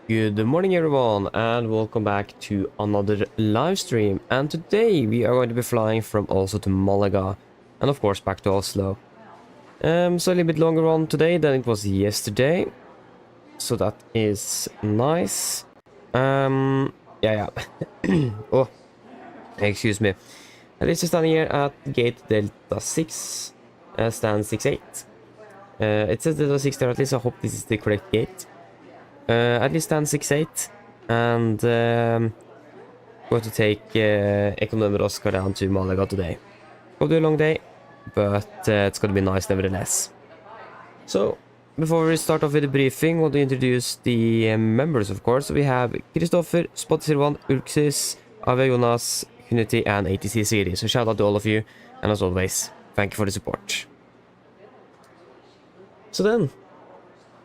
Good morning everyone and welcome back to another live stream, and today we are going to be flying from Oslo to Malaga and of course back to Oslo. So a little bit longer on today than it was yesterday, so that is nice. Yeah. Oh, excuse me. At least standing here at gate Delta 6, stand 68. It says Delta 6 there, at least I hope this is the correct gate. At least stand 68, and going to take AMD Oscar down to Malaga today. Gonna be a long day, but it's gonna be nice nevertheless. So, before we start off with the briefing, I want to introduce the members, of course. We have Christopher, Spot01, Urxis, Ave Jonas, Unity, and ATC series. So shout out to all of you, and as always, thank you for the support. So then,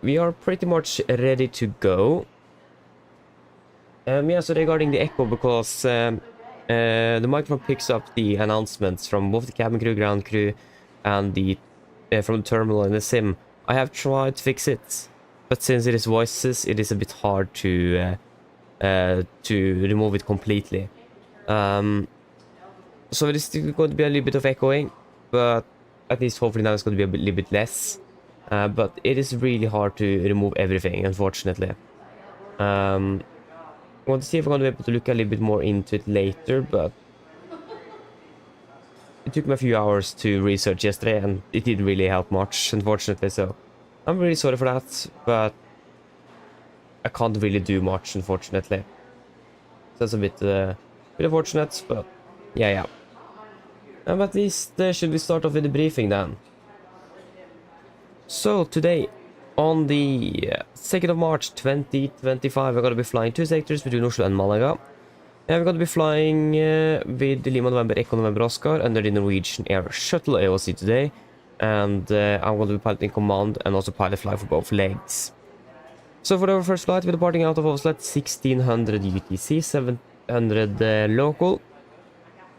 we are pretty much ready to go. Yeah, so regarding the echo, because the microphone picks up the announcements from both the cabin crew, ground crew, and the from the terminal and the sim. I have tried to fix it, but since it is voices, it is a bit hard to remove it completely. So it is still going to be a little bit of echoing, but at least hopefully now it's going to be a little bit less. But it is really hard to remove everything, unfortunately. I want to see if I'm going to be able to look a little bit more into it later, but it took me a few hours to research yesterday, and it didn't really help much, unfortunately, so I'm really sorry for that, but I can't really do much, unfortunately. So that's a bit unfortunate, but yeah. But at least should we start off with the briefing then? So today, on the 2nd of March 2025, we're going to be flying two sectors between Oslo and Malaga. And we're going to be flying with Lima November Echo November Oscar under the Norwegian Air Shuttle AOC today. And I'm going to be piloting command and also pilot fly for both legs. So for our first flight, we're departing out of Oslo at 1600 UTC, 700 local.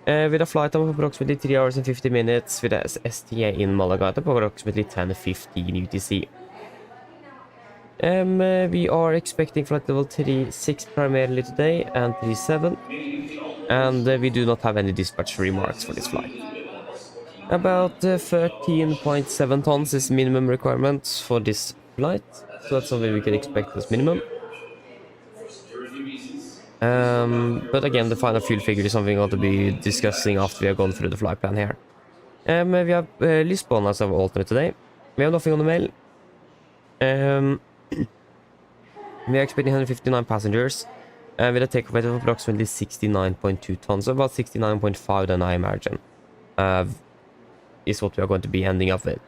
With a flight time of approximately 3 hours and 50 minutes with a STA in Malaga at approximately 10:15 UTC. We are expecting flight level 36 primarily today and 37, and we do not have any dispatch remarks for this flight. About 13.7 tons is minimum requirement for this flight, so that's something we can expect as minimum. But again, the final fuel figure is something I'll be discussing after we have gone through the flight plan here. We have Lisbon as our alternate today. We have nothing on the mail. We are expecting 159 passengers with a takeoff weight of approximately 69.2 tons, so about 69.5 then I imagine is what we are going to be ending up with.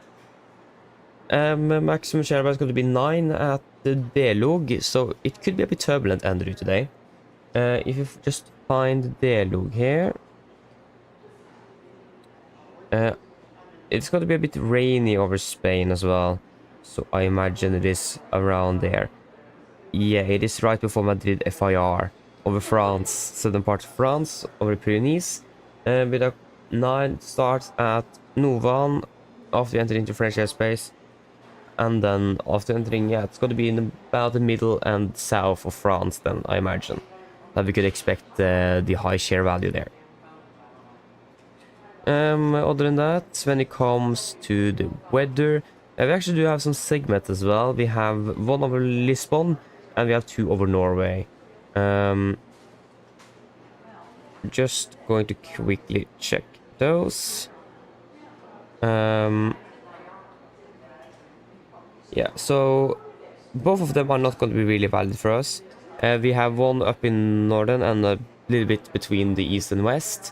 Maximum share is going to be 9 at the D-log, so it could be a bit turbulent en route today. If you just find D-log here, it's going to be a bit rainy over Spain as well, so I imagine it is around there. Yeah, it is right before Madrid FIR over France, southern part of France, over the Pyrenees, with a 9 starts at Novan after entering into French airspace, and then after entering, yeah, it's going to be in about the middle and south of France then, I imagine, that we could expect the high share value there. Other than that, when it comes to the weather, we actually do have some segments as well. We have one over Lisbon, and we have 2 over Norway. Just going to quickly check those. Yeah, so both of them are not going to be really valid for us. We have one up in northern and a little bit between the east and west.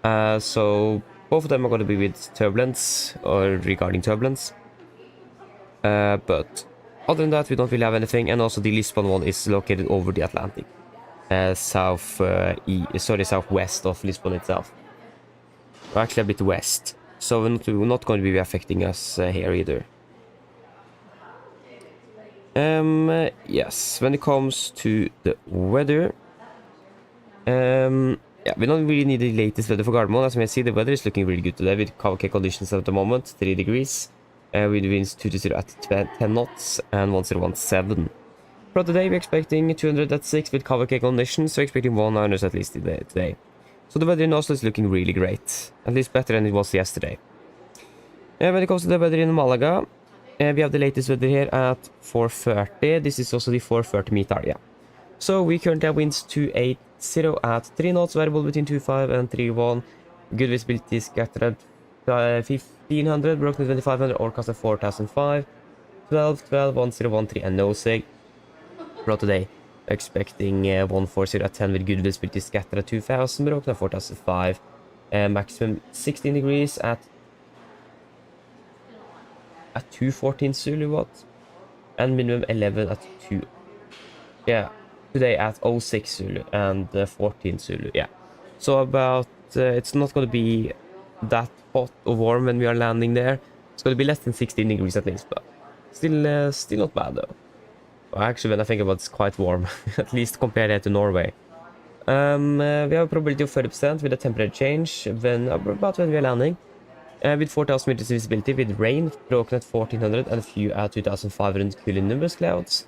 So both of them are going to be with turbulence or regarding turbulence. But other than that, we don't really have anything. And also the Lisbon one is located over the Atlantic, southwest of Lisbon itself. Or actually a bit west, so we're not going to be affecting us here either. Yes, when it comes to the weather, yeah, we don't really need the latest weather for Gardermoen. As you may see, the weather is looking really good today with okay conditions at the moment, 3 degrees, with winds 220 at 10 knots and 1017. For today, we're expecting 200 at 6 with cover K conditions, so expecting 100 at least today. So the weather in Oslo is looking really great, at least better than it was yesterday. When it comes to the weather in Malaga, we have the latest weather here at 4:30. This is also the 4:30 meter, yeah. So we currently have winds 280 at 3 knots, variable between 25 and 31. Good visibility scattered at 1500, broken at 2500, overcast at 4005, 12, 12, 1013, and no sig. For today, expecting 140 at 10 with good visibility scattered at 2000, broken at 4005. Maximum 16 degrees at 214 Zulu watt, and minimum 11 at 2. Yeah, today at 06 Zulu and 14 Zulu. Yeah, so about it's not going to be that hot or warm when we are landing there. It's going to be less than 16 degrees at least, but still not bad though. Well, actually, when I think about it, it's quite warm, at least compared to Norway. We have a probability of 30% with a temperature change about when we are landing. With 4,000 meters visibility, with rain broken at 1400 and a few at 2500 cumulonimbus clouds.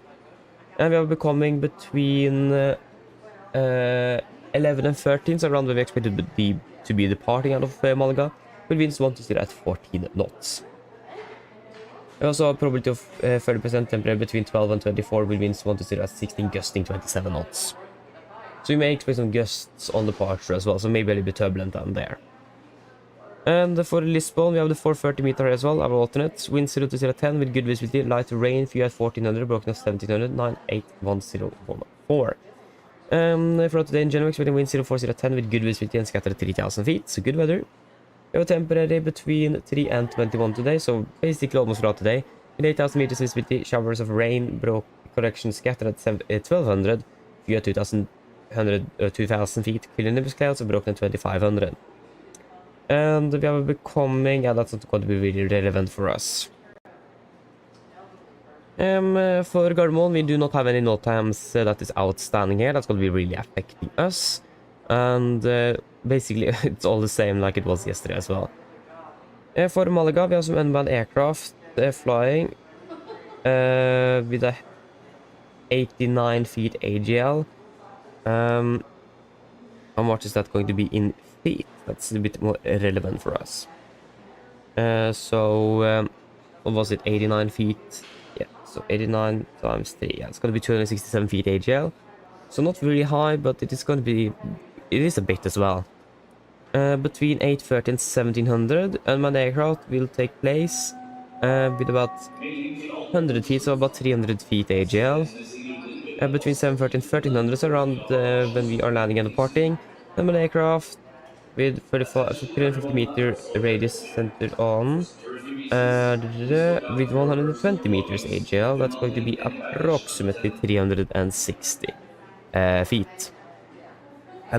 And we are becoming between 11 and 13, so around where we expected to be departing out of Malaga, with winds 1 to 0 at 14 knots. We also have a probability of 30% temperature between 12 and 24, with winds 1 to 0 at 16, gusting 27 knots. So we may expect some gusts on departure as well, so maybe a little bit turbulent down there. And for Lisbon, we have the 4:30 meter as well, our alternate. Wind 0 to 0 at 10 with good visibility, light rain, few at 1400, broken at 1700, 981014. For today in general, expecting wind 0 4 0 10 with good visibility and scattered 3000 feet, so good weather. We have a temperature between 3 and 21 today, so basically almost throughout today. With 8000 meters visibility, showers of rain, correction scattered at 1200, few at 2000 feet, cumulonimbus clouds, broken at 2500. And we have becoming, yeah, that's not going to be really relevant for us. For Gardermoen, we do not have any note times that is outstanding here. That's going to be really affecting us. And basically, it's all the same like it was yesterday as well. For Malaga, we have some unmanned aircraft flying with a 89 feet AGL. How much is that going to be in feet? That's a bit more relevant for us. What was it? 89 feet? Yeah, so 89 times 3. Yeah, it's going to be 267 feet AGL. So not really high, but it is going to be... It is a bit as well. Between 830 and 1700, unmanned aircraft will take place with about 100 feet, so about 300 feet AGL. Between 730 and 1300, so around when we are landing and departing. Unmanned aircraft with 350 meter radius centered on with 120 meters AGL. That's going to be approximately 360 feet.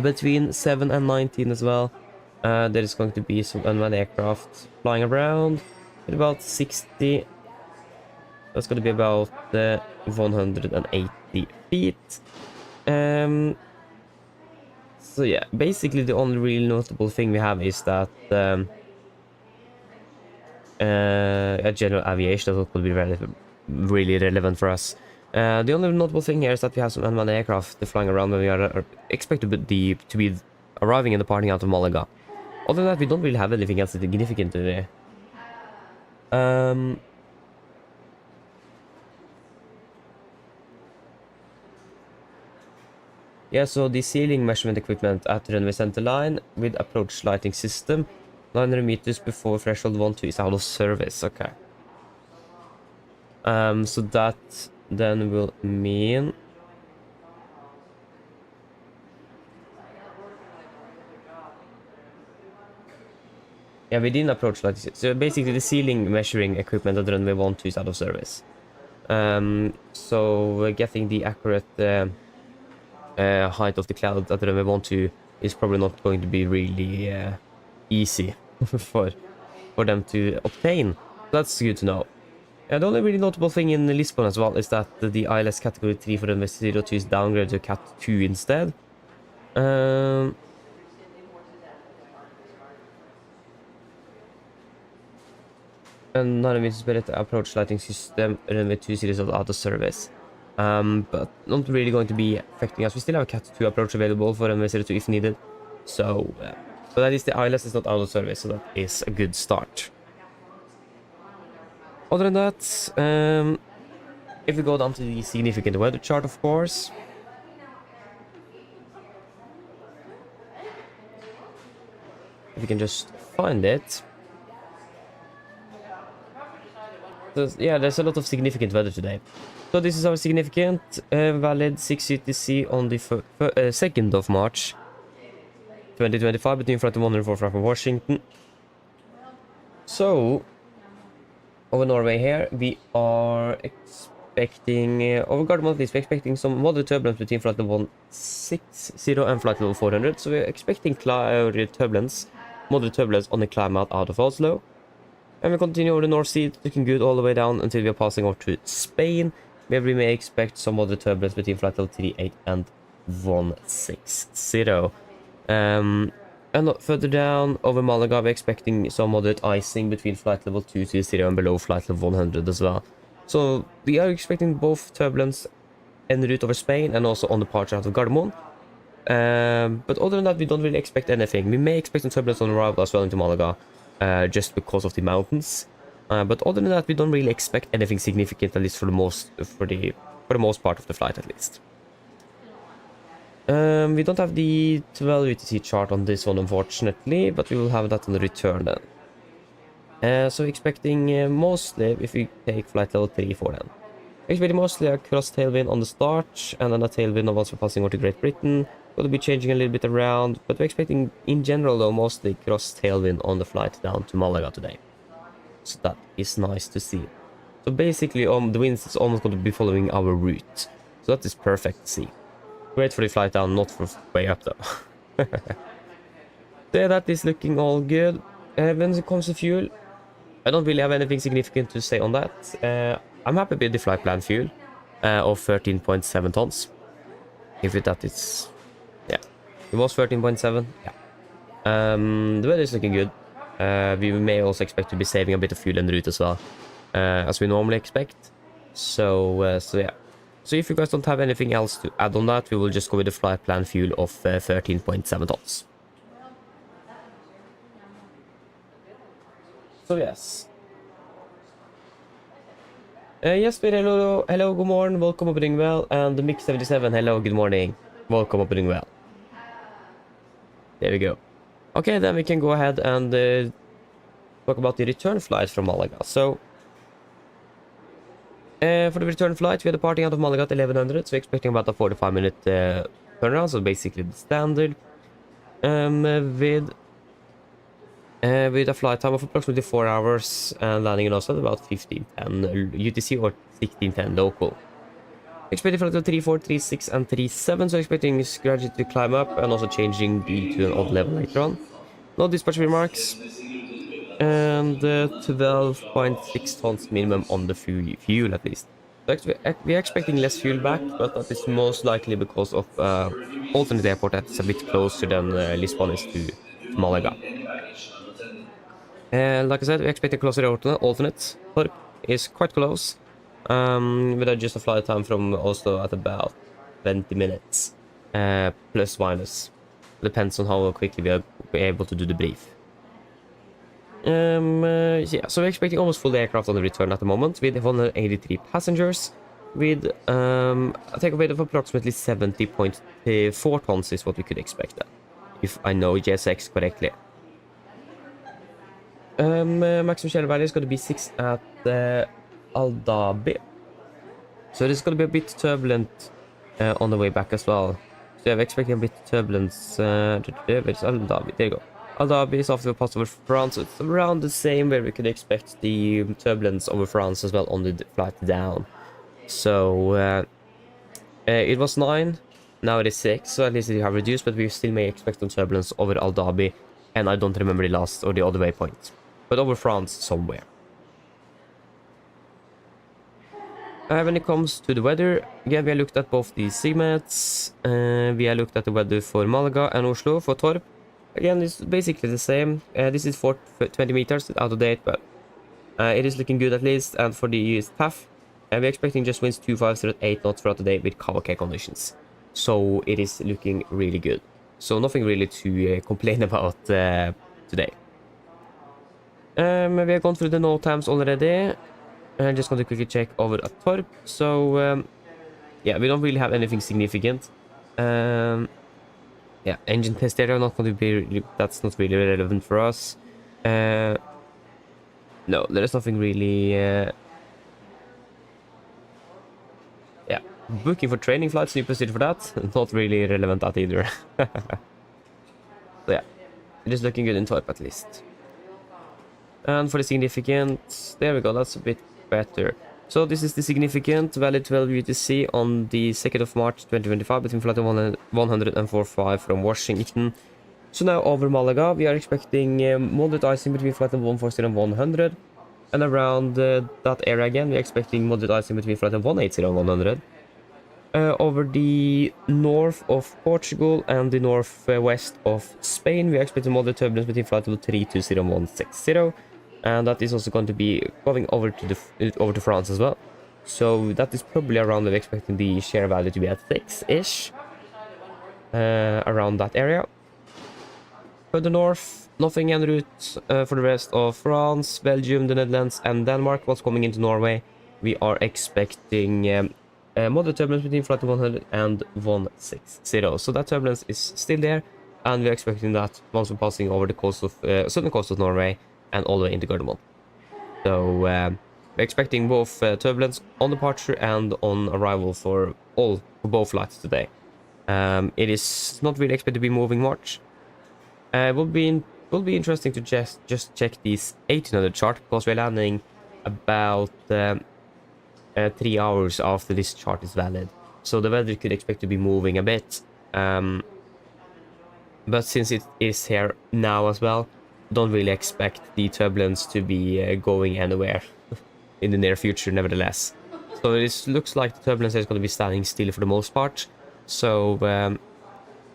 Between 7 and 19 as well, there is going to be some unmanned aircraft flying around with about 60. That's going to be about 180 feet. So yeah, basically the only really notable thing we have is that general aviation that could be really relevant for us. The only notable thing here is that we have some unmanned aircraft flying around when we are expected to be arriving and departing out of Malaga. Other than that, we don't really have anything else significant today. Yeah, so the ceiling measurement equipment at the runway center line with approach lighting system, 900 meters before threshold 12 is out of service. Okay. So that then will mean yeah, we didn't approach lighting system. So basically the ceiling measuring equipment at the runway 12 is out of service. So we're getting the accurate height of the cloud at the runway 12 is probably not going to be really easy for them to obtain. That's good to know. The only really notable thing in Lisbon as well is that the ILS category 3 for runway 02 is downgraded to Cat 2 instead. And 9 meters better approach lighting system runway 20 is out of service. but not really going to be affecting us. We still have a Cat 2 approach available for MSFS 2 if needed. So, but at least the ILS is not out of service, so that is a good start. Other than that, if we go down to the significant weather chart, of course. If we can just find it. Yeah, there's a lot of significant weather today. So this is our significant valid 6 UTC on the 2nd of March 2025 between flight 104 from Washington. So over Norway here, we are expecting over Gardermoen, we're expecting some moderate turbulence between flight level 160 and flight level 400. So we're expecting moderate turbulence on the climb out of Oslo. And we continue over the North Sea, looking good all the way down until we are passing over to Spain, where we may expect some moderate turbulence between flight level 38 and 160. And further down over Malaga, we're expecting some moderate icing between flight level 220 and below flight level 100 as well. So we are expecting both turbulence en route over Spain and also on the departure out of Gardermoen. But other than that, we don't really expect anything. We may expect some turbulence on arrival as well into Malaga, just because of the mountains. But other than that, we don't really expect anything significant, at least for the most part of the flight, at least. We don't have the 12 UTC chart on this one, unfortunately, but we will have that on the return then. So expecting mostly, if we take flight level 3-4 then. Expecting mostly a cross tailwind on the start, and then a tailwind once we're passing over to Great Britain. Going to be changing a little bit around, but we're expecting, in general though, mostly cross tailwind on the flight down to Malaga today. So that is nice to see. So basically, the winds is almost going to be following our route. So that is perfect to see. Great for the flight down, not for way up though. So yeah, that is looking all good. When it comes to fuel, I don't really have anything significant to say on that. I'm happy with the flight plan fuel of 13.7 tons. If that is, yeah, it was 13.7. Yeah. The weather is looking good. We may also expect to be saving a bit of fuel en route as well, as we normally expect. So yeah. So if you guys don't have anything else to add on that, we will just go with the flight plan fuel of 13.7 tons. So yes. Yes, hello, good morning, welcome up doing well, and the Mix 77, hello, good morning, welcome up doing well. There we go. Okay, then we can go ahead and talk about the return flight from Malaga. So, for the return flight, we are departing out of Malaga at 1100, so we're expecting about a 45-minute turnaround, so basically the standard, with a flight time of approximately 4 hours and landing in Oslo at about 15:10 UTC or 16:10 local. Expecting flight of 34, 36, and 37, so expecting gradually to climb up and also changing to an odd level later on. No dispatch remarks. And 12.6 tons minimum on the fuel at least. So we are expecting less fuel back, but that is most likely because of alternate airport that's a bit closer than Lisbon is to Malaga. Like I said, we expect a closer alternate. Torp is quite close, with just a flight time from Oslo at about 20 minutes, plus minus. Depends on how quickly we are able to do the brief. Yeah, so we're expecting almost full aircraft on the return at the moment, with 183 passengers, with a takeoff weight of approximately 70.4 tons is what we could expect then, if I know JSX correctly. Maximum shell value is going to be 6 at Al Dhabi, so it is going to be a bit turbulent on the way back as well. So I'm expecting a bit of turbulence. Where's Al Dhabi? There you go. Al Dhabi is after the pass over France, so it's around the same where we could expect the turbulence over France as well on the flight down. So it was 9, now it is 6, so at least it have reduced, but we still may expect some turbulence over Al Dhabi, and I don't remember the last or the other waypoint, but over France somewhere. When it comes to the weather, again, we have looked at both the CMATs, we have looked at the weather for Malaga and Oslo for Torp. Again, it's basically the same. This is for 20 meters, out of date, but it is looking good at least. And for the TAF, And we're expecting just winds 250 at 8 knots throughout the day with okay conditions. So it is looking really good. So nothing really to complain about today. We have gone through the no times already. I'm just going to quickly check over a Torp. So yeah, we don't really have anything significant. Yeah, engine test area not going to be, that's not really relevant for us. No, there is nothing really. Yeah, booking for training flights, new procedure for that, not really relevant that either. So yeah, it is looking good in type at least. And for the significant, there we go, that's a bit better. So this is the significant valid 12 UTC on the 2nd of March 2025 between flight 145 from Washington. So now over Malaga, we are expecting moderate icing between flight 140 and 100. And around that area again, we're expecting moderate icing between flight 180 and 100. Over the north of Portugal and the northwest of Spain, we are expecting moderate turbulence between flight 320 and 160. And that is also going to be going over to France as well. So that is probably around, we're expecting the share value to be at 6-ish. Around that area. Further north, nothing en route for the rest of France, Belgium, the Netherlands and Denmark. What's coming into Norway, we are expecting moderate turbulence between flight 100 and 160. So that turbulence is still there, and we're expecting that once we're passing over the coast of southern coast of Norway and all the way into Gardermoen. So we're expecting both turbulence on departure and on arrival for both flights today. It is not really expected to be moving much. It will be interesting to just check this 1800 chart, because we're landing about 3 hours after this chart is valid. So the weather could expect to be moving a bit. But since it is here now as well, don't really expect the turbulence to be going anywhere in the near future nevertheless. So it looks like the turbulence is going to be standing still for the most part. So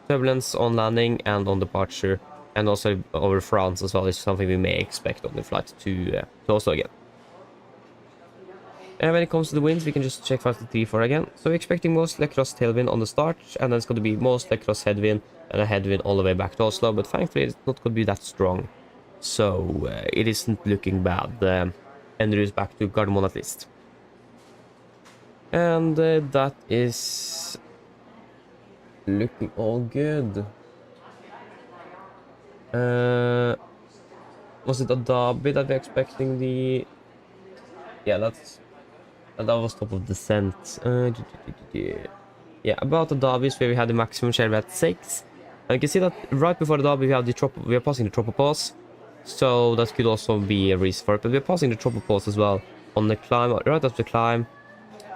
turbulence on landing and on departure, and also over France as well, is something we may expect on the flight to Oslo again. And when it comes to the winds, we can just check 5-3-4 again. So we're expecting mostly cross tailwind on the start, and then it's going to be mostly cross headwind and a headwind all the way back to Oslo, but thankfully it's not going to be that strong. So it isn't looking bad. En route back to Gardermoen at least. And that is looking all good. Was it a Derby that we're expecting the... Yeah, that was top of descent. Yeah, about the Derbies where we had the maximum share at 6. And you can see that right before the Derby we are passing the tropopause. So that could also be a reason for it. But we're passing the tropopause as well on the climb, right after the climb.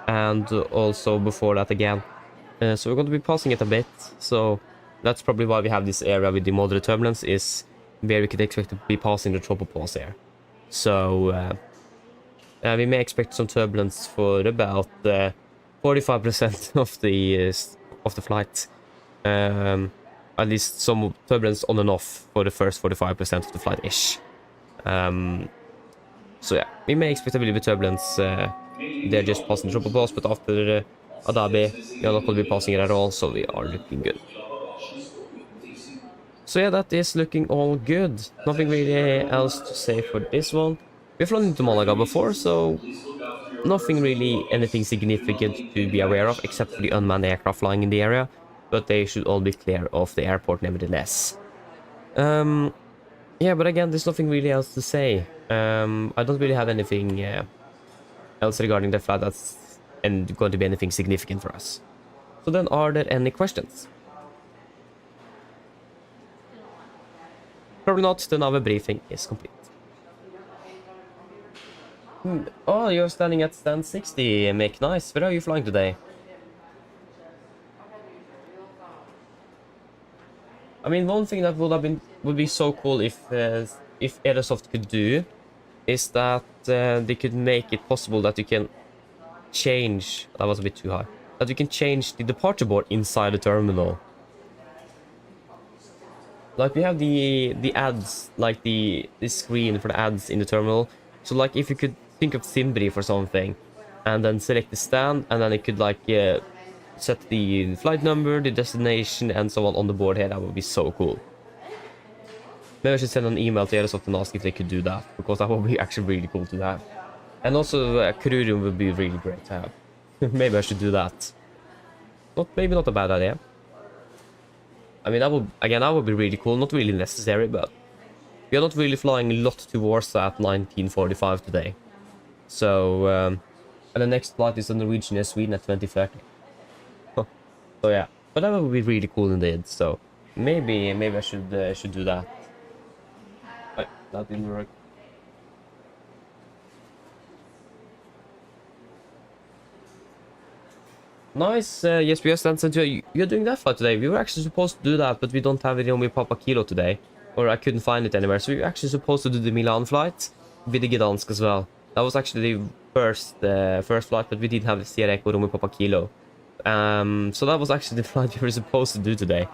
And also before that again. So we're going to be passing it a bit. So that's probably why we have this area with the moderate turbulence, is where we could expect to be passing the tropopause here. So we may expect some turbulence for about 45% of the flight. At least some turbulence on and off for the first 45% of the flight-ish. So yeah, we may expect a little bit of turbulence. They're just passing the tropopause, but after Adabi, we are not going to be passing it at all, so we are looking good. So yeah, that is looking all good. Nothing really else to say for this one. We've flown into Malaga before, so nothing really anything significant to be aware of, except for the unmanned aircraft flying in the area. But they should all be clear of the airport nevertheless. Yeah, but again, there's nothing really else to say. I don't really have anything else regarding the flight that's going to be anything significant for us. So then, are there any questions? Probably not. Then our briefing is complete. Oh, you're standing at stand 60, Mick. Nice. Where are you flying today? I mean, one thing that would be so cool if Aerosoft could do is that they could make it possible that you can change. That was a bit too high. That you can change the departure board inside the terminal. Like we have the ads, like the screen for the ads in the terminal. So like if you could think of Simbri for something, and then select the stand, and then it could like set the flight number, the destination, and so on the board here. That would be so cool. Maybe I should send an email to Airsoft and ask if they could do that, because that would be actually really cool to have. And also a crew room would be really great to have. Maybe I should do that. Maybe not a bad idea. I mean, that would be really cool. Not really necessary, but we are not really flying a lot towards that 1945 today. So, and the next flight is the Norwegian in Sweden at 2030. So yeah, but that would be really cool indeed. So maybe I should do that. But that didn't work. Nice. Yes, we are standing. You're doing that flight today. We were actually supposed to do that, but we don't have it on with Papa Kilo today, or I couldn't find it anywhere. So we were actually supposed to do the Milan flight with the Gdansk as well. That was actually the first flight, but we didn't have the Sierra Echo with Papa Kilo. So that was actually the flight we were supposed to do today.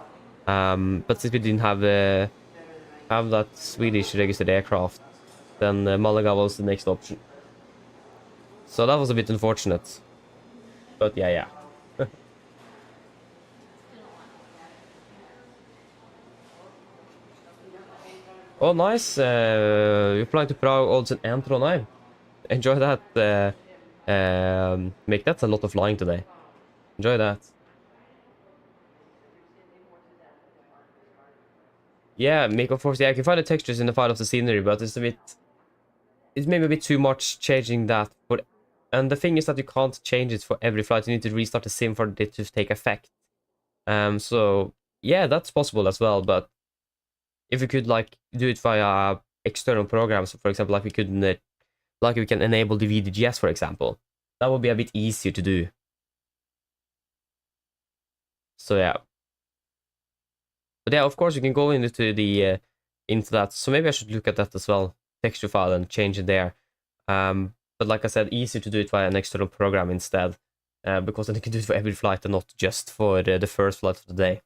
But since we didn't have that Swedish registered aircraft, then Malaga was the next option. So that was a bit unfortunate. But yeah. Oh, nice. You're flying to Prague, Olsen, and Trondheim. Enjoy that. Make that a lot of flying today. Enjoy that. Yeah, make of course. Yeah, I can find the textures in the file of the scenery, but it's maybe a bit too much changing that. And the thing is that you can't change it for every flight. You need to restart the sim for it to take effect. So yeah, that's possible as well. But if we could like do it via external programs, for example, like we can enable the VDGS, for example, that would be a bit easier to do. So yeah. But yeah, of course you can go into that. So maybe I should look at that as well, texture file, and change it there. But like I said, easier to do it via an external program instead, because then you can do it for every flight and not just for the first flight of the day.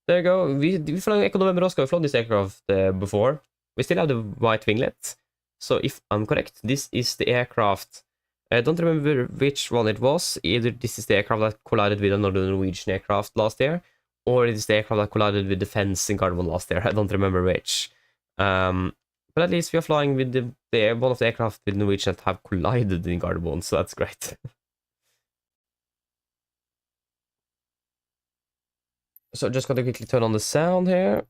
There you go. We flew Echo November Oscar. We've flown this aircraft before. We still have the white winglet. So if I'm correct, this is the aircraft. I don't remember which one it was. Either this is the aircraft that collided with another Norwegian aircraft last year, or it is the aircraft that collided with the fence in Gardermoen last year. I don't remember which. But at least we are flying with one of the aircraft with Norwegian that have collided in Gardermoen, so that's great. So just gotta quickly turn on the sound here,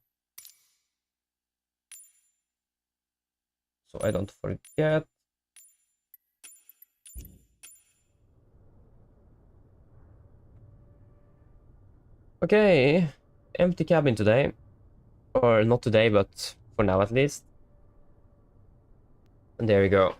so I don't forget. Okay, empty cabin today. Or not today, but for now at least. And there we go.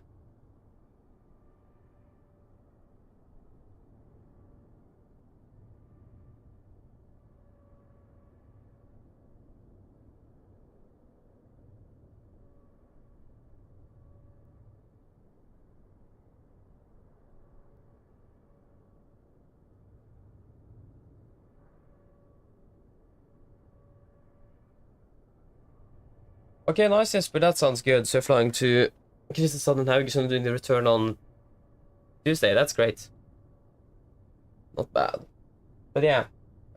Okay, nice, yes, but that sounds good. So flying to Kristiansand and Haugesund, doing the return on Tuesday. That's great. Not bad. But yeah,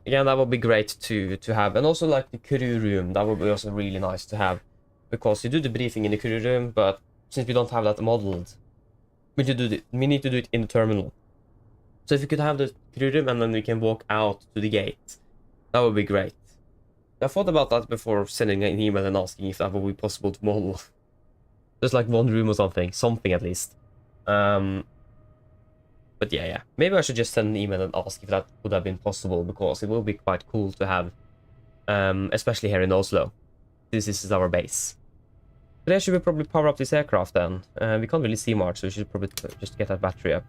again, that would be great to have. And also like the crew room, that would be also really nice to have. Because you do the briefing in the crew room, but since we don't have that modeled, we need to do it in the terminal. So if you could have the crew room and then we can walk out to the gate, that would be great. I thought about that before sending an email and asking if that would be possible to model. Just like one room or something at least. But yeah. Maybe I should just send an email and ask if that would have been possible, because it will be quite cool to have, especially here in Oslo. This is our base. But I should probably power up this aircraft then. We can't really see much, so we should probably just get that battery up.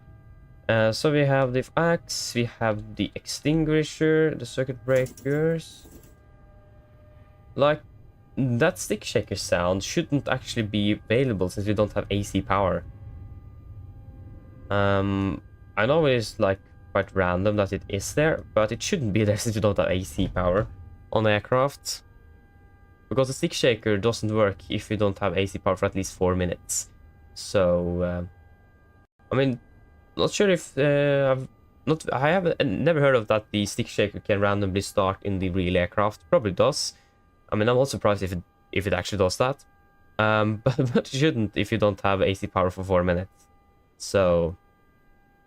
So we have the axe, we have the extinguisher, the circuit breakers. Like, that stick shaker sound shouldn't actually be available since we don't have AC power. I know it's like quite random that it is there, but it shouldn't be there since we don't have AC power on aircraft. Because the stick shaker doesn't work if you don't have AC power for at least 4 minutes. So, I mean, Not sure if I have never heard of that the stick shaker can randomly start in the real aircraft. Probably does. I mean, I'm not surprised if it actually does that. But it shouldn't if you don't have AC power for 4 minutes. So,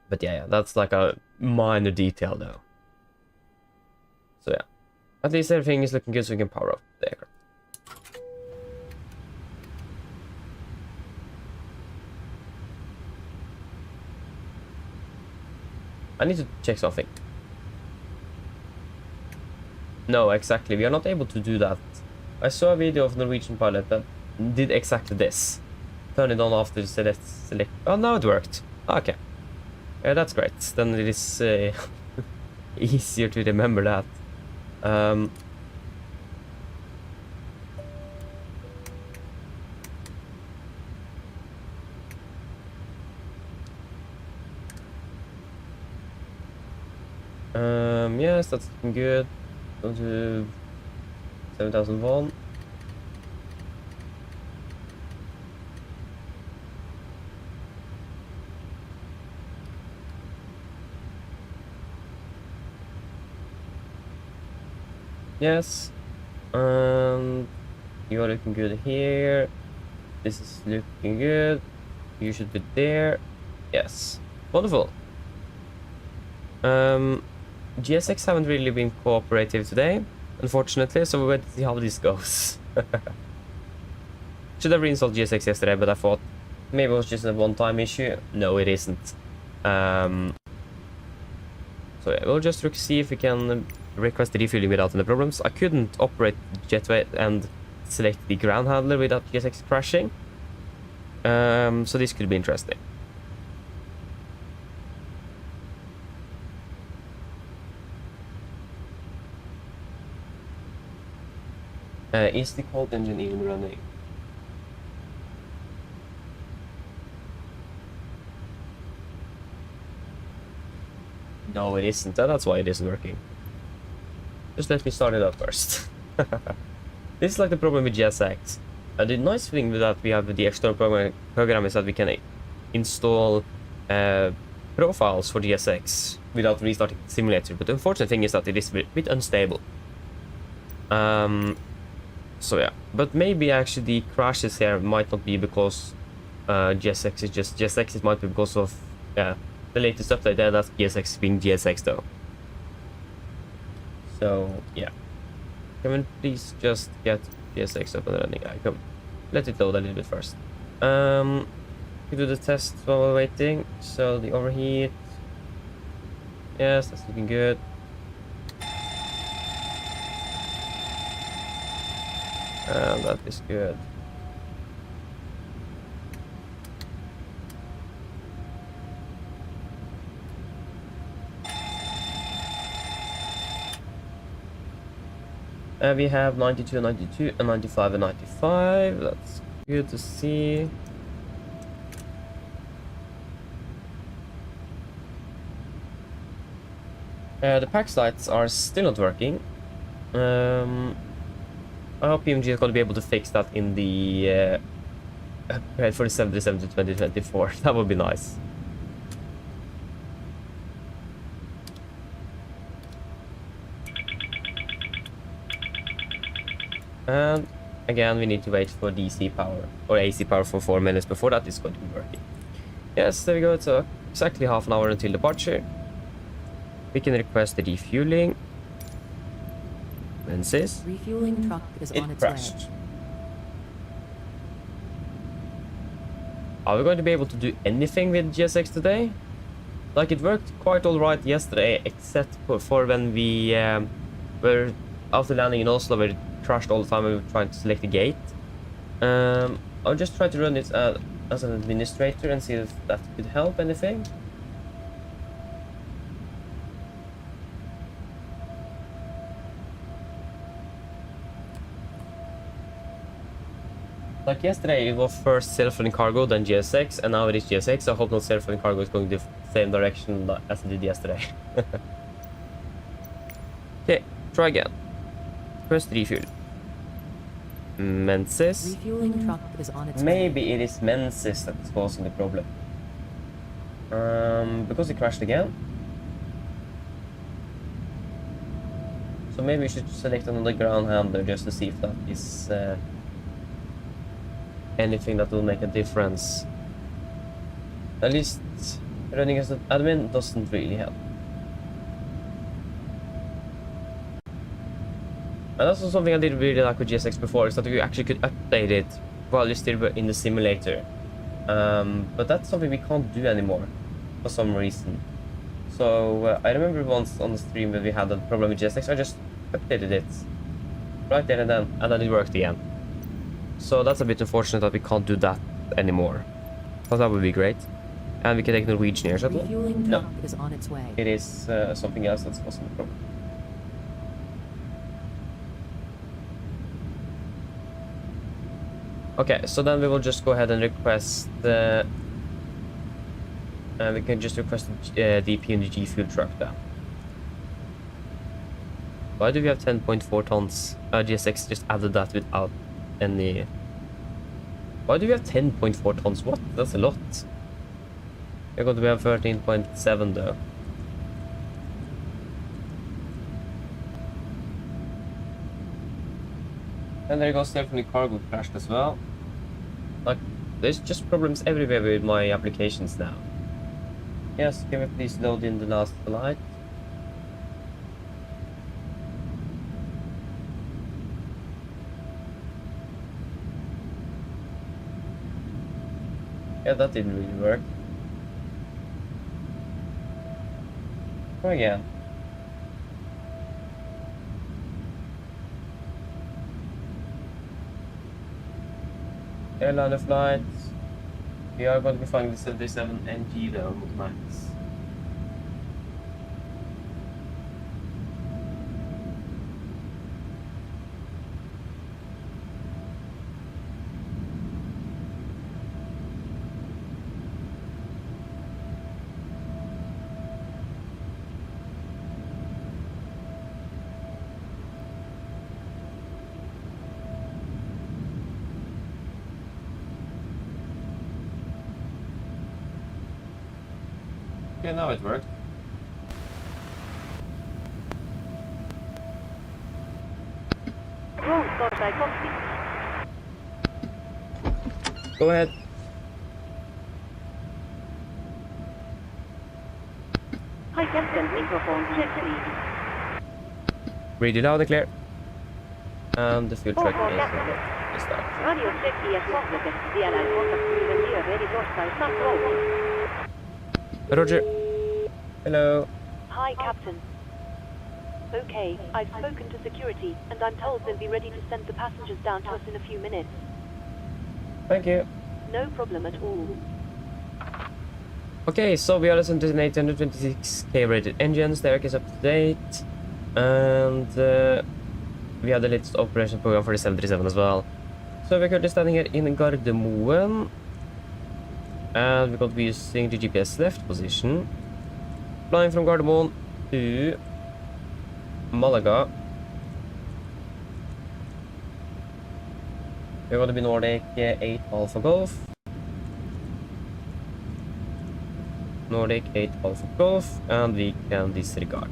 but yeah, that's like a minor detail though. So yeah, at least everything is looking good, so we can power up the aircraft. I need to check something. No, exactly. We are not able to do that. I saw a video of a Norwegian pilot that did exactly this. Turn it on after select. Oh, now it worked. Okay. Yeah, that's great. Then it is easier to remember that. Yes, that's looking good. Go to 7001. Yes. You're looking good here. This is looking good. You should be there. Yes. Wonderful. GSX haven't really been cooperative today, unfortunately, so we'll wait to see how this goes. Should have reinstalled GSX yesterday, but I thought maybe it was just a one-time issue. No, it isn't. So yeah, we'll just see if we can request the refueling without any problems. I couldn't operate jetway and select the ground handler without GSX crashing. So this could be interesting. Is the cold engine even running? No, it isn't. That's why it isn't working. Just let me start it up first. This is like the problem with GSX. The nice thing with that we have with the external program is that we can install profiles for GSX without restarting the simulator. But the unfortunate thing is that it is a bit unstable. So yeah, but maybe actually the crashes here might not be because GSX is just GSX. It might be because of the latest update there. That's GSX being GSX though. So yeah, can we please just get GSX up and running? I come. Let it load a little bit first. We do the test while we're waiting. So the overheat. Yes, that's looking good. That is good. We have 92, 92, and 95 and 95. That's good to see. The PAX lights are still not working. I hope PMG is going to be able to fix that in the upgrade for the 2024. That would be nice. And again, we need to wait for DC power or AC power for 4 minutes before that is going to be working. Yes, there we go. It's exactly half an hour until departure. We can request the refueling. Refueling truck is on its way. Are we going to be able to do anything with GSX today? Like, it worked quite alright yesterday, except for when we were after landing in Oslo, where it crashed all the time when we were trying to select the gate. I'll just try to run it as an administrator and see if that could help anything. Like yesterday, it was first self-running cargo, then GSX, and now it is GSX. I hope not self-running cargo is going the same direction as it did yesterday. Okay, try again. First refuel. Mensis. Refueling truck is on its way. Maybe it is Mensis that is causing the problem. Because it crashed again. So maybe we should select another ground handler just to see if that is anything that will make a difference. At least running as an admin doesn't really help. And that's also something I did really like with GSX before, is that you actually could update it while you're still in the simulator. But that's something we can't do anymore for some reason. So I remember once on the stream when we had a problem with GSX, I just updated it right there and then it worked again. So that's a bit unfortunate that we can't do that anymore. But that would be great. And we can take Norwegian Air Shuttle. Refueling truck is on its way. It is something else that's causing the problem. Okay, so then we will just go ahead and request we can just request the PMDG fuel truck then. Why do we have 10.4 tons? GSX just added that without any... Why do we have 10.4 tons? What? That's a lot. We're going to have 13.7 though. And there goes definitely cargo crashed as well. Like, there's just problems everywhere with my applications now. Yes, can we please load in the last flight? Yeah, that didn't really work. Try again. Airliner flights. We are going to be flying the 77 NG though, max. Okay, now it worked. Go ahead. Hi, Captain. Microphone check, please. Read it loud and clear. And the fuel truck is start. Radio check IS-Sohvete. Vielä ei kontaktiivinen lieve eli torstaista rouva. Roger. Hello. Hi, Captain. Okay, I've spoken to security, and I'm told they'll be ready to send the passengers down to us in a few minutes. Thank you. No problem at all. Okay, so we are listening to an 826K rated engines. The air is up to date. And we have the latest operation program for the 737 as well. So we're currently standing here in Gardermoen. And we're going to be using the GPS left position. Flying from Gardermoen to Malaga. We're going to be Nordic 8 Alpha Golf. Nordic 8 Alpha Golf, and we can disregard.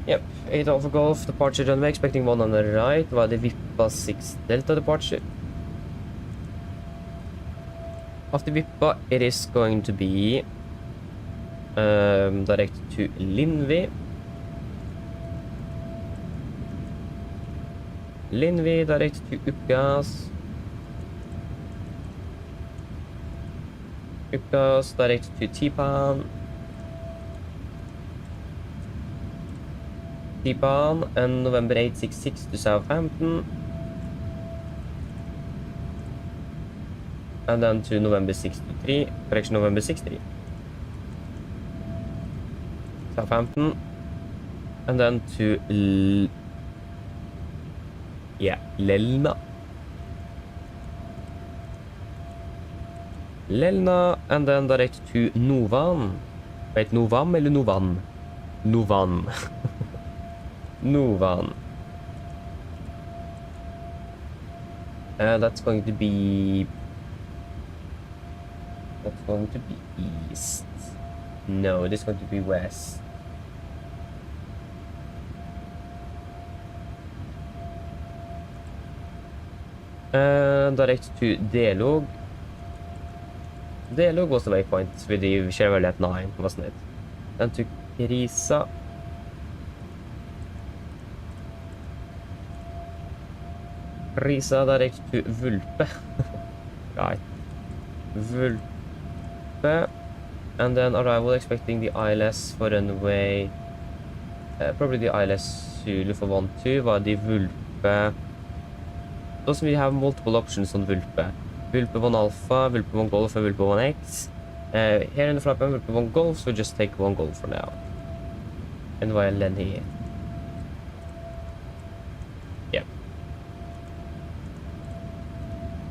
Yep, 8 Alpha Golf, departure runway, expecting one on the right, while the Vippa 6 Delta departure. After Vippa, it is going to be direct to Linvi. Linvi, direct to Uppgas. Uppgas, direct to Tipan. Tipan, and November 866 to Southampton. And then to November 63, correction, November 63. Southampton. And then to Lelna. Lelna, and then direct to Novan. Wait, Novam eller Novan? Novan. Novan. That's going to be That's going to be east. No, this is going to be west. Direct to Delog. Delog was the waypoint with the Chevrolet at 9, wasn't it? Then to Risa. Risa direct to Vulpe. Right. Vulpe. And then arrival expecting the ILS for runway. Probably the ILS Zulu for 1-2, while the Vulpe. Doesn't we have multiple options on Vulpe? Vulpe 1 Alpha, Vulpe 1 Golf, and Vulpe 1 X. Here in the flight plan, Vulpe 1 Golf, so just take 1 Golf for now. And while Lenny. Yeah.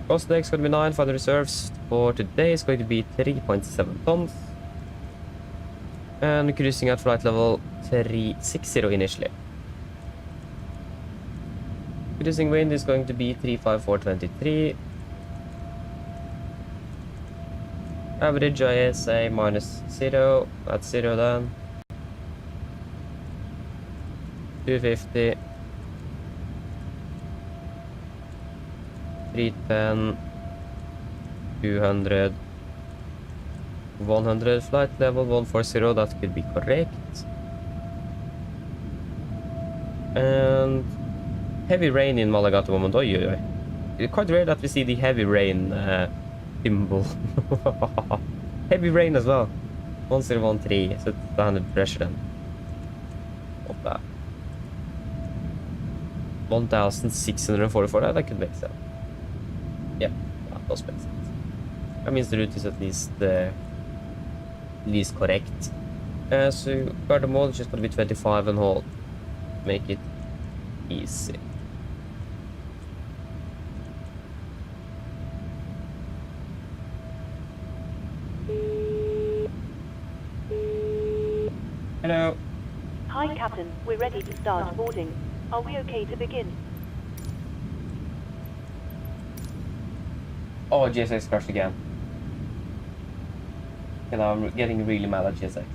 Cost deck is going to be 9 for the reserves. For today, it's going to be 3.7 tons. And cruising at flight level 360 initially. Cruising wind is going to be 35423. Average ISA -0. That's 0 then. 250. 310. 200. 100. Flight level 140. That could be correct. And heavy rain in Malaga at the moment. Oi, oi, oi. It's quite rare that we see the heavy rain symbol. Heavy rain as well. 1013, so it's 100 pressure then. Not bad. 1644, that could make sense. Yeah, that does make sense. That means the route is at least correct. So Gardermoen is just going to be 25 and hold. Make it easy. Hello. Hi, Captain. We're ready to start boarding. Are we okay to begin? Oh, GSX crashed again. And I'm getting really mad at GSX.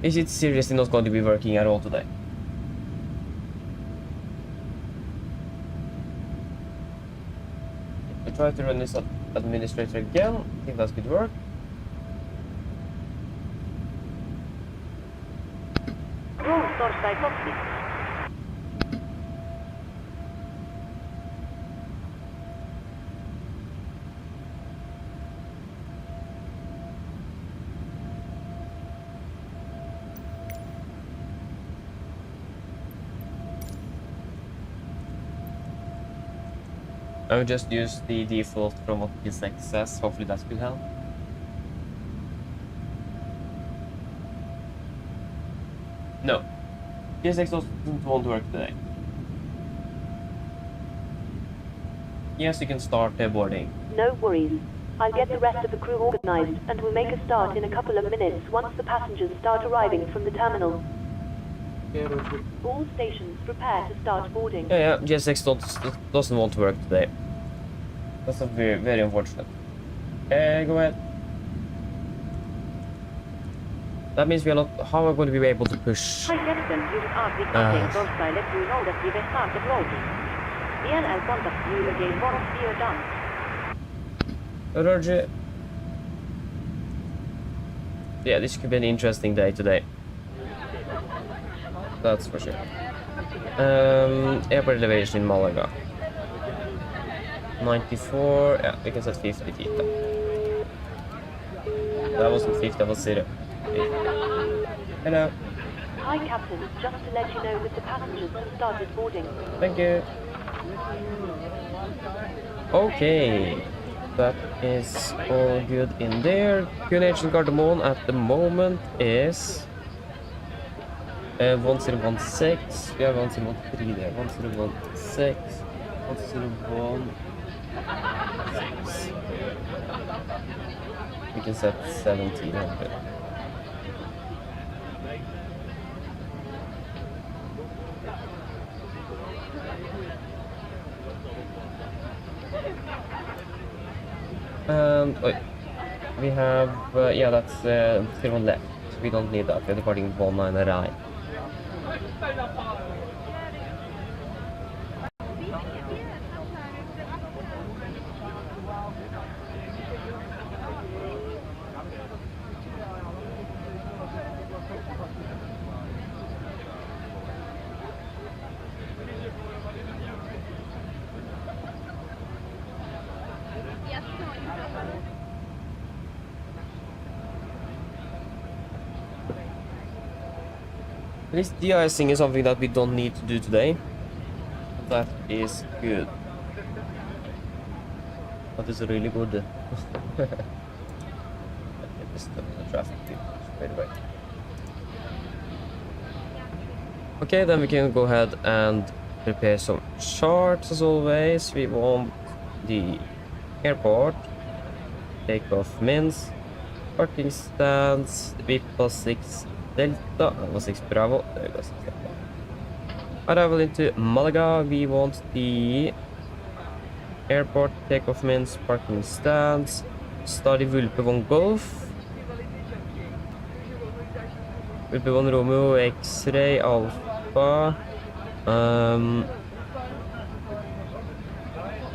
Is it seriously not going to be working at all today? I try to run this administrator again. I think that could work. I will just use the default from what GSX says. Hopefully that could help. No. GSX doesn't want to work today. Yes, you can start boarding. No worries. I'll get the rest of the crew organized and we'll make a start in a couple of minutes once the passengers start arriving from the terminal. All stations prepare to start boarding. Yeah, GSX doesn't want to work today. That's a very, very unfortunate. Go ahead. That means we are not. How are we going to be able to push? Hi, Captain. You just asked the contact Golfside. Let you know that we will start deploying. Ian, I'll contact you again once we are done. Roger. Yeah, this could be an interesting day today. That's for sure. Airport elevation in Malaga. 94, yeah, we can set 50 feet then. That wasn't 50, that was 0. Hello. Hi, Captain. Just to let you know that the passengers have started boarding. Thank you. Okay. That is all good in there. QNH in Gardermoen at the moment is 1016. We have 1013 there. 1016. 1016. We can set 1700. And we have, yeah, that's still one left. We don't need that. We're departing 199. At least de-icing is something that we don't need to do today. That is good. That is really good. Get this stuff in the traffic straight away. Okay, then we can go ahead and prepare some charts as always. We want the airport, takeoff mins, parking stands, VIP plus 6 Delta, was 6 Bravo, there goes 6 Delta. Arrival into Malaga, we want the airport, takeoff mins, parking stands, study Vulpevon Golf, Vulpevon Romeo, X-Ray, Alpha,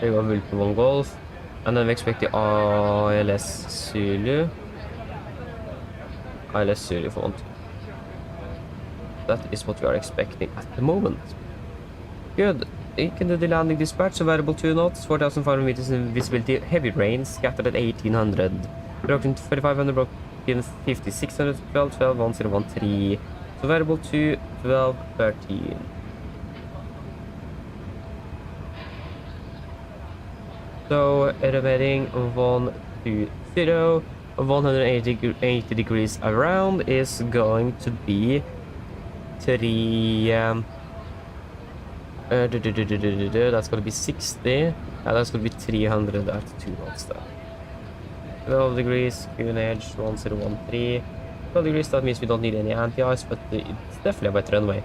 there you go, Vulpevon Golf, and then we expect the ILS Zulu font. That is what we are expecting at the moment. Good. You can do the landing dispatch, so variable 2 knots, 4,500 meters in visibility, heavy rain, scattered at 1800. Broken 4500, broken 50, 600, 12, 12, 1013. So variable 2, 12, 13. So elevating 120, 180 degrees around is going to be 3 that's gonna be 60. That's gonna be 300 at 2 knots there. 12 degrees, QNH 1013. 12 degrees, that means we don't need any anti-ice, but it's definitely a better runway.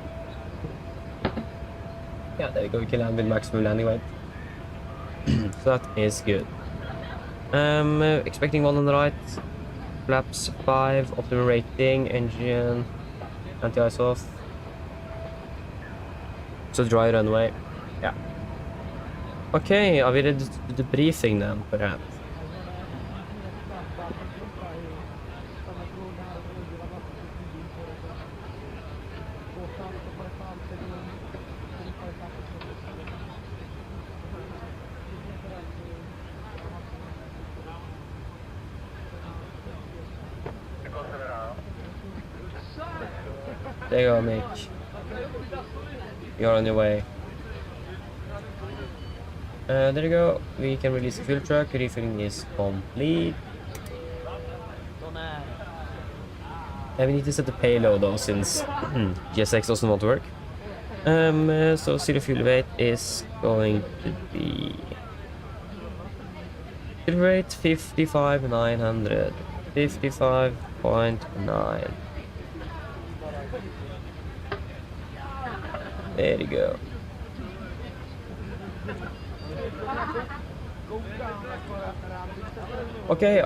Yeah, there we go, we can land with maximum landing weight. So that is good. Expecting 1 on the right. Flaps 5, optimum rating, engine, anti-ice off. So dry runway. Yeah. Okay, are we ready to do the briefing then, perhaps? There you go, Nick. You're on your way. There you go. We can release the fuel truck. Refueling is complete. And we need to set the payload though, since GSX doesn't want to work. So zero fuel weight is going to be fuel rate 55,900. 55.9. There you go. Okay.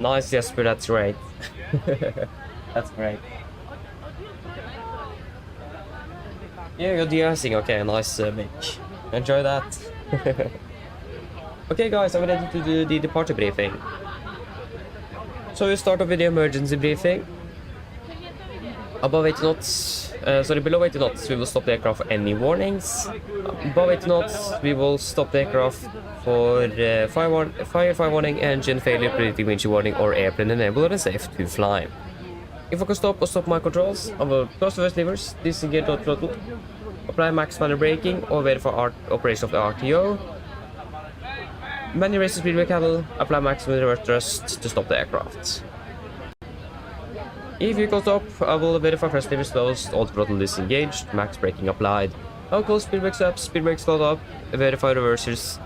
Nice, Jesper, that's great. That's great. Yeah, you're de-icing. Okay, nice, Mitch. Enjoy that. Okay guys, I'm ready to do the departure briefing. So we start off with the emergency briefing. Above 80 knots, below 80 knots, we will stop the aircraft for any warnings. Above 80 knots, we will stop the aircraft for fire warning, engine failure, predicting windshield warning, or airplane enable or safe to fly. If I can stop or stop my controls, I will close the first levers, disengage the throttle, apply max manual braking, or verify operation of the RTO. Manual raise the speed brake handle, apply maximum reverse thrust to stop the aircraft. If you can stop, I will verify first lever closed, all throttle disengaged, max braking applied. I'll close speed brakes up, speed brakes slowed up, verify reversers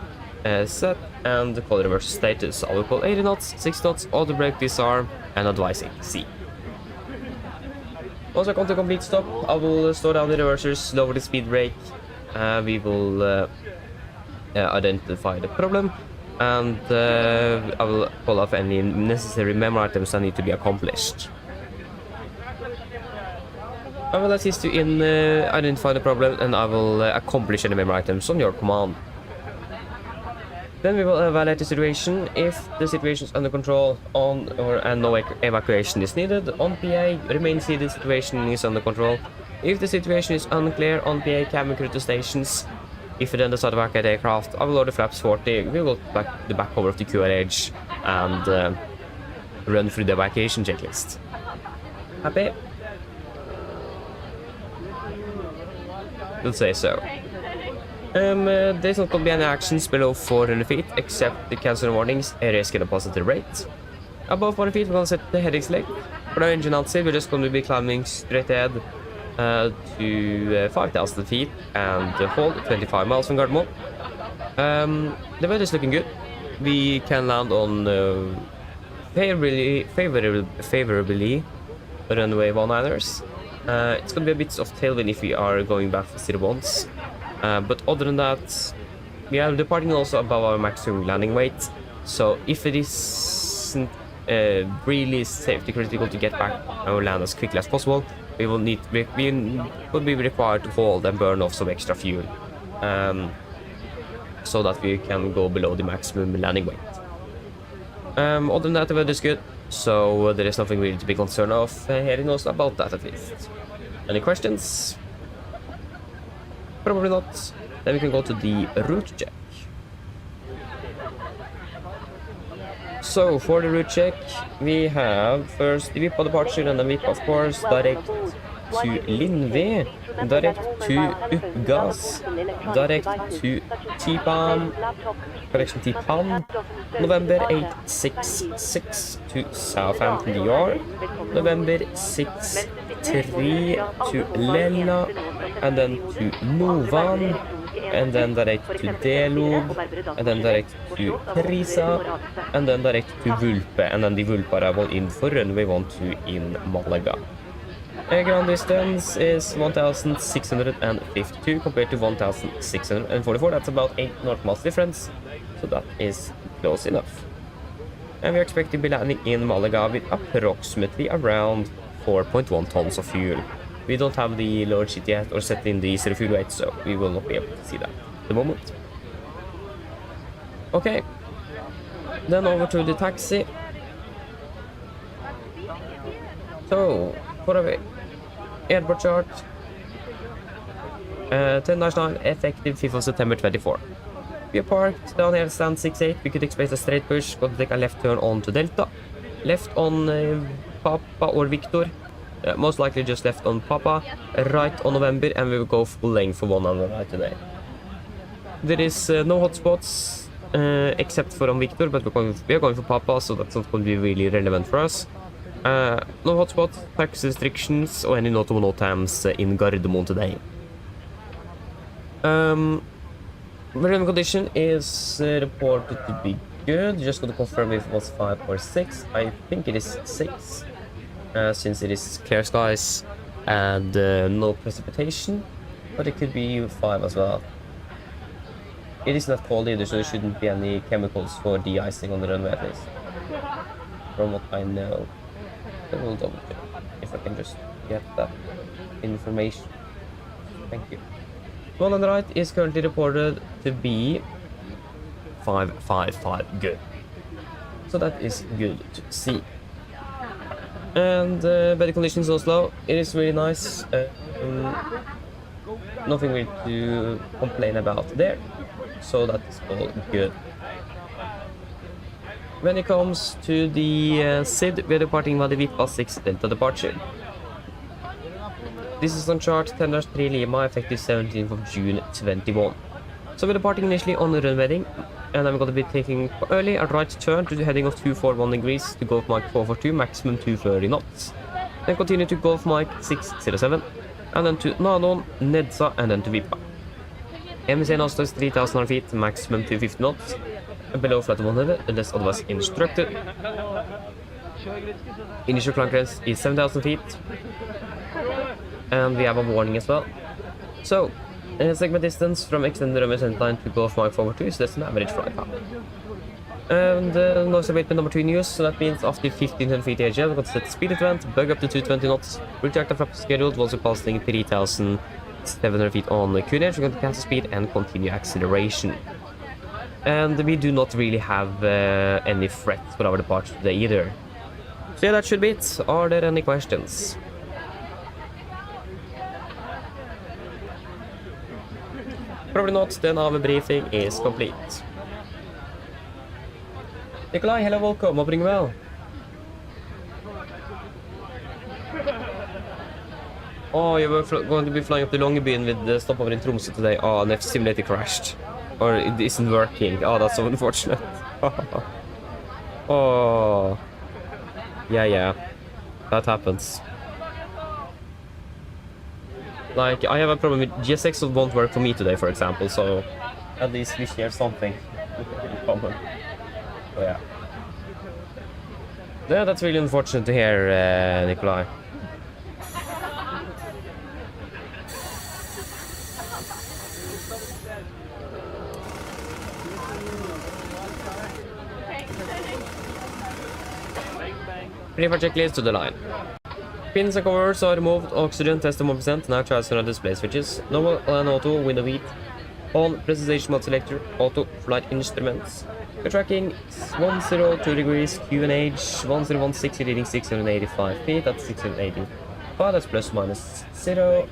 set, and call reverse status. I will call 80 knots, 6 knots, auto brake disarm, and advising C. Once I come to complete stop, I will slow down the reversers, lower the speed brake. We will identify the problem, and I will pull off any necessary memory items that need to be accomplished. I will assist you in identifying the problem, and I will accomplish any memory items on your command. Then we will evaluate the situation. If the situation is under control and no evacuation is needed, on PA, remain seated, situation is under control. If the situation is unclear, on PA, cabin crew to stations. If we then decide to evacuate the aircraft, I will lower the flaps 40, we will back the back cover of the QRH and run through the evacuation checklist. Happy? We'll say so. There's not going to be any actions below 400 feet, except the cancel warnings, area is going to positive rate. Above 400 feet, we're going to set the heading select. For our engine outside, we're just going to be climbing straight ahead to 5,000 feet and hold 25 miles from Gardermoen. The weather is looking good. We can land on favorably runway 19ers. It's going to be a bit of tailwind if we are going back for 01s. But other than that, we are departing also above our maximum landing weight. So if it isn't really safety critical to get back and land as quickly as possible, we will be required to hold and burn off some extra fuel, so that we can go below the maximum landing weight. Other than that, the weather is good, so there is nothing really to be concerned of here in Oslo about that, at least. Any questions? Probably not. Then we can go to the route check. So for the route check, we have first the VIP departure and then VIP, of course, direct to Lindve, direct to Uppgas, direct to Tipan, November 866 to Southampton DR, November 63 to Lella, and then to Novan, and then direct to Delog, and then direct to Prisa, and then direct to Vulpe, and then the Vulpe arrival in for runway 12 in Malaga. Ground distance is 1,652 compared to 1,644. That's about 8 North miles difference, so that is close enough. And we expect to be landing in Malaga with approximately around 4.1 tons of fuel. We don't have the load sheet yet or set in the refuel weight, so we will not be able to see that at the moment. Okay, then over to the taxi. So, for a airport chart, 10-9 effective 5th of September 24. We are parked down here, stand 68. We could expect a straight push, going to take a left turn on to Delta. Left on Papa or Victor. Most likely just left on Papa, right on November, and we will go full length for 1 hour right today. There is no hotspots except for on Victor, but we are going for Papa, so that's not going to be really relevant for us. No hotspot, tax restrictions, or any notable no times in Gardermoen today. Marine condition is reported to be good. Just going to confirm if it was 5 or 6. I think it is 6. Since it is clear skies and no precipitation, but it could be 5 as well. It is not cold either, so there shouldn't be any chemicals for de-icing on the runway at least, from what I know. I will double check if I can just get that information. Thank you. One on the right is currently reported to be 555. Good. So that is good to see. And better conditions Oslo. It is really nice. Nothing really to complain about there. So that's all good. When it comes to the SID, we are departing by the VIP 6 Delta departure. This is on chart 10-3 Lima, effective 17th of June 21. So we're departing initially on the runway heading, and I'm going to be taking early a right turn to the heading of 241 degrees to Gulf Mike 442, maximum 230 knots. Then continue to Gulf Mike 607, and then to Nadon, Nedsa, and then to Vipa. MSC in Oslo is 3,000 feet, maximum 250 knots. Below flight 100, unless otherwise instructed. Initial climb clearance is 7,000 feet. and we have a warning as well. So, segment distance from extended ascent line to Gulf Mike forward 2 is less than average flight path. And noise abatement number 2 in use, so that means after 1500 feet AGL, we've got to set speed event, bug up to 220 knots, pre-takeoff flap scheduled, while surpassing 3700 feet on the QNH, we're going to cancel speed and continue acceleration. And we do not really have any threats for our departure today either. So yeah, that should be it. Are there any questions? Probably not, then our briefing is complete. Nikolai, hello, welcome, hopping well. Oh, you were going to be flying up to Longyearbyen with the stopover in Tromsø today. Oh, and the simulator crashed. Or it isn't working. Oh, that's so unfortunate. Oh. Yeah. That happens. Like, I have a problem with GSX won't work for me today, for example, so at least we share something in common. So yeah. Yeah, that's really unfortunate to hear, Nikolai. Prepare checklist to the line. Pins and covers are removed, oxygen test 1%, now transfer on display switches. Normal and auto, window heat. On, presentation mode selector, auto, flight instruments. We're tracking 102 degrees, QNH, 1016, reading 685 feet, that's 685, that's plus minus 0,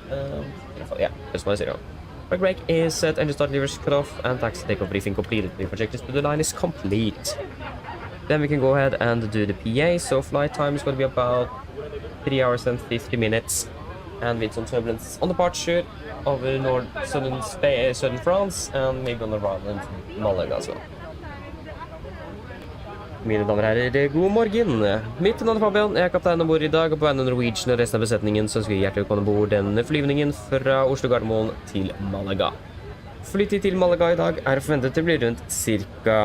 yeah, plus minus 0. Brake brake is set, engine start levers cut off, and taxi takeoff briefing completed. The checklist to the line is complete. Then we can go ahead and do the PA, so flight time is going to be about 3 hours and 50 minutes, and with some turbulence on departure over southern France, and maybe on the Ryzen to Malaga as well. Mine damer og herrer, god morgen. Mitt navn er Fabian, jeg er kaptein ombord i dag, og på vegne av Norwegian og resten av besetningen så ønsker vi hjertelig velkommen ombord denne flyvningen fra Oslo Gardermoen til Malaga. Flytid til Malaga i dag er forventet til å bli rundt cirka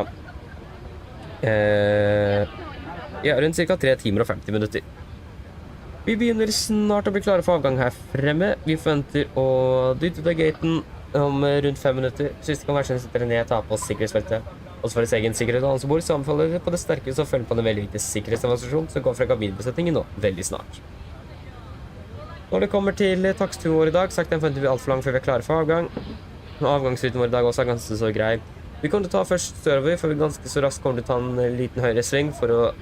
rundt cirka 3 timer og 50 minutter. Vi begynner snart å bli klare for avgang her fremme. Vi forventer å dytte ut av gaten om rundt 5 minutter. Siste kan være setter ned, ta på sikkerhetsbeltet. Også for deres egen sikkerhet og ansvar, så anbefaler det på det sterkeste å følge på en veldig viktig sikkerhetsinformasjon som går fra kabinbesetningen nå, veldig snart. Når det kommer til taksturen vår i dag, sagt den forventer vi alt for lang før vi er klare for avgang. Avgangsruten vår i dag også er ganske så grei. Vi kommer til å ta først sørover, for vi ganske så raskt kommer til å ta en liten høyre sving for å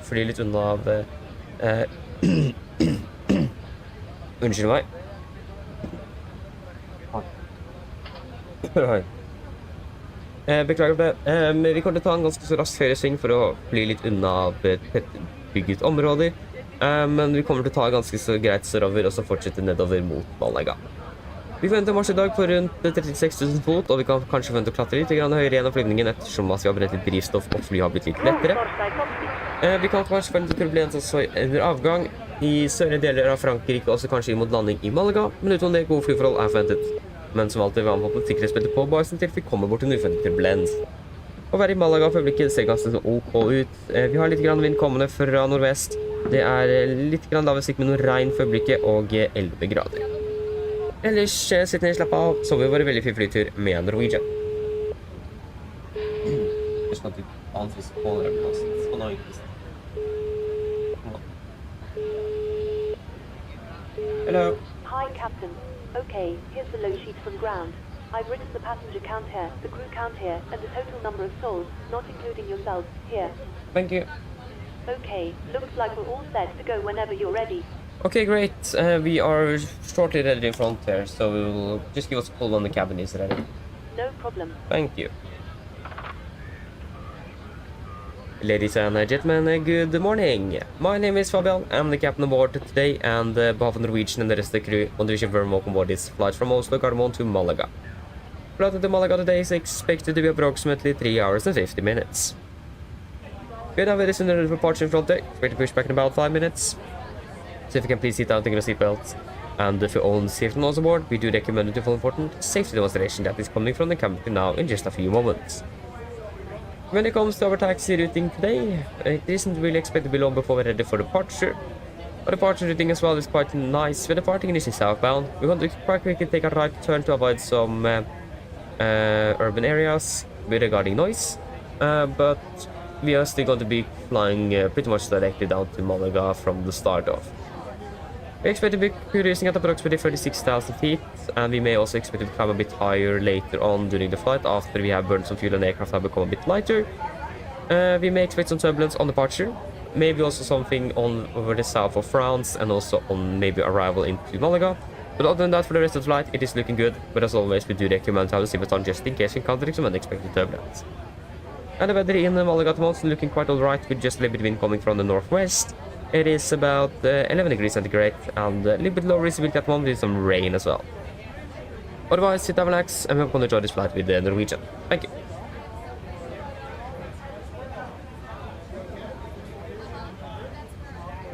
fly litt unna av unnskyld meg. Beklager det. Vi kommer til å ta en ganske så rask høyresving for å fly litt unna av tettbygget områder. Men vi kommer til å ta ganske så greit sørover og så fortsette nedover mot Malaga. Vi forventer marsj i dag på rundt 36 000 fot, og vi kan kanskje forvente å klatre litt høyere gjennom flyvningen ettersom at vi har brent litt drivstoff og fly har blitt litt lettere. Vi kan kanskje forvente turbulens også under avgang i sørlige deler av Frankrike, også kanskje inn mot landing i Malaga, men utenom det gode flyforhold er forventet. Men som alltid vil vi anbefale sikkerhetsbeltet på basen til vi kommer bort til en uforventet turbulens. Å være i Malaga for øyeblikket ser ganske så ok ut. Vi har litt grann vind kommende fra nordvest. Det er litt grann lave sikt med noe regn for øyeblikket og 11 grader. Ellers sitter ned, slapp av, så vi var en veldig fin flytur med Norwegian. Jeg skal til annen fisk på den. Hello. Hi, Captain. Okay, here's the low sheet from ground. I've written the passenger count here, the crew count here, and the total number of souls, not including yourself, here. Thank you. Okay, looks like we're all set to go whenever you're ready. Okay, great. We are shortly ready in front here, so we'll just give us a call when the cabin is ready. No problem. Thank you. Ladies and gentlemen, good morning. My name is Fabian. I'm the captain aboard today, and on behalf of Norwegian and the rest of the crew, want to wish you very welcome aboard this flight from Oslo Gardermoen to Malaga. Flight to Malaga today is expected to be approximately 3 hours and 50 minutes. We have a soon departure in front there. Expect to push back in about 5 minutes. So if you can please sit down, take your seatbelt. And for your own safety notes aboard, we do recommend you to follow important safety demonstration that is coming from the company now in just a few moments. When it comes to our taxi routing today, it isn't really expected to be long before we're ready for departure. Our departure routing as well is quite nice. We're departing initially southbound. We want to quite quickly take a right turn to avoid some urban areas with regarding noise. But we are still going to be flying pretty much directly down to Malaga from the start off. We expect to be cruising at approximately 36,000 feet, and we may also expect to become a bit higher later on during the flight after we have burned some fuel and aircraft have become a bit lighter. We may expect some turbulence on departure, maybe also something on over the south of France, and also on maybe arrival into Malaga. But other than that, for the rest of the flight, it is looking good, but as always, we do recommend to have a seatbelt on just in case we encounter some unexpected turbulence. And the weather in Malaga at the moment is looking quite alright, with just a little bit of wind coming from the northwest. It is about 11 degrees centigrade, and a little bit lower visibility at the moment with some rain as well. Otherwise, sit down, relax, and we hope you enjoy this flight with the Norwegian. Thank you.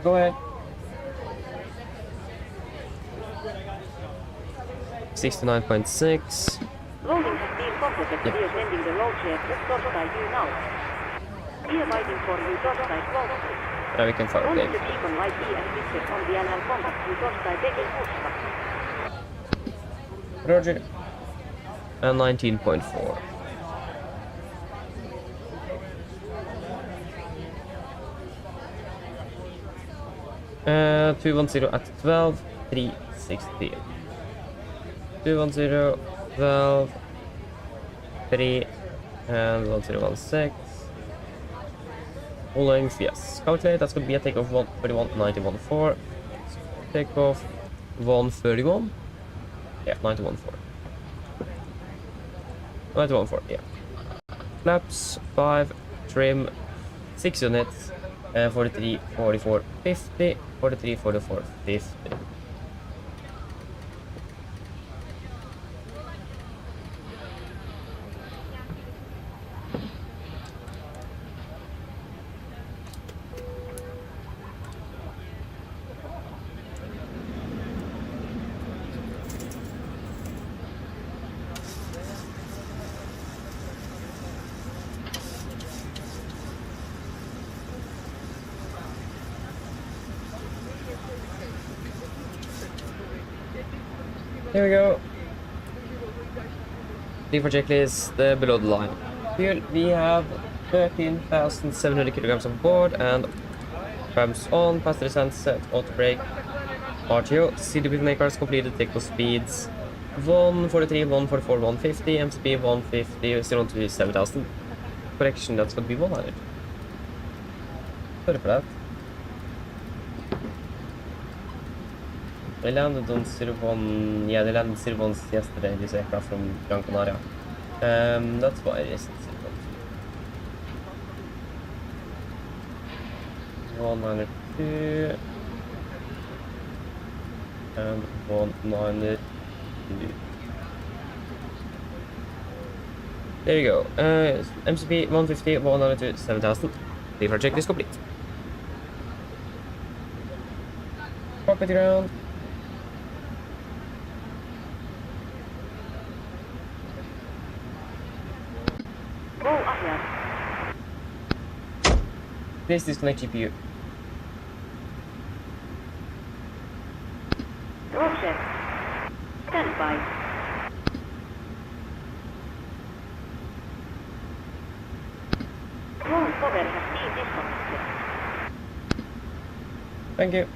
Go ahead. 69.6. Loading has been completed. We are sending the load share to Pushback you now. We are waiting for you Pushback closely. Now we can fire Only again. the keep on light and pictures on the LL contact you Pushback taking Pushback. Roger. And 19.4. Uh, 210 at 12, 360. 210, 12, 3, and 1016. Full length, yes. Calculate, that's going to be a takeoff 131.91.4. Takeoff 131. Yeah, 91.4. 91.4, yeah. Flaps, 5, trim, 6 units, 43, 44, 50, 43, 44, 50. Here we go. For checklist, below the line. Here we have 13,700 kilograms on board and ramps on, passenger descent set, auto brake, RTO, CDP make cars completed, takeoff speeds 143, 144, 150, MSP 150, 0 to 7,000. Correction, that's going to be 100. Sorry for that. They landed on 01, yeah, they landed 01 yesterday, this aircraft from Gran Canaria. That's why it isn't 192 and 192. There you go. MCP 150, 192, 7,000. The project is complete. Cockpit ground. Go ahead. Please disconnect GPU. Roger. Stand by. Roll cover has been disconnected. Thank you.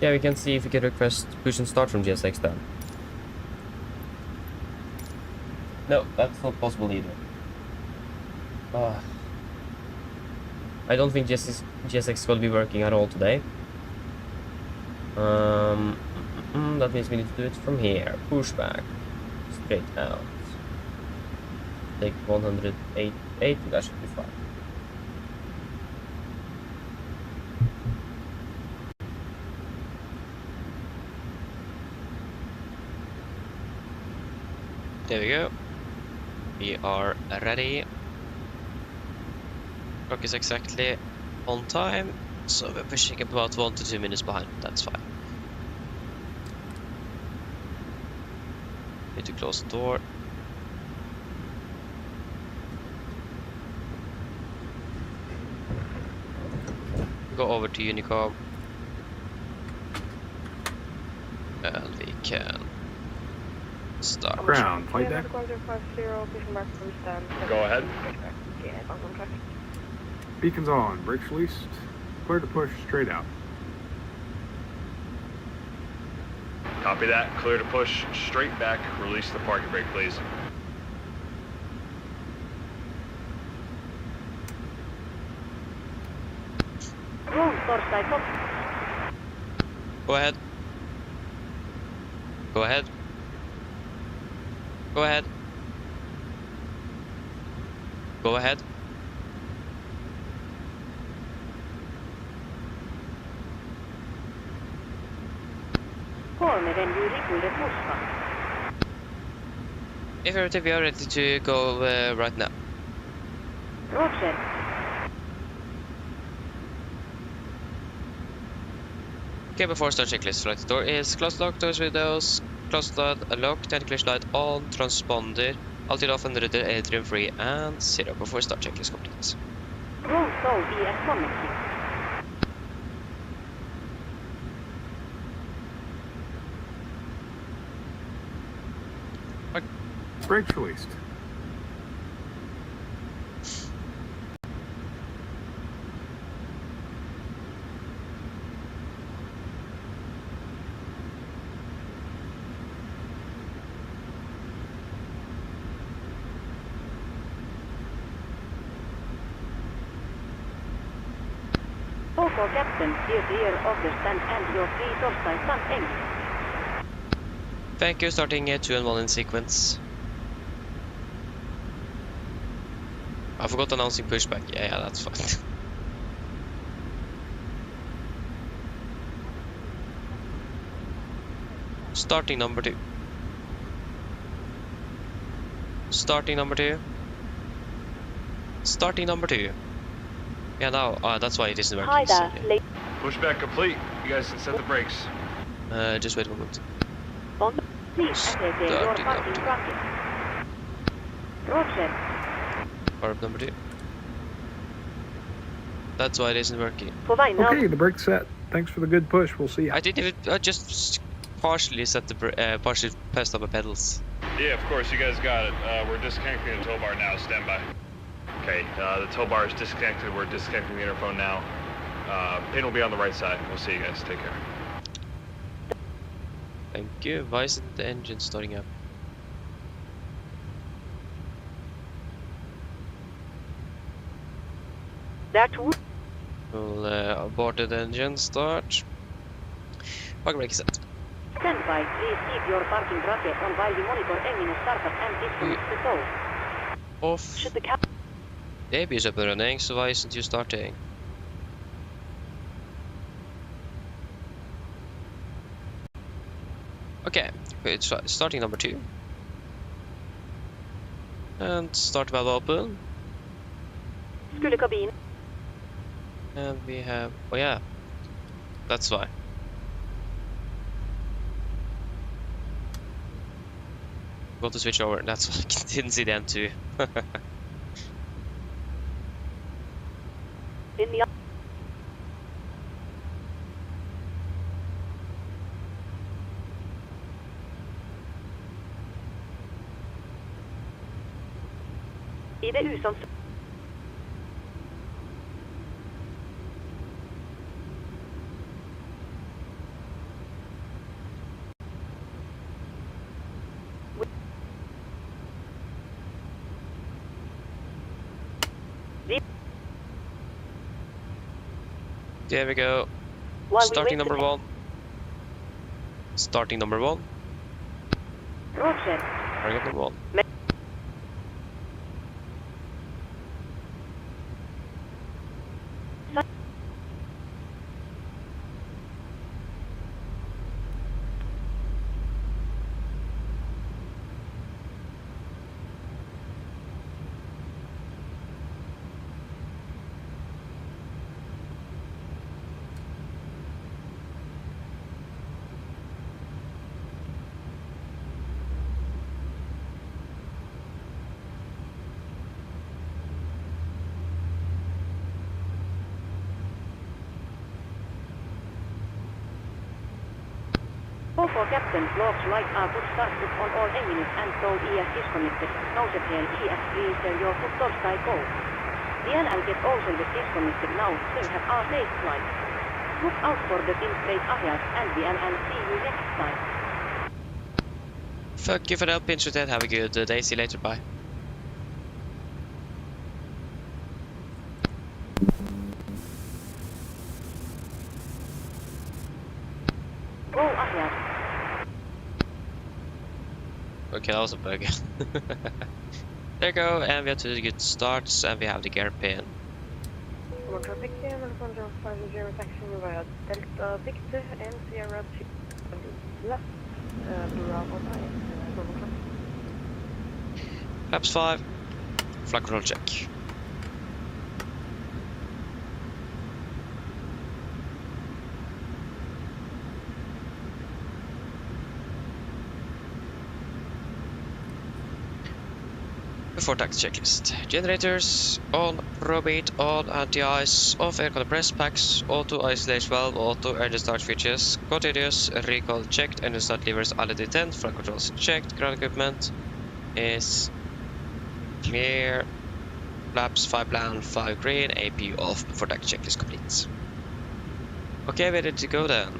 Yeah, we can see if we can request push and start from GSX then. No, that's not possible either. I don't think GSX is going to be working at all today. That means we need to do it from here. Pushback. Straight out. Take 108, that should be fine. There we go. We are ready. Clock is exactly on time, so we're pushing about 1 to 2 minutes behind. That's fine. Need to close the door. go over to Unicom. And we can start. Ground, flight deck. Go ahead. Beacons on, brakes released. Clear to push straight out. Copy that. Clear to push straight back. Release the parking brake, please. Go ahead. Go ahead. Go ahead. Go ahead. Affirmative, we are ready to go right now. Roger. Okay, before start checklist, flight door is closed lock, doors windows, closed lock, anti-glitch light on, transponder, altitude off and rudder atrium free, and 0 before start checklist complete. Roll soul ES connecting. Brakes released. Focal captain, steer clear of the stand and your free topside sun aim. Thank you, starting 2 and 1 in sequence. I forgot announcing pushback. Yeah, that's fine. Starting number 2. Starting number 2. Starting number 2. Yeah, now that's why it isn't working. Hi there, late. Pushback complete. You guys can set the brakes. Just wait a moment. Bond, please activate your Starting parking up. bracket. Roger. Orb number 2. That's why it isn't working. På väg now. Okay, the brake's set. Thanks for the good push. We'll see you. I didn't even. I just partially set the partially pressed up the pedals. Yeah, of course. You guys got it. We're disconnecting the tow bar now. Stand by. Okay, the tow bar is disconnected. We're disconnecting the interphone now. Pin will be on the right side. We'll see you guys. Take care. Thank you. Why isn't the engine starting up? That would We'll abort the engine, start. Parking brake set. stand by. Please keep your parking bracket on while we monitor engine startup and disconnect the tow. Off. Should the cap Det är ju upp och running, så why isn't you starting? Okay, it's starting number 2. And start valve open. skulle kabin. And we have, oh yeah, that's why. Got to switch over, that's why I didn't see the M2. In the I det hus som There we go. while Starting we wait number 1. Starting number 1. Roger. Target number 1. for captain, logs light are put started on all engines and told ES disconnected. Nouse here ES please your foot torstai go. DNL get also get disconnected now, so have a safe flight. Look out for the thin straight ahead and VNL see you next time. Fuck you for the help, Pinch-Ted. Have a good day. See you later. Bye. Go ahead. Okay, that was a bug. There you go, and we have 2 good starts, and we have the gear pin. More traffic, 150 taxi via Delta Victor and Sierra 2 left. Bravo 9, Laps 5. Flight control check. Before taxi checklist. Generators on, probate on, anti-ice, off air compress packs, auto isolation valve, auto engine start switches, continuous, recall checked, engine start levers already 10, flight controls checked, ground equipment is clear, flaps 5 brown, 5 green, APU off before taxi checklist complete. Okay, we're ready to go then.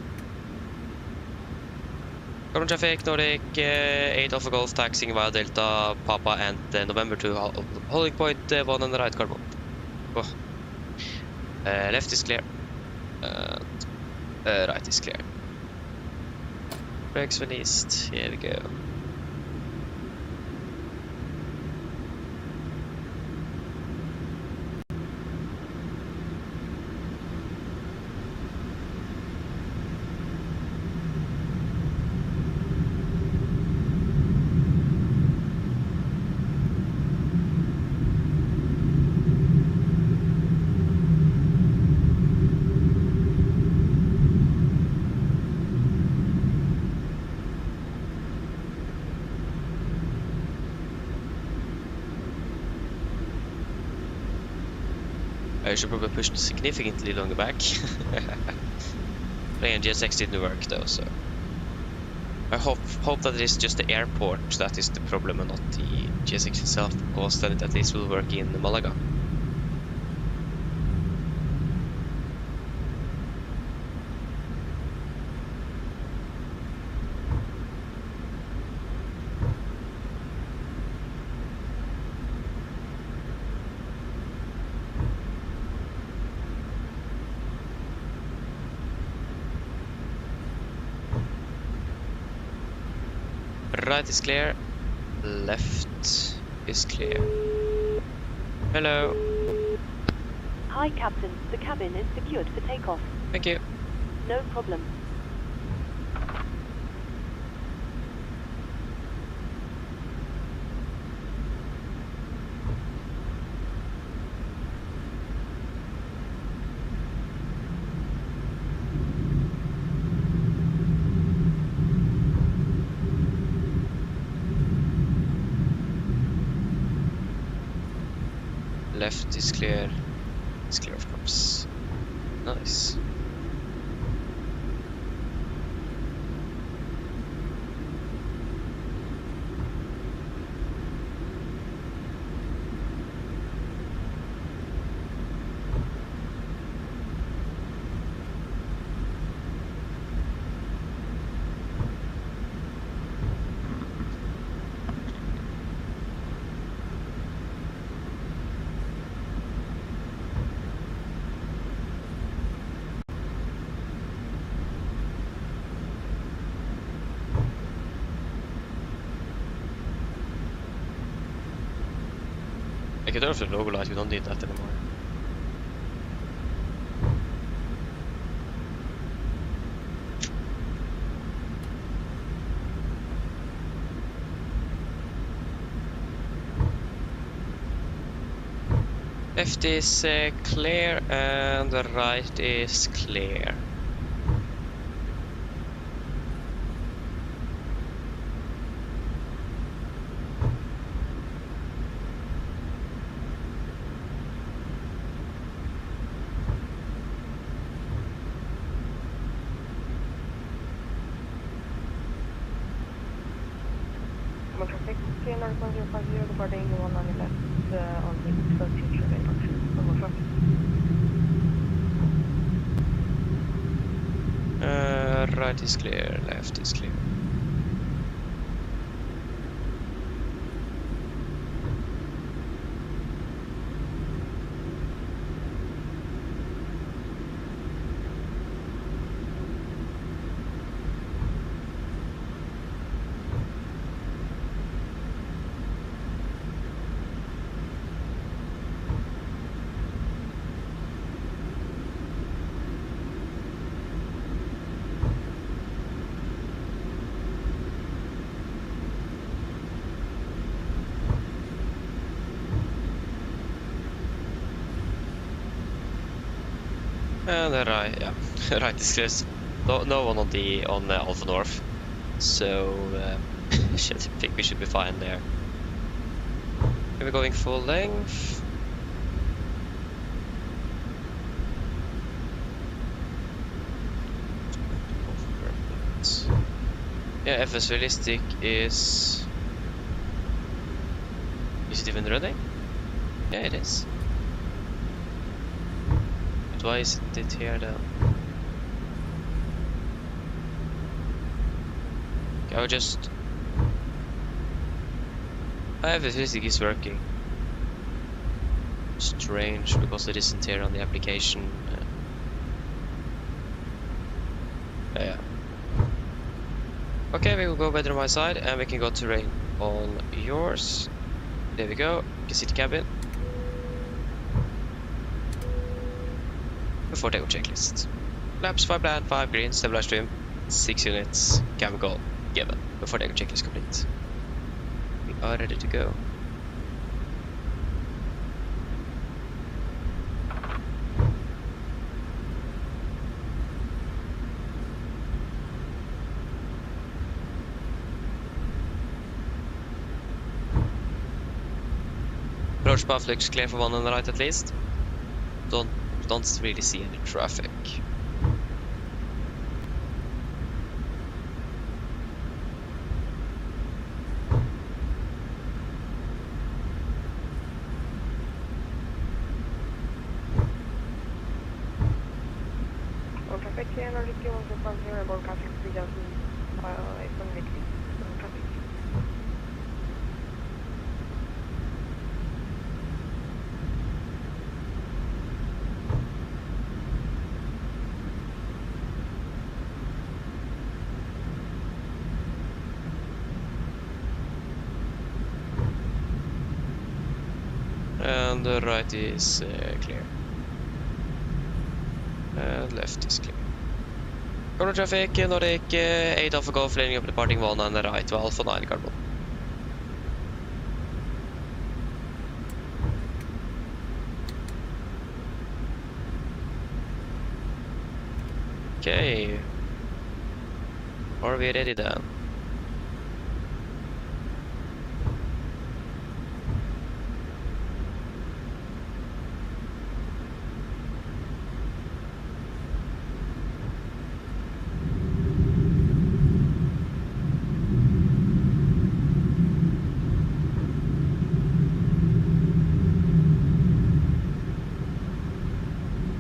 Current traffic, Nordic, 8 Alpha Golf, taxiing via Delta, Papa, and November 2, holding point 1 on the right carbon. Oh. Left is clear, and right is clear. Brakes released, here we go. I should probably push significantly longer back. Playing GSX didn't work though, so I hope that it is just the airport that is the problem and not the GSX itself, because then it at least will work in Malaga. Right is clear, left is clear. Hello. Hi Captain, the cabin is secured for takeoff. Thank you. No problem. Left is clear. It's clear, of course. Nice. I can turn off the logo light, we don't need that anymore. Left is clear and the right is clear. Common traffic, Norwegian departing 190 left on the 13 traffic. Common traffic. Right is clear, left is clear. And the right, yeah, right is clear. No one on the Alpha North, so I think we should be fine there. We're going full length. Yeah, FS realistic is it even running? Yeah, it is. But why is it here then? I would just... FS realistic is working. Strange, because it isn't here on the application. Yeah. Okay, we will go better on my side, and we can go terrain on yours. There we go. You can see the cabin. Before takeoff checklist. Laps 5 land, 5 green, stabilize stream, 6 units, chemical given. Before takeoff checklist complete. We are ready to go. Approach path looks clear for one on the right at least. Don't really see any traffic. On traffic here, Nordic 150 broadcasting 3,800 on traffic. And the right is clear. And left is clear. Corner traffic, Nordic 8 Alpha Golf, landing up departing 1 on the right to Alpha 9 Carbon. Okay. Are we ready then?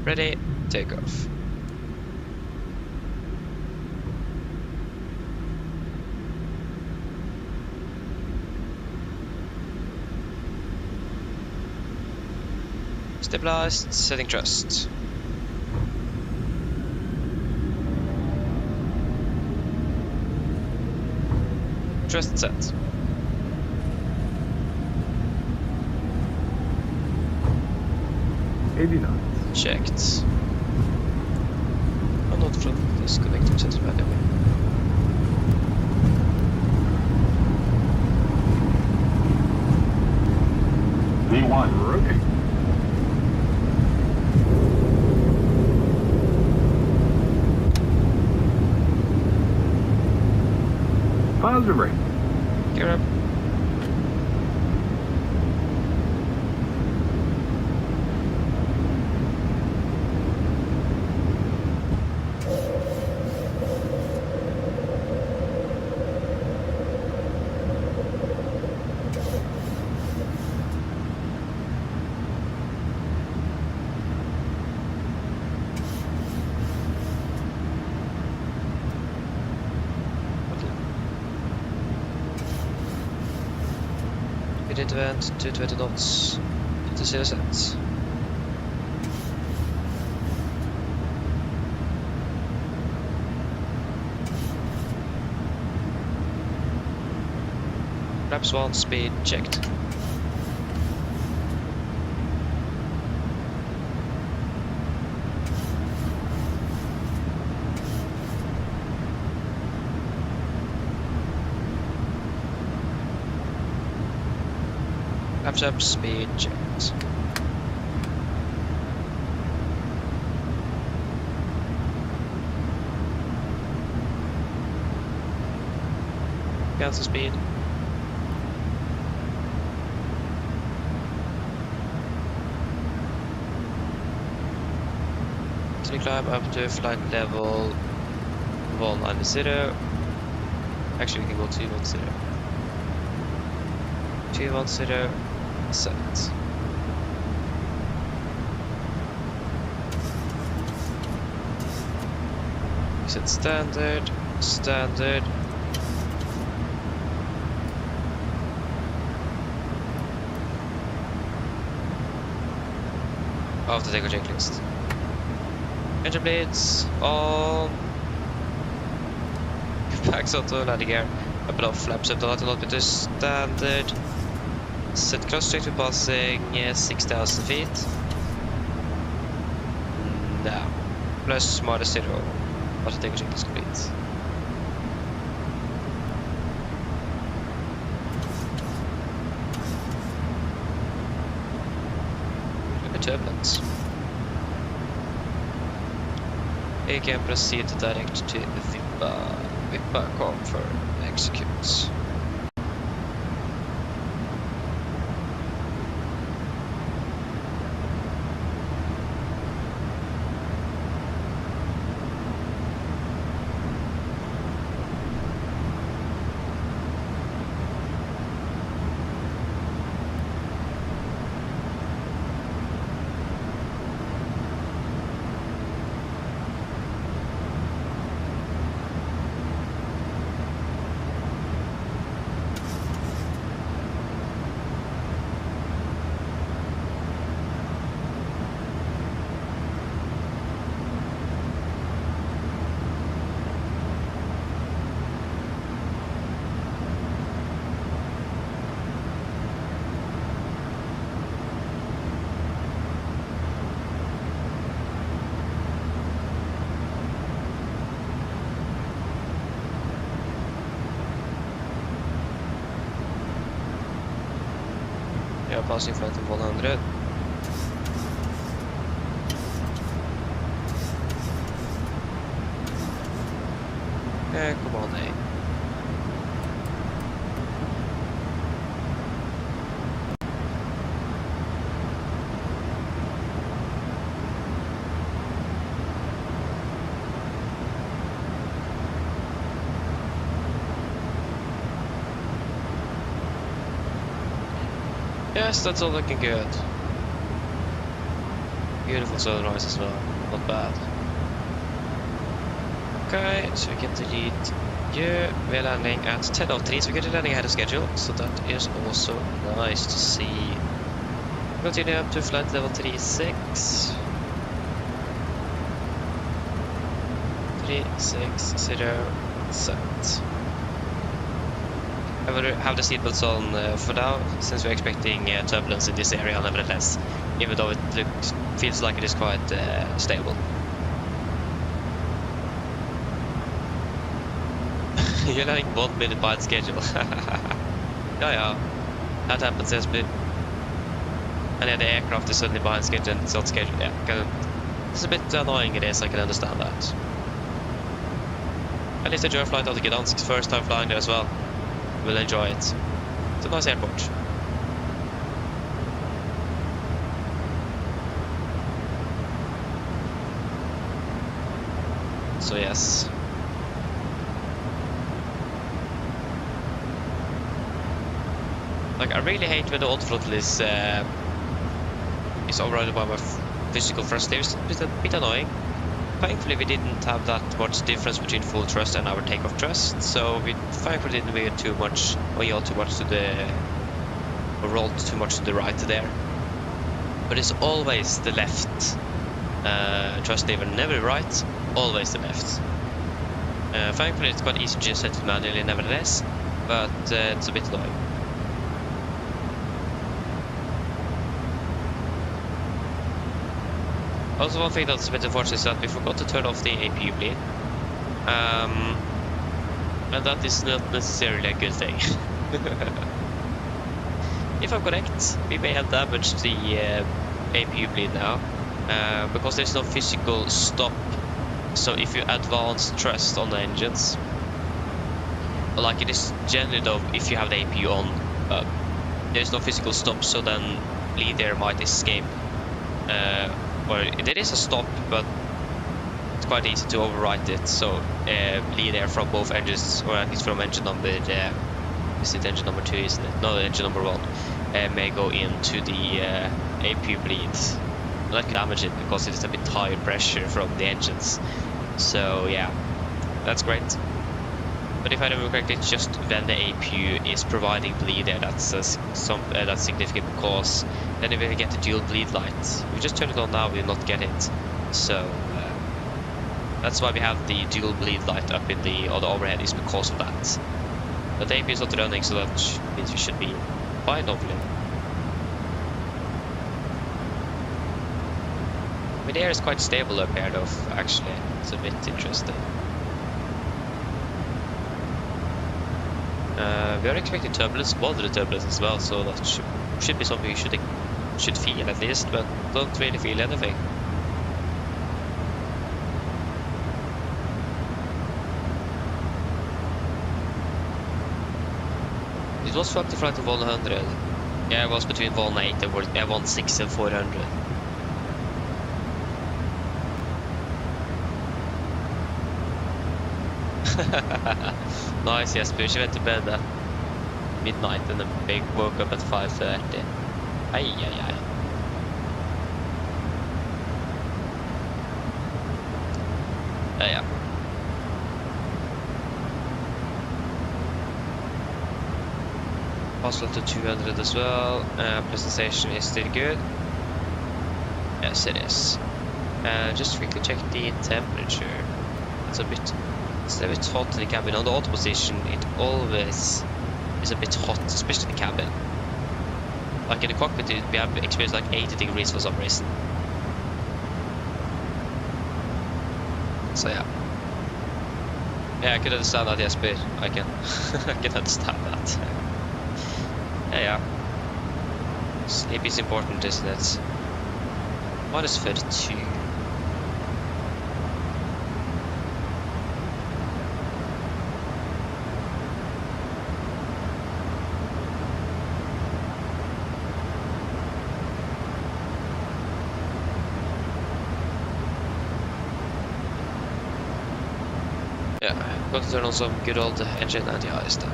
Ready, take off. Stabilized, setting thrust. Thrust set. Checked. I'm not from this connector center by the way. V1, rotate. Positive rate. Gear up. Speed into vent, 220 knots, into 0 cents. Flaps 1, speed checked. Flaps up, speed checked. Cancel speed. Continue climb up to flight level 190. Actually, we can go 210. 210. Set. Set standard, standard. After take a checklist. Engine blades on. Packs auto, landing gear. Up and off, flaps up, not to standard. Set cross check to passing 6,000 feet. No. Plus minus 0. After take a checklist complete. Look at turbulence. You can proceed direct to Vippa confirm execute. Passing flight of 100. Come on, eh? Yes, that's all looking good. Beautiful sunrise as well, not bad. Okay, so we can delete you. We're landing at 10:03, so we get a landing ahead of schedule, so that is also nice to see. Continue up to flight level 36. 360 set. I will have the seatbelts on for now, since we're expecting turbulence in this area nevertheless, even though it feels like it is quite stable. You're like 1 minute behind schedule. Yeah, that happens, yes, but... And then the aircraft is suddenly behind schedule and it's not scheduled, yeah. It's a bit annoying, it is, I can understand that. At least enjoy a flight out to Gdansk, first time flying there as well. We'll enjoy it. It's a nice airport. So yes. Like, I really hate when the auto throttle is overridden by my physical thrust. It's a bit annoying. Thankfully, we didn't have that much difference between full thrust and our takeoff thrust, so we thankfully didn't veer too much or yield too much to the or rolled too much to the right there. But it's always the left. Trust me, never right, always the left. Thankfully, it's quite easy to just set it manually nevertheless, but it's a bit annoying. Also, one thing that's a bit unfortunate is that we forgot to turn off the APU bleed. And that is not necessarily a good thing. If I'm correct, we may have damaged the APU bleed now, because there's no physical stop. So if you advance thrust on the engines, like it is generally though, if you have the APU on, there's no physical stop, so then bleed air might escape. Or there is a stop, but it's quite easy to overwrite it. So bleed air from both engines, or at least from engine number, is it engine number 2, isn't it? No, engine number 1, may go into the APU bleed. That could damage it because it is a bit higher pressure from the engines. So yeah, that's great. But if I remember correctly, it's just when the APU is providing bleed air that's that's significant, because then if we get the dual bleed light, if we just turn it on now, we will not get it. So that's why we have the dual bleed light up in the overhead, is because of that. But the APU is not running, so that means we should be fine, hopefully. But the air is quite stable up here though, actually. It's a bit interesting. We are expecting turbulence, moderate turbulence as well, so that should be something you should feel at least, but don't really feel anything. It was fun to fly to 100. Yeah, it was between 1.8 and 1.6 and 400. Nice, yes, but she went to bed at midnight and then we woke up at 5:30. Ay. Yeah. Oslo to 200 as well. Presentation is still good. Yes, it is. Just quickly check the temperature. It's a bit hot in the cabin. On the auto position, it always is a bit hot, especially in the cabin. Like in the cockpit, we have experienced like 80 degrees for some reason. So yeah. Yeah, I can understand that, Jesper. I can understand that. Yeah. Sleep is important, isn't it? Minus 32. Yeah, got to turn on some good old engine anti-ice then.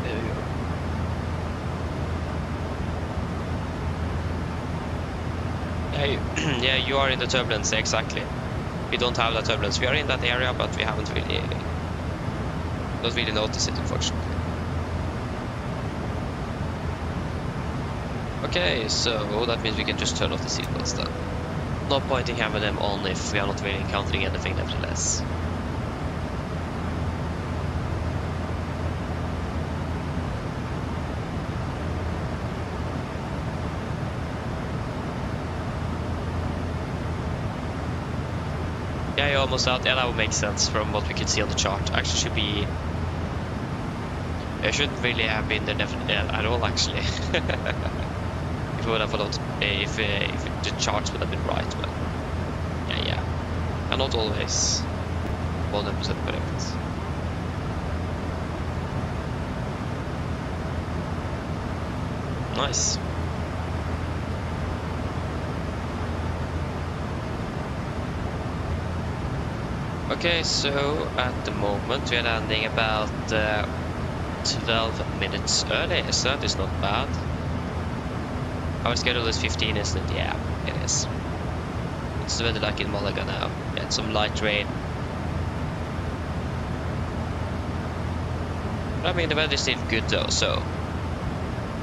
There we go. Yeah, you are in the turbulence, exactly. We don't have that turbulence. We are in that area, but we haven't really noticed it, unfortunately. Okay, so that means we can just turn off the seatbelts then. No point in having them on if we are not really encountering anything nevertheless. Yeah, you're almost out. Yeah, that would make sense from what we can see on the chart. Actually, should be. It shouldn't really have been there at all, actually. If we would have followed, if the charts would have been right, but yeah, and not always 100% correct. Nice. Okay, so at the moment we are landing about 12 minutes early, so that is not bad. Our schedule is 15, isn't it? Yeah, it is. It's the weather like in Malaga now. Yeah, some light rain. But I mean, the weather is still good though, so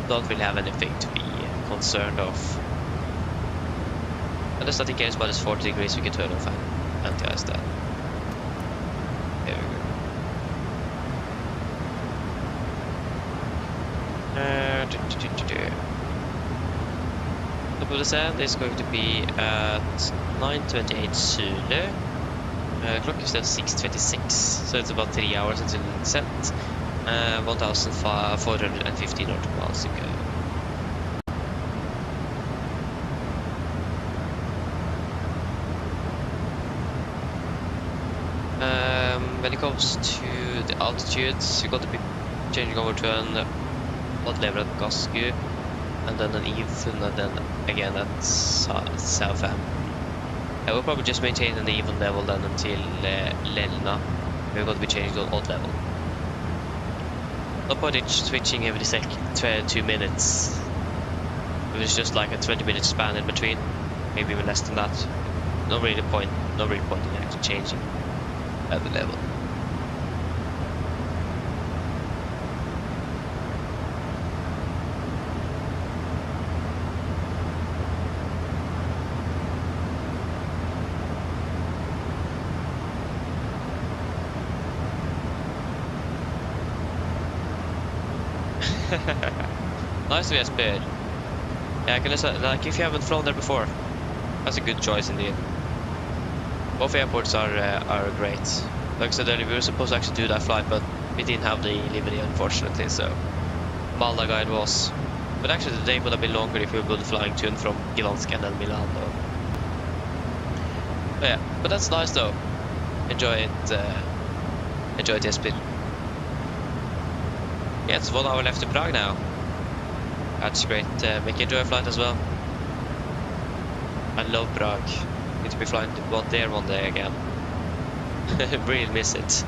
don't really have anything to be concerned of. Unless I think it's minus 40 degrees, we can turn off and anti-ice that. There we go. Top of the sand is going to be at 9:28 Zulu. Clock is then 6:26, so it's about 3 hours until it's set. 1,450 nautical miles to go. When it comes to the altitudes, you're going to be changing over to an odd level at Gasku, and then an even, and then again at Southampton. I will probably just maintain an even level then until Lelna. We're going to be changing to an odd level. No point in switching every 2 minutes. It was just like a 20-minute span in between, maybe even less than that. No really point in actually changing at the level. Nice to be a Speed. Yeah, I can listen, like if you haven't flown there before, that's a good choice indeed. Both airports are great. Like I said earlier, we were supposed to actually do that flight, but we didn't have the livery unfortunately, so Malaga it was. But actually the day would have been longer if we were flying to and from Gdansk and then Milan though. But yeah, but that's nice though. Enjoy it, Speed. Yeah, it's 1 hour left to Prague now. That's great. Make you enjoy a flight as well. I love Prague. Need to be flying there one day again. Really miss it.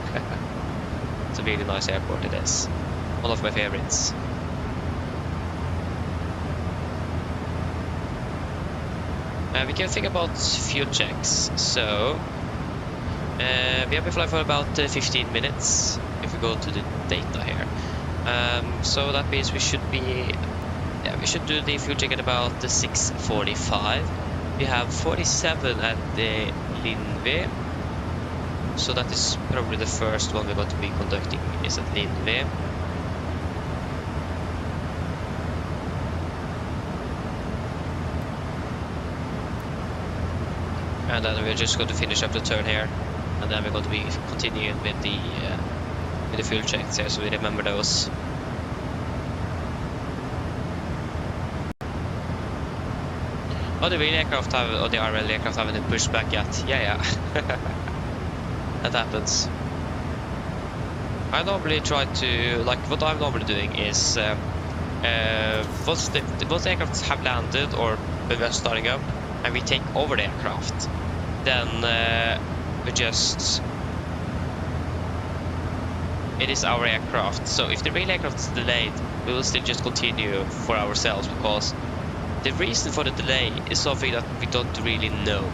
It's a really nice airport, it is. One of my favorites. We can think about fuel checks. So, we have been flying for about 15 minutes if we go to the data here. So that means we should do the fuel check at about 6:45. We have 47 at the Lindve, so that is probably the first one we're going to be conducting is at Lindve. And then we're just going to finish up the turn here, and then we're going to be continuing with the fuel checks here, so we remember those. Oh, the real aircraft have, or the RL aircraft haven't been pushed back yet. Yeah. That happens. I normally try to, like, what I'm normally doing is, once the aircrafts have landed or when we're starting up, and we take over the aircraft, then it is our aircraft. So if the real aircraft is delayed, we will still just continue for ourselves, because the reason for the delay is something that we don't really know,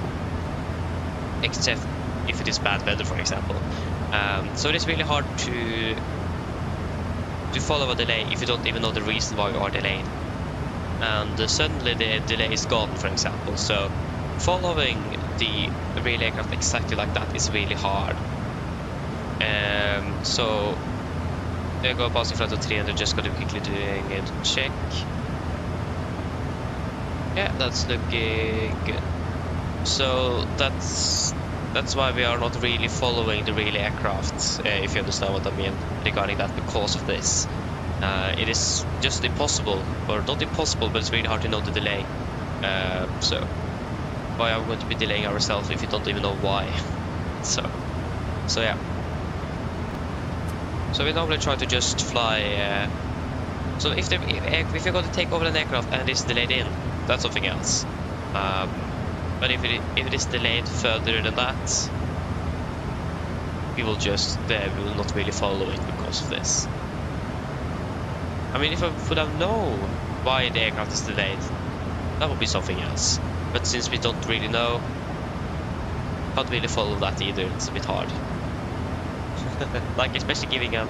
except if it is bad weather, for example. So it is really hard to follow a delay if you don't even know the reason why you are delayed. And suddenly the delay is gone, for example. So following the real aircraft exactly like that is really hard. So we go past in front of 300, just going to be quickly doing a check. Yeah, that's looking good. So that's why we are not really following the real aircraft, if you understand what I mean regarding that, because of this. It is just impossible, or not impossible, but it's really hard to know the delay. So why are we going to be delaying ourselves if you don't even know why? So yeah. So we normally try to just fly. So if you're going to take over an aircraft and it's delayed in, that's something else. But if it is delayed further than that, we will not really follow it because of this. I mean, if I would have known why the aircraft is delayed, that would be something else. But since we don't really know, can't really follow that either. It's a bit hard. Like especially giving a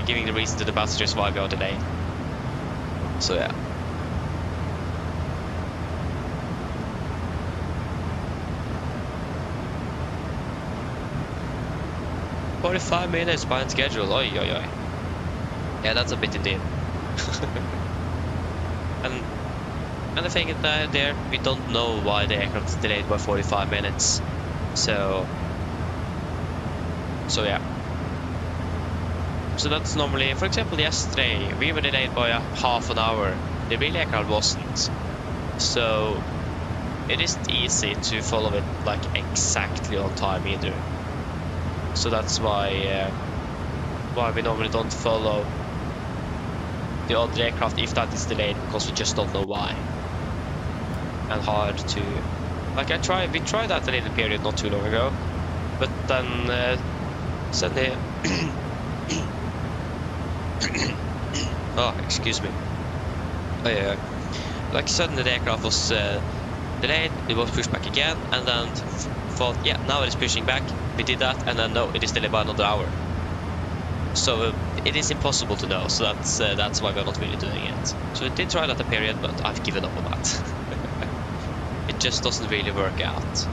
giving the reason to the passengers why we are delayed. So yeah. "45 minutes behind schedule, oi oi oi." Yeah, that's a bit indeed. and the thing is that there, we don't know why the aircraft is delayed by 45 minutes. So yeah. So that's normally, for example, yesterday we were delayed by a half an hour. The real aircraft wasn't. So it isn't easy to follow it like exactly on time either. So that's why we normally don't follow the other aircraft if that is delayed, because we just don't know why. And hard to, like, we tried that a little period not too long ago, but then suddenly oh, excuse me. Oh yeah, like suddenly the aircraft was delayed, it was pushed back again, and then thought, yeah, now it is pushing back. We did that, and then no, it is delayed by another hour. So it is impossible to know. So that's why we're not really doing it. So we did try that a period, but I've given up on that. It just doesn't really work out.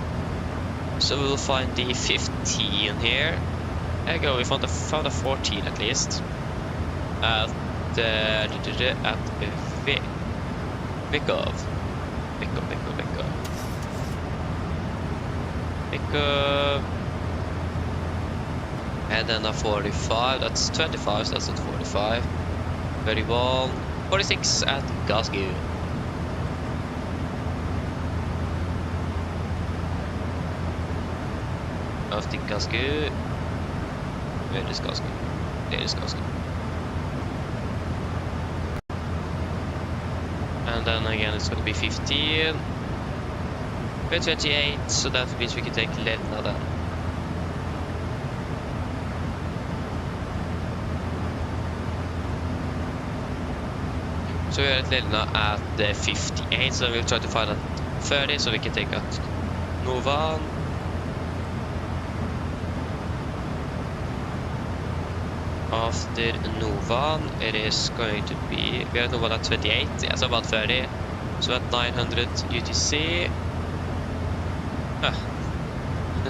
So we will find the 15 here. There you go. We found a 14 at least. At Vikov. And then a 45, that's 25, so that's not 45. 31, 46 at Glasgow. After Glasgow. Where is Glasgow? There is Glasgow. And then again it's going to be 15. We're 28, so that means we can take Lena then. So we're at Lena at 58, so we'll try to find a 30 so we can take out Novan. After Novan, it is going to be, we are at Novan at 28, yeah, so about 30. So at 900 UTC.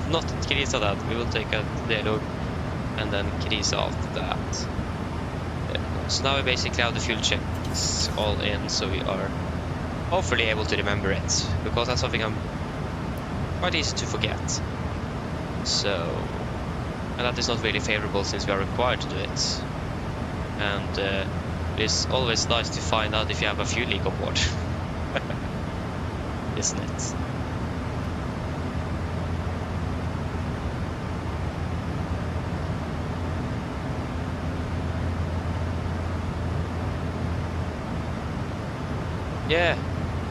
Not Krisa that, we will take a Delog and then Krisa after that. So now we basically have the fuel checks all in, so we are hopefully able to remember it, because that's something I'm quite easy to forget. So, and that is not really favorable since we are required to do it. And it's always nice to find out if you have a fuel leak on board, isn't it? Yeah,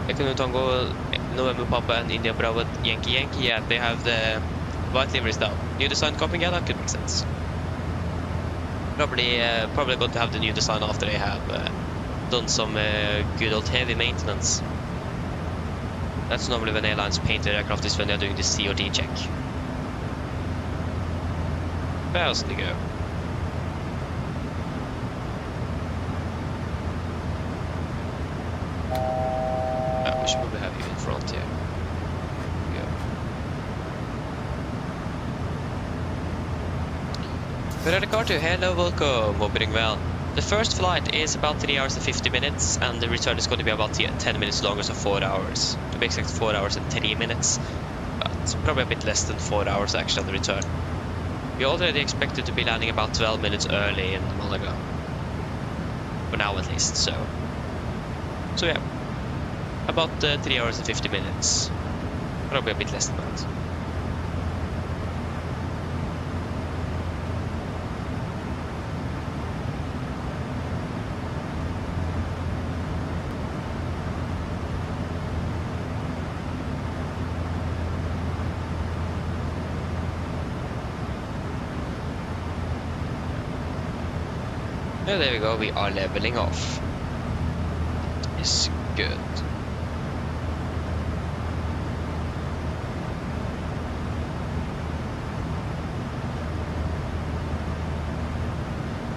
Econo Tango, November Papa and India Bravo Yankee, yeah, they have the white liveries now. New design coming, yeah, that could make sense. Probably going to have the new design after they have done some good old heavy maintenance. That's normally when airlines paint their aircraft, is when they're doing the COD check. Where else did they go? We should probably have you in front here. We're car 2, hello, welcome, hope you're doing well. The first flight is about 3 hours and 50 minutes, and the return is going to be about 10 minutes longer, so 4 hours. To be exact, 4 hours and 3 minutes, but probably a bit less than 4 hours actually on the return. We already expected to be landing about 12 minutes early in Malaga. For now at least, so yeah. About 3 hours and 50 minutes. Probably a bit less than that. Yeah, there we go, we are leveling off. It's good.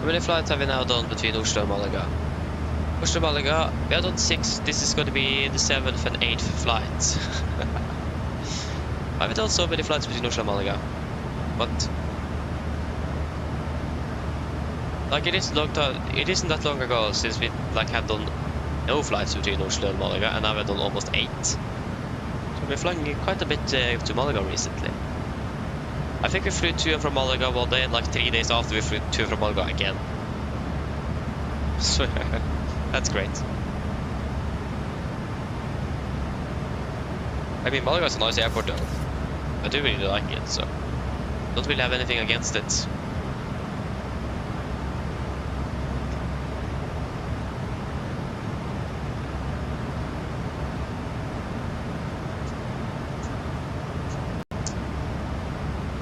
How many flights have we now done between Oslo and Malaga? Oslo Malaga, we have done 6. This is going to be the 7th and 8th flight. I've done so many flights between Oslo and Malaga, but like it isn't that long ago since we like had done no flights between Oslo and Malaga, and now we've done almost 8. So we're flying quite a bit to Malaga recently. I think we flew to and from Malaga one day, and like 3 days after we flew to and from Malaga again. So that's great. I mean, Malaga is a nice airport though. I do really like it, so don't really have anything against it.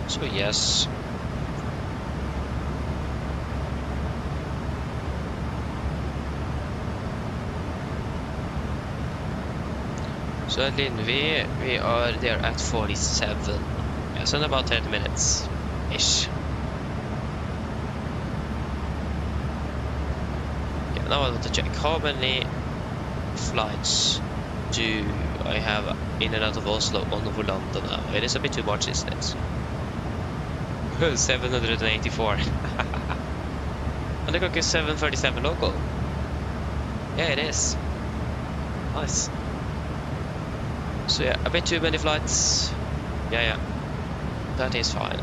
So yes. So at Lindvi, we are there at 47. Yeah, so in about 30 minutes-ish. Yeah, now I want to check how many flights do I have in and out of Oslo on Volanda now. It is a bit too much, isn't it? 784. And the clock is 7:37 local. Yeah, it is. Nice. So yeah, a bit too many flights. Yeah. That is fine.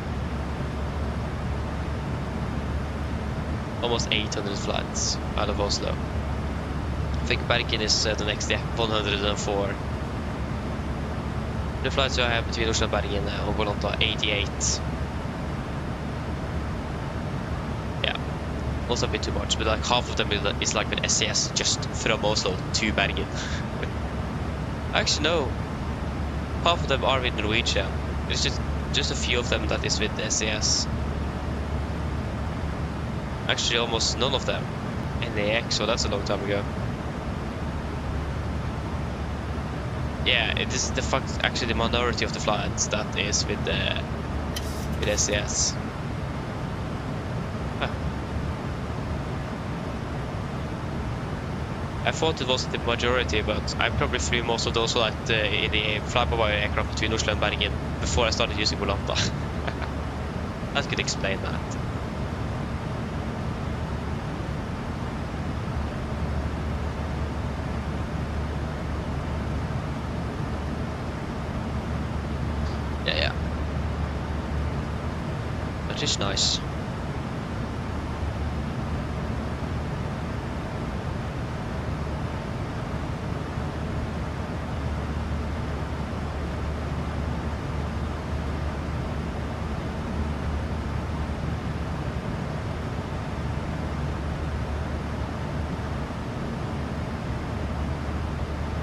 Almost 800 flights out of Oslo. I think Bergen is the next step, 104. The flights I have between Oslo and Bergen on Volanda, 88. Also a bit too much, but like half of them is like with SAS just from Oslo to Bergen. Actually no, half of them are with Norwegian. There's just a few of them that is with SAS. Actually almost none of them in the AX, so that's a long time ago. Yeah, it is actually the minority of the flights that is with SAS. I thought it was the majority, but I probably flew most of those in the fly-by-wire aircraft between Oslo and Bergen before I started using Volanda. That could explain that. Yeah. That is nice.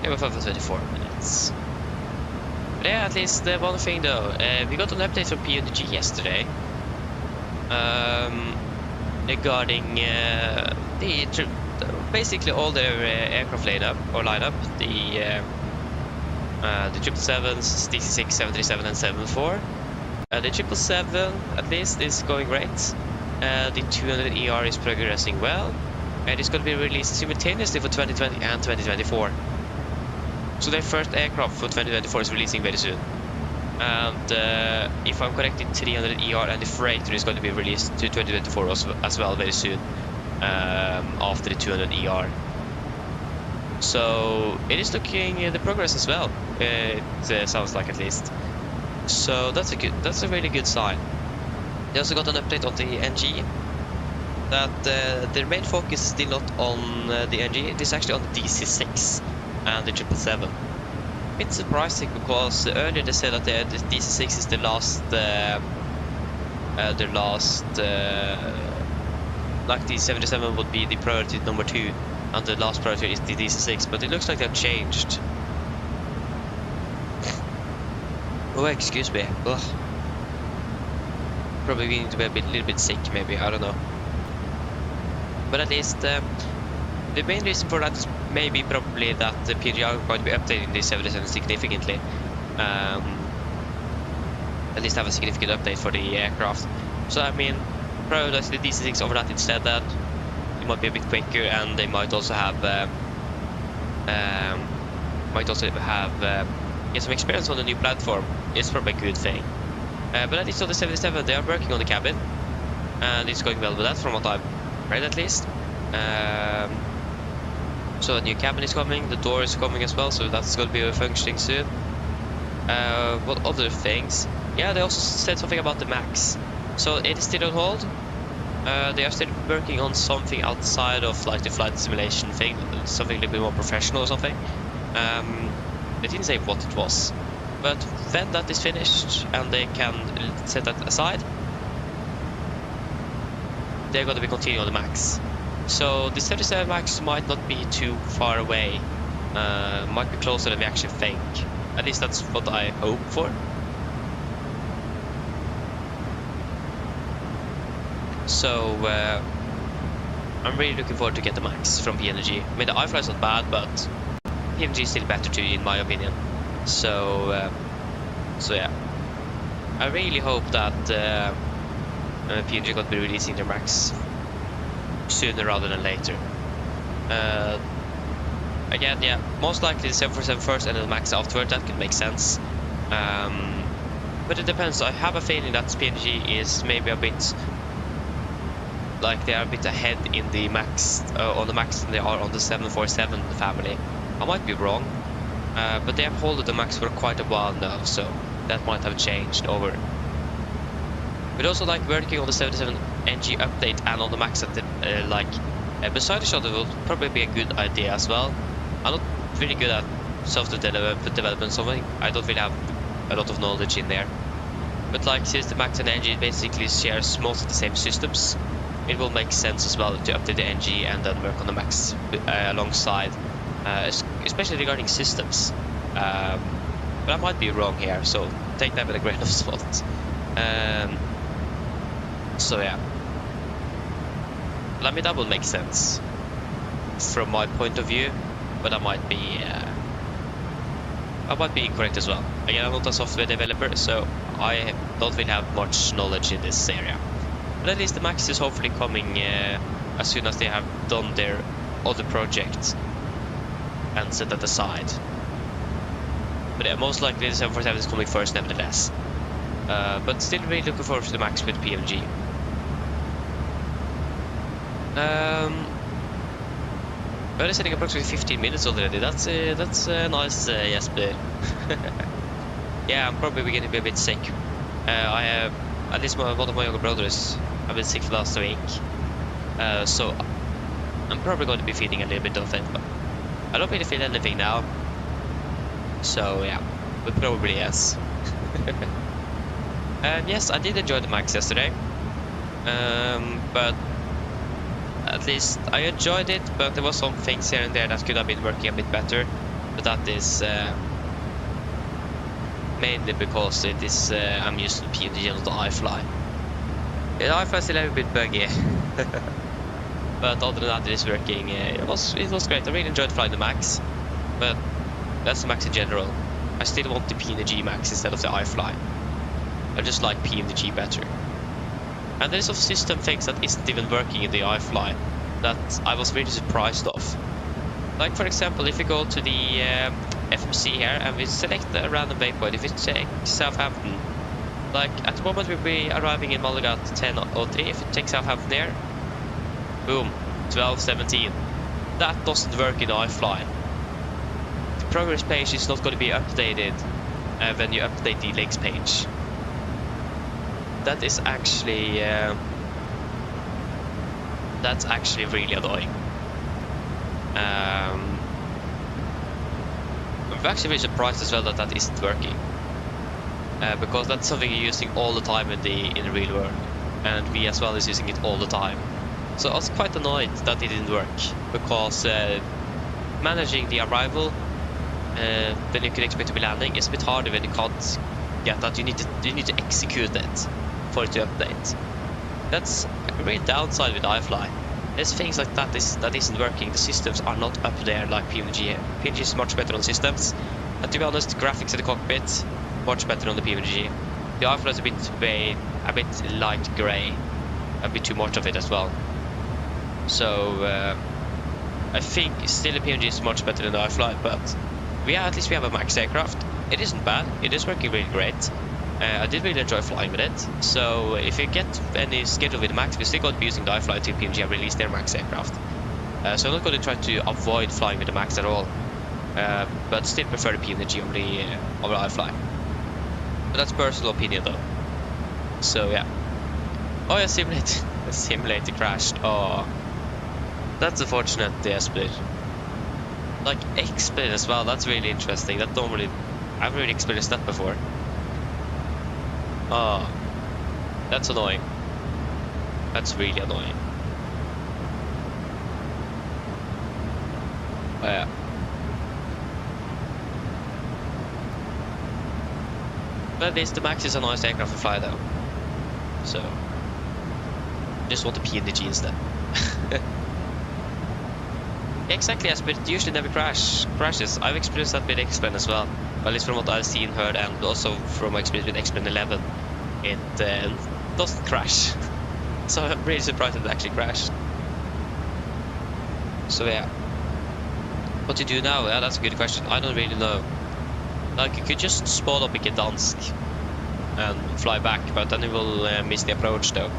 We're 24 minutes. But yeah, at least one thing though, we got an update from PMDG yesterday regarding basically all their aircraft lineup, the 777s, DC-6, 737 and 74. The 777 at least is going great. The 200ER is progressing well, and it's going to be released simultaneously for 2020 and 2024. So their first aircraft for 2024 is releasing very soon. And if I'm correct, the 300ER and the Freighter is going to be released to 2024 as well very soon, after the 200ER. So it is looking the progress as well. It sounds like, at least. So that's a really good sign. They also got an update on the NG. That their main focus is still not on the NG. It is actually on the DC-6 and the 777. It's surprising because earlier they said that the DC-6 is the last, like the 77 would be the priority number 2, and the last priority is the DC-6. But it looks like they've changed. Oh, excuse me. Ugh. Probably need to be a little bit sick, maybe. I don't know. But at least the main reason for that is maybe probably that the PMDG are going to be updating the 77 significantly. At least have a significant update for the aircraft. So I mean, prioritize the DC6 over that instead. That it might be a bit quicker, and they might also have get some experience on the new platform. It's probably a good thing. But at least on the 77, they are working on the cabin, and it's going well with that from what I've read at least. So a new cabin is coming, the door is coming as well, so that's going to be functioning soon. What other things? Yeah, they also said something about the Max. So it is still on hold. They are still working on something outside of like the flight simulation thing, something a little bit more professional or something. They didn't say what it was. But when that is finished and they can set that aside, they're going to be continuing on the Max. So the 77 Max might not be too far away, might be closer than we actually think. At least that's what I hope for. So I'm really looking forward to get the Max from PMDG. I mean, the iFly is not bad, but PMDG is still better too, in my opinion. So yeah, I really hope that PMDG got to be releasing their Max sooner rather than later. Again, yeah, most likely the 747 first and then the Max afterward. That could make sense. But it depends. I have a feeling that PMDG is maybe a bit like they are a bit ahead in the Max on the Max than they are on the 747 family. I might be wrong, but they have held the Max for quite a while now, so that might have changed over. But also like working on the 77 NG update and on the Max at the beside each other will probably be a good idea as well. I'm not really good at software development, something. I don't really have a lot of knowledge in there. But like since the Max and NG basically shares most of the same systems, it will make sense as well to update the NG and then work on the Max alongside, especially regarding systems. But I might be wrong here, so take that with a grain of salt. So yeah, I mean that will make sense from my point of view, but I might be incorrect as well. Again, I'm not a software developer, so I don't really have much knowledge in this area. But at least the Max is hopefully coming as soon as they have done their other project and set that aside. But yeah, most likely the 747 is coming first nevertheless. But still really looking forward to the Max with PMDG. We're sitting approximately 15 minutes already. That's nice, Jesper. Yeah, I'm probably going to be a bit sick. I have at least one of my younger brothers have been sick last week, so I'm probably going to be feeling a little bit of it. But I don't really feel anything now, so yeah, but probably yes. And yes, I did enjoy the Max yesterday, but at least I enjoyed it, but there was some things here and there that could have been working a bit better. But that is mainly because it is I'm used to PMDG and not the iFly. The iFly is still a bit buggy, but other than that, it is working. It was great. I really enjoyed flying the Max, but that's the Max in general. I still want the PMDG Max instead of the iFly. I just like PMDG better. And there's some system things that isn't even working in the iFly that I was really surprised of. Like for example, if we go to the FMC here and we select a random waypoint, if we take Southampton, like at the moment we'll be arriving in Malaga at 10:03. If we take Southampton there, boom, 12:17. That doesn't work in the iFly. The progress page is not going to be updated when you update the links page. That is actually that's actually really annoying. I'm actually really surprised as well that that isn't working, because that's something you're using all the time in the real world, and we as well is using it all the time. So I was quite annoyed that it didn't work, because managing the arrival when you can expect to be landing is a bit harder when you can't get that. You need to execute it for it to update. That's a great downside with iFly. There's things like that isn't working. The systems are not up there like PMDG. PMDG is much better on systems, and to be honest, the graphics in the cockpit much better on the PMDG. The iFly is a bit light grey, a bit too much of it as well. So I think still the PMG is much better than the iFly, but at least we have a max aircraft. It isn't bad. It is working really great. I did really enjoy flying with it. So if you get any schedule with Max, we're still going to be using the iFly until PMG have released their Max aircraft. So I'm not going to try to avoid flying with the Max at all. But still prefer the PMDG over the iFly. But that's personal opinion though. So yeah. Oh yeah, the simulator crashed. Oh, that's unfortunate. The split. Like X-split as well. That's really interesting. That normally I haven't really experienced that before. Oh, that's annoying. That's really annoying. Oh, yeah. But at least the Max is a nice aircraft to fly though. So, just want the PMDG instead. Exactly, as it usually never crashes. I've experienced that with X-Plane as well. At least from what I've seen, heard, and also from my experience with X-Plane 11. It doesn't crash. So I'm really surprised it actually crashed. So yeah. What to do now? Yeah, that's a good question. I don't really know. Like, you could just spawn up in Gdansk and fly back, but then you will miss the approach though.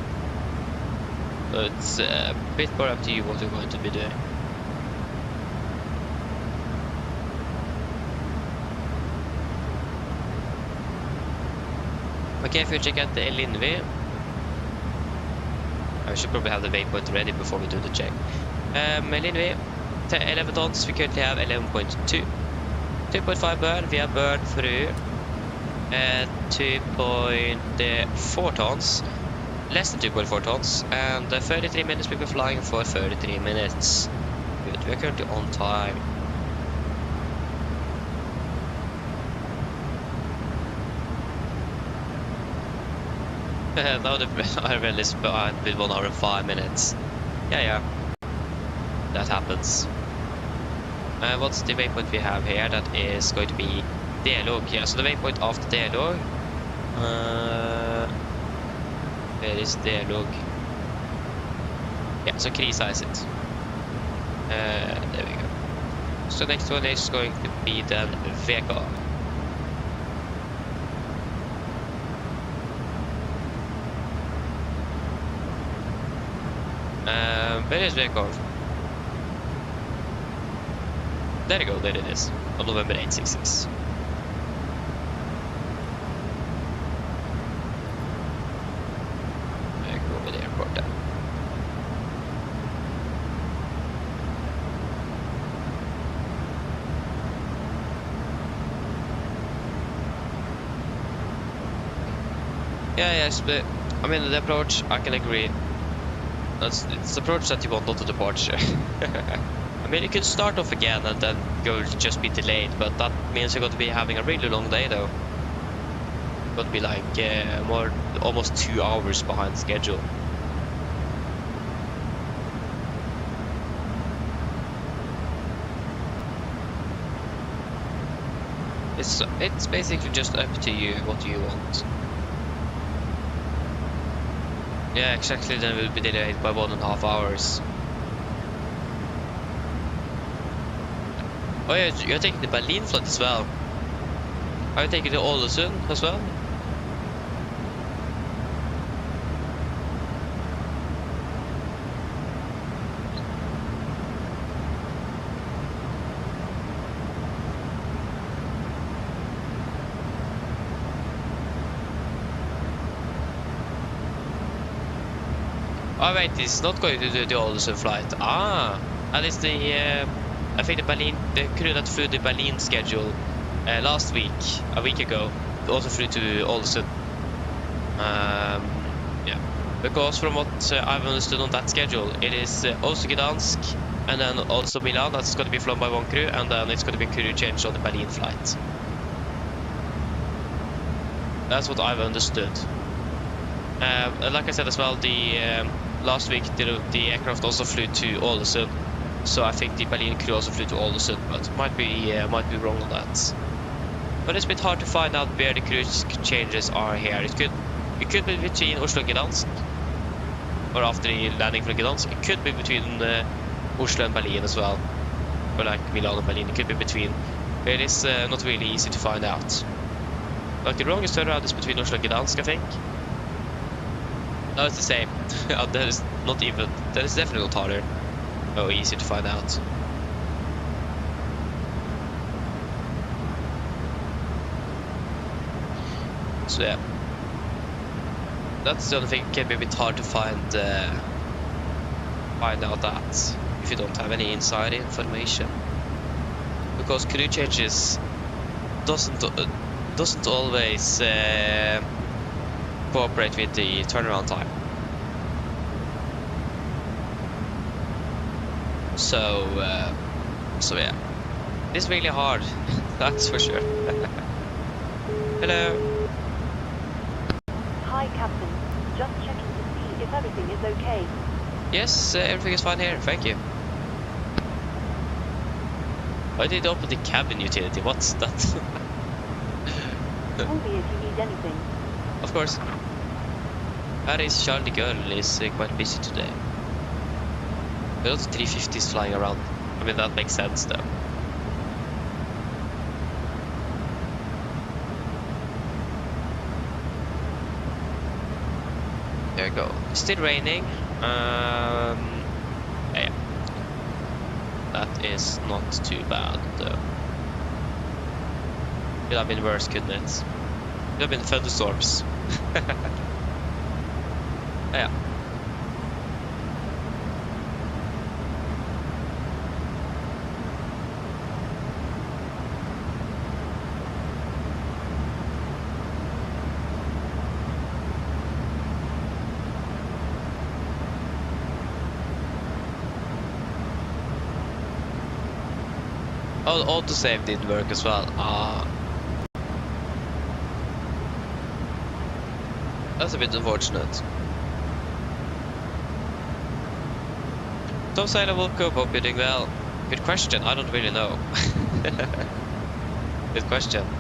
So it's a bit more up to you what you're going to be doing. Okay, if you check out the Linvi, I should probably have the waypoint ready before we do the check. Linvi, 11 tons, we currently have 11.2. 2.5 burn, we have burn through 2.4 tons, less than 2.4 tons, and 33 minutes we've been flying for 33 minutes. Good, we are currently on time. Now the IRL is behind with 1 hour and 5 minutes. Yeah, that happens. What's the waypoint we have here? That is going to be dialogue. Yeah, so the waypoint after dialogue. Where is dialogue? Yeah, so Krisa is it. There we go. So next one is going to be then Vega. Where is Vekov? There you go, there it is. On November 866. I go over the airport then. Yes, but I mean the approach, I can agree. It's the approach that you want, not the departure. I mean, you could start off again and then you'll just be delayed, but that means you're going to be having a really long day though. Going to be like almost 2 hours behind schedule. It's basically just up to you what you want. Yeah, exactly, then we'll be delayed by 1.5 hours. Oh yeah, you're taking the Berlin flight as well. Are you taking the Ålesund as well? Oh wait, it's not going to do the Ålesund flight. Ah, and it's the I think the crew that flew the Berlin schedule last week, a week ago, also flew to Ålesund. Yeah, because from what I've understood on that schedule, it is also Gdansk and then also Milan that's going to be flown by one crew, and then it's going to be crew change on the Berlin flight. That's what I've understood. And like I said as well, the last week the aircraft also flew to Ålesund, so I think the Berlin crew also flew to Ålesund, but might be wrong on that. But it's a bit hard to find out where the crew changes are here. It could be between Oslo and Gdansk. or after the landing from Gdansk. It could be between Oslo and Berlin as well, or like Milan and Berlin. It could be between. It is not really easy to find out. Like the longest turnaround is between Oslo and Gdansk, I think. No, it's the same. That is not even. That is definitely not harder. Oh, easy to find out. So yeah, that's the only thing. It can be a bit hard to find out that if you don't have any inside information, because crew changes doesn't always cooperate with the turnaround time. So yeah, it's really hard. That's for sure. Hello. Hi, Captain. Just checking to see if everything is okay. Yes, everything is fine here. Thank you. Why did you open the cabin utility? What's that? Call me if you need anything. Of course. Paris Charlie Girl is quite busy today. There are lots of 350s flying around. I mean, that makes sense though. There we go. Still raining. Yeah. That is not too bad though. Could have been worse, couldn't it? Could have been thunderstorms. Yeah. Oh, autosave didn't work as well. That's a bit unfortunate. Tom Sailor woke up, hope you're doing well. Good question, I don't really know. Good question.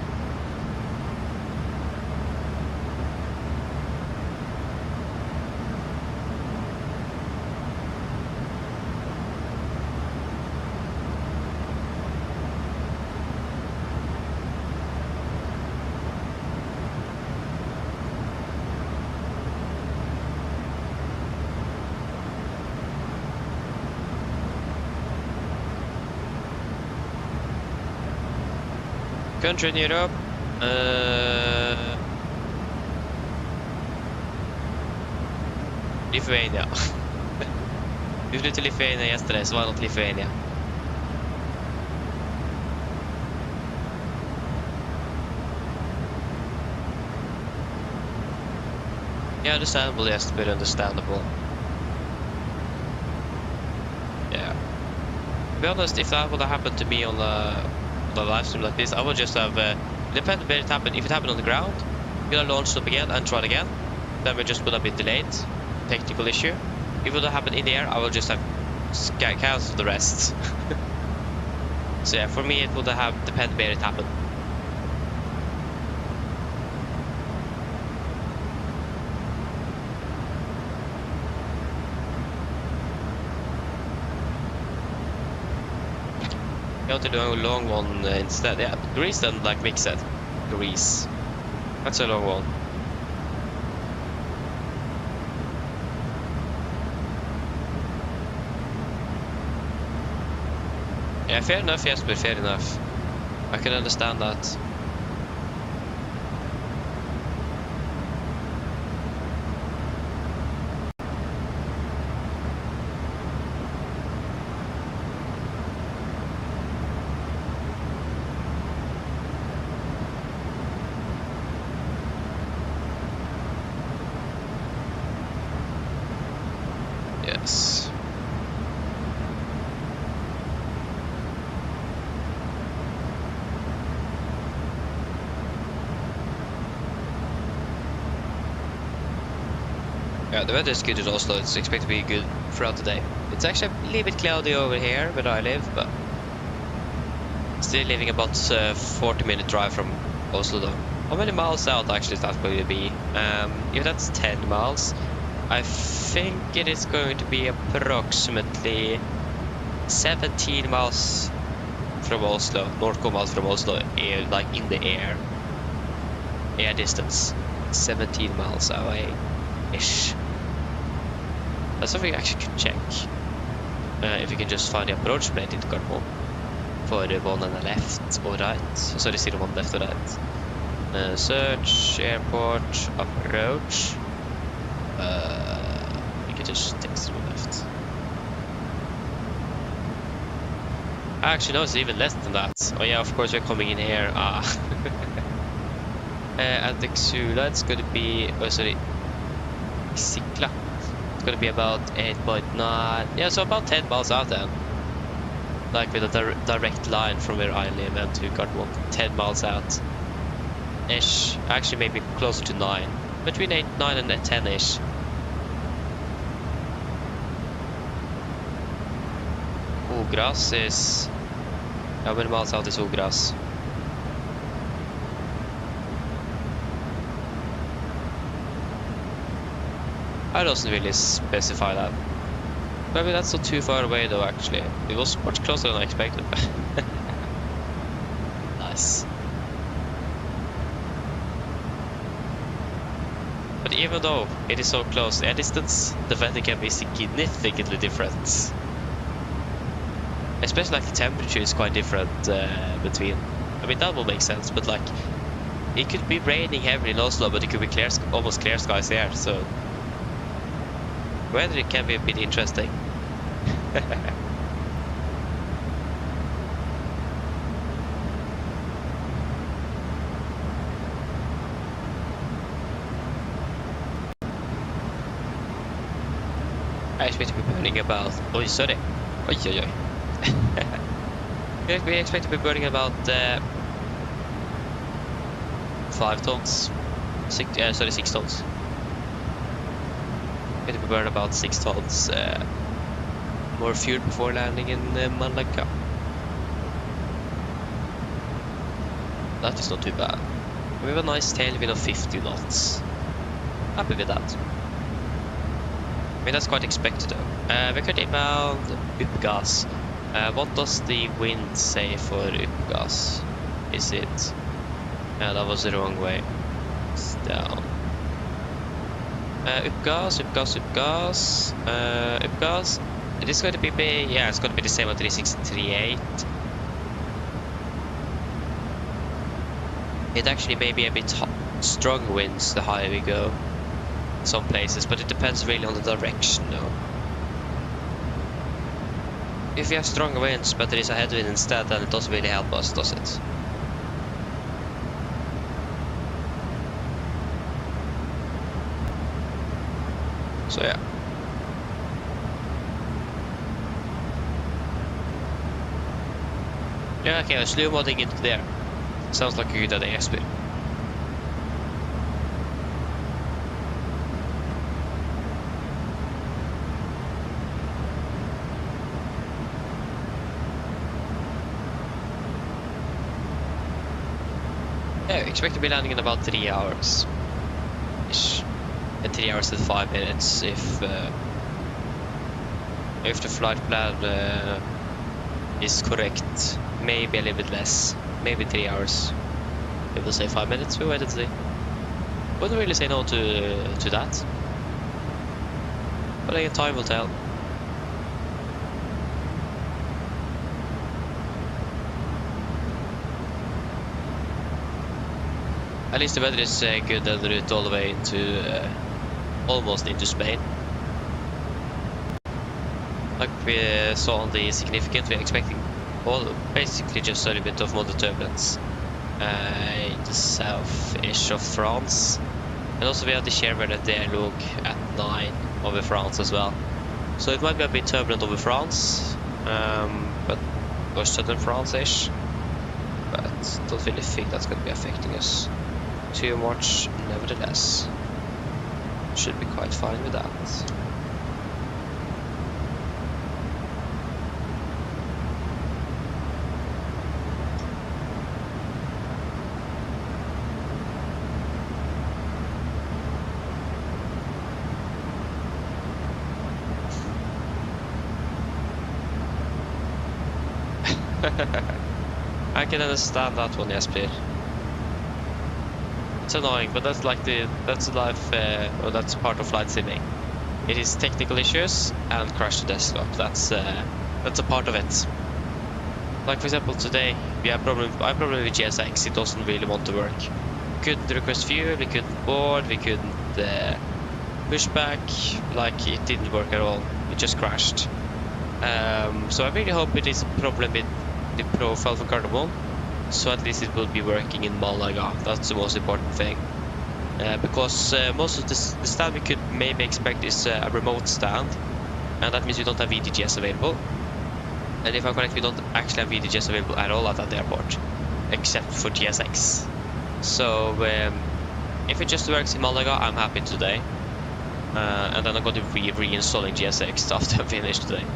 Country in Europe. Lithuania. We flew to Lithuania yesterday, so why not Lithuania? Yeah, understandable, yes, but understandable. Yeah. To be honest, if that would have happened to me on the live stream like this, I would just have depended where it happened. If it happened on the ground, we would have launched up again and tried again. Then we just would have been delayed. Technical issue. If it would have happened in the air, I would just have cancelled the rest. So yeah, for me it would have depended where it happened. You have to do a long one instead. Yeah, Greece then, like Mick said. Greece. That's a long one. Yeah, fair enough, yes, but fair enough. I can understand that. Yes. Yeah, the weather is good in Oslo. It's expected to be good throughout the day. It's actually a little bit cloudy over here where I live, but still living about 40-minute drive from Oslo though. How many miles out actually is that going to be? If that's 10 miles, I think it is going to be approximately 17 miles from Oslo, North miles from Oslo, like in the air distance, 17 miles away-ish. That's something I actually could check. If you can just find the approach plate in Gardermoen for the one on the left or right. So you see the one left or right. Search, airport, approach. You can just text to the left. Actually, no, it's even less than that. Oh yeah, of course we're coming in here. At the Xula, it's going to be... Oh, sorry. Sikla. It's going to be about 8.9... Yeah, so about 10 miles out then. Like with a direct line from where I live and to Gardermoen. 10 miles out. Ish. Actually, maybe closer to 9. Between 8, 9 and 10-ish. Ogras is... How many miles out is Ogras? I doesn't really specify that. But I mean, that's not too far away though, actually. It was much closer than I expected. Nice. But even though it is so close air distance, the weather can be significantly different. Especially like the temperature is quite different between. I mean, that will make sense, but like it could be raining heavily in Oslo, but it could be clear, almost clear skies here. So weather can be a bit interesting. I expect to be burning about... Oh, sorry. Oi, oi, oi. We expect to be burning about 5 tons. 6 tons. Going to be burning about 6 tons more fuel before landing in Malaga. That is not too bad. We have a nice tailwind of 50 knots. Happy with that. I mean, that's quite expected though. We're currently bound Uppgas. What does the wind say for Uppgas? Is it... Yeah, that was the wrong way. It's down. Uppgas. Uppgas. It is going to be big. Yeah, it's going to be the same at 3638. It actually may be a bit strong winds the higher we go. Some places, but it depends really on the direction though. If we have stronger winds but there is a headwind instead, then it doesn't really help us, does it? So yeah. Yeah, okay, slow modding into there. Sounds like a good idea, SP. Yeah, we expect to be landing in about 3 hours ish. And 3 hours and 5 minutes if the flight plan is correct. Maybe a little bit less. Maybe 3 hours. If we'll say 5 minutes, we wait and see. Wouldn't really say no to that. But again, time will tell. At least the weather is good en route all the way into almost into Spain. Like we saw on the significant, we're expecting basically just a little bit of moderate turbulence in the south-ish of France. And also we have the Cherbourg dialogue at 9 over France as well. So it might be a bit turbulent over France, but or southern France-ish. But don't really think that's going to be affecting us too much, nevertheless. Should be quite fine with that. I can understand that one, Jesper. It's annoying, but that's like that's life, or that's part of flight simming. It is technical issues and crash to desktop. That's a part of it. Like for example, today we have I have problem with GSX. It doesn't really want to work. We couldn't request fuel. We couldn't board. We couldn't pushback. Like it didn't work at all. It just crashed. So I really hope it is a problem with the profile for Cardamom. So at least it will be working in Malaga. That's the most important thing. Because most of the stand we could maybe expect is a remote stand, and that means we don't have VDGs available. And if I'm correct, we don't actually have VDGs available at all at that airport, except for GSX. So if it just works in Malaga, I'm happy today. And then I'm going to be reinstalling GSX after I'm finished today.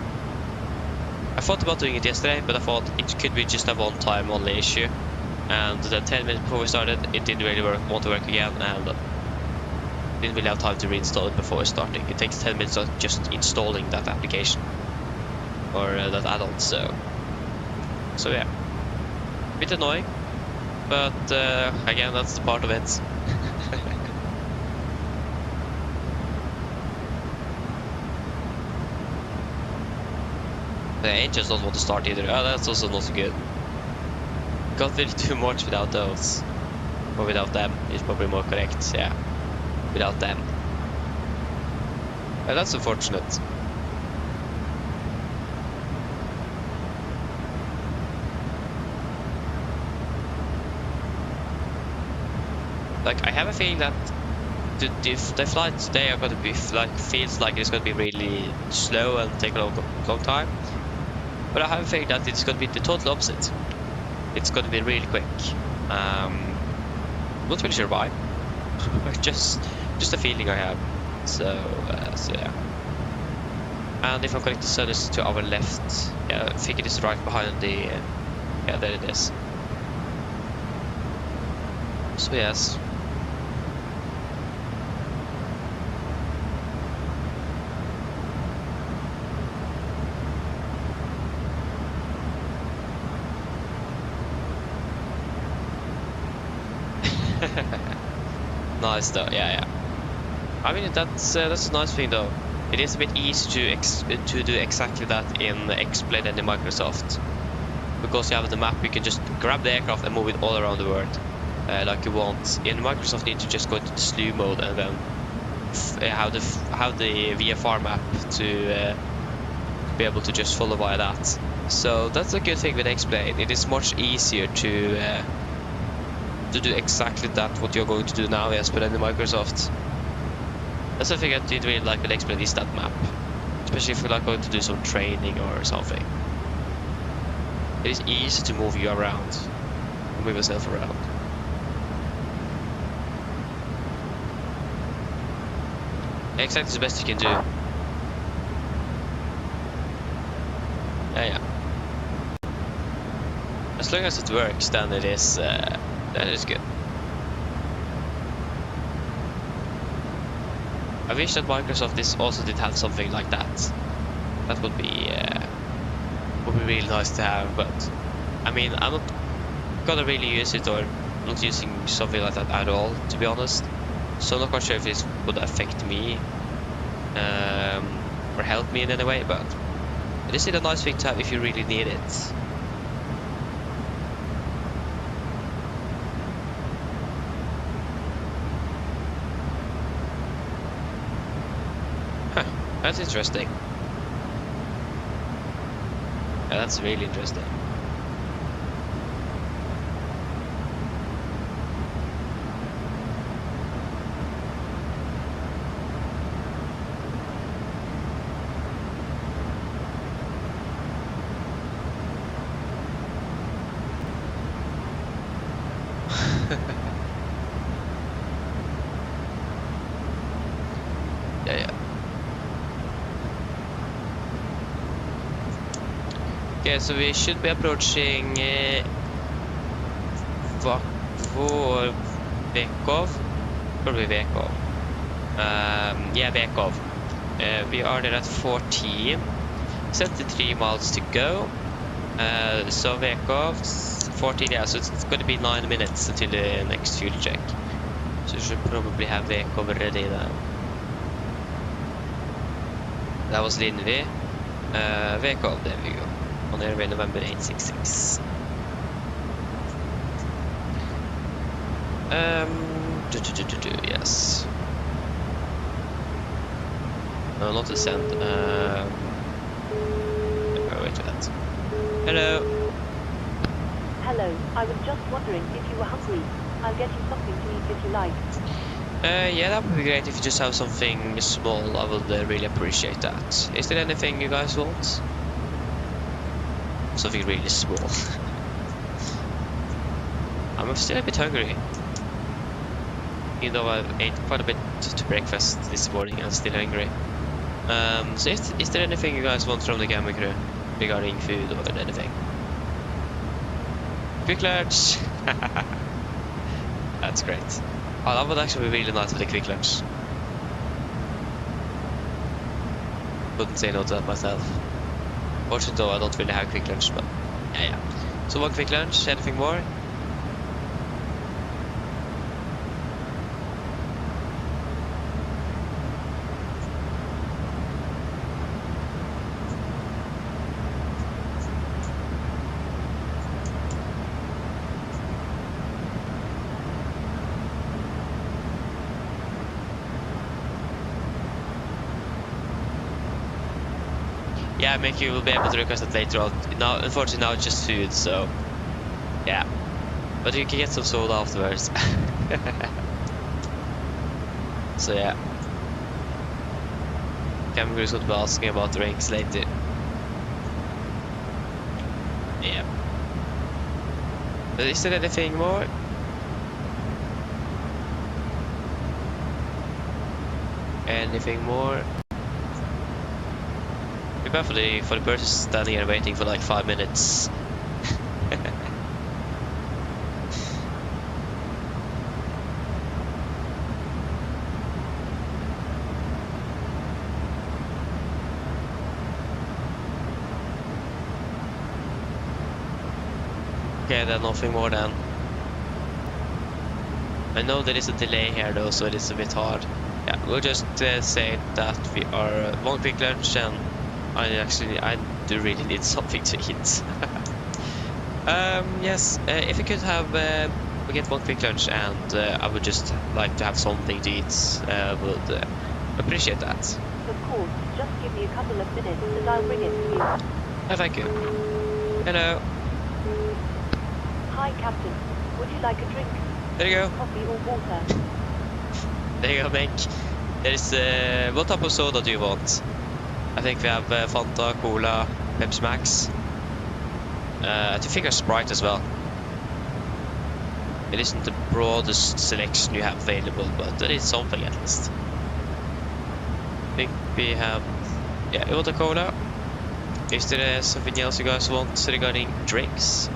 I thought about doing it yesterday, but I thought it could be just a one-time only issue. And then 10 minutes before we started, it didn't really want to work again, and didn't really have time to reinstall it before starting. It takes 10 minutes of just installing that application or that add-on. So yeah, bit annoying, but again, that's the part of it. The engines don't want to start either. Oh, that's also not so good. Got really too much without those. Or without them is probably more correct, yeah. Without them. But that's unfortunate. Like, I have a feeling that the flights today are going to be like, feels like it's going to be really slow and take a long time. But I have a feeling that it's going to be the total opposite. It's going to be really quick. Not really sure why. just a feeling I have. So yeah. And if I'm correct, the sun is to our left. Yeah, I think it is right behind the. Yeah, there it is. So yes. Nice though, yeah. I mean that's a nice thing though. It is a bit easy to do exactly that in X-Plane and in Microsoft, because you have the map. You can just grab the aircraft and move it all around the world like you want. In Microsoft, you need to just go into the slew mode and then have the VFR map to be able to just follow via that. So that's a good thing with X-Plane. It is much easier to do exactly that what you're going to do now, yes, but in Microsoft. That's something I did really like with X-Plane, is that map. Especially if you're like going to do some training or something. It is easy to move you around. Move yourself around. Exactly the best you can do. Yeah. As long as it works, then it is that is good. I wish that Microsoft also did have something like that. That would be really nice to have, but I mean, I'm not gonna really use it, or not using something like that at all, to be honest. So I'm not quite sure if this would affect me or help me in any way, but it is a nice thing to have if you really need it. That's interesting. Yeah, that's really interesting. Yeah. Okay, so we should be approaching Vekov. Probably Vekov. Yeah, Vekov. We are there at 14. 73 miles to go. So takeoff 14, yeah, so it's going to be 9 minutes until the next fuel check. So you should probably have takeoff ready then. That was Linvi. Takeoff, there we go. On airway November 866. Yes. No, not to send. Wait for that. Hello. Hello, I was just wondering if you were hungry. I'll get you something to eat if you like. Yeah, that would be great if you just have something small. I would really appreciate that. Is there anything you guys want? Something really small. I'm still a bit hungry. Even though I ate quite a bit to breakfast this morning, I'm still hungry. So is there anything you guys want from the gamma crew regarding food or anything? Quick lunch! That's great. Oh, that would actually be really nice with a quick lunch. Couldn't say no to that myself. Fortunately though, I don't really have quick lunch, but yeah. So one quick lunch, anything more? Yeah, Mickey will be able to request it later on. Now, unfortunately, now it's just food, so yeah. But you can get some soda afterwards. So yeah. Camera's going to be asking about drinks later. Yeah. But is there anything more? Anything more? Prepare for the person standing here waiting for like 5 minutes. Okay, then nothing more then. I know there is a delay here though, so it is a bit hard. Yeah, we'll just say that we are one quick lunch and I do really need something to eat. Yes, if we could have, we get one quick lunch and I would just like to have something to eat, would appreciate that. Of course, just give me a couple of minutes and I'll bring it to you. Oh, thank you. Hello. Hi, Captain. Would you like a drink? There you go. Coffee or water? There you go, Mick. There's, what type of soda do you want? I think we have Fanta, Cola, Pepsi Max. I think there's Sprite as well. It isn't the broadest selection you have available, but there is something at least. I think we have, yeah, you want a Cola? Is there something else you guys want regarding drinks?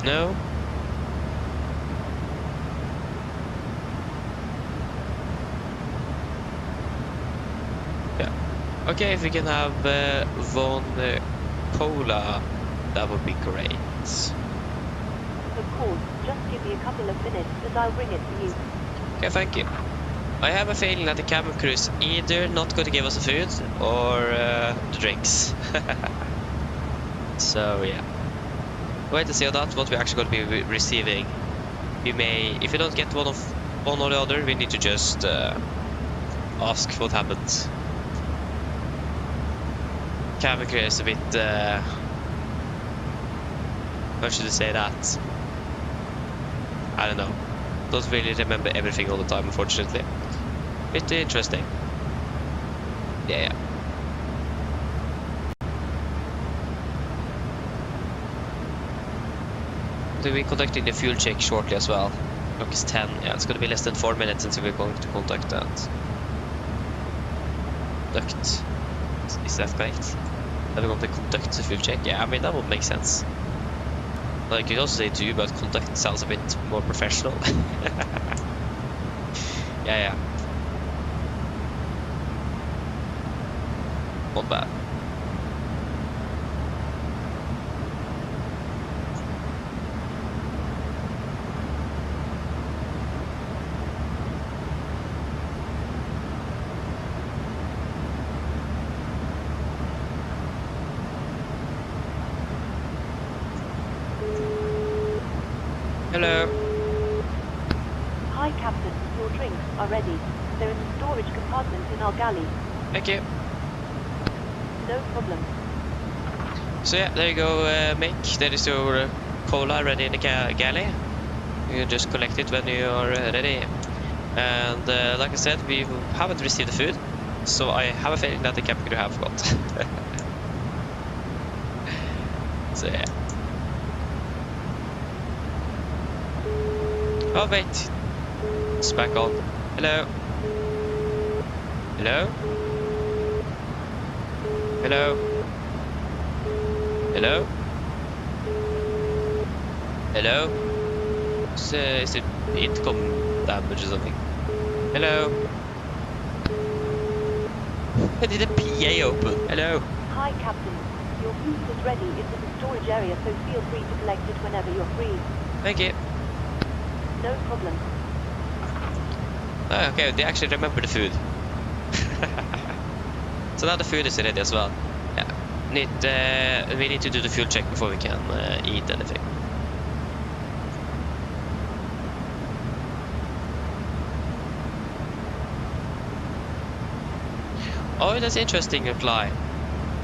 No? Yeah. Okay, if we can have one cola, that would be great. Of course, just give me a couple of minutes and I'll bring it to you. Okay, thank you. I have a feeling that the cabin crew is either not going to give us the food or the drinks. So yeah. Wait to see on that, what we're actually going to be receiving. We may, if we don't get one or the other, we need to just ask what happened. Cabin crew is a bit, how should I say that? I don't know. Don't really remember everything all the time, unfortunately. Bit interesting. Yeah. We'll be conducting the fuel check shortly as well. Clock is 10. Yeah, it's going to be less than 4 minutes until we're going to conduct that. Is is that correct? That we want to conduct the fuel check? Yeah, I mean, that would make sense. Like, you could also say do, but conduct sounds a bit more professional. Yeah. Not bad. Hello. Hi, Captain. Your drinks are ready. There is a storage compartment in our galley. Thank you. No problem. So yeah, there you go, Mick. There is your cola ready in the galley. You can just collect it when you are ready. And like I said, we haven't received the food, so I have a feeling that the cabin crew have forgot. So yeah. Oh wait, it's back on. Hello. Hello. Hello. Hello. Hello. Is it intercom damage or something? Hello. Why did the PA open? Hello. Hi, Captain. Your food is ready. It's in the storage area, so feel free to collect it whenever you're free. Thank you. No problem. Oh, okay, they actually remember the food. So now the food is ready as well. Yeah. We need to do the fuel check before we can eat anything. Oh, that's interesting reply.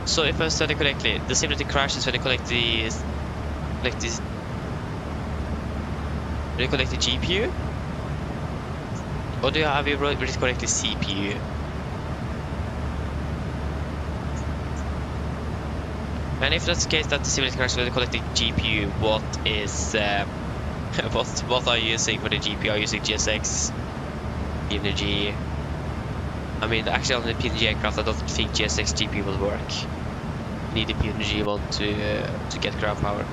So if I study correctly, the simulator crashes when you collect the GPU? Or have you read correctly CPU? And if that's the case, that the simulator crashes when you collect the GPU, what is what are you using for the GPU? Are you using GSX, PMDG? I mean, actually on the PMDG aircraft, I don't think GSX GPU will work. You need the PMDG one to get ground power.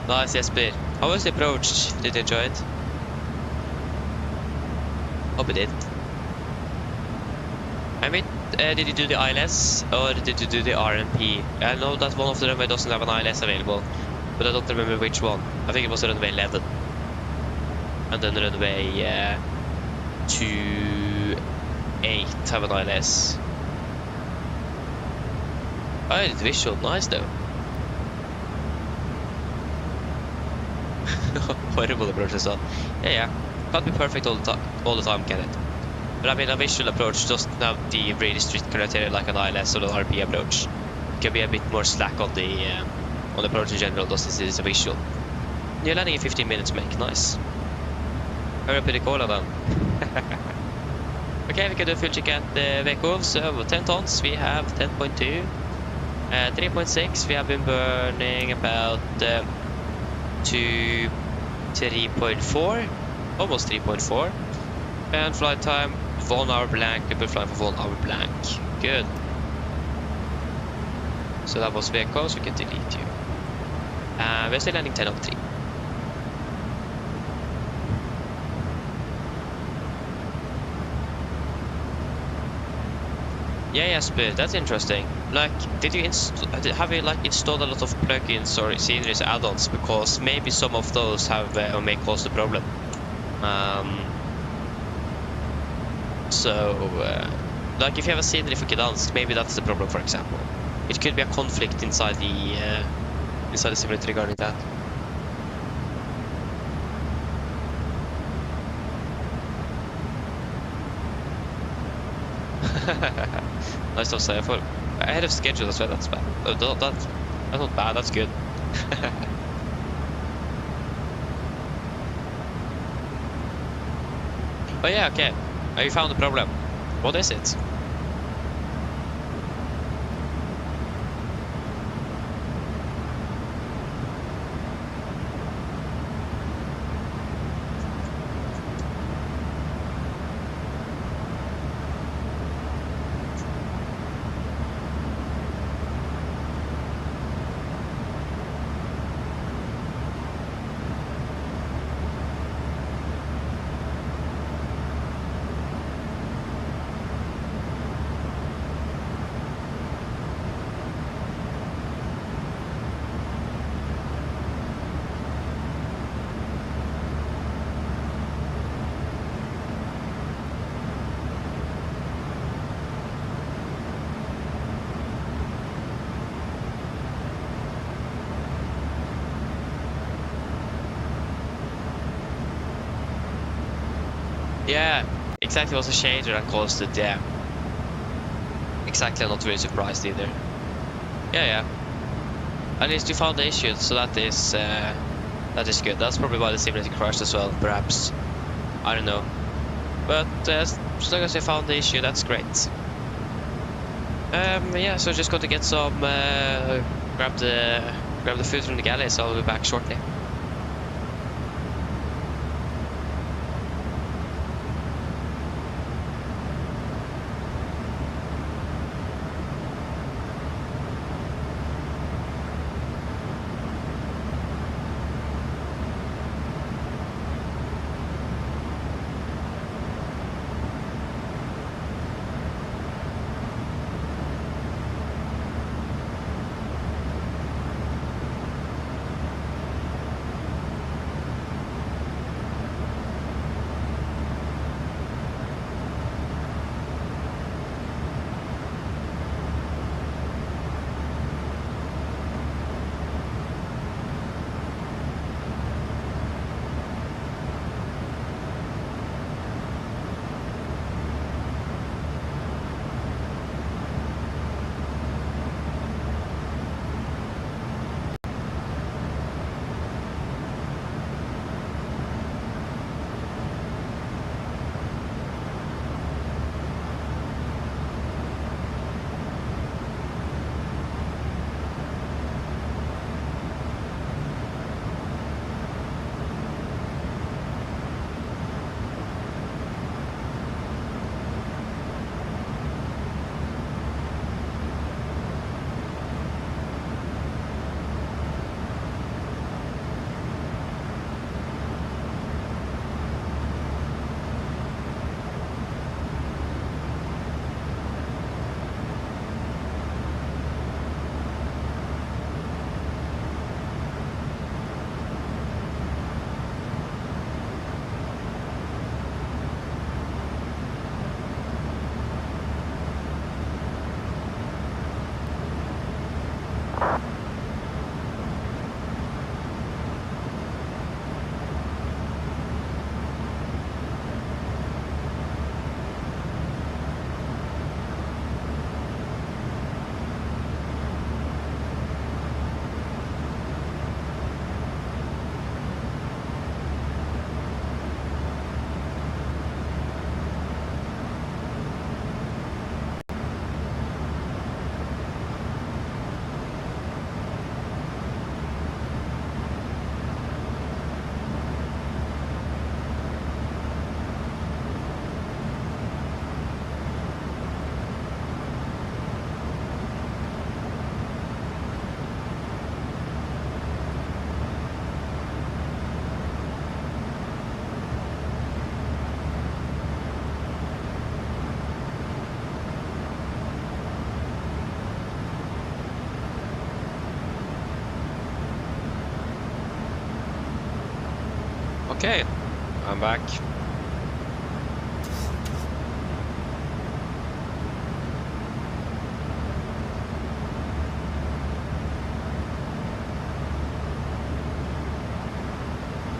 Nice, yes, but how was the approach? Did you enjoy it? Hope you did. I mean, did you do the ILS or did you do the RMP? I know that one of the runway doesn't have an ILS available, but I don't remember which one. I think it was runway 11. And then runway 28 have an ILS. Oh, it's visual, nice though. Horrible approach as well. Yeah. Can't be perfect all the time, can it? But I mean, a visual approach doesn't have the really strict criteria like an ILS or an RP approach. It can be a bit more slack on the approach in general, since it is a visual. You're landing in 15 minutes, mate. Nice. Hurry up with the cola then. Okay, we can do a fuel check at the vehicle. So 10 tons, we have 10.2. 3.6, we have been burning about 3.4, almost 3.4, and flight time 1 hour blank. We've been flying for 1 hour blank. Good. So that was vehicles. We can delete you. We're still landing 10:03. Yeah, yes, but that's interesting. Like, have you like installed a lot of plugins or sceneries add-ons? Because maybe some of those have or may cause the problem. Like if you have a scenery for Gdansk, maybe that's the problem. For example, it could be a conflict inside the simulator regarding that. Nice to say. For ahead of schedule as well. That's bad. That's not bad. That's good. But yeah, okay. You found the problem. What is it? Yeah, exactly, was a shader that caused it, yeah. Exactly, I'm not really surprised either. Yeah. At least you found the issue, so that is good. That's probably why the simulator crashed as well, perhaps. I don't know. But as long as you found the issue, that's great. Yeah, so just got to get some, grab the food from the galley, so I'll be back shortly. Okay, I'm back.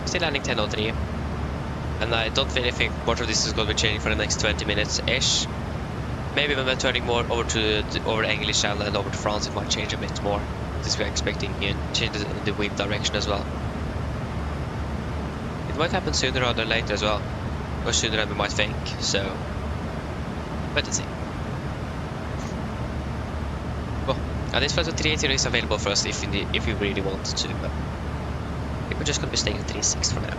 Still landing 10:03, and I don't really think much of this is going to be changing for the next 20 minutes-ish. Maybe when we're turning more over to over English Channel and over to France, it might change a bit more, since we're expecting changes in the wind direction as well. It might happen sooner rather than later as well. or sooner than we might think. So, but let's see. Well, this flight of 380 is available for us if we really want to, but I think we're just gonna be staying at 36 for now.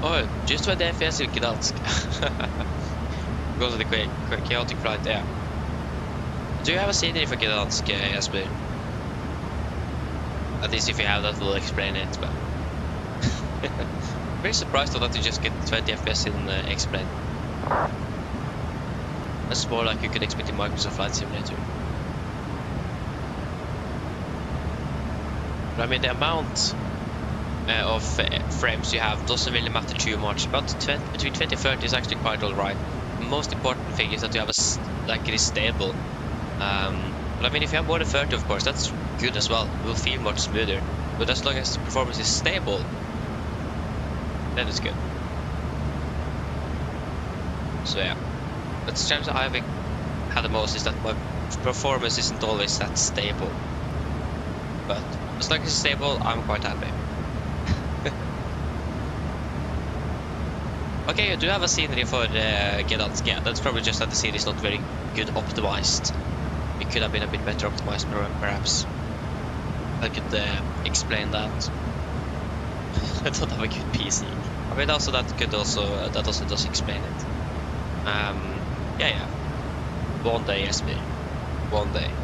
Oh, just where the FPS in Gdansk. Because of the chaotic flight there. Do you have a scenery for Gdansk, Jesper? At least if you have that, we'll explain it, but... Very surprised though that you just get 20 FPS in Explain. That's more like you could expect in Microsoft Flight Simulator. But I mean, the amount of frames you have doesn't really matter too much. Between 20 and 30 is actually quite alright. The most important thing is that you have it is stable. But I mean, if you have more than 30, of course, that's good as well. It will feel much smoother. But as long as the performance is stable, then it's good. So yeah, that's the challenge that I've had the most, is that my performance isn't always that stable. But as long as it's stable, I'm quite happy. Okay, you do have a scenery for Gdansk. Yeah, that's probably just that the scene is not very good optimized. It could have been a bit better optimized, perhaps. I could explain that. I don't have a good PC. I mean, also that also does explain it. Yeah. One day, SB. One day.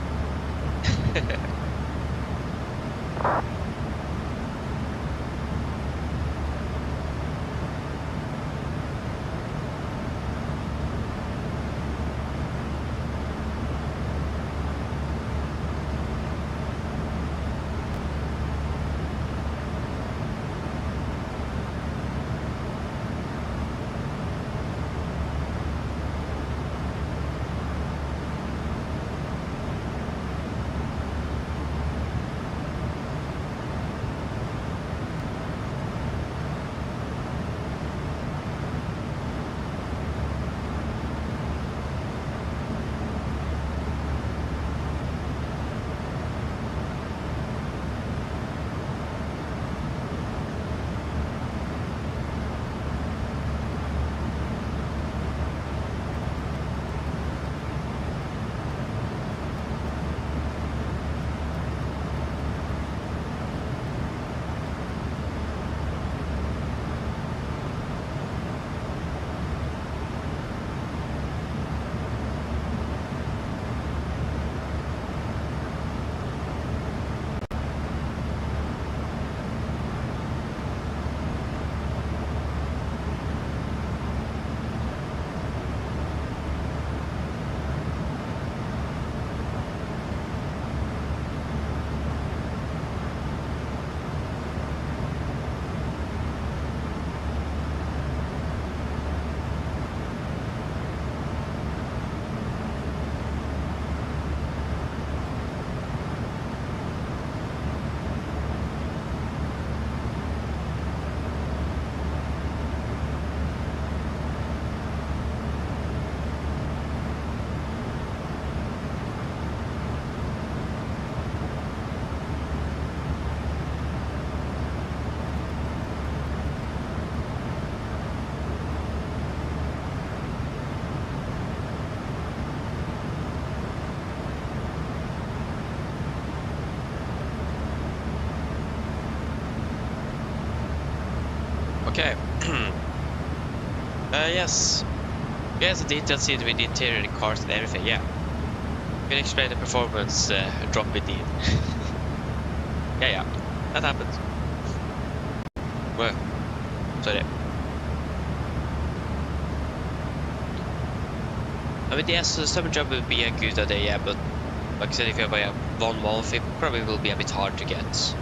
Okay. Yes. Yes, a detailed scene with the interior and cars and everything, yeah. You can explain the performance drop indeed. Yeah, that happened. Well, sorry. I mean, yes, the summer job would be a good idea, yeah, but like I said, if you have a 1 month, it probably will be a bit hard to get.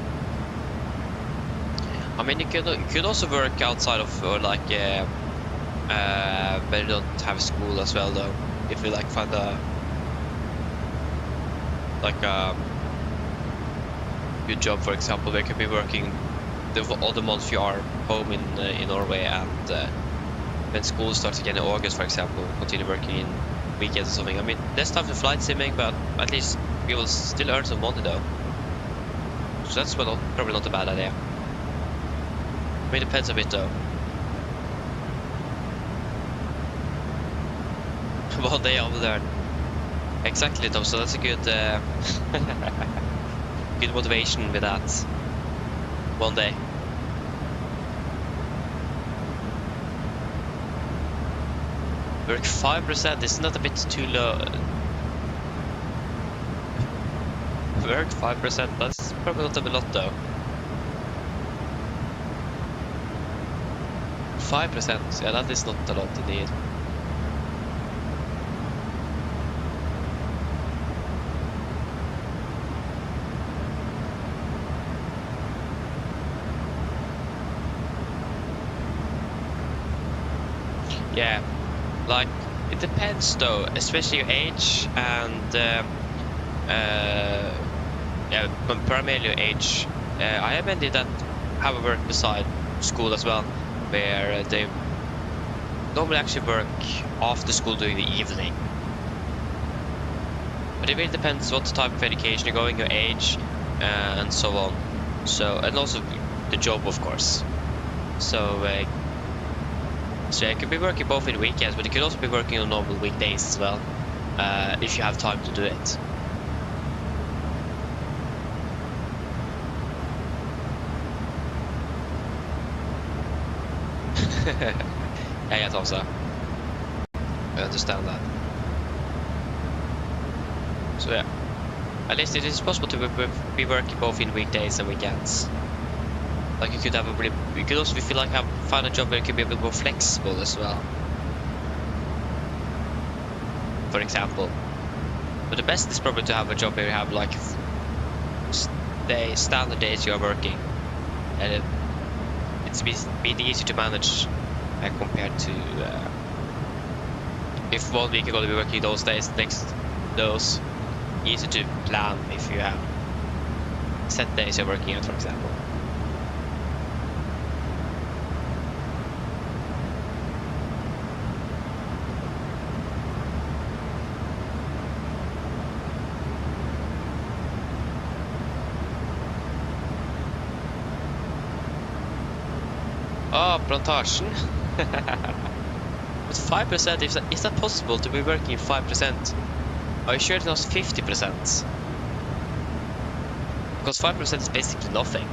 I mean, you could also work outside of, or like, but you don't have school as well, though. If you like find a good job, for example, where you could be working all the months you are home in Norway, and when school starts again in August, for example, continue working in weekends or something. I mean, less time for flight simming, but at least you will still earn some money, though. So that's probably not a bad idea. I mean, it depends a bit, though. 1 day over there. Exactly, Tom. So that's a good, good motivation with that. 1 day. Work 5%. Isn't that a bit too low? Work 5%. That's probably not a lot, though. 5%. Yeah, that is not a lot indeed. Yeah, like it depends though, especially your age and yeah, but primarily your age. I have ended that have a work beside school as well, where they normally actually work after school during the evening. But it really depends what type of education you're going, your age, and so on. So, and also the job, of course. So you could be working both in weekends, but you could also be working on normal weekdays as well, if you have time to do it. Yeah, Tomsa. I understand that. So yeah, at least it is possible to be working both in weekdays and weekends. Like you could have you could also, if you like, find a job where you can be a bit more flexible as well. For example, but the best is probably to have a job where you have like standard days you are working, and it's been easier to manage compared to if 1 week you're going to be working those days, those easy to plan if you have set days you're working at, for example. Oh, plantation. But 5%, is that possible to be working 5%? Are you sure it's not 50%? Because 5% is basically nothing.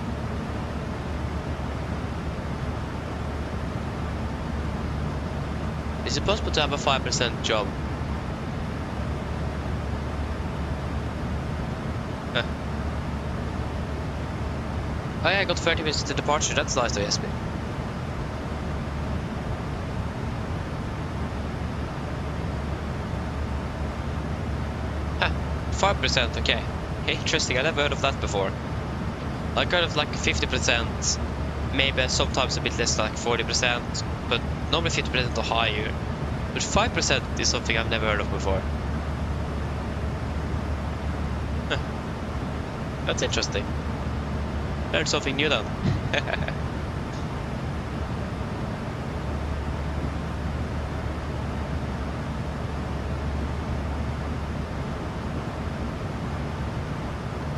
Is it possible to have a 5% job? Huh. Oh yeah, I got 30 minutes to departure. That's nice though, Jesper. 5%, okay. Interesting, I never heard of that before. I heard of like 50%, maybe sometimes a bit less, like 40%, but normally 50% or higher. But 5% is something I've never heard of before. Huh. That's interesting. Learned something new then.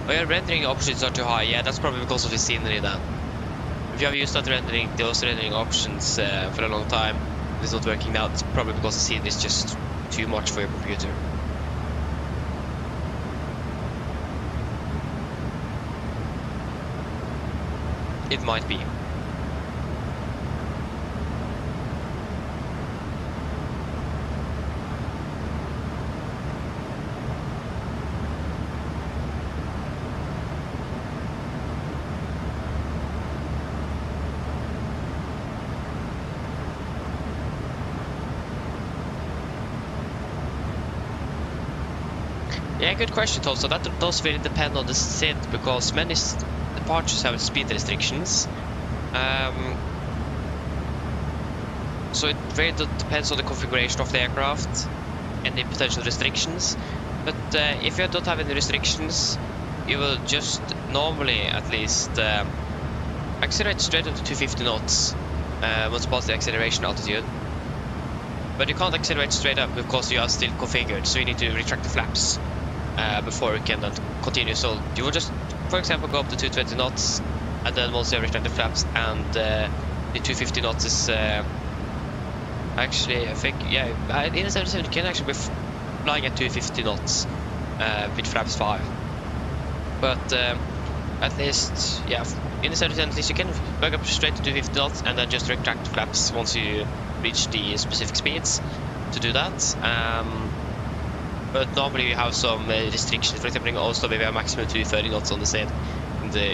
Oh yeah, rendering options are too high. Yeah, that's probably because of the scenery then. If you have used those rendering options for a long time, it's not working out, it's probably because the scenery is just too much for your computer. It might be. Yeah, good question, Tom. So that does really depend on the SID, because many departures have speed restrictions. So it very depends on the configuration of the aircraft and the potential restrictions. But if you don't have any restrictions, you will just normally at least accelerate straight up to 250 knots once past the acceleration altitude. But you can't accelerate straight up because you are still configured, so you need to retract the flaps before you can then continue. So you will just, for example, go up to 220 knots, and then once you have retracted the flaps and the 250 knots is actually, I think, yeah, in the 77 you can actually be flying at 250 knots with flaps 5. But at least, yeah, in the 77 at least you can work up straight to 250 knots and then just retract the flaps once you reach the specific speeds to do that. But normally you have some restrictions. For example, in Oslo we have maximum 230 knots on the side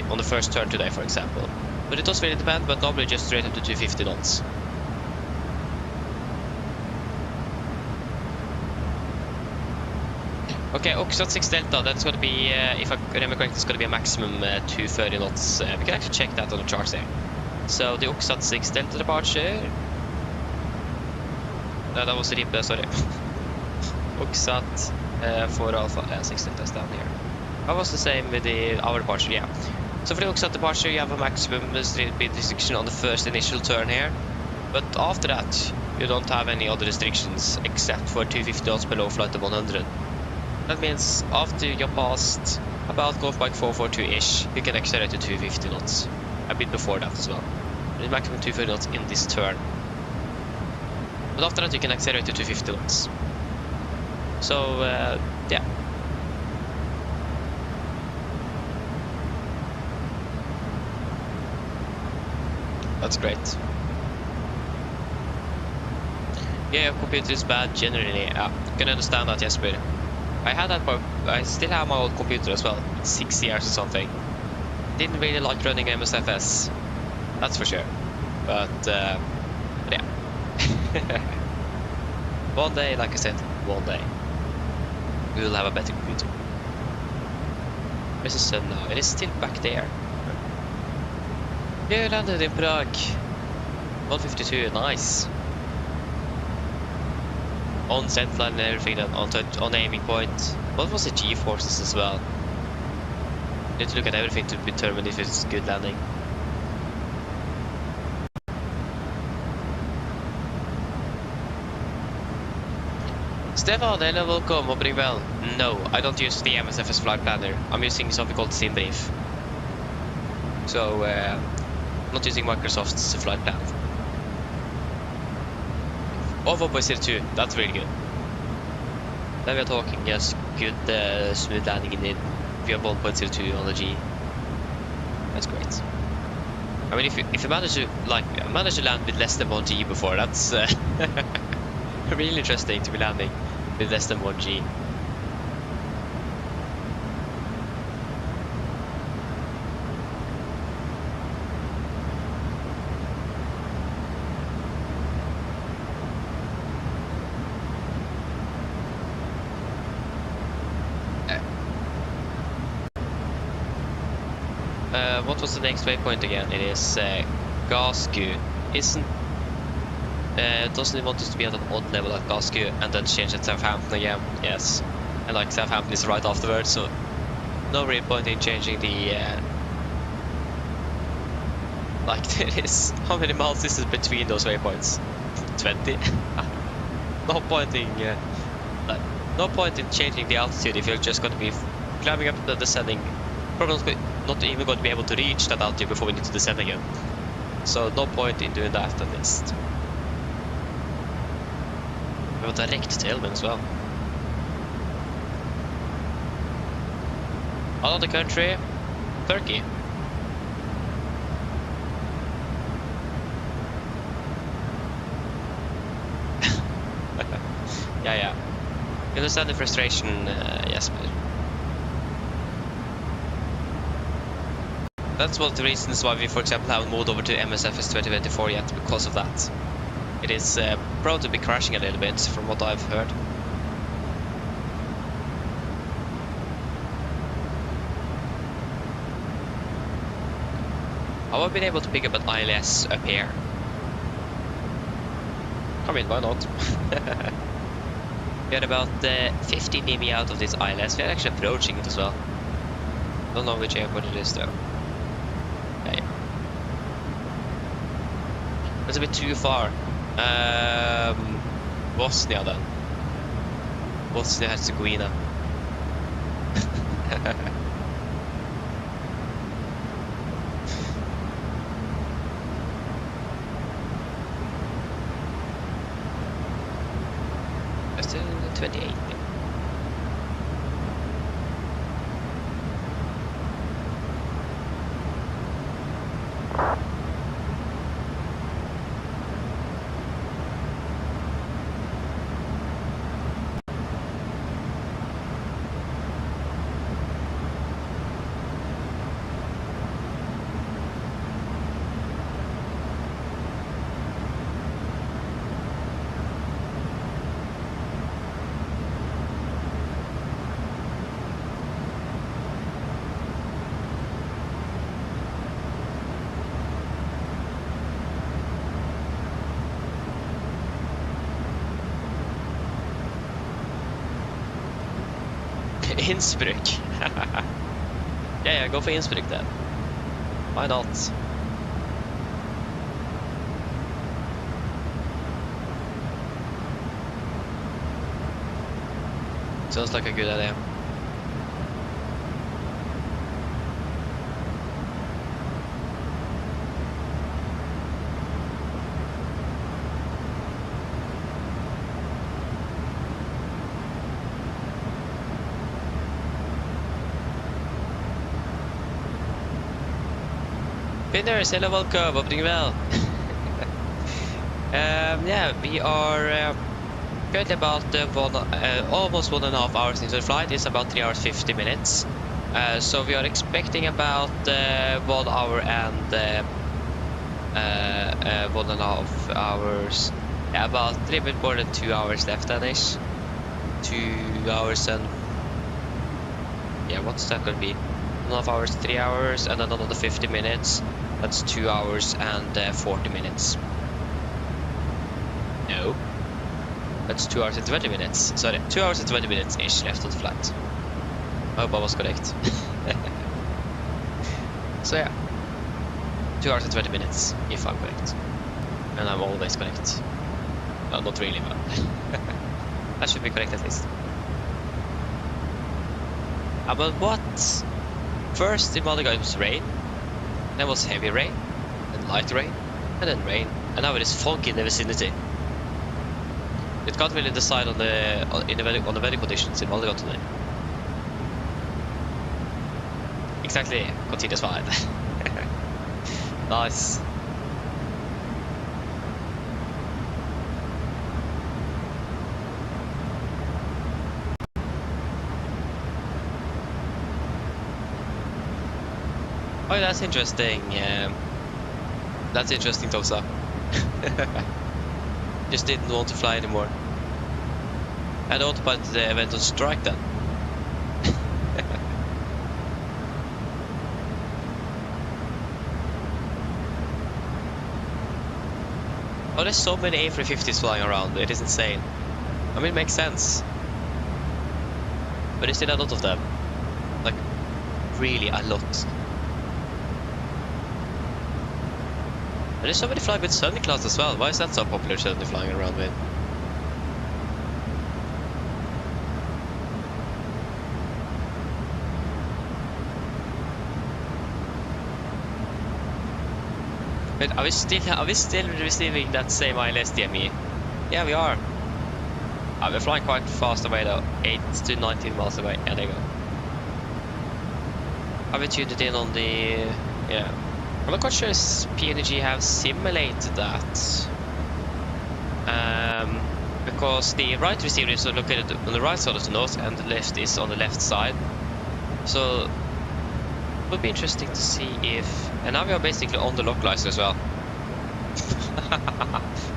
on the first turn today, for example. But it does really depend. But normally just straight up to 250 knots. Okay, Oxat 6 Delta. That's going to be, if I remember correctly, it's going to be a maximum 230 knots. We can actually check that on the charts there. So the Oxat 6 Delta departure. No, that was RIB, sorry. Oxat for Alpha 6 Delta is down here. That was the same with our departure, yeah. So for the Oxat departure, you have a maximum speed restriction on the first initial turn here. But after that, you don't have any other restrictions except for 250 knots below flight of 100. That means after you're past about Golf Bike 442-ish, you can accelerate to 250 knots. A bit before that as well. The maximum 250 knots in this turn. But after that you can accelerate to 250 knots. So, yeah. That's great. Yeah, your computer is bad generally. I can understand that, Jesper. I had that, I still have my old computer as well. 6 years or something. Didn't really like running MSFS. That's for sure. But yeah. One day, like I said, one day we will have a better computer. Where's the sun now? It is still back there. Yeah, landed in Prague. 152, nice. On center line and everything, on aiming point. What was the G-forces as well? Need to look at everything to determine if it's good landing. Stefan, hello, welcome, hoping well. No, I don't use the MSFS flight planner. I'm using something called SimBrief. So, not using Microsoft's flight plan. Oh, 1.02, that's really good. Then we are talking just good smooth landing in it. If you have 1.02 on the G, that's great. I mean, if you manage to land with less than 1 G before, that's really interesting to be landing with less than 1 G. What was the next waypoint again? It is Gasku. Doesn't it want us to be at an odd level at Gasku and then change at Southampton again? Yes. And like Southampton is right afterwards, so no real point in changing the like there is, how many miles is it between those waypoints? 20? No point in changing the altitude if you're just going to be climbing up the descending. Probably not even going to be able to reach that altitude before we need to descend again. So no point in doing that at least. We have a direct tailwind as well. Another country, Turkey. yeah. You understand the frustration, yes, but that's one of the reasons why we, for example, haven't moved over to MSFS2020 yet, because of that. It is prone to be crashing a little bit, from what I've heard. I would have been able to pick up an ILS up here. I mean, why not? We had about 50 dB out of this ILS. We are actually approaching it as well. Don't know which airport it is though. Okay. It's a bit too far. Bosnia then. Bosnia-Herzegovina. That's 28. Innsbruck. Yeah, go for Innsbruck then. Why not? Sounds like a good idea. Finners, hello, welcome, opening well. Yeah, we are currently about almost 1.5 hours into the flight. It's about 3 hours 50 minutes. So we are expecting about 1 hour and 1.5 hours. Yeah, about a little bit more than 2 hours left, Danish. 2 hours and yeah, what's that gonna be? 1.5 hours, 3 hours, and then another 50 minutes. That's 2 hours and 40 minutes. No. That's 2 hours and 20 minutes. Sorry, 2 hours and 20 minutes-ish left on the flight. I hope I was correct. So yeah. 2 hours and 20 minutes, if I'm correct. And I'm always correct. Well, not really, but that should be correct at least. But what? First in Malaga it was rain, then was heavy rain, then light rain, and then rain, and now it is fog in the vicinity. It can't really decide on the weather conditions in Malaga today. Exactly, continuous fine. Nice. Oh, that's interesting. That's interesting, Tosa. Just didn't want to fly anymore. I don't want the event on strike then. Oh, there's so many A350s flying around. It is insane. I mean, it makes sense. But there's still a lot of them. Like, really a lot. And there's somebody flying with Sunny class as well. Why is that so popular suddenly flying around with? But are we still receiving that same ILS DME? Yeah, we are. We're flying quite fast away though. 8 to 19 miles away. Yeah, there you go. Have we tuned it in on the... yeah. I'm not quite sure if PMDG have simulated that. Because the right receiver is located on the right side of the nose and the left is on the left side. So it would be interesting to see if... and now we are basically on the localizer as well.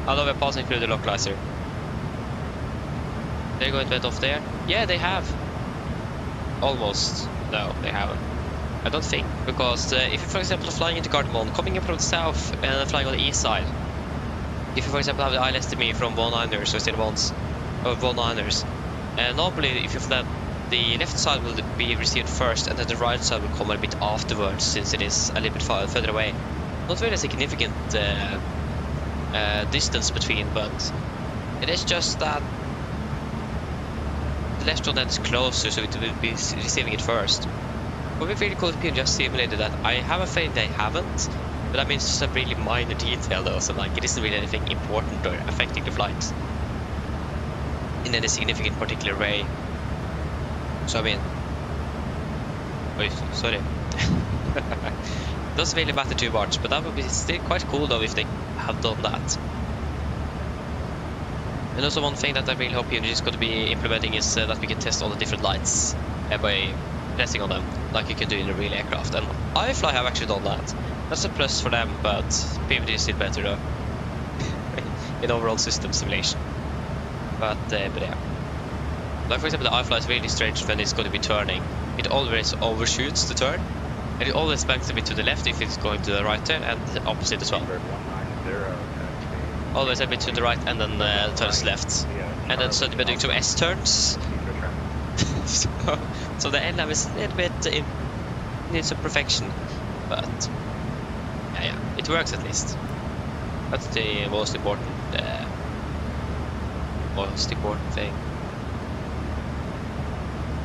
I know we're passing through the localizer. They're going to get off there? Yeah, they have. Almost. No, they haven't. I don't think, because if you, for example, are flying into Gardermoen, coming in from the south and flying on the east side, if you, for example, have the ILSTME from 19ers or still ones, or 19ers, normally if you fly, the left side will be received first, and then the right side will come a bit afterwards, since it is a little bit further away. Not very significant distance between, but it is just that the left one is closer, so it will be receiving it first. But we really cool if you just simulated that. I have a feeling they haven't, but I mean it's just a really minor detail though, so like it isn't really anything important or affecting the flight in any significant particular way. So I mean, sorry. Doesn't really matter too much, but that would be still quite cool though if they have done that. And also one thing that I really hope PMDG is going to be implementing is that we can test all the different lights by pressing on them, like you can do in a real aircraft. And iFly have actually done that. That's a plus for them, but PMDG is still better though in overall system simulation. But yeah. Like for example, the iFly is really strange when it's going to be turning. It always overshoots the turn, and it always banks a bit to the left if it's going to the right turn, and the opposite as well. Always a bit to the right and then turns left. And then suddenly we're doing two S turns. so the airline is a little bit in need some perfection. But yeah, it works at least. That's the most important thing.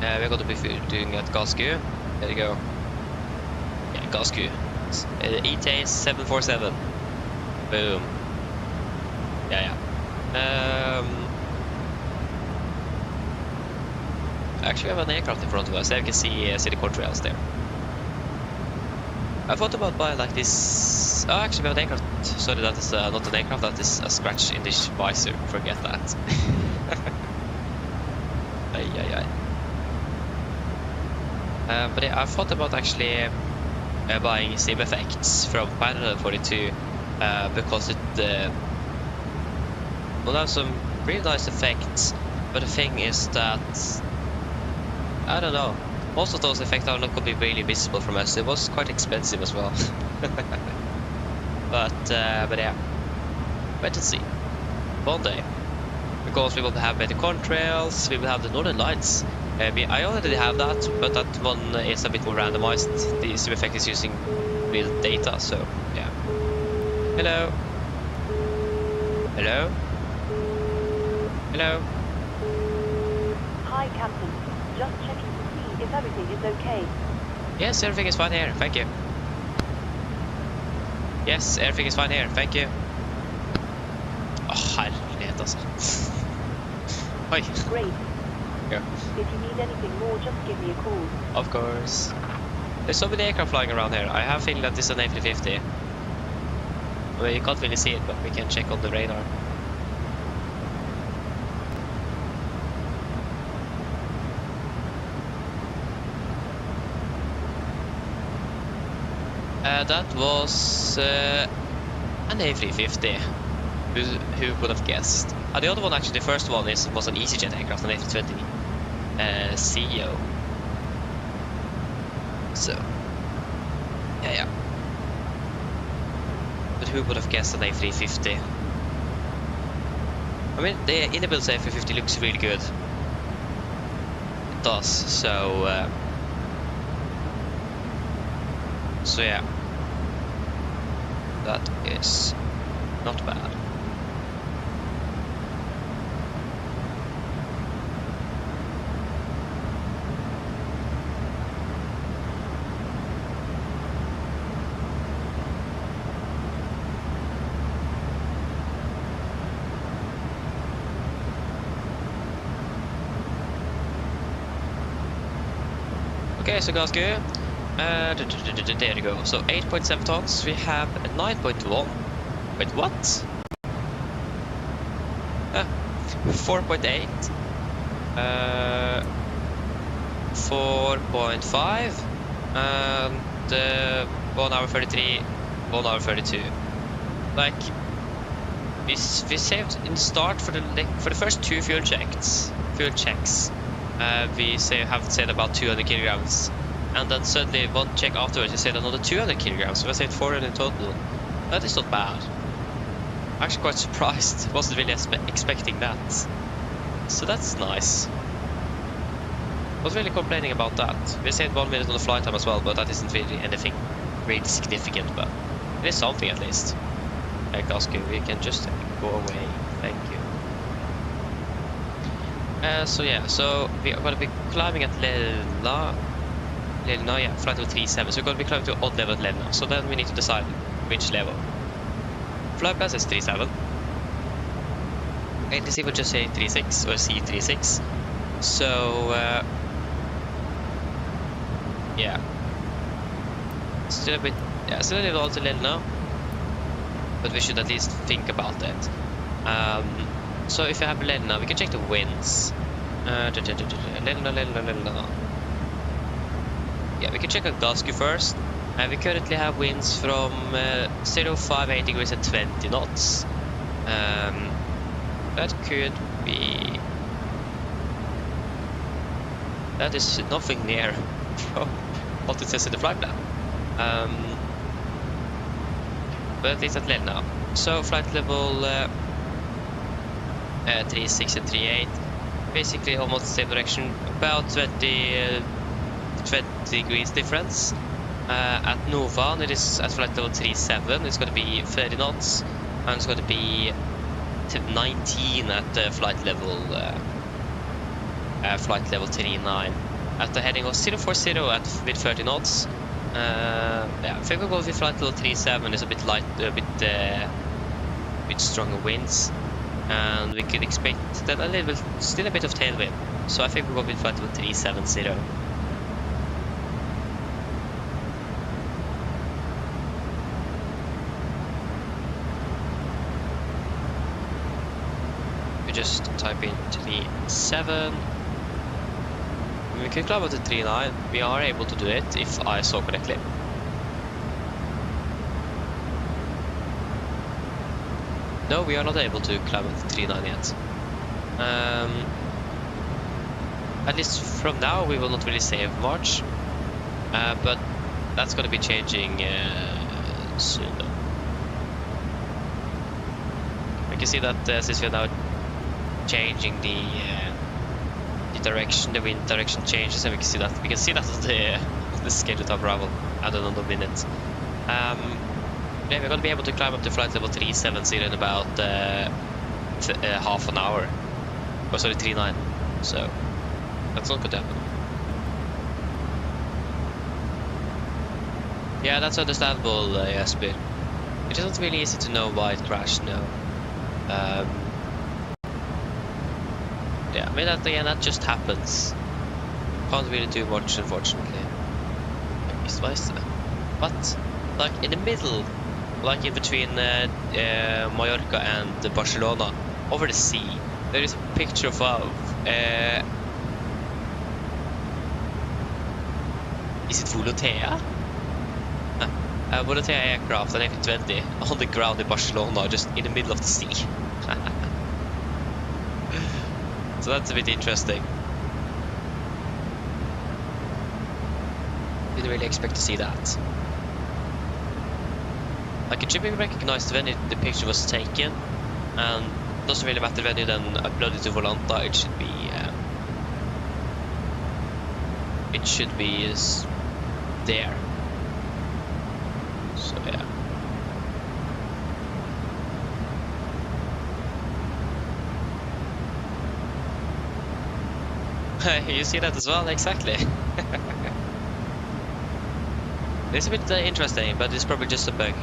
We're going to be doing at Gasku. There you go. Yeah, Gasku. ETA 747. Boom. Yeah. Actually, we have an aircraft in front of us. There you can see the contrails there. I thought about buying like this. Oh, actually, we have an aircraft. Sorry, that is not an aircraft. That is a scratch in this visor. Forget that. But yeah, I thought about actually buying sim effects from Panel 42 because it will have some really nice effects. But the thing is that I don't know. Most of those effects are not going to be really visible from us. It was quite expensive as well. but yeah, wait and see. One day, because we will have better contrails, we will have the Northern Lights. I already have that, but that one is a bit more randomized. The sim effect is using real data, so yeah. Hello. Hello. Hello. Hi, Captain. Just checking to see if everything is okay. Yes, everything is fine here. Thank you. Yes, everything is fine here. Thank you. Herlighet, altså. Oi. Great. Yeah. If you need anything more, just give me a call. Of course. There's so many aircraft flying around here. I have a feeling that this is an A350. Well, you can't really see it, but we can check on the radar. That was an A350. Who would have guessed? The other one, actually, the first one was an EasyJet aircraft, an A320 CEO. So, yeah. But who would have guessed an A350? I mean, the inbuilt A350 looks really good. It does. So yeah. That is not bad. Okay, so guys, go. There you go. So 8.7 tons. We have 9.1. Wait, what? 4.8. 4.5. And 1 hour 33. 1 hour 32. Like we saved in the start for the first two fuel checks. We have saved about 200 kilograms. and then suddenly one check afterwards you said another 200 kilograms, so I said 400 in total. That is not bad. I'm actually quite surprised. Wasn't really expecting that. So that's nice. Was really complaining about that. We saved 1 minute on the flight time as well, but that isn't really anything really significant, but it is something at least. Hey Gasku, we can just go away. Thank you. So yeah, so we are going to be climbing at Lelna, yeah, flight level 37. So we're going to be climbing to odd level at Lelna. So then we need to decide which level. Flight pass is 37. ATC will just say 36 or C36. So yeah, still a bit, yeah, still a little old to Lelna, but we should at least think about it. So if you have Lelna, we can check the winds. Lelna. Yeah, we can check on Gasku first. We currently have winds from 058 degrees at 20 knots. That could be... That is nothing near from what it says in the flight plan. But it's at Lelna. So flight level 36 and 38, basically almost the same direction, about 20 degrees difference. At Novan it is at flight level 37, it's going to be 30 knots, and it's going to be 19 at flight level 39. At the heading of 040 with 30 knots. Yeah, I think we'll go with flight level 37. It's a bit light, a bit stronger winds, and we could expect then a little bit, still a bit of tailwind. So I think we'll go with flight level 370. We just type in 37. We can climb up to 39. We are able to do it if I saw correctly. No, we are not able to climb up to 39 yet. At least from now we will not really save much, but that's going to be changing soon. We can see that since we are now changing the direction, the wind direction changes, and we can see that on the schedule of arrival at another minute. Yeah, we're going to be able to climb up to flight level 370 in about half an hour. Oh, sorry, 39. So that's not going to happen. Yeah, that's understandable, Jesper. It isn't really easy to know why it crashed now. Yeah, I mean, that just happens. Can't really do much, unfortunately. But, like, in the middle, like in between Mallorca and Barcelona, over the sea, there is a picture of is it Volotea? Volotea aircraft, an A320, on the ground in Barcelona, just in the middle of the sea. So that's a bit interesting. Didn't really expect to see that. Like, it should be recognized when the picture was taken, and it doesn't really matter when you then upload it to Volanta. It should be there. So yeah. You see that as well, exactly. It's a bit interesting, but it's probably just a bug.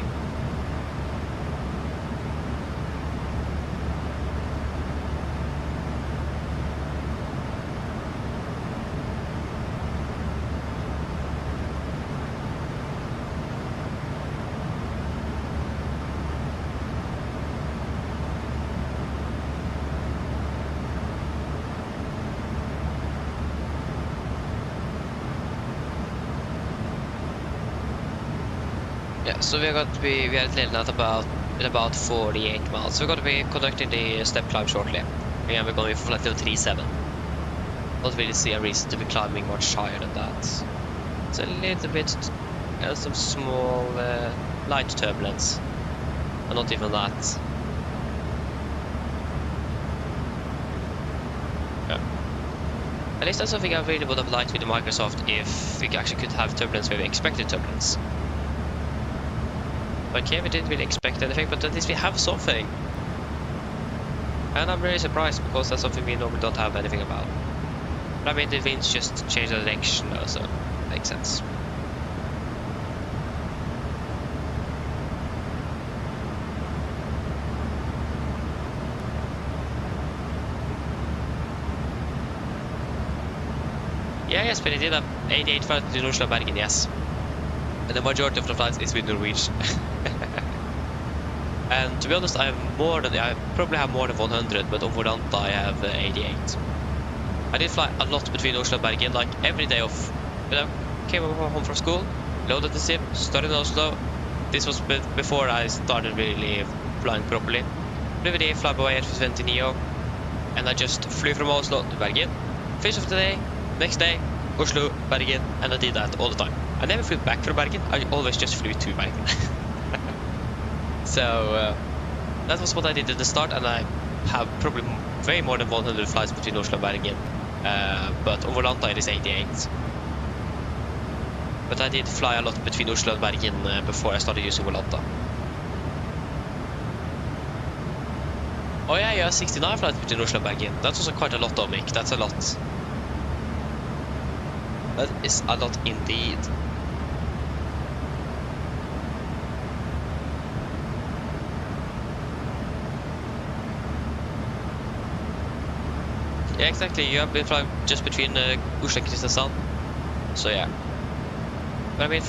Yeah, so we are at Lelna at about 48 miles. So we're going to be conducting the step climb shortly. Again, we're going for flight level 37. Don't really see a reason to be climbing much higher than that. It's a little bit, some small light turbulence, and not even that. Yeah. At least that's something I really would have liked with the Microsoft, if we actually could have turbulence where we expected turbulence. But here we didn't really expect anything, but at least we have something. And I'm really surprised, because that's something we normally don't have anything about. But I mean, the winds just change the direction, so makes sense. Yeah, yes, but I did have 88 flights between Oslo and Bergen, yes. And the majority of the flights is with Norwegian. And to be honest, I probably have more than 100, but on Volanta I have 88. I did fly a lot between Oslo and Bergen, like every day of, came home from school, loaded the sim, started in Oslo. This was before I started really flying properly. Every day fly by AMD Neo, and I just flew from Oslo to Bergen. Finished of the day, next day, Oslo, Bergen, and I did that all the time. I never flew back from Bergen, I always just flew to Bergen. So that was what I did at the start, and I have probably way more than 100 flights between Oslo and Bergen. But on Volanta it is 88. But I did fly a lot between Oslo and Bergen before I started using Volanta. Oh yeah, yeah, 69 flights between Oslo and Bergen. That's also quite a lot, Mick. That's a lot. That is a lot indeed. Yeah, exactly. You have been flying just between Oslo and Kristiansand. So yeah. But I mean,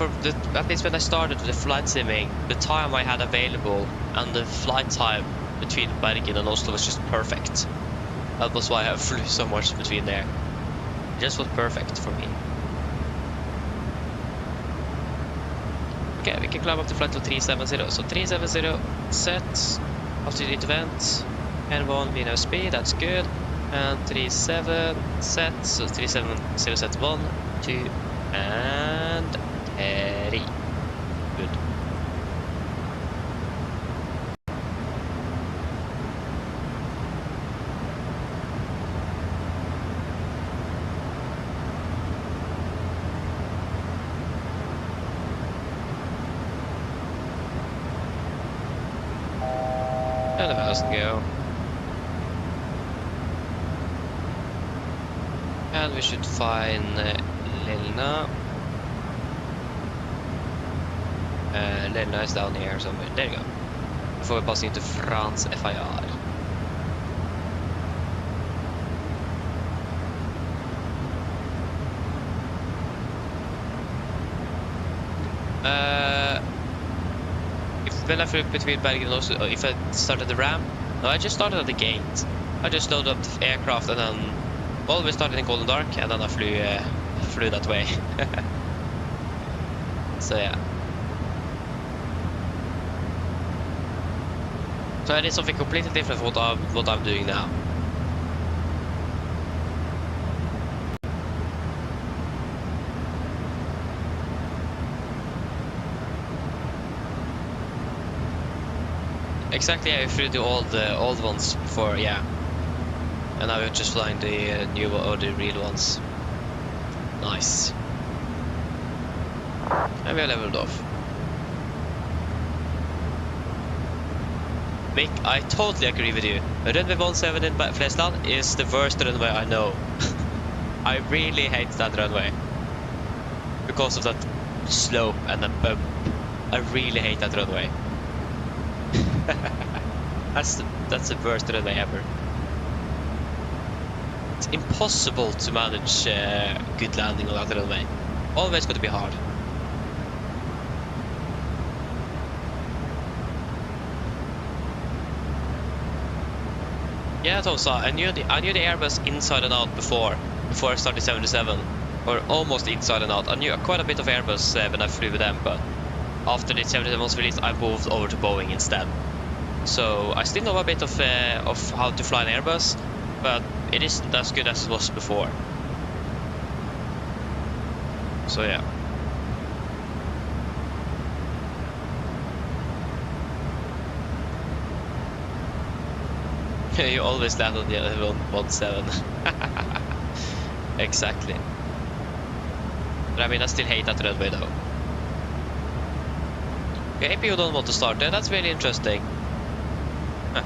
at least when I started with the flight simming, the time I had available and the flight time between Bergen and Oslo was just perfect. That was why I flew so much between there. It just was perfect for me. Okay, we can climb up to flight to 370. So 370 set, altitude event, N1 Vino speed, that's good. And 37 set, so 370 set 1, 2, and 3. Good. And the mouse can go. And we should find Lelna. Lelna is down here somewhere. There you go. Before we're passing into France FIR. When I flew between Bergen and Oslo, if I started the ramp, no, I just started at the gate. I just loaded up the aircraft and then always started in Golden Dark, and then I flew that way. So yeah. So I did something completely different from what I'm doing now. Exactly, yeah, I flew the old ones before, yeah. And now we're just flying the new or the real ones. Nice. And we are leveled off. Mick, I totally agree with you. Runway 17 in Flesland is the worst runway I know. I really hate that runway. Because of that slope and the bump. I really hate that runway. That's the worst runway ever. It's impossible to manage good landing on that runway. Always going to be hard. Yeah, Tosa, I knew the Airbus inside and out before I started 77, or almost inside and out. I knew quite a bit of Airbus when I flew with them, but after the 77 was released, I moved over to Boeing instead. So I still know a bit of how to fly an Airbus, but it isn't as good as it was before. So yeah. You always land on the 17. Exactly. But I mean, I still hate that runway though. Okay, APU don't want to start there. That's really interesting. Huh.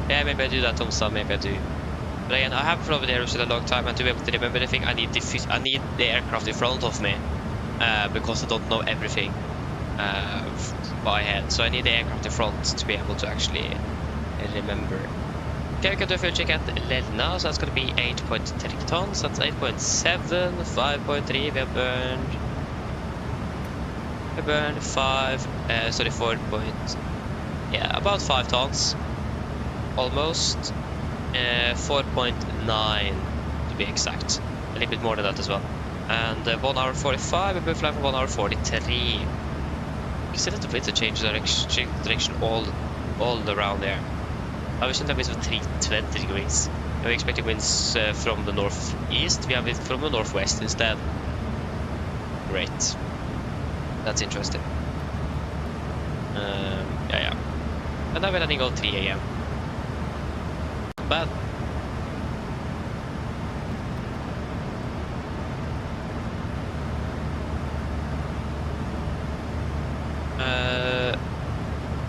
Yeah, maybe I do that on some, maybe I do. But again, I haven't flown with Aeros in a long time, and to be able to remember anything, I need the aircraft in front of me, because I don't know everything by head. So I need the aircraft in front to be able to actually remember. Okay, we can do a fuel check at Lelna, so that's going to be 8.3 tons. That's 8.7, 5.3. We have burned 5, sorry, 4 point. Yeah, about 5 tons, almost. 4.9 to be exact, a little bit more than that as well. And 1 hour 45, we've been flying for 1 hour 43. You can see that the winds change direction all around there. I was in the winds of 320 degrees. We're expecting winds from the northeast. We have it from the northwest instead. Great. That's interesting. Yeah. And now we're landing on 3 AM. Bad.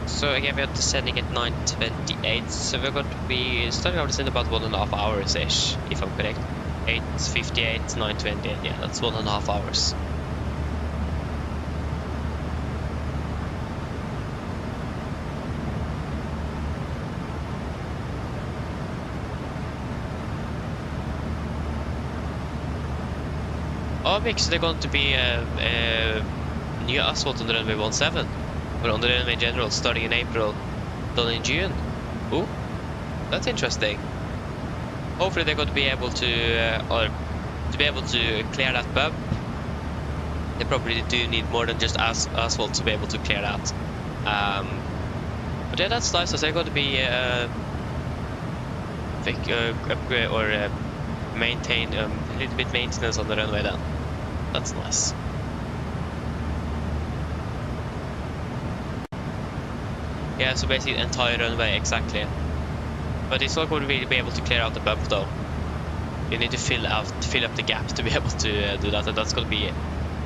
So again, we are descending at 9:28, so we're going to be starting our descent about 1.5 hours ish, if I'm correct. 8:58, 9:20, yeah, that's 1.5 hours. Oh, because they're going to be new asphalt on the runway 17, or on the runway in general, starting in April, done in June. Ooh, that's interesting. Hopefully they're going to be able to clear that bump. They probably do need more than just asphalt to be able to clear that. But yeah, that's nice. So they're going to be upgrade or maintain a little bit maintenance on the runway then. That's nice. Yeah, so basically the entire runway, exactly. But it's not going to really be able to clear out the bump though. You need to fill up the gap to be able to do that, and that's going to be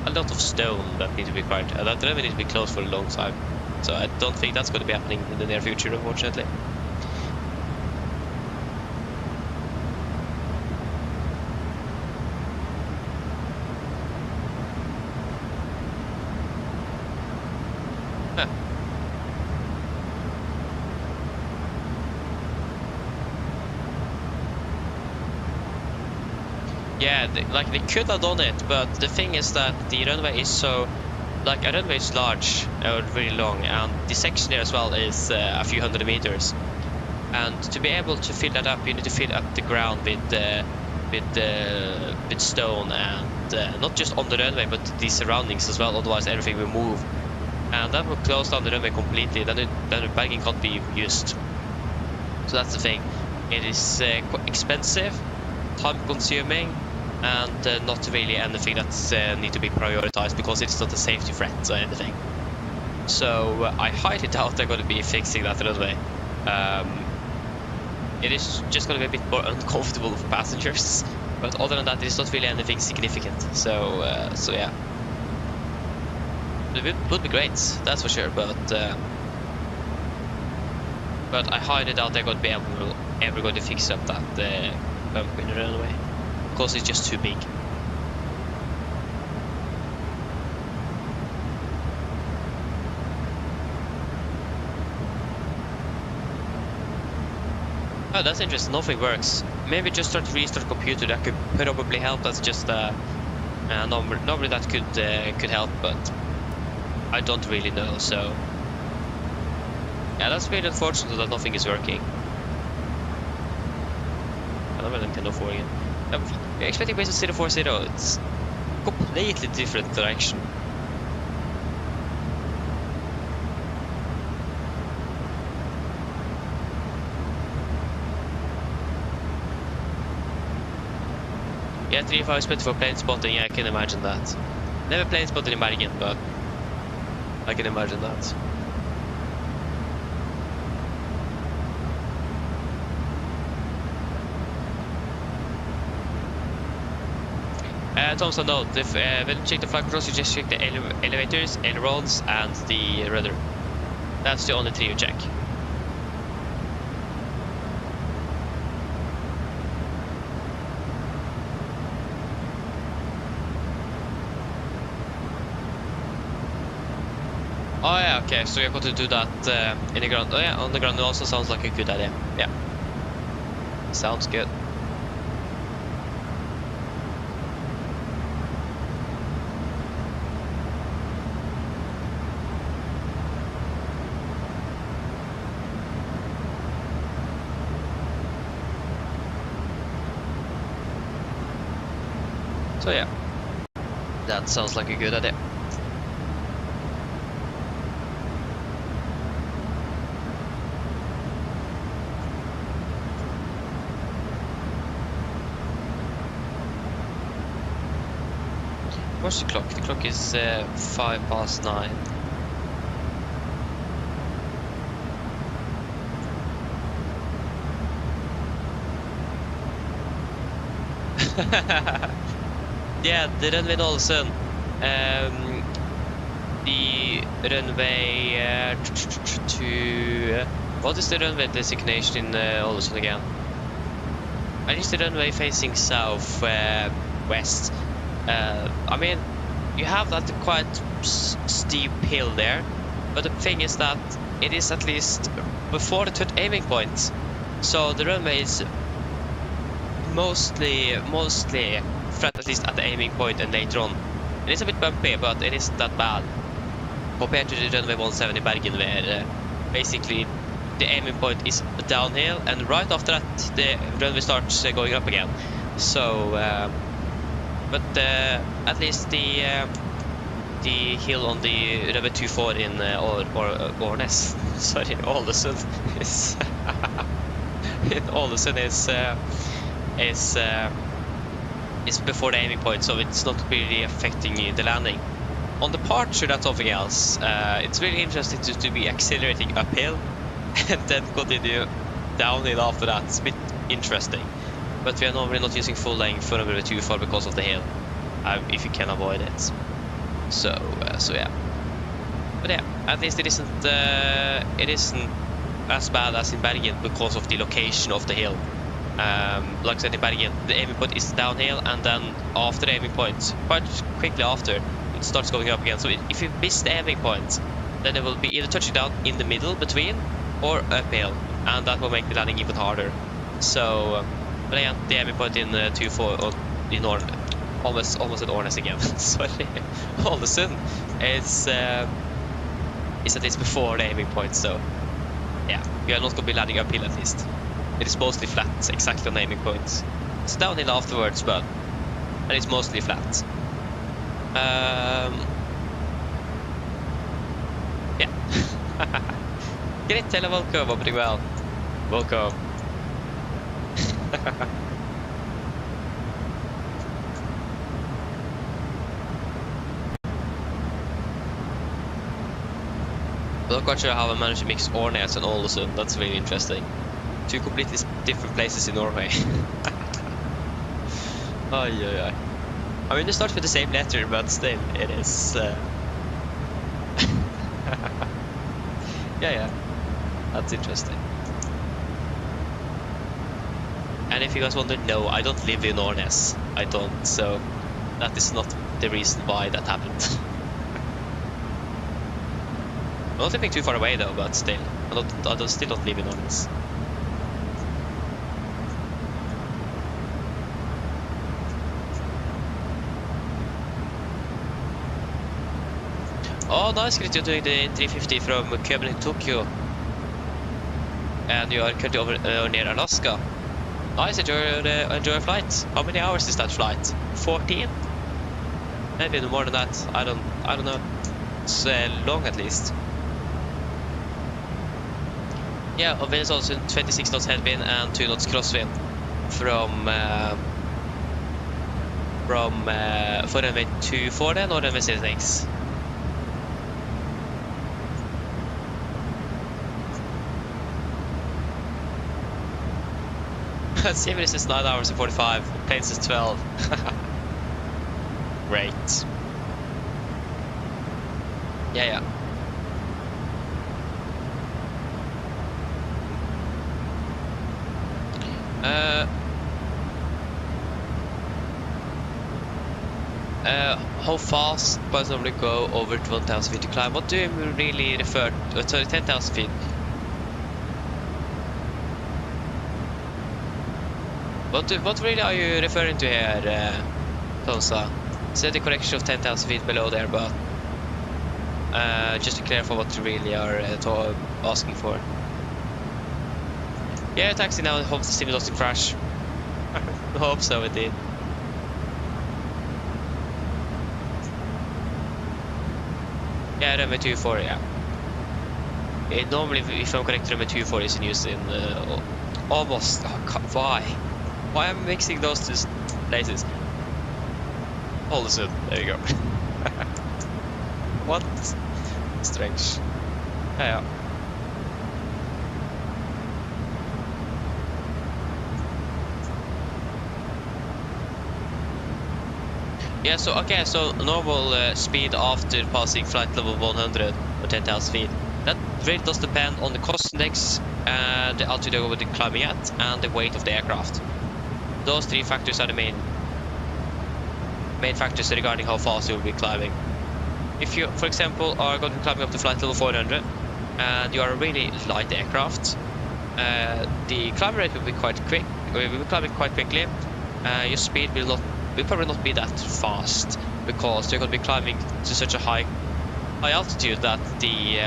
a lot of stone that needs to be required. That runway needs to be closed for a long time, so I don't think that's going to be happening in the near future, unfortunately. Yeah, like they could have done it, but the thing is that the runway is so, like a runway is large or really long, and the section there as well is a few hundred meters. And to be able to fill that up, you need to fill up the ground with stone, and not just on the runway, but the surroundings as well. Otherwise, everything will move, and that will close down the runway completely. Then the bagging can't be used. So that's the thing. It is quite expensive, time-consuming, and not really anything that's need to be prioritized because it's not a safety threat or anything. So I highly doubt they're going to be fixing that runway. It is just going to be a bit more uncomfortable for passengers, but other than that, it's not really anything significant. So yeah, it would be great, that's for sure. But I highly doubt they're going to be ever going to fix up that bump in the runway, because it's just too big. Oh, that's interesting. Nothing works. Maybe just start to restart the computer. That could probably help. That's just normally that could help, but I don't really know. So yeah, that's really unfortunate that nothing is working. I don't really know for again. We're expecting base 040. It's completely different direction. Yeah, 35 is better for plane spotting. Yeah, I can imagine that. Never plane spotted in Bergen, but I can imagine that. Thompson note, if when you check the flight controls, you just check the elevators, ailerons, and the rudder. That's the only 3 you check. Oh yeah, okay, so you're going to do that in the ground. Oh yeah, on the ground also sounds like a good idea. Yeah. Sounds good. So yeah, that sounds like a good idea. What's the clock? The clock is 9:05. Yeah, the runway in Ålesund. The runway to... what is the runway designation in Ålesund again? I think it's the runway facing south west. I mean, you have that quite steep hill there, but the thing is that it is at least before the third aiming point, so the runway is mostly flat, at least at the aiming point and later on. It is a bit bumpy, but it isn't that bad compared to the runway 17 in Bergen, where basically the aiming point is downhill, and right after that the runway starts going up again. So but at least the hill on the runway 24 in Årnes, sorry, Ålesund is in Ålesund is before the aiming point, so it's not really affecting the landing. On departure, that's something else. It's really interesting to be accelerating uphill and then continue downhill after that. It's a bit interesting. But we are normally not using full length for runway 24 because of the hill, if you can avoid it. So yeah. But yeah, at least it isn't as bad as in Bergen because of the location of the hill. Like I said, in Bergen, the aiming point is downhill, and then after the aiming point, quite quickly after, it starts going up again. So if you miss the aiming point, then it will be either touching down in the middle between or uphill, and that will make the landing even harder. So, but again, the aiming point in 24 or in almost at Årnes again. Sorry, Ålesund is at least before the aiming point. So yeah, we are not going to be landing uphill at least. It is mostly flat, exactly on the aiming point. It's downhill afterwards, but and it's mostly flat. Yeah. Greit, eller welcome, opening well. Welcome. I'm not quite sure how I managed to mix Årnes and Ålesund. That's really interesting. 2 completely different places in Norway. Ay. I mean, they start with the same letter, but still, it is... yeah, that's interesting. And if you guys wonder, no, I don't live in Årnes. I don't, so that is not the reason why that happened. I'm not living too far away though, but still, I still don't live in Årnes. Oh, nice, Chris, you're doing the 350 from Köben to Tokyo. And you are currently over near Alaska. Nice, enjoy a flight. How many hours is that flight? 14? Maybe more than that. I don't know. It's long at least. Yeah, wind is also 26 knots headwind and 2 knots crosswind from from for runway 24 then, or runway 06? Sirius is 9 hours and 45, planes is 12. Great. Yeah. How fast does normally go over 1,000 feet to climb? What do you really refer to? Sorry, 10,000 feet. What really are you referring to here, Tonsa? Said the correction of 10,000 feet below there, but just to clarify what you really are asking for. Yeah, taxi now. Hope the sim doesn't crash. I hope so, indeed. Yeah, runway 24, yeah. Normally, if I'm correct, runway 24 is in use in almost. Oh, why? Why am I mixing those two places? Hold the suit. There you go. What? Strange. Yeah. Yeah, so normal speed after passing flight level 100 or 10,000 feet. That really does depend on the cost index and the altitude you're going to be climbing at and the weight of the aircraft. Those three factors are the main factors regarding how fast you will be climbing. If you, for example, are going to be climbing up to flight level 400 and you are a really light aircraft, the climb rate will be quite quick. You will be climbing quite quickly. Your speed will probably not be that fast because you're going to be climbing to such a high altitude that the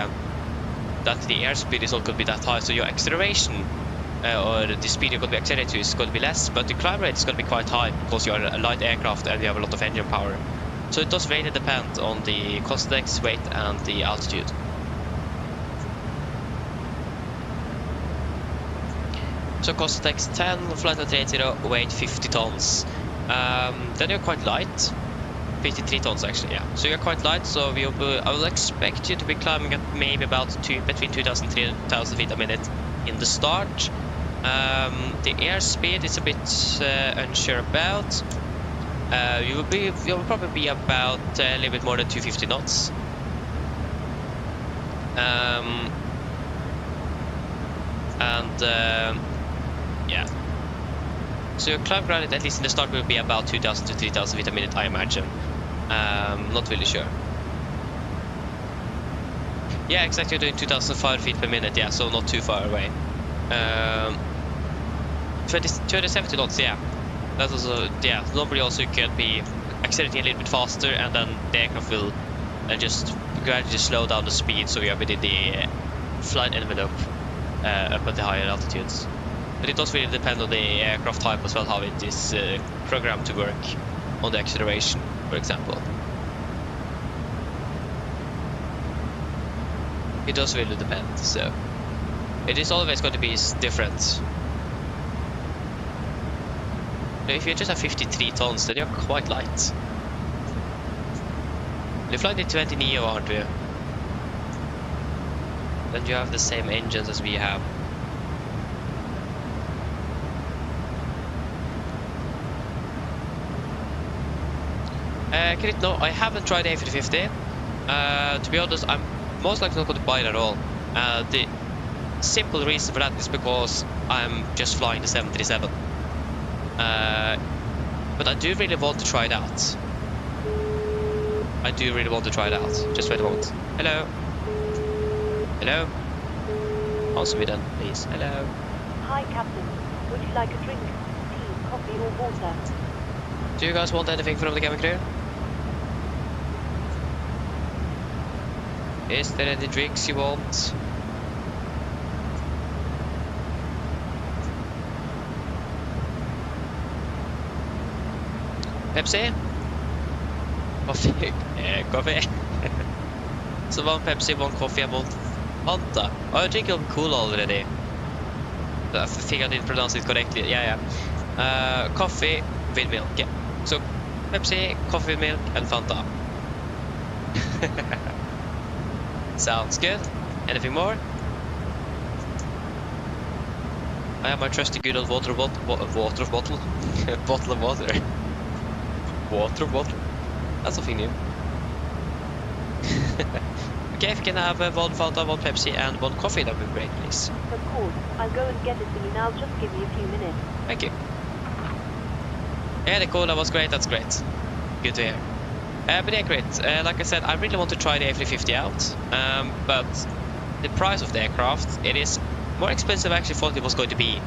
airspeed is not going to be that high. So your acceleration or the speed you're going to be accelerating to is going to be less, but the climb rate is going to be quite high because you're a light aircraft and you have a lot of engine power. So it does really depend on the cost index, weight, and the altitude. So cost index 10, flight level 380, weight 50 tons. Then you're quite light, 53 tons actually, yeah. So you're quite light, so I will expect you to be climbing at maybe about between 2,000 and 3,000 feet a minute in the start. The airspeed is a bit unsure about. You will probably be about a little bit more than 250 knots. Yeah. So your climb ground, at least in the start, will be about 2,000 to 3,000 feet a minute, I imagine. Not really sure. Yeah, exactly, you're doing 2,500 feet per minute, yeah, so not too far away. 270 knots, yeah. That was yeah, normally also you can be accelerating a little bit faster and then the aircraft will just gradually slow down the speed so you are within the flight envelope up at the higher altitudes. But it does really depend on the aircraft type as well, how it is programmed to work on the acceleration, for example. It does really depend, so it is always going to be different. Now, if you just have 53 tons, then you're quite light. You're flying the 20 Neo, aren't you? Then you have the same engines as we have. No, I haven't tried the A350. To be honest, I'm most likely not going to buy it at all. The simple reason for that is because I'm just flying the 737. But I do really want to try it out. Just wait a moment. Hello? Hello? Answer me then, please. Hello? Hi, Captain. Would you like a drink, tea, coffee, or water? Do you guys want anything from the cabin crew? Is there any drinks you want? Pepsi? Coffee? Coffee? So one Pepsi, one coffee, and one Fanta. Oh, I drink cola already. I think I didn't pronounce it correctly. Yeah. Coffee with milk. Yeah. So Pepsi, coffee with milk, and Fanta. Sounds good. Anything more? I have my trusty good old water bottle. Bottle of water. Water bottle. That's something new. Okay, if you can have one Fanta, one Pepsi, and one coffee, that would be great, please. Of course. I'll go and get it for you now. Just give me a few minutes. Thank you. Yeah, the cola was great. That's great. Good to hear. But yeah, great. Like I said, I really want to try the A350 out. But the price of the aircraft, it is more expensive. I actually thought it was going to be.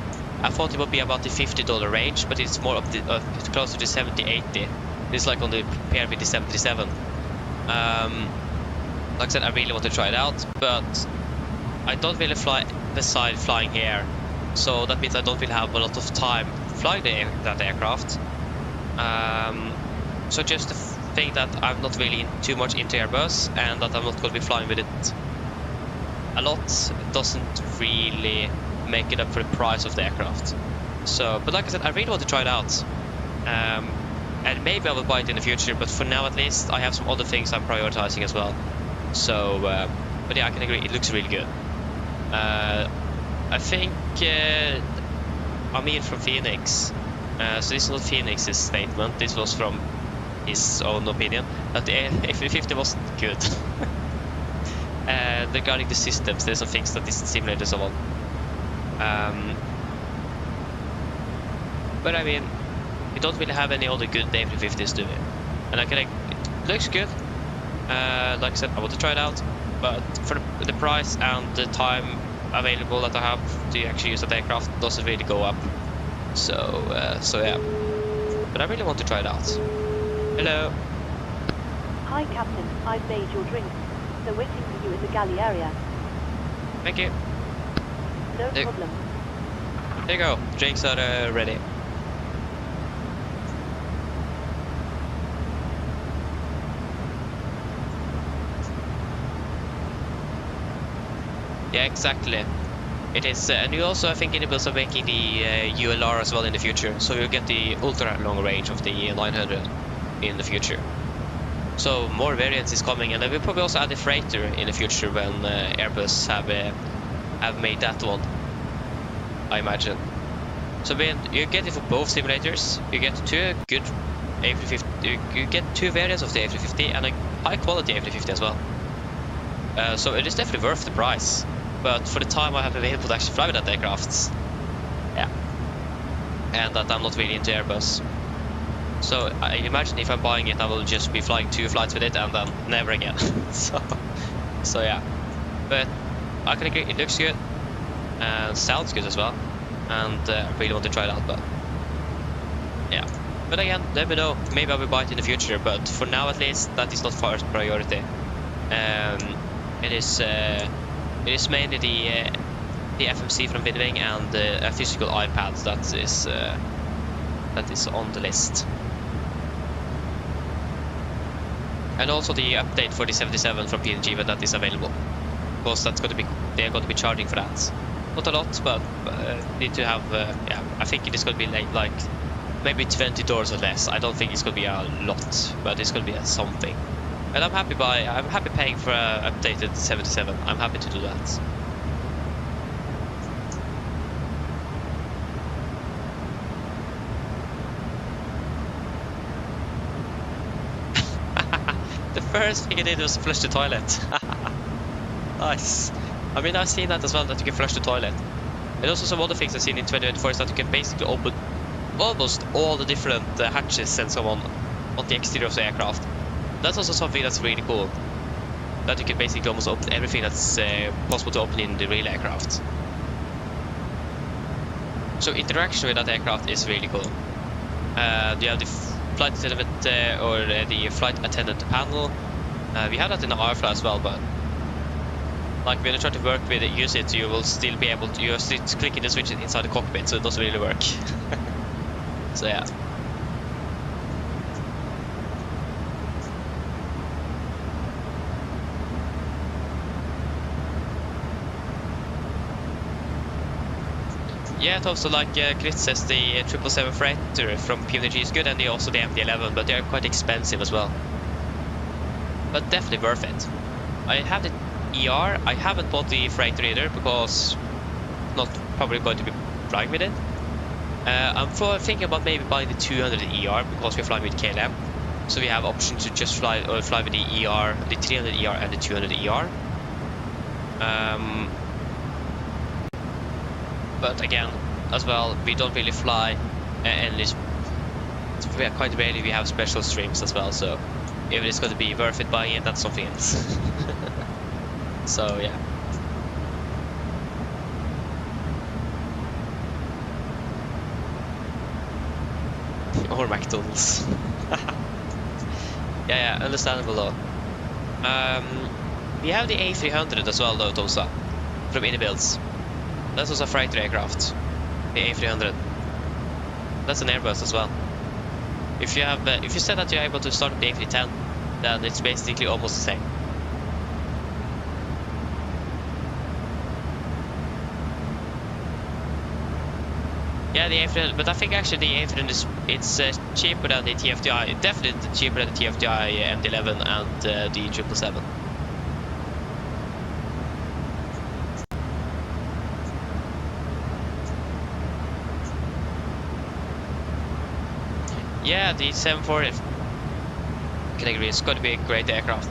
I thought it would be about the $50 range, but it's more it's closer to 70, 80. It's like on the pair with the 77. Like I said, I really want to try it out, but I don't really fly beside flying here, so that means I don't really have a lot of time flying that aircraft. So just the thing that I'm not really too much into Airbus, and that I'm not going to be flying with it a lot, doesn't really make it up for the price of the aircraft. So, but like I said, I really want to try it out. And maybe I will buy it in the future, but for now at least, I have some other things I'm prioritizing as well. So, but yeah, I can agree, it looks really good. I think Amir from Phoenix, so this is not Phoenix's statement, this was from his own opinion, that the A350 wasn't good. Regarding the systems, there's some things that this simulator so on. But I mean, we don't really have any other good A350s, do we? And it looks good. Like I said, I want to try it out, but for the price and the time available that I have to actually use that aircraft doesn't really go up. So yeah. But I really want to try it out. Hello. Hi, Captain. I've made your drinks. They're waiting for you in the galley area. Thank you. No problem. There you go. Drinks are ready. Yeah, exactly. It is, and you also, I think, enables of making the ULR as well in the future. So you'll get the ultra long range of the 900 in the future. So more variants is coming, and we'll probably also add a freighter in the future when Airbus have made that one, I imagine. So you get it for both simulators. You get two good A350. You get two variants of the A350 and a high quality A350 as well. So it is definitely worth the price. But for the time I have available to actually fly with that aircraft, yeah, and that I'm not really into Airbus. So I imagine if I'm buying it, I will just be flying 2 flights with it and then never again. so yeah, but I can agree, it looks good and sounds good as well, and I really want to try it out. But yeah, but again, let me know. Maybe I will buy it in the future, but for now at least, that is not first priority. It is mainly the FMC from Refueling and a physical iPad that is on the list. And also the update for the 77 from PMDG, but that is available. Because that's going to be, they're going to be charging for that. Not a lot, but need to have, yeah, I think it is going to be like maybe $20 or less. I don't think it's going to be a lot, but it's going to be something. And I'm happy paying for an updated 77. I'm happy to do that. The first thing I did was flush the toilet. Nice. I mean, I've seen that as well, that you can flush the toilet. And also some other things I've seen in 2024 is that you can basically open almost all the different hatches and so on the exterior of the aircraft. That's also something that's really cool. That you can basically almost open everything that's possible to open in the real aircraft. So interaction with that aircraft is really cool. You have the flight attendant or the flight attendant panel. We have that in the RFly as well, but like when you try to work with it, use it, you will still be able to. You're still clicking the switch inside the cockpit, so it doesn't really work. So yeah. Yeah, it also like Grit says, the 777 freighter from PMDG is good, and also the MD-11, but they are quite expensive as well. But definitely worth it. I have the ER. I haven't bought the freighter either because not probably going to be flying with it. I'm thinking about maybe buying the 200 ER because we're flying with KLM, so we have option to just fly with the ER, the 300 ER and the 200 ER. But again, as well, we don't really fly endless. Quite rarely we have special streams as well, so if it's going to be worth it buying it, that's something else. So yeah. Or McDonald's. yeah, understandable though. We have the A300 as well though, Tosa, from Builds. That's also a freighter aircraft. The A300. That's an Airbus as well. If you have, if you said that you're able to start with the A310, then it's basically almost the same. Yeah, the A300, but I think actually the A300 is cheaper than the TFDI. Definitely cheaper than the TFDI MD-11 and the 777. Yeah, the 740. Can agree, it's going to be a great aircraft.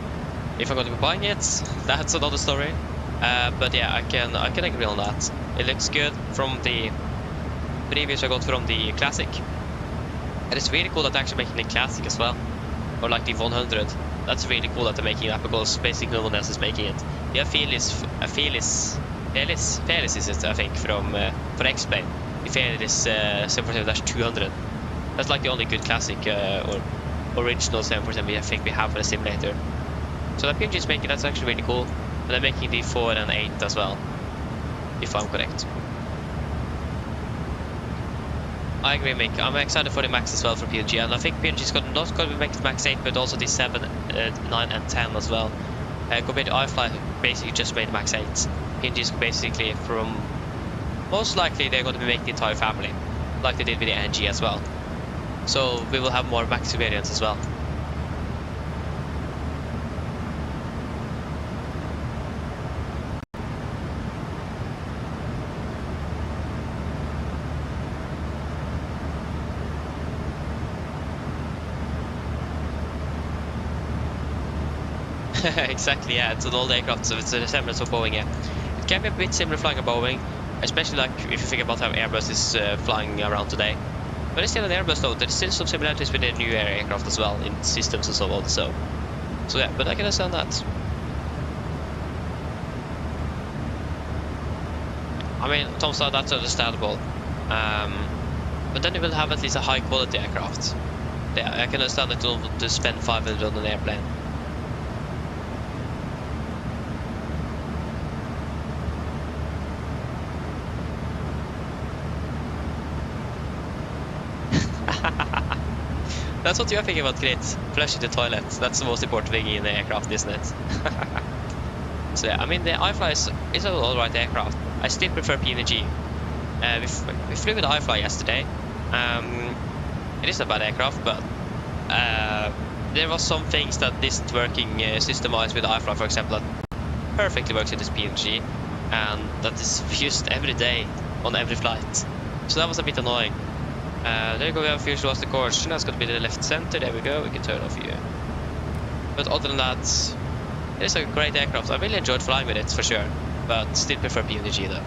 If I'm going to be buying it, that's another story. But yeah, I can agree on that. It looks good from the reviews I got from the Classic. And it's really cool that they're actually making the Classic as well. Or like the 100. That's really cool that they're making that because basically no one else is making it. Yeah, Fearless is it, I think, for X-Plane. The Fearless 747-200. That's like the only good classic or original 747 I think we have for the simulator. So that PMG is making, that's actually really cool. And they're making the 4 and 8 as well, if I'm correct. I agree, Mick. I'm excited for the Max as well for PMG, and I think PMG is not going to make the Max 8, but also the 7, 9 and 10 as well. Compared to iFly, basically just made the Max 8. PMG is basically from... Most likely they're going to be making the entire family, like they did with the NG as well. So we will have more Max variants as well. Exactly, yeah, it's an old aircraft, so it's a resemblance of Boeing, yeah. It can be a bit similar flying a Boeing, especially like if you think about how Airbus is flying around today. But it's still an Airbus though, there's still some similarities with the new aircraft as well, in systems and so on, so yeah, but I can understand that. I mean, Tom said that's understandable. But then you will have at least a high quality aircraft. Yeah, I can understand that you don't want to spend 500 on an airplane. That's what you're thinking about, Grit. Flushing the toilet. That's the most important thing in the aircraft, isn't it? So yeah, I mean the iFly is an alright aircraft. I still prefer PMDG. We flew with the iFly yesterday. It is a bad aircraft, but there was some things that isn't working system-wise with the iFly, for example, that perfectly works with this PMDG, and that is used every day on every flight. So that was a bit annoying. There you go, we have fuel lost the course. That's going to be the left center. There we go, we can turn off here. But other than that, it is a great aircraft. I really enjoyed flying with it for sure, but still prefer PMDG though.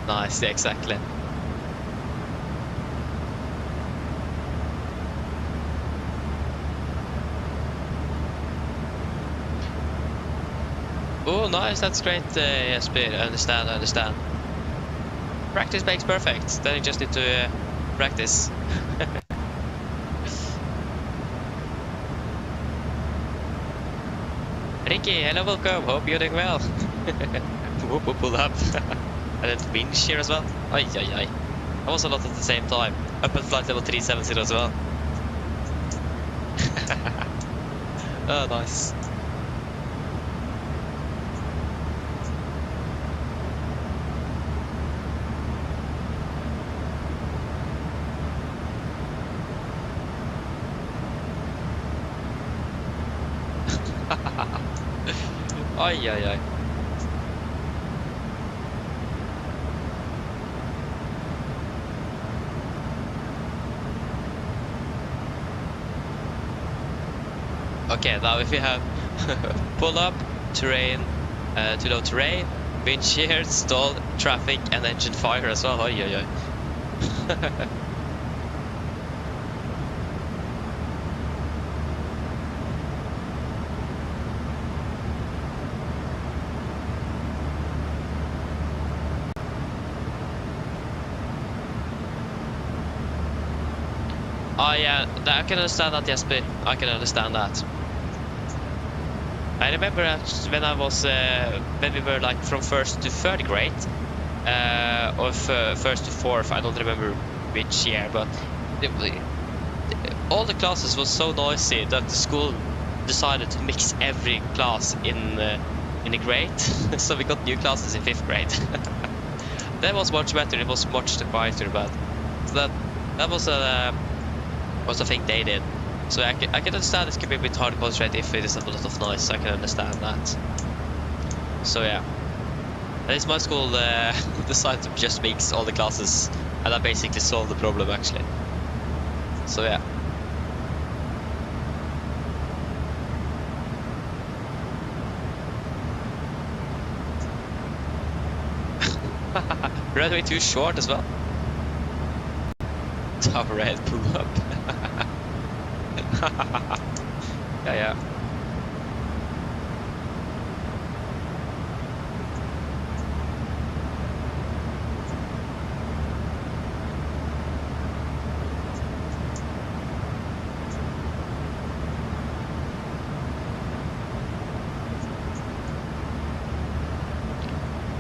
Nice, yeah, exactly. Oh, nice, that's great, Jesper. I understand. Practice makes perfect. Then you just need to practice. Ricky, hello, welcome. Hope you're doing well. Whoop, whoop, pull up. And then wind shear as well. Ay, ay, ay. That was a lot at the same time. Up at flight level 370 as well. Oh, nice. Ay, ay, ay. Okay, now if we have pull up, terrain, to low terrain, wind shear, stall, traffic, and engine fire as well. Ay, ay, ay. Oh yeah, I can understand that, Jesper. I can understand that. I remember when I was, when we were like from 1st to 3rd grade, or 1st to 4th, I don't remember which year, but all the classes was so noisy that the school decided to mix every class in a grade. So we got new classes in 5th grade. That was much better. It was much quieter, but so that was a thing they did. So I can understand it can be a bit hard to concentrate if it is a lot of noise. I can understand that. So yeah, at least my school decided to just mix all the classes, and that basically solved the problem actually. So yeah. Runway too short as well. Top red, pull up. Yeah, yeah.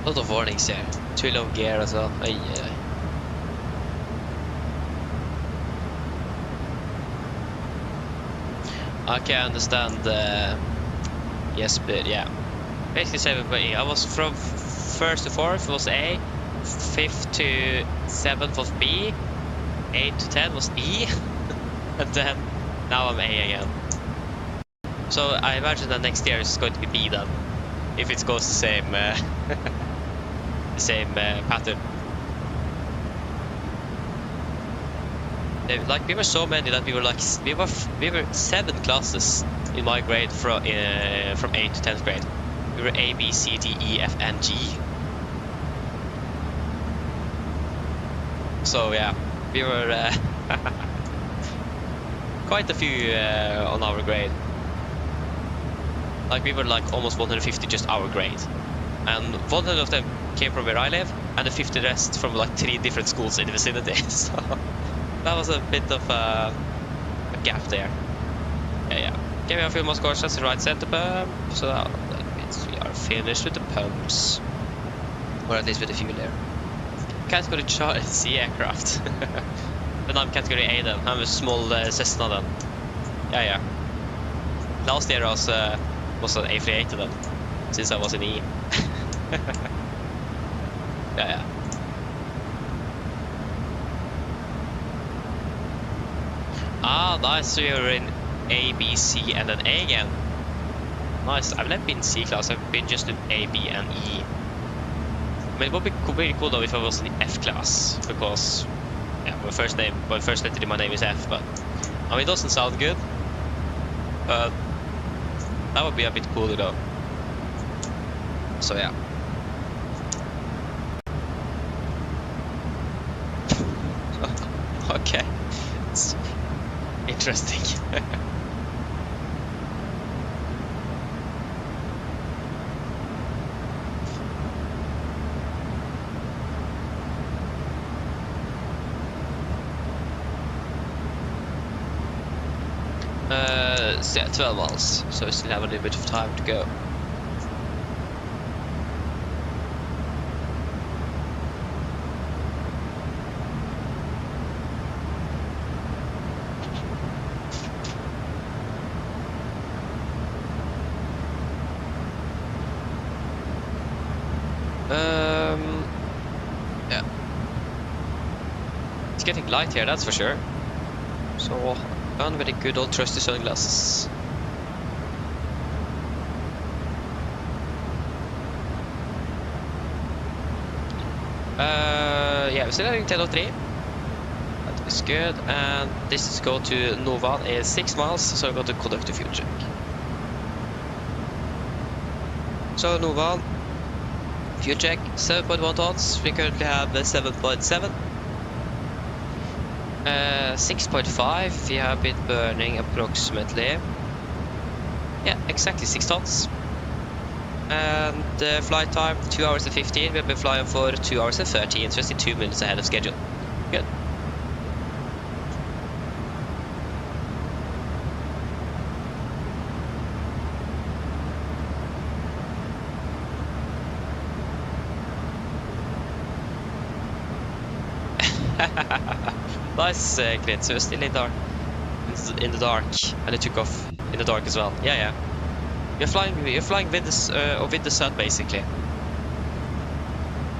A lot of warnings here. Too low gear as well. Ay, ay, ay. Okay, I understand. Yes, but yeah. Basically 7.8. I was from 1st to 4th was A, 5th to 7th was B, 8 to 10 was E, and then now I'm A again. So I imagine that next year is going to be B then, if it goes the same, the same pattern. Like we were so many that we were 7 classes in my grade from 8 to 10th grade. We were A, B, C, D, E, F, and G. So yeah, we were quite a few on our grade. Like we were like almost 150 just our grade, and 100 of them came from where I live, and the 50 rest from like 3 different schools in the vicinity. So that was a bit of a gap there. Yeah, yeah. Okay, we have a few more scores. That's the right center pump. So that means we are finished with the pumps. Or at least with the fuel there. Category C aircraft. Then I'm category A then. I'm a small Cessna then. Yeah, yeah. Last year I was an A380 then. Since I was in E. Yeah, yeah. Ah, nice. So you're in A, B, C, and then A again. Nice. I've never been in C class. I've been just in A, B, and E. I mean, it would be really cool though if I was in the F class, because yeah, my first letter in my name is F. But I mean, it doesn't sound good. But that would be a bit cooler though. So yeah. Okay. It's interesting. yeah, 12 miles, so we still have a little bit of time to go. Yeah. It's getting light here, that's for sure. So, on with the good old trusty sunglasses. Yeah, we're still having 10:03. That is good. And this is go to Novan is 6 miles, so we got to conduct a fuel check. So Novan, fuel check, 7.1 tons. We currently have 7.7. 6.5. We have been burning approximately, yeah, exactly 6 tons. And flight time 2 hours and 15. We've been flying for 2 hours and 13, just 2 minutes ahead of schedule. Good. Nice, Grit. So we're still in the dark, and it took off in the dark as well. Yeah, yeah. You're flying with the sun basically.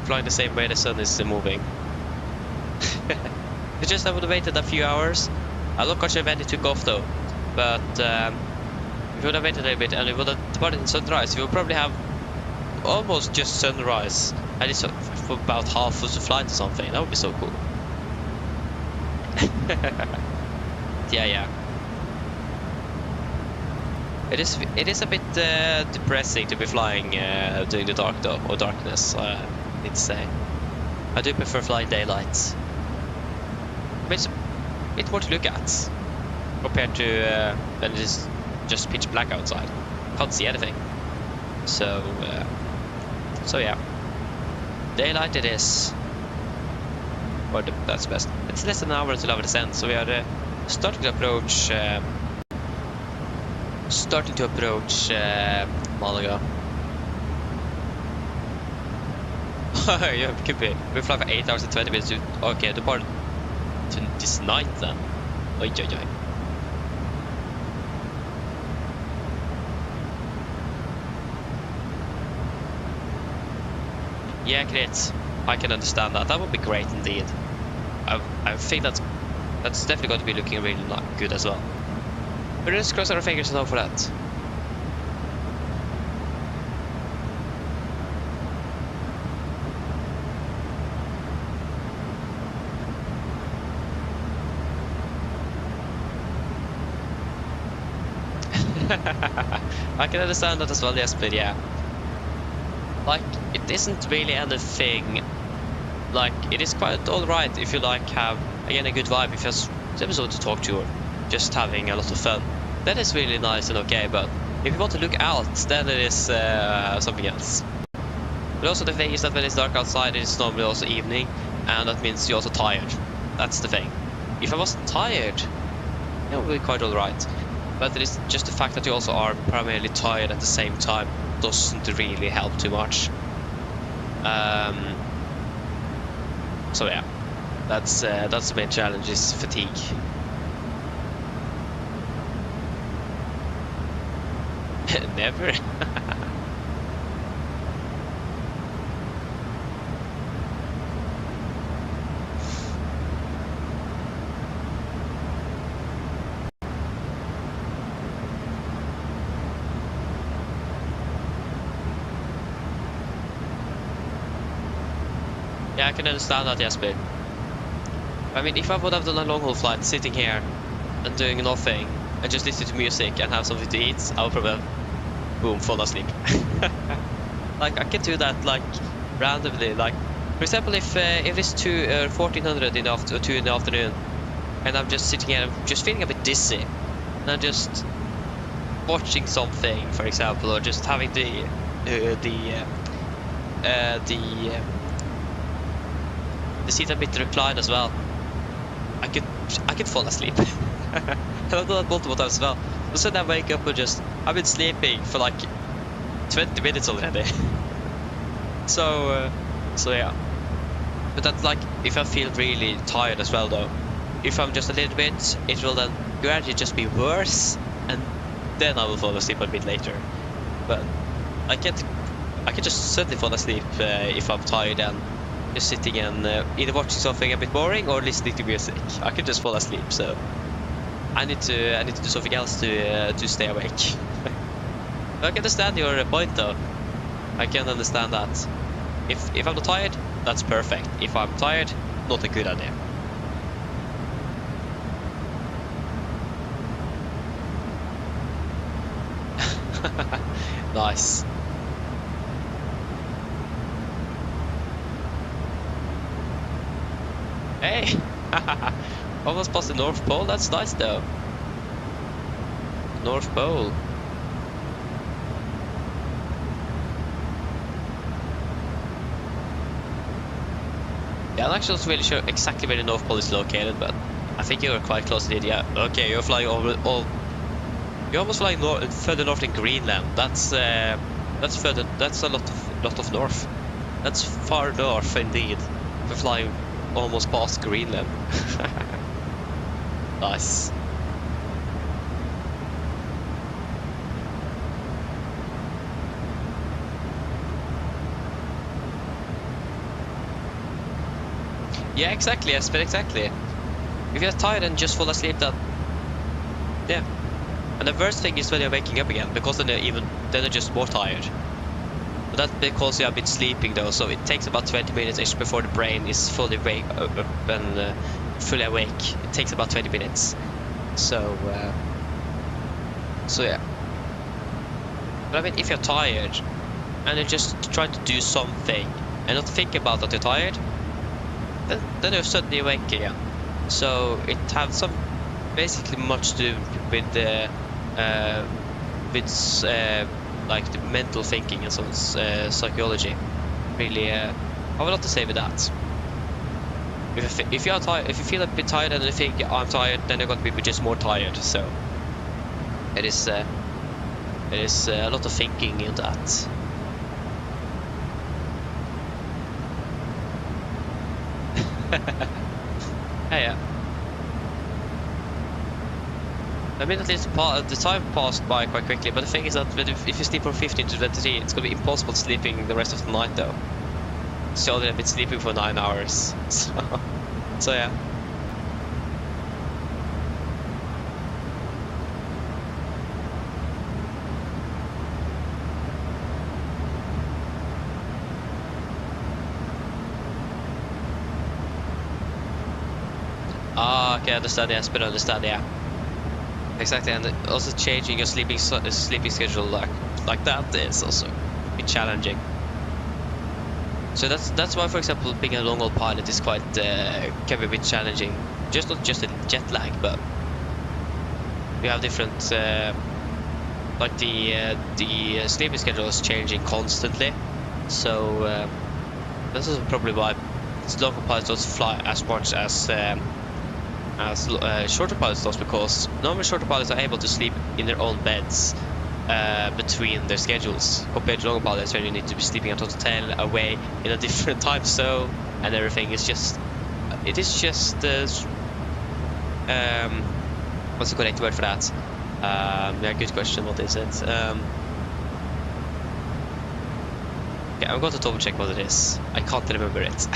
Flying the same way the sun is moving. We just would have waited a few hours. I'm not quite sure when it took off though, but we would have waited a little bit, and we would have departed in sunrise. We would probably have almost just sunrise, at least for about half of the flight or something. That would be so cool. Yeah, yeah. It is a bit depressing to be flying during the dark though, or darkness. I'd say. I do prefer flying daylight. It's a bit more to look at compared to when it is just pitch black outside. Can't see anything. So yeah, daylight it is. Or that's best. It's less than an hour until our descent, so we are starting to approach. Malaga. Yeah, could be. We fly for 8 hours and 20 minutes. Okay, depart to this night then. Oi, oi, oi. Yeah, great. I can understand that. That would be great indeed. I think that's definitely going to be looking really good as well. But let's cross our fingers and hope for that. I can understand that as well, yes, but yeah. Like, it isn't really anything. Like, it is quite alright if you like have, again, a good vibe, if there's someone to talk to or just having a lot of fun. That is really nice and okay, but if you want to look out, then it is something else. But also the thing is that when it's dark outside, it's normally also evening, and that means you're also tired. That's the thing. If I wasn't tired, it would be quite alright. But it is just the fact that you also are primarily tired at the same time doesn't really help too much. So yeah, that's the main challenge, is fatigue. Never. Yeah, I can understand that, Jesper. I mean, if I would have done a long haul flight sitting here and doing nothing and just listen to music and have something to eat, I would probably have, boom, fall asleep. Like, I can do that, like, randomly. Like, for example, if it's 1400 in the 2 in the afternoon and I'm just sitting here and just feeling a bit dizzy and I'm just watching something, for example, or just having the seat a bit reclined as well, I could fall asleep. And I've done that multiple times as well. So then I wake up and just, I've been sleeping for like 20 minutes already. So yeah. But that's like, if I feel really tired as well though. If I'm just a little bit, it will then gradually just be worse, and then I will fall asleep a bit later. But I can just suddenly fall asleep if I'm tired and just sitting and either watching something a bit boring or listening to music. I can just fall asleep. So I need to do something else to stay awake. But I can understand your point though. I can understand that. If I'm not tired, that's perfect. If I'm tired, not a good idea. Nice. Hey! Almost past the North Pole, that's nice though. North Pole. Yeah, I'm actually not really sure exactly where the North Pole is located, but I think you're quite close to it, yeah. Okay, you're flying over all... You're almost flying further north than Greenland. That's further. That's a lot of north. That's far north indeed. We're flying almost past Greenland. Nice. Yeah, exactly. Yes, but exactly. If you're tired and just fall asleep, then yeah. And the worst thing is when you're waking up again, because then you're just more tired. But that's because you have been sleeping though, so it takes about 20 minutes before the brain is fully fully awake. It takes about 20 minutes. So yeah. But I mean, if you're tired and you're just trying to do something and not think about that you're tired, then you're suddenly awake again. So it has some basically much to do with the like the mental thinking and some psychology. Really, I have a lot to say with that. If you are tired, if you feel a bit tired and you think I'm tired, then you're going to be just more tired. So it is a lot of thinking in that. Yeah. I mean, at least the time passed by quite quickly, but the thing is that if you sleep from 15 to 23, it's going to be impossible sleeping the rest of the night though. So I've been sleeping for 9 hours. So yeah. Ah, okay, I understand, yes, but I understand, yeah. Exactly, and also changing your sleeping schedule like that is also a bit challenging. So that's why, for example, being a long-haul pilot is quite can be a bit challenging. Not just a jet lag, but we have different like the sleeping schedule is changing constantly. So this is probably why long-haul pilots don't fly as much as shorter pilots does, because normally shorter pilots are able to sleep in their own beds between their schedules, compared to longer pilots where you need to be sleeping at a hotel away in a different time zone and everything. It is just what's the correct word for that? Yeah, good question. What is it? Okay, I'm going to double check what it is. I can't remember it.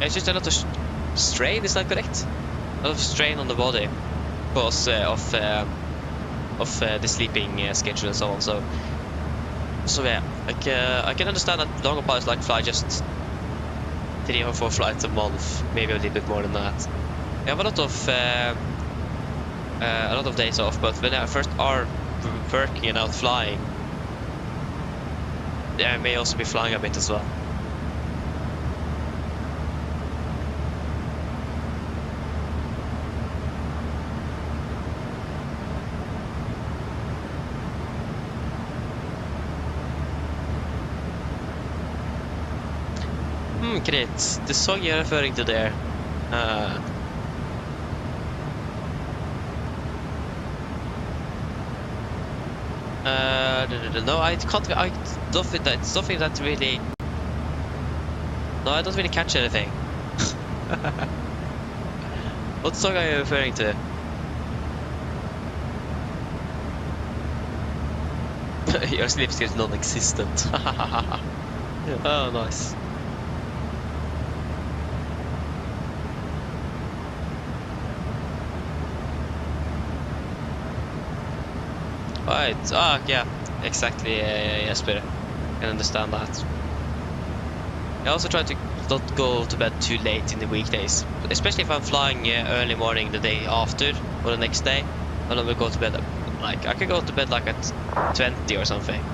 It's just a lot of strain, is that correct? A lot of strain on the body because of the sleeping schedule and so on. So yeah, I can understand that longer pilots like fly just 3 or 4 flights a month, maybe a little bit more than that. I have a lot of days off, but when I first are working and out flying, I may also be flying a bit as well. Krit, the song you're referring to there. No, I can't. I don't think that. It's nothing that really. No, I don't really catch anything. What song are you referring to? Your sleep is non-existent. Oh, nice. Right. Ah, yeah. Exactly. Jesper. I can understand that. I also try to not go to bed too late in the weekdays, especially if I'm flying early morning the day after or the next day. And I will go to bed like I could go to bed like at 20 or something,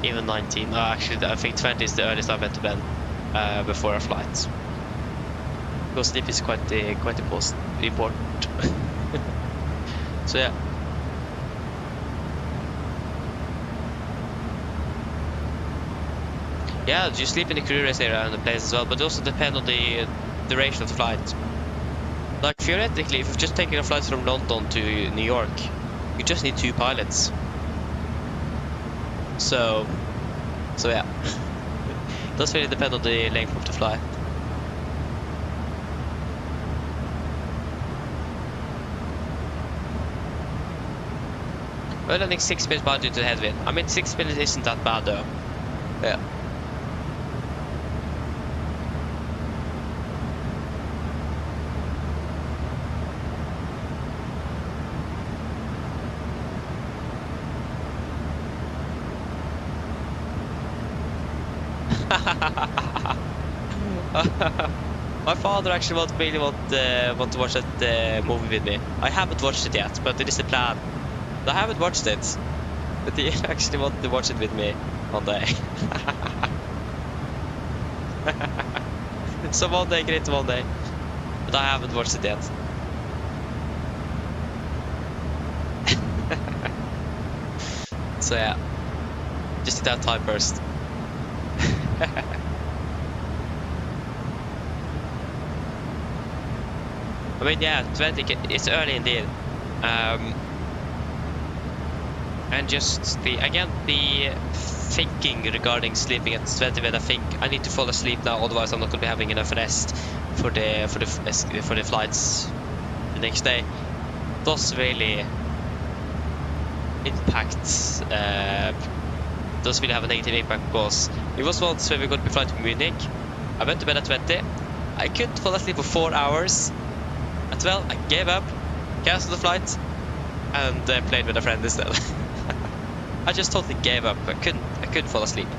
even 19. No, actually, I think 20 is the earliest I went to bed before a flight. Because sleep is quite important. So yeah. Yeah, you sleep in the crew rest area and the place as well, but it also depends on the duration of the flight. Like theoretically, if you're just taking a flight from London to New York, you just need 2 pilots. So yeah. It does really depend on the length of the flight. Well, I think 6 minutes bad due to headwind. I mean, 6 minutes isn't that bad though. Yeah. My father actually really want to watch that movie with me. I haven't watched it yet, but it is the plan. I haven't watched it, but he actually wanted to watch it with me one day. So one day, great one day, but I haven't watched it yet. So yeah, just in that time first. I mean, yeah, 20, it's early indeed. And just the thinking regarding sleeping at 20 when I think I need to fall asleep now, otherwise I'm not going to be having enough rest for the flights the next day, does really impact. Does really have a negative impact, because it was once when we were going to be flying to Munich. I went to bed at 20. I couldn't fall asleep for 4 hours. At 12, I gave up, cancelled the flight, and played with a friend instead. I just totally gave up. I couldn't fall asleep.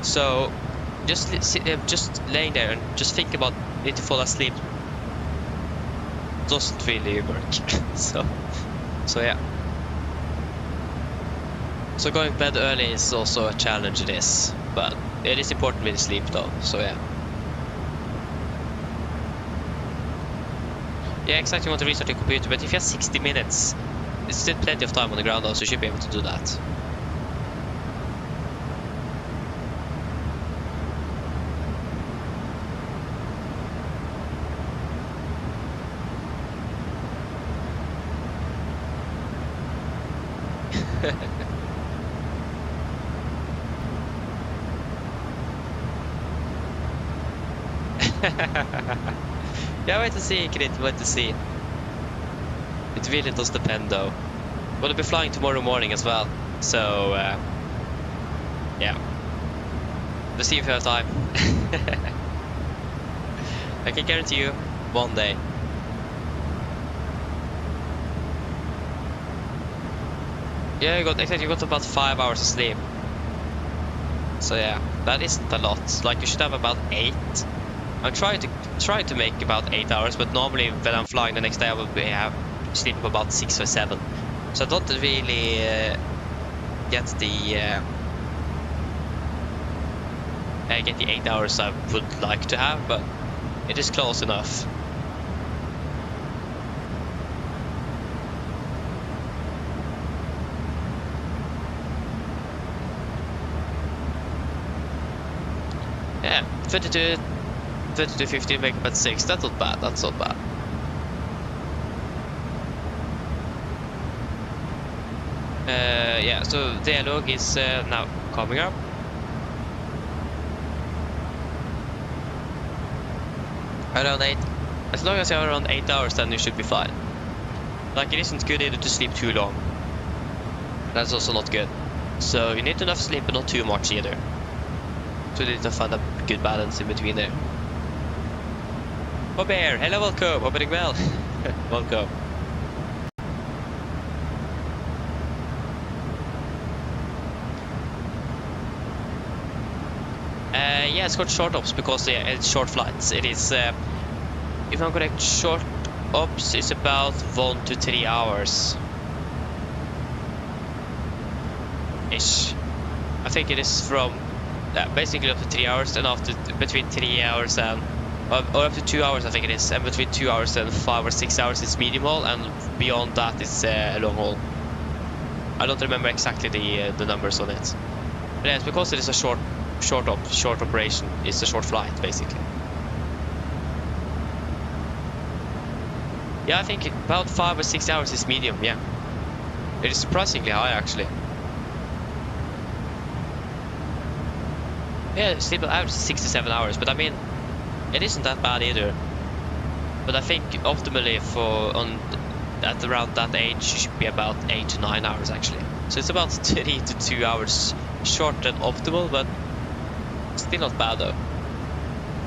So just laying there and just think about need to fall asleep doesn't really work. so yeah. So going to bed early is also a challenge, it is, but it is important with sleep though. So yeah. Yeah, exactly. You want to restart your computer, but if you have 60 minutes, it's still plenty of time on the ground though, so you should be able to do that. Yeah, wait to see, Krit, wait to see. It really does depend though. We'll be flying tomorrow morning as well, so yeah. Let's see if we have time. I can guarantee you, one day. Yeah, you got about 5 hours of sleep. So yeah, that isn't a lot. Like you should have about 8. I'm trying to make about 8 hours, but normally when I'm flying the next day I will be sleeping about 6 or 7. So I don't really get the 8 hours I would like to have, but it is close enough. Yeah, 22.15, wake up at 6. That's not bad. That's not bad. Yeah, so dialogue is now coming up. Around 8. As long as you have around 8 hours, then you should be fine. Like, it isn't good either to sleep too long. That's also not good. So you need enough sleep, but not too much either. So you need to find a good balance in between there. Bob Bear, hello, welcome. Hope you're well. Welcome. Yeah, it's called short ops because it's short flights. It is, if I'm correct, short ops is about 1 to 3 hours. Ish. I think it is from basically up to 3 hours, and after between 3 hours and or up to 2 hours, I think it is, and between 2 hours and 5 or 6 hours is medium haul, and beyond that is long haul. I don't remember exactly the numbers on it. But yeah, it's because it is a short operation. It's a short flight basically. Yeah, I think about 5 or 6 hours is medium. Yeah, it is surprisingly high actually. Yeah, sleep average 6 to 7 hours, but I mean, it isn't that bad either. But I think optimally at around that age, you should be about 8 to 9 hours actually. So it's about 3 to 2 hours short than optimal, but still not bad though.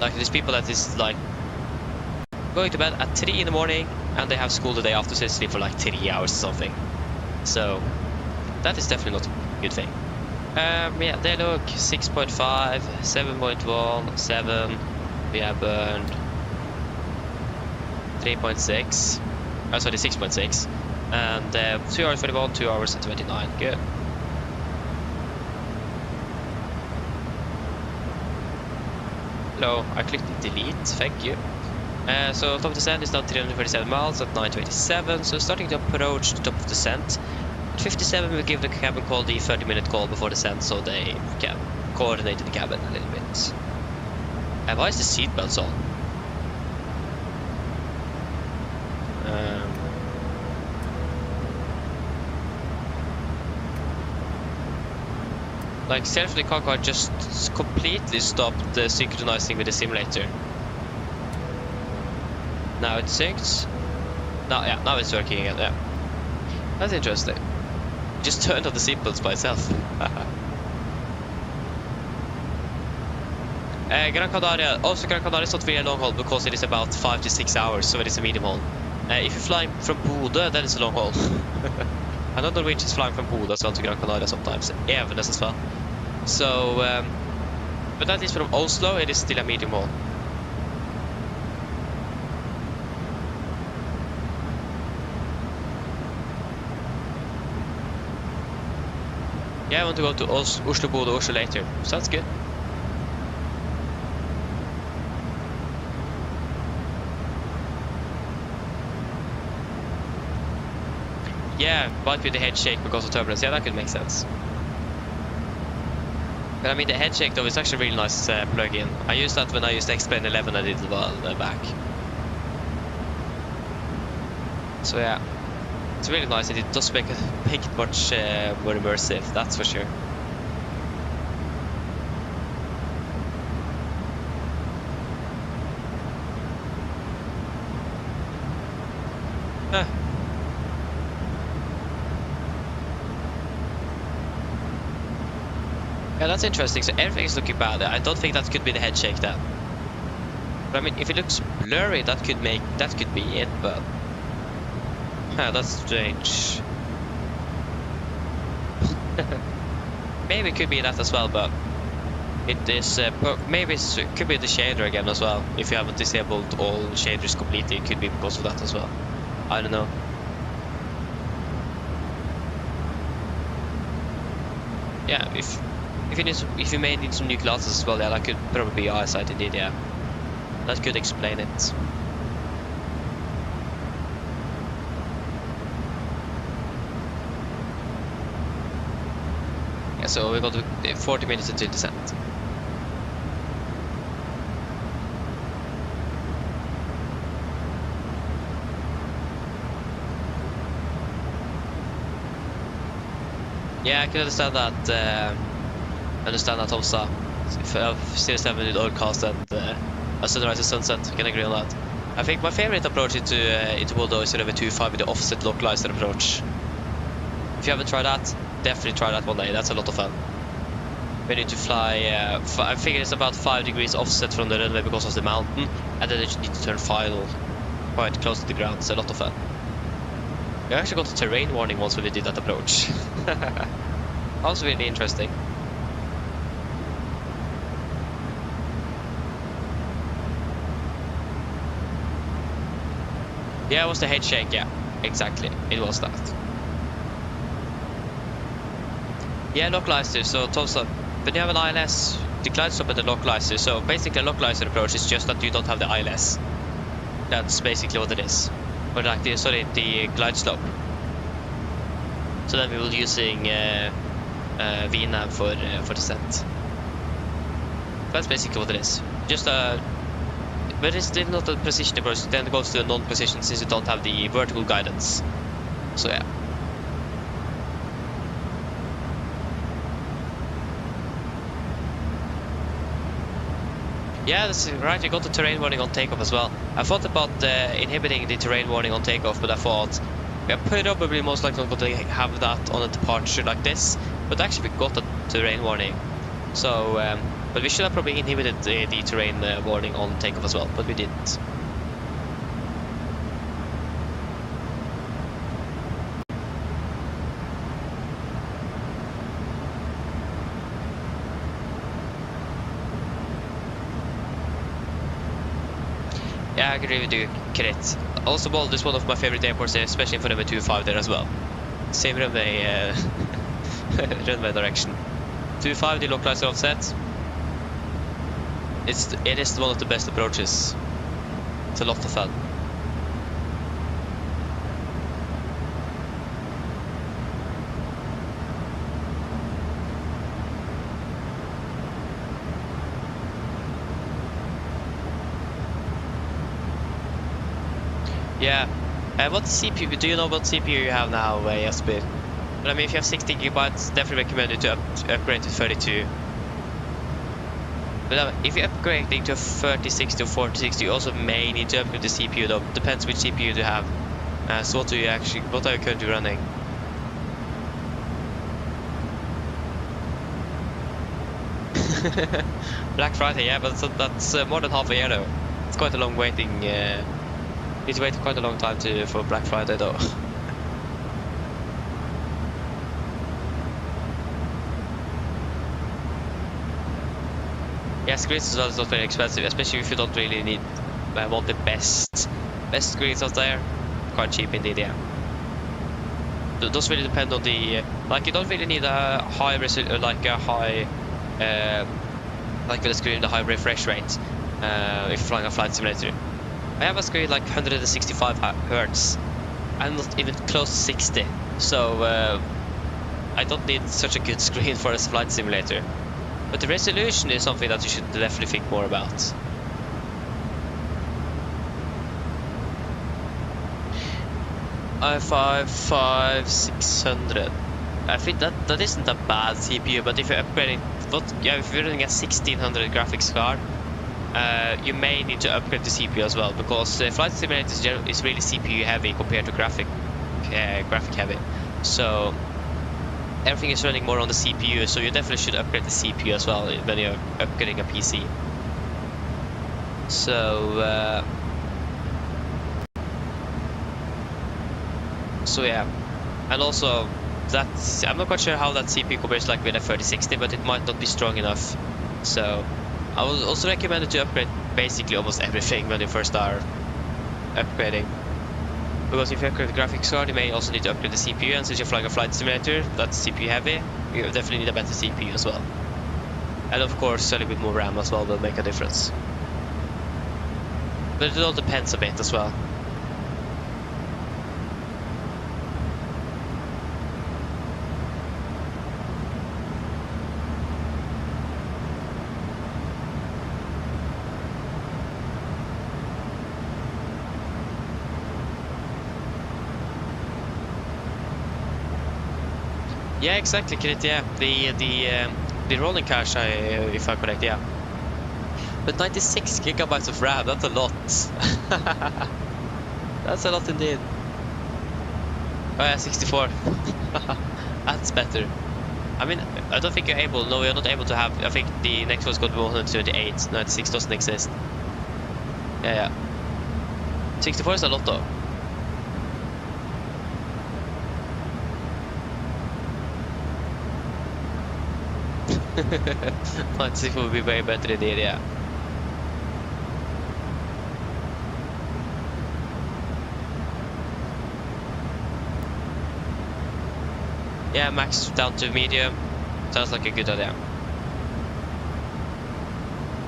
Like, there's people that is like going to bed at 3 in the morning and they have school the day after, so they sleep for like 3 hours or something. So that is definitely not a good thing. Yeah, they look 6.5, 7.1, 7. We have burned 3.6. Oh, sorry, 6.6. And 2 hours 21, 2 hours and 29. Good. Hello, I clicked delete. Thank you. So top of descent is now 337 miles at 9:27. So starting to approach the top of descent. At 57, we'll give the cabin call the 30-minute call before descent, so they can coordinate the cabin a little bit. Why is the seatbelts on? Like, self-fly car just completely stopped synchronizing with the simulator. Now it syncs. Now it's working again. Yeah, that's interesting. Just turned on the seatbelts by itself. Gran Canaria. Also, Gran Canaria is not really a long haul because it is about 5 to 6 hours, so it is a medium haul. If you're flying from Bodø, then it's a long haul. I know Norwegian is flying from Bodø as well to Gran Canaria sometimes, Evenes as well. So, but at least from Oslo, it is still a medium haul. Yeah, I want to go to Oslo, Bodø, Oslo later. Sounds good. Yeah, might be the head shake because of turbulence. Yeah, that could make sense. But I mean, the head shake though is actually a really nice plug-in. I used that when I used X-Plane 11 I did a while back. So yeah, it's really nice, and it does make it much more immersive, that's for sure. Yeah, that's interesting. So everything is looking bad. I don't think that could be the head shake then. But I mean, if it looks blurry, that could be it. But that's strange. Maybe it could be that as well, but it is maybe it could be the shader again as well. If you haven't disabled all shaders completely, it could be because of that as well. I don't know. Yeah, if you may need some new glasses as well, yeah, that could probably be eyesight indeed, yeah. That could explain it. Yeah, so we got 40 minutes until descent. Yeah, I can understand that. Understand that also. Series 7 with Oilcast and a Sunrise and Sunset. Can agree on that. I think my favorite approach into World is with 2.5 with the offset localizer approach. If you haven't tried that, definitely try that one day. That's a lot of fun. We need to fly. I think it's about 5 degrees offset from the runway because of the mountain, and then you need to turn final quite close to the ground. It's a lot of fun. We actually got a terrain warning once when we did that approach. That was really interesting. Yeah, it was the head shake, yeah. Exactly, it was that. Yeah, localizer, so toss up. When you have an ILS, the glide stop at the localizer, so basically a localizer approach is just that you don't have the ILS. That's basically what it is. Or like the glide slope. So then we will using VNAV for descent. That's basically what it is. Just but it's still not a precision approach, then it goes to a non-precision since you don't have the vertical guidance. So yeah. Yeah, that's right, you got the terrain warning on takeoff as well. I thought about inhibiting the terrain warning on takeoff, but I thought we are probably most likely not going to have that on a departure like this. But actually we got a terrain warning. So, but we should have probably inhibited the terrain warning on takeoff as well, but we didn't. Yeah, I agree with you, Krit. Also, Bold is one of my favorite airports there, especially for runway 25 there as well. Same runway, runway direction. 25, the localizer offset. It is one of the best approaches. It's a lot of fun. Yeah. What CPU? Do you know what CPU you have now, Jesper? But I mean, if you have 16 gigabytes, definitely recommend you to upgrade to 32. But if you're upgrading to 3060 or 4060, you also may need to upgrade the CPU though. Depends which CPU you have. So what are you currently running? Black Friday, yeah, but that's more than half a year though. It's quite a long waiting. Need to wait quite a long time for Black Friday though. Yeah, screens as well is not very expensive, especially if you don't really need want the best screens out there. Quite cheap indeed, yeah. It does really depend on the like. You don't really need a high like with a screen with a high refresh rate if you're flying a flight simulator. I have a screen like 165 Hertz. I'm not even close to 60, so I don't need such a good screen for a flight simulator. But the resolution is something that you should definitely think more about. i5 600. I think that isn't a bad CPU, but if you're upgrading, if you're running a 1600 graphics card, you may need to upgrade the CPU as well, because flight simulator is really CPU heavy compared to graphic heavy. So everything is running more on the CPU, so you definitely should upgrade the CPU as well when you're upgrading a PC. So yeah, and also I'm not quite sure how that CPU compares like with a 3060, but it might not be strong enough. So I would also recommend to upgrade basically almost everything when you first start upgrading. Because if you upgrade the graphics card, you may also need to upgrade the CPU, and since you're flying a flight simulator that's CPU heavy, you definitely need a better CPU as well. And of course, a little bit more RAM as well will make a difference. But it all depends a bit as well. Yeah, exactly, Krit, yeah. The rolling cache, if I'm correct, yeah. But 96 gigabytes of RAM, that's a lot. That's a lot indeed. Oh yeah, 64. That's better. I mean, I don't think you're able, no, you're not able to have, I think the next one's got to be 128, 96 doesn't exist. Yeah. 64 is a lot though. Let's see if it would be way better indeed, yeah. Yeah, max down to medium. Sounds like a good idea.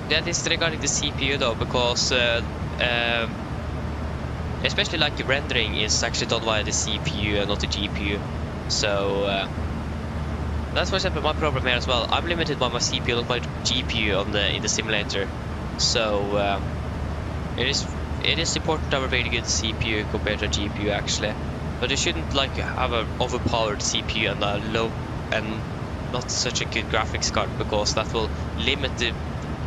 That is regarding the CPU though, because especially like the rendering is actually done via the CPU and not the GPU. So that's for example my problem here as well. I'm limited by my CPU, not my GPU in the simulator. So it is important to have a really good CPU compared to a GPU actually. But you shouldn't like have an overpowered CPU and a low and not such a good graphics card, because that will limit the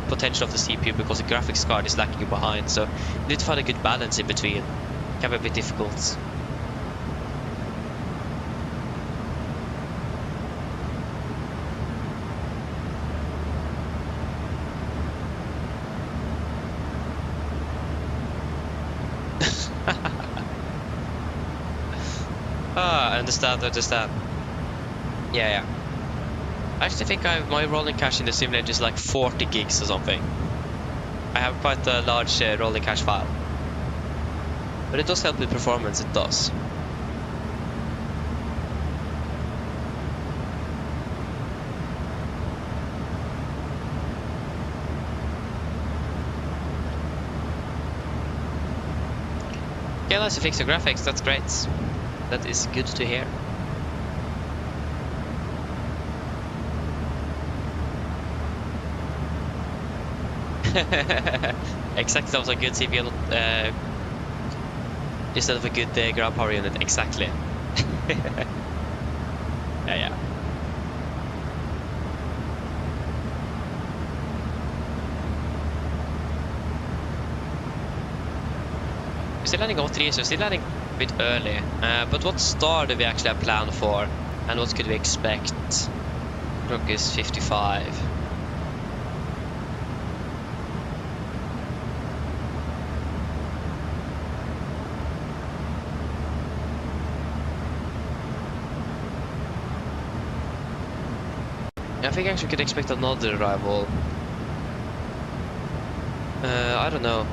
potential of the CPU, because the graphics card is lacking behind. So you need to find a good balance in between. It can be a bit difficult. I understand. Yeah. I actually think my rolling cache in the simulator is like 40 gigs or something. I have quite a large rolling cache file. But it does help with performance, it does. Yeah, nice to fix the graphics, that's great. That is good to hear. Exactly, that was a good CPU instead of a good ground power unit, exactly. Yeah. We're still landing on 3, so we're still landing a bit early. But what star do we actually have planned for? And what could we expect? Clock is 55. I think I actually could expect another arrival. I don't know.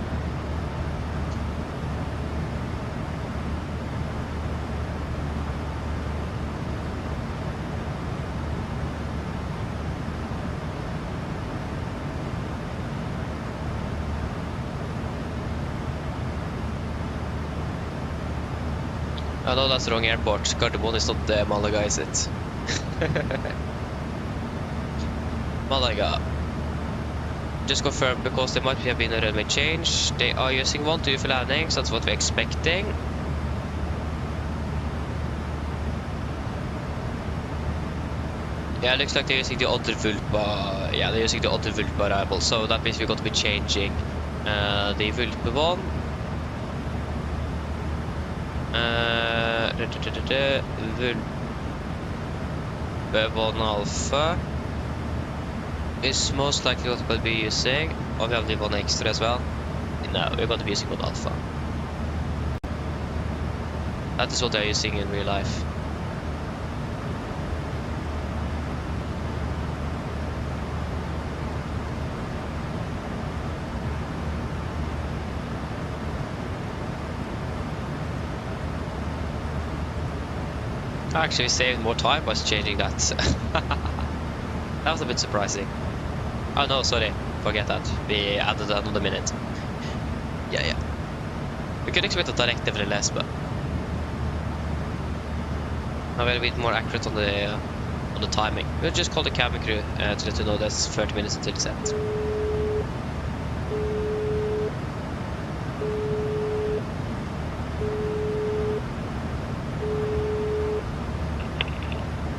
Oh no, that's the wrong airport. Gardermoen is not Malaga, is it? Malaga. Just confirm, because there might have been a runway change. They are using 1-2 for landings, that's what we're expecting. Yeah, it looks like they're using the other Vulpa. Yeah, they're using the other Vulpa arrival, so that means we're going to be changing the Vulpa one. Vulpa 1 Alpha is most likely what we'll be using. Or we have the 1 extra as well. No, we're going to be using 1 Alpha. That is what they're using in real life. I actually saved more time by changing that. That was a bit surprising. Oh no, sorry, forget that. We added another minute. Yeah. We could expect a direct nevertheless, but I'm a bit more accurate on the timing. We'll just call the cabin crew to let you know that's 30 minutes until the set.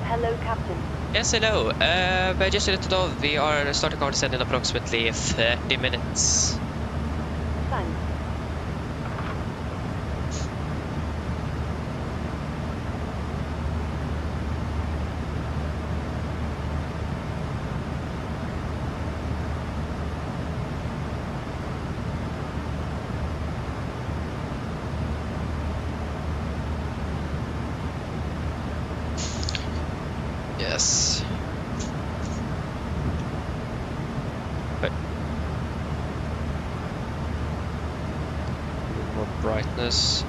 Hello, Captain. Yes, hello. But just to let you know, we are starting our descent in approximately 30 minutes. Thanks. Yes. But more brightness.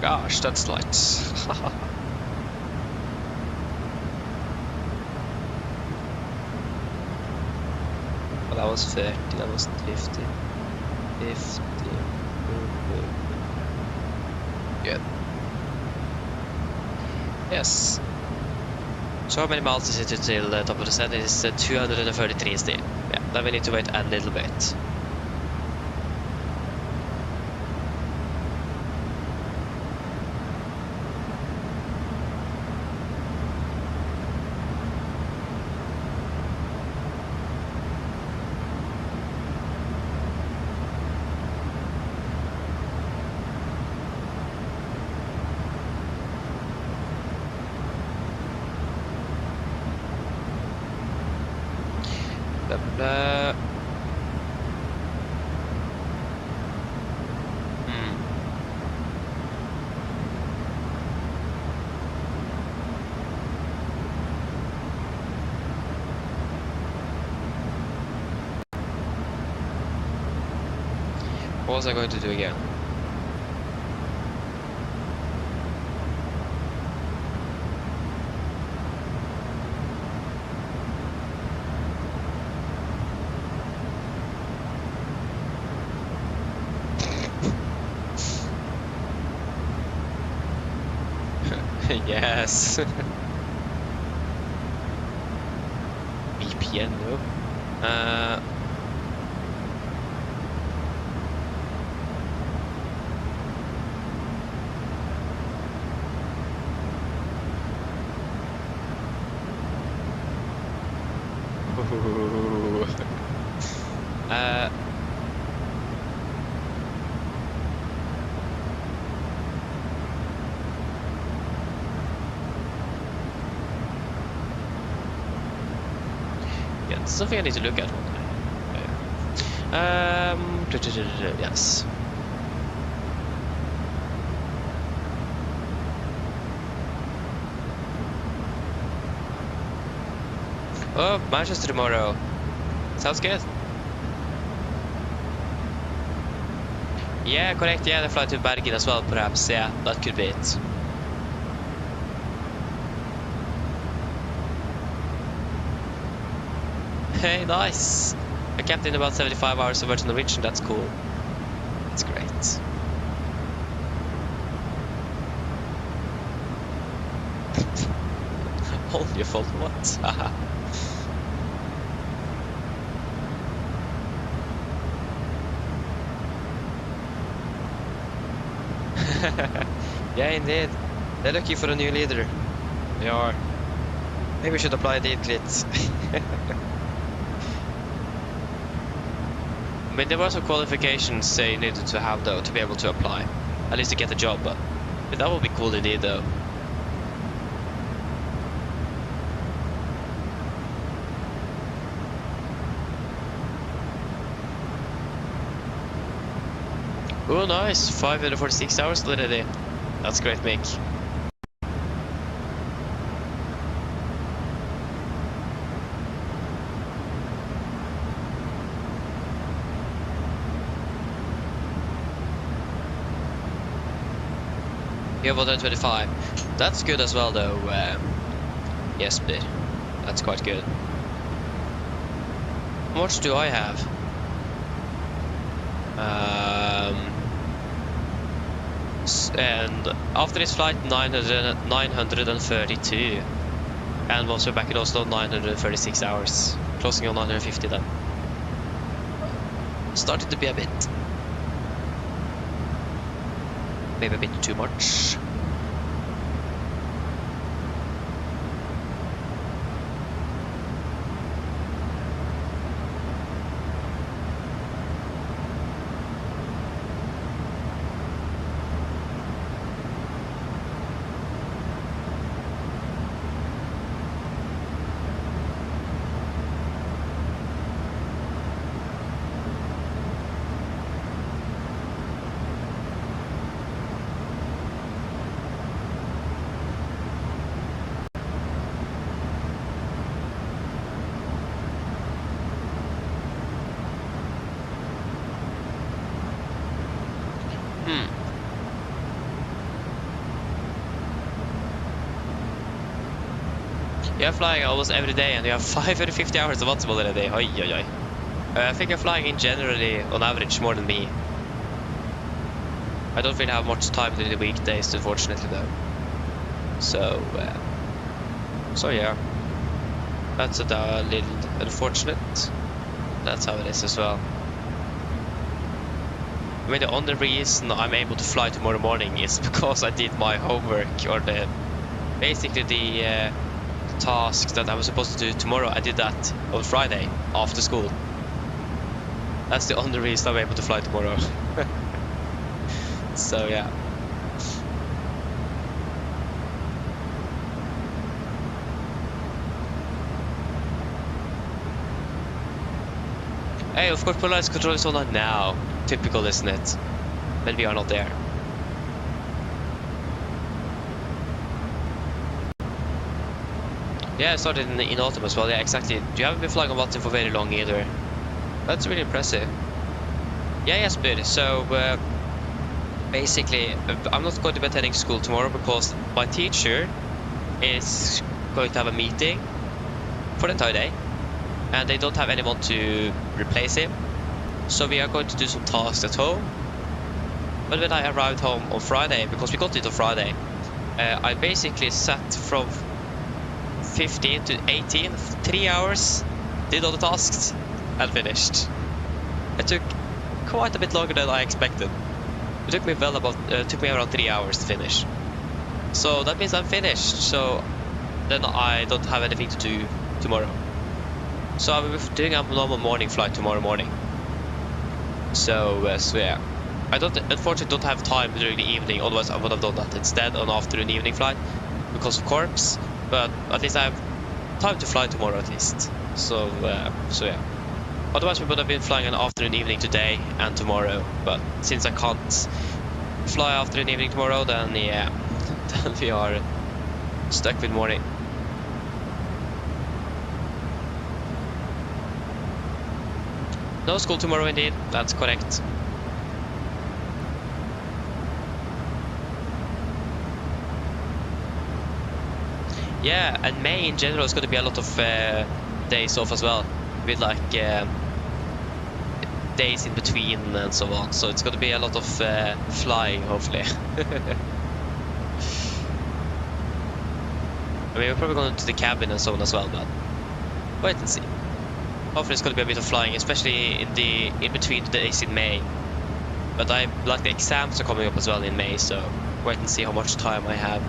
Gosh, that's light. Well, that was 30, that was 50. 50. Good. Yes. So how many miles is it till the top of the set? It is 233 still. Yeah, then we need to wait a little bit. Blah, blah. What was I going to do again? Yes. VPN, no. Yeah, it's something I need to look at one day. Yes. Oh, Manchester tomorrow. Sounds good. Yeah, correct. Yeah, they fly to Bergen as well, perhaps. Yeah, that could be it. Hey, nice. I kept in about 75 hours of Oslo Norwegian. That's cool. That's great. All your fault, what? Yeah, indeed. They're looking for a new leader. They are. Maybe we should apply a deed clit. I mean, there were some qualifications they needed to have, though, to be able to apply. At least to get the job, but that would be cool indeed, though. Oh, nice. 546 hours already. That's great, Mick. You have 125. That's good as well, though. Yes, but that's quite good. How much do I have? And after this flight, 932. And once we're back in Oslo, 936 hours. Closing on 950 then. Started to be a bit. Maybe a bit too much. You're flying almost every day and you have 550 hours of optimal in a day. Oi, oi, oi. I think you're flying in generally, on average, more than me. I don't really have much time during the weekdays, unfortunately, though. So yeah. That's a little unfortunate. That's how it is as well. I mean, the only reason I'm able to fly tomorrow morning is because I did my homework, or basically the task that I was supposed to do tomorrow. I did that on Friday after school. That's the only reason I'm able to fly tomorrow. So yeah. Hey, of course, polarized control is on now. Typical, isn't it? But we are not there. Yeah, I started in autumn as well. Yeah, exactly. You haven't been flying on Watson for very long either. That's really impressive. Yeah, yes, but so basically, I'm not going to be attending school tomorrow because my teacher is going to have a meeting for the entire day, and they don't have anyone to replace him. So we are going to do some tasks at home. But when I arrived home on Friday, because we got it on Friday, I basically sat from 15 to 18, 3 hours, did all the tasks, and finished. It took quite a bit longer than I expected. It took me around 3 hours to finish. So that means I'm finished. So then I don't have anything to do tomorrow. So I will be doing a normal morning flight tomorrow morning. So yeah, I unfortunately don't have time during the evening. Otherwise, I would have done that instead on afternoon evening flight because of corps. But at least I have time to fly tomorrow at least. So yeah. Otherwise, we would have been flying an afternoon evening today and tomorrow. But since I can't fly afternoon evening tomorrow, then yeah, then we are stuck with morning. No school tomorrow indeed, that's correct. Yeah, and May in general is going to be a lot of days off as well, with like days in between and so on. So it's going to be a lot of flying, hopefully. I mean, we're probably going to the cabin and so on as well, but wait and see. Hopefully it's going to be a bit of flying, especially in between the days in May. But like the exams are coming up as well in May, so wait and see how much time I have.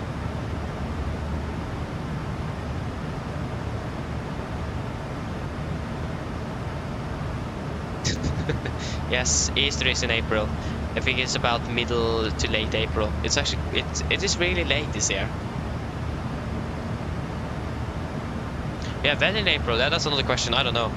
Yes, Easter is in April. I think it's about middle to late April. It's actually it is really late this year. Yeah, when in April? Yeah, that's another question. I don't know.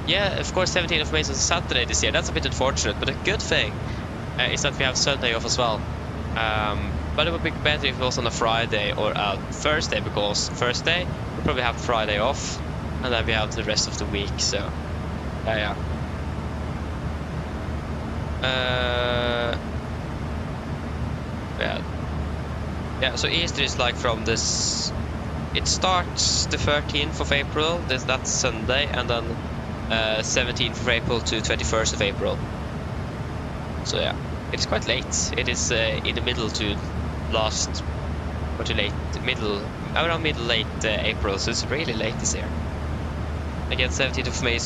Yeah, of course, 17th of May is a Saturday this year. That's a bit unfortunate, but a good thing is that we have Sunday off as well. But it would be better if it was on a Friday or a Thursday, because Thursday we probably have Friday off, and then we have the rest of the week. So, yeah. Yeah. Yeah, so Easter is like from this. It starts the 13th of April. That's Sunday, and then 17th of April to 21st of April. So yeah, it's quite late. It is in the middle to last, or to late middle, around middle late April. So it's really late this year. Again, 17th of May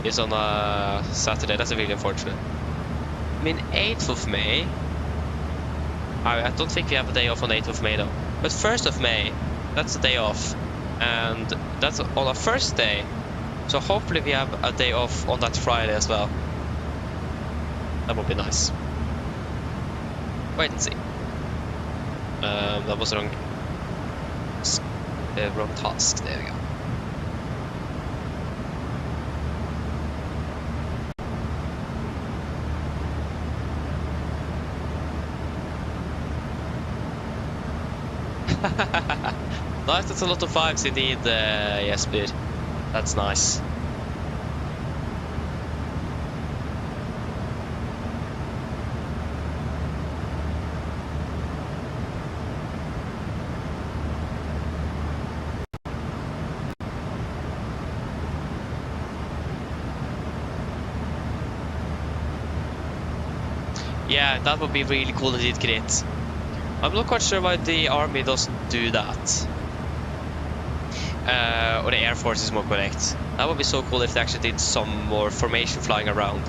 is on a Saturday. That's really unfortunate. I mean, 8th of May. I don't think we have a day off on 8th of May though. But 1st of May, that's a day off, and that's on our first day. So hopefully we have a day off on that Friday as well. That would be nice. Wait and see. That was the wrong task. There we go. Nice, that's a lot of vibes indeed, yes, dude. That's nice. Yeah, that would be really cool indeed, Grit. I'm not quite sure why the army doesn't do that. Or the Air Force is more correct. That would be so cool if they actually did some more formation flying around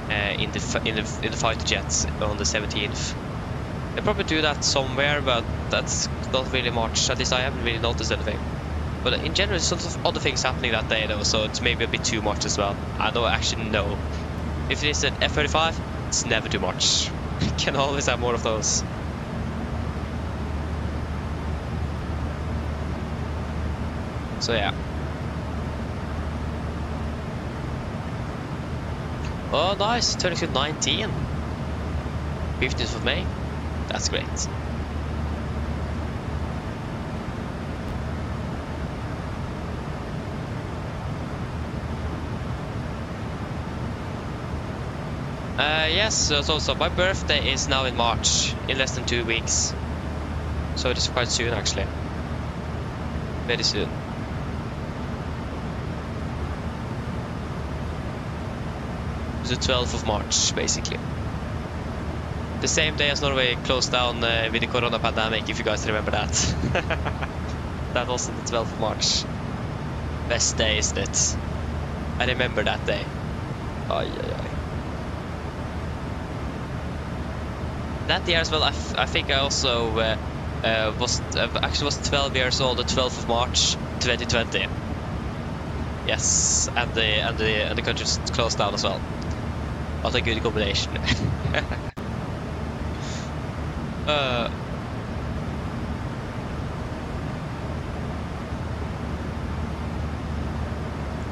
in the fighter jets on the 17th. They probably do that somewhere, but that's not really much. At least I haven't really noticed anything. But in general, there's lots of other things happening that day though, so it's maybe a bit too much as well. I don't actually know. If it is an F-35, it's never too much. You can always have more of those. So yeah. Oh nice, turning to 19. 15th of May. That's great. Yes, so my birthday is now in March, in less than 2 weeks. So it is quite soon actually. Very soon. It's the 12th of March, basically. The same day as Norway closed down with the corona pandemic, if you guys remember that. That was the 12th of March. Best day, isn't it? I remember that day. Ay, ay, ay. That year as well, I think I also was 12 years old the 12th of March 2020. Yes, and the country closed down as well. What a good combination. A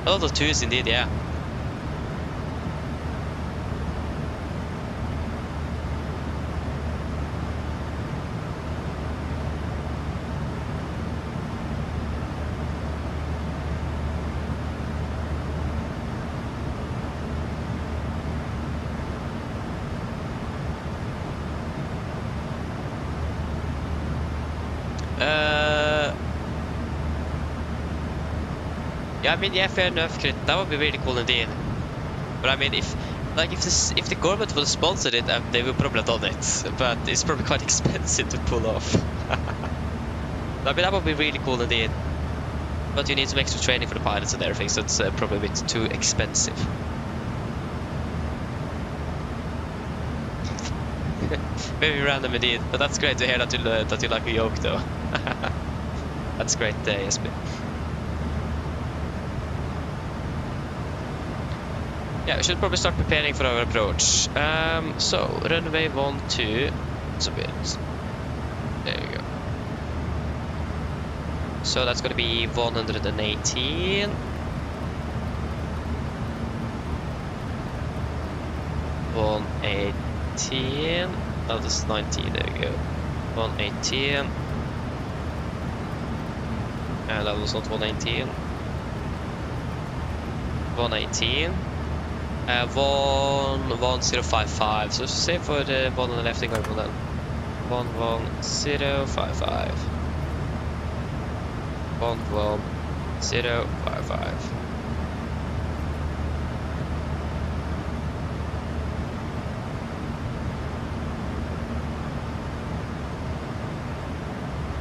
lot of twos indeed, yeah. Yeah, I mean, yeah, fair enough, Crit. That would be really cool indeed. But I mean, if the government would have sponsored it, they would probably have done it. But it's probably quite expensive to pull off. I mean, that would be really cool indeed. But you need some extra training for the pilots and everything, so it's probably a bit too expensive. Very random indeed, but that's great to hear that you like a yoke though. That's great, SB. Yeah, we should probably start preparing for our approach. So, runway 12, so there you go. So that's going to be 118. 118. Oh, this is 19, there we go. 118. And that was not 118. 118. 1055, so say for the one on the left and going then. 11055. 11055.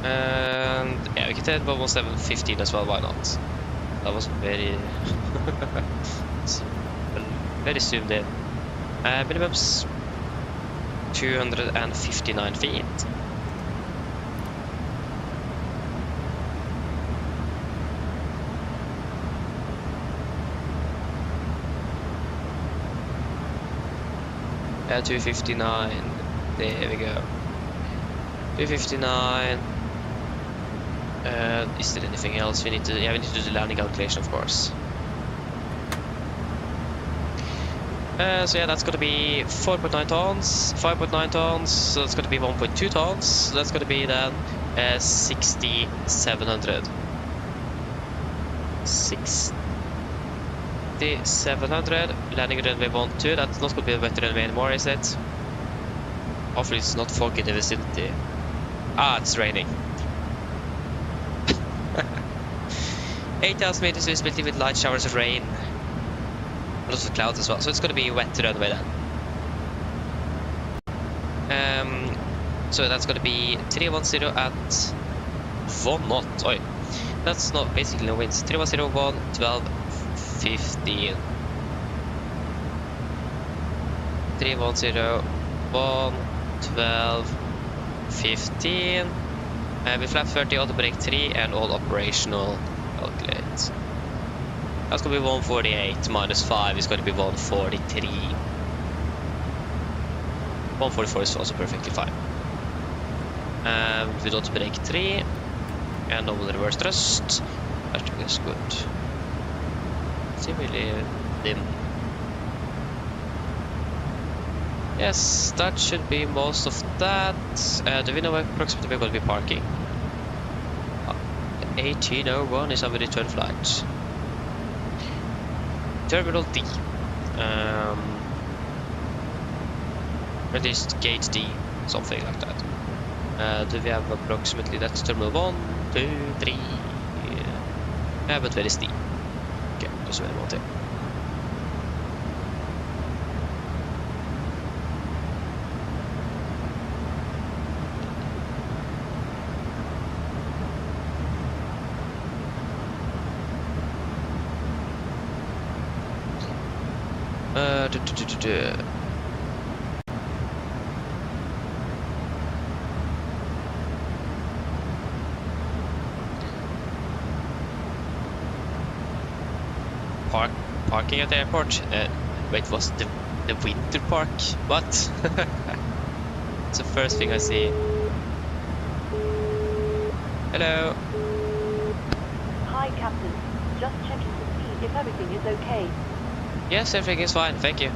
And yeah, we can take 11715 as well, why not? That was very very zoomed in. Minimums 259 feet. Yeah, 259. There we go. 259. Is there anything else we need to? Yeah, we need to do the landing calculation, of course. So yeah, that's going to be 4.9 tons, 5.9 tons, so that's going to be 1.2 tons, so that's going to be then 6,700. 6,700, landing runway 12, that's not going to be a wet runway anymore, is it? Hopefully it's not fog in the vicinity. Ah, it's raining. 8,000 meters visibility with light showers of rain. Lots of clouds as well, so it's going to be wet runway then. So that's going to be 310 at 1 knot. Oi, that's not basically no winds. 310, 1, 12, 15. 310, 1, 12, 15. With flap 30, auto brake 3, and all operational. Calculate. That's going to be 148 minus 5 is going to be 143. 144 is also perfectly fine. With auto brake 3 and normal reverse thrust. That is good. See, really dim. Yes, that should be most of that. Do we know where approximately we're going to be parking? 1801 is our return flight. Terminal D. At least gate D, something like that. Do we have approximately that's terminal 1, 2, 3? Yeah, but where is D? Okay, just wait a moment. Parking at the airport. Wait, was the winter park? What? It's the first thing I see. Hello. Hi, Captain. Just checking to see if everything is okay. Yes, everything is fine, thank you.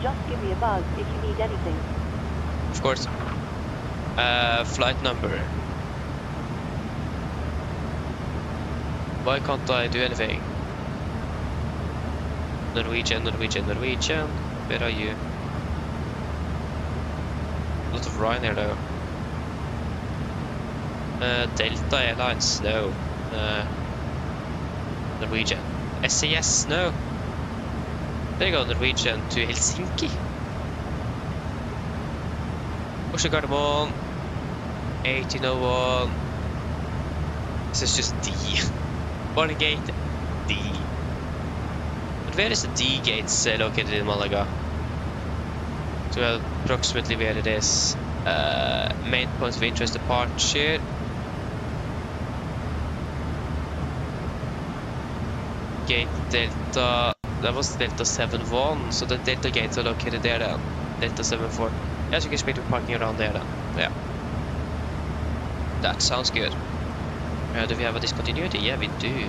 Just give me a buzz if you need anything. Of course. Flight number. Why can't I do anything? Norwegian. Where are you? A lot of Ryanair though. Delta Airlines, no. Norwegian. SAS, no. There you go, Norwegian to Helsinki. Oslo Gardermoen. 1801. This is just D. Boarding gate D. But where is the D gates located in Malaga? So approximately where it is. Main points of interest departure. Gate Delta. That was Delta 71, so the Delta gates are located there then. Delta 74. Yes, you can expect to be parking around there then. Yeah. That sounds good. Do we have a discontinuity? Yeah, we do.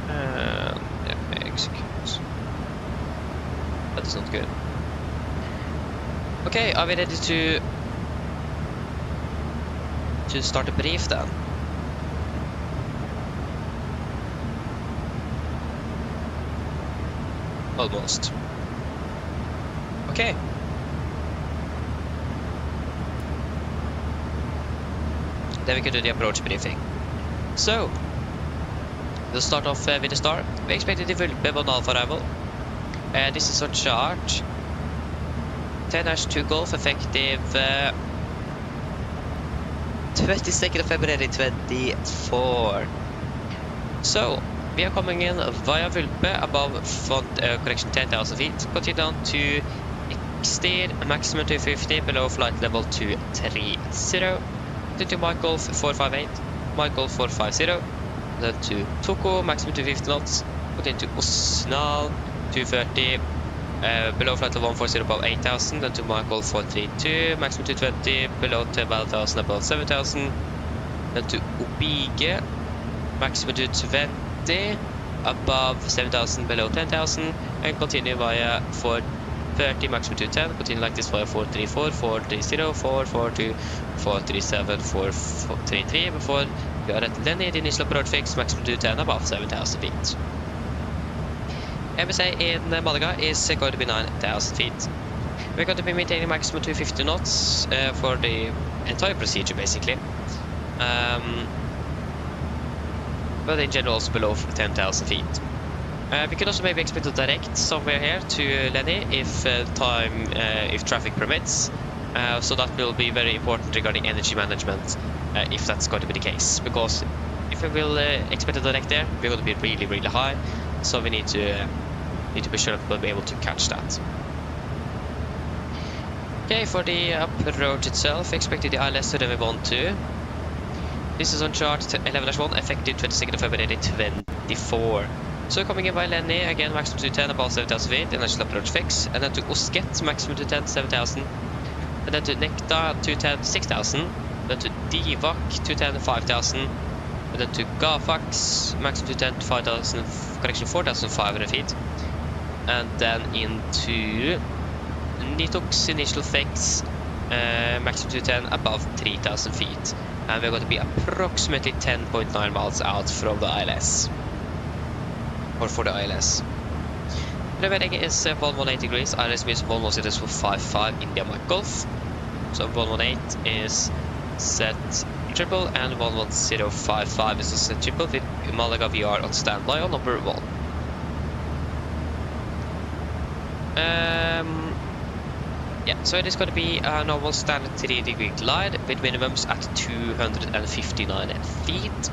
Yeah, execute. That is not good. Okay, are we ready to start a brief then? Almost. Okay. Then we can do the approach briefing. So, we'll start off with the star. We expected the Vulpe on Alpha arrival. This is our chart. 10-2 Golf effective 22nd of February 24. So, we are coming in via Vulpe above front correction 10,000 feet. Continue down to exceed maximum 250 below flight level 230. Then to Mike Golf 458, Mike Golf 450. Then to Toko, maximum 250 knots. Continue to Oslo 230. Below flight level 140 above 8,000, then to Mike Golf 432, maximum 220, below 12,000 above 7,000, then to Obige, maximum 220, above 7,000, below 10,000, and continue via 430, maximum 210, continue like this via 434, 430, 442, 437, 433, before we are at Lenny, the initial approach fix, maximum 210, above 7,000 feet. MSA in Malaga is going to be 9,000 feet. We're going to be maintaining maximum 250 knots for the entire procedure, basically. But in general, also below 10,000 feet. We could also maybe expect to direct somewhere here to Lenny if if traffic permits. So that will be very important regarding energy management, if that's going to be the case. Because if we will expect to direct there, we're going to be really, really high. So we need to be sure that we'll be able to catch that. Okay, for the approach itself, expected the ILS to we want to. This is on chart 11-1, effective 22nd of February 24. So coming in by Lenny, again maximum 210 above 7,000 feet, initial approach fix, and then to Osket, maximum 210 7,000, and then to Nekta 210 6,000, then to Divak 210 5,000, and then to Gafax, maximum 210 5,000, correction 4,500 feet, and then into Nitox initial fix, maximum 210 above 3,000 feet, and we're going to be approximately 10.9 miles out from the ILS, or for the ILS. The weather is 118 degrees, ILS means 110 is for 55 India Mike Golf, so 118 is set triple and 11055 is a set triple with Malaga VR on standby on number 1. Yeah, so it is going to be a normal standard 3-degree glide with minimums at 259 feet.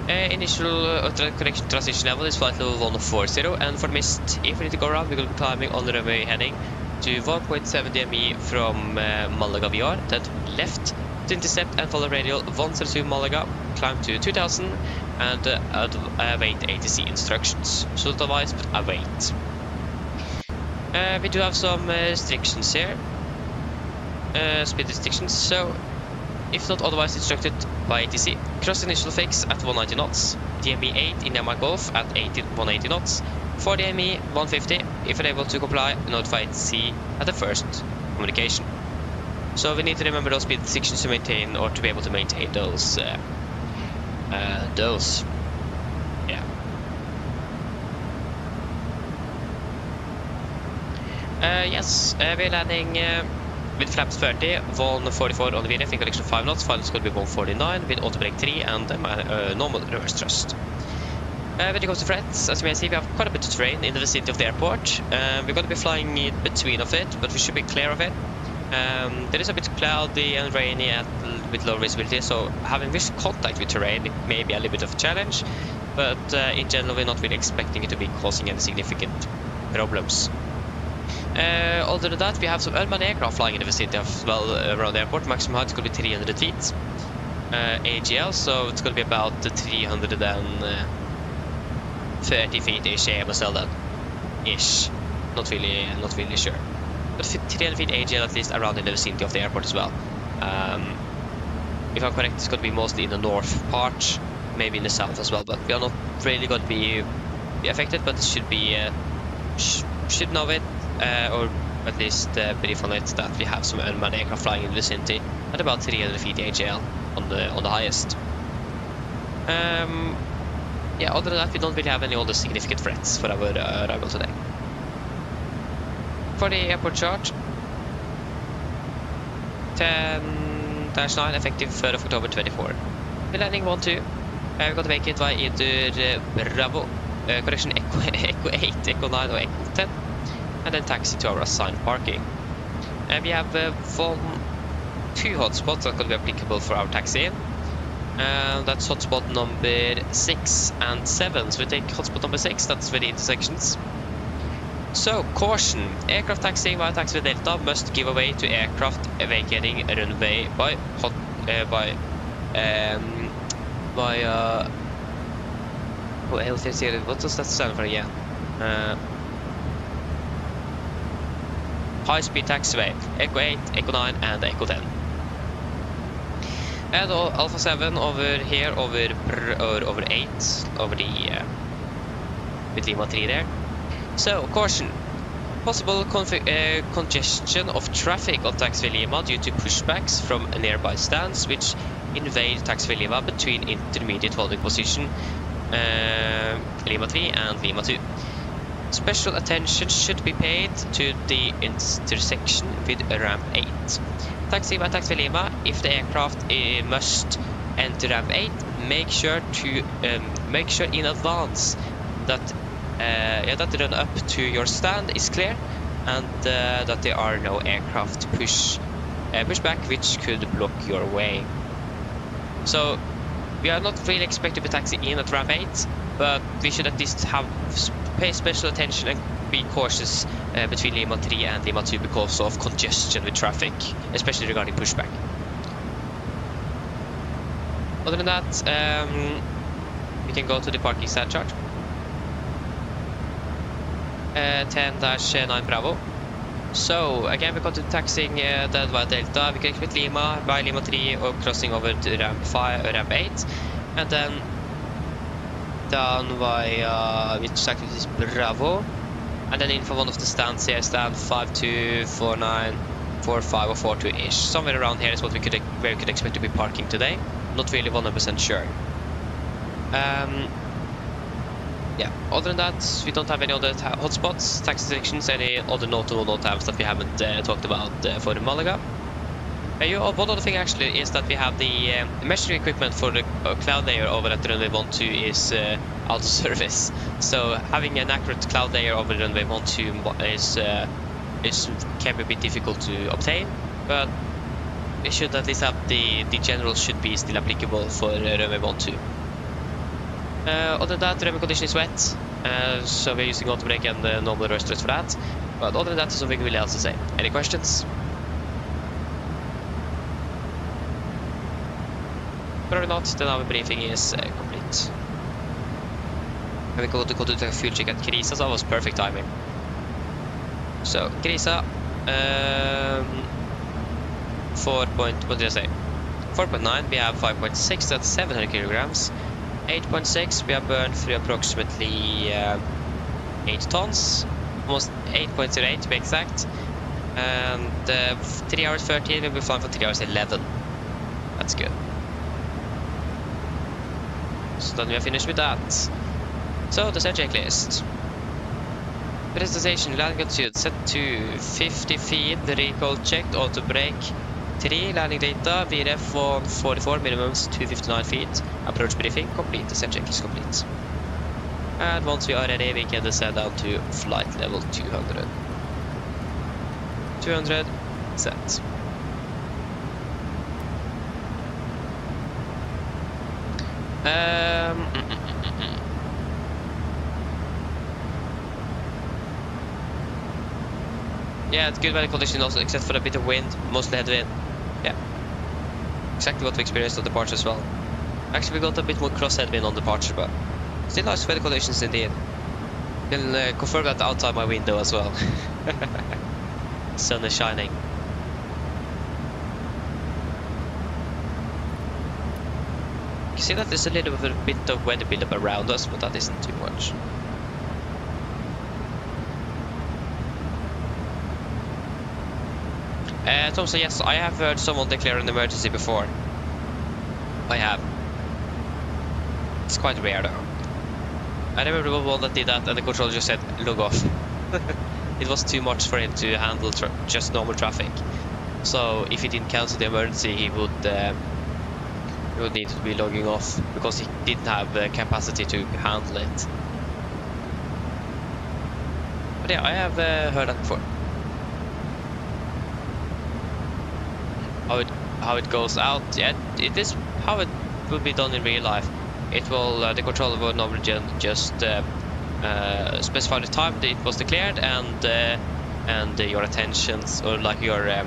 Initial correction transition level is flight level 140, and for the mist, if we need to go around, we're going to be climbing on the runway heading to 1.7 DME from Malaga VR, then left to intercept and follow radial 102 Malaga, climb to 2000 and await ATC instructions. So otherwise, but await. We do have some restrictions here, speed restrictions, so if not otherwise instructed by ATC, cross initial fix at 190 knots, DME 8 India Mike Golf at 180 knots, for DME 150, if unable to comply, notify ATC at the first communication. So we need to remember those speed restrictions to maintain, or to be able to maintain those. Yeah. Yes, we're landing with flaps 30, 144 on the VRF in correction 5 knots, final is going to be 149 with auto brake 3 and normal reverse thrust. When it comes to threats, as you may see, we have quite a bit of terrain in the vicinity of the airport. We're going to be flying in between of it, but we should be clear of it. There is a bit cloudy and rainy with low visibility, so having this contact with terrain it may be a little bit of a challenge, but in general we're not really expecting it to be causing any significant problems. Other than that, we have some unmanned aircraft flying in the vicinity as well around the airport. Maximum height is going to be 300 feet AGL, so it's going to be about 330 feet ish AMSL then, ish. Not really sure. But 300 feet AGL at least around in the vicinity of the airport as well. If I'm correct, it's going to be mostly in the north part, maybe in the south as well, but we are not really going to be affected, but it should be should know it, or at least brief on it, that we have some unmanned aircraft flying in the vicinity at about 300 feet AGL on the highest. Yeah, other than that, we don't really have any other significant threats for our arrival today. For the airport chart, 10 7-9, effective 3rd of October 24. Landing 1-2. We've got to vacate by either Bravo, correction, Echo 8, Echo 9 or Echo 10, and then taxi to our assigned parking. And we have two hotspots that could be applicable for our taxi. That's hotspot number 6 and 7. So we take hotspot number 6, that's with the intersections. So, caution, aircraft taxiing via taxi with Delta must give away to aircraft vacating a runway by what does that stand for again? High-speed taxiway, Echo 8, Echo 9 and Echo 10. And Alpha 7 over here, over 8, over the with Lima 3 there. So, caution, possible congestion of traffic on taxiway Lima due to pushbacks from nearby stands which invade taxiway Lima between intermediate holding position Lima 3 and Lima 2. Special attention should be paid to the intersection with ramp 8. Taxi by taxiway Lima, if the aircraft must enter ramp 8, make sure in advance that that the run up to your stand is clear and that there are no aircraft pushback which could block your way. So we are not really expected to taxi in at ramp 8, but we should at least pay special attention and be cautious between Lima 3 and Lima 2 because of congestion with traffic, especially regarding pushback. Other than that, we can go to the parking stand chart. 10-9 Bravo. So again, we got to taxiing that via Delta. We can expect Lima by Lima 3 or crossing over to ramp 5 or ramp 8, and then down by which exactly is Bravo, and then in for one of the stands here, stand 52, 49, 45 or 42 ish. Somewhere around here is what we could expect to be parking today. Not really 100% sure. Yeah, other than that, we don't have any other hotspots, taxi sections, any other notable note-tabs that we haven't talked about for the Malaga. One other thing actually is that we have the measuring equipment for the cloud layer over at runway 12 is out of service. So having an accurate cloud layer over runway 12 can be a bit difficult to obtain, but we should at least have the general should be still applicable for runway 12. Other than that, the runway condition is wet, so we're using auto brake and normal reverse thrust for that. But other than that, there's nothing really else to say. Any questions? Probably not, then our briefing is complete. And we go to the fuel check at Krisa, so that was perfect timing. So, Krisa, 4.9, we have 5.6, that's 700 kilograms. 8.6, we have burned through approximately 8 tons, almost 8.08 to be exact. And 3 hours 13, we'll be flying for 3 hours 11. That's good. So then we are finished with that. So the set checklist. Presentation, landing altitude set to 50 feet, recall checked, auto brake 3, landing data, VRF 144, minimums 259 feet, approach briefing complete, the set checklist complete. And once we are ready, we can descend down to flight level 200. 200, set. Yeah, it's good weather condition also, except for a bit of wind, mostly headwind. Yeah, exactly what we experienced on departure as well. Actually, we got a bit more cross headwind on departure, but still nice weather conditions indeed. Can confirm that outside my window as well. Sun is shining. You see that there's a little bit of weather build-up around us, but that isn't too much. Tom, so yes, I have heard someone declare an emergency before. I have. It's quite rare though. I remember the one that did that and the controller just said, log off. It was too much for him to handle just normal traffic. So if he didn't cancel the emergency, he would need to be logging off because he didn't have the capacity to handle it. But yeah, I have heard that before. How it goes out, yeah, it is how it will be done in real life. It will the controller will normally just specify the time that it was declared and your attentions, or like your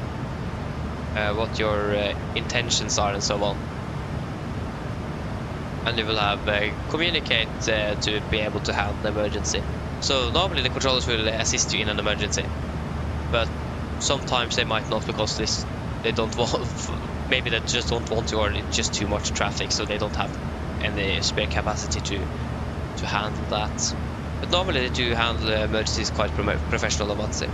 what your intentions are and so on. And you will have communicate to be able to handle the emergency. So normally the controllers will assist you in an emergency, but sometimes they might not because they don't want, maybe they just don't want to, or it's just too much traffic, so they don't have any spare capacity to handle that. But normally they do handle emergencies quite professional, I must say.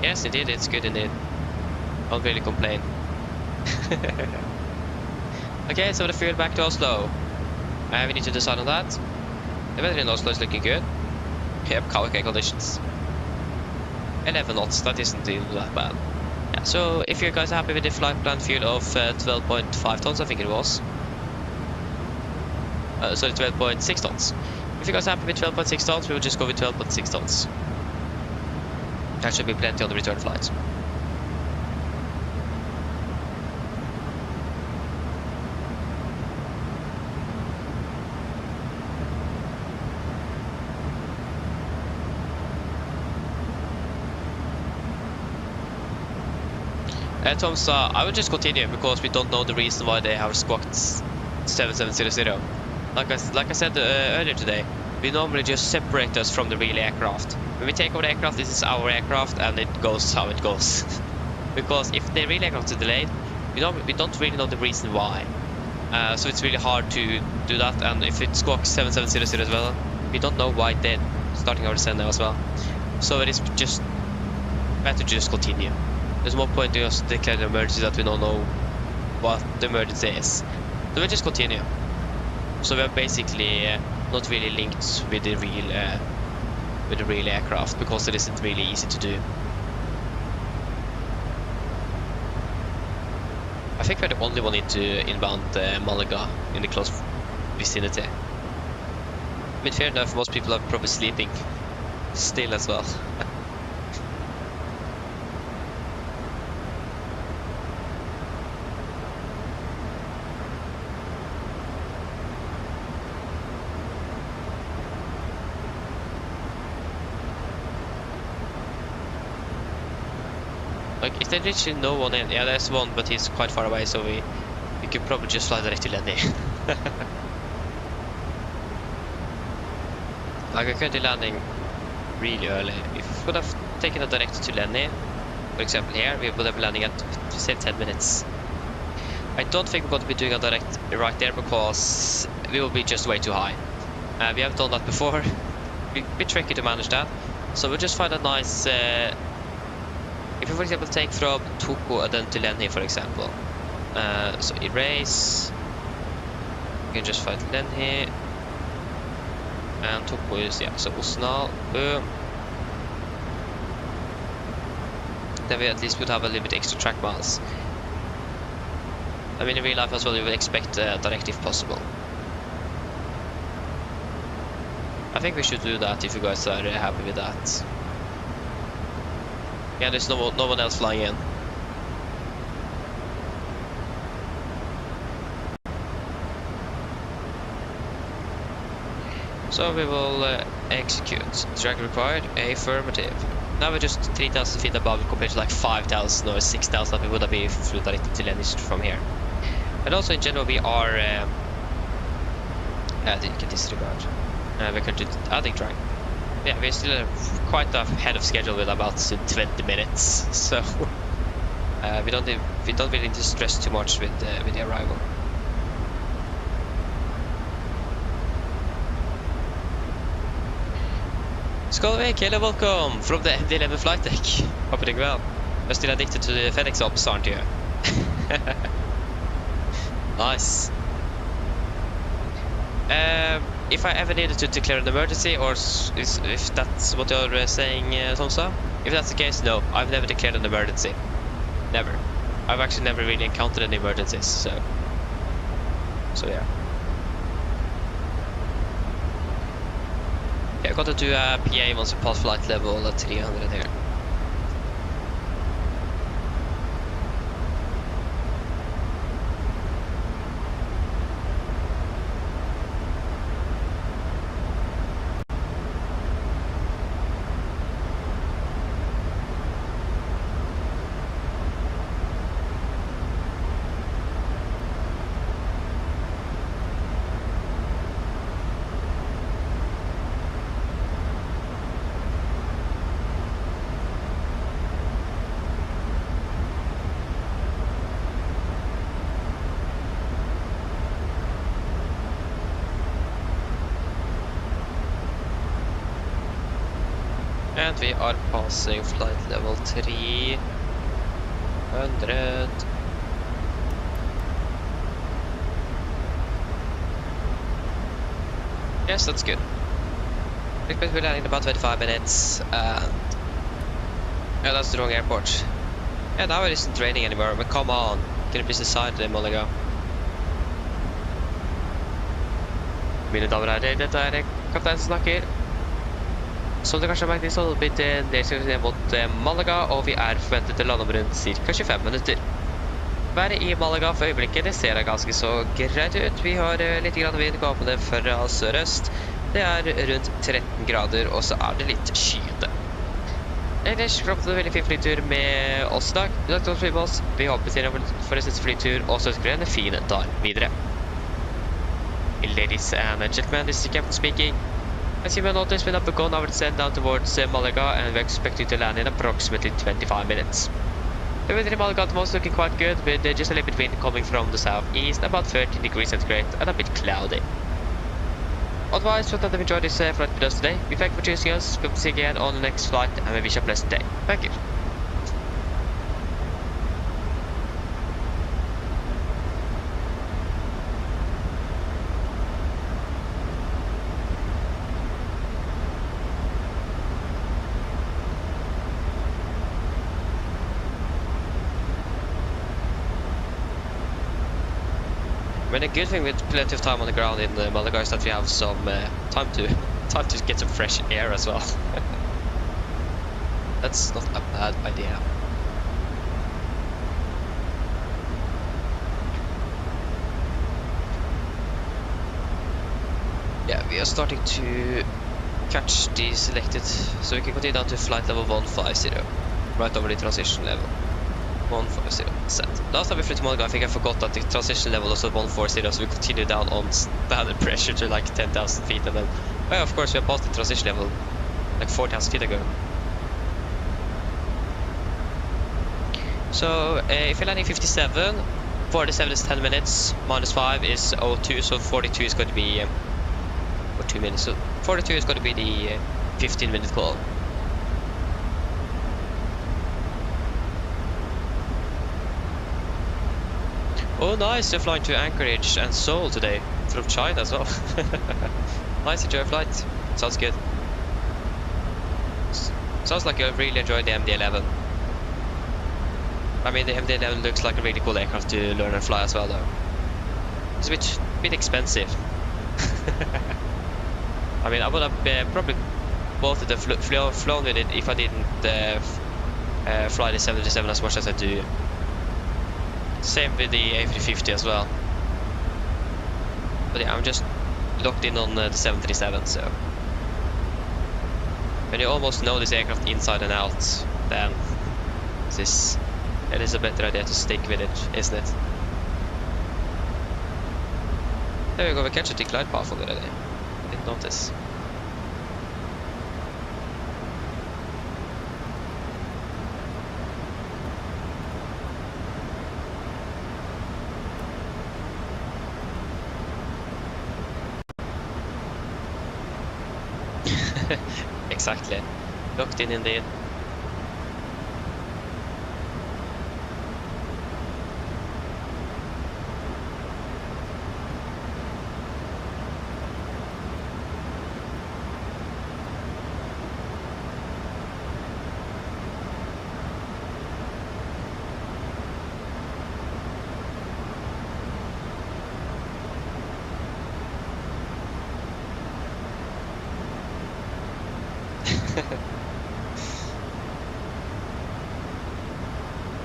Yes, indeed, it's good indeed. Don't really complain. Okay, so the fuel back to Oslo. We need to decide on that. The weather in Oslo is looking good. Yep, okay conditions. 11 knots, that isn't even that bad. Yeah, so if you guys are happy with the flight plan fuel of 12.5 tons, I think it was. Sorry, 12.6 tons. If you guys are happy with 12.6 tons, we will just go with 12.6 tons. That should be plenty on the return flights. Tom's, I will just continue because we don't know the reason why they have squawked 7700. Like I said earlier today, we normally just separate us from the real aircraft. When we take over the aircraft, this is our aircraft and it goes how it goes. Because if the real aircraft is delayed, we don't really know the reason why. So it's really hard to do that, and if it squawks 7700 as well, we don't know why they're starting our descent now as well. So it is just better to just continue. There's no point in us declaring an emergency that we don't know what the emergency is. So we just continue. So we are basically not really linked with the real aircraft because it isn't really easy to do. I think we're the only one into inbound Malaga in the close vicinity. But fair enough, most people are probably sleeping still as well. Like, is there literally no one in? Yeah, there's one, but he's quite far away, so we could probably just fly direct to Lenny. Like, we're currently landing really early. If we would have taken a direct to Lenny, for example here, we would have landing at, say, 10 minutes. I don't think we're going to be doing a direct right there because we will be just way too high. We have done that before. It's a bit tricky to manage that. So we'll just find a nice... if you, for example, take from Toko and then to Lenny, for example. So erase. You can just find Lenny. And Toko is, yeah, so Oslo. Boom. Then we at least would have a little bit extra track miles. I mean, in real life as well, you would expect direct if possible. I think we should do that if you guys are happy with that. Yeah, there's no one else flying in. So we will execute. Drag required, affirmative. Now we're just 3,000 feet above compared to like 5,000 or 6,000 that we would have been if we directed to Lenny from here. And also in general we are... you can disregard. We're currently adding drag. Yeah, we're still quite ahead of schedule with about 20 minutes, so we don't really need to stress too much with the arrival. Skål, Kjell, welcome from the MD Radeon flight deck. Hope you're doing well. You're still addicted to the FedEx ops, aren't you? Nice. If I ever needed to declare an emergency, or if that's what you're saying, Tomsa, if that's the case, no, I've never declared an emergency. Never. I've actually never really encountered any emergencies, so yeah. Yeah, I got to do a PA once we pass flight level at 300 here. And we are passing flight level 300. Yes, that's good. Expect we're landing in about 25 minutes, and yeah, that's the wrong airport. Yeah, now it isn't raining anymore, but come on, can it be decided in Malaga? Mine damer og herrer, dette kaptein som snakker. Som det kanskje har merket, så har det blitt nedkjøring ned mot Malaga, og vi forventet til å lande om rundt ca. 25 minutter. Været i Malaga for øyeblikket, det ser ganske så greit ut. Vi har litt grann vind gående fra sørøst. Det rundt 13 grader, og så det litt skyete. Ellers frem til en veldig fin flytur med oss i dag. Vi håper til for en siste flytur, og så ønsker vi en fin dag videre. Ladies and gentlemen, this is the captain speaking. As you may notice, we have begun our descent down towards Malaga, and we expect you to land in approximately 25 minutes. The weather in Malaga at the moment is looking quite good, with just a little bit wind coming from the southeast, about 13 degrees centigrade, and a bit cloudy. Otherwise, we hope that you enjoyed this flight with us today. We thank you for choosing us. We'll see you again on the next flight, and we wish you a pleasant day. Thank you. I mean, a good thing with plenty of time on the ground in Malaga is that we have some time to get some fresh air as well. That's not a bad idea. Yeah, we are starting to catch the selected, so we can continue down to flight level 150, right over the transition level. 140 set. Last time we flew to Malaga, I think I forgot that the transition level was at 140, so we continue down on standard pressure to like 10,000 feet, and then, well, of course, we are past the transition level like 4,000 feet ago. So, if you're landing 57, 47 is 10 minutes, minus 5 is 02, so 42 is going to be, or 2 minutes, so 42 is going to be the 15-minute call. Oh, nice, you're flying to Anchorage and Seoul today, from China as well. Nice, enjoy your flight. Sounds good. Sounds like you really enjoyed the MD-11. I mean, the MD-11 looks like a really cool aircraft to learn and fly as well, though. It's a bit expensive. I mean, I would have probably bought it and flown with it if I didn't fly the 737 as much as I do. Same with the A350 as well. But yeah, I'm just locked in on the 737, so when you almost know this aircraft inside and out, then it is a better idea to stick with it, isn't it? There we go, we catch a decline path already. I didn't notice. Exactly. Locked in indeed.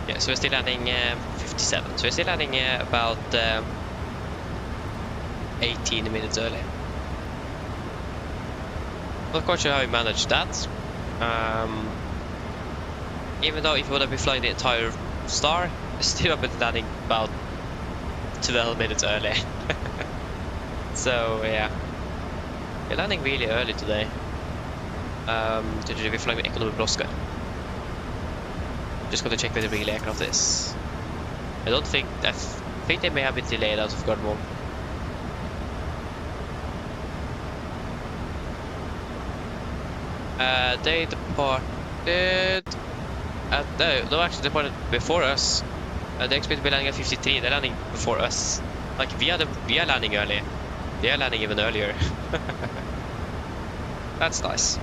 Yeah, so we're still landing 57. So we're still landing about 18 minutes early. Not quite sure how we managed that. Even though if we would have been flying the entire star, we still have been landing about 12 minutes early. So yeah, we're landing really early today. Today we're flying with economy Oscar. Just going to check where the real aircraft is. I think they may have been delayed out of Gardermoen. They departed at no, actually departed before us. They expect to be landing at 53. They're landing before us. Like we are landing early. They are landing even earlier. That's nice.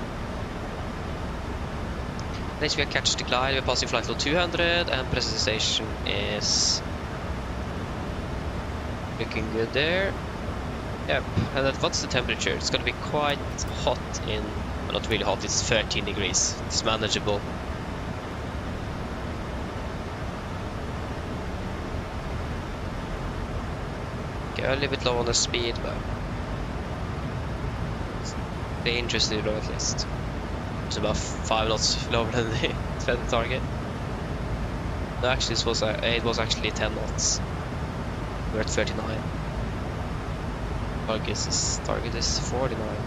Next we catch the glide. We're passing flight level 200, and pressurization is looking good there. Yep. And then what's the temperature? It's gonna be quite hot in. Not really hot, it's 13 degrees. It's manageable. Okay, a little bit low on the speed, but dangerously low at least. It's about 5 knots lower than the target. No, actually, it was actually 10 knots. We're at 39. Target is 49.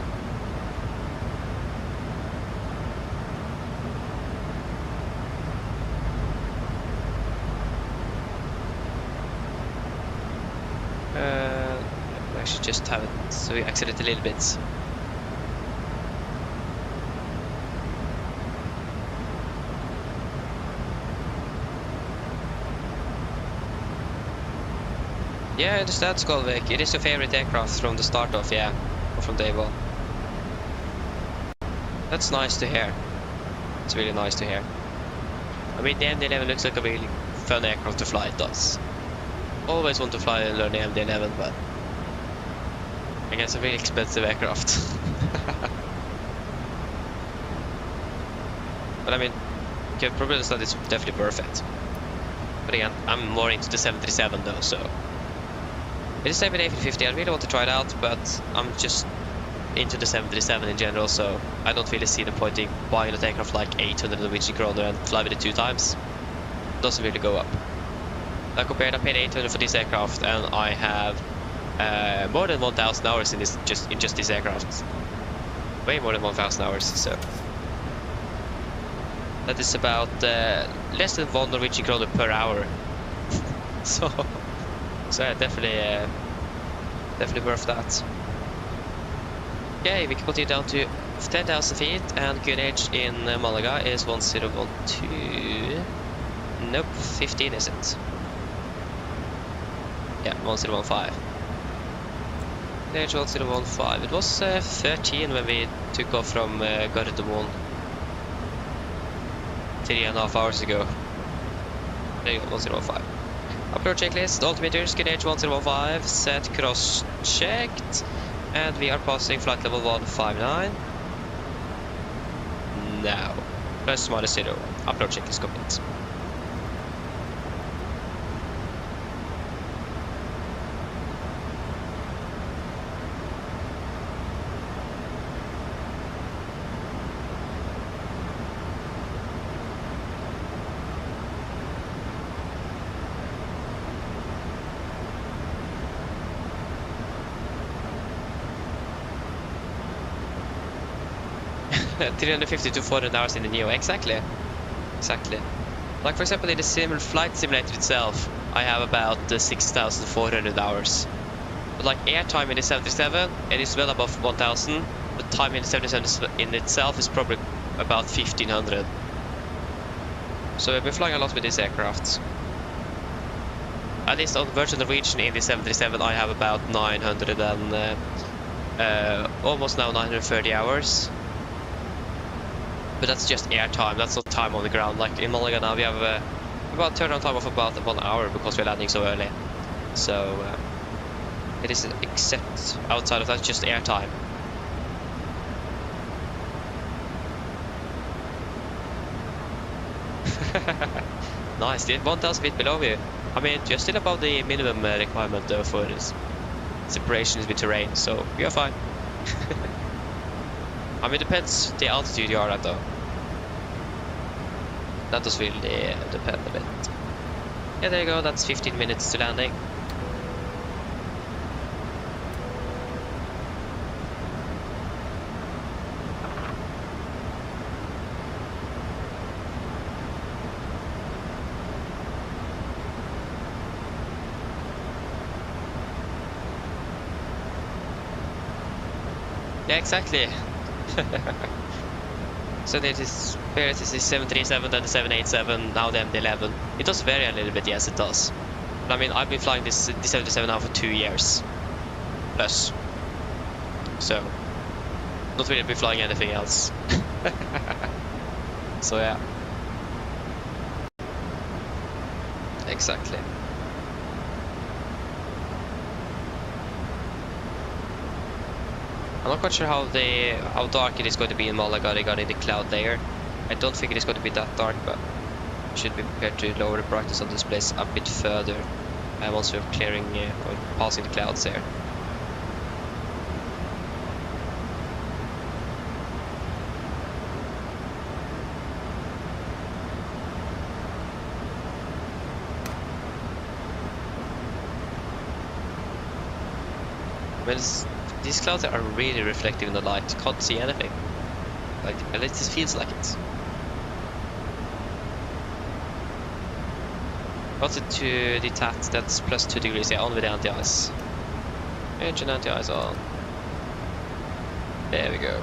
Actually just have it, so we accelerate a little bit. Yeah, I understand, Skolvik. It is your favorite aircraft from the start off, yeah, or from day one. That's nice to hear. It's really nice to hear. I mean, the AMD11 looks like a really fun aircraft to fly. It does. Always want to fly and learn the AMD11, but I guess a really expensive aircraft. But I mean, you can probably understand it's definitely worth it. But again, I'm more into the 737 though, so it is the same with A350. I really want to try it out, but I'm just into the 737 in general, so I don't really see the point in buying an aircraft like 800 Norwegian kroner and fly with it 2 times. It doesn't really go up. I compared, I paid 800 for this aircraft, and I have more than 1,000 hours in just this aircraft. Way more than 1,000 hours, so that is about less than 1 Norwegian kroner per hour. so yeah, definitely worth that. Okay, we can continue down to 10,000 feet, and QNH in Malaga is 1012. Nope, 15 is it? Yeah, 1015. QNH 1015. It was 13 when we took off from Gardermoen 3.5 hours ago. There you go, 1015. Approach checklist, altimeters, QNH 1015, set cross checked, and we are passing flight level 159. Now, plus minus 0. Approach checklist complete. Yeah. 350 to 400 hours in the Neo, exactly. Like for example in the flight simulator itself, I have about 6,400 hours. But like airtime in the 737, it is well above 1,000. But time in the 737 in itself is probably about 1,500. So we've been flying a lot with these aircrafts. At least on Virgin Norwegian in the 737, I have about 900 and almost now 930 hours. But that's just air time, that's not time on the ground. Like in Malaga now we have about turnaround time of about 1 hour because we're landing so early. So it is, except outside of that, just air time. Nice, the 1000 feet below you. I mean, you're still above the minimum requirement for separations with terrain, so you're fine. I mean, it depends the altitude you are at though. That does really depend a bit. Yeah, there you go, that's 15 minutes to landing. Yeah, exactly. So it is where it is the 737, then the 787, now the MD-11. It does vary a little bit, yes it does. But I mean, I've been flying the 737 now for 2 years plus. So not really been flying anything else. So yeah. Exactly. I'm not quite sure how dark it is going to be in Malaga regarding the cloud layer. I don't think it is going to be that dark, but we should be prepared to lower the brightness of this place a bit further once we're clearing or passing the clouds there. But these clouds are really reflective in the light. You can't see anything. Like, at least it feels like it. What's it to the TAT? That's plus 2 degrees. Yeah, on with the anti-ice. Engine anti-ice on. There we go.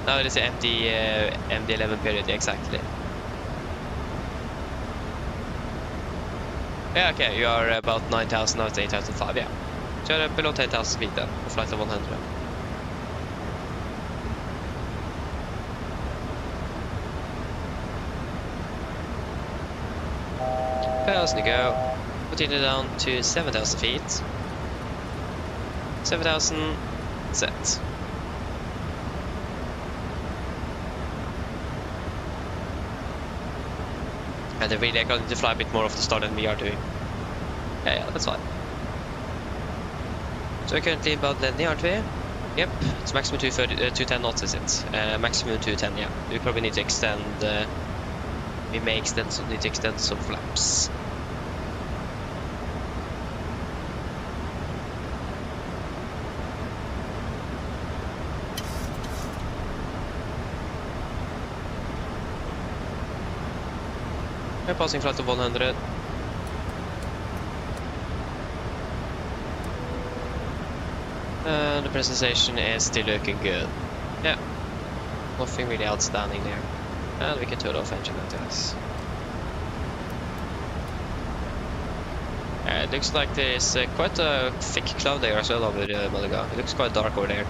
Now it is the MD-11 period, exactly. Yeah, okay, you are about 9,000, now it's 8,005, yeah. So you're below 10,000 feet then, for flight of 100. First to go, continue down to 7,000 feet. 7,000, set. And they're really going to fly a bit more off the start than we are doing. Yeah, that's fine. So we're currently about landing, aren't we? Yep, it's maximum 210 knots, is it? Maximum 210, yeah. We probably need to extend, we may need to extend some flaps. We're passing flight of 100. The presentation is still looking good. Yeah, nothing really outstanding there. And we can turn off engine anti-ice. It looks like there is quite a thick cloud layer as well over Malaga. It looks quite dark over there.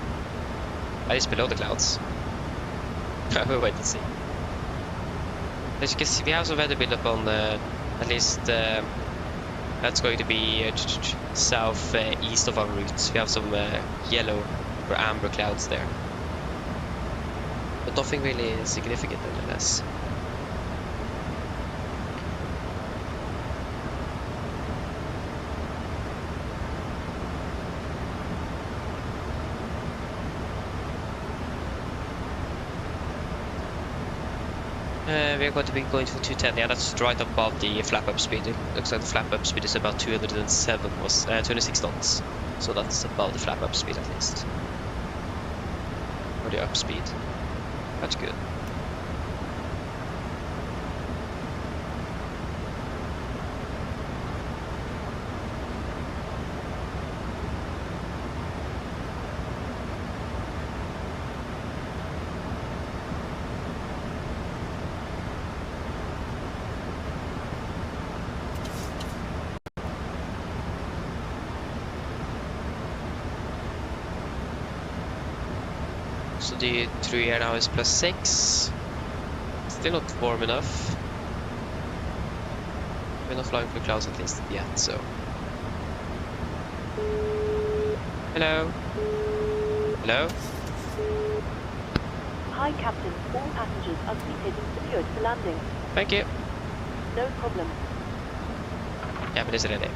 At least below the clouds. We'll wait and see. As you can see, we have some weather build-up on at least that's going to be south east of our route. We have some yellow or amber clouds there, but nothing really significant nonetheless. We are going to be going for 210. Yeah, that's right above the flap-up speed. It looks like the flap-up speed is about 26 knots. So that's above the flap-up speed at least. Or the up speed. That's good. So the through here now is +6. Still not warm enough. We're not flying through clouds at least yet, so. Hello. Hello? Hi, Captain. All passengers are seated and secured for landing. Thank you. No problem. Cabin is ready.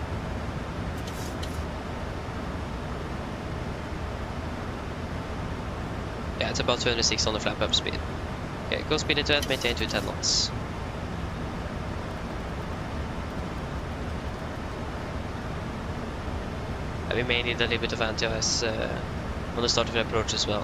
Yeah, it's about 206 on the flap up speed. Okay, go speed into that, maintain 210 knots. We may need a little bit of anti-ice on the start of the approach as well.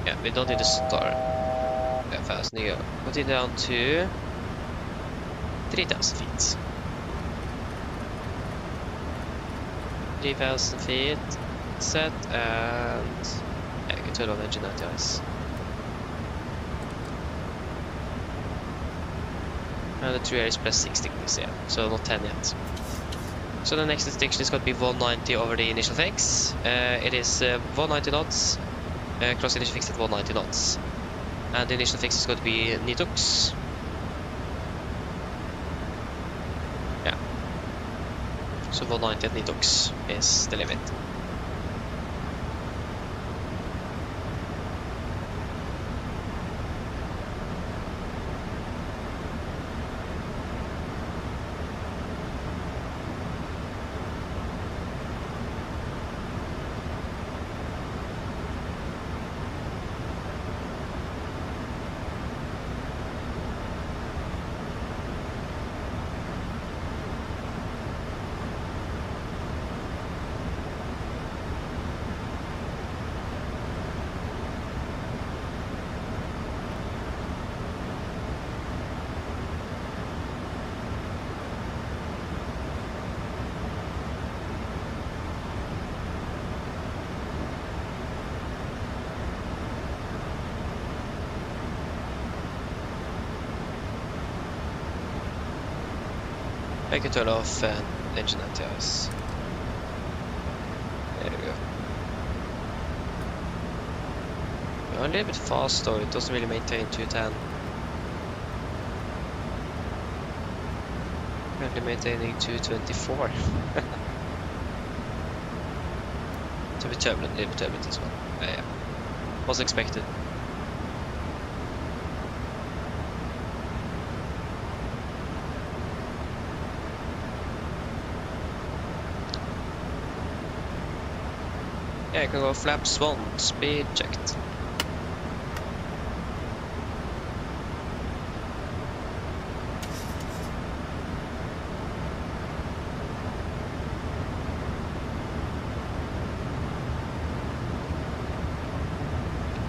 Yeah, we don't need to start that fast. Now go. Continue down to 3,000 feet. 3,000 feet set, and yeah, you can turn on engine anti-ice. And the true air is plus 6 degrees, yeah, so not 10 yet. So the next distinction is going to be 190 over the initial fix. It is 190 knots, cross initial fix at 190 knots. And the initial fix is going to be Nitux. Yeah. So 190 at Nitux is the limit. I can turn off engine anti-ice. There we go. We're a little bit fast though, it doesn't really maintain 210. Currently maintaining 224. It's a bit turbulent as well. Yeah. Was expected. Yeah, I can go flaps 1, speed checked.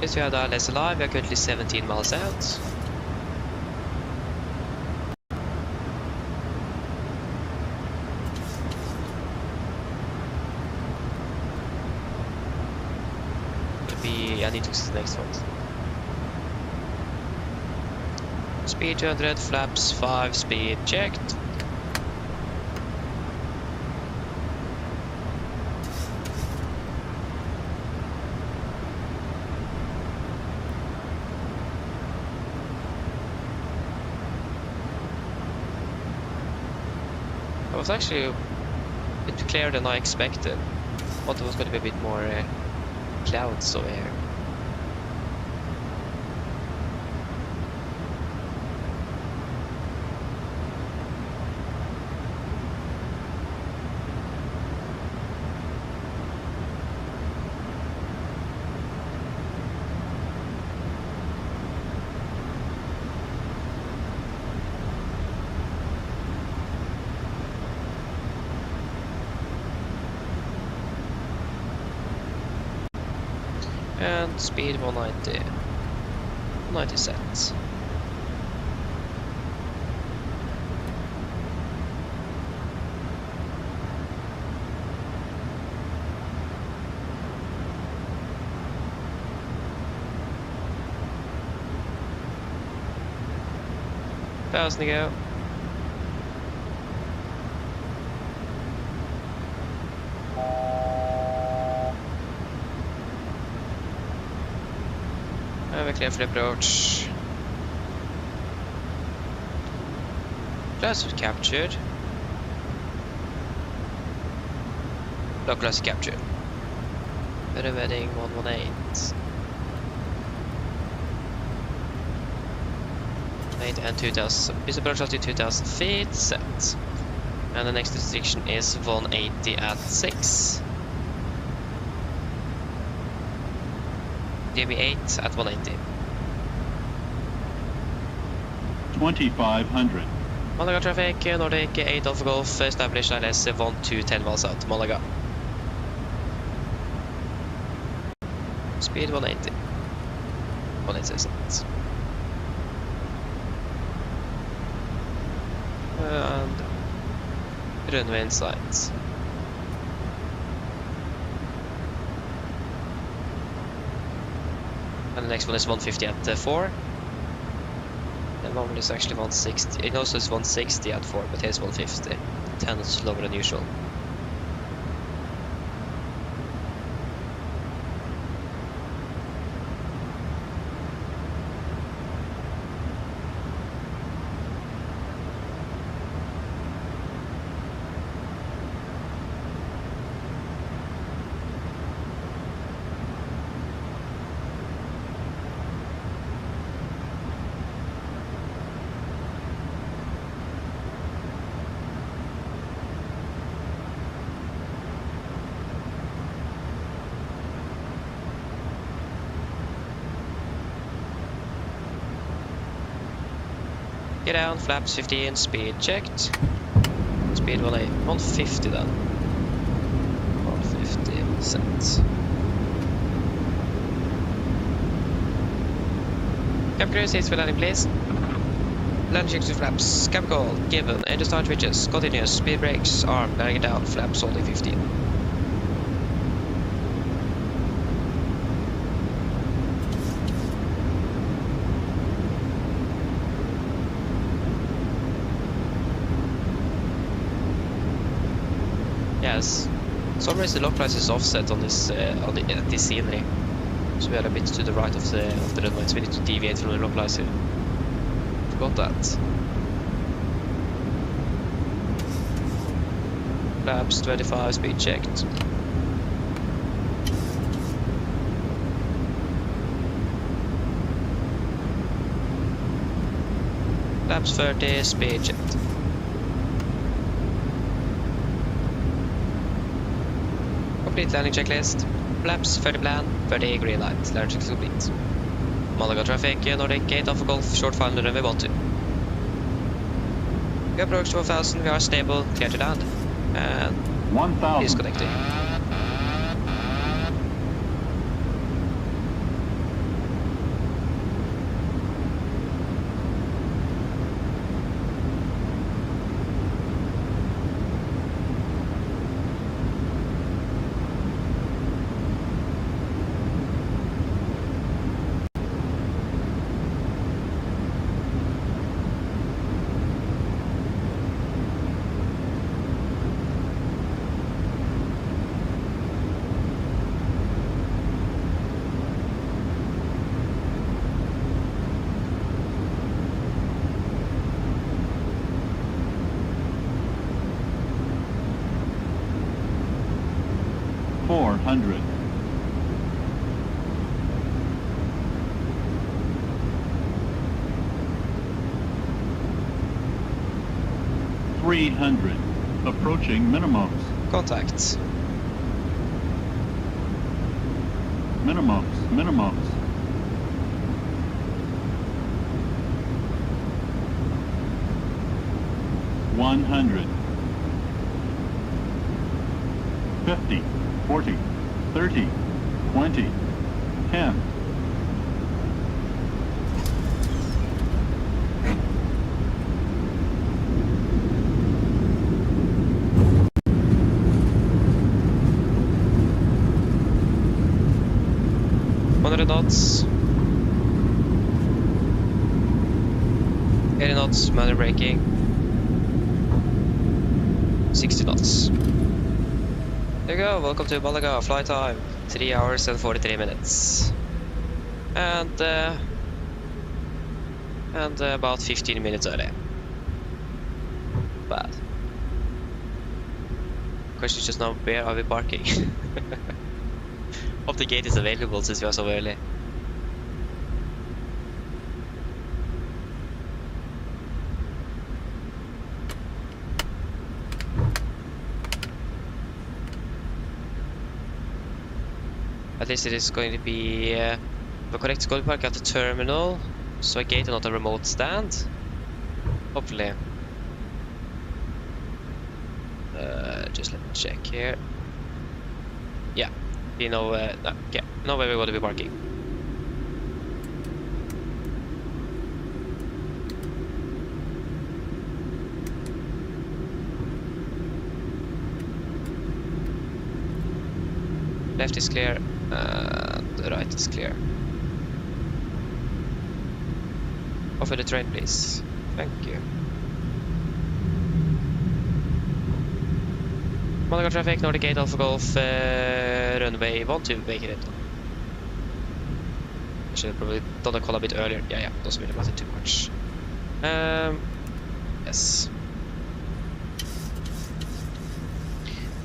Yes, we have the ILS alive, we are currently 17 miles out. I need to see the next one. Speed 200, flaps 5, speed checked. It was actually a bit clearer than I expected. I thought it was going to be a bit more clouds over here. And speed 190. 190 sets. Thousand to go. we're clear for the approach. Class was captured. Local class captured. Better wedding 118. 8 and 2000. This approach up to 2000 feet set. And the next restriction is 180 at 6. DB 8 at 180. 2500. Malaga traffic, Nordic 8 Alpha Golf, established ILS 1210 miles out, Malaga. Speed 180. 186. And runway in sight. And the next one is 150 at 4. The moment is actually 160. It also is 160 at 4, but here's 150. 10 is lower than usual. Get down, flaps 15, speed checked. Speed 150 then. 150 set. Cap crew, seats for landing please. Landing checks to flaps. Cap call, given. Engine start switches. Continuous. Speed brakes. Arm. Landing down. Flaps only 15. Yes. For some reason the localize is offset on this this scenery. So we are a bit to the right of the runway, so we need to deviate from the localizer. Forgot that. Flaps 25, speed checked. Flaps 30, speed checked. Complete landing checklist. Flaps 30 plan, 30 green light. Landing checklist complete. Malaga traffic, Nordic 8 Alpha Golf, short final runway 12. We approach 12,000, we are stable, clear to land. And 1000. disconnecting. $400. $300. Approaching minimums. Contact. Minimums. $100. 50, 40, 30, 20, 10. Knots. 80 knots, manual braking. 60 knots. There you go, welcome to Malaga, flight time 3 hours and 43 minutes. And about 15 minutes early. Bad. Question is just now, where are we parking? Hope the gate is available since we are so early. At least it is going to be the correct goal park at the terminal, so a gate and not a remote stand. Hopefully. Just let me check here. Yeah, we know. Yeah, know where we want to be parking. Left is clear, the right is clear. Offer the train, please. Thank you. Malaga traffic, Nordic Gate, Alpha Golf, runway 12, make it. I should have probably done the call a bit earlier. Yeah, doesn't really matter too much. Yes.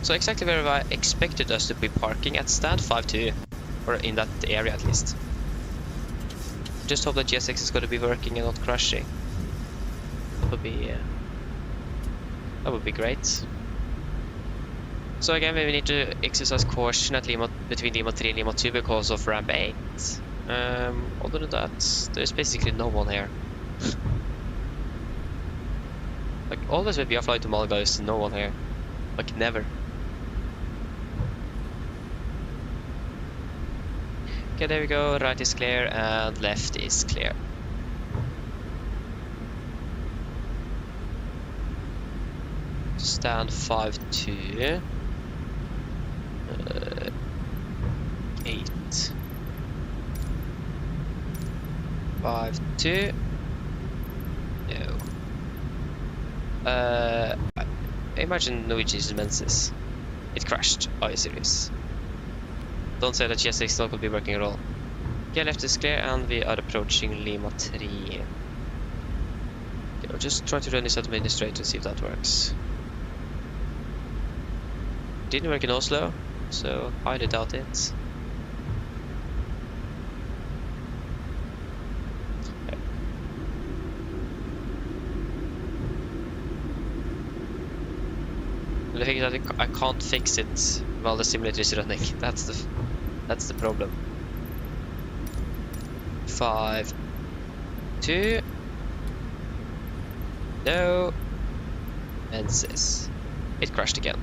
So exactly where I expected us to be parking at stand 5-2, or in that area at least. Just hope that GSX is going to be working and not crashing. That would be great. So again, we need to exercise caution at between Lima 3 and Lima 2 because of ramp 8. Other than that, there's basically no one here. Like always when we are flying to Malaga, there's no one here. Like never. Okay, there we go. Right is clear and left is clear. Stand 5-2. 8. 5-2. No. Imagine Norwegian's Menses. It crashed. Are you serious? Don't say that GSX still could be working at all. Okay, left is clear and we are approaching Lima 3. Okay, I'll just try to run this administrator and see if that works. Didn't work in Oslo, so highly doubt it. Yeah. The thing is that I can't fix it while the simulator is running. That's the problem. 5-2. No. And sis. It crashed again.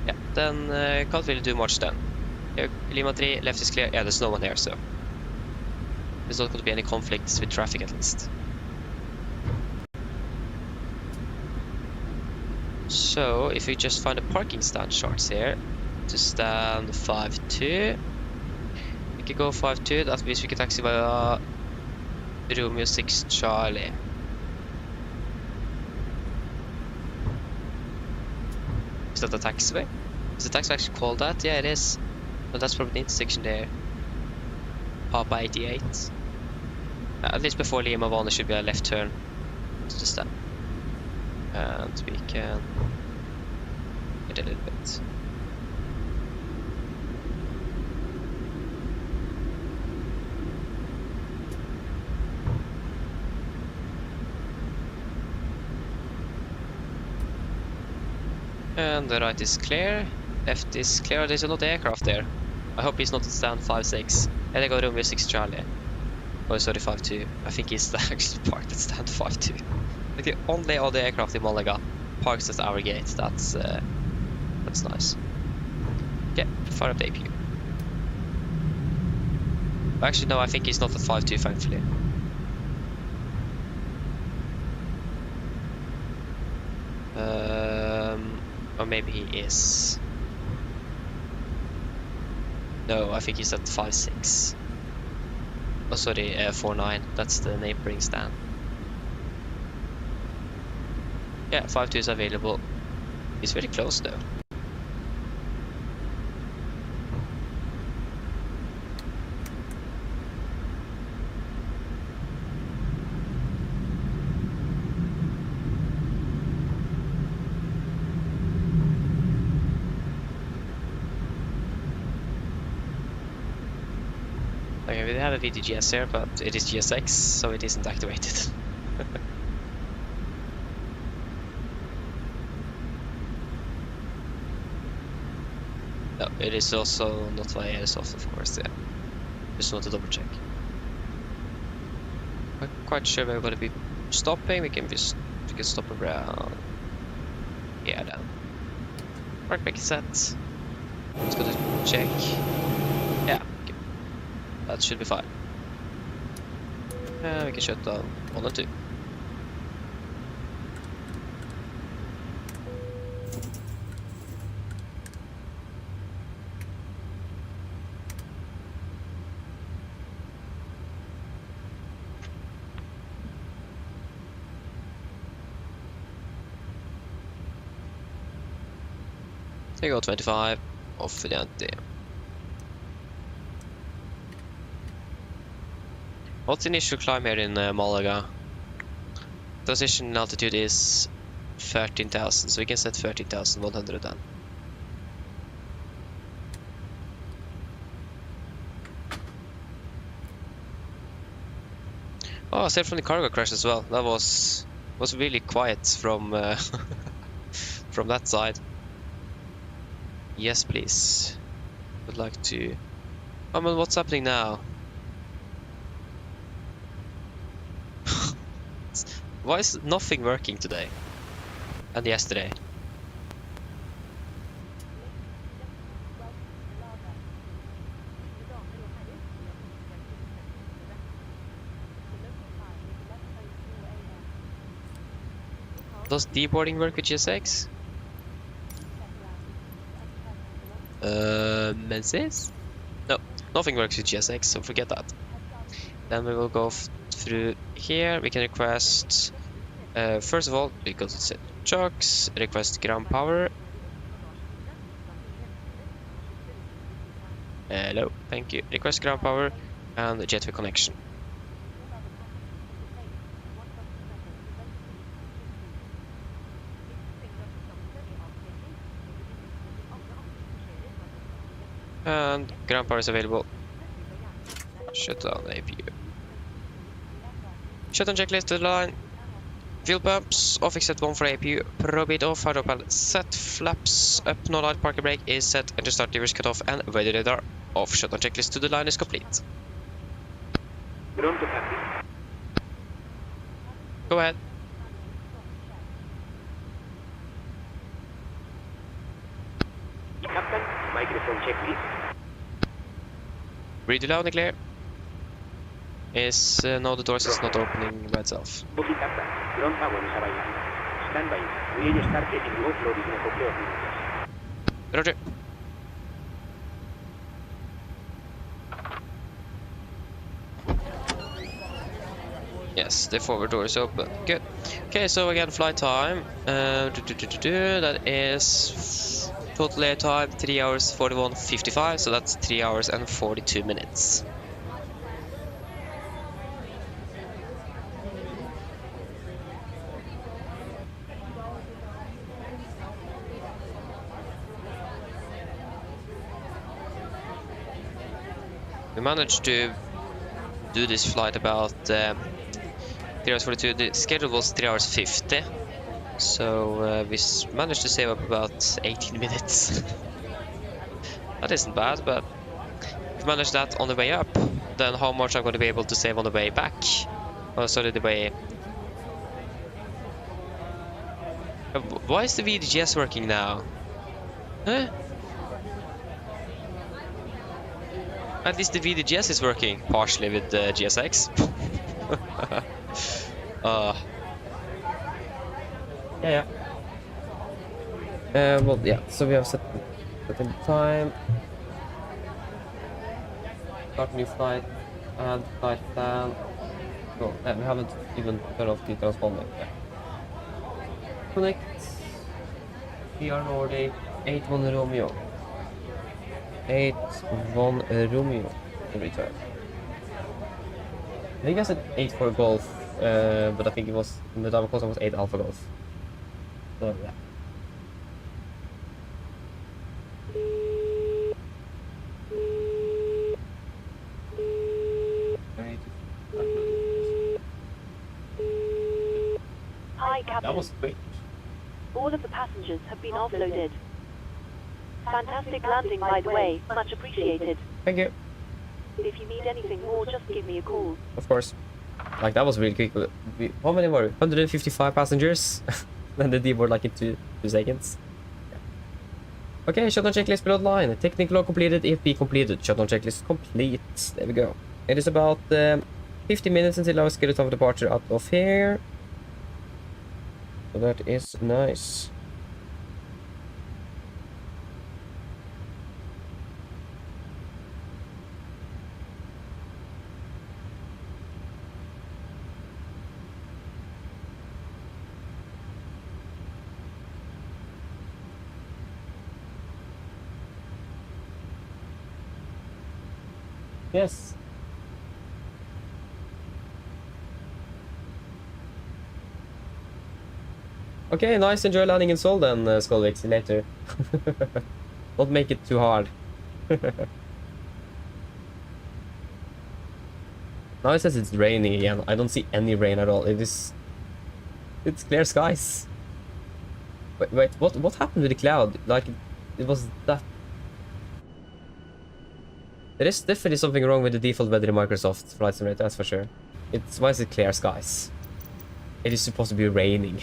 Yeah, then can't really do much then. Here, Lima 3, left is clear. Yeah, there's no one here, so there's not going to be any conflicts with traffic at least. So, if we just find a parking stand charts here to stand 5-2, we can go 5-2. That means we can taxi via Romeo 6 Charlie. Is that the taxiway? Is the taxiway actually called that? Yeah, it is. But that's probably the intersection there. Papa 88. At least before Lima 1 there should be a left turn to the stand. And we can get a little bit. And the right is clear, left is clear. There's another aircraft there. I hope he's not at stand 5-6. And they go Romeo 6 Charlie. Oh, sorry, 5-2. I think he's actually parked at stand 5-2. Like the only other aircraft in Malaga parks at our gate. That's nice. Okay, fire up the APU. Actually, no, I think he's not at 5-2, thankfully. Or maybe he is. No, I think he's at 5-6. Oh, sorry, 4-9. That's the neighboring stand. Yeah, 5-2 is available. He's very close though. Okay, we have a VDGS here, but it is GSX, so it isn't activated. No, it is also not via airsoft, of course, yeah. Just want to double check. I'm quite sure we're going to be stopping. We can stop around here then. Park brake is set. Let's go to check. Yeah, okay. That should be fine. We can shut down 1 and 2. There you go, 25, off with the anti. What's the initial climb here in Malaga? Transition altitude is 13,000, so we can set 13,100 then. Oh, aside from the cargo crash as well. That was really quiet from from that side. Yes, please. Would like to. Oh, well, what's happening now? Why is nothing working today? And yesterday? Does deboarding work with GSX? Menzies? No, nothing works with GSX, so forget that. Then we will go through here. We can request, first of all, because it's chocks, request ground power. Hello, thank you. Request ground power and jetway connection. And ground power is available. Shut down APU. Shutdown checklist to the line. Fuel pumps off except 1 for APU. Probate off. Hydro panel set. Flaps up. No light. Parking brake is set. Enter start levers cut off. And weather radar off. Shutdown checklist to the line is complete. Go ahead. Captain, microphone check please. Read loud and clear. Is no, the doors is not opening by itself. Copy, Captain. Ground power is available. Stand by. We'll start getting low flow in a couple of minutes. Roger. Yes, the forward door is open. Good. Okay, so again, flight time. That is total air time 3 hours 41:55. So that's 3 hours and 42 minutes. We managed to do this flight about 3 hours 42. The schedule was 3 hours 50. So we managed to save up about 18 minutes. That isn't bad, but if we manage that on the way up, then how much I'm going to be able to save on the way back? Oh, sorry, the way... Why is the VDGS working now? Huh? At least the VDGS is working partially with the GSX. Yeah. Well, yeah. So we have set in time. Start new flight. Add flight plan. No, we haven't even turned off the transponder yet. Connect. We are Nordic 81 Romeo. 81 Romeo in return. I think I said 8 for Golf, but I think it was in the Diamond Coast was 8 Alpha Golf. So yeah. Captain. That was quick. All of the passengers have been offloaded. Fantastic landing, by the way. Much appreciated. Thank you. If you need anything more, just give me a call. Of course. Like, that was really quick. How many were we? 155 passengers. Then the deboard like in 2 seconds. Yeah. Okay, shutdown checklist below the line. Technical log completed, EFP completed. Shutdown checklist complete. There we go. It is about 50 minutes until our scheduled time of departure out of here. So that is nice. Yes. Okay, nice. Enjoy landing in Seoul then, Skolvik. See you later. Don't make it too hard. Now it says it's raining again. I don't see any rain at all. It's clear skies. Wait, what happened with the cloud? Like, it was that... There is definitely something wrong with the default weather in Microsoft Flight Simulator, that's for sure. Why is it clear skies? It is supposed to be raining.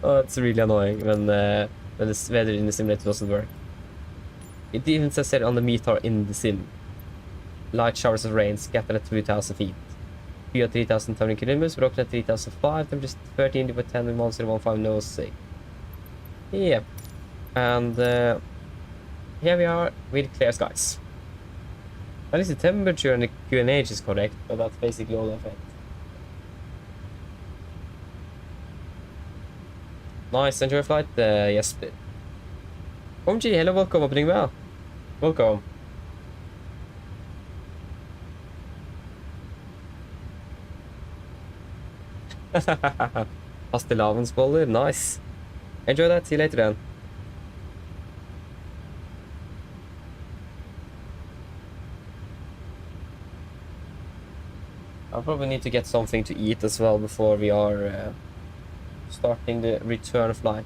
Oh, it's really annoying when the weather in the simulator doesn't work. It even says here on the meter in the sim. Light showers of rain scattered at 2,000 feet. View at 3,000 kilometers, broken at 3,005, temperature 13, with 10 with 1015 no 6. Yeah. And here we are with clear skies. At least the temperature and the QNH is correct, but that's basically all of it. Nice, enjoy your flight, Jesper. OMG, hello, welcome, opening well. Welcome. Fastelavnsboller, nice. Enjoy that, see you later then. I'll probably need to get something to eat as well before we are starting the return flight.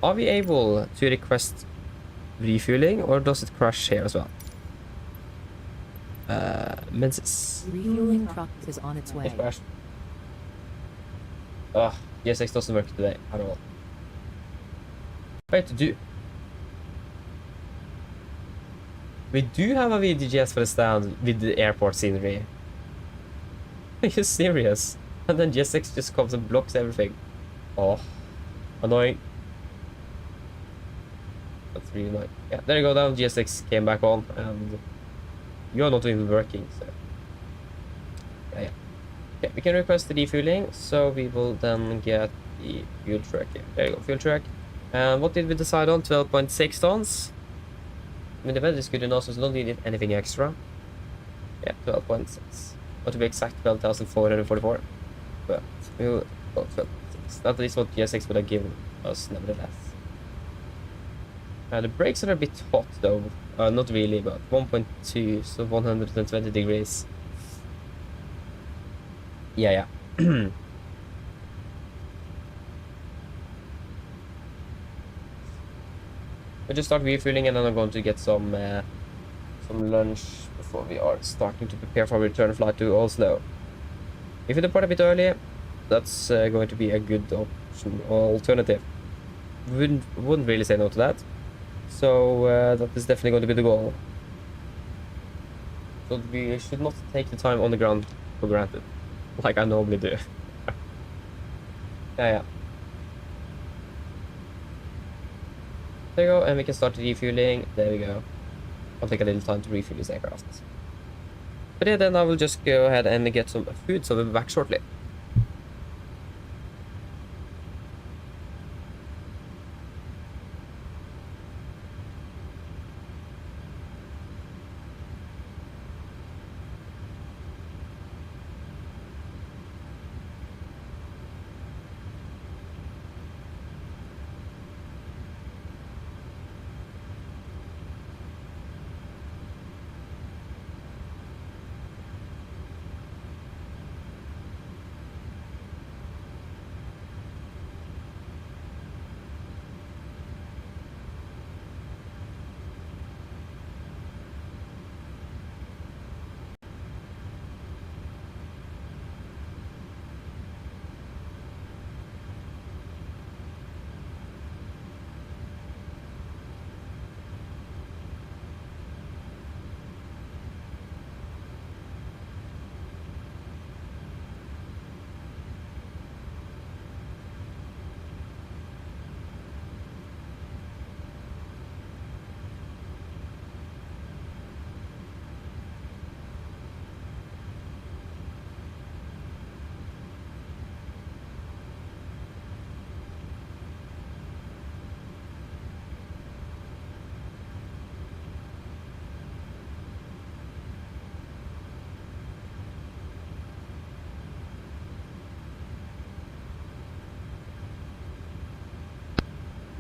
Are we able to request refueling, or does it crash here as well? Menses. Refueling truck is on its way. It crashed. Ugh, GSX doesn't work today at all. Wait, we do have a VDGS for the stand with the airport scenery. Are you serious? And then GSX just comes and blocks everything. Oh, annoying. That's really annoying. Yeah, there you go. Down GSX came back on, and you're not even working. So yeah. Okay, we can request the refueling, so we will then get the fuel truck here. There you go, fuel truck. And what did we decide on? 12.6 tons. I mean, the weather is good enough, so we don't need anything extra. Yeah, 12.6. Or to be exact, 12,444. But we will go 12.6. That is what GSX would have given us, nevertheless. The brakes are a bit hot, though. Not really, but 1.2, so 120 degrees. Yeah. We'll just start refueling, and then I'm going to get some lunch before we are starting to prepare for a return flight to Oslo. If we depart a bit early, that's going to be a good option or alternative. Wouldn't really say no to that. So that is definitely going to be the goal. So we should not take the time on the ground for granted, like I normally do. Yeah. There you go, and we can start refueling. There we go. I'll take a little time to refuel this aircraft. But yeah, then I will just go ahead and get some food, so we'll be back shortly.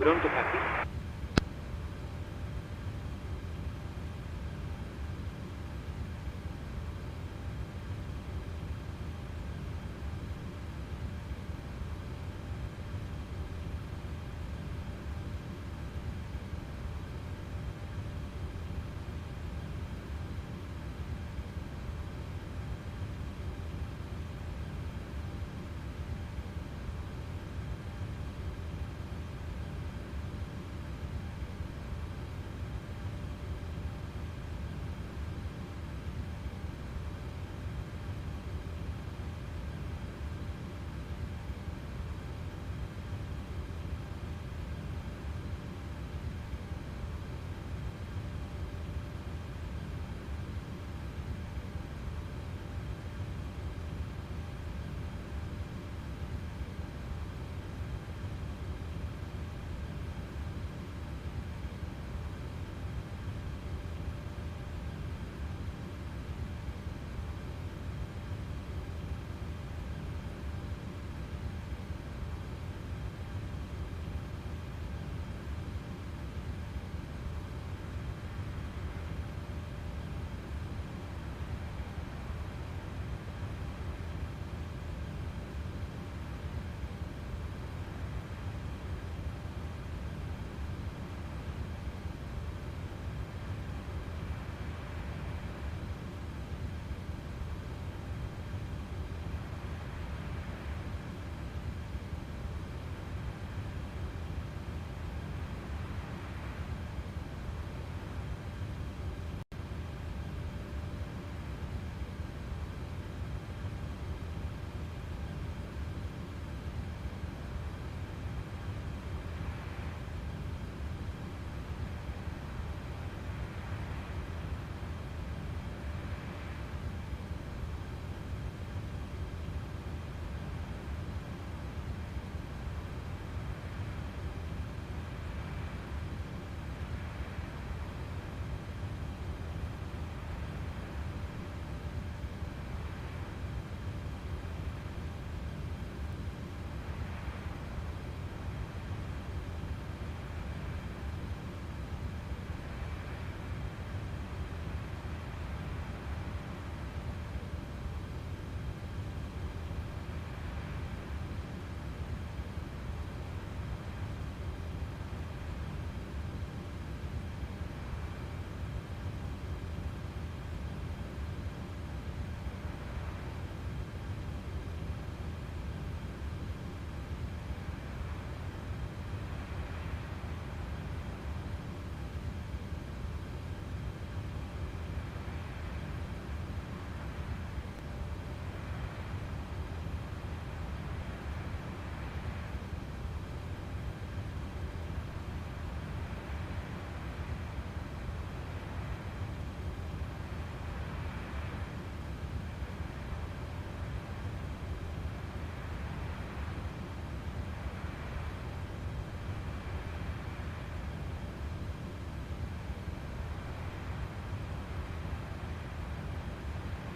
Ground to taxi.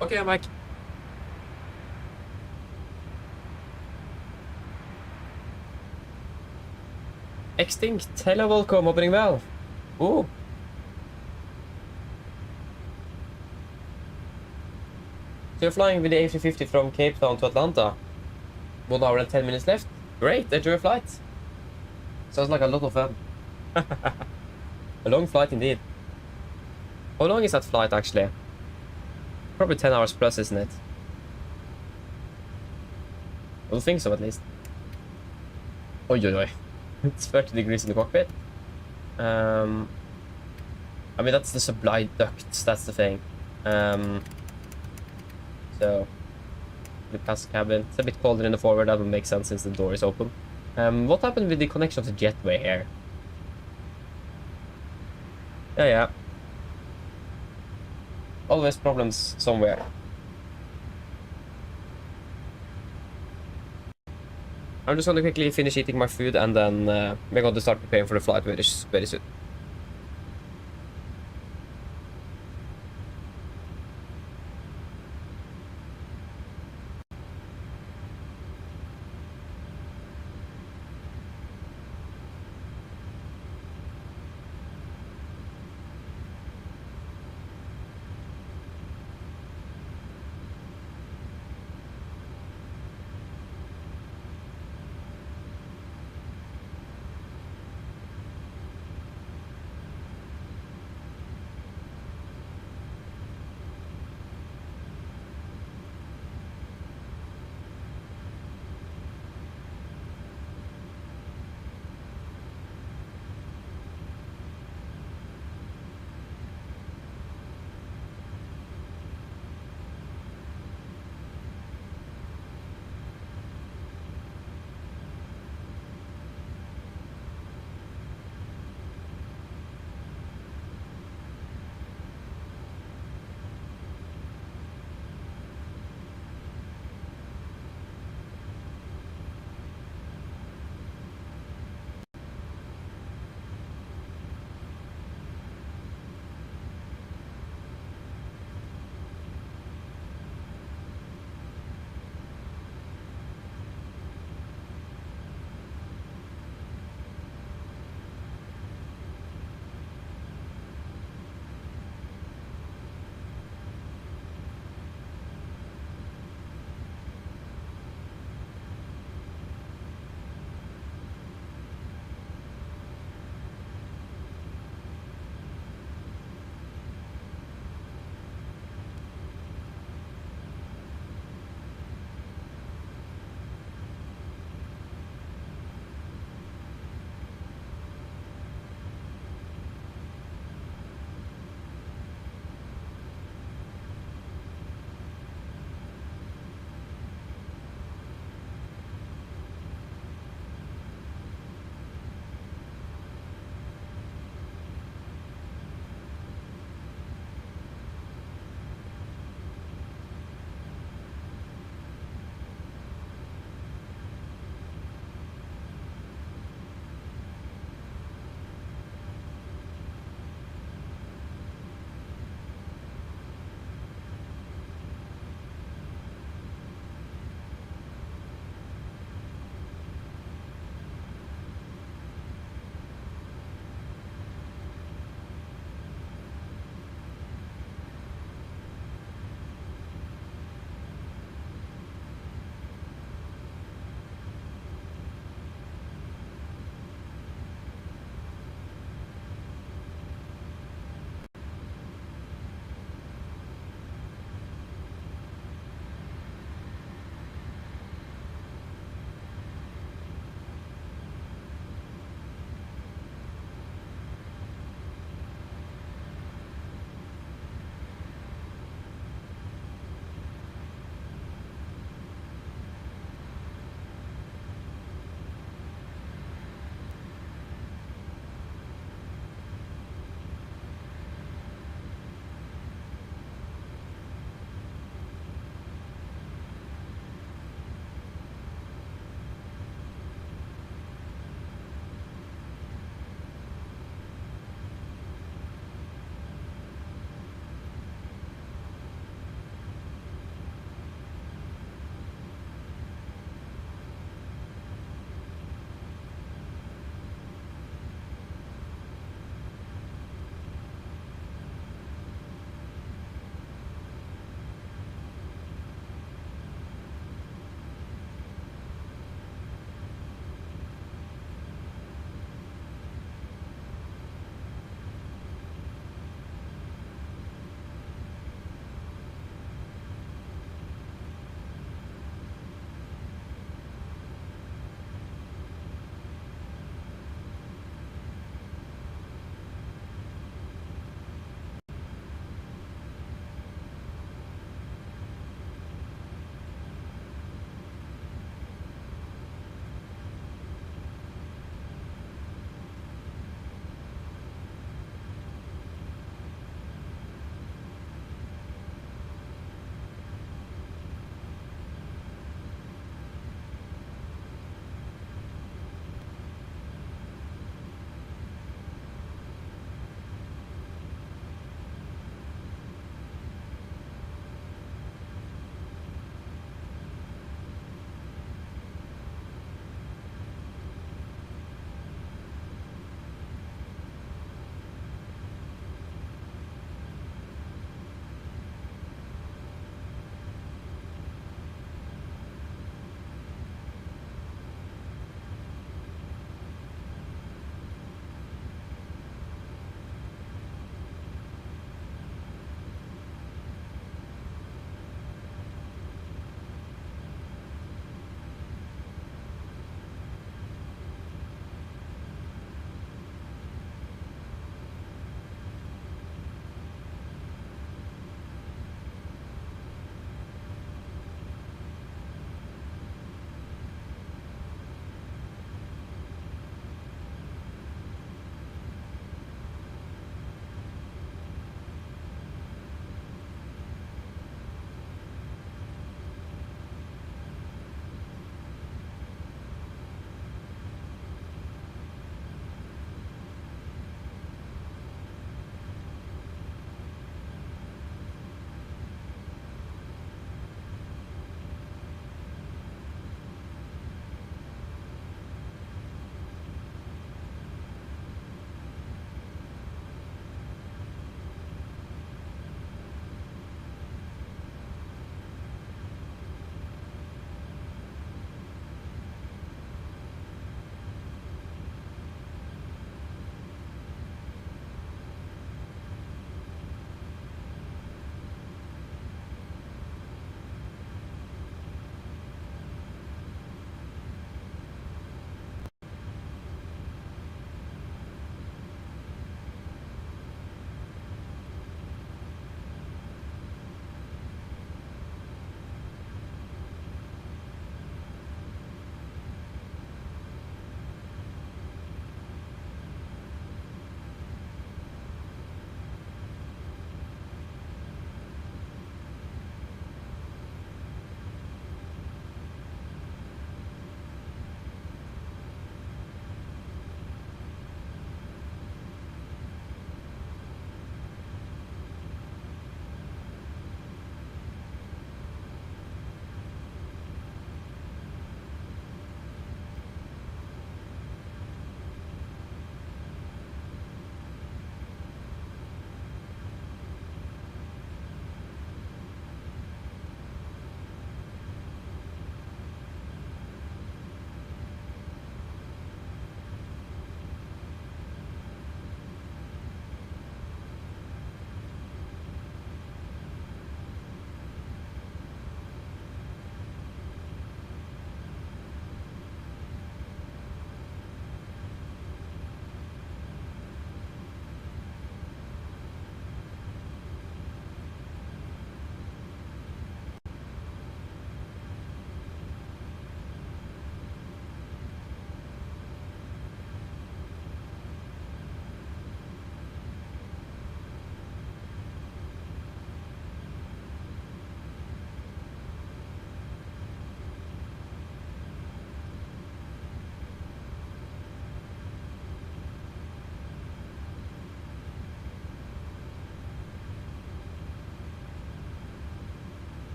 Okay, I'm back. Extinct. Hello, welcome. Opening bell. Ooh. So you're flying with the A350 from Cape Town to Atlanta. 1 hour and 10 minutes left. Great. Enjoy your flight. Sounds like a lot of fun. A long flight indeed. How long is that flight actually? Probably 10 hours plus, isn't it? I would think so, at least. Oi, oi, oi. It's 30 degrees in the cockpit. I mean, that's the supply ducts, that's the thing. So, the past cabin. It's a bit colder in the forward, that would make sense since the door is open. What happened with the connection of the jetway here? Yeah. Always problems somewhere. I'm just gonna quickly finish eating my food and then we're going to start preparing for the flight very soon.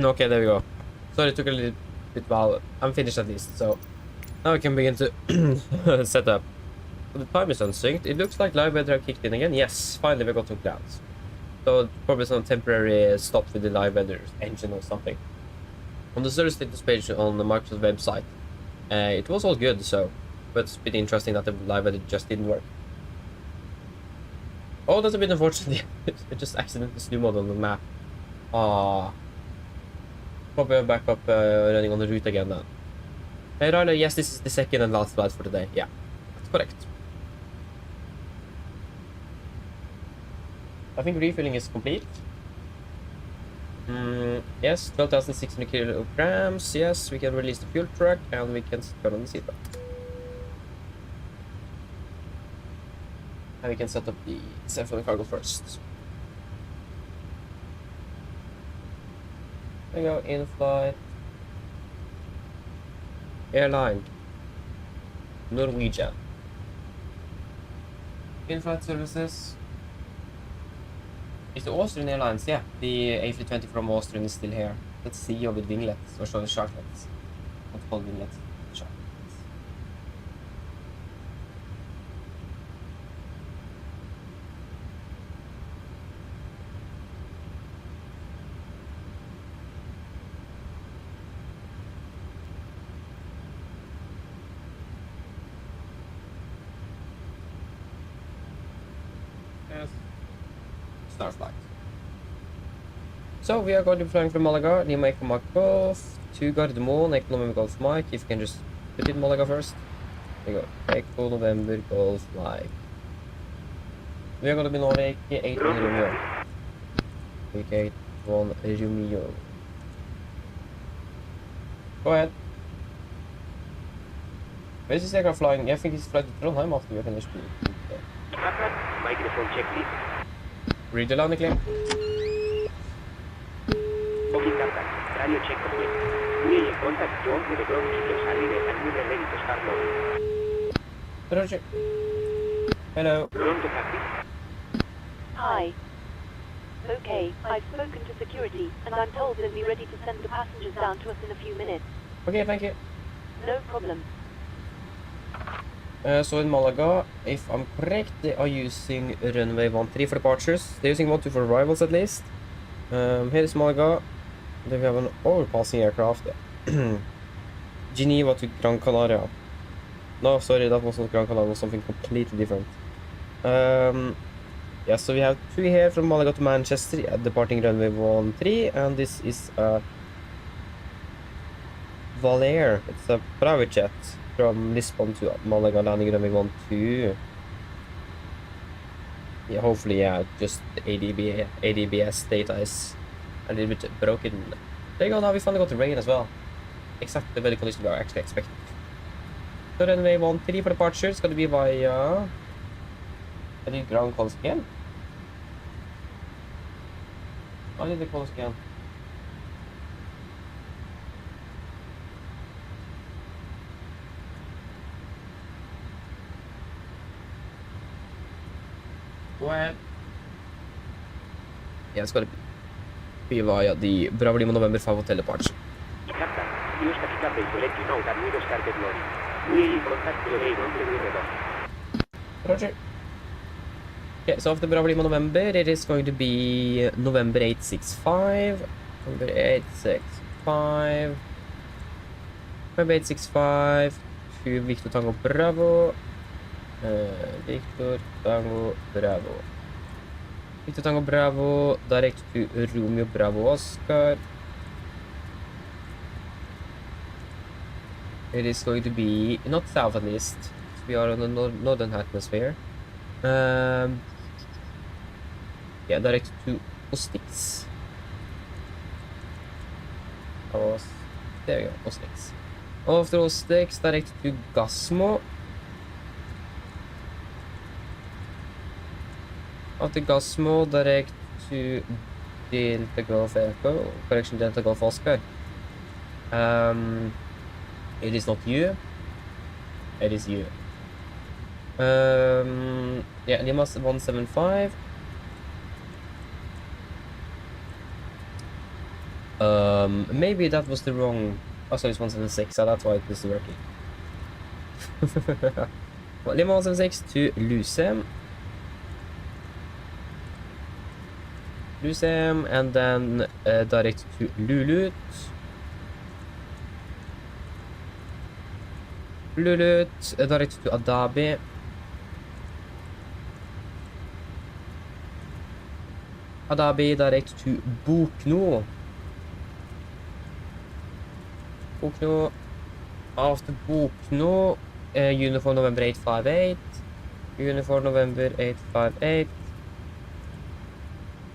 Okay, there we go. Sorry, it took a little bit while. I'm finished at least, so now we can begin to set up. The time is unsynced. It looks like live weather have kicked in again. Yes, finally we got some clouds. So probably some temporary stop with the live weather engine or something. On the service status page on the Microsoft website, it was all good, so, but it's bit interesting that the live weather just didn't work. Oh, that's a bit unfortunate. It just accidentally slew mode on the map. Ah. Probably back up running on the route again then. Hey Ryder, yes, this is the second and last flight for today. Yeah, that's correct. I think refueling is complete. Yes, 12,600 kilograms. Yes, we can release the fuel truck and we can turn on the seatbelt. And we can set up the self-loading cargo first. There we go, in-flight. Airline. Norwegian. In-flight services. It's the Austrian Airlines, yeah. The A320 from Austrian is still here. Let's see with winglets, or sorry, sharklets. What's called winglets? Sharklets. Yes. Start flight. So we are going to be flying from Malaga, Lima Echo Mike Golf, to Gardermoen, Moon, Echo November Golf Mike. If you can just put in Malaga first. There you go. Echo November Golf Mike. We are going to be Nordic 8 Romeo. 8 1 Romeo. Go ahead. Where is this aircraft flying? I think it's flying to Trondheim after we finish. Microphone check, please. Read the landing clear. Booking Captain, radio check complete. We are in contact John with the ground keepers arrived and we are ready to start loading. Roger. Hello. Ground to taxi. Hi. Okay, I've spoken to security, and I'm told they'll be ready to send the passengers down to us in a few minutes. Okay, thank you. No problem. So in Malaga, if I'm correct, they are using runway 13 for departures. They're using 12 for arrivals at least. Here is Malaga. Then we have an overpassing aircraft. Geneva to Gran Canaria. No, sorry, that wasn't Gran Canaria, it was something completely different. Yeah, so we have two here from Malaga to Manchester, departing runway 13, and this is a Valair. It's a private jet from Lisbon to Malaga, landing runway 12. Yeah, hopefully, yeah, just the ADBS data is a little bit broken. There you go, now we finally got the rain as well. Exactly the weather conditions we are actually expecting. So runway 13 for departure, it's gonna be via... I need ground calls again. I need the calls again. Go ahead. Yeah, it's gonna be via the Bravo Lima November 5 hotel departure. Captain, use the pickup to let you know that we have started loading. We are in contact with the Radeon RX. Roger. Okay, so after Bravo Lima November, it is going to be November 865. November 865. November 865 to Victor Tango Bravo. Victor Tango Bravo. Victor Tango Bravo, direct to Romeo Bravo Oscar. It is going to be not south at least. We are on the northern atmosphere. Yeah, direct to Ostix. There we go, Ostix. After Ostix, direct to Gasmo. After Gasmo, direct to Delta Golf Echo. Correction, Delta Golf Oscar. It is not you. It is you. Yeah, Lima 175. Maybe that was the wrong... Oh, so it's 176, so that's why it was working. Well, Lima 176 to Lusem. Lusem, and then direct to Lulut. Lulut, direct to Adabi. Adabi, direct to Bokno. Bokno. After Bokno, Uniform November 858. Uniform November 858.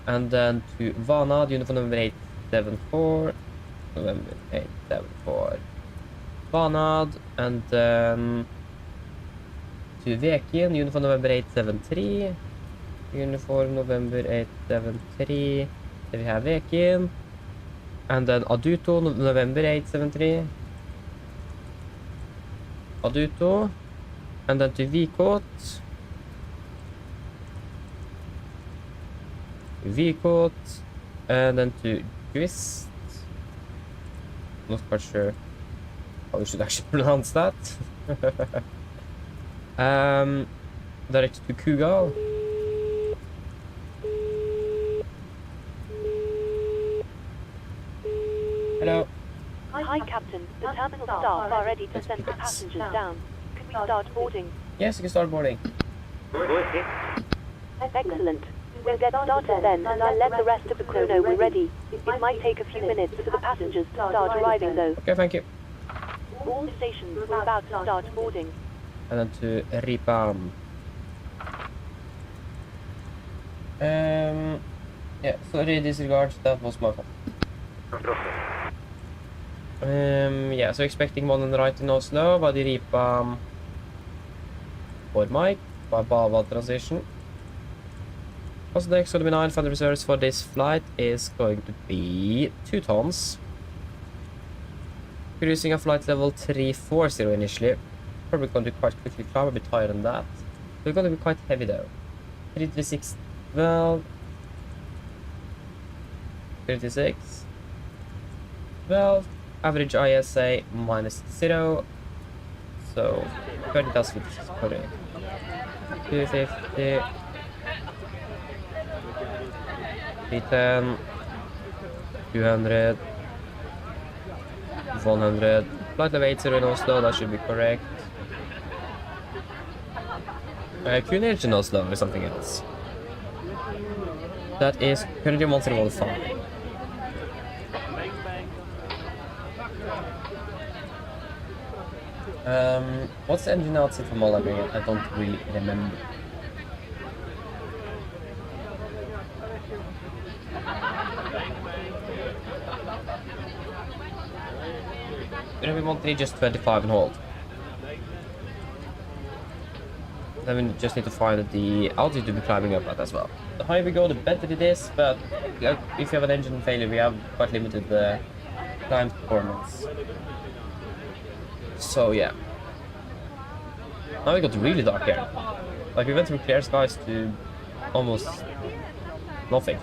And then to Vanad, Uniform November 874. November 874. Vanad, and then to Vekin, Uniform November 873. Uniform November 873. There we have Vekin. And then Aduto, November 873. Aduto. And then to Vikot. Vikot. And then to Grist. Not quite sure how we should actually pronounce that. Direct to Kugal. Hello. Hi, Captain. The terminal staff are ready to send the passengers down. Can we start boarding? Yes, you can start boarding. Excellent. We'll get started then, and I'll let the rest of the crew know we're ready. It might take a few minutes for the passengers to start arriving, though. Okay, thank you. All stations are about to start boarding. And then to Ripam. Yeah, sorry, disregard, that was my fault. Yeah, so expecting one on the right in Oslo, by the Ripam for Mike, by Bava transition. Also, next to the 9 final reserves for this flight is going to be 2 tons. Cruising a flight level 340 initially. Probably going to be quite quickly climb, a bit higher than that. We're going to be quite heavy though. 336, well... 36. 12. Average ISA -0. So, 30,000 is correct. 250. 310. 200. 100. Flight level 80 in Oslo, that should be correct. QNH in Oslo or something else. That is currently 1315. What's the engine outside for Malaga again? I don't really remember. We want to just 25 and hold. Then we just need to find the altitude to be climbing up at as well. The higher we go, the better it is, but if you have an engine failure, we have quite limited climb performance. So yeah. Now we got really dark here. Like we went from clear skies to almost nothing.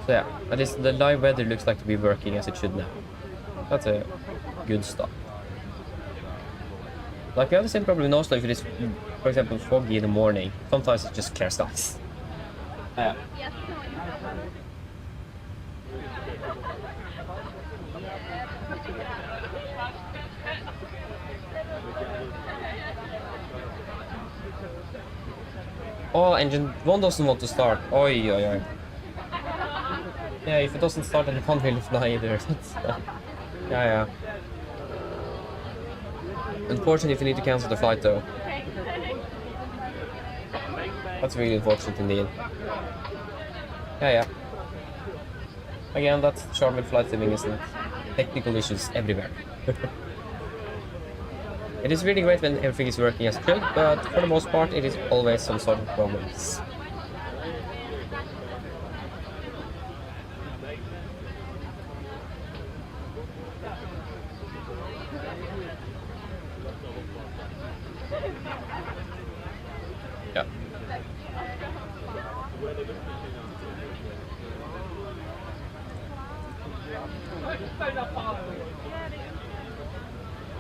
So yeah, at least the live weather looks like to be working as it should now. That's a good start. Like we have the same problem in Oslo if it is, for example, foggy in the morning. Sometimes it's just clear skies. Yeah. Oh, engine 1 doesn't want to start. Oi, oi, oi. Yeah, if it doesn't start, then it can't really fly either. Yeah. Unfortunately, if you need to cancel the flight, though. That's really unfortunate indeed. Yeah. Again, that's the charm with flight siming, isn't it? Technical issues everywhere. It is really great when everything is working as it should, but for the most part, it is always some sort of problems. Yeah.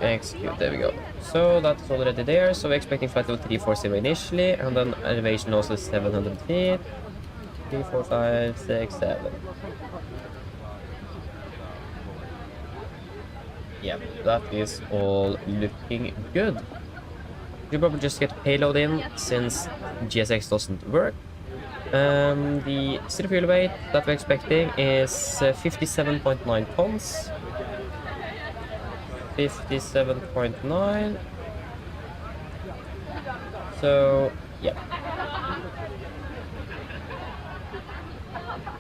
Execute, there we go. So that's already there, so we're expecting flight level 340 initially, and then elevation also 700 feet. 3, 4, 5, 6, 7. Yeah, that is all looking good. We'll probably just get payload in since GSX doesn't work. The zero fuel weight that we're expecting is 57.9 tons. 57.9. So, yeah.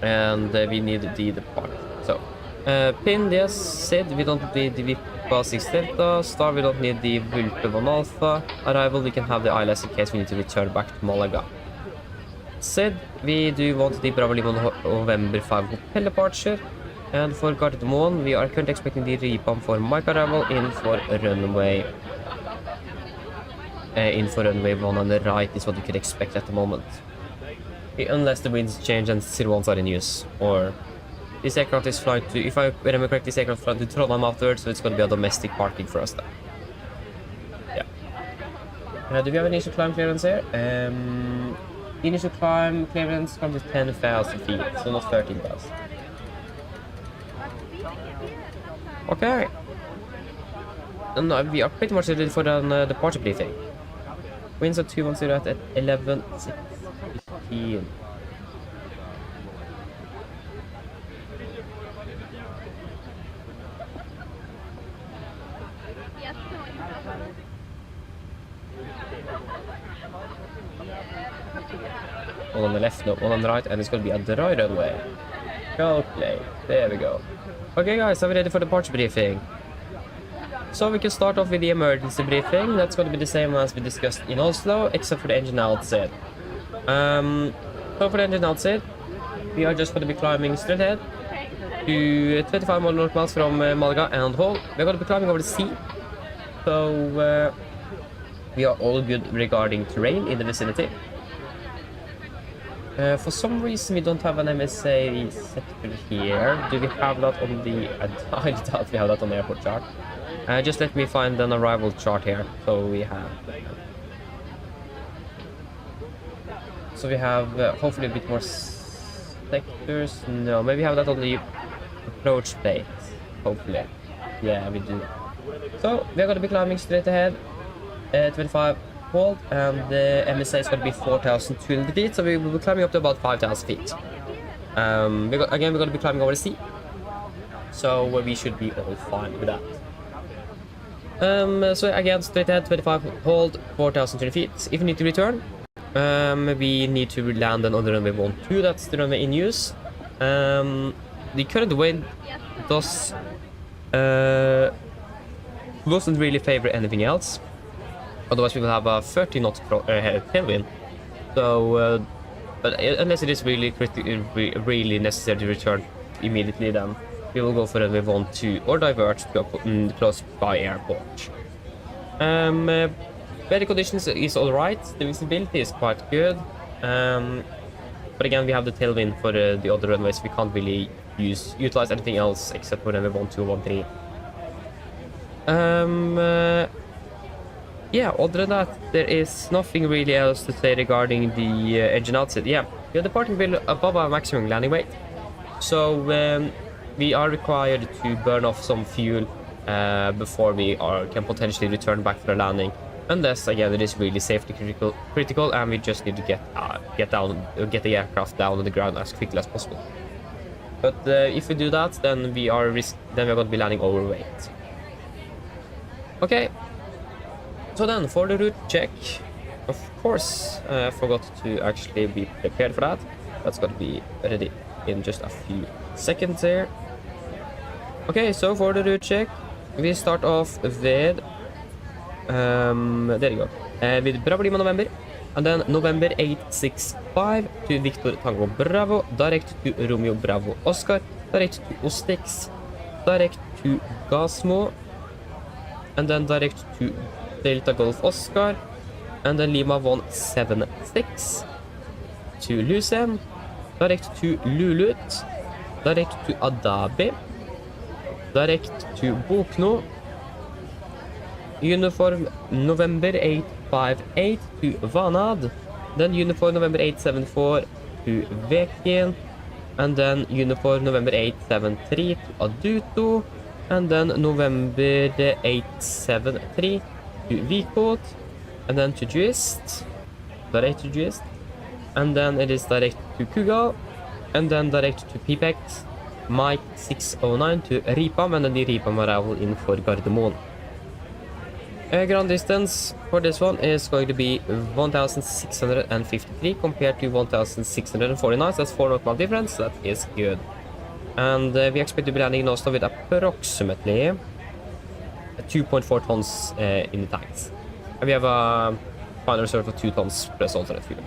And we need the part. So, pin, yes, SID, we don't need the VIPA 6 Delta. Star, we don't need the Vulpe 1 Alpha. Arrival, we can have the ILS in case we need to return back to Malaga. SID, we do want the Bravo Lima November 5 hotel departure. And for Gardermoen, we are currently expecting the repump for mic arrival in for runway. Runway 1 on the right is what you could expect at the moment. Unless the winds change and 01s are in use. Or this aircraft is flying to, if I remember correctly, this aircraft flying to Trondheim afterwards, so it's going to be a domestic parking for us then. Yeah. Do we have an initial climb clearance here? Initial climb clearance comes to 10,000 feet, so not 13,000. Okay. And we are pretty much ready for the departure briefing. Winds at 210 at 11:15. One on the left, no, one on the right, and it's going to be a dry runway. Calculate. There we go. Okay guys, are we ready for the departure briefing? So we can start off with the emergency briefing. That's going to be the same as we discussed in Oslo, except for the engine outside. So for the engine outside, we are just going to be climbing straight ahead to 25 miles from Malaga and Hull. We're going to be climbing over the sea. So we are all good regarding terrain in the vicinity. For some reason we don't have an MSA sector here. Do we have that on the... I doubt we have that on the airport chart. Just let me find an arrival chart here. So we have hopefully a bit more sectors. No, maybe have that on the approach plate. Hopefully. Yeah, we do. So we're going to be climbing straight ahead. 25 volt, and the MSA is going to be 4,200 feet, so we will be climbing up to about 5,000 feet. Again, we're going to be climbing over the sea, so we should be all fine with that. So again, straight ahead, 25 hold, 4,200 feet. If we need to return, we need to land on the runway 12. That's the runway in use. The current wind doesn't really favor anything else. Otherwise, we will have a 30 knot tailwind. So, but unless it is really really necessary to return immediately, then we will go for runway 12 or divert to a close by airport. Weather conditions is all right. The visibility is quite good. But again, we have the tailwind for the other runways. We can't really utilize anything else except for runway 12 or 13. Yeah, other than that, there is nothing really else to say regarding the engine outside. Yeah, we are departing above our maximum landing weight. So we are required to burn off some fuel before we can potentially return back for a landing. Unless, again, it is really safety critical and we just need to get the aircraft down on the ground as quickly as possible. But if we do that, then we're going to be landing overweight. Okay. So then, for the route check, of course, I forgot to actually be prepared for that. That's going to be ready in just a few seconds here. Okay, so for the route check, we start off with, there you go, with Bravo Lima November, and then November 865 to Victor Tango Bravo, direct to Romeo Bravo Oscar, direct to Ostix, direct to Gasmo, and then direct to Delta Golf Oscar, and then Lima 176. to Lucem, direct to Lulut, direct to Adabi, direct to Bokno, uniform November 858 to Vanad, then uniform November 874 to Vekin, and then uniform November 873 to Aduto, and then November 873 to Vikot, and then to Juist, direct to Juist, and then it is direct to Kugal, and then direct to Pipek, Mike 609 to Ripam, and then the Ripam arrival in for Gardermoen. Ground distance for this one is going to be 1653 compared to 1649, so that's 4 knot difference. That is good. And we expect to be landing in Oslo with approximately 2.4 tons in the tanks. And we have a final reserve of 2 tons plus alternate fuel.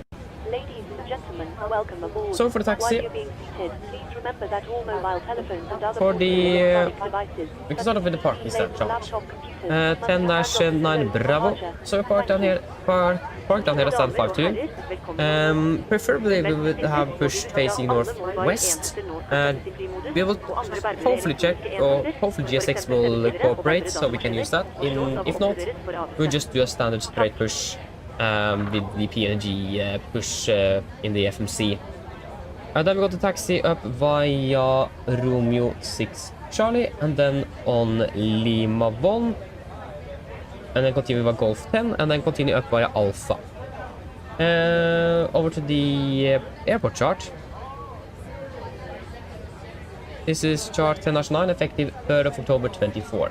Ladies and gentlemen, welcome aboard. So for the taxi, While you're being seated, please remember that all mobile telephones and other for the electronic devices, we can start off with the parking such as charge. laptop computers, 10-9 Bravo. So park down here at stand 52. Preferably we would have pushed facing northwest. We will hopefully check, or hopefully GSX will cooperate so we can use that. If not, we'll just do a standard straight push with the PMDG push in the FMC. Then we got the taxi up via Romeo 6 Charlie, and then on Lima 1, and then continue via Golf 10, and then continue up via Alpha. Over to the airport chart. This is chart 10-9, effective 3rd of October 24.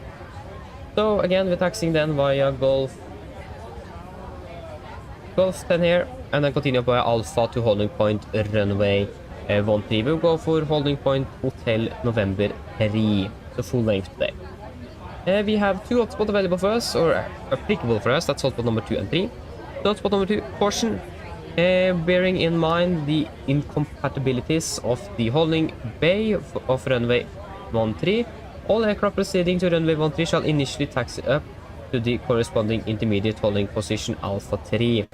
So again, we're taxiing then via Golf 10 here, and then continue up via Alpha to holding point runway 13. We'll go for holding point Hotel November 3, so full length today. We have 2 hotspots available for us, or applicable for us. That's hotspot number 2 and 3. So hotspot number 2, caution. Bearing in mind the incompatibilities of the holding bay of runway 13, all aircraft proceeding to runway 13 shall initially taxi up to the corresponding intermediate holding position Alpha 3.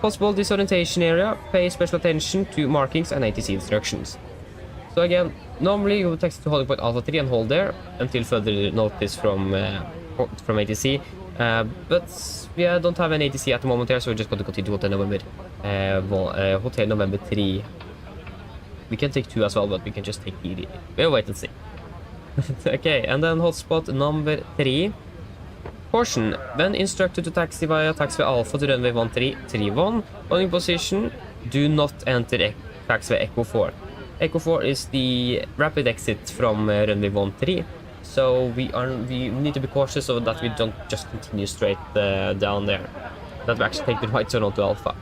Possible disorientation area, pay special attention to markings and ATC instructions. So again, normally you would taxi to holding point Alpha 3 and hold there until further notice from ATC. But we don't have an ATC at the moment here, so we're just going to continue to Hotel November 3. We can take 2 as well, but we can just take the... We'll wait and see. Okay, and then hotspot number 3. Caution, when instructed to taxi via taxiway Alpha to runway 1331, holding position, do not enter taxiway Echo 4. Echo 4 is the rapid exit from runway 13, so we need to be cautious so that we don't just continue straight down there, that we actually take the right turn onto Alpha.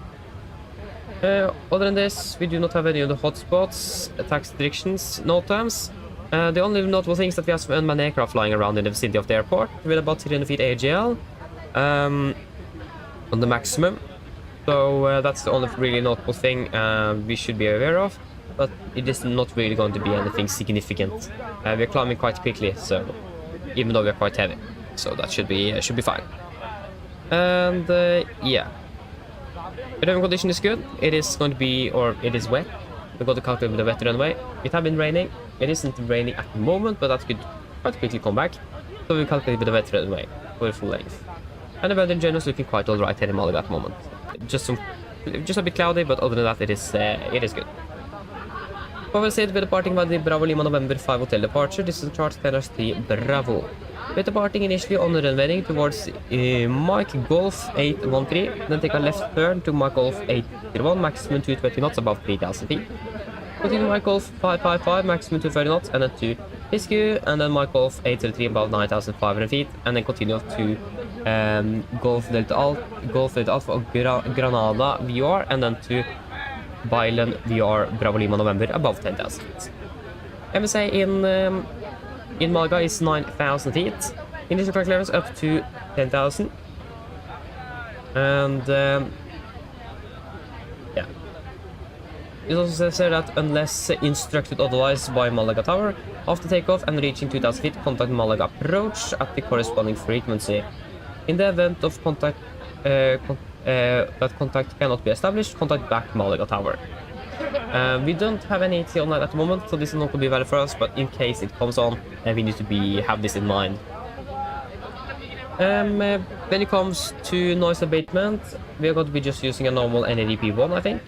Other than this, we do not have any of the hotspots, taxi restrictions, no times. The only notable things that we have some unmanned aircraft flying around in the vicinity of the airport with about 300 feet AGL on the maximum. So that's the only really notable thing we should be aware of, but it is not really going to be anything significant. We're climbing quite quickly, so even though we're quite heavy, so that should be fine. And yeah, the runway condition is good. It is going to be, or it is wet. We're going to calculate with the wet runway. It has been raining. It isn't raining at the moment, but that could quite quickly come back. So we'll calculate with the wet runway for full length. And the weather in general is looking quite alright here in Malaga at the moment. Just a bit cloudy, but other than that, it is good. We'll say we're departing by the Bravo Lima November 5 hotel departure. This is chart 10-3 Bravo. We're departing initially on the runway towards Mike Golf 813, then take a left turn to Mike Golf 831, maximum 220 knots above 3,000 feet. Continue Mike Golf 555, maximum 230 knots, and then to Piscu, and then Mike Golf 833 above 9,500 feet, and then continue to Golf Delta Alpha Granada VR, and then to Bailen VR Bravo Lima November above 10,000 feet. MSA in Malaga is 9,000 feet. Initial clock clearance up to 10,000. And yeah. It also says that unless instructed otherwise by Malaga Tower, after takeoff and reaching 2,000 feet, contact Malaga approach at the corresponding frequency. In the event of contact that contact cannot be established, contact back Malaga Tower. We don't have any AT on that at the moment, so this is not going to be valid for us, but in case it comes on, we need to have this in mind. When it comes to noise abatement, we are going to be just using a normal NADP1, I think.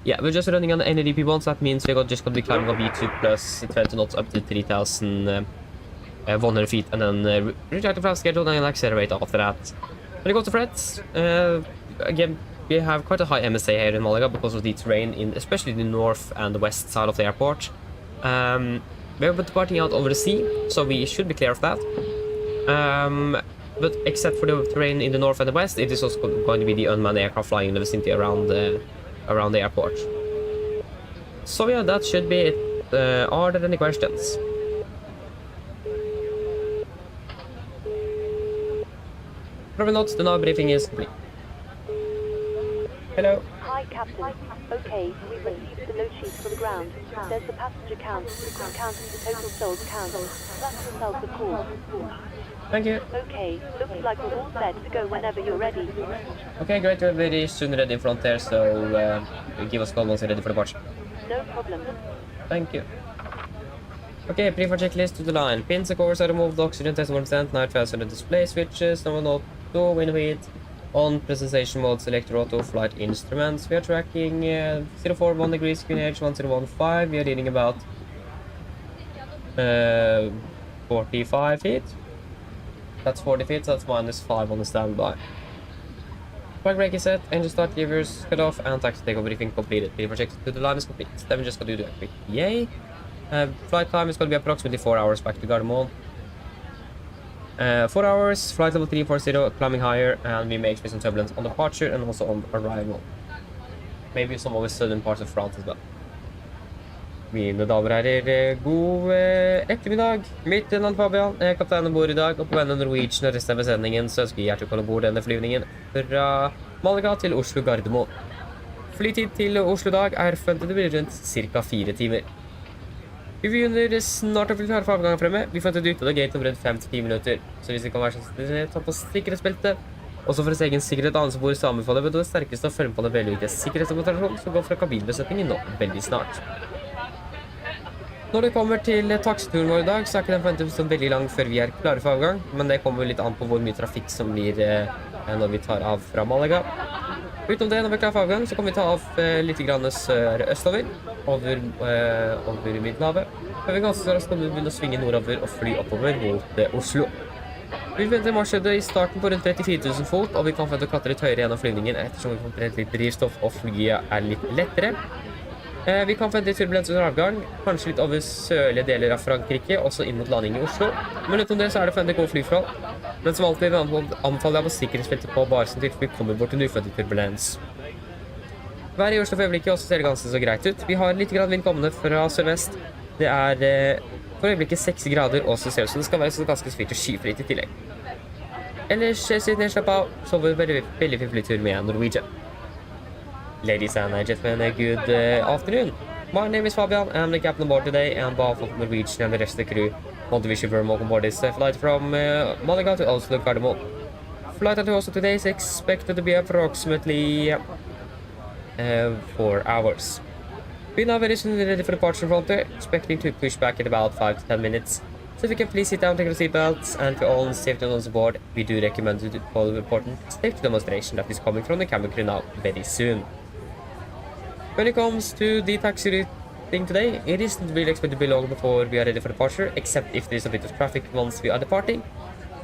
Yeah, we're just running on the NADP1, so that means we're just going to be climbing up V2 plus 20 knots up to 3,100 feet, and then reject the flight schedule and accelerate after that. When it comes to threats, again, we have quite a high MSA here in Malaga because of the terrain, especially the north and the west side of the airport. We're departing out over the sea, so we should be clear of that. But except for the terrain in the north and the west, it is also going to be the unmanned aircraft flying in the vicinity around the airport. So yeah, that should be it. Are there any questions? Probably not. The now briefing is complete. Hello. Hi, Captain. Okay, we've received the load sheets for the ground. There's the passenger count, the crew count, and the total souls count. That's yourself, of course. Thank you. Okay, looks like we're all set to go whenever you're ready. Okay, great. We're very soon ready in front there, so give us a call once you're ready for departure. No problem. Thank you. Okay, pre-flight checklist to the line. Pins and covers are removed, oxygen test 1%, night fails on the display switches, no auto, wind speed. On presentation mode, select your auto flight instruments. We are tracking 041 degrees, QNH 1015. We are reading about 45 feet. That's 40 feet, so that's -5 on the standby. Flag brake is set, engine start, levers cut off, and taxi takeoff briefing completed. Pre-flight check to the line is complete. Then we just going to do a quick yay. Flight time is going to be approximately 4 hours back to Gardermoen. 4 hours, flight level 340, climbing higher, and we may experience some turbulence on departure and also on arrival. Maybe some of the southern parts of France as well. Mine damer og herrer, god ettermiddag. Mitt navn Fabian, jeg er kaptein ombord i dag, og på vegne av Norwegian og resten av besendingen så ønsker jeg hjertelig velkommen ombord denne flyvningen fra Malaga til Oslo Gardermoen. Flytid til Oslo i dag er forventet å bli rundt ca. 4 timer. Vi begynner snart å bli klare for avgang fremme. Vi forventer ut av gate om rundt 5-10 minutter, så hvis det kan være sånn, ta på sikkerhetsbeltet. Også for egen sikkerhet annet bord så anbefaler vi det sterkeste å følge på den veldig viktige sikkerhetsoperasjonen som går fra kabinbesetningen nå veldig snart. Når det kommer til taxituren vår i dag, så er ikke den forventet så veldig lang før vi er klare for avgang, men det kommer litt an på hvor mye trafikk som blir når vi tar av fra Malaga. Utenom det, når vi er klare for avgang, så kommer vi ta av litt grann sør-østover, over Middelhavet. Før vi ganske raskt kommer vi begynne å svinge nordover og fly oppover mot Oslo. Vi forventer marsjhøyde i starten på rundt 34 000 fot, og vi kan forvente å klatre litt høyere gjennom flyvningen ettersom vi får litt drivstoff og flyet er litt lettere. Vi kan forvente turbulens under avgang, kanskje litt over sørlige deler av Frankrike, også inn mot landing i Oslo. Men utenom det så er det forventet gode flyforhold. Men som alltid anbefaler jeg på sikkerhetsfeltet på bare som tilfelle vi kommer bort til en uforventet turbulens. Været i Oslo for øyeblikket også ser ganske så greit ut. Vi har litt grann vind kommende fra sørvest. Det er for øyeblikket 6 grader også ser ut, så det skal være så ganske svirt og skyfritt i tillegg. Ellers sitt ned, slapp av, så var det veldig fin flytur med Norwegian. Ladies and gentlemen, good afternoon. My name is Fabian, I'm the captain aboard today, and on behalf of Norwegian and the rest of the crew, I want to wish you very welcome aboard this flight from Malaga to Oslo Gardermoen. Flight to Oslo today is expected to be approximately 4 hours. We now very soon ready for departure from there, expecting to push back in about 5 to 10 minutes. So if you can please sit down, take your seatbelts, and for all safety on board, we do recommend you to follow the important safety demonstration that is coming from the cabin crew now very soon. When it comes to the taxi routing today, it isn't really expected to be long before we are ready for departure, except if there is a bit of traffic once we are departing.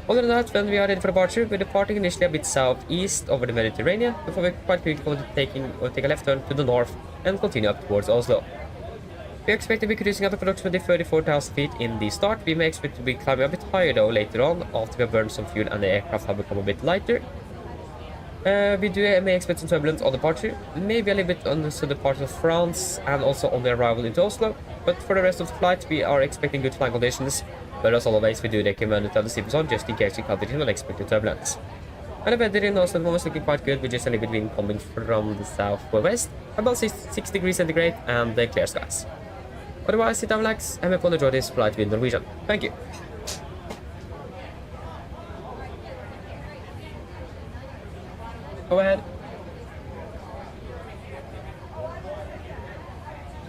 Other than that, when we are ready for departure, we're departing initially a bit southeast over the Mediterranean, before we quite quickly go to take a left turn to the north and continue up towards Oslo. We expect to be cruising at approximately 34,000 feet in the start. We may expect to be climbing a bit higher though later on, after we have burned some fuel and the aircraft have become a bit lighter. We may expect some turbulence on departure, maybe a little bit on the southern part of France and also on the arrival into Oslo, but for the rest of the flight we are expecting good flying conditions, but as always we do recommend to have the seatbelts on just in case you come into unexpected turbulence. And the weather in Oslo at the moment is looking quite good, with just a little bit wind coming from the south or west, about 6 degrees centigrade and clear skies. Otherwise, sit down, relax, and hope you enjoy this flight with Norwegian. Thank you. Go ahead.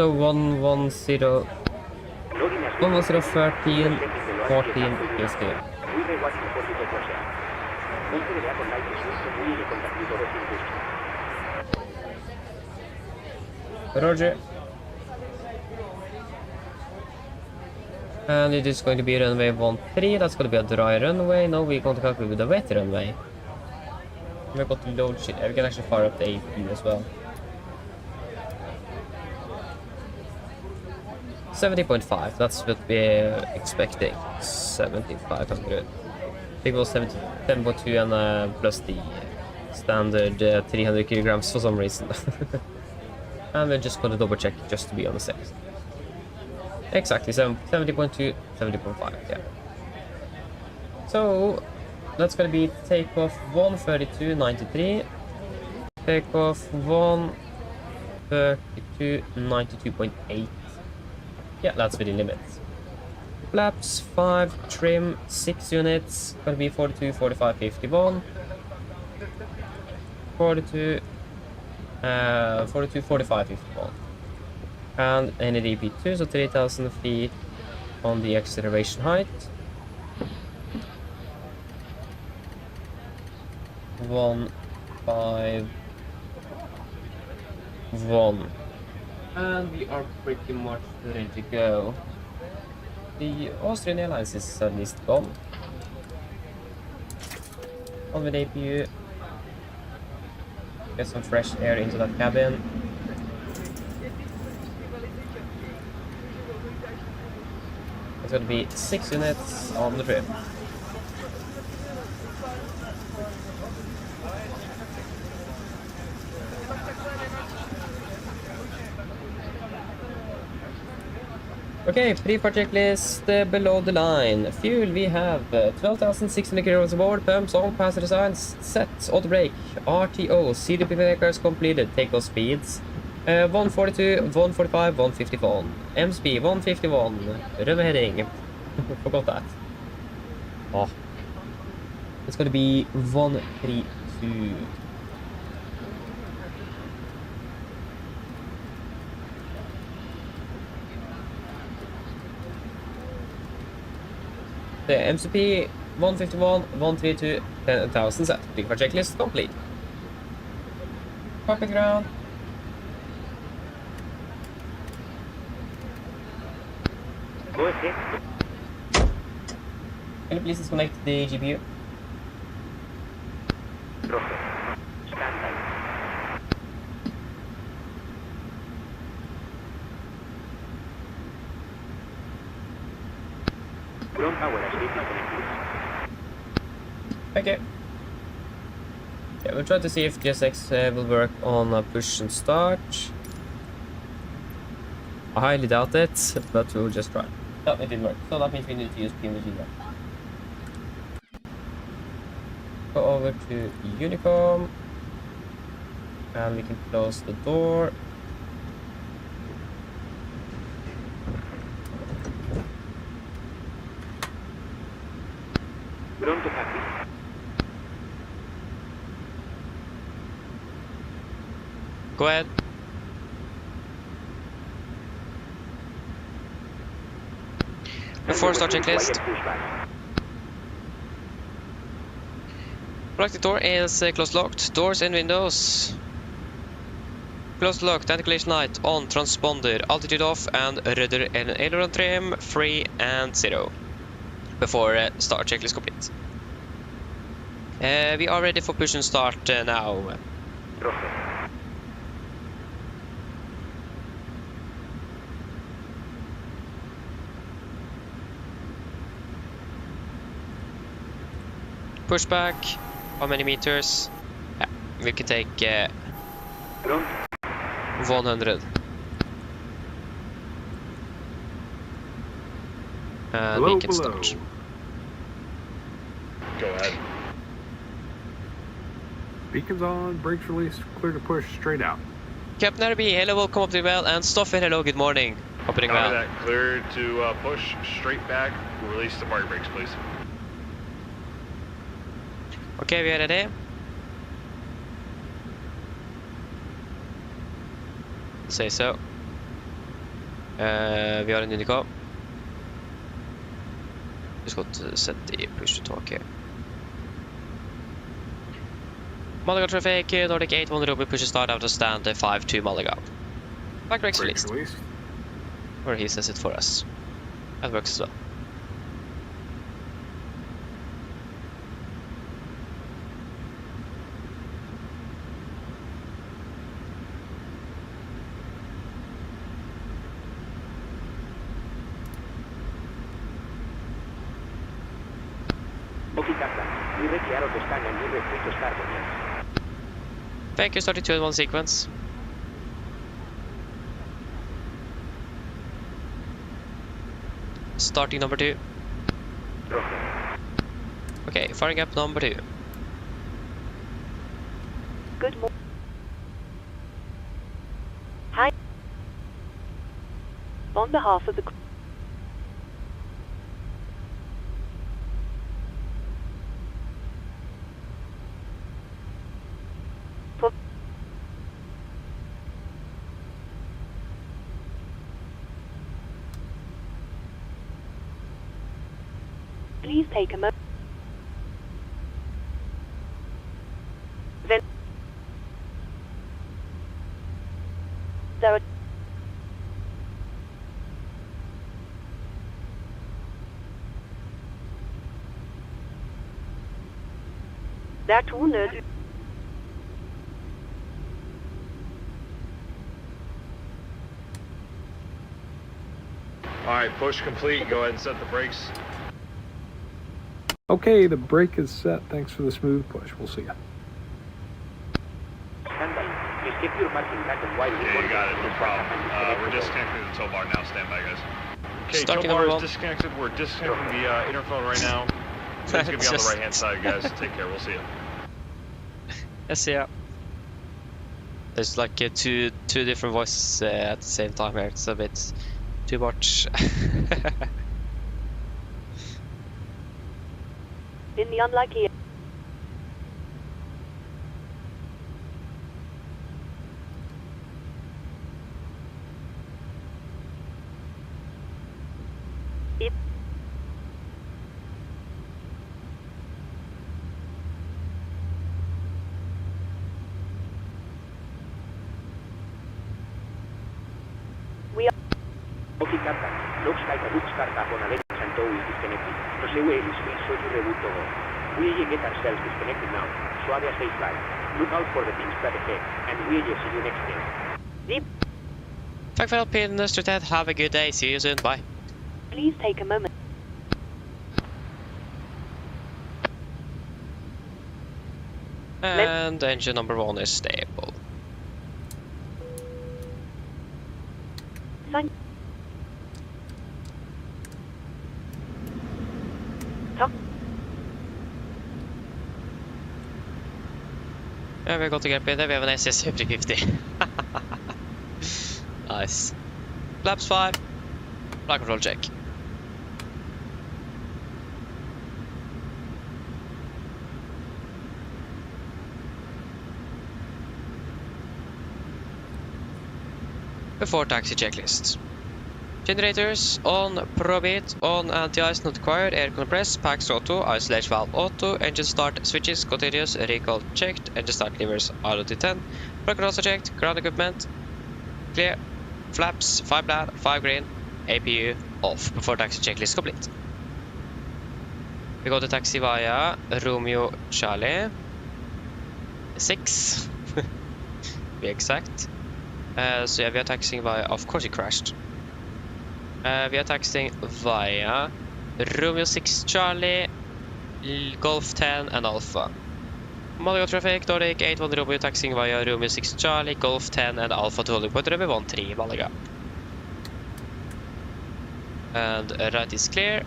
So 110, 110, 13, 14, 50. Roger. And it is going to be runway 13. That's going to be a dry runway. No, we're going to calculate with a wet runway. We've got to load shit. We can actually fire up the AP as well. 70.5. That's what we're expecting. 7,500. I think it was 7.2 and plus the standard 300 kilograms for some reason. And we're just going to double check just to be on the safe. Exactly, 70.2, 70.5, yeah. So, that's going to be takeoff 132.93, takeoff 132.92.8. Yeah, that's within limits. Flaps 5, trim 6 units, going to be 42, 45, 51. 42, 42, 45, 51. And NADP2, so 3,000 feet on the acceleration height. 151. And we are pretty much ready to go. The Austrian Airlines is at least gone. On with APU. Get some fresh air into that cabin. It's going to be 6 units on the trip. Okay, pre-flight checklist below the line. Fuel, we have 12,600 kilograms aboard, pumps on, passenger signs set, auto brake, RTO, CDP makers completed, takeoff speeds 142, 145, 151, MSP 151, runway heading, forgot that. Oh, it's gonna be 132. The MCP 151, 132, 10,000 set. Pre-flight checklist complete. Copy ground. Can you please disconnect the GPU? Okay. Yeah, we'll try to see if GSX will work on a push and start. I highly doubt it, but we'll just try. No, it didn't work. So that means we need to use PMDG now. Go over to Unicom. And we can close the door. Go ahead. Before start checklist. Lock the door is closed locked. Doors and windows. Closed locked. Anti-collision light on. Transponder. Altitude off and rudder and aileron trim free and 0. Before start checklist complete. We are ready for push and start now. Pushback. How many meters? Yeah, we can take 100. And we can start. Go ahead. Beacons on, brakes released, clear to push straight out. Captain RB, hello, welcome up to the well, and Stoffer, hello, good morning. Opening well. That clear to push straight back. Release the park brakes, please. Okay, we are ready. Say so. Vi har en Unico. Husk å sette i push-to-talk. Malaga traffic, Nordic 81 Ruby push start out of stand 5-2 Malaga. Back brakes Brakes released. released. Or he says it for us. That works as well. Okay, Captain. We reach out of the stand and we're free to start again. Thank you, starting 2 in 1 sequence. Starting number 2. Roger. Okay, firing up number 2. Good morning. Hi. On behalf of the crew. Please take a moment. Then there are two nerds. Alright, push complete. Go ahead and set the brakes. Okay, the brake is set. Thanks for the smooth push. We'll see ya. Stand by. Please keep your marking back and wide. Yeah, you got it. No problem. We're disconnecting the tow bar now. Stand by, guys. Okay, Starting tow bar number is 1. disconnected. We're disconnecting the interphone right now. It's going to be on the Just- right-hand side, guys. Take care. We'll see you. Yes, yeah. There's like two different voices at the same time here. It's a bit too much. In the unlikely. Okay, Captain. Looks like a good start up on Alex and tow is disconnected. Proceed with speed so you reboot to go. We get ourselves disconnected now. Suave as safe flight. Look out for the things that ahead, and we'll see you next time. Deep. Tack för hjälpen, Struted. Have a good day. See you soon. Bye. Please take a moment. And engine number 1 is stable. Thank. Talk. Ja, vi har gått och grepp i det. Vi har en SS350. Nice. Flaps 5. Flight control check. Before taxi checklist. Generators on, probate on, anti-ice not required, air compress, packs auto, isolation valve auto, engine start switches continuous, recall checked, engine start levers auto to 10, rocket also checked, ground equipment clear, flaps 5 black, 5 green, APU off. Before taxi checklist complete. We go to taxi via Romeo Charlie 6 to be exact. So yeah, we are taxiing via, of course it crashed. We are taxiing via Romeo 6 Charlie, Golf 10 and Alpha. Malaga traffic, Nordic 81 Romeo taxiing via Romeo 6 Charlie, Golf 10 and Alpha to holding point Romeo 13 Malaga. And right is clear,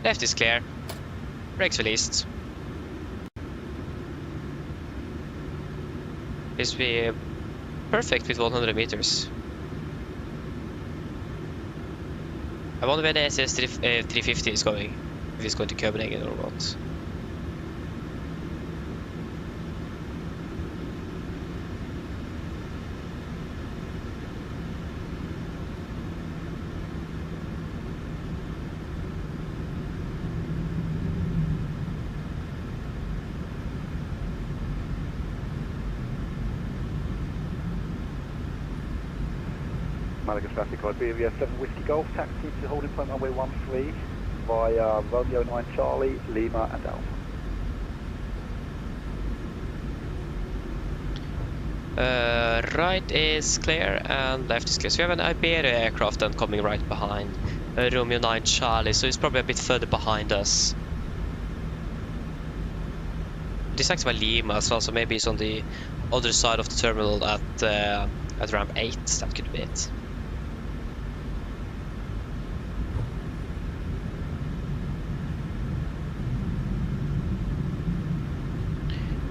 left is clear, brakes released. This will be perfect with 100 meters. I wonder where the SS350 is going. If it's going to Copenhagen or what. Malaga traffic, Iberia 7 Whiskey Golf, taxi to holding point runway 13 via Romeo 9 Charlie, Lima and Alpha. Right is clear and left is clear. So we have an Iberia aircraft then coming right behind Romeo 9 Charlie, so it's probably a bit further behind us. This is by Lima as well, so maybe it's on the other side of the terminal at ramp 8. That could be it.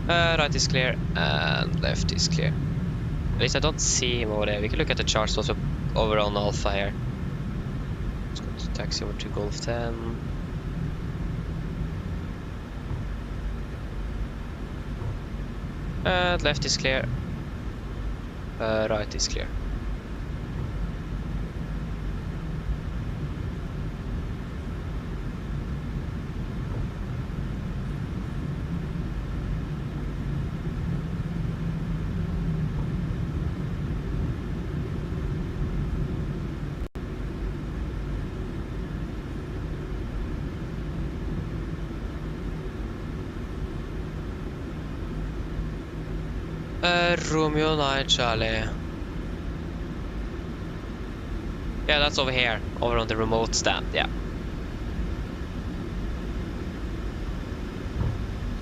Right is clear and left is clear. At least I don't see him over there. We can look at the charts also over on Alpha here. Let's go to taxi over to Golf 10. Left is clear. Right is clear. Romeo 9 Charlie. Yeah, that's over here, over on the remote stand, yeah.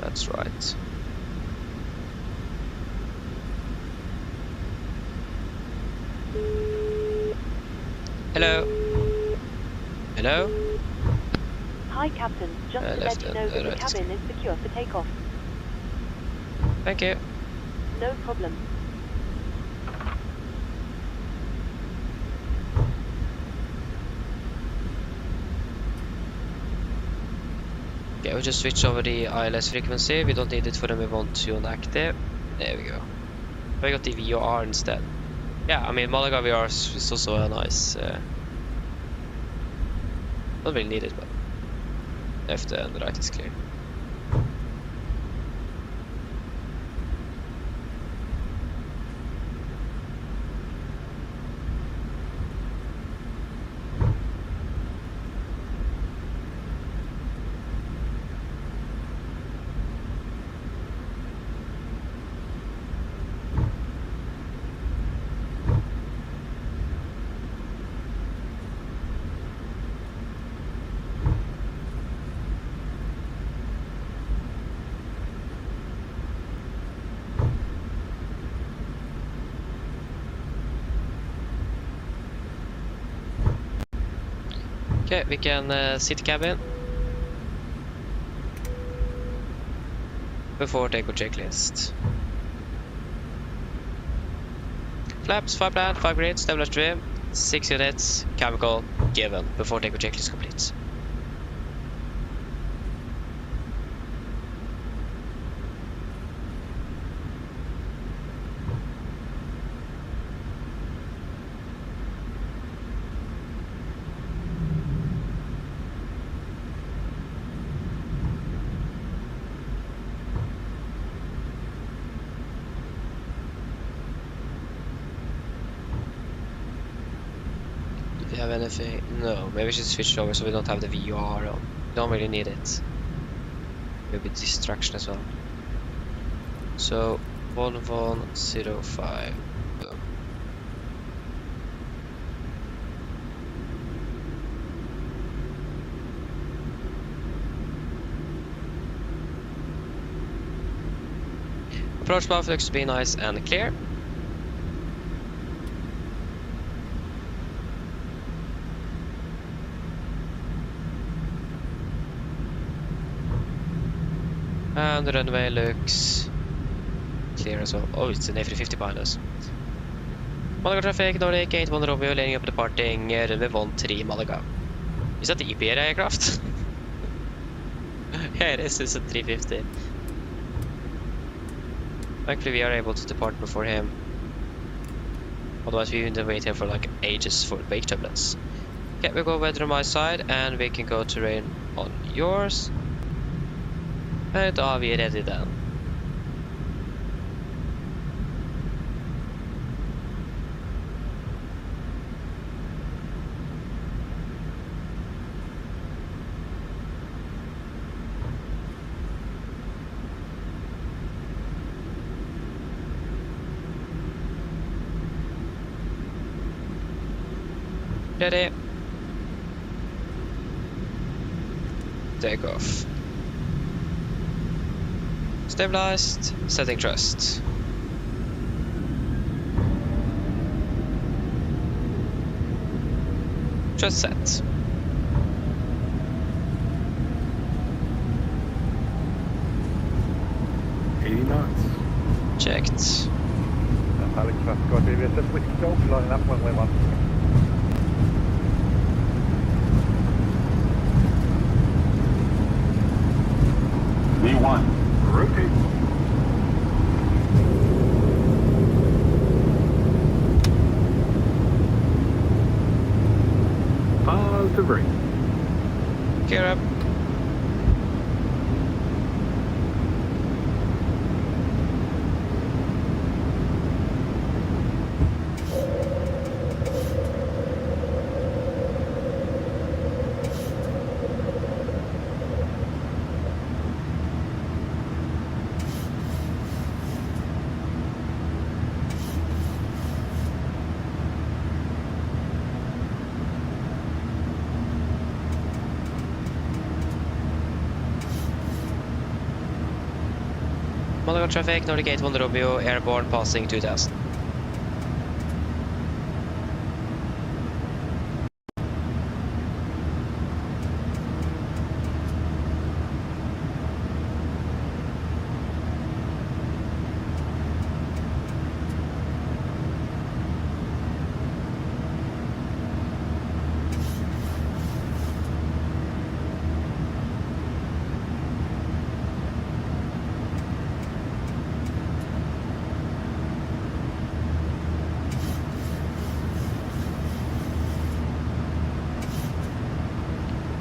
That's right. Hello? Hello? Hi, Captain. Just to let you know that the cabin is secure for takeoff. Thank you. No problem. Okay, we'll just switch over the ILS frequency. We don't need it for the move on to inactive. There we go. We got the VOR instead. Yeah, I mean Malaga VOR is also a nice. Don't really need it, but left and right is clear. Okay, we can sit cabin before takeoff checklist. Flaps, 5 plan, 5 grid, stabilizer trim, 6 units, chemical given before takeoff checklist complete. Do we have anything? No, maybe we should switch over so we don't have the VOR on. We don't really need it. Maybe distraction as well. So 1105. Boom. Approach path looks to be nice and clear. And the runway looks clear as well. Oh, it's an A350 behind us. Malaga traffic, Nordic 81 Romeo, landing up departing runway 13 Malaga. Is that the EPA aircraft? Yeah, it is. It's a 350. Thankfully, we are able to depart before him. Otherwise, we would wait here for like ages for wake turbulence. Okay, we'll go weather on my side, and we can go terrain on yours. And are we ready then? Ready. Take off. Stabilized. Setting thrust. Thrust set. Knots. Checked. Alex traffic on VVSF Whiskey Golf, lining up runway 1. V1. Rotate. Positive rate. Gear up. Malaga traffic, Nordic 81 Romeo, airborne passing 2000.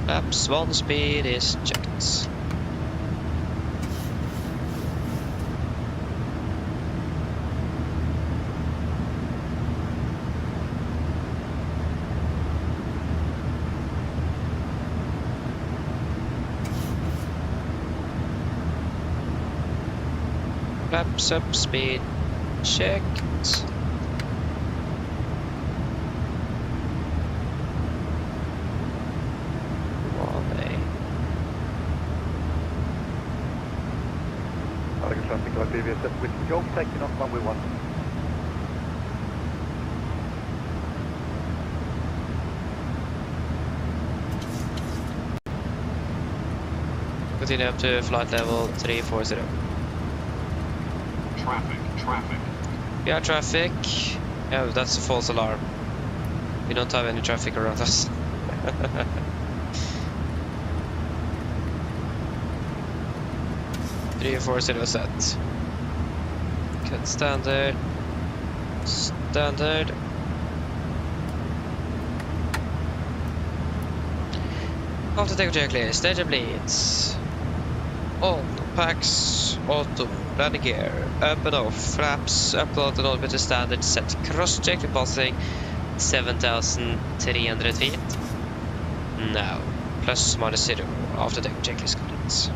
Perhaps one speed is checked. Flaps up, speed checked. Alex traffic on VVSF Whiskey Golf, taking off runway 1. Continue up to flight level 340. Traffic. Yeah, traffic. Yeah, that's a false alarm. We don't have any traffic around us. Three, 4-0 set. Cut standard. Standard. After takeoff checklist, data bleeds. On, packs, auto, landing gear, up and off, flaps, upload and orbit to standard set. Cross check passing 7,300 feet. Now, plus minus 0 after takeoff checklist completes.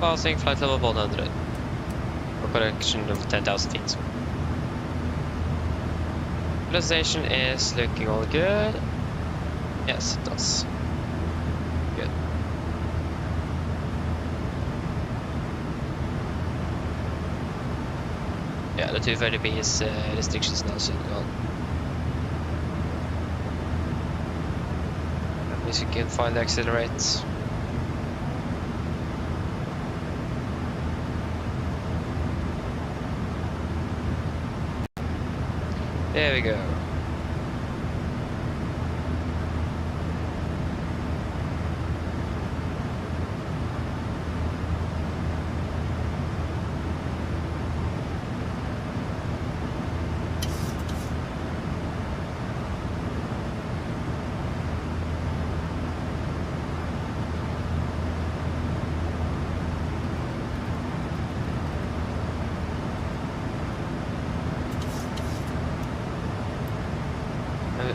Passing flight level 100. For correction of 10,000 feet. Utilization is looking all good. Yes, it does. Good. Yeah, the 230B's restrictions now soon gone. At least you can finally accelerate. There we go.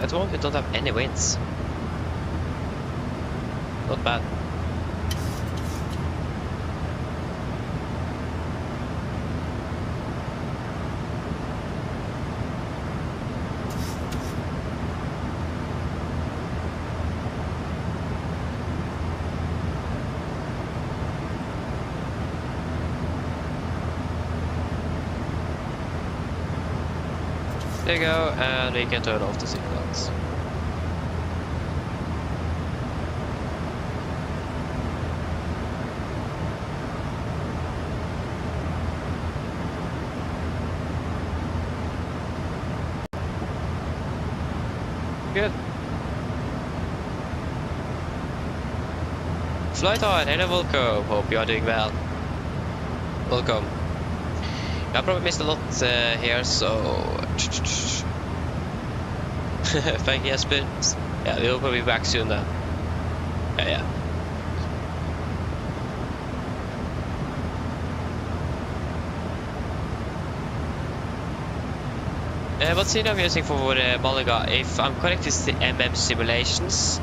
At the moment we don't have any wins. Not bad. There you go, and we can turn off the signals. Good. Flight on, hello welcome, hope you are doing well. Welcome. I probably missed a lot here, so... Thank you, Jesper. Yeah, we'll probably be back soon then. Yeah. What scene I'm using for Malaga, if I'm correct, it's the MM simulations.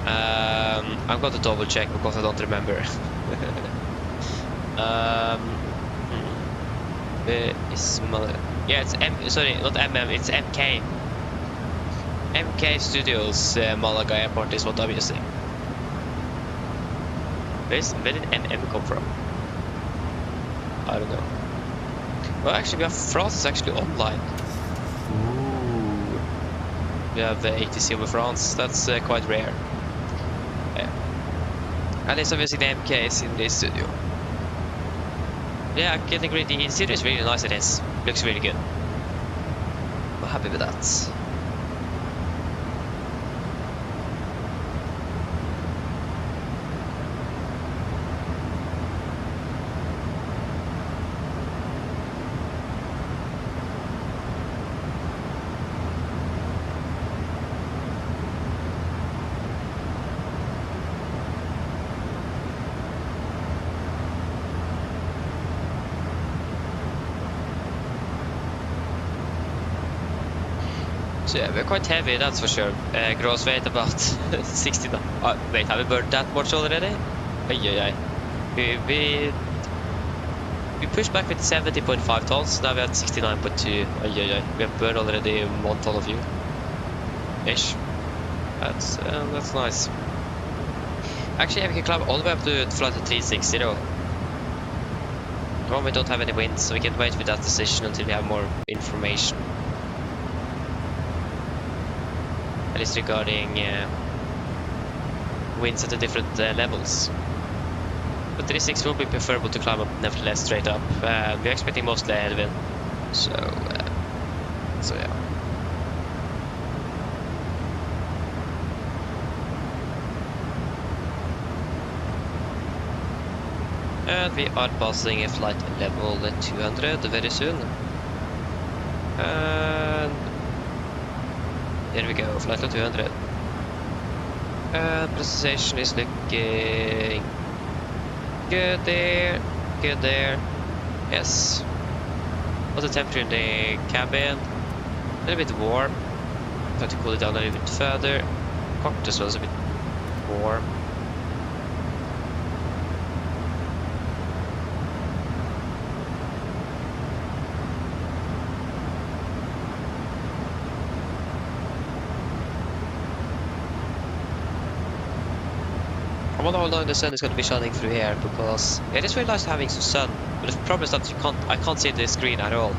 I'm going to double check because I don't remember. Is Malaga? Yeah, it's sorry, not MM, it's MK. MK Studios Malaga Airport is what I'm using. Where did MM come from? I don't know. Well, actually, we have France is actually online. Ooh. We have ATC over France. That's quite rare. Yeah. At least I'm using the MKs in this studio. Yeah, I can agree. The interior is really nice. It is. Looks really good. I'm happy with that. So yeah, we're quite heavy, that's for sure. Gross weight about 60. Wait, have we burned that much already? We pushed back with 70.5 tons. Now we're at 69.2. We have burned already 1 ton of fuel. Ish. That's nice. Actually, yeah, we can climb all the way up to flight at 360 though. Well, we don't have any winds, so we can wait with that decision until we have more information. At least regarding winds at the different levels. But 360 will be preferable to climb up nevertheless straight up. We're expecting mostly headwind, so yeah. And we are passing a flight level 200 very soon. And there we go, flight level 200. And presentation is looking good there, good there. Yes. What's the temperature in the cabin? A little bit warm. Try to cool it down a little bit further. Cockpit as well is a bit warm. I wonder how long the sun is going to be shining through here, because it is really nice having some sun, but the problem is that I can't see the screen at all.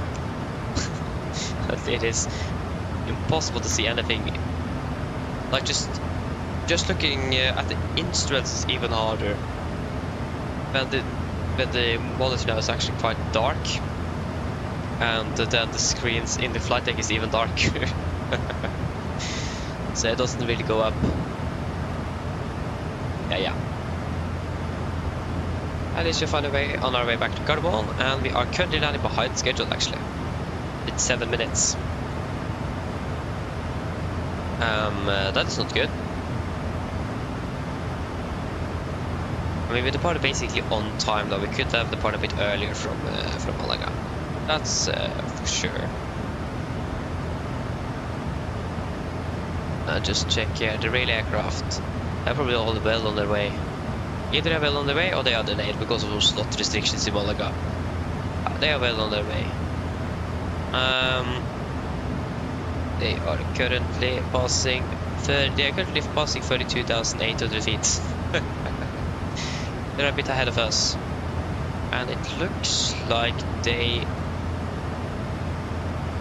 It is impossible to see anything. Like just looking at the instruments is even harder. When the monitor now is actually quite dark. and then the screens in the flight deck is even darker. So it doesn't really go up. Yeah. At least we find a way on our way back to Gardermoen, and we are currently landing behind schedule actually. It's 7 minutes. That is not good. I mean, we departed basically on time though. We could have departed a bit earlier from Malaga. That's for sure. Just check here, the rail aircraft. They're probably all well on their way. Either they're well on their way or they are delayed because of those slot restrictions in Malaga. They are well on their way. They are currently passing 32,800 feet. They're a bit ahead of us. And it looks like they...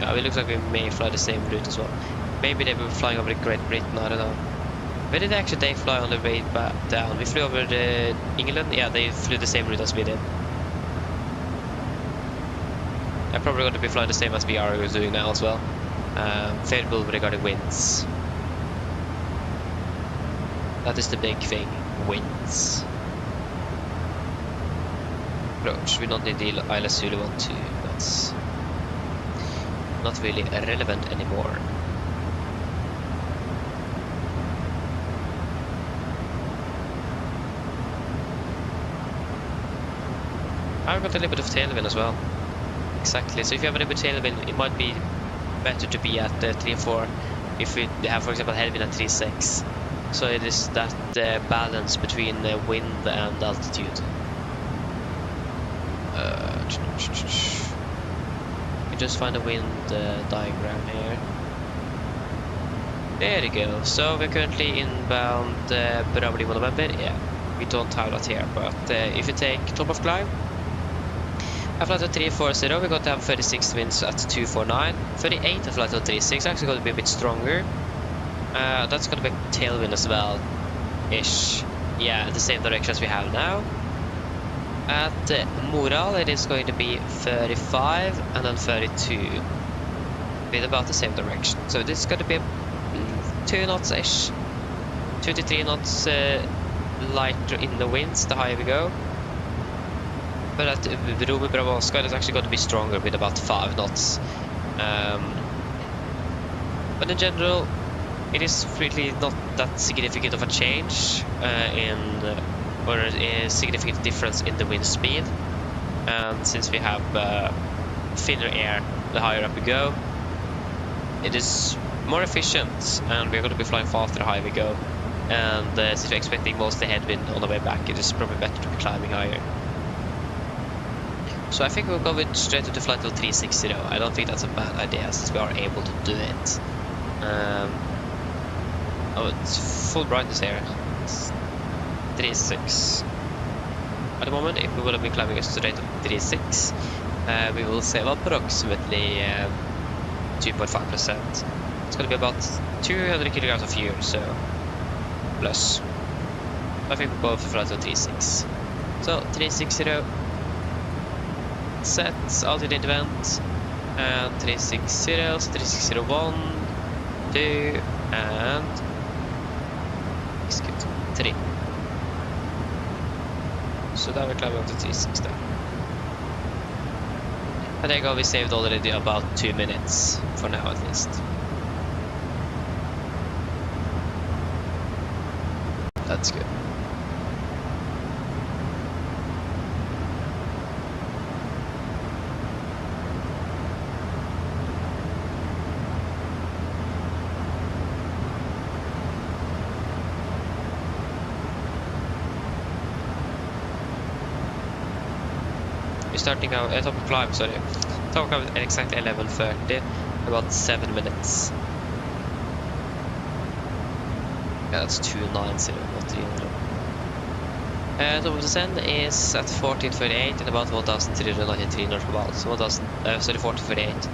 Yeah, it looks like we may fly the same route as well. Maybe they were flying over Great Britain, I don't know. Where did actually they fly on the way back down? We flew over England? Yeah, they flew the same route as we did. I'm probably going to be flying the same as we are doing now as well. Favorable regarding winds. That is the big thing, winds. Approach, we don't need the ILS Zulu 12, that's not really relevant anymore. I've got a little bit of tailwind as well. Exactly, so if you have a little bit of tailwind, it might be better to be at 3-4 if we have, for example, headwind at 3-6. So it is that balance between wind and altitude. You just find a wind diagram here. There you go. So we're currently inbound Bravo November. Yeah, we don't have that here, but if you take top of climb, a flight of 340, we're going to have 36 winds at 249. 38 at flight of 36, actually going to be a bit stronger. That's going to be tailwind as well, ish. Yeah, the same direction as we have now. At Moral, it is going to be 35 and then 32, with about the same direction. So this is going to be 2 knots ish, 2 to 3 knots lighter in the winds the higher we go. But at Rome Bravo Oscar, it's actually going to be stronger with about 5 knots. But in general, it is really not that significant of a change or a significant difference in the wind speed. And since we have thinner air the higher up we go, it is more efficient, and we're going to be flying faster the higher we go. And since we're expecting mostly headwind on the way back, it is probably better to be climbing higher. So I think we'll go straight to the flight level 360. I don't think that's a bad idea, since we are able to do it. Oh, it's full brightness here. It's 3.6. At the moment, if we would have been climbing straight to 3.6, we will save approximately 2.5%. It's going to be about 200 kilograms of fuel, so plus. I think we'll go for flight level 3.6. So 360. Set altitude intervent, and 360, so 3601, 2, and execute 3. So now we're climbing up to 360. And there you go, we saved already about 2 minutes, for now at least. That's good. Starting out at top of climb, sorry. Top of climb at exactly 11:30, about 7 minutes. Yeah, that's 290, not 300. Top of descent is at 14:38 and about 1,393 knots per mile. So 14:38.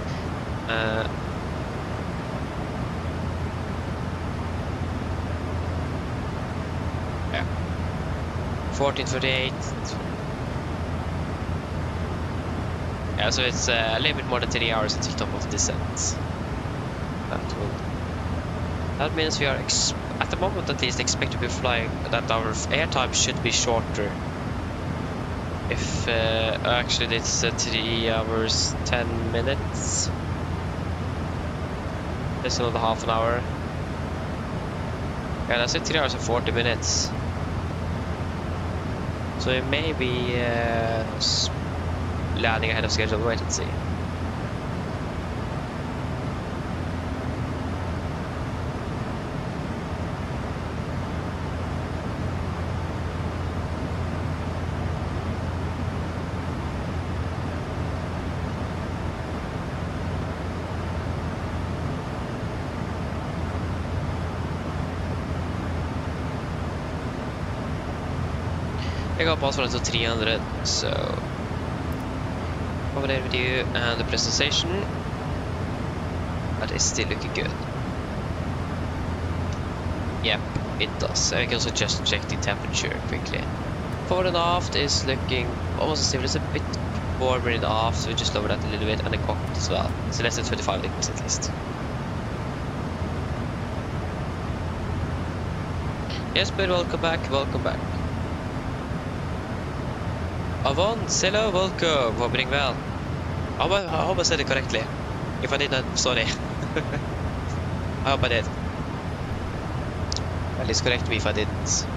Yeah. 14:38. Yeah, so it's a little bit more than 3 hours until top of the descent. That means we are, at the moment at least, expect to be flying, that our airtime should be shorter. If, actually it's 3 hours 10 minutes. Just another half an hour. Yeah, that's it, 3 hours and 40 minutes. So it may be landing ahead of schedule. Wait and see. I got password to 300, so over there with you and the presentation. But it's still looking good. Yep, it does. I can also just check the temperature quickly. Forward and aft is looking almost as if it's a bit warmer in the aft, so we just lower that a little bit, and the cockpit as well. So less than 25 degrees at least. Yes, but welcome back, welcome back. Avance, hello, welcome, hoping well. I hope I said it correctly. If I didn't, sorry. I hope I did. At least correct me if I didn't.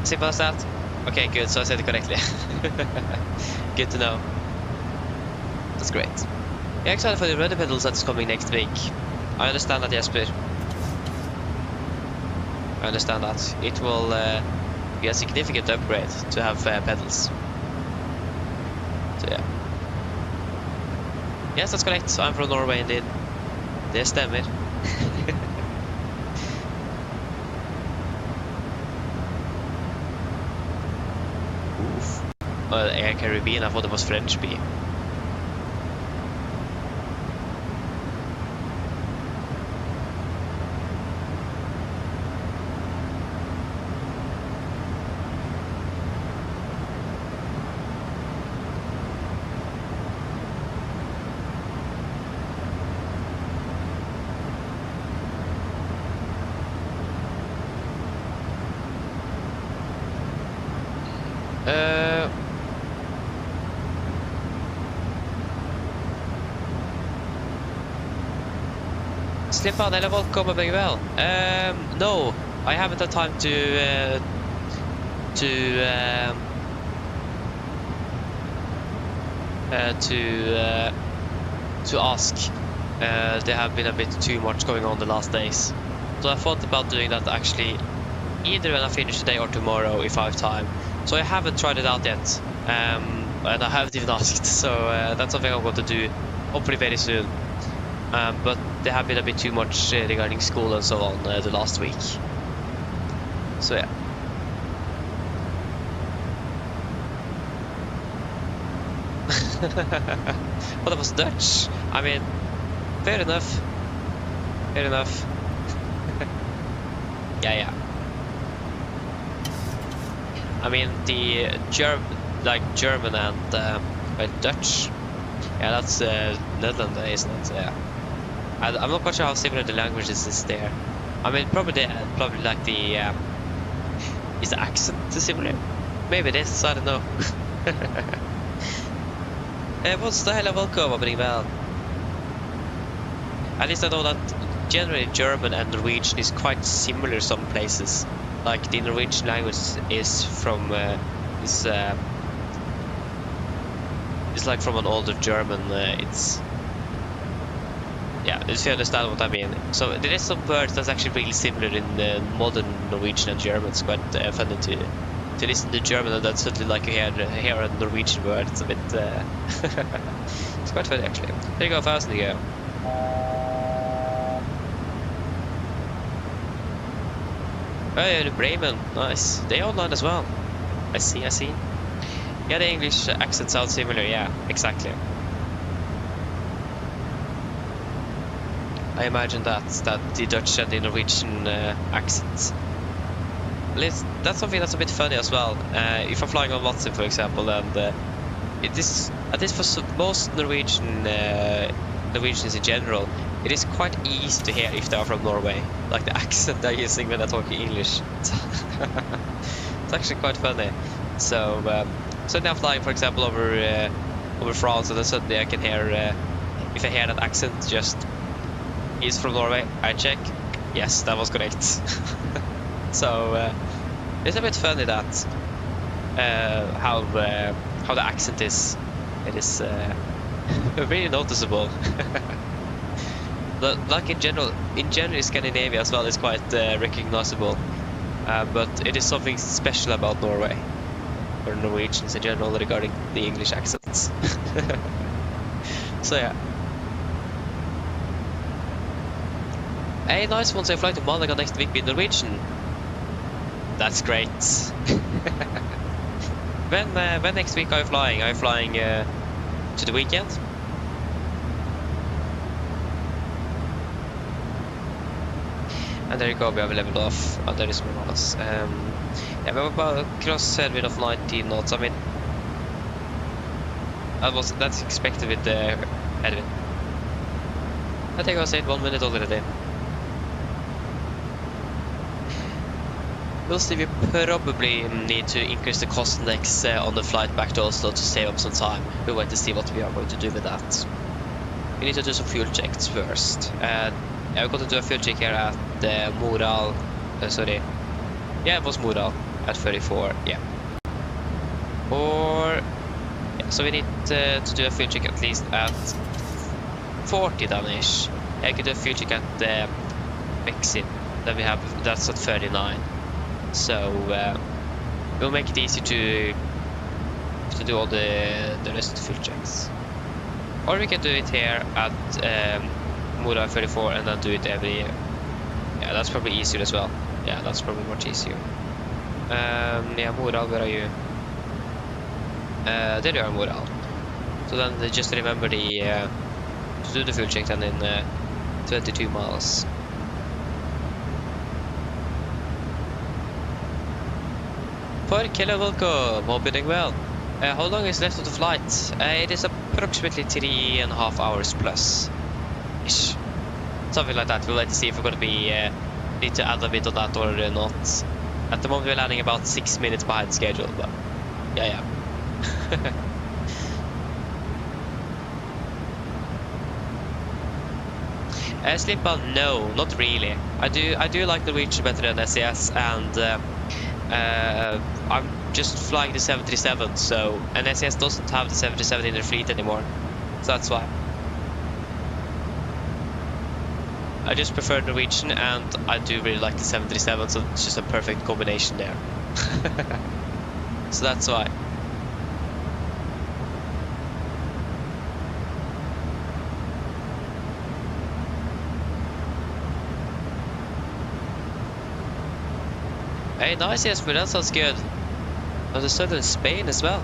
Simple as that? Okay, good, so I said it correctly. Good to know. That's great. Yeah, excited for the rudder pedals that's coming next week. I understand that, Jesper. I understand that. It will be a significant upgrade to have pedals. So yeah. Yes, that's correct. I'm from Norway indeed. Det stämmer. Air Caribbean, I thought it was French B. Slimpan, hello, welcome, very well. No, I haven't had time to ask. There have been a bit too much going on the last days, so I thought about doing that actually either when I finish today or tomorrow if I have time. So I haven't tried it out yet, and I haven't even asked. So that's something I'm going to do hopefully very soon. But there have been a bit too much regarding school and so on the last week. So yeah. Well, that was Dutch. I mean, fair enough. Fair enough. Yeah. I mean, the German and Dutch. Yeah, that's Netherlands, isn't it? Yeah. I'm not quite sure how similar the languages is there. I mean, probably like the is the accent similar? Maybe it is. I don't know. What's the hell of welcome, opening well? At least I know that generally German and Norwegian is quite similar some places. Like the Norwegian language is from it's like from an older German. Yeah, if you understand what I mean. So there is some words that's actually really similar in the modern Norwegian and German. It's quite funny to listen to German and then suddenly like you hear a Norwegian word. It's a bit it's quite funny actually. There you go, 1,000 you go. Oh yeah, the Bremen, nice. They online as well. I see. Yeah, the English accent sounds similar, yeah, exactly. I imagine that the Dutch and the Norwegian accents. That's something that's a bit funny as well. If I'm flying on Watson, for example, and it is, at least for most Norwegians in general, it is quite easy to hear if they are from Norway, like the accent they're using when they're talking English. It's actually quite funny. So now I'm flying, for example, over France, and then suddenly I can hear, if I hear that accent, just he's from Norway. I check. Yes, that was correct. So it's a bit funny that how the accent is. It is really noticeable. Like in general Scandinavia as well is quite recognizable, but it is something special about Norway or Norwegians in general regarding the English accents. So yeah. Hey, nice one. So I fly to Malaga next week with Norwegian. That's great. When next week are you flying? Are you flying to the weekend? And there you go, we have leveled off. Oh, there is more knots. Yeah, we have about cross headwind of 19 knots. I mean, that's expected with the headwind. I think I said 1 minute already. We'll see, we probably need to increase the cost index on the flight back to Oslo to save up some time. We'll wait to see what we are going to do with that. We need to do some fuel checks first. We're going to do a fuel check here at Moral. Sorry. Yeah, it was Moral at 34. Yeah. Or yeah, so we need to do a fuel check at least at 40 Danish. I could do a fuel check at Mexin. Then we have that's at 39. So we'll make it easy to do all the rest of the fuel checks. Or we can do it here at Moral 34 and then do it every year. Yeah, that's probably easier as well. Yeah, that's probably much easier. Yeah, Moral, where are you? There you are, Moral. So then just remember to do the fuel check then in 22 miles. Hello, welcome. Hope you're doing well. How long is left of the flight? It is approximately 3.5 hours plus. Ish. Something like that. We'll wait to see if we're going to be need to add a bit of that or not. At the moment we're landing about 6 minutes behind schedule, but yeah. Slimpa, no, not really. I do like the Norwegian better than SES, and I'm just flying the 737, so and SES doesn't have the 737 in their fleet anymore, so that's why. I just prefer Norwegian, and I do really like the 737, so it's just a perfect combination there. So that's why. Hey, nice, Jesper, that sounds good. Oh, the sun in Spain as well.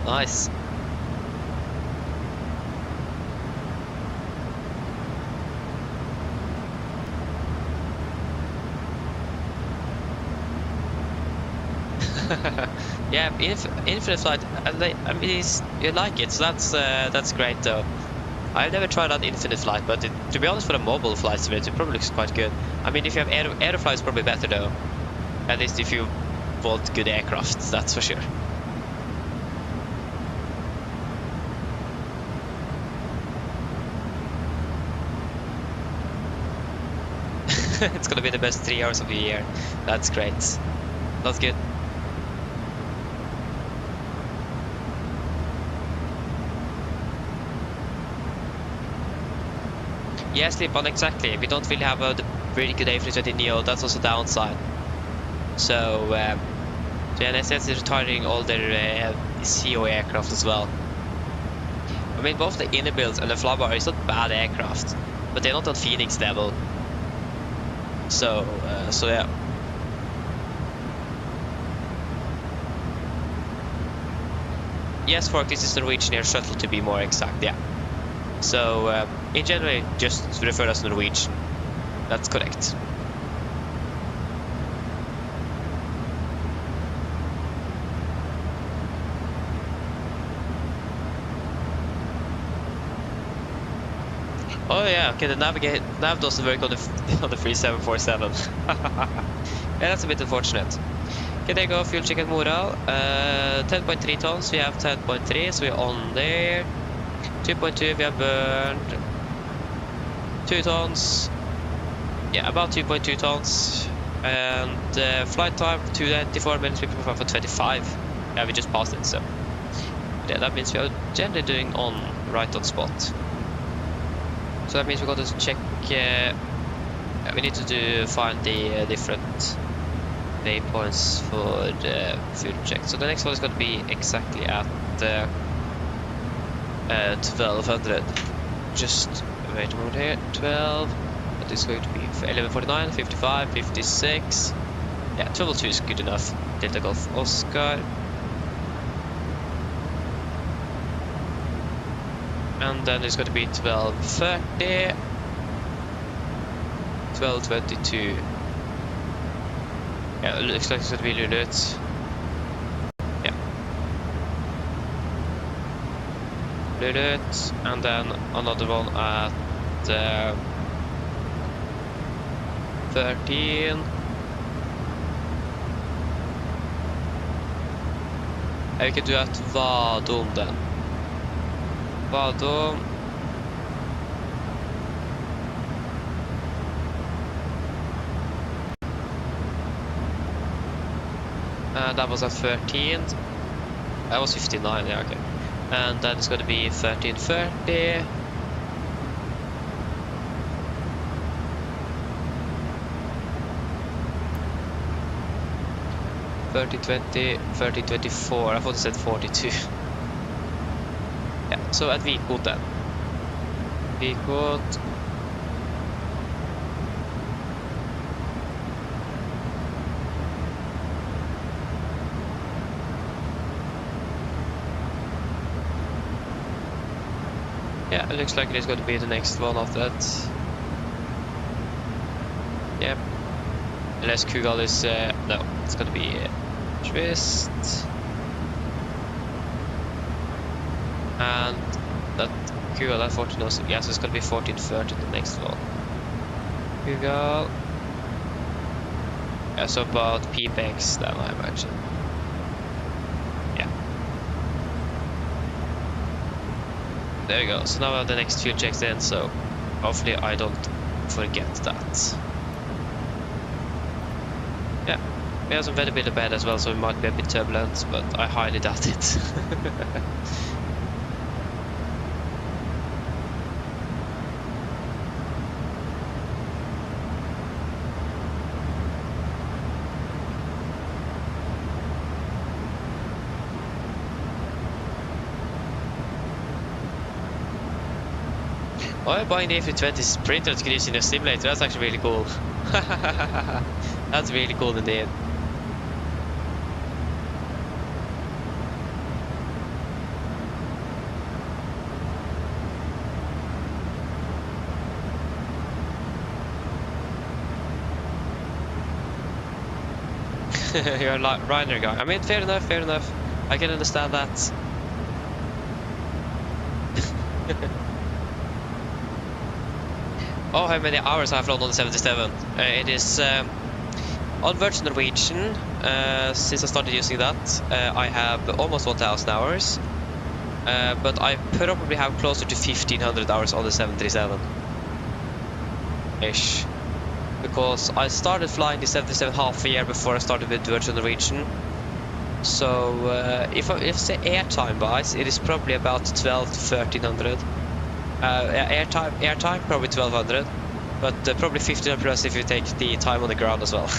Nice. Yeah, infinite flight. I mean, you like it, so that's great though. I've never tried out infinite flight, but to be honest, for the mobile flights, it probably looks quite good. I mean, if you have aeroflight, it's probably better though. At least if you want good aircraft, that's for sure. It's gonna be the best 3 hours of the year. That's great. That's good. Yeah, sleep on, exactly. We don't really have a really good A320 Neo. That's also downside. So NSS is retiring all their CO aircraft as well. I mean, both the inner builds and the Flabber is not bad aircraft, but they're not on Phoenix level. So yeah. Yes, for this is Norwegian Air Shuttle to be more exact, yeah. So, in general, just refer as Norwegian. That's correct. Oh yeah, okay, the nav doesn't work on the 3747. Yeah, that's a bit unfortunate. Okay, there you go, fuel check and morale. 10.3 tons, we have 10.3, so we're on there. 2.2, we have burned 2 tons. Yeah, about 2.2 tons. And flight time 294 minutes, we prepare for 25. Yeah, we just passed it, so yeah, that means we are generally doing right on spot. So that means we got to check. We need to find the different waypoints for the fuel check. So the next one is going to be exactly at 1200. Just wait a moment here. 12. That is going to be 11:49, 55, 56. Yeah, 12:02 is good enough. Delta Golf Oscar. And then it's going to be 12:30, 12:22. Yeah, it looks like it's going to be Lulut. Yeah. Lulut, and then another one at 13. We can do at Vadum then. Vadum. That was at 13. That was 59, yeah, okay. And then it's going to be 13:30. $30:20, $30:24. I thought it said 42. Yeah, so at Vikot then. Vikot. Yeah, it looks like it is going to be the next one after that. Yep. Unless Kugal is... no, it's going to be Twist. And that Kugal at 14 also, yes, it's going to be 14:30 the next one. Kugal. Yeah, so about PBX then I imagine. Yeah. There you go. So now I have the next few checks in, so hopefully I don't forget that. Yeah. We have some weather bit bad as well, so it might be a bit turbulent, but I highly doubt it. Oh, I'm buying the A320 printer to can use in a simulator. That's actually really cool. That's really cool indeed. You're a Ryder guy. I mean, fair enough, fair enough. I can understand that. Oh, how many hours I've flown on the 77. It is on Virgin Norwegian. Since I started using that, I have almost 1,000 hours. But I probably have closer to 1,500 hours on the 737-ish. Because I started flying the 77 half a year before I started with Virgin Norwegian. So if say airtime wise, it is probably about 12 to 1,300. Airtime probably 1,200, but probably 1,500 plus if you take the time on the ground as well.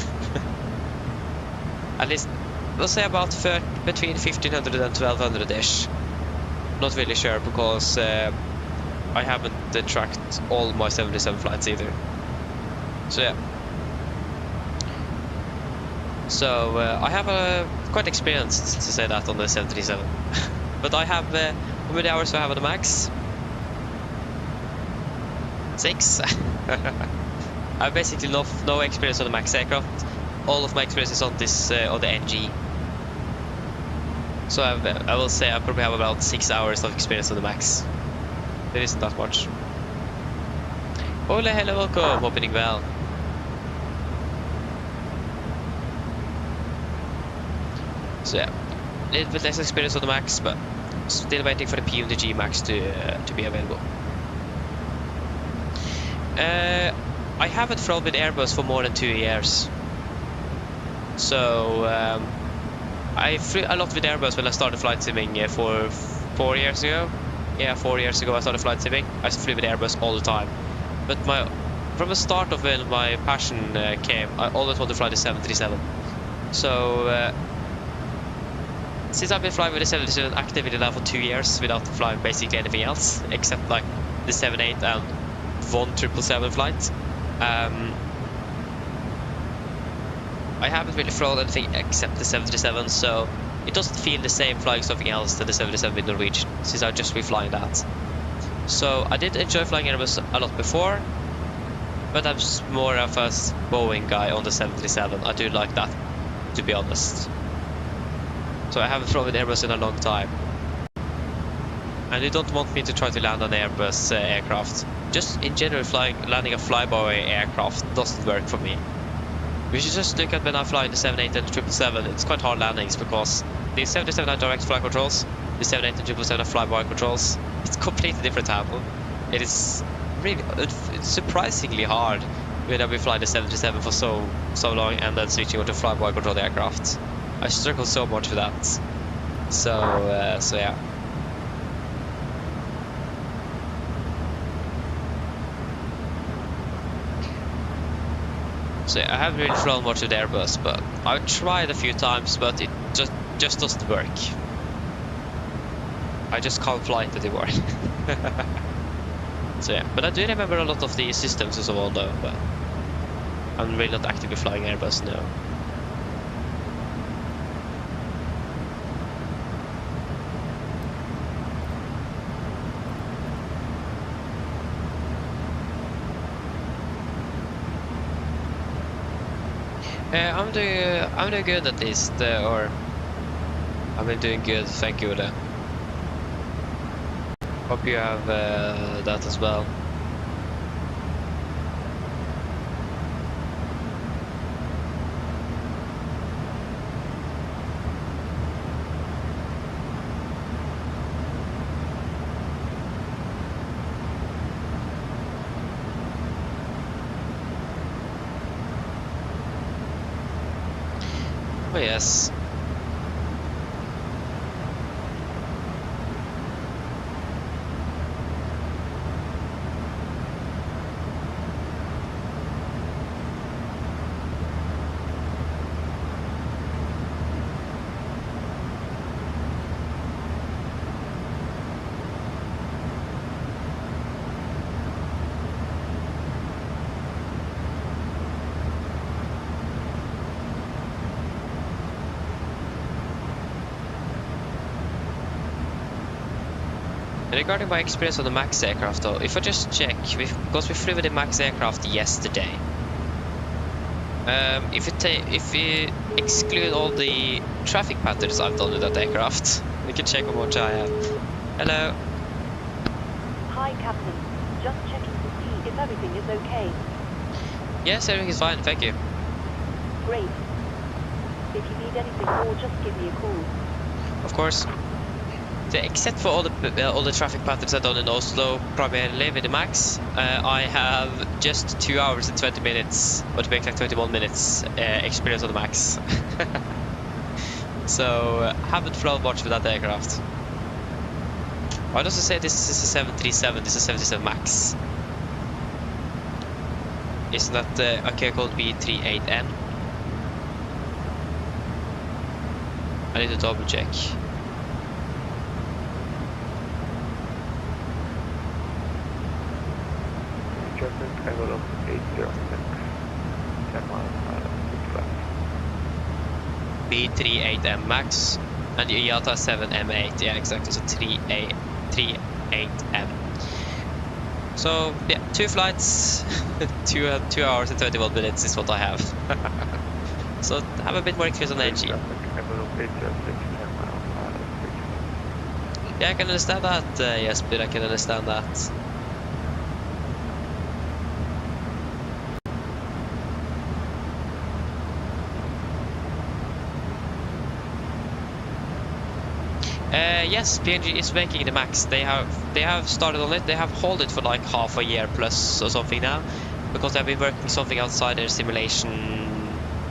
At least we'll say about between 1,500 and 1,200-ish. Not really sure because I haven't tracked all my 77 flights either. So yeah, So I have quite experienced to say that on the 737. But I have how many hours do I have on the max? 6. I have basically no experience on the max aircraft. All of my experience is on this on the NG. So I will say I probably have about 6 hours of experience on the max. It isn't that much. Ole, hello, welcome. Hoping well. So yeah, a little bit less experience on the max, but still waiting for the PMDG max to be available. I haven't flown with Airbus for more than 2 years. So I flew a lot with Airbus when I started flight simming for 4 years ago. Yeah, 4 years ago I started flight simming. I flew with Airbus all the time. But from the start of when my passion came, I always wanted to fly the 737. So since I've been flying with the 737 actively now for 2 years without flying basically anything else except like the 78 and one 777 flight, I haven't really flown anything except the 737, so it doesn't feel the same flying something else than the 737 with Norwegian, since I've just been flying that. So I did enjoy flying Airbus a lot before, but I'm just more of a Boeing guy on the 737. I do like that, to be honest. So I haven't flown with Airbus in a long time. And you don't want me to try to land an Airbus aircraft. Just in general, landing a flyby aircraft doesn't work for me. We should just look at when I fly the 78 and the 777. It's quite hard landings because the 777 have direct flight controls, the 78 and 777 have flyby controls. It's completely different handle. It is really it's surprisingly hard when we fly the 777 for so long and then switching over to flyby controlled aircraft. I struggle so much with that. So yeah. So yeah, I haven't really flown much with Airbus, but I've tried a few times, but it just doesn't work. I just can't fly it anymore. So yeah, but I do remember a lot of the systems and so on though, but I'm really not actively flying Airbus now. I'm doing good at least, or I've been doing good, thank you. Hope you have that as well. Oh yes. Regarding my experience on the MAX aircraft though, if I just check, because we flew with the MAX aircraft yesterday, if we exclude all the traffic patterns I've done with that aircraft, we can check how much I have. Hello. Hi, Captain. Just checking to see if everything is okay. Yes, everything is fine, thank you. Great. If you need anything more, just give me a call. Of course. So, except for all the traffic patterns I've done in Oslo, primarily with the MAX, I have just 2 hours and 20 minutes, or to be exact 21 minutes, experience on the MAX. So, haven't flown much with that aircraft. Why does it say this is a 737, this is a 737 MAX? Isn't that a car called B38N? I need to double check. Envelope 806, 10 miles, 6 left. B38M Max and the IATA 7M8. Yeah, exactly. So 38M. So yeah, 2 flights, 2 hours and 21 minutes is what I have. So have a bit more experience on the engine. Yeah, I can understand that. Yes, but I can understand that. Yes, PNG is making the Max. They have started on it. They have held it for like half a year plus or something now, because they've been working something outside their simulation,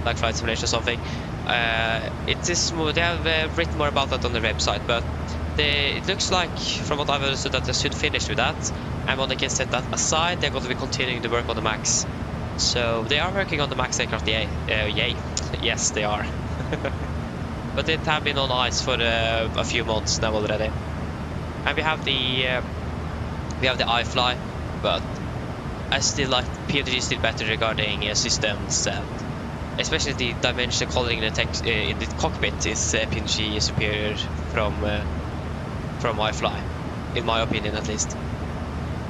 like flight simulation or something. It is more, they have written more about that on the website, but it looks like, from what I've understood, that they should finish with that, and when they can set that aside, they're going to be continuing to work on the Max. So they are working on the Max aircraft. Yay! Yes, they are. But it have been on ice for a few months now already. And we have the iFly, but I still like PMDG is still better regarding systems, and especially the dimensional coloring in the cockpit is PMDG is superior from iFly, in my opinion at least.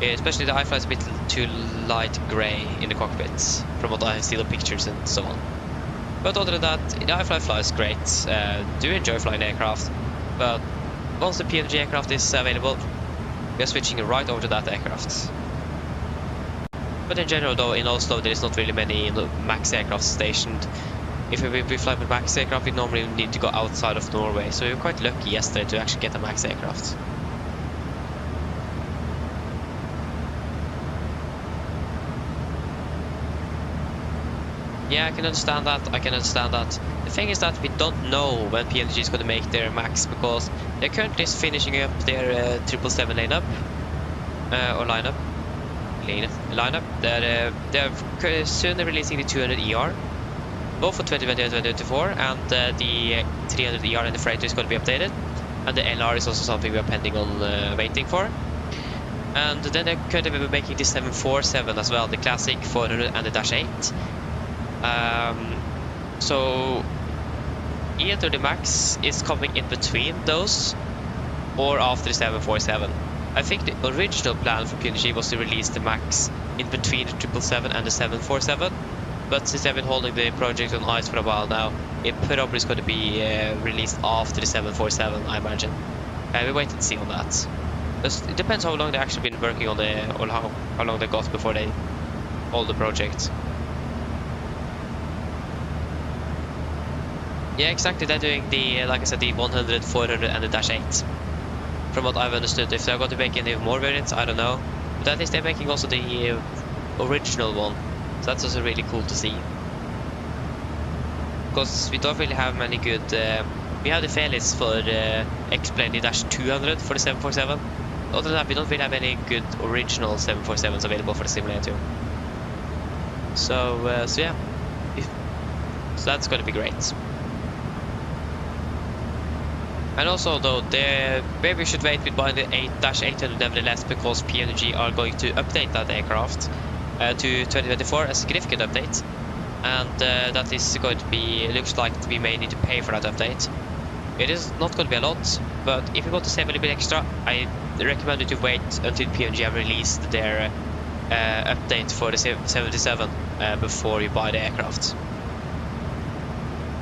Especially the iFly is a bit too light grey in the cockpits, from what I see the pictures and so on. But other than that, the iFly flies great. Do enjoy flying the aircraft, but once the PMDG aircraft is available, we are switching right over to that aircraft. But in general, though, in Oslo there is not really many Max aircraft stationed. If we fly with Max aircraft, we normally need to go outside of Norway, so we were quite lucky yesterday to actually get a Max aircraft. Yeah, I can understand that. The thing is that we don't know when PMDG is going to make their Max, because they're currently finishing up their 777 lineup. They're soon releasing the 200 ER, both for 2020 and 2024, and the 300 ER and the freighter is going to be updated, and the LR is also something we are pending on waiting for. And then they're currently making the 747 as well, the classic 400 and the Dash 8. So either the Max is coming in between those or after the 747. I think the original plan for PMDG was to release the Max in between the 777 and the 747, but since they've been holding the project on ice for a while now, it probably is going to be released after the 747, I imagine. We'll wait and see on that. It depends how long they've actually been working on or how long they got before they hold the project. Yeah, exactly. They're doing the, like I said, the 100, 400 and the Dash 8. From what I've understood, if they're going to make any more variants, I don't know. But at least they're making also the original one. So that's also really cool to see. Because we don't really have many good... we have the Felis for X-Plane, the Dash 200 for the 747. Other than that, we don't really have any good original 747s available for the simulator. So yeah. So that's going to be great. And also, though, maybe we should wait with buying the Dash 800 nevertheless, because PMDG are going to update that aircraft to 2024, a significant update. And that is going to be, looks like we may need to pay for that update. It is not going to be a lot, but if you want to save a little bit extra, I recommend you to wait until PMDG have released their update for the 77 before you buy the aircraft.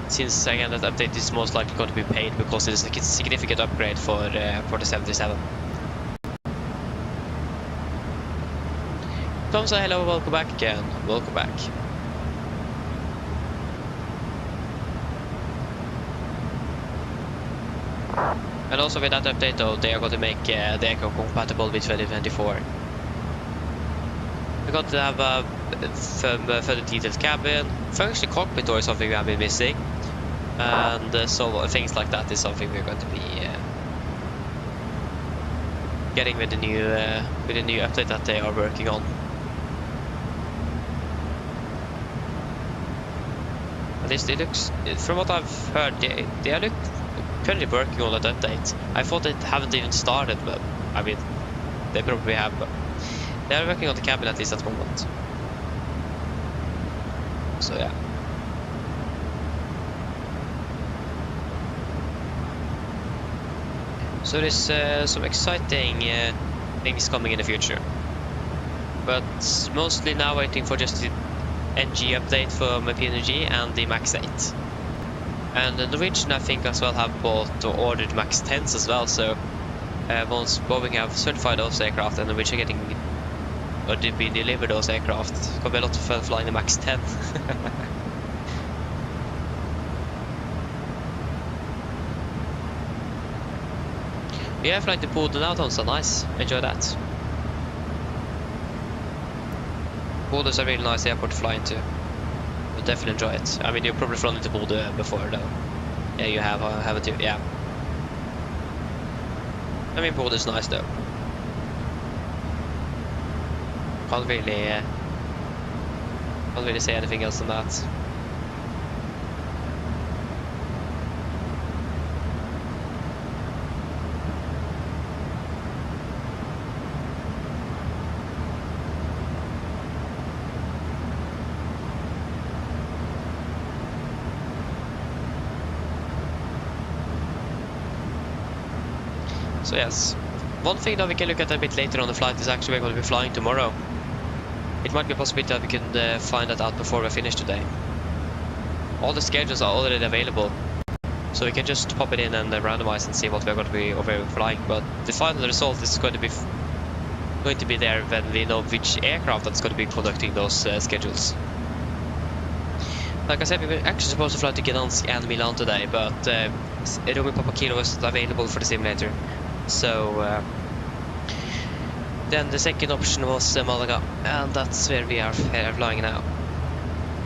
Since again that update is most likely going to be paid because it is a significant upgrade for the 77. Tom say hello, welcome back again, welcome back. And also with that update, though, they are going to make the aircraft compatible with 2024. We're going to have a further detailed cabin, functional cockpit door is something we have been missing. And so things like that is something we're going to be getting with the new update that they are working on. At least it looks, from what I've heard, they are currently working on that update. I thought they haven't even started, but I mean, they probably have. But they are working on the cabin at least at the moment. So yeah. So there's some exciting things coming in the future. But mostly now waiting for just the NG update for my PMDG and the Max 8. And the Norwegian, I think, as well have bought or ordered Max 10s as well. So once Boeing have certified those aircraft and Norwegian getting or did be delivered those aircraft, it's gonna be a lot of fun flying the Max 10. Yeah, flying to Bodø now sounds so nice. Enjoy that. Bodø is a really nice airport to fly into. You'll definitely enjoy it. I mean, you've probably flown into Bodø before, though. Yeah, you have, haven't you? Yeah. I mean, Bodø is nice, though. Can't really say anything else than that. So yes, one thing that we can look at a bit later on the flight is actually we're going to be flying tomorrow. It might be a possibility that we can find that out before we finish today. All the schedules are already available, so we can just pop it in and randomize and see what we're going to be flying. But the final result is going to be there when we know which aircraft that's going to be conducting those schedules. Like I said, we were actually supposed to fly to Gdansk and Milan today, but Romy Papa Kilo was available for the simulator. So then the second option was Malaga, and that's where we are flying now.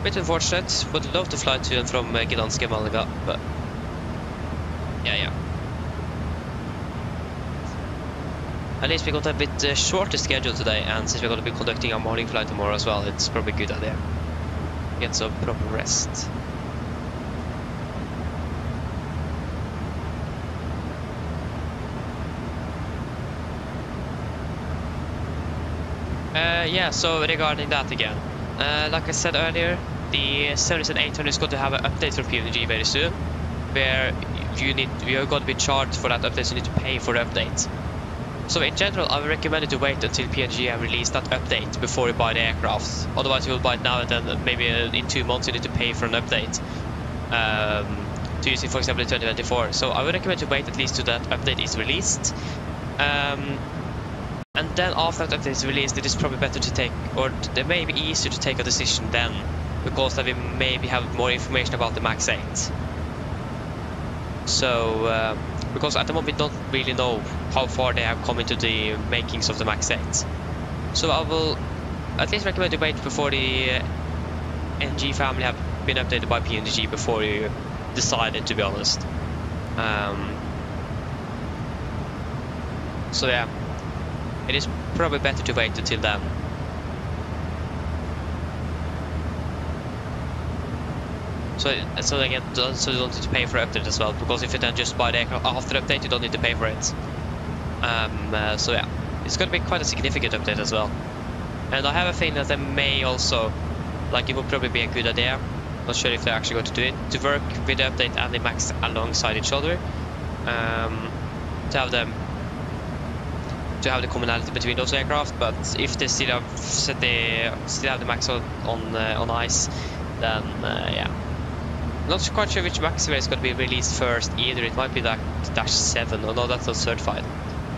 Bit unfortunate, would love to fly to and from Gdansk and Malaga, but yeah. At least we got a bit shorter schedule today, and since we're going to be conducting a morning flight tomorrow as well, it's probably a good idea. Get some proper rest. Yeah, so regarding that again, like I said earlier, the 7800 is going to have an update for PMDG very soon, where you are going to be charged for that update, so you need to pay for the update. So in general, I would recommend you to wait until PMDG have released that update before you buy the aircraft. Otherwise, you will buy it now and then maybe in 2 months you need to pay for an update to use it, for example, in 2024. So I would recommend you wait at least till that update is released. And then after that update is released, it is probably better to take, or it may be easier to take a decision then, because then we maybe have more information about the Max 8. So, because at the moment we don't really know how far they have come into the makings of the Max 8. So I will at least recommend you wait before the NG family have been updated by PMDG before you decide it, to be honest. So yeah. It is probably better to wait until then. So again, so you don't need to pay for update as well, because if you then just buy the aircraft after update, you don't need to pay for it. So yeah, it's going to be quite a significant update as well. And I have a feeling that they may also, like, it would probably be a good idea, not sure if they're actually going to do it, to work with the update and the Max alongside each other, to have the commonality between those aircraft. But if they still have the Max on ice, then yeah, not quite sure which Max is going to be released first either. It might be like Dash 7, or no, that's not certified.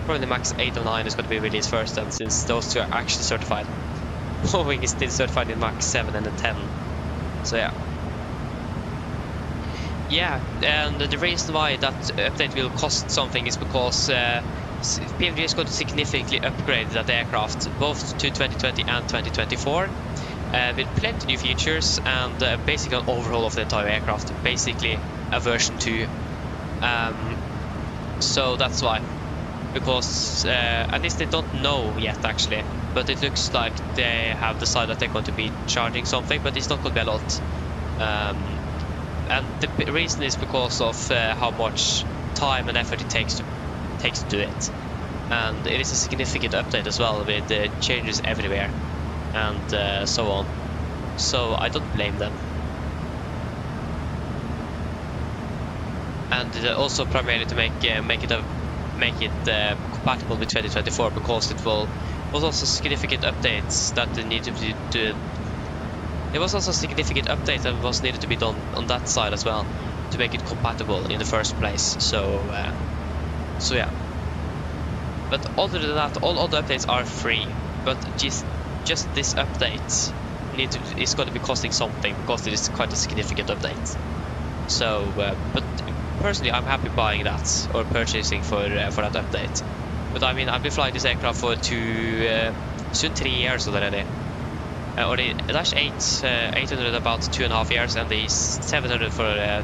Probably the Max 8 or 9 is going to be released first, then, since those two are actually certified. Boeing is still certified in Max 7 and the 10. So yeah, and the reason why that update will cost something is because PMDG is going to significantly upgrade that aircraft, both to 2020 and 2024, with plenty new features and basically an overhaul of the entire aircraft, basically a version 2. So that's why, because at least they don't know yet actually, but it looks like they have decided that they're going to be charging something, but it's not going to be a lot. And the reason is because of how much time and effort it takes to do it, and it is a significant update as well, with changes everywhere and so on. So I don't blame them. And also primarily to make make it compatible with 2024 because it was also significant updates that need to be done. There was also significant updates that was needed to be done on that side as well to make it compatible in the first place. So yeah. But other than that, all other updates are free. But just this update is going to be costing something because it is quite a significant update. So, but personally, I'm happy buying that or purchasing for that update. But I mean, I've been flying this aircraft for soon 3 years already. Or the Dash 800 about 2.5 years, and the 700 for I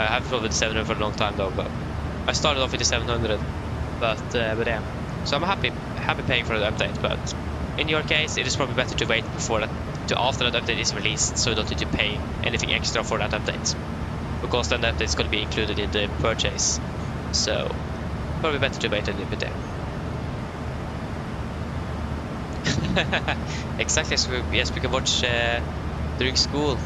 have flown with the 700 for a long time though. But I started off with the 700. But yeah, so I'm happy paying for the update. But in your case, it is probably better to wait before that, after that update is released, so you don't need to pay anything extra for that update, because then that update is going to be included in the purchase. So probably better to wait a little bit there. Exactly. So yes, we can watch during school.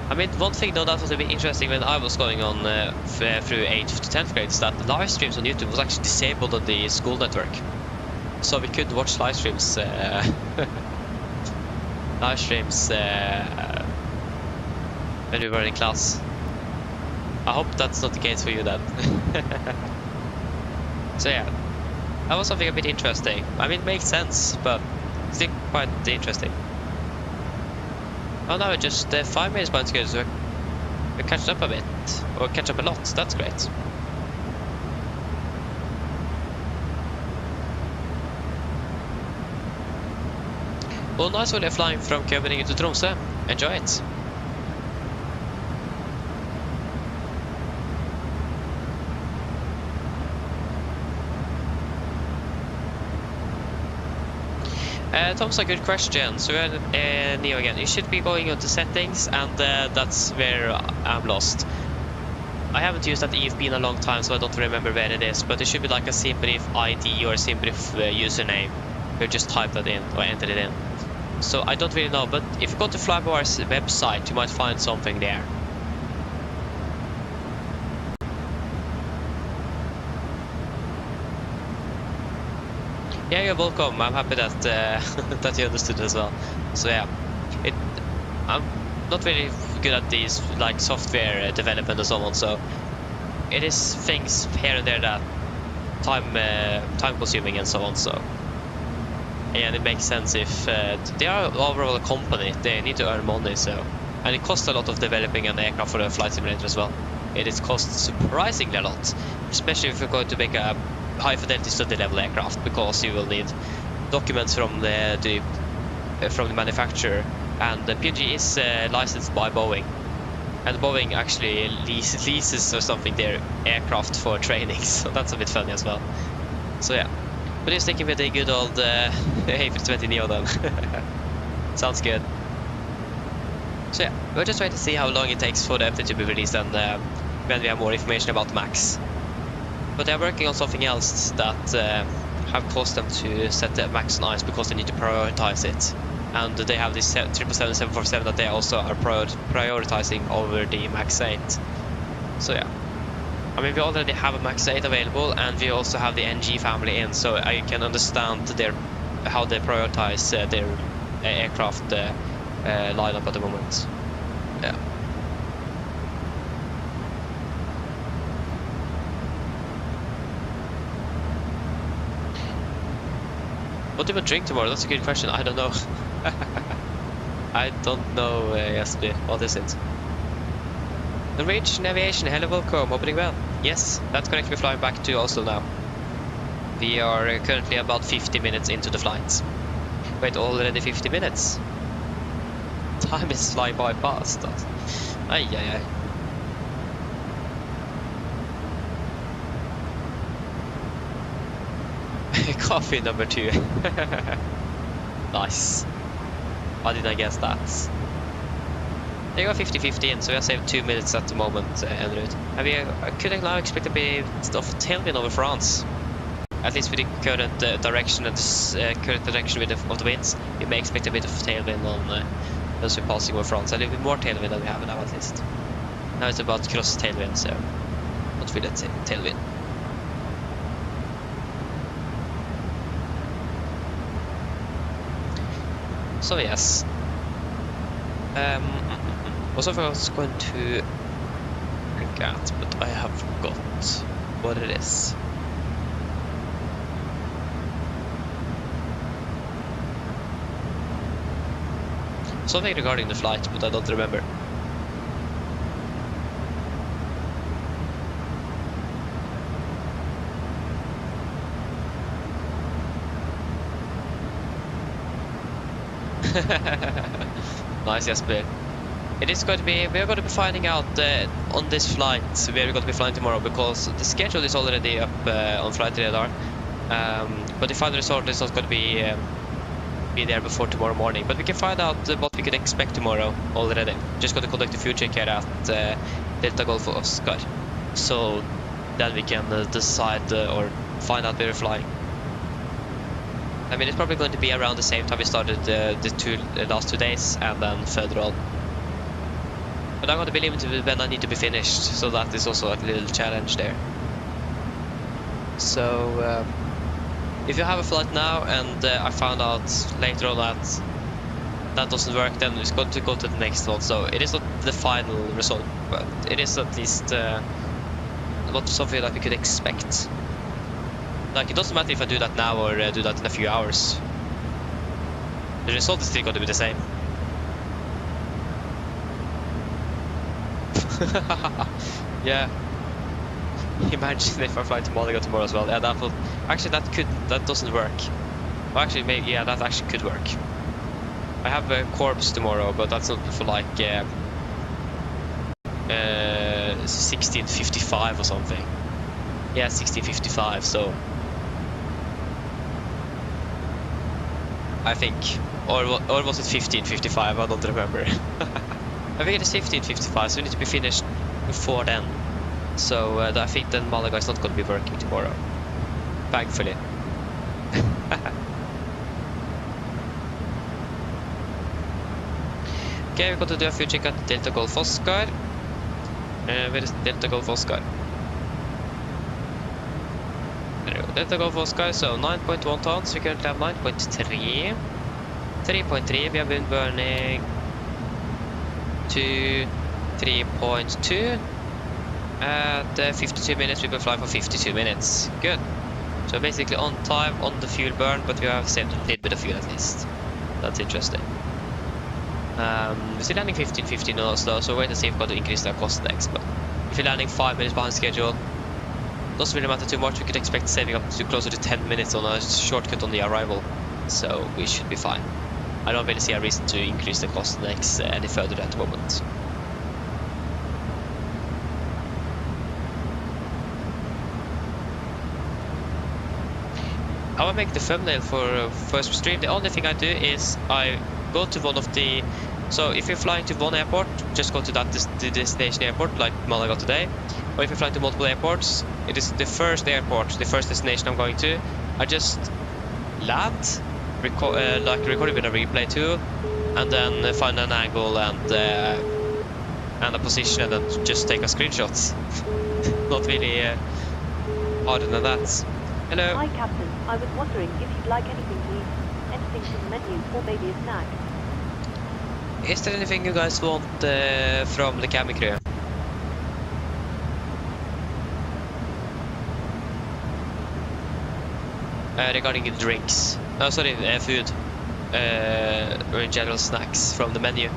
I mean, one thing though that was a bit interesting when I was going on through 8th to 10th grade is that the live streams on YouTube was actually disabled on the school network, so we could watch live streams when we were in class. I hope that's not the case for you then. So yeah, that was something a bit interesting. I mean, it makes sense, but still quite interesting. Oh no, just 5 minutes points good, so we catch up a bit, or catch up a lot. That's great. Well, nice when you're flying from Köpenick to Tromsø. Enjoy it. Tom's a good question. So Neo again. You should be going into settings, and that's where I'm lost. I haven't used that EFB in a long time, so I don't remember where it is. But it should be like a SimBrief ID or a SimBrief username. You just type that in or enter it in. So I don't really know. But if you go to Flyboy's website, you might find something there. Yeah, you're welcome. I'm happy that that you understood as well. So yeah, I'm not really good at these like software development and so on. So it is things here and there that time consuming and so on. So and it makes sense if they are overall a company, they need to earn money. So and it costs a lot of developing an aircraft for a flight simulator as well. It costs surprisingly a lot, especially if you're going to make a high fidelity study level aircraft, because you will need documents from the manufacturer, and the PMDG is licensed by Boeing, and Boeing actually leases or something their aircraft for training, so that's a bit funny as well. So yeah, but you're sticking with the good old A320neo then. Sounds good. So yeah, we're just trying to see how long it takes for the update to be released, and when we have more information about MAX. But they're working on something else that have caused them to set the MAX on ice, because they need to prioritize it. And they have this 777-747 that they also are prioritizing over the MAX 8. So yeah, I mean, we already have a MAX 8 available, and we also have the NG family in, so I can understand how they prioritize their aircraft lineup at the moment. Yeah. What do we drink tomorrow? That's a good question. I don't know. I don't know, Jesper. What is it? Norwegian Aviation, hello, welcome. Opening well. Yes, that's correct. We're flying back to Oslo now. We are currently about 50 minutes into the flight. Wait, already 50 minutes? Time is flying by fast. Ay, ay, ay. Coffee number 2. Nice. How did I guess that? They go 50-50 in, so we have saved 2 minutes at the moment, en route. And we could now expect a bit of tailwind over France. At least with the current direction and this current direction of the winds, we may expect a bit of tailwind on as we're passing over France. A little bit more tailwind than we have now, at least. Now it's about cross tailwind, so don't feel that tailwind. So yes. Was something I was going to look at, but I have forgot what it is. Something regarding the flight, but I don't remember. Nice, Jesper. It is going to be. We are going to be finding out on this flight where we're going to be flying tomorrow, because the schedule is already up on flight radar. But the final result is not going to be there before tomorrow morning. But we can find out what we can expect tomorrow already. Just going to conduct a fuel check here at Delta Golf Oscar, so then we can decide or find out where we're flying. I mean, it's probably going to be around the same time we started the last 2 days, and then further on. But I'm going to be limited when I need to be finished, so that is also a little challenge there. So, if you have a flight now, and I found out later on that that doesn't work, then it's going to go to the next one. So it is not the final result, but it is at least something that we could expect. Like, it doesn't matter if I do that now or do that in a few hours. The result is still going to be the same. Yeah. Imagine if I fly to Malaga tomorrow as well. Yeah, that will actually that doesn't work. Well, actually, maybe yeah, that actually could work. I have a corpse tomorrow, but that's not for like 16:55 or something. Yeah, 16:55. So I think, or was it 15:55? I don't remember. I think it is 15:55, so we need to be finished before then. So I think then Malaga is not going to be working tomorrow, thankfully. Okay, we're going to do a fuel check at Delta Golf Oscar. Where is Delta Golf Oscar? There we go, Delta Golf Oscar, so 9.1 tons, we currently have 9.3. 3.3, we have been burning to 3.2. At 52 minutes, we will fly for 52 minutes. Good. So basically on time on the fuel burn, but we have saved a little bit of fuel at least. That's interesting. We're still landing 15:15 in Oslo, so wait and see if we're going to increase our cost next. But if you're landing 5 minutes behind schedule, doesn't really matter too much. We could expect saving up to closer to 10 minutes on a shortcut on the arrival, so we should be fine. I don't really see a reason to increase the cost next any further at the moment. I will make the thumbnail for first stream. The only thing I do is I go to one of the... So if you're flying to one airport, just go to that the destination airport, like Malaga today. Or if you're flying to multiple airports, it is the first airport, the first destination I'm going to. I just land, record it with a replay tool, and then find an angle and a position, and then just take a screenshot. Not really harder than that. Hello. Hi, Captain. I was wondering if you'd like anything to eat. Anything from the menu, or maybe a snack. Is there anything you guys want from the cabin crew? Regarding the drinks. Oh, sorry, food. Or in general snacks from the menu.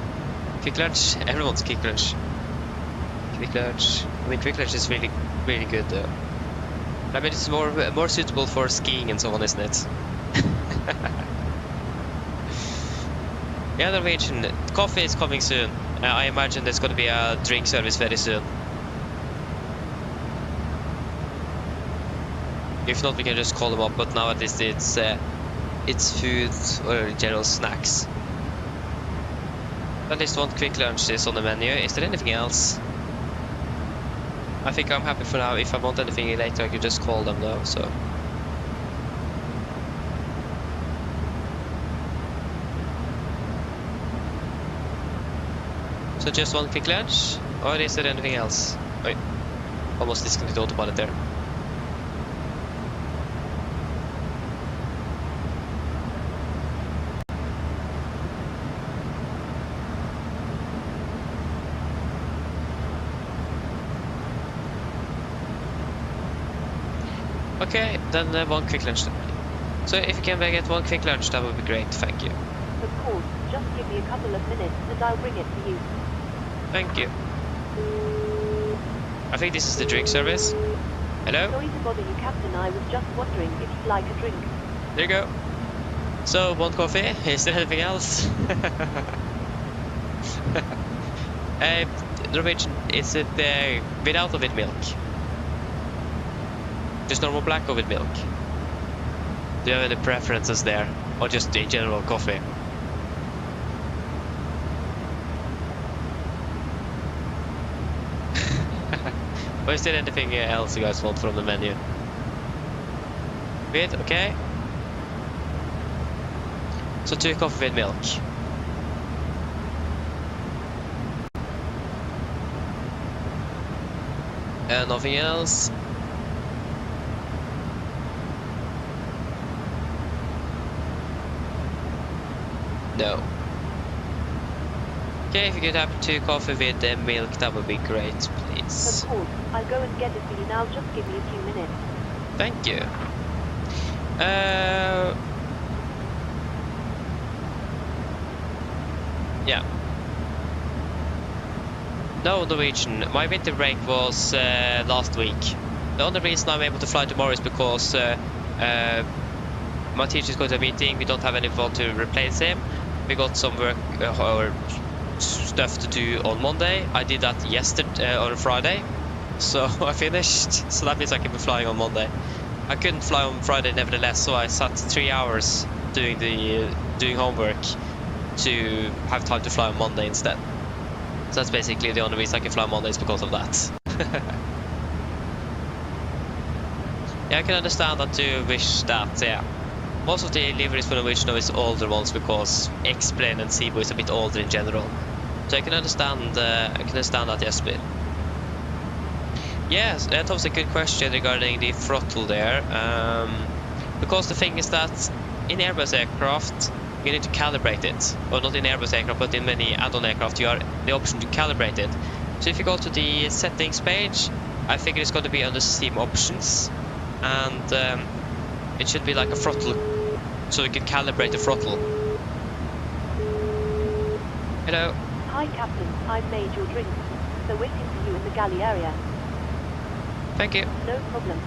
Quick lunch? Everyone's quick lunch. Quick lunch. I mean, quick lunch is really, really good though. I mean, it's more suitable for skiing and so on, isn't it? Yeah, Norwegian. Coffee is coming soon. I imagine there's going to be a drink service very soon. If not, we can just call them up. But now at least it's food or general snacks. At least one quick lunch is on the menu. Is there anything else? I think I'm happy for now. If I want anything later, I could just call them though, so. So just one quick lunch? Or is there anything else? Wait. Almost disconnected autopilot there. Okay, then one quick lunch. So if you can get one quick lunch, that would be great. Thank you. Of course, just give me a couple of minutes and I'll bring it to you. Thank you. I think this is the drink service. Hello? Sorry to bother you, Captain. I was just wondering if you'd like a drink. There you go. So, one coffee? Is there anything else? Norwegian, is it without or with milk? Just normal black or with milk? Do you have any preferences there? Or just a general coffee? Or is there anything else you guys want from the menu? With, okay. So 2 coffee with milk. And nothing else. No. Okay, if you could have 2 coffee with milk, that would be great, please. Of course, I'll go and get it for you now. Just give me a few minutes. Thank you. Yeah. No, Norwegian. My winter break was last week. The only reason I'm able to fly tomorrow is because my teacher's going to a meeting. We don't have anyone to replace him. We got some work or stuff to do on Monday. I did that yesterday on Friday, so I finished. So that means I can be flying on Monday. I couldn't fly on Friday nevertheless, so I sat 3 hours doing homework to have time to fly on Monday instead. So that's basically the only reason I can fly on Monday is because of that. Yeah, I can understand that you wish that, yeah. Most of the liveries for Norwegian is older ones because X-Plane and Cebu is a bit older in general. So I can understand that, yes, please. Yes, that was a good question regarding the throttle there. Because the thing is that in Airbus aircraft, you need to calibrate it. Or not in Airbus aircraft, but in many add-on aircraft, you have the option to calibrate it. So if you go to the settings page, I think it's going to be under Steam options. And it should be like a throttle, so you can calibrate the throttle. Hello. Hi, Captain. I've made your drink. They're waiting for you in the galley area. Thank you. No problem.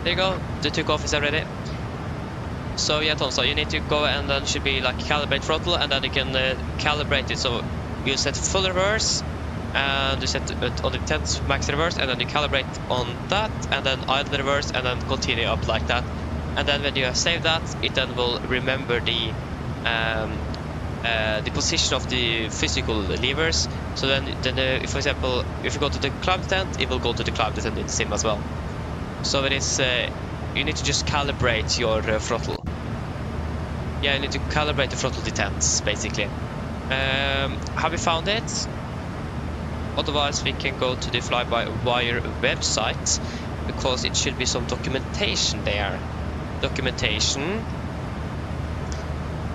There you go. The 2 coffees are ready. So yeah, Tom, so you need to go and then should be like calibrate throttle, and then you can calibrate it. So you set full reverse, and you set it on the 10th max reverse, and then you calibrate on that, and then idle reverse, and then continue up like that. And then when you have saved that, it then will remember the position of the physical levers. So then if, for example, if you go to the climb descent, it will go to the climb descent in sim as well. So it is you need to just calibrate your throttle. Yeah, you need to calibrate the throttle detents basically. Have you found it? Otherwise, we can go to the fly-by-wire website because it should be some documentation there. Documentation.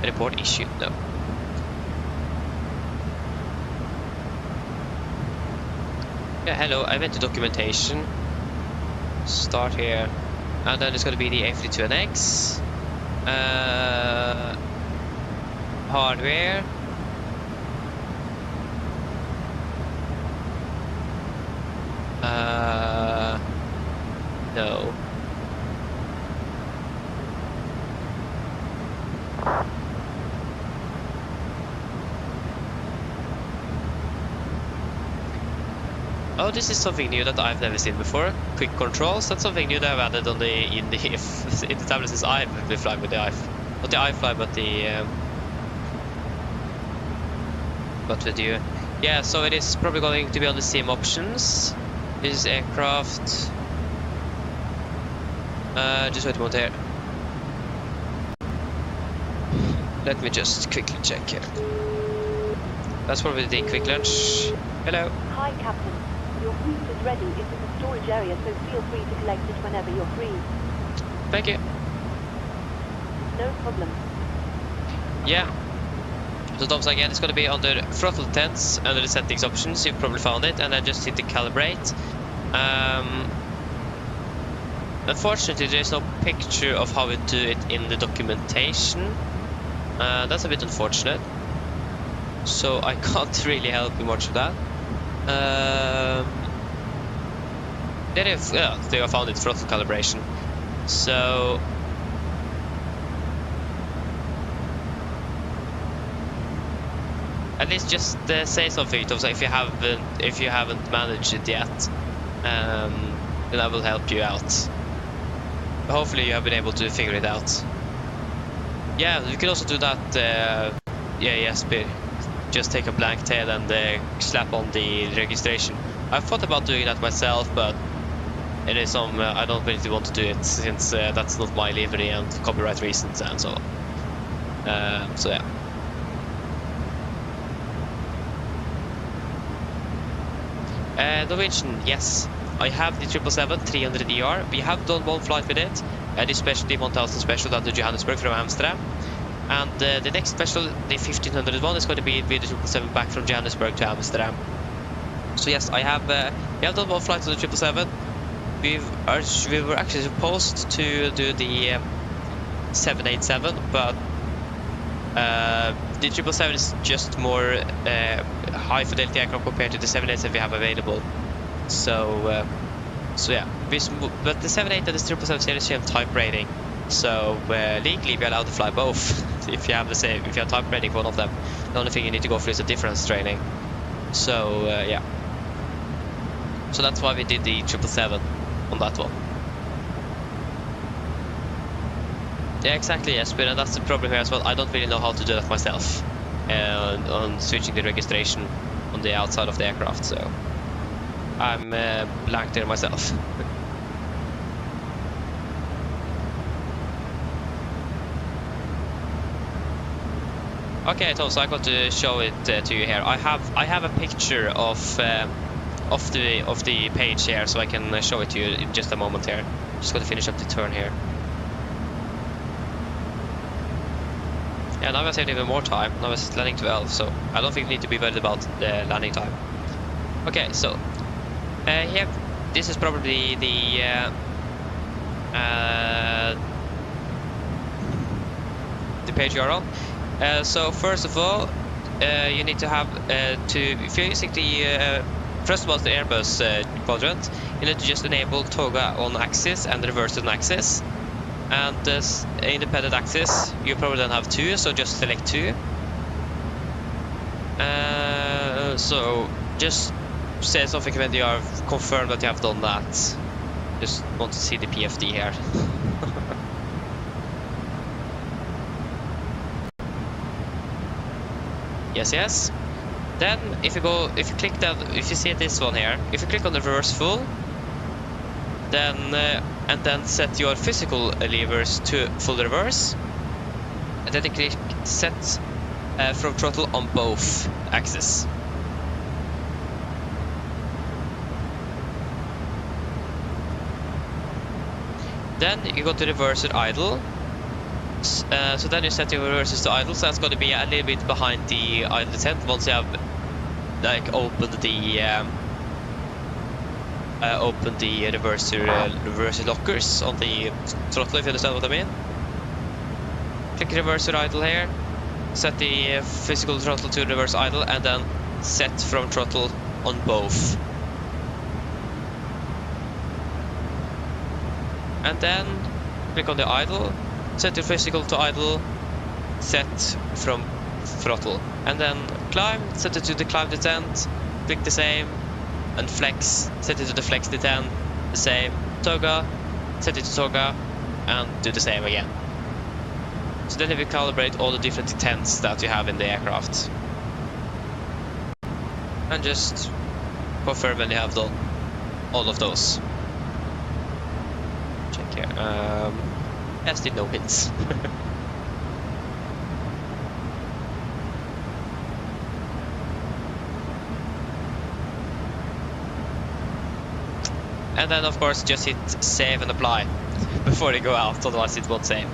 Report issued. No. Yeah, hello. I went to documentation. Start here, and then it's going to be the A52NX. Hardware. No. Oh, this is something new that I've never seen before. Quick controls. That's something new that I've added on in the tablet since I've been flying with the not the iFly, but the but with you. Yeah, so it is probably going to be on the same options. This is aircraft. Just wait a moment here. Let me just quickly check here. That's probably the quick lunch. Hello. Hi, Captain. Your food is ready. It's in the storage area, so feel free to collect it whenever you're free. Thank you. No problem. Yeah. So thumbs again, it's going to be under throttle tense, under the settings options, you've probably found it, and then just hit the calibrate. Unfortunately, there's no picture of how we do it in the documentation. That's a bit unfortunate. So I can't really help you much with that. They have found it, throttle calibration. So at least just say something to us if you haven't managed it yet, then I will help you out. Hopefully you have been able to figure it out. Yeah, you can also do that. Yes, just take a blank tail and slap on the registration. I've thought about doing that myself, but it is I don't really want to do it since that's not my livery and copyright reasons and so on. So yeah. Norwegian, yes. I have the 777-300ER. We have done one flight with it. The special, 1000 special out to Johannesburg from Amsterdam. And the next special, the 1501, is going to be with the 777 back from Johannesburg to Amsterdam. So yes, we have done one flight to the 777. We were actually supposed to do the 787, but the 777 is just more high fidelity aircraft compared to the 787 we have available. So yeah, but the 78 and the 777 series have type rating, so legally we're allowed to fly both. if you have type rating for one of them, the only thing you need to go for is a difference training. So yeah, so that's why we did the 777 on that one. Yeah, exactly, Jesper, and that's the problem here as well. I don't really know how to do that myself, on switching the registration on the outside of the aircraft, so I'm blank there myself. Okay, Tom, so I got to show it to you here. I have a picture of the page here, so I can show it to you in just a moment here. Just got to finish up the turn here. Yeah, now I saved even more time. Now it's landing 12, so I don't think we need to be worried about the landing time. Okay, so here, this is probably the page you're on. So first of all, you need to have if you're using the first of all the Airbus quadrant, you need to just enable toga on axis and reverse on axis. And this independent axis, you probably don't have 2, so just select 2. So just say something when you are confirmed that you have done that. Just want to see the PFD here. Yes. Then if you click that, if you see this one here, if you click on the reverse full, then and then set your physical levers to full reverse, and then you click set from throttle on both axes. Then you go to reverser idle. So then you set your reversers to idle, so that's going to be a little bit behind the idle descent once you have like opened the reverser lockers on the throttle, if you understand what I mean. Click reverser idle here, set the physical throttle to reverse idle, and then set from throttle on both. And then click on the idle, set your physical to idle, set from throttle, and then climb, set it to the climb descent, click the same, and flex, set it to the flex descent, the same, toga, set it to toga, and do the same again. So then you will calibrate all the different detents that you have in the aircraft. And just confirm when you have done all of those. Check here. Still no hints. And then of course just hit save and apply before they go out, otherwise it won't save.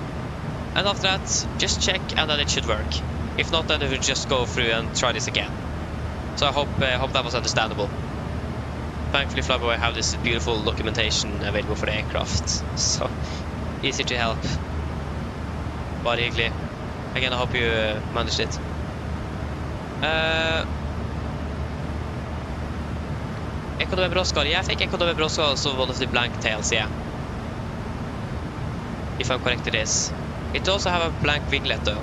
And after that, just check and then it should work. If not, then it will just go through and try this again. So I hope that was understandable. Thankfully Flyboy have this beautiful documentation available for the aircraft, so easy to help. Bare hyggelig. Again, I hope you managed it. Economy Broscar. Yeah, I think Economy Broscar is also one of the blank tails, yeah. If I'm correct, it is. It also have a blank winglet though.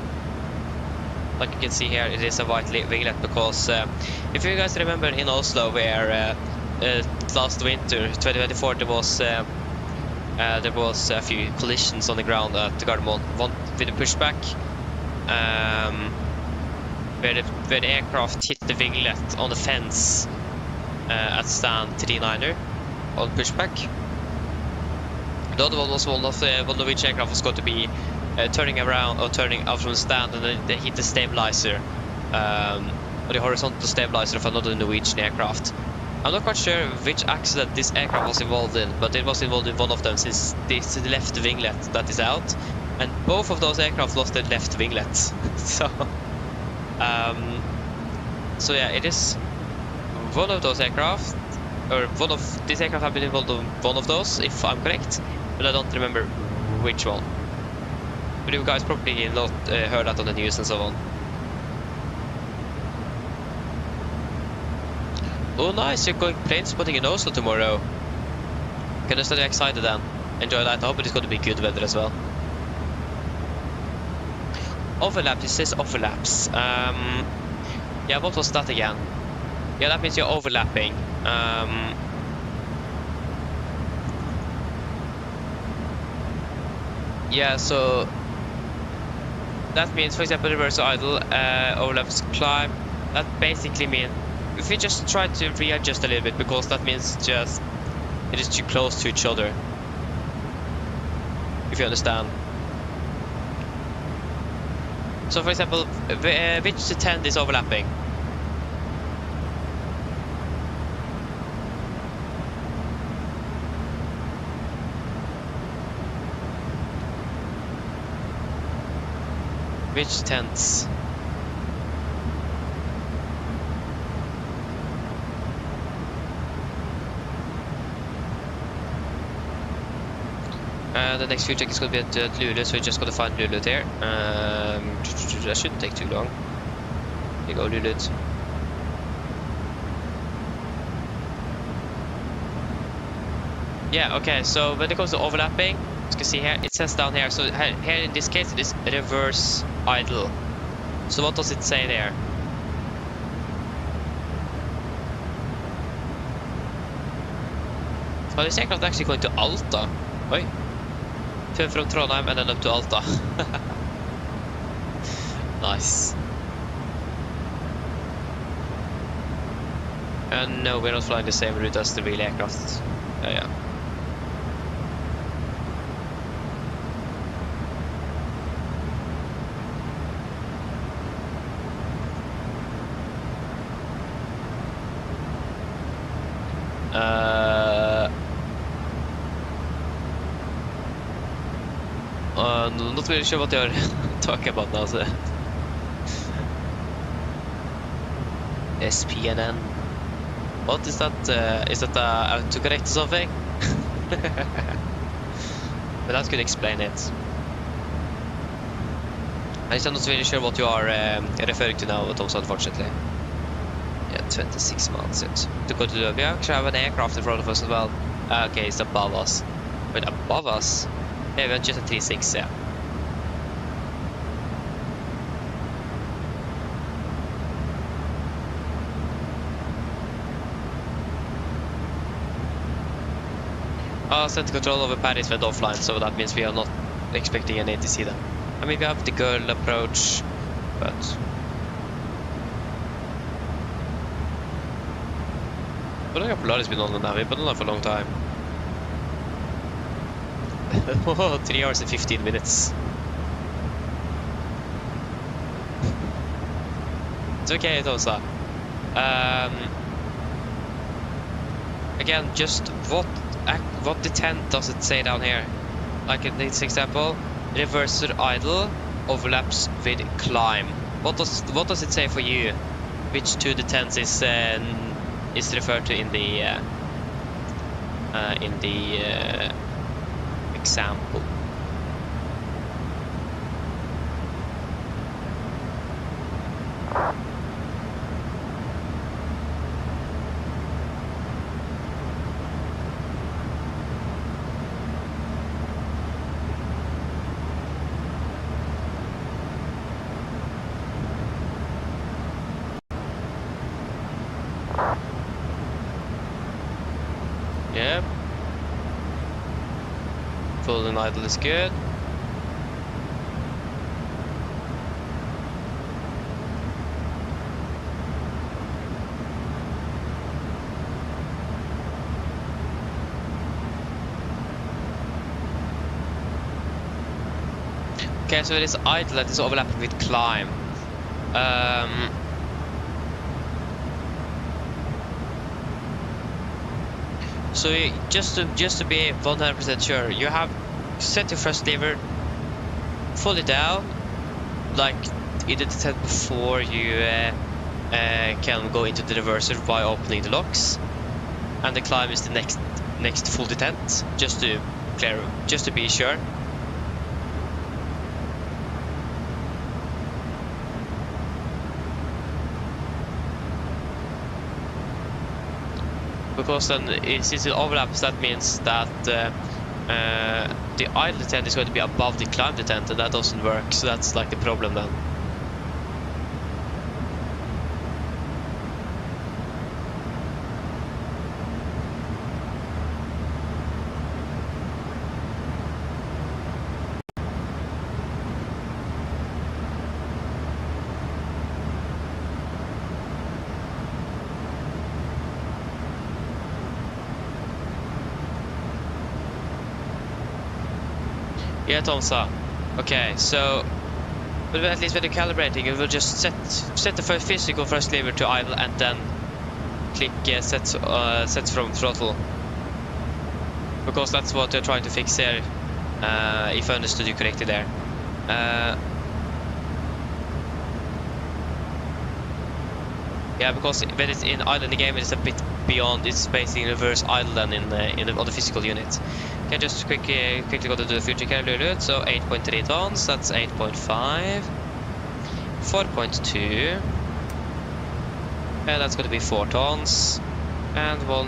Like you can see here, it is a white winglet because if you guys remember in Oslo where last winter, 2024, there was a few collisions on the ground at the Gardermoen. One with a pushback, where the aircraft hit the winglet on the fence at stand 39er on pushback. The other one was one Norwegian aircraft was going to be turning around or turning out from the stand, and then they hit the stabilizer, or the horizontal stabilizer of another Norwegian aircraft. I'm not quite sure which accident this aircraft was involved in, but it was involved in one of them since this left winglet that is out, and both of those aircraft lost their left winglets. So yeah, it is one of those aircraft, or one of these aircraft have been involved in one of those, if I'm correct, but I don't remember which one. But you guys probably not heard that on the news and so on. Oh nice, you're going plane spotting in Oslo tomorrow. Can you stay excited then? Enjoy that. I hope it's going to be good weather as well. Overlaps, it says overlaps. Yeah, what was that again? Yeah, that means you're overlapping. Yeah, so that means, for example, reverse idle, overlaps climb. That basically means if you just try to readjust a little bit, because that means just it is too close to each other. If you understand. So, for example, which 10 is overlapping? Which tents? The next fuel check is going to be at Lulu, so we're just going to find Lulu there. That shouldn't take too long. Here you go, Lulu. Yeah, okay, so when it comes to overlapping, as you can see here, it says down here, so here in this case it is reverse idle. So what does it say there? Oh, this aircraft is actually going to Alta. Oi. From Trondheim and then up to Alta. Nice. And no, we're not flying the same route as the real aircraft. Yeah. I'm not really sure what you're talking about now, so. SPNN. What is that? Is that autocorrect or something? But that could explain it. I'm not really sure what you are referring to now, Thomas, unfortunately. Yeah, 26 miles. Yes. To go to we actually have an aircraft in front of us as well. Okay, it's above us. Wait, above us? Yeah, we're just a 3-6, yeah. Center control over Paris went offline, so that means we are not expecting any ATC then. I mean, we have the girl approach, but... Malaga Polaris has been on the Navi, but not for a long time. 3 hours and 15 minutes. It's okay, Tosa. Again, just what what detent does it say down here? Like in this example, reverser idle overlaps with climb. What does it say for you? Which two detents is referred to in the example? Yep. Full and idle is good. Okay, so it is idle that is overlapping with climb. So just to be 100% sure, you have set your first lever fully down, like in the detent before you can go into the reverser by opening the locks, and the climb is the next full detent. Just to be sure. Because then, since it overlaps, that means that the idle detent is going to be above the climb detent, and that doesn't work. So that's like the problem then. Yeah, Tomsa. Okay, so, but at least when you're calibrating, you will just set the physical first lever to idle and then click set from throttle, because that's what you're trying to fix here. If I understood you correctly there. Yeah, because when it's in idle in the game, it's a bit beyond. It's basically reverse idle than on the physical unit. Okay, just quickly go to the future carrier. So 8.3 tons. That's 8.5. 4.2. And that's going to be 4 tons. And 1.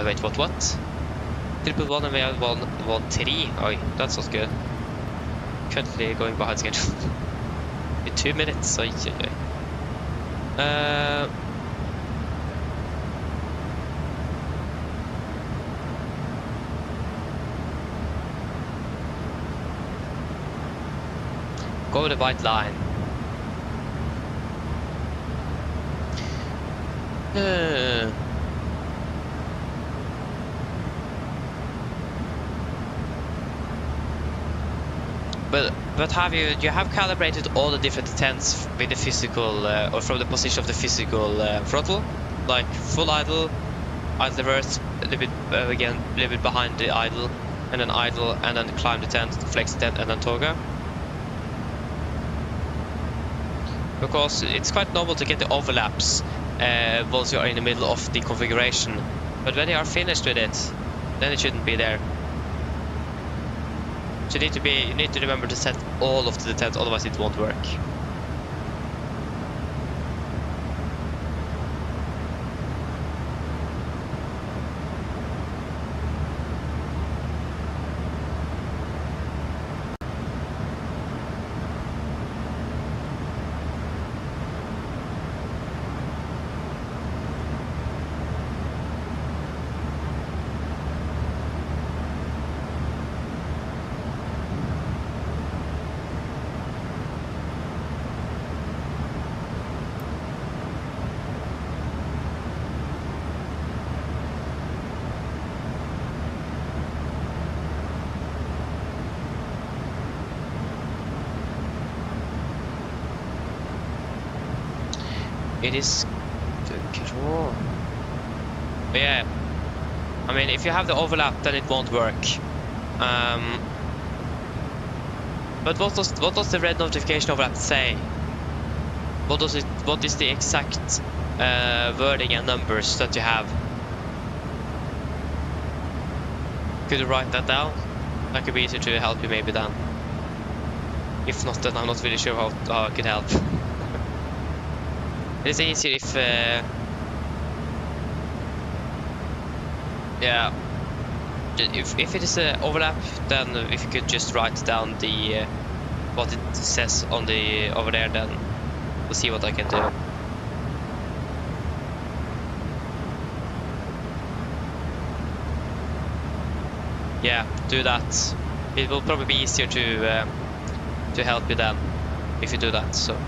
Wait, what? Triple 1 and we have 1.3. Oh, that's not good. Currently going behind schedule. In 2 minutes. Go with the white line. But have you have calibrated all the different detents with the physical or from the position of the physical throttle, like full idle reverse, a little bit again a little bit behind the idle, and then climb detent, flex detent, and then toga. Because it's quite normal to get the overlaps once you are in the middle of the configuration, but when you are finished with it, then it shouldn't be there. So you need to remember to set all of the detents, otherwise it won't work. It is... Yeah. I mean, if you have the overlap, then it won't work. But what does the red notification overlap say? What is the exact wording and numbers that you have? Could you write that down? That could be easier to help you maybe then. If not, then I'm not really sure how I could help. It's easier if yeah, if it is an overlap, then if you could just write down the what it says on the over there, then we'll see what I can do. Yeah, do that. It will probably be easier to help you then if you do that. So.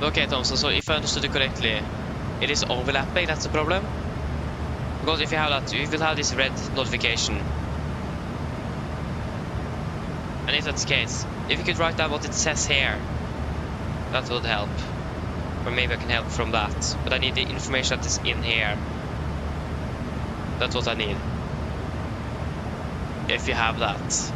Okay, Thompson, so if I understood it correctly, it is overlapping, that's the problem? Because if you have that, you will have this red notification. And if that's the case, if you could write down what it says here, that would help. Or maybe I can help from that. But I need the information that is in here. That's what I need. If you have that.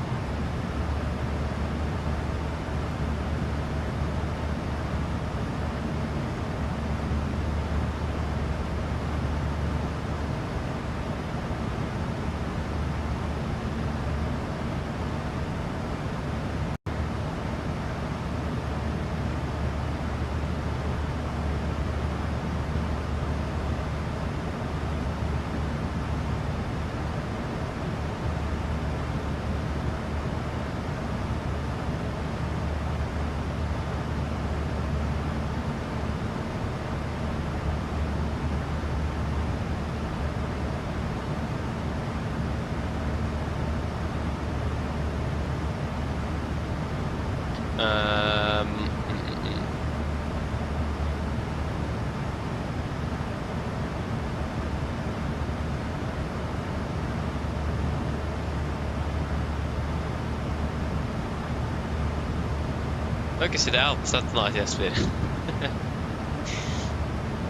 Okay, see the Alps, that's nice, yes, please.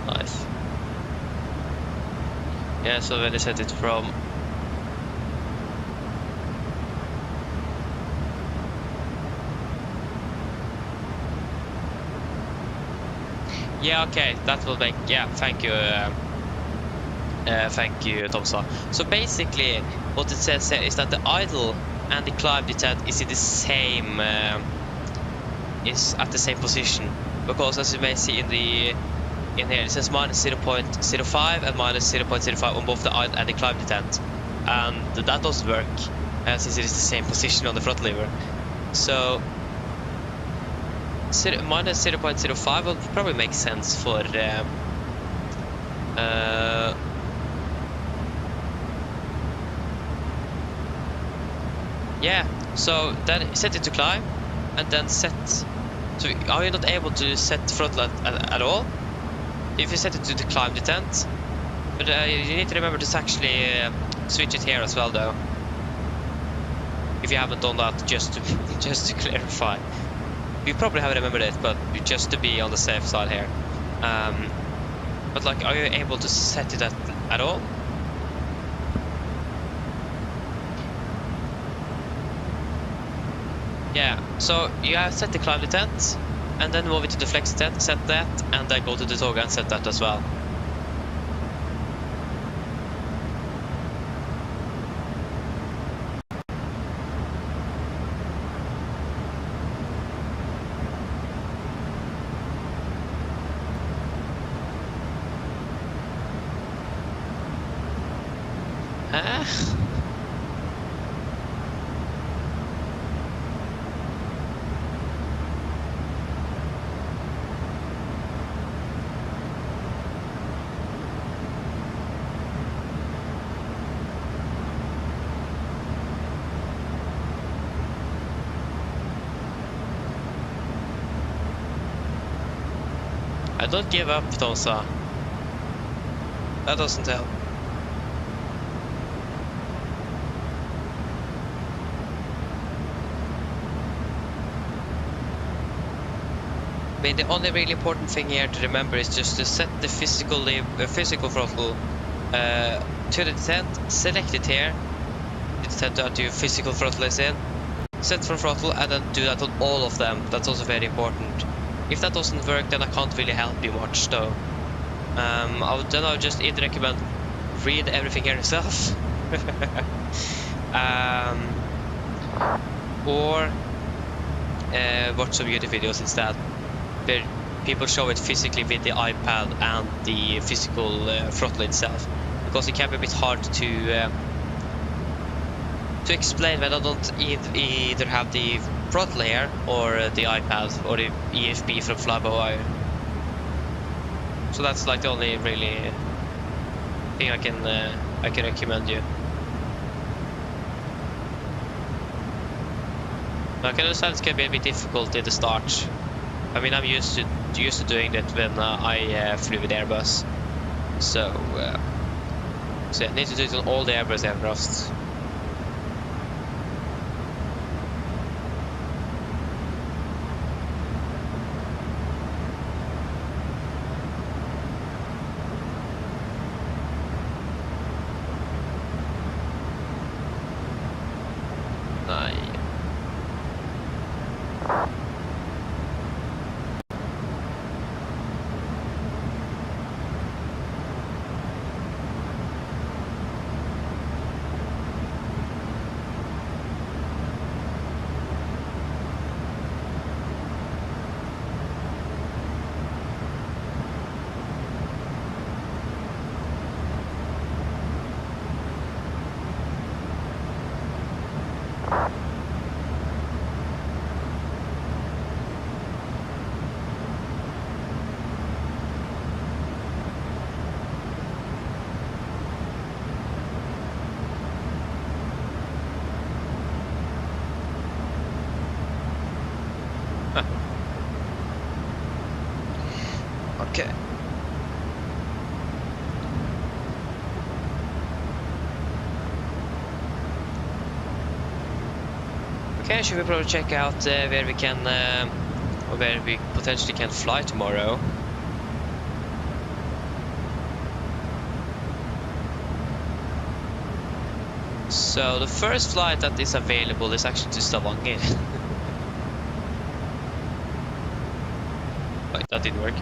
Nice. Yeah, so when they set it from... Yeah, okay, that will make... Yeah, thank you, Tomsa. So basically, what it says here is that the idle and the climb descent is in the same... is at the same position, because as you may see in here it says minus 0.05 and minus 0.05 on both the idle and the climb descent, and that doesn't work since it is the same position on the front lever. So minus 0.05 will probably make sense for yeah, so then set it to climb and then set. So are you not able to set throttle at all? If you set it to the climb descent, but you need to remember to actually switch it here as well, though. If you haven't done that, just to clarify, you probably have remembered it, but just to be on the safe side here. But like, are you able to set it at all? Yeah, so you have set the climb descent, and then move it to the flex descent, set that, and then go to the toga and set that as well. I don't give up, Tosa. That doesn't help. I mean, the only really important thing here to remember is just to set the physical throttle to the descent, select it here, the descent that your physical throttle is in, set from throttle, and then do that on all of them. That's also very important. If that doesn't work, then I can't really help you much, though. I would just either recommend read everything here yourself, or watch some YouTube videos instead, where people show it physically with the iPad and the physical throttle itself, because it can be a bit hard to explain when I don't either have the throttle here or the iPad or the EFB from fly-by-wire. So that's like the only really thing I can recommend you. I can understand it can be a bit difficult in the start. I mean, I'm used to doing that when I flew with Airbus. So I need to do it on all the Airbus aircrafts. Okay. Okay, should we probably check out where we can, or where we potentially can fly tomorrow? So the first flight that is available is actually to Stavanger. Wait, that didn't work.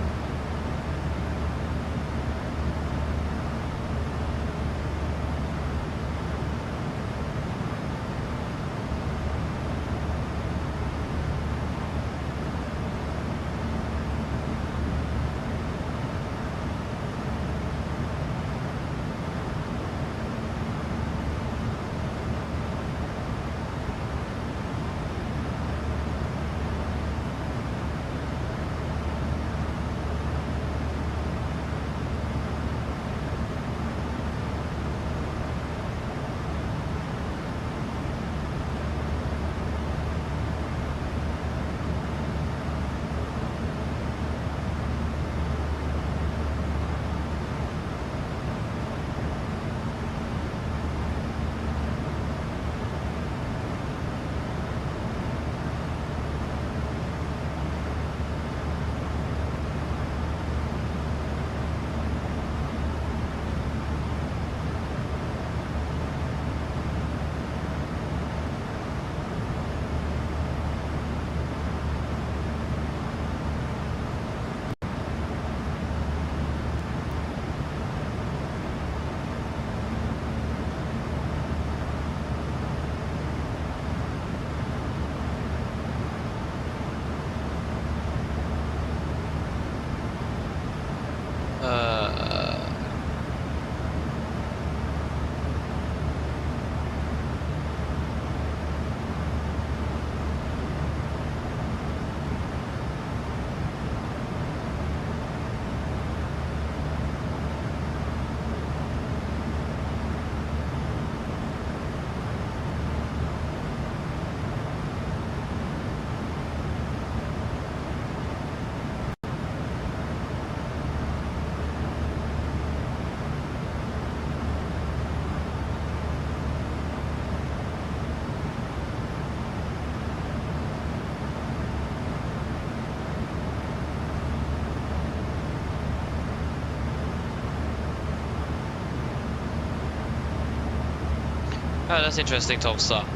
Oh, that's interesting, Tomsa.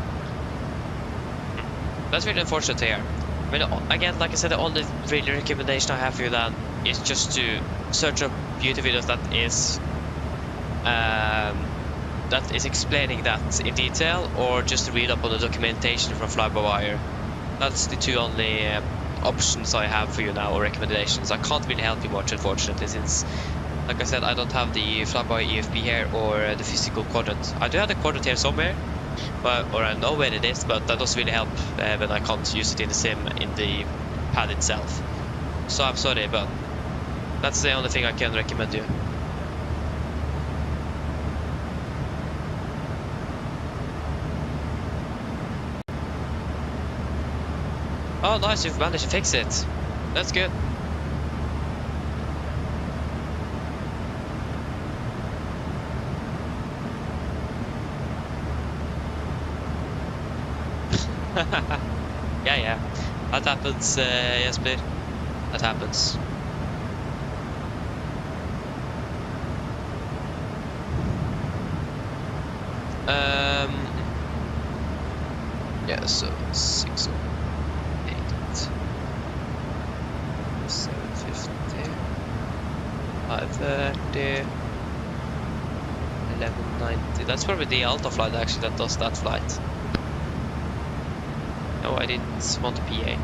That's really unfortunate here. I mean, again, like I said, the only really recommendation I have for you then is just to search up YouTube videos that is explaining that in detail, or just read up on the documentation from Fly-by-Wire. That's the two only options I have for you now, or recommendations. I can't really help you much, unfortunately, since, like I said, I don't have the Fly-by EFB here or the physical quadrant. I do have the quadrant here somewhere, or I know where it is, but that doesn't really help when I can't use it in the sim in the pad itself. So I'm sorry, but that's the only thing I can recommend you. Oh, nice, you've managed to fix it. That's good. Yeah. That happens, Jesper. That happens. Yeah, so 6 or 8, 750, 530, 1190. That's probably the Alta flight actually that does that flight. No, I didn't want a PA.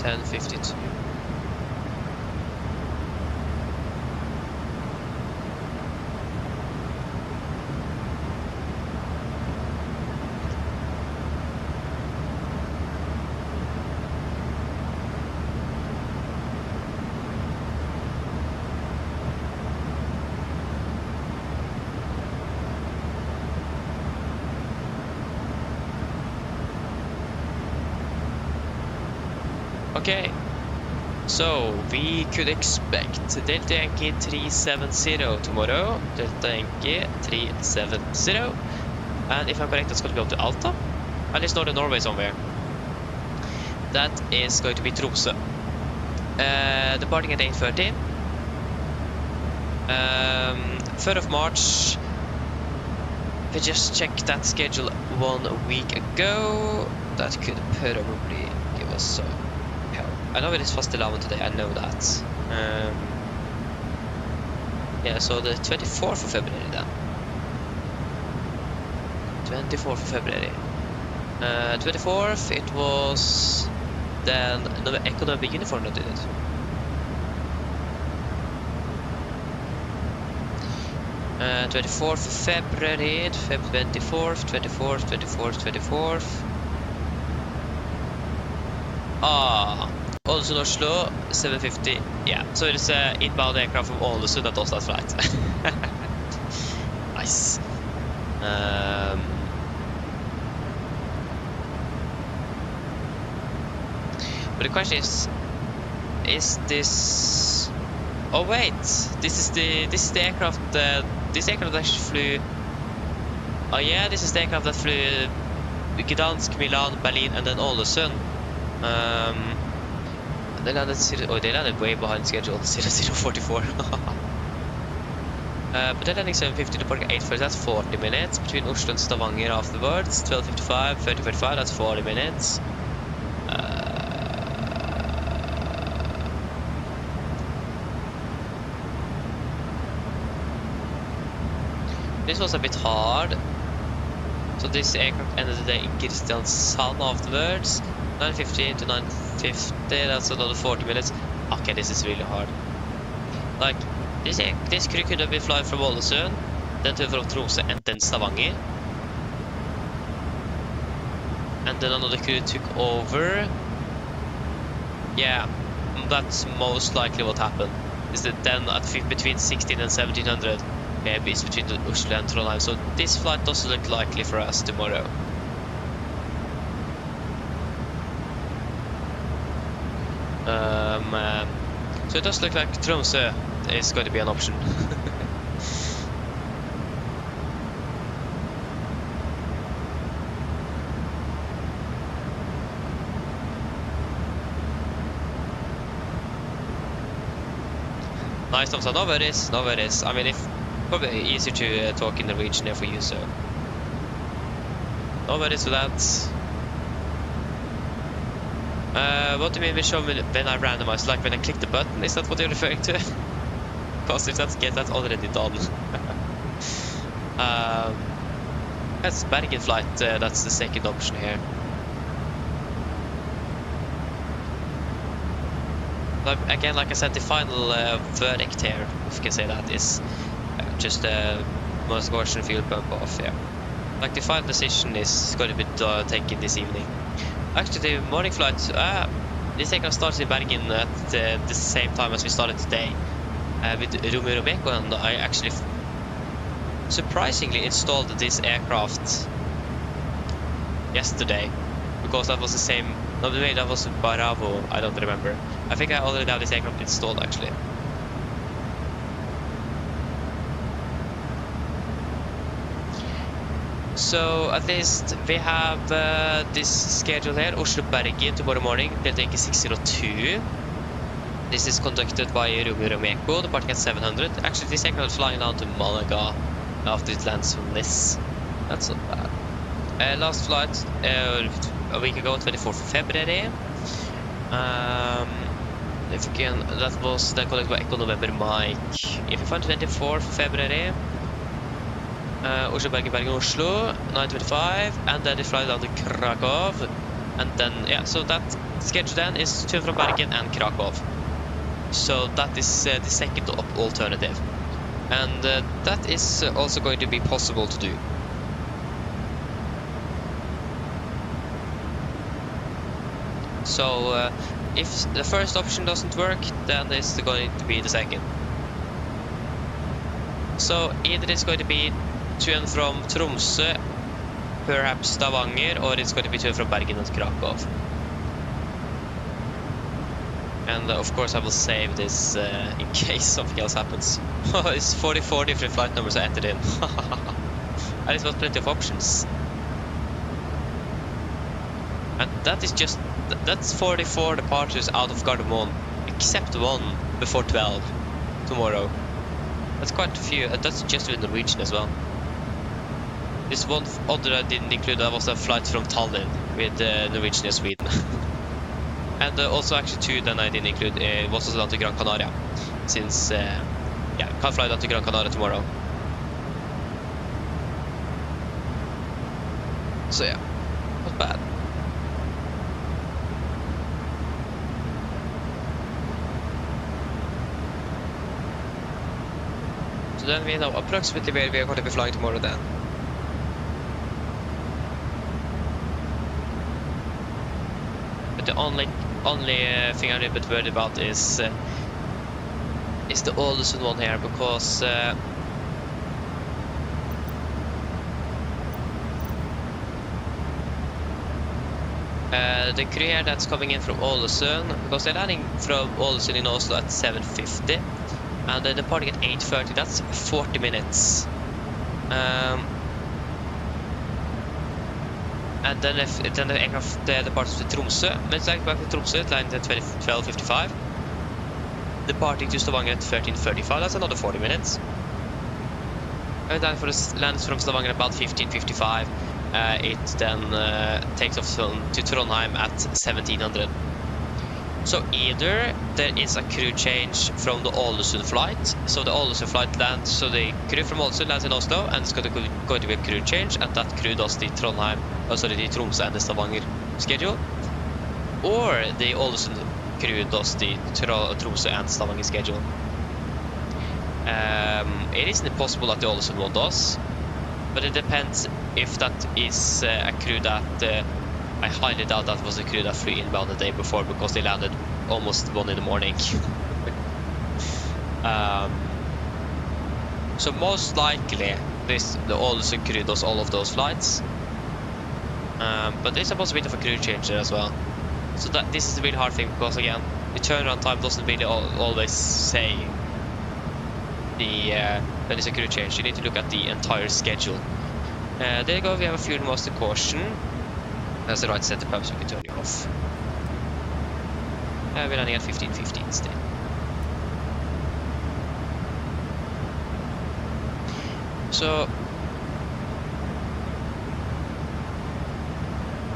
1052. Okay, so we could expect Delta Yankee 370 tomorrow, Delta Yankee 370, and if I'm correct, that's going to go to Alta, at least northern Norway somewhere. That is going to be Tromsø. Departing at 8:30. 3rd of March. We just checked that schedule 1 week ago. That could probably give us some. I know it is fastelavn today, I know that. Yeah, so the 24th of February then. 24th of February. 24th, it was then no economic uniform that did it. Uh, 24th of February, February 24th. Ah. Oslo, Oslo, 750. Yeah, so it's an inbound aircraft from Oslo that does that flight. Nice. But the question is this? Oh wait, this is the aircraft. This aircraft actually flew. Oh yeah, this is the aircraft that flew Gdansk, Milan, Berlin, and then Ålesund. They landed way behind schedule, 0044. But they're landing 750, departing 8:30, that's 40 minutes. Between Oslo and Stavanger afterwards, 12:55, 30:45, that's 40 minutes. This was a bit hard. So this aircraft ended the day in Kristiansand afterwards. 9:50 to 9:50, that's another 40 minutes. Okay, this is really hard. Like, this crew could have been flying from Ålesund, then to from Tromsø, and then Stavanger. And then another crew took over. Yeah, that's most likely what happened. Is that then at between 16 and 1700, maybe it's between the Oslo and Trondheim. So this flight doesn't look likely for us tomorrow. So it does look like Tromsø is going to be an option. Nice, Tomsa. No worries, no worries. I mean, if Probably easier to talk in Norwegian there for you, so. No worries with that. What do you mean with show me when I randomize? Like when I click the button? Is that what you're referring to? Because if that's that's already done. That's Bergen flight. That's the second option here. But again, like I said, the final verdict here, if you can say that, is just the most Gaussian fuel pump off. Yeah, like the final decision is going to be taken this evening. Actually, the morning flight, this takeoff starts in Bergen at the same time as we started today with Refueling, and I actually surprisingly installed this aircraft yesterday because that was the same. No, wait, that was Bravo. I don't remember. I think I already have this aircraft installed actually. So at least we have this schedule here, Oslo Bergen tomorrow morning, pre-takeoff 602. This is conducted by Refueling, departing at 700. Actually, this aircraft is flying down to Malaga after it lands from this. That's not bad. Last flight a week ago, 24th of February. If again, that was then conducted by Echo November Mike. If you find 24th February. Oslo Bergen Oslo 9:25, and then they fly down to Krakow, and then yeah. So that schedule then is to from Bergen and Krakow. So that is the second alternative, and that is also going to be possible to do. So if the first option doesn't work, then it's going to be the second. So either it's going to be to and from Tromsø, perhaps Stavanger, or it's going to be to and from Bergen and Krakow. And of course I will save this in case something else happens. It's 44 different flight numbers I entered in. And it was plenty of options. And that is just, that's 44 departures out of Gardermoen, except one before 12 tomorrow. That's quite a few, and that's just with Norwegian as well. This one other I didn't include, that was a flight from Tallinn with Norwegian in Sweden. And also actually two then I didn't include, was also down to Gran Canaria. Since, yeah, can't fly down to Gran Canaria tomorrow. So yeah, not bad. So then we know approximately where we are going to be flying tomorrow then. But the only thing I'm a little bit worried about is the Ålesund one here, because the crew here that's coming in from Ålesund, because they're landing from Ålesund in Oslo at 7:50 and they're departing at 8:30. That's 40 minutes. And then the aircraft departs to Tromsø, but it's like back to Tromsø, it lands at 12:55. Departing to Stavanger at 13:35, that's another 40 minutes. And then for the lands from Stavanger about 15:55, it then takes off to Trondheim at 1700. So either there is a crew change from the Ålesund flight, so the Ålesund flight lands, so the crew from Ålesund lands in Oslo, and it's going to be a crew change, and that crew does the Trondheim, the Tromsø and the Stavanger schedule, or the Ålesund crew does the Tromsø and Stavanger schedule. It isn't impossible that the Ålesund one does, but it depends if that is a crew that I highly doubt that was a crew that flew inbound the day before, because they landed almost 1 in the morning. So most likely the Ålesund crew does all of those flights, but there's a possibility of a crew change there as well. So this is a really hard thing, because again the turnaround time doesn't really always say when there's a crew change. You need to look at the entire schedule. There you go, we have a fuel master caution. That's the right setup, so you can turn you off. We're landing at 15:15 still. So,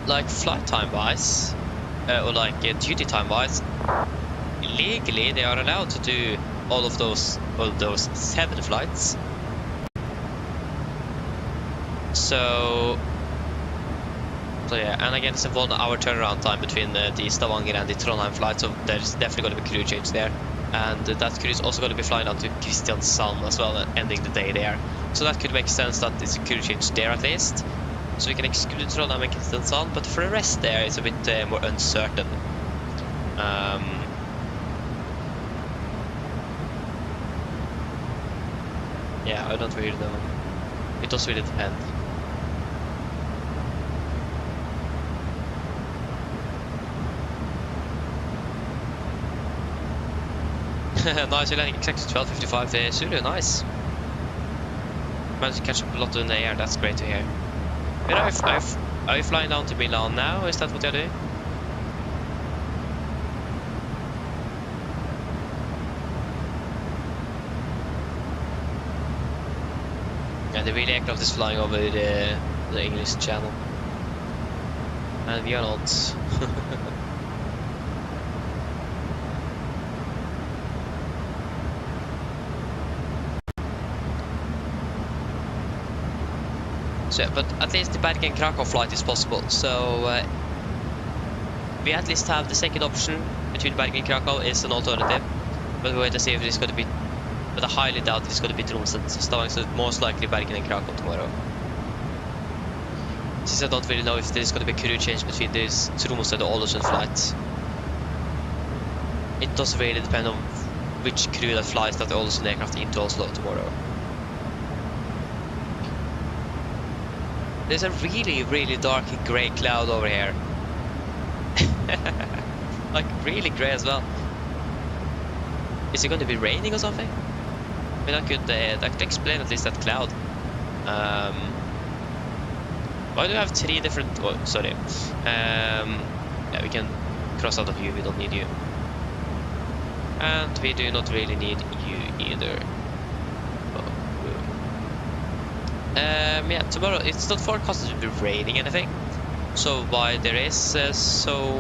like flight time wise, or like duty time wise, legally they are allowed to do all those 7 flights. So yeah, and again it's a 1 hour turnaround time between the Stavanger and the Trondheim flight, so there's definitely going to be crew change there. And that crew is also going to be flying out to Kristiansand as well, ending the day there. So that could make sense that it's a crew change there at least. So we can exclude Trondheim and Kristiansand, but for the rest there it's a bit more uncertain. Yeah, I don't really know. It does really depend. Nice, you're landing exactly 12:55 there. Zulu, nice. Managed to catch up a lot in the air, that's great to hear. You know, are you flying down to Milan now? Is that what you're doing? Yeah, the real aircraft is flying over the English channel. And we are not. So, but at least the Bergen-Krakow flight is possible. So we at least have the second option between Bergen-Krakow is an alternative. But we wait to see if it's going to be. But I highly doubt it's going to be Tromsø and Stavanger, so most likely Bergen and Krakow tomorrow. Since I don't really know if there's going to be crew change between this Tromsø and the Ålesund flight. It does really depend on which crew that flies that Ålesund aircraft into Oslo tomorrow. There's a really dark grey cloud over here. Like really grey as well. Is it going to be raining or something? I mean, that could explain at least that cloud. Why do we have 3 different... Oh, sorry. Yeah, we can cross out of you, we don't need you. And we do not really need you either. Yeah, tomorrow it's not forecasted to be raining anything. So why there is, so...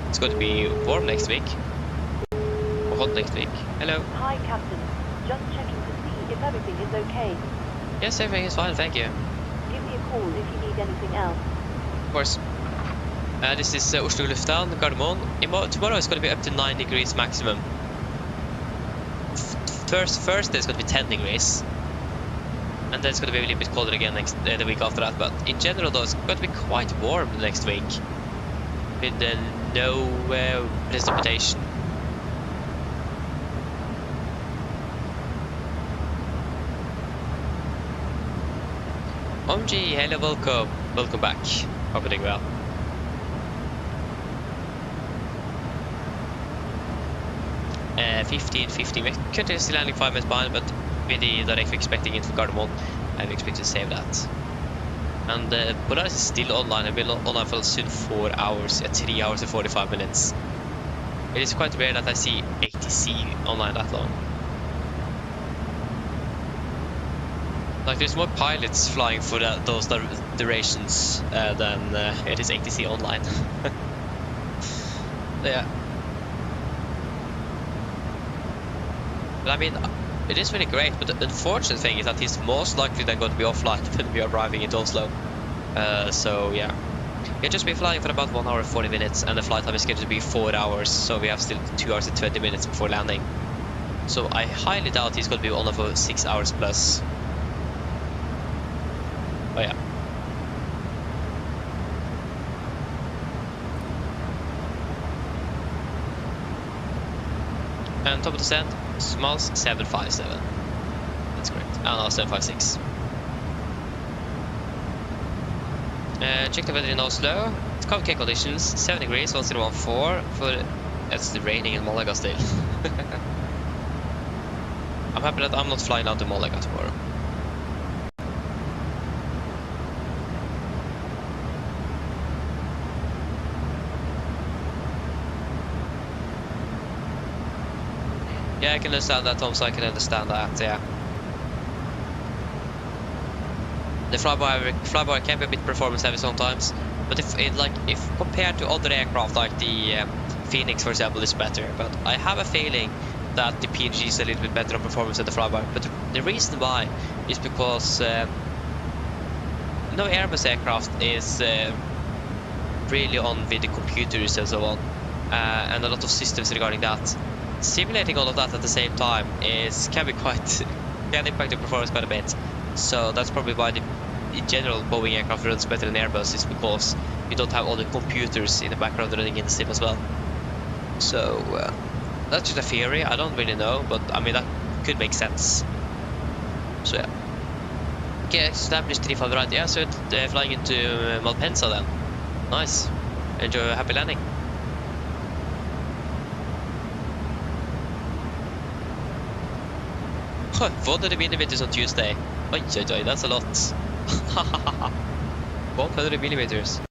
It's going to be warm next week. Or hot next week. Hello. Hi, Captain. Just checking to see if everything is okay. Yes, everything is fine, thank you. Give me a call if you need anything else. Of course. This is Oslo Lufthavn, Gardermoen. Tomorrow it's going to be up to 9 degrees maximum. Thursday it's going to be 10 degrees. And then it's going to be a little bit colder again the week after that. But in general though, it's going to be quite warm next week. With no precipitation. OMG, hello, welcome back. Hope you're doing well. Uh, 15, we're currently still landing 5 minutes behind, but with the direct we're expecting into Gardermoen, and we expect to save that. And Polaris is still online, and will online for soon 4 hours, 3 hours and 45 minutes. It is quite rare that I see ATC online that long. Like there's more pilots flying for those durations than it is ATC online. Yeah. But I mean, it is really great, but the unfortunate thing is that he's most likely then going to be offline when we are arriving into Oslo. So yeah. He'll just be flying for about 1 hour and 40 minutes, and the flight time is scheduled to be 4 hours, so we have still 2 hours and 20 minutes before landing. So I highly doubt he's going to be on for 6 hours plus. Oh yeah. And top of the stand, Smalls 757. That's correct. Oh no, 756. Check the weather in Oslo. It's okay conditions, 7 degrees, 1014. That's the raining in Malaga still. I'm happy that I'm not flying out to Malaga tomorrow. Yeah, I can understand that, Tom, so I can understand that, yeah. The flyby can be a bit performance heavy sometimes, but if compared to other aircraft like the Phoenix, for example, is better. But I have a feeling that the PNG is a little bit better on performance than the flyby. But the reason why is because no Airbus aircraft is really on with the computers and so on, and a lot of systems regarding that. Simulating all of that at the same time can impact the performance quite a bit. So that's probably why in general Boeing aircraft runs better than Airbus, is because you don't have all the computers in the background running in the sim as well. So that's just a theory. I don't really know, but I mean that could make sense. So yeah. Okay, established 35 right. Yeah, so flying into Malpensa then. Nice. Enjoy a happy landing. 100 millimeters on Tuesday. Oi, that's a lot. 100 millimeters.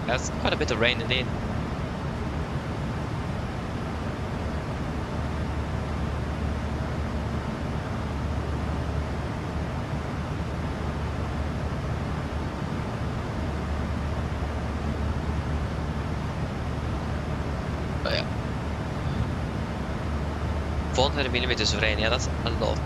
That's quite a bit of rain indeed. Oh yeah. 100 millimeters of rain, yeah, that's a lot.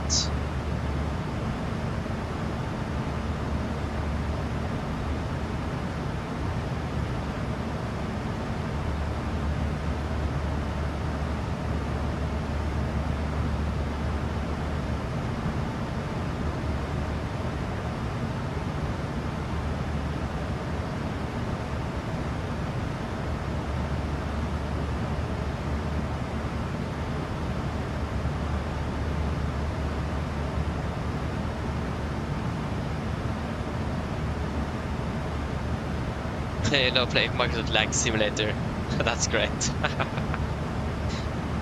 You know, playing Microsoft Lag Simulator. That's great.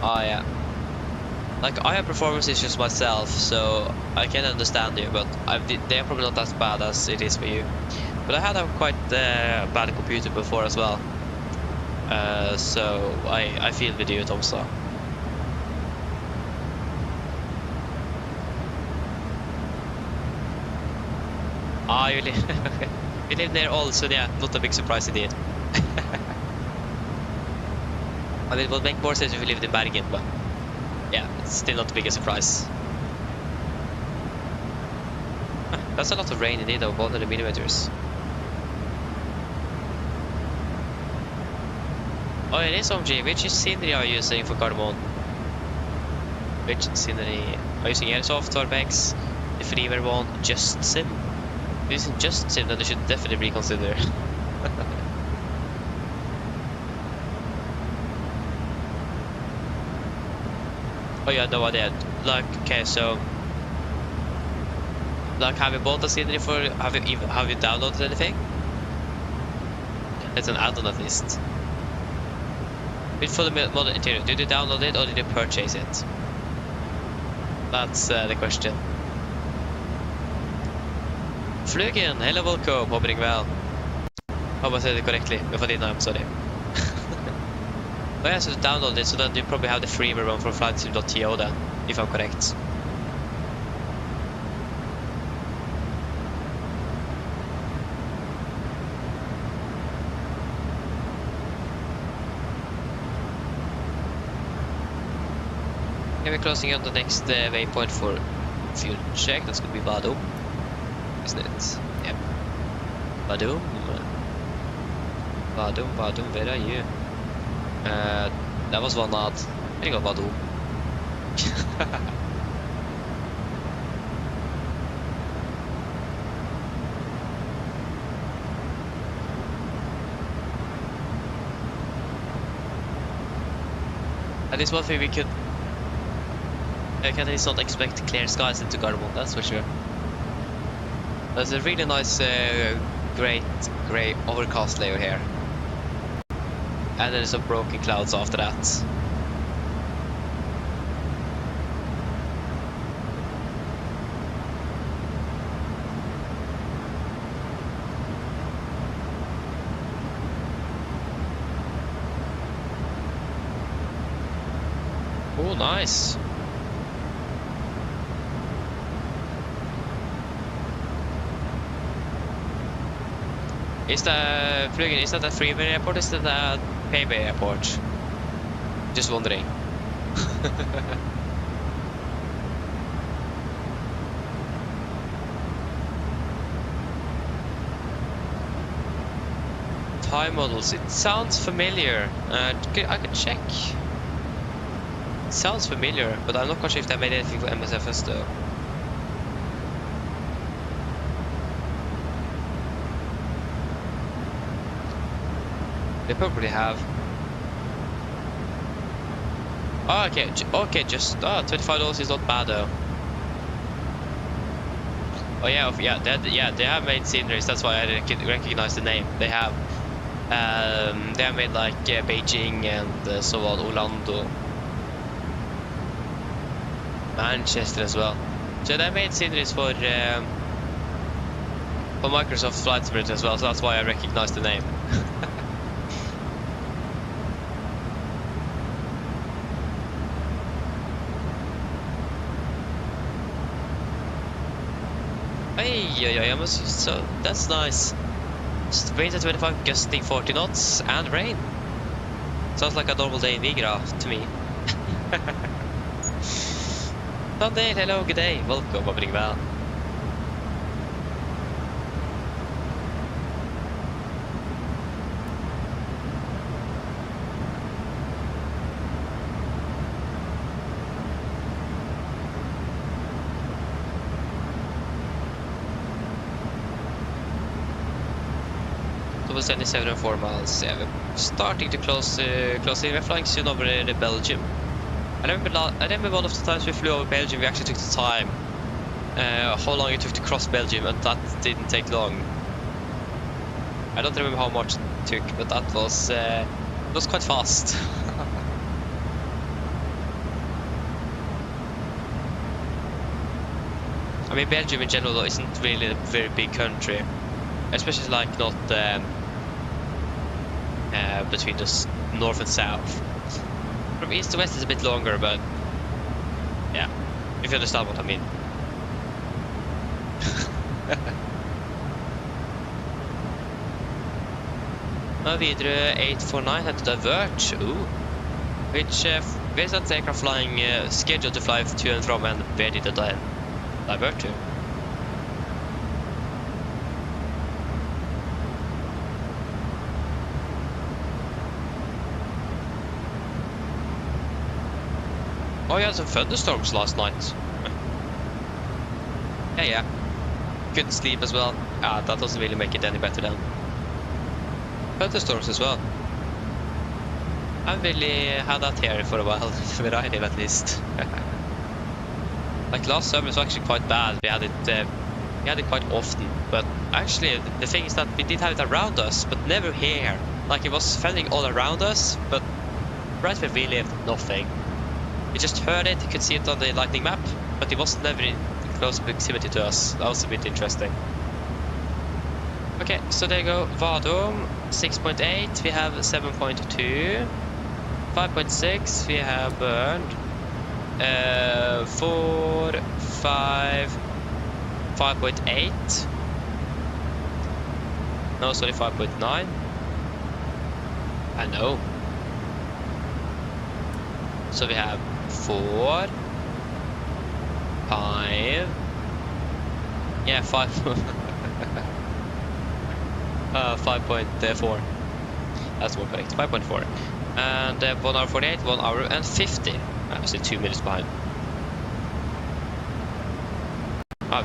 Oh yeah. Like, I have performance issues myself, so I can understand you, but they're probably not as bad as it is for you. But I had a quite bad computer before as well. So I feel with you, Tomsa. Ah, you we live near also, yeah, not a big surprise indeed. I mean, it would make more sense if we lived in Bergen, but yeah, it's still not the biggest surprise. That's a lot of rain indeed, though, 100 millimeters. Oh, it is OMG. Which scenery are you using for Gardermoen? Which scenery? Are you using Airsoft, Torbex, the freeware one, Just Sim? If you're using Just Sim, then you should definitely reconsider. Oh yeah, no idea. Like, okay, so like, have you bought a scenery for? Have you downloaded anything? It's an add-on at least. For the modern interior, did you download it or did you purchase it? That's the question. Flugen, hello, welcome, hoping well. Hope I said it correctly. If I didn't, I'm sorry. Oh yeah, so download it, so then you probably have the freeware one from flightsim.to then, if I'm correct. Okay, we're closing on the next waypoint for fuel check. That's gonna be Badum, isn't it? Yep. Badum. Badum, where are you? That was one ad. I think Badum. At least one thing we could. I can at least not expect clear skies into Gardermoen, that's for sure. There's a really nice great grey overcast layer here. And then some broken clouds after that. Oh, nice. Is that Flygen, is that a freeway airport? Is that a payway airport? Just wondering. Time models. It sounds familiar. I could check. It sounds familiar, but I'm not quite sure if they made anything for MSFS though. They probably have. Oh, okay, just $25 is not bad though. Oh yeah, they have made sceneries. That's why I recognize the name. They have made like Beijing and so on, Orlando, Manchester as well. So they made sceneries for Microsoft Flight Simulator as well. So that's why I recognize the name. Hey, so that's nice. Just winds at 25, gusting 40 knots, and rain. Sounds like a normal day in Vigra to me. Sunday, hello, good day, welcome, opening well. Was 77 and 4 miles. Yeah, we're starting to close in. We're flying soon over Belgium. I remember one of the times we flew over Belgium, we actually took the time. How long it took to cross Belgium, and that didn't take long. I don't remember how much it took, but that was quite fast. I mean, Belgium in general though isn't really a very big country, especially like not between the north and south. From east to west is a bit longer, but yeah, if you understand what I mean. Now videre 849 had to divert. Ooh. Where's that aircraft flying scheduled to fly to and from, and where did it divert to? Oh, you had some thunderstorms last night. Yeah. Couldn't sleep as well. That doesn't really make it any better then. Thunderstorms as well. I've really had that here for a while, where I live at least. Like last summer was actually quite bad. We had it quite often. But actually, the thing is that we did have it around us, but never here. Like it was thundering all around us, but right where we lived, nothing. You just heard it, you could see it on the lightning map, but it was never in close proximity to us. That was a bit interesting. Okay, so there you go. Vadum 6.8, we have 7.2, 5.6, we have burned 4, 5, 5.8. No, sorry, 5.9. I know. So we have 4, 5, yeah, 5, 5.4, that's more correct, 5.4, and 1 hour 48, 1 hour and 50, actually 2 minutes behind.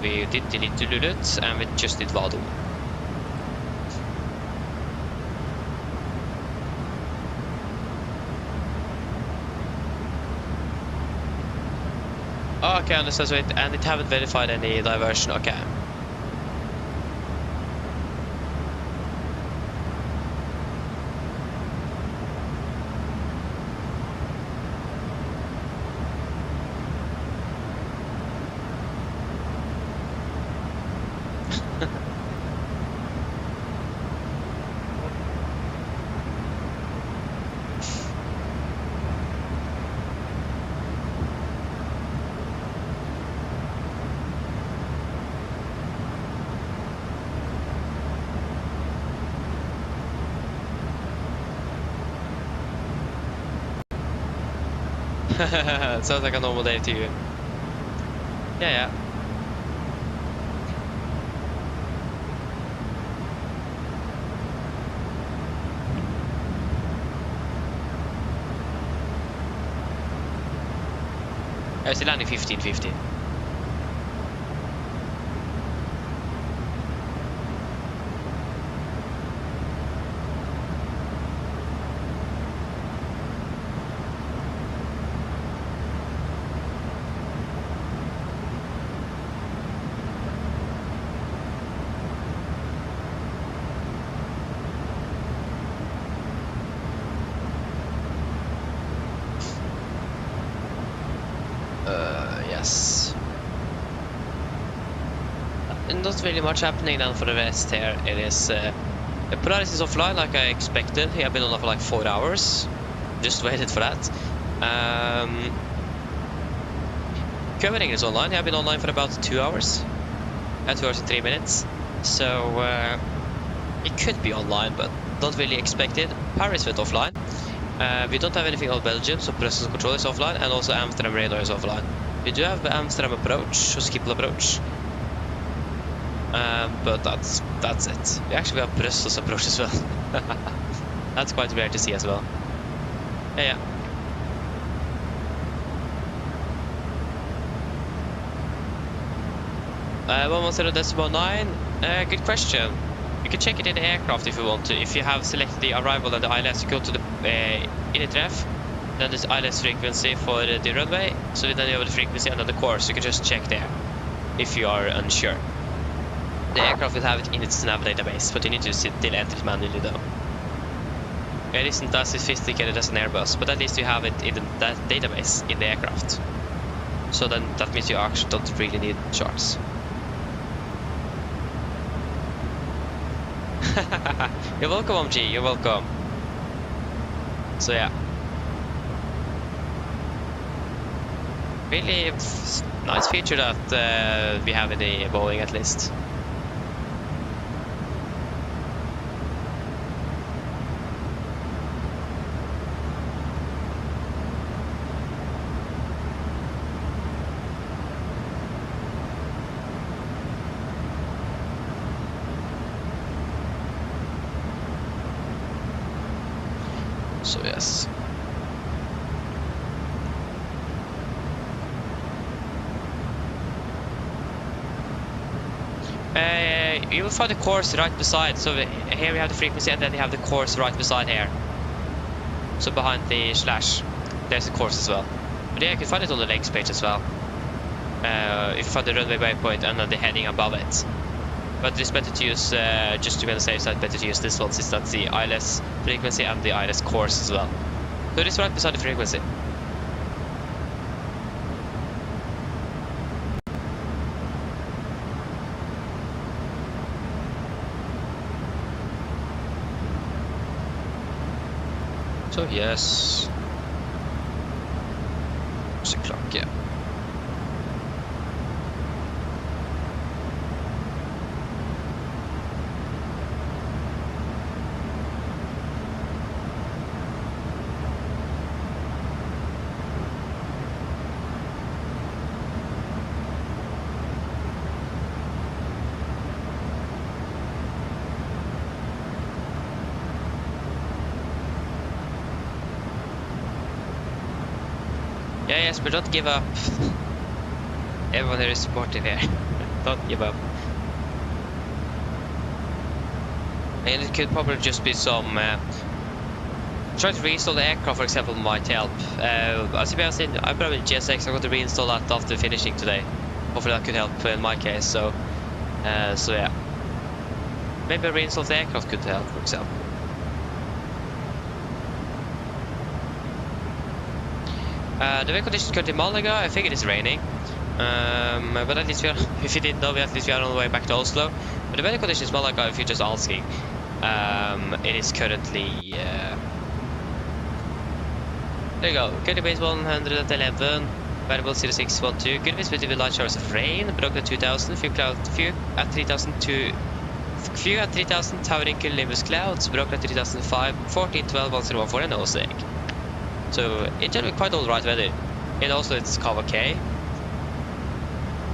We did delete Lulut, and we just did Vadum. Okay, I understand. So and it haven't verified any diversion. Okay. Sounds like a normal day to you. Yeah. I was landing 1550. Yes. Not really much happening then for the rest here. It is Polaris is offline like I expected. He had been on for like 4 hours. Just waited for that. Covering is online. He had been online for about 2 hours. 2 hours and 3 minutes. So it could be online, but not really expected. Paris went offline. We don't have anything on Belgium, so Brussels control is offline, and also Amsterdam radar is offline. We do have Amsterdam approach, or Schiphol approach, but that's it. We actually have Brussels approach as well. That's quite rare to see as well. Yeah. 110.9. Good question. You can check it in the aircraft if you want to. If you have selected the arrival and the ILS, you go to the init-ref, then there's ILS frequency for the runway, so then you have the frequency and then the course. You can just check there if you are unsure. The aircraft will have it in its nav database, but you need to still enter it manually though. It isn't as sophisticated as an Airbus, but at least you have it in that database in the aircraft. So then that means you actually don't really need charts. You're welcome, OMG, you're welcome. So yeah. Really nice feature that we have in the Boeing at least. So yes. You will find the course right beside. So here we have the frequency, and then you have the course right beside here. So behind the slash, there's the course as well. But yeah, you can find it on the legs page as well. If you find the runway waypoint and then the heading above it. But it's better to use, just to be on the safe side, better to use this one since that's the ILS frequency and the ILS course as well. So it is right beside the frequency. So yes. There's a clock, yeah. Yeah, yes, but don't give up. Everyone here is supportive here. Don't give up. And it could probably just be some... trying to reinstall the aircraft, for example, might help. As you may have seen, I'm probably GSX. I'm going to reinstall that after finishing today. Hopefully that could help in my case, so yeah. Maybe a reinstall of the aircraft could help, for example. The weather conditions currently in Malaga, I think it is raining. But at least we are, if you didn't know, at least we are on the way back to Oslo. But the weather conditions in Malaga, if you're just asking, it is currently... there you go, currently base 111, variable 0612, good visibility with light showers of rain, broken at 2000, few at 3002, few at 3000, towering cumulonimbus clouds, broken at 3005, 1412, 1014, and no sig. So, in general, quite alright weather. In Oslo it's calm okay.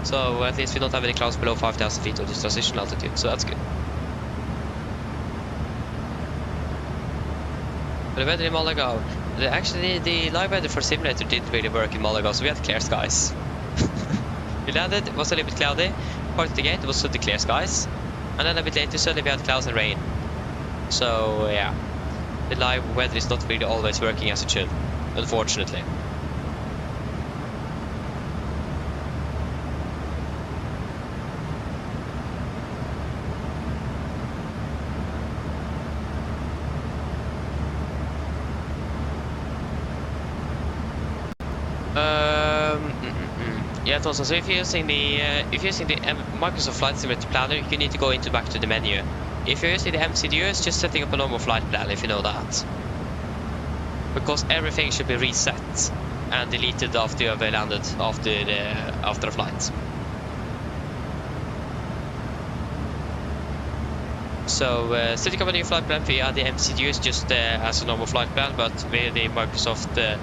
So at least we don't have any clouds below 5,000 feet of this transition altitude, so that's good. The weather in Malaga, actually the live weather for simulator didn't really work in Malaga, so we had clear skies. We landed, it was a little bit cloudy, parked at the gate, it was suddenly clear skies, and then a bit later suddenly we had clouds and rain. So yeah, the live weather is not really always working as it should, unfortunately. Yeah, also, so if you're using the Microsoft Flight Simulator Planner, you need to go back to the menu. If you're using the MCDU, it's just setting up a normal flight plan, if you know that. Because everything should be reset and deleted after you have landed after a flight. So setting up a new flight plan via the MCDU is just as a normal flight plan, but with the Microsoft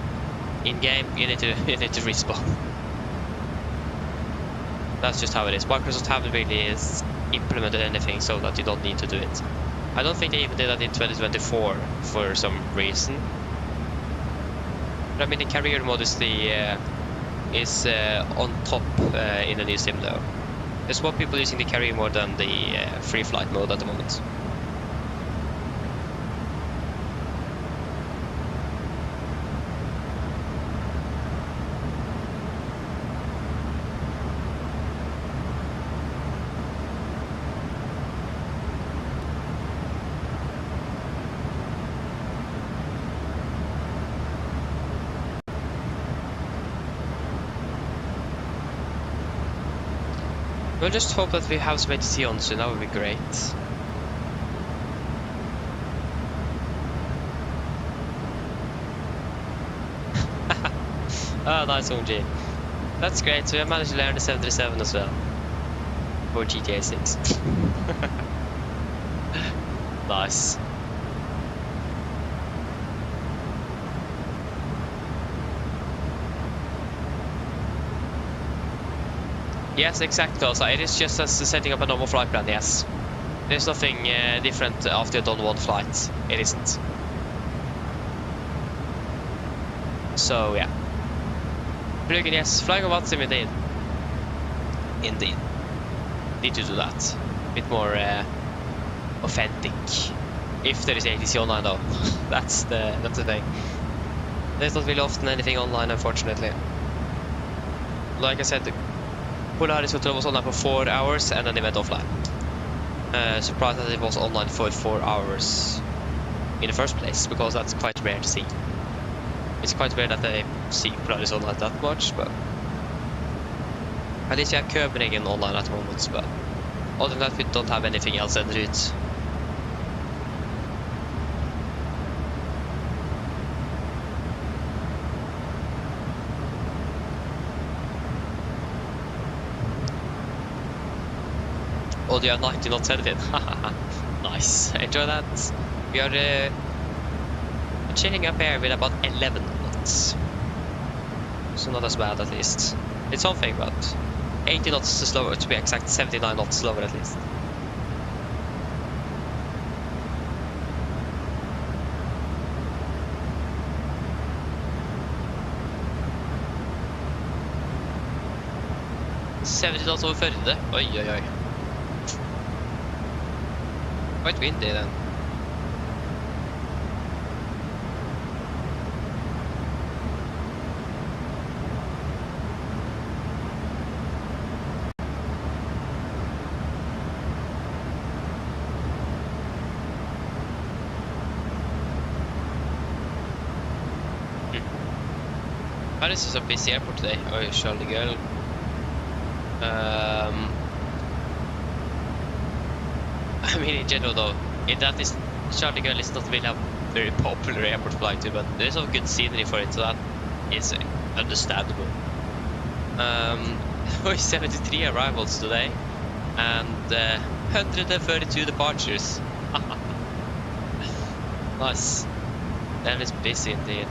in-game, you need to respawn. That's just how it is. Microsoft haven't really implemented anything so that you don't need to do it. I don't think they even did that in 2024 for some reason. But I mean, the carrier mode is on top in the new sim though. There's more people using the carrier mode than the free flight mode at the moment. We'll just hope that we have some ATC on soon, that would be great. Oh, nice one, G. That's great, so we have managed to learn the 737 as well. For GTA 6. Nice. Yes, exactly. Also, it is just as setting up a normal flight plan. Yes, there's nothing different after you've done one flight. It isn't. So yeah, plugin yes, flying over sim indeed. Indeed, need to do that. A bit more authentic. If there is ATC online though, that's the thing. There's not really often anything online, unfortunately. Like I said, the Polaris Hotel was online for 4 hours and then they went offline. Surprised that it was online for 4 hours in the first place, because that's quite rare to see. It's quite rare that they see Polaris online that much, but at least we have Copenhagen online at the moment, but other than that we don't have anything else en route. Oh, they are 90 knots headed. Nice, enjoy that. We are chilling up here with about 11 knots. So not as bad at least. It's something, but 80 knots slower, to be exact, 79 knots slower at least. $70 over Førde. Oi, oi, oi. Quite windy then. This is a busy airport today. Oh, Charlie Girl. I mean, in general though, Charlie Girl is not really a very popular airport to fly to, but there's some good scenery for it, so that is understandable. 73 arrivals today, and 132 departures. Nice. That is busy indeed.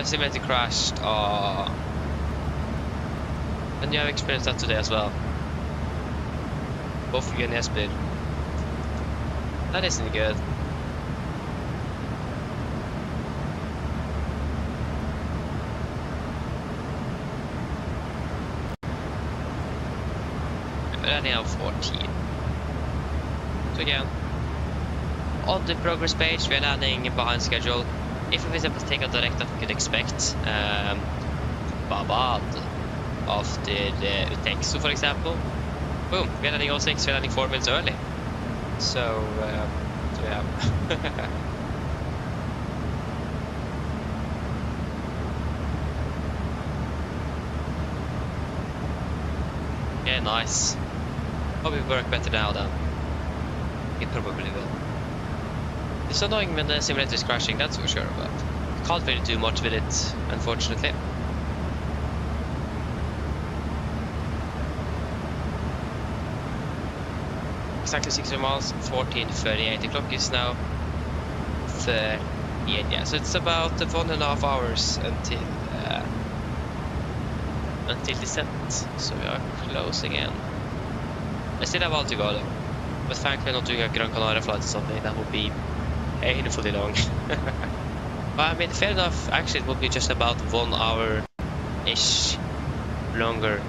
simulator crashed. Oh. And you have experienced that today as well. Both of you and Jesper. That isn't good. We're running out 14. So again, on the progress page, we're landing behind schedule. If we visit take a direct that we could expect, Babad after Utexo, for example. Boom, we're landing 06, we're landing 4 minutes early. So yeah. Yeah, nice. Hope it work better now then. It probably will. It's annoying when the simulator is crashing, that's for sure, but can't really do much with it, unfortunately. Exactly 60 miles, 14:38. The clock is now 38, yeah, so it's about 1.5 hours until descent, so we are closing in. I still have a while to go though, but thankfully not doing a Gran Canaria flight or something, that would be painfully long. But I mean, fair enough, actually it would be just about 1 hour-ish longer.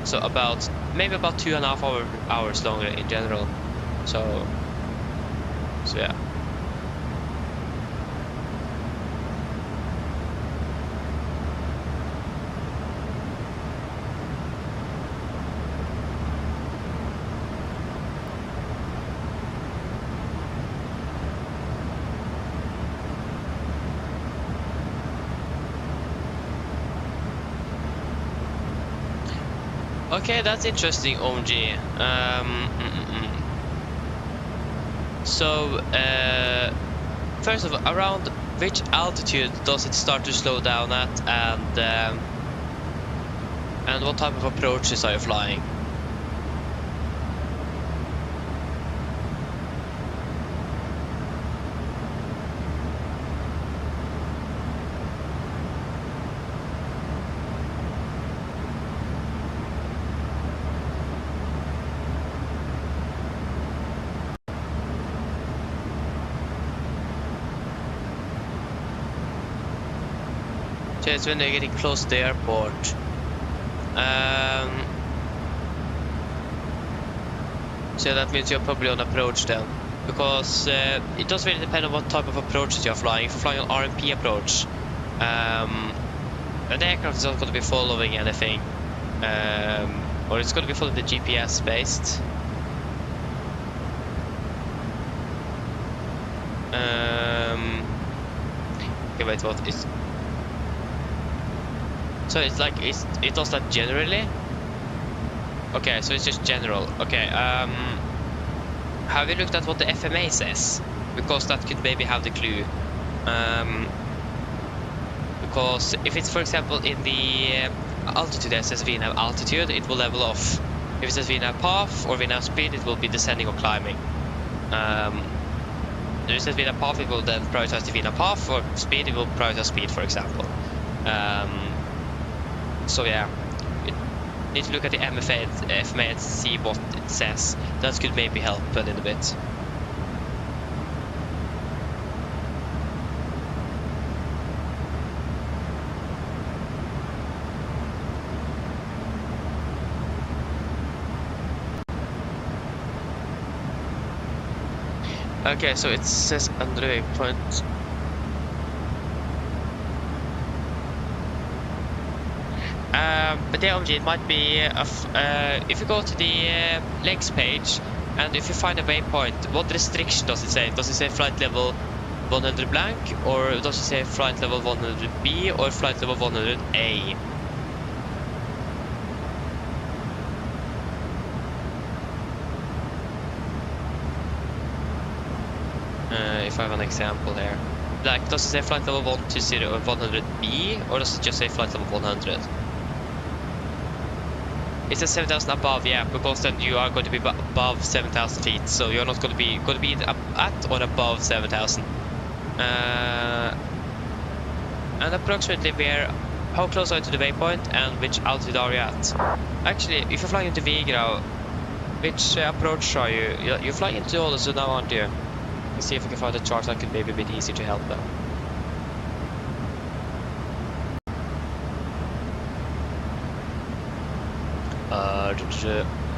So maybe about 2.5 hours longer in general. So yeah. Okay, that's interesting, OMG. So, first of all, around which altitude does it start to slow down at, and what type of approaches are you flying? So it's when they're getting close to the airport. So that means you're probably on approach then, because it does really depend on what type of approaches you're flying. If you're flying an RMP approach, the aircraft is not going to be following anything, or it's going to be following the GPS based. Okay, wait, what is? So it's like it does that generally. Okay, so it's just general. Okay, have you looked at what the FMA says? Because that could maybe have the clue. Because if it's, for example, in the altitude, it says VNAV altitude, it will level off. If it says VNAV path or VNAV speed, it will be descending or climbing. If it says VNAV path, it will then prioritize the VNAV path, or speed, it will prioritize speed, for example. So yeah, you need to look at the FMA and see what it says. That could maybe help a little bit. Okay, so it says under waypoint. But yeah, OMG, it might be if you go to the legs page and if you find a waypoint, what restriction does it say? Does it say flight level 100 blank, or does it say flight level 100B or flight level 100A? If I have an example here, like, does it say flight level 120 or 100B, or does it just say flight level 100? It says 7,000 above, yeah, because then you are going to be above 7,000 feet, so you're not going to be at or above 7,000. and approximately how close are you to the waypoint and which altitude are you at? Actually, if you're flying into Vigra, which approach are you? You're flying into Oslo now, aren't you? Let's see if we can find a chart that could maybe be a bit easier to help them.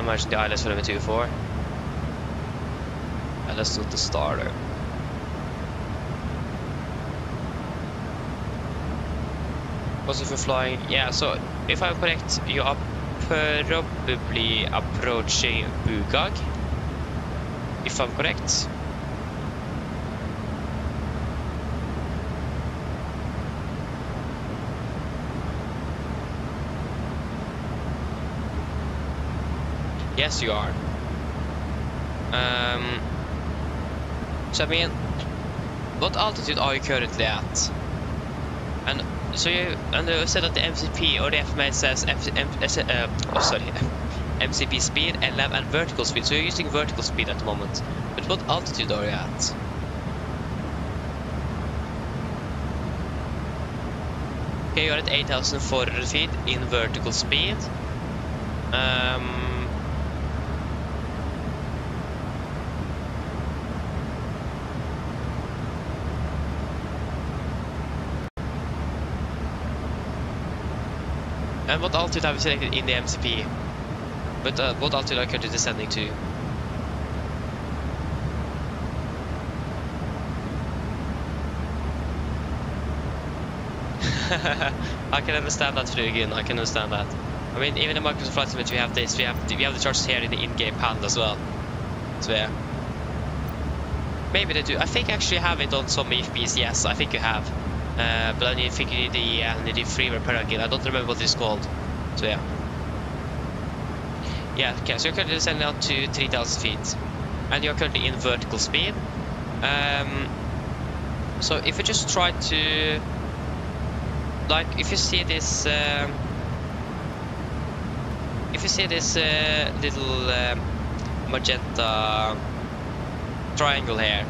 Imagine the ILS 724. And that's not the starter. Also, if you're flying, yeah, so if I'm correct, you are probably approaching Bugag. If I'm correct. Yes, you are. So I mean, what altitude are you currently at? And so you said that the MCP or the FMA says MCP speed, LM, and vertical speed. So you're using vertical speed at the moment. But what altitude are you at? Okay, you're at 8,400 feet in vertical speed. And what altitude have you selected in the MCP? But what altitude are you currently descending to? I can understand that, Flugen. I can understand that. I mean, even in Microsoft Flight Simulator, we have this. We have the charts here in the in-game panel as well. So yeah. Maybe they do. I think I actually have it on some EFPs. Yes, I think you have. But I think you need the freeware paragon. I don't remember what it's called. So yeah. Yeah, okay, so you're currently descending out to 3,000 feet. And you're currently in vertical speed. So if you just try to... Like, if you see this... little magenta triangle here,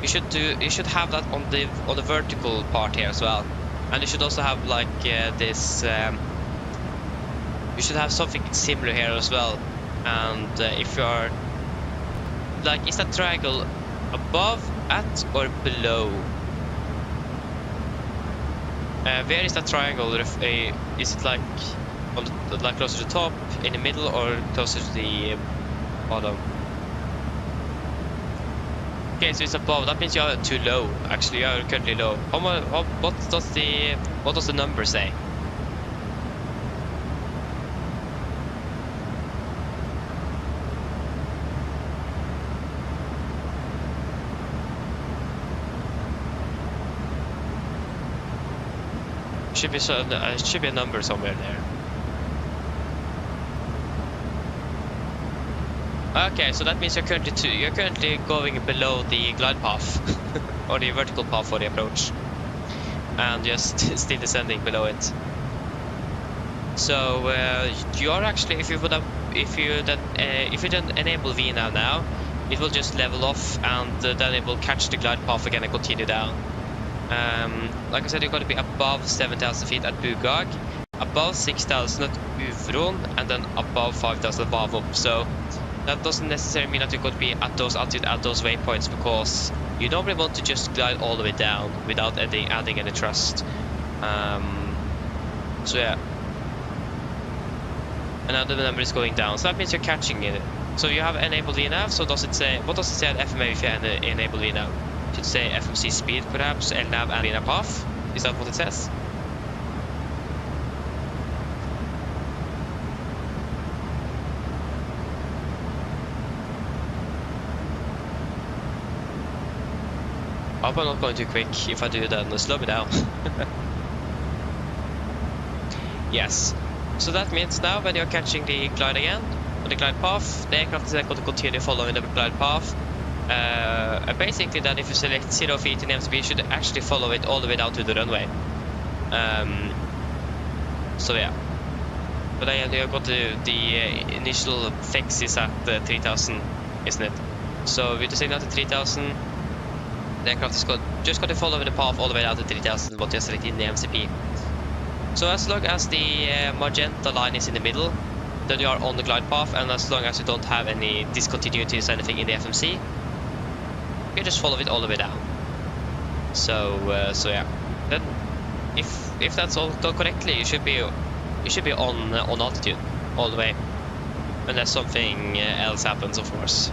you should have that on the vertical part here as well, and you should also have like this. You should have something similar here as well. And if you are like, is that triangle above, at, or below? Where is that triangle? Is it like on the, like closer to the top, in the middle, or closer to the bottom? Okay, so it's above. That means you are too low. Actually, you are currently low. What does the number say? Should be should be a number somewhere there. Okay, so that means you're currently going below the glide path or the vertical path for the approach, and just still descending below it. So you are actually, if you then enable VNAV now, it will just level off, and then it will catch the glide path again and continue down. Like I said, you're going to be above 7,000 feet at Bugag, above 6,000 at Uvron, and then above 5,000 at Vavop. So that doesn't necessarily mean that you're going to be at those altitude at those waypoints, because you normally want to just glide all the way down without adding any thrust. So yeah. And now the number is going down, so that means you're catching it. So you have enabled VNAV. So does it say, what does it say at FMA if you enable VNAV? Should say FMC speed, perhaps, LNAV and VNAV path? Is that what it says? I hope I'm not going too quick. If I do, then slow me down. Yes. So that means now when you're catching the glide again, on the glide path, the aircraft is going to continue following the glide path. Basically then if you select 0 feet in MCP, you should actually follow it all the way down to the runway. So yeah. But then you've got the initial fix is at 3,000, isn't it? So we descend down to 3,000. The aircraft is just going to follow the path all the way down to 3000, what you select in the MCP. So as long as the magenta line is in the middle, then you are on the glide path, and as long as you don't have any discontinuities or anything in the FMC, you just follow it all the way down. So yeah. Then if that's all done correctly, you should be on altitude all the way, unless something else happens, of course.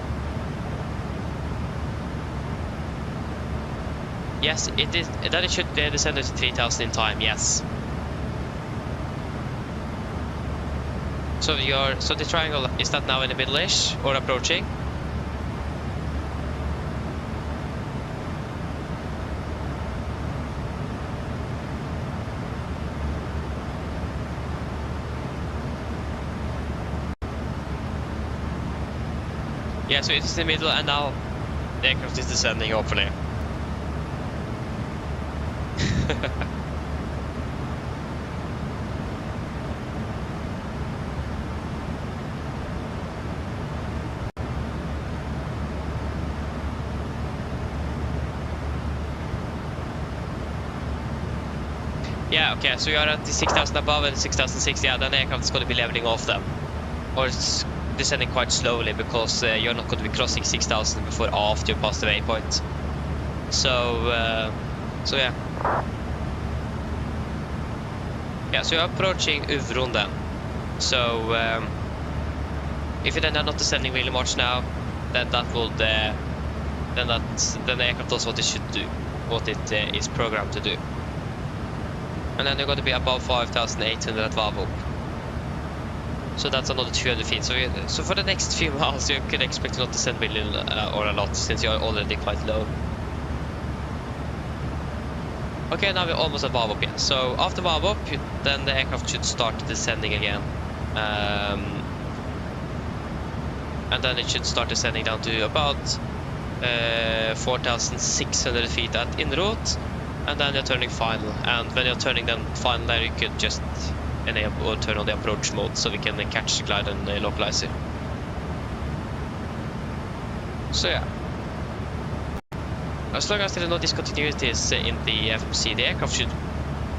Yes, it is. That it should descend to 3000 in time. Yes. So the triangle, is that now in the middle-ish or approaching? Yeah, so it's in the middle, and now the aircraft is descending, hopefully. Yeah, okay, so you are at the 6000 above and 6060, yeah, then the aircraft is going to be leveling off them. Or it's descending quite slowly, because you're not going to be crossing 6000 before after you pass the waypoint. So yeah. Yeah, so you're approaching Uvron then. So if you're then not descending really much now, then that will then the aircraft does what it should do, what it is programmed to do. And then you're going to be above 5,800 at Vavop. So that's another 200 feet. So for the next few miles, you can expect to not descend really or a lot, since you're already quite low. Okay, now we're almost at Vavop, yeah. So after Vavop, then the aircraft should start descending again. And then it should start descending down to about 4,600 feet at en route. And then you're turning final, and when you're turning then final there, you could just enable or turn on the approach mode, so we can catch the glide and localize it. So yeah, as long as there are no discontinuities in the FMC, the aircraft should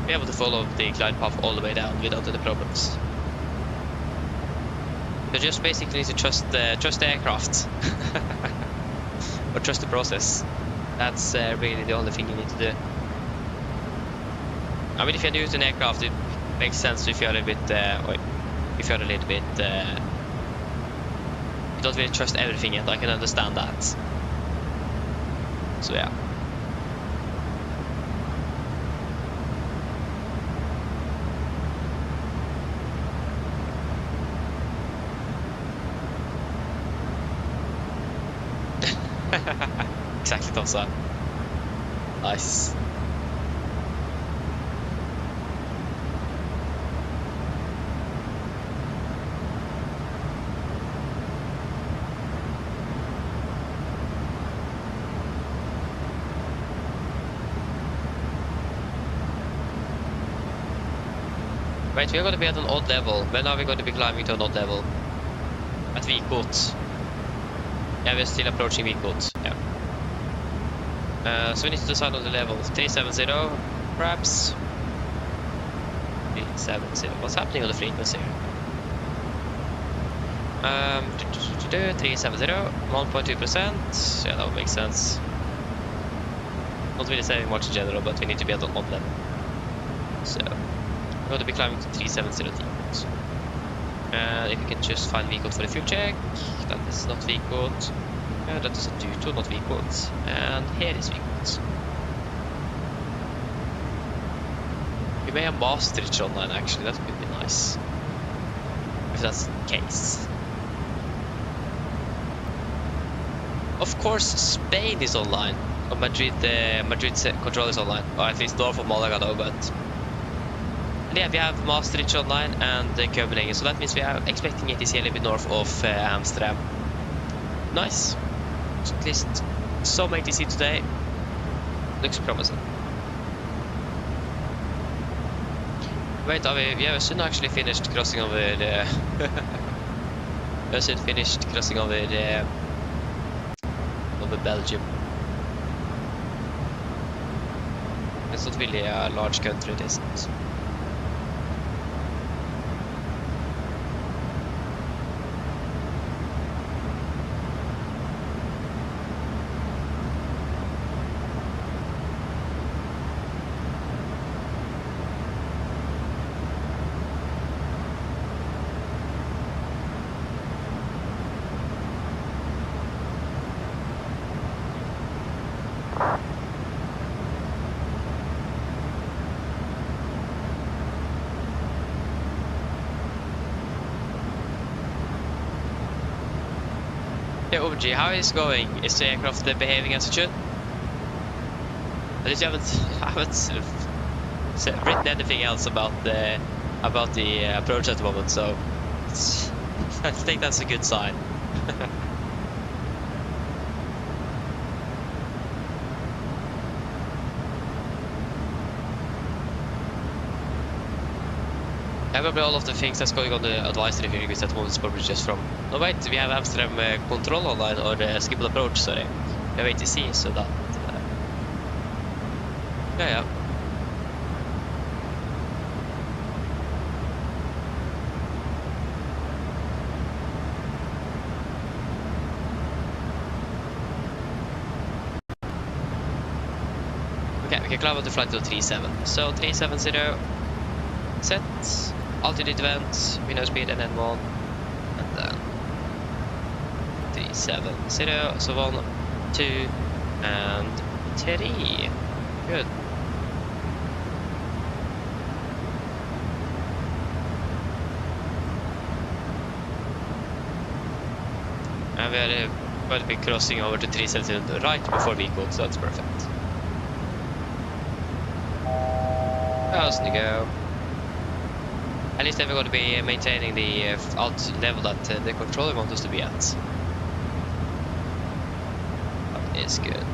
be able to follow the glide path all the way down without any problems. You just basically need to trust the aircraft or trust the process. That's really the only thing you need to do. I mean, if you're new to an aircraft, it makes sense if you're a little bit, you don't really trust everything yet. I can understand that. So yeah. Exactly, Tossa. Nice. Wait, we are going to be at an odd level. When are we going to be climbing to an odd level? At Vikot. Yeah, we're still approaching Vikot. Yeah. So we need to decide on the level. 370, perhaps. 370. What's happening on the frequency here? 370, 1.2%. Yeah, that would make sense. Not really saving much in general, but we need to be at an odd level. So we're going to be climbing to 370 Vikot. And if you can just find Vikot for the fuel check, that is not Vikot. That is a Duto, not Vikot. And here is Vikot. We may have Maastricht online actually, that would be nice. If that's the case. Of course, Spain is online. Or Madrid control is online. Or at least north of Malaga though, but... And yeah, we have Maastricht online and Copenhagen, so that means we are expecting ATC a little bit north of Amsterdam. Nice. So at least some ATC today. Looks promising. Wait, we have soon actually finished crossing over the... we have soon finished crossing over Belgium. It's not really a large country, this is. Yeah, OG, how is it going? Is the aircraft behaving as it should? At least you haven't written anything else about the approach at the moment, so I think that's a good sign. Probably all of the things that's going on the advisory figures at the moment is probably just from... No wait, we have Amsterdam control online, or the skippable approach, sorry. We have ATC, so that... yeah. Okay, we can climb up the flight to 37. So 370, set. Altitude vent, window speed and then 1, and then 370, so 1, 2, and 3. Good. And we are going to be crossing over to 370 right before we go, so that's perfect. How's it go? At least then we're going to be maintaining the alt level that the controller wants us to be at. That is good.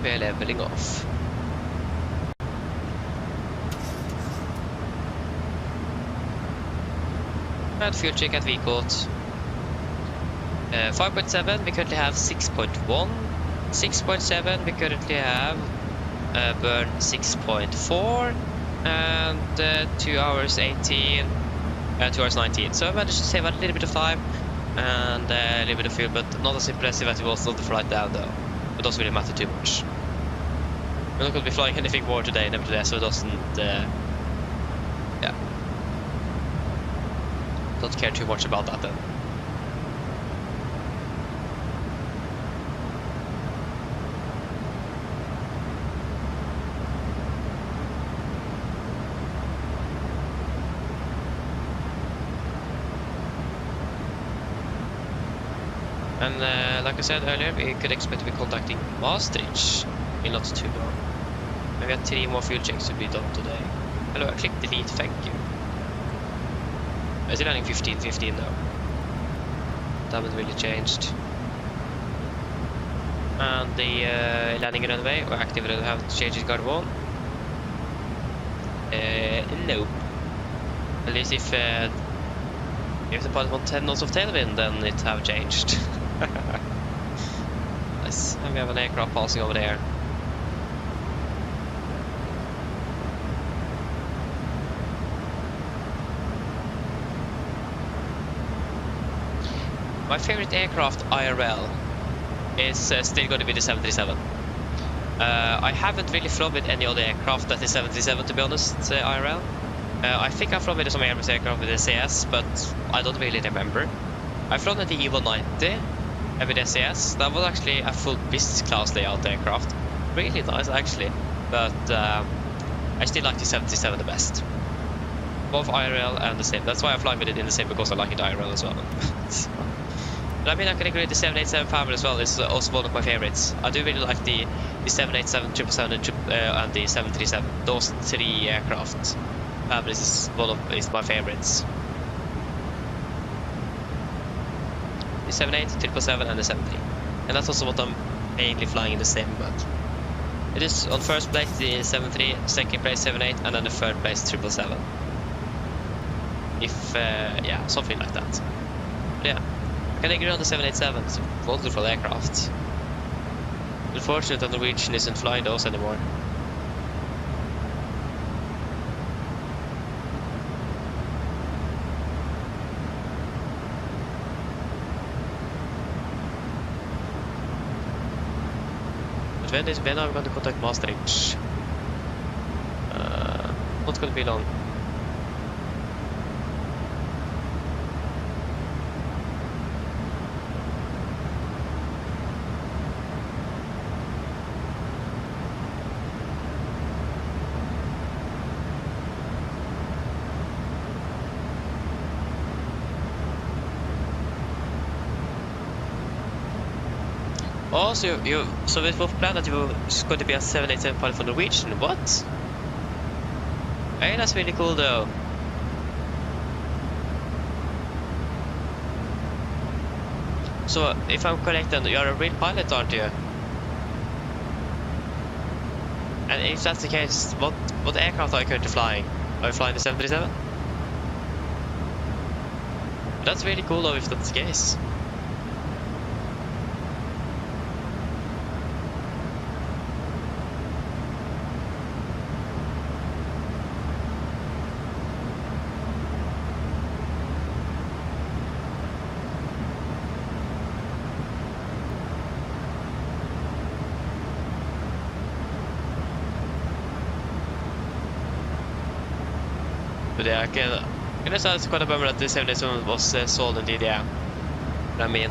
We are leveling off. And fuel check at VCOT. 5.7, we currently have 6.1. 6.7, we currently have burn 6.4. And 2 hours 18, 2 hours 19. So I managed to save a little bit of time and a little bit of fuel, but not as impressive as it was on the flight down though. It doesn't really matter too much. We're not going to be flying anything more today, nevertheless, so it doesn't, yeah. Don't care too much about that then. And like I said earlier, we could expect to be contacting Maastricht in not too long. And we have 3 more fuel checks to be done today. Hello, I clicked delete, thank you. Is it landing 15-15 though? That hasn't really changed. And the landing runway, or active runway, haven't changed it, guard 1. Nope. At least if the pilot wants 10 knots of tailwind, then it have changed. Nice. And we have an aircraft passing over there. My favorite aircraft IRL is still going to be the 737. I haven't really flown with any other aircraft that is 737, to be honest, IRL. I think I've flown with some Airbus aircraft with SAS, but I don't really remember. I've flown with the E190 with SAS. That was actually a full business class layout aircraft. Really nice actually, but I still like the 737 the best. Both IRL and the same. That's why I fly with it in the same, because I like it IRL as well. But I mean, I can agree the 787 family as well is also one of my favorites. I do really like the 787, 777 and the 737. Those 3 aircraft families is my favorites. The 78, 777, and the 73, and that's also what I'm mainly flying in the same mode. It is on first place the 73, second place 78, and then the third place 777. If yeah, something like that. But yeah, I can agree on the 787. It's a wonderful aircraft. Unfortunate that Norwegian isn't flying those anymore. When are we going to contact Maastricht? Not going to be long. Oh, so so it was planned that you were going to be a 787 pilot for Norwegian. What? Hey, that's really cool though. So if I'm correct, then you're a real pilot, aren't you? And if that's the case, what aircraft are you currently flying? Are you flying the 737? That's really cool though, if that's the case. But yeah, I can say it's quite a bummer that the 787 was sold indeed, yeah. But I mean,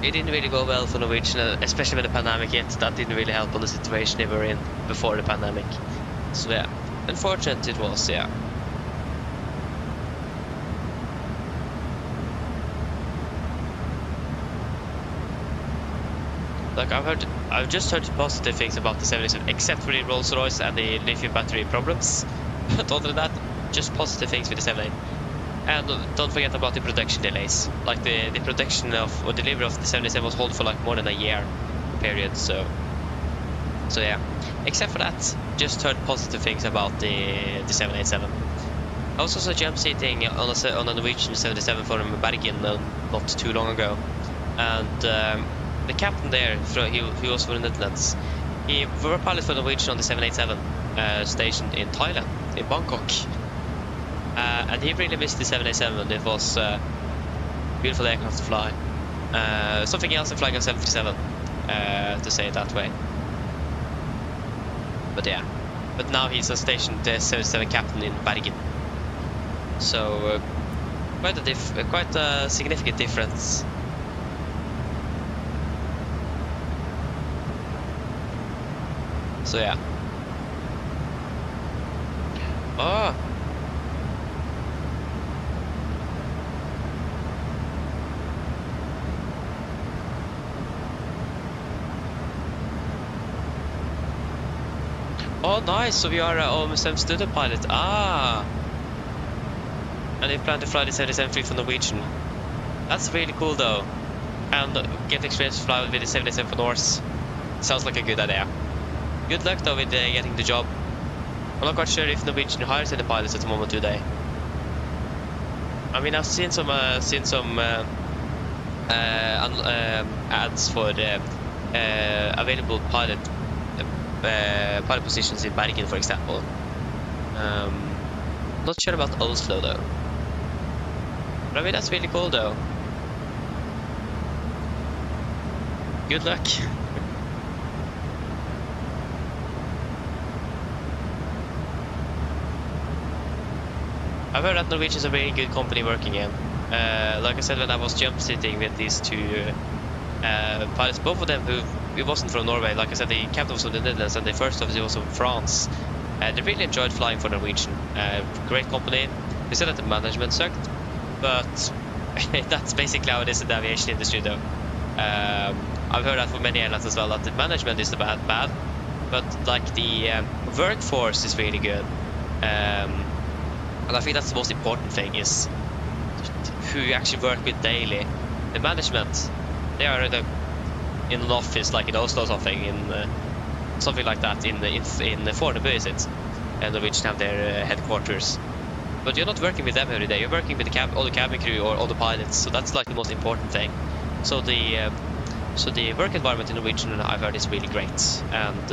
it didn't really go well for Norwegian, especially with the pandemic yet. That didn't really help on the situation they were in before the pandemic. So yeah, unfortunate it was, yeah. Like I've just heard positive things about the 787, except for the Rolls-Royce and the lithium battery problems. But other than that, just positive things with the 78. And don't forget about the production delays. Like the production of or delivery of the 77 was held for like more than a year period. So yeah. Except for that, just heard positive things about the 787. I was also jump seating on a Norwegian 77 from Bergen not too long ago, and the captain there, he was from the Netherlands. He were a pilot for Norwegian on the 787, stationed in Thailand, in Bangkok. And he really missed the 787. It was a beautiful aircraft to fly. Something else than flying a 737, to say it that way. But yeah. But now he's a stationed 77 captain in Bergen. So quite a significant difference. So yeah. Oh. Oh, nice. So we are OMSM student pilot. Ah. And they plan to fly the 773 for Norwegian. That's really cool though. And get experience to fly with the 787 for Norse. Sounds like a good idea. Good luck though with getting the job. I'm not quite sure if Norwegian hires any pilots at the moment today. I mean, I've seen some ads for the available pilot positions in Bergen, for example. Not sure about Oslo though. But I mean, that's really cool though. Good luck. I've heard that Norwegian is a very good company working in. Like I said, when I was jump sitting with these two pilots, both of them who wasn't from Norway. Like I said, the captain was from the Netherlands and the first officer was from France. They really enjoyed flying for Norwegian. Great company. They said that the management sucked, but that's basically how it is in the aviation industry though. I've heard that for many airlines as well, that the management is bad, but like the workforce is really good. And I think that's the most important thing, is who you actually work with daily. The management, they are in an office like in Oslo or something, in something like that, in Fornebu, is it? And Norwegian have their headquarters. But you're not working with them every day. You're working with all the cabin crew or all the pilots. So that's like the most important thing. So the work environment in Norwegian, I've heard, is really great. And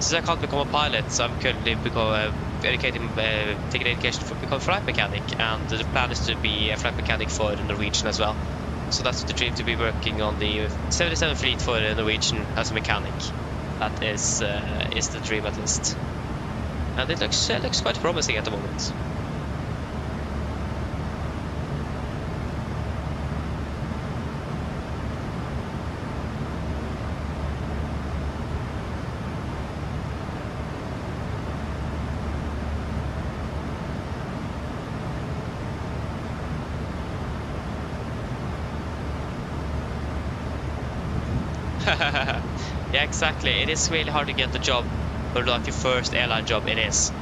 since I can't become a pilot, so I'm currently taking education for become a flight mechanic. And the plan is to be a flight mechanic for Norwegian as well. So that's the dream, to be working on the 77 fleet for Norwegian as a mechanic. That is the dream, at least. And it looks quite promising at the moment. Yeah, exactly. It is really hard to get the job, or like your first airline job. It is,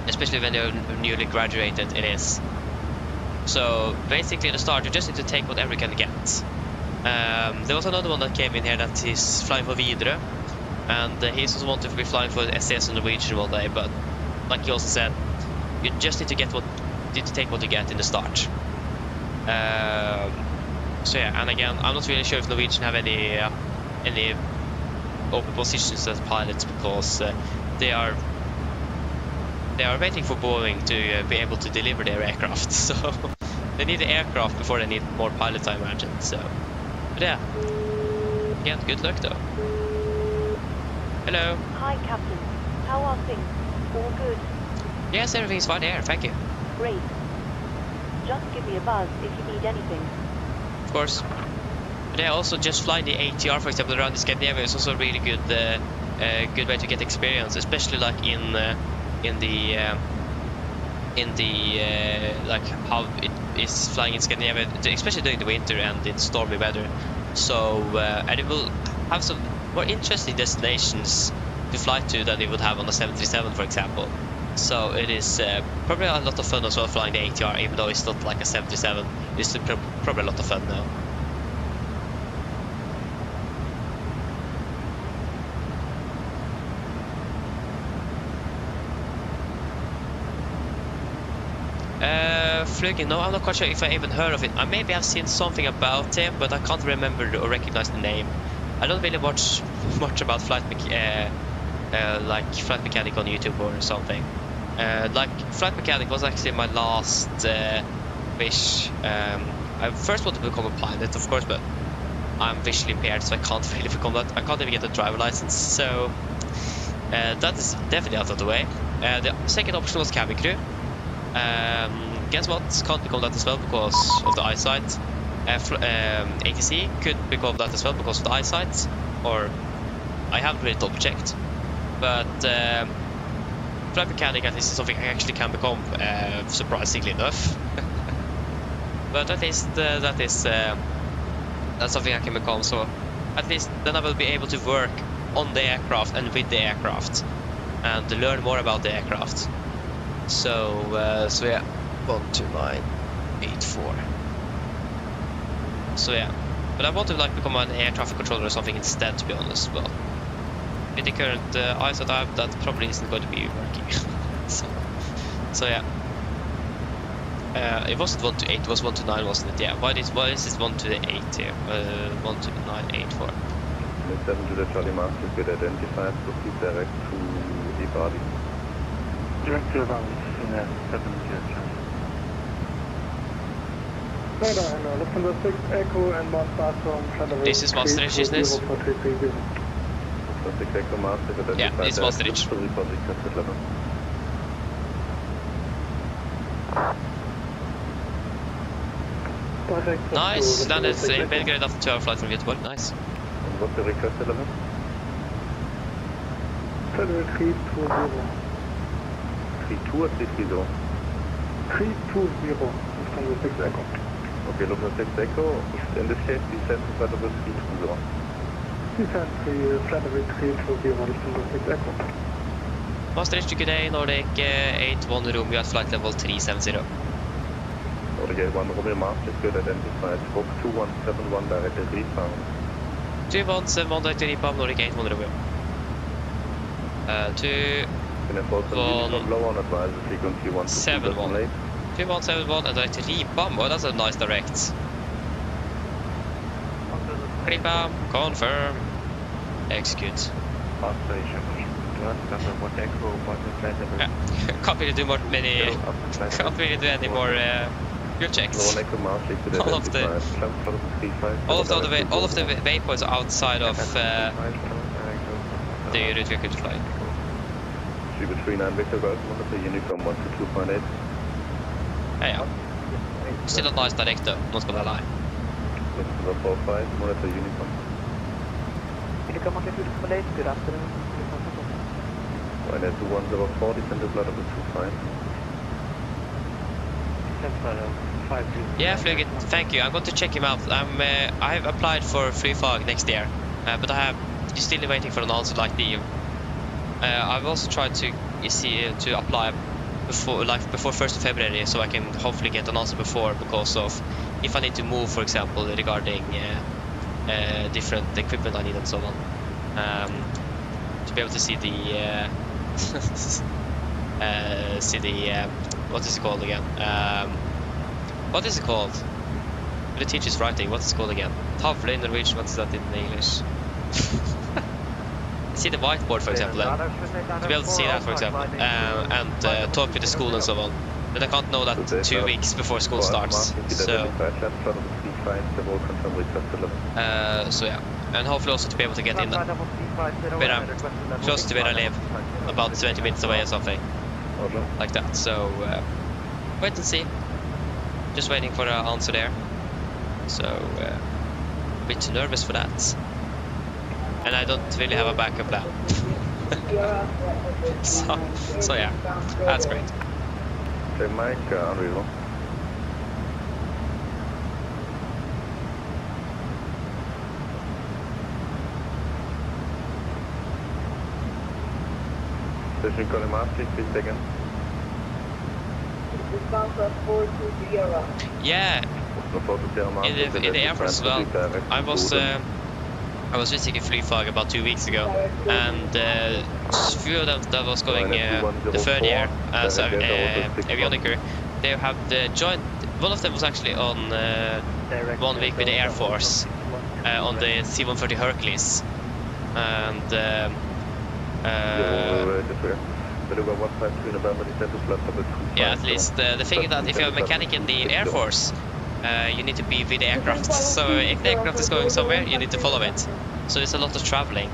especially when you're newly graduated. It is. So basically, at the start, you just need to take whatever you can get. There was another one that came in here that he's flying for Widerøe, and he's also wanted to be flying for SAS and Norwegian one day. But like he also said, you just need to take what you get in the start. So yeah, and again, I'm not really sure if Norwegian have any open positions as pilots, because they are waiting for Boeing to be able to deliver their aircraft. So they need the aircraft before they need more pilots, I imagine. So, but yeah, again, good luck though. Hello. Hi, Captain. How are things? All good? Yes, everything's fine here. Thank you. Great. Just give me a buzz if you need anything. Of course. But yeah, also just flying the ATR, for example, around the Scandinavia is also a really good good way to get experience, especially like in the like how it is flying in Scandinavia, especially during the winter and in stormy weather. So and it will have some more interesting destinations to fly to than it would have on a 737, for example. So it is probably a lot of fun as well flying the ATR, even though it's not like a 737. It's still probably a lot of fun now. Refueling, no, I'm not quite sure if I even heard of it. I maybe have seen something about him, but I can't remember or recognize the name. I don't really watch much about flight mechanic on YouTube or something. Like flight mechanic was actually my last wish. I first wanted to become a pilot, of course, but I'm visually impaired, so I can't really become that. I can't even get a driver license, so that is definitely out of the way. The second option was cabin crew. Guess what? Can't become that as well because of the eyesight. ATC could become that as well because of the eyesight, or I haven't really double checked. But flight mechanic at least is something I actually can become, surprisingly enough. But at least that's something I can become. So at least then I will be able to work on the aircraft and with the aircraft and learn more about the aircraft. So yeah, 12984. So yeah, but I want to like become an air traffic controller or something instead, to be honest. Well, with the current eyesight I have, that probably isn't going to be working. so yeah, it wasn't 128, it was 129, wasn't it? Yeah. Why is it 128 here? 12984. 7 Juliet Charlie Master has been identified. Proceed direct to Ibadi. Direct to Ibadi. 7 Juliet Charlie. Lufthansa 6 Echo and Mount Barton. This is Maastricht, isn't it? 6 Echo Master has identified. Yeah, it's Maastricht. Nice, landed in Belgrade after 2-hour flight from Göteborg. Nice. And what's the request element? Federal 320. 32 or 330? 320, Lufthansa 6 Echo. Okay, Lufthansa 6 Echo. In this case, descend to Federal 320. Descend to Federal 320, Lufthansa 6 Echo. Maastricht to G'day, Nordic 81 Romeo at flight level 370. Nordic 81 Romeo Maastricht, good identified. Squawk 2171 direct to rebound. 2171 direct to rebound, Nordic 81 Romeo. 2171 2171 and direct to rebound. Oh, that's a nice direct. Rebound, confirm, execute. Can't really do any more fuel checks. All of the waypoints are outside of the route we could fly. Yeah. Still a nice direct though, not gonna lie. Unicom 128, good afternoon. Minus 104, descend to flight level 25. Yeah, Flugit, thank you. I'm going to check him out. I've applied for free fog next year, but I'm still waiting for an answer like the. I've also tried to apply before 1st of February, so I can hopefully get an answer before, because of if I need to move, for example, regarding different equipment I need and so on, to be able to see the what is it called again? What is it called? The teacher's writing. What is it called again? Tavle in Norwegian. What's that in English? See the whiteboard, for example. To be able to see that, for example, and talk with the school and so on. But I can't know that 2 weeks before school starts. So yeah, and hopefully also to be able to get in where I'm close to where I live, about 20 minutes away or something like that. So wait and see. Just waiting for an answer there. So a bit nervous for that, and I don't really have a backup plan. so yeah, that's great. Okay, Mike, unreal. Station calling Maastricht, please take in. Yeah, in the Air Force as well. I was visiting Flyfag about 2 weeks ago, and a few of them that was going the third year as avionicer, they have joined. One of them was actually on 1 week with the Air Force on the C-130 Hercules, and yeah, at least the thing is that if you're a mechanic in the Air Force, you need to be with the aircraft. So if the aircraft is going somewhere, you need to follow it. So there's a lot of traveling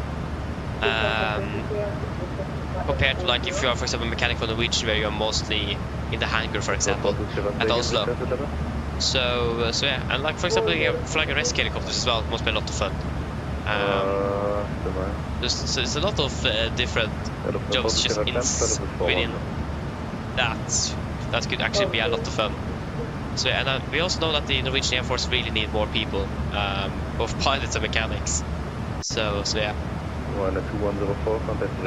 compared to like if you are, for example, a mechanic for Norwegian, where you are mostly in the hangar, for example, at Oslo. So yeah, and like for example, you're flying a rescue helicopters as well. It must be a lot of fun. There's a lot of different jobs just within that could actually be a lot of fun. So yeah, and we also know that the Norwegian Air Force really need more people, both pilots and mechanics. So yeah. I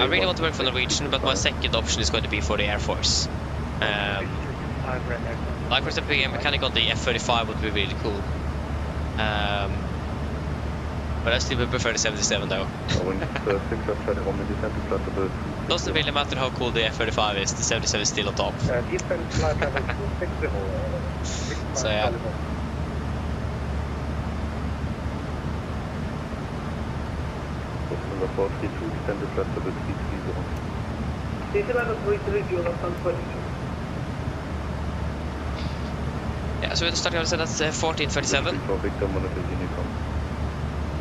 really want to work for Norwegian, but my second option is going to be for the Air Force. Like for example, being a mechanic on the F-35 would be really cool. But I still would prefer the 77 though. Doesn't really matter how cool the F-35 is, the 77 is still on top. So yeah. Yeah, so we're starting out that's 14:37.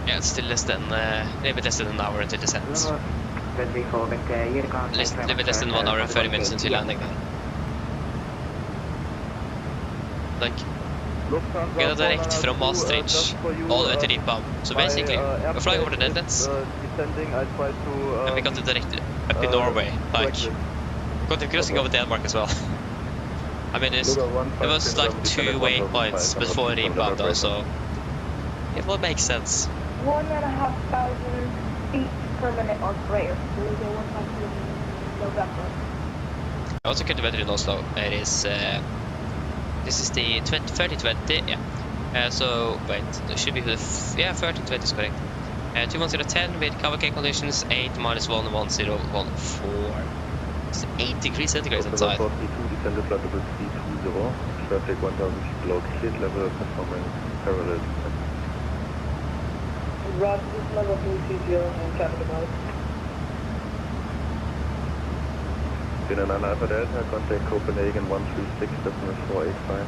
Yeah, it's still less than a little bit less than an hour until descent. A little bit less than 1 hour and 30 minutes until landing then. Like, we got a direct from Maastricht all the way to Ripam. So basically, we're flying over the Netherlands, and we got the direct up in Norway. Like, got the crossing over Denmark as well. I mean, there was like 2 waypoints before Ripam though, so it will make sense. 1,500 feet per minute on sprayer. Also current weather in Oslo, it is, this is the 3020, yeah. So, wait, it should be, yeah, 3020 is correct. 21010 with cavalcade conditions, 8 minus 1, 1014. It's 8 degrees centigrade inside. 42, descended flight level 320, traffic 1000 feet below cleared level, performing parallel descent. Roger, this is level 330 and capital mode. In an Alpha Delta, contact Copenhagen 136.485.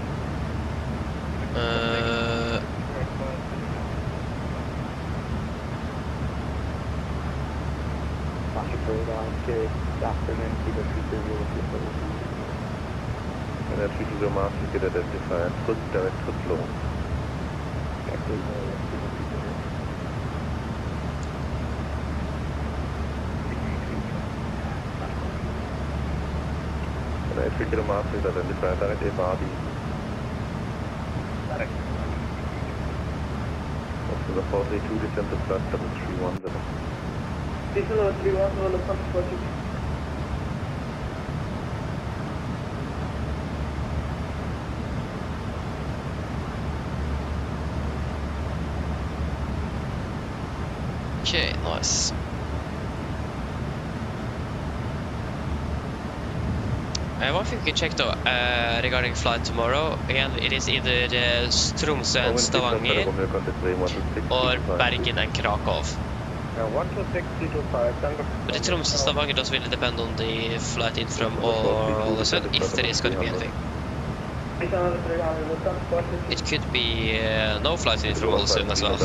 And that 320 master get identified, direct to flow. And that 320 master is identified, direct AMD. Also the 432 descent to flight level 310. This is level 310, level 140. Okay, nice. One thing we can check though, regarding flight tomorrow, again, it is either Tromsø and Stavanger or Bergen and Krakow. 126, But the Tromsø and Stavanger does really depend on the flight in from Ålesund, if there is going to be anything. It could be no flight in from Ålesund as well.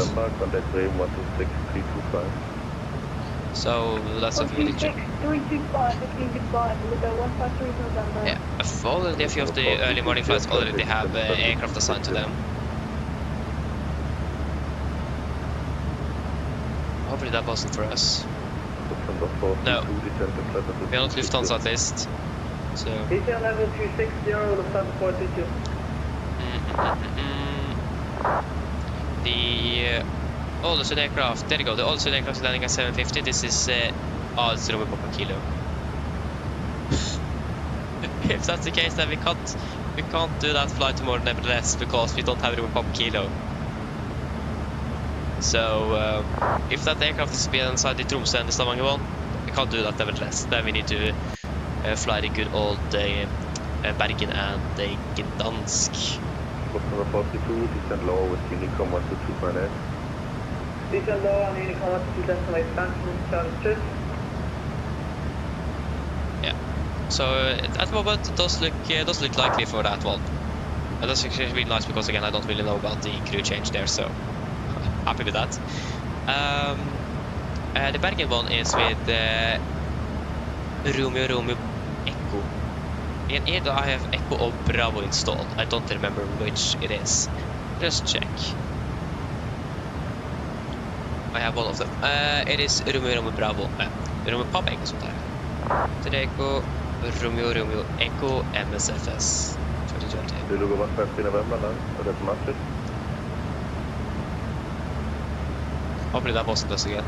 So that's something we need to check. 325, 1565, look at 153 November. Yeah, already a few of the early morning flights already have aircraft assigned to them. Hopefully that wasn't for us. No, we are not Lufthansa at least. So. Detail level 260, Lufthansa 422. The Ålesund aircraft, there you go, the Ålesund aircraft is landing at 750, this is, it's Romeo Papa Kilo. If that's the case, then we can't do that flight tomorrow nevertheless, because we don't have Romeo Papa Kilo. So, if that aircraft is being inside the Tromsø and the Stavanger one, we can't do that nevertheless, then we need to fly the good old Bergen and the Gdansk. Number 42, descend low with Unicom 122.8. Descend low on Unicom 122.8, expansion, Charles. Yeah. So at the moment it does look likely for that one. And that's actually really nice because again I don't really know about the crew change there, so happy with that. The Bergen one is with Romeo Echo. And either I have Echo or Bravo installed. I don't remember which it is. Just check. I have all of them. It is Romeo Bravo. Romeo Papa Echo sånt där. Så det är Echo, Romeo Echo, MSFS 2020. Do you look at 150 November then? Or that's matches? Hopefully that wasn't us again.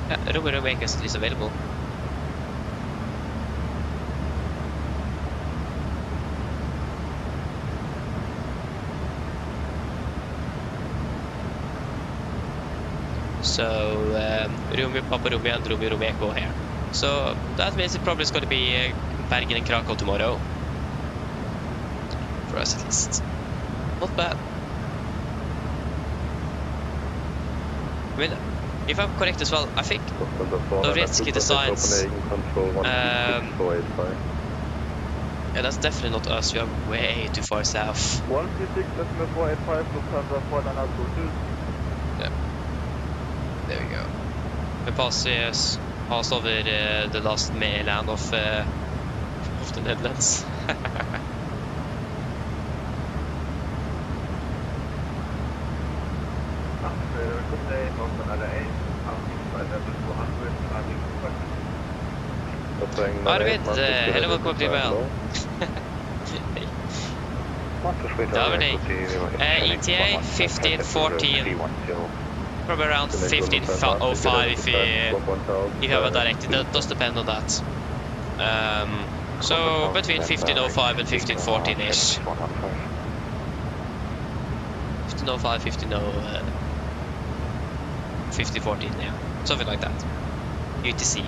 Yeah, Romeo Echo is available. So Romeo Papa Romeo and Romeo Echo here. So that means it probably is going to be Bergen and Krakow tomorrow. For us at least. Not bad. I mean, if I'm correct as well, I think Norwegian designs. Yeah, that's definitely not us. We are way too far south. 136.485, Lufthansa 4922. Yeah. There we go. We pass over the last mainland of the Netherlands. Arvid, hello, welcome to well. Dominic, ETA 1514. Probably around 15:05 if you have a direct. It does depend on that. So between 1505 and 1514-ish. 1505, 1514, yeah. Something like that. UTC.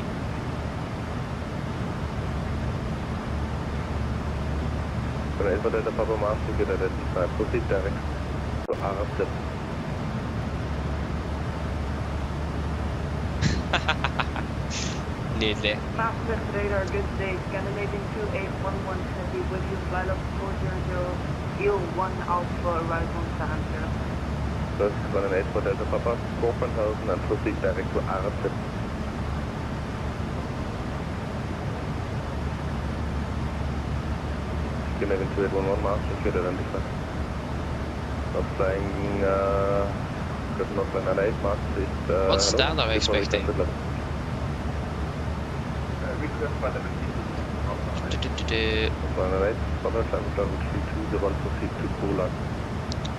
But the Papa Master get identified. Proceed direct to RF. Nydelig. Master radar, good day. Scandinavian 2811 heavy with you, flight of 400, eel 1 Alpha, arrive on San Andreas. First 18 for Delta Papa, Copenhagen and proceed direct to RF. Scandinavian 2811 Master get identified. Not flying, not flying 98 Master is... What stand are we expecting?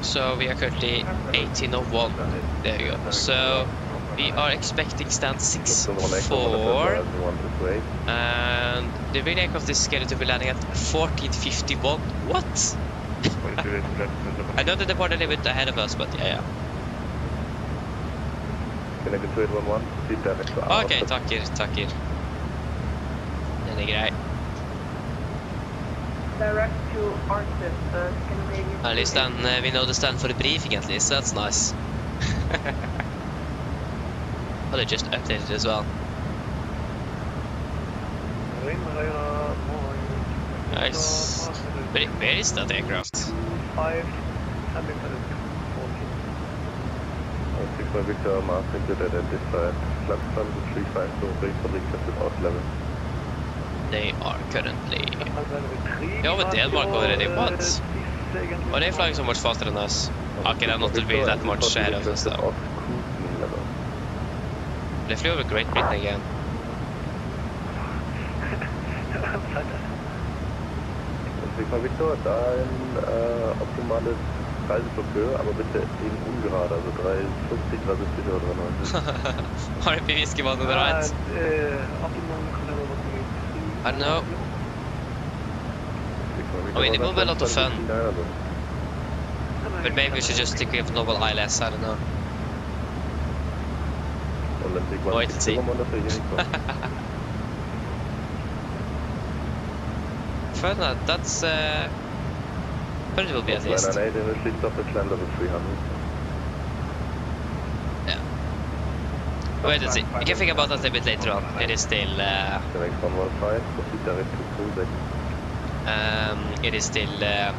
So we are currently 1801. There you go. So we are expecting stand 64, and the main aircraft is scheduled to be landing at 1451. What? I know that they brought a little bit ahead of us, but yeah. Okej, tackar. Den är grej. Direct to Arctic, Scandinavian. At least then we know the stand for the briefing at least, so that's nice. Well, they just updated as well. Nice. Where is that aircraft? 5, Victor Master good identified. Flat 35 so base for level. They are currently... Yeah, but Denmark already, what? Are they flying so much faster than us? Okay, they're not really that much ahead of us though. They flew over Great Britain again. Victor, da ein optimales Reiseverkehr, aber bitte in ungerade, also 350, 370 oder 390. RP Whiskey 101. I don't know. I mean, it will be a lot of fun. But maybe we should just stick with normal ILS, I don't know. Wait and see. Fun, that's... but it will be at least. Yeah. Wait and see. We can think about that a little bit later on. It is still... it is still... yeah,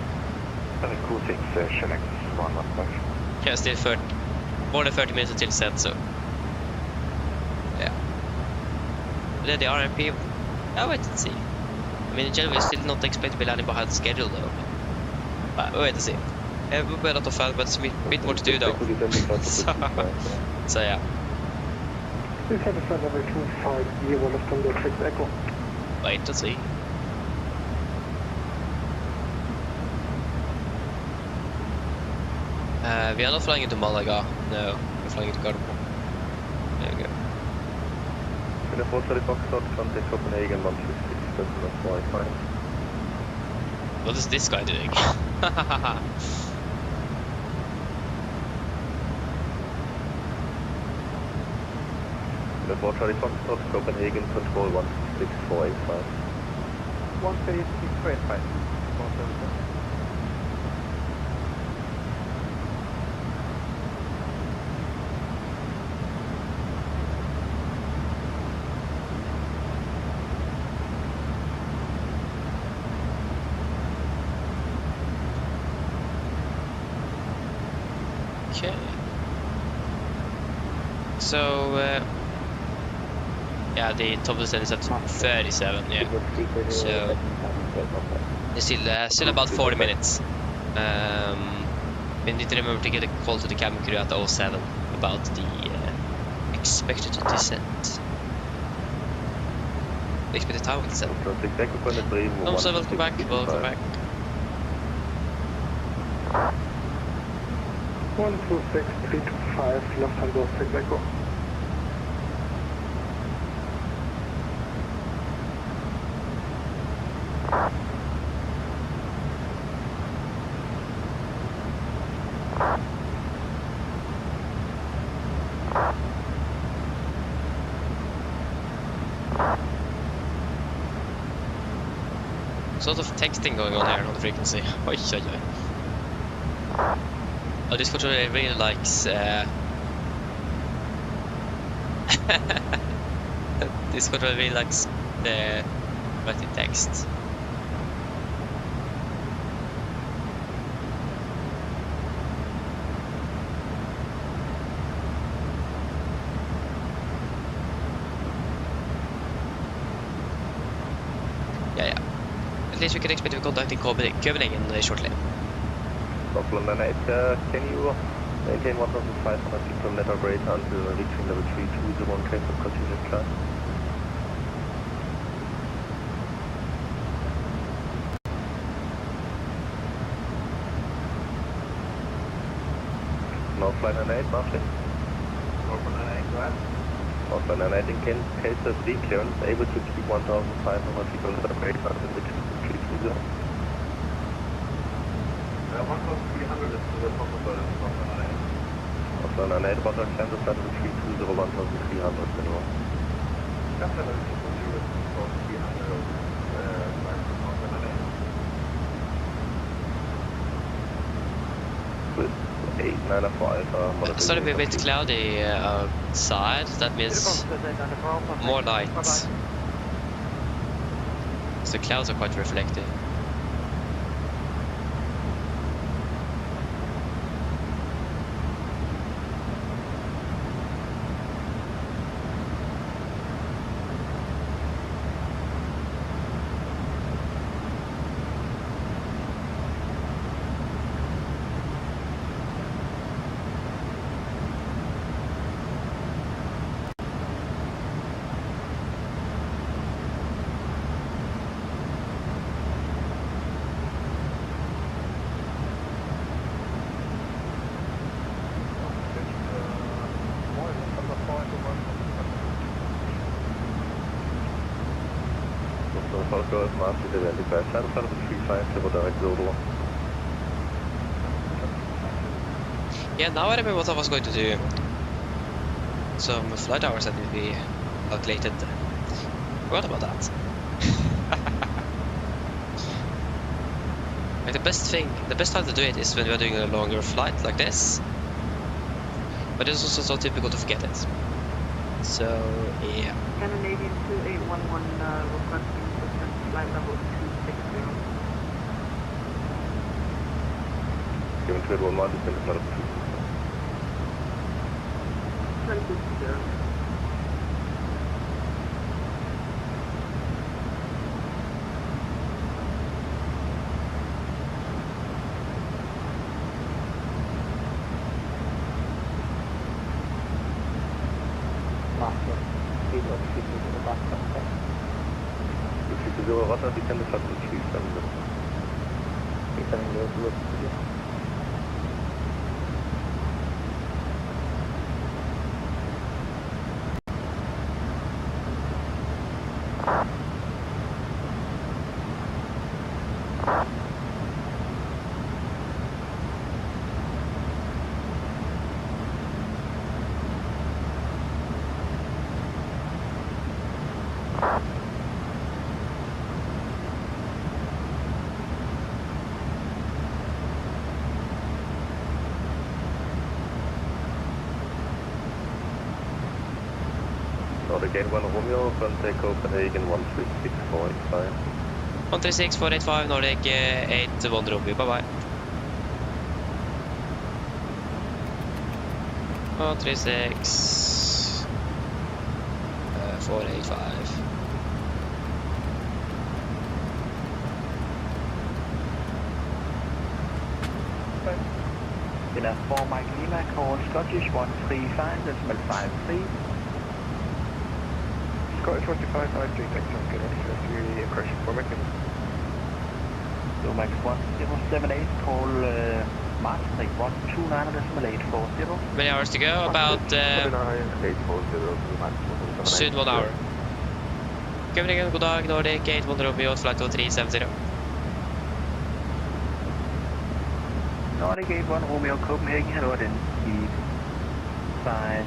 still more than 30 minutes until set, so... Yeah. But then the RMP... I'll wait and see. I mean, in general, we still not expect to be landing behind schedule, though. But we'll wait and see. It will be a lot of fun, but it's a bit more to do, though. So yeah. Wait and see. We are not flying into Malaga. No, we're flying into Garbo. There we go. What is this guy doing? Copenhagen control 16485. 16485. Okay. So, yeah, the top descent is at 37, yeah. So, it's still about 40 minutes. We need to remember to get a call to the cabin crew at 07 about the expected descent. Expected time of descent. No, so welcome back, welcome back. 126325, Lufthansa 6 Echo. Delta Sort of texting going on here on the frequency. Oi, oi, oi. Oh, this controller really likes this controller really likes the writing text. Yeah. At least we can expect to be contacting Copenhagen shortly. Oslo Norwegian, can you maintain 1,500 feet from net operator until reaching level 320 in case of continued climb? North flight 98, Marshall. North flight 98, go ahead. North flight 98, in case of declearance, able to keep 1,500 feet from net operator until reaching 320. 1,300 is the top of the Oslo Norwegian, about our climb to start with 320, 1,300 minimum. Captain, I'm just on you with 1,300 climb to Oslo Norwegian. With 895, It's starting to be a bit cloudy outside, that means more light. So the clouds are quite reflective. Yeah, now I remember what I was going to do. Some flight hours that will be calculated. Forgot about that. Like the best time to do it is when we are doing a longer flight like this. But it's also so typical to forget it. So, yeah. Canadian 2811 requesting assistance flight level 260. Given trade 11, descend level 2. 1060. Rotter, descend level 370. Again, 1 Romeo, contact Copenhagen 136485. 136485, Nordic 81 Romeo, bye bye. 136 485. In a 4 Mike Lima, call Scottish 135.53. Scottish 45, 93, thanks for getting us a correction for American. So Max 1078, call March 129.840. Many hours to go? About soon 1 hour. Copenhagen, god dag, Nordic 81 Romeo, flight 2370. Nordic 81 Romeo, Copenhagen, hello, den i side.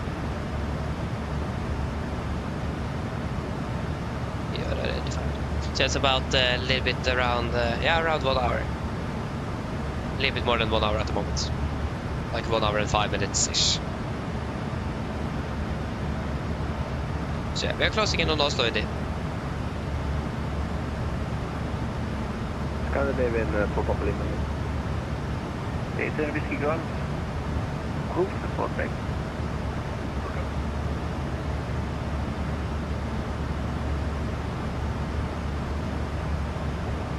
You're identified. So it's about a little bit around, around 1 hour. A little bit more than 1 hour at the moment. Like 1 hour and 5 minutes-ish. So yeah, we are closing in on Oslo indeed. Scandinavian for Papa Lima. It's a Whiskey Golf. Who's the Pushback?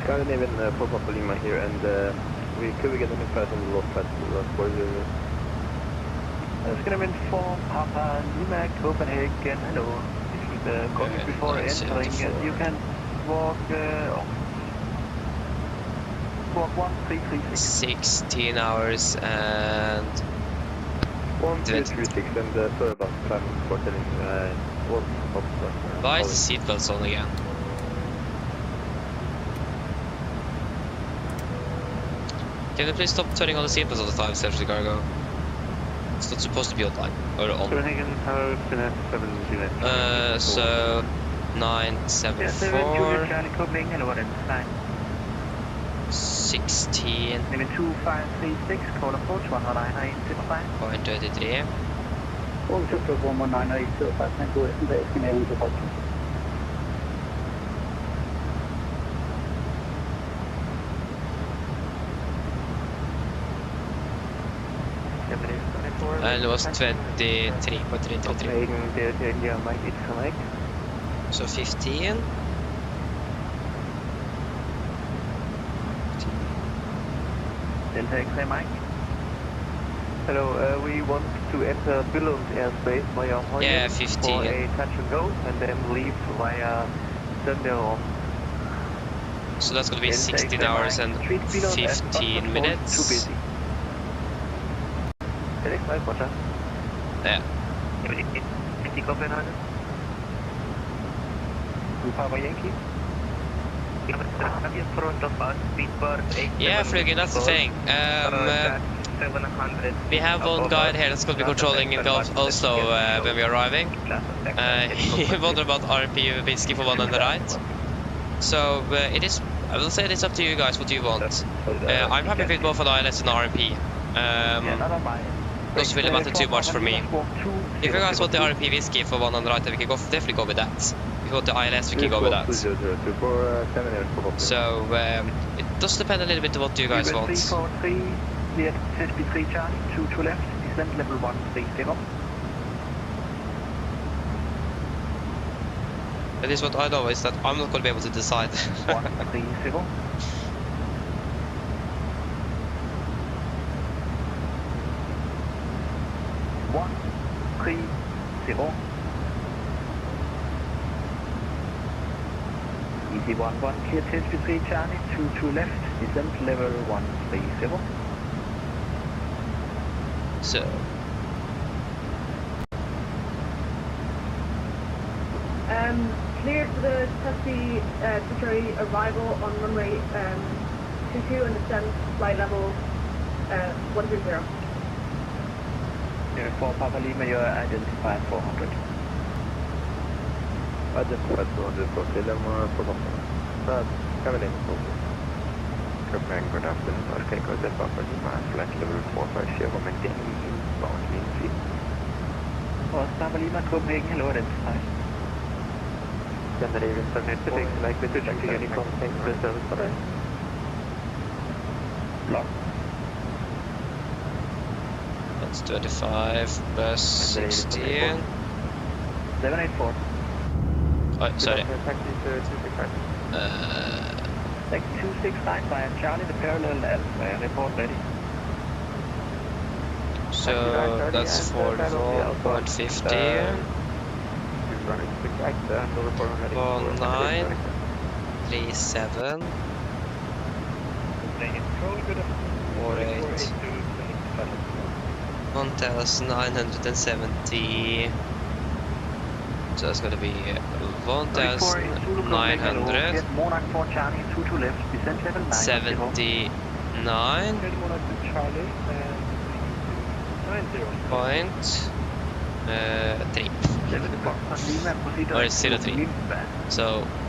Scandinavian for Papa Lima here, and could we get an impression on the lost path for you? Scandinavian for Papa Lima, Copenhagen, hello. This is the call before entering. You can walk 1336. 16 hours and 1236, and sorry about time for telling why is the seatbelts on again? Can you please stop turning on the seatbelts all the time, Sergio Cargo? It's not supposed to be online or on. So 974 16 2536, call approach 11985. 0.33. Oh, just 11985, thank you. And it was 23.333. So 15. Delta X-ray Mike. Hello, we want to enter Billund airspace via Hoyen. Yeah, 15. For a touch and go, and then leave via Sunday. So that's going to be 16 hours and 15 minutes. Too busy. Yeah. Yeah, Flugin, that's the thing. We have one guide here that's going to be controlling in Oslo when we're arriving. He wondered about RP Whiskey for one on the right. So it is, I will say it's up to you guys what you want. I'm happy with both an ILS and RP. Doesn't really matter too much for me. If you guys want the RP Whiskey for one on the right, we can definitely go with that. If you want the ILS, we can go with that. So it does depend a little bit on what you guys want. 343, cleared 53 Charlie, 2 to left, descent level 130. That is what I know, is that I'm not going to be able to decide. 130. Easy 11, clear 53 Charlie, 2 to left, descent level 130. So Clear for the taxi temporary arrival on runway 22 and descent flight level 130. For Papa Lima, you are identified 400. Identified 400 for Salem for Papa. Coming in. Copenhagen, good afternoon. Okay, go to Papa Lima, flight level 450, maintaining inbound mean feet. For Papa Lima, Copenhagen, hello, identified. Scandinavian 786, like with checking any complaints for the service for us. Block. that's 25 plus 16. 784. Oh, sorry. Like 269 by Charlie, the parallel Alpha, report ready. So that's 44.50. 1937 48 1970. So that's going to be 1900 79 point 3 or 03. So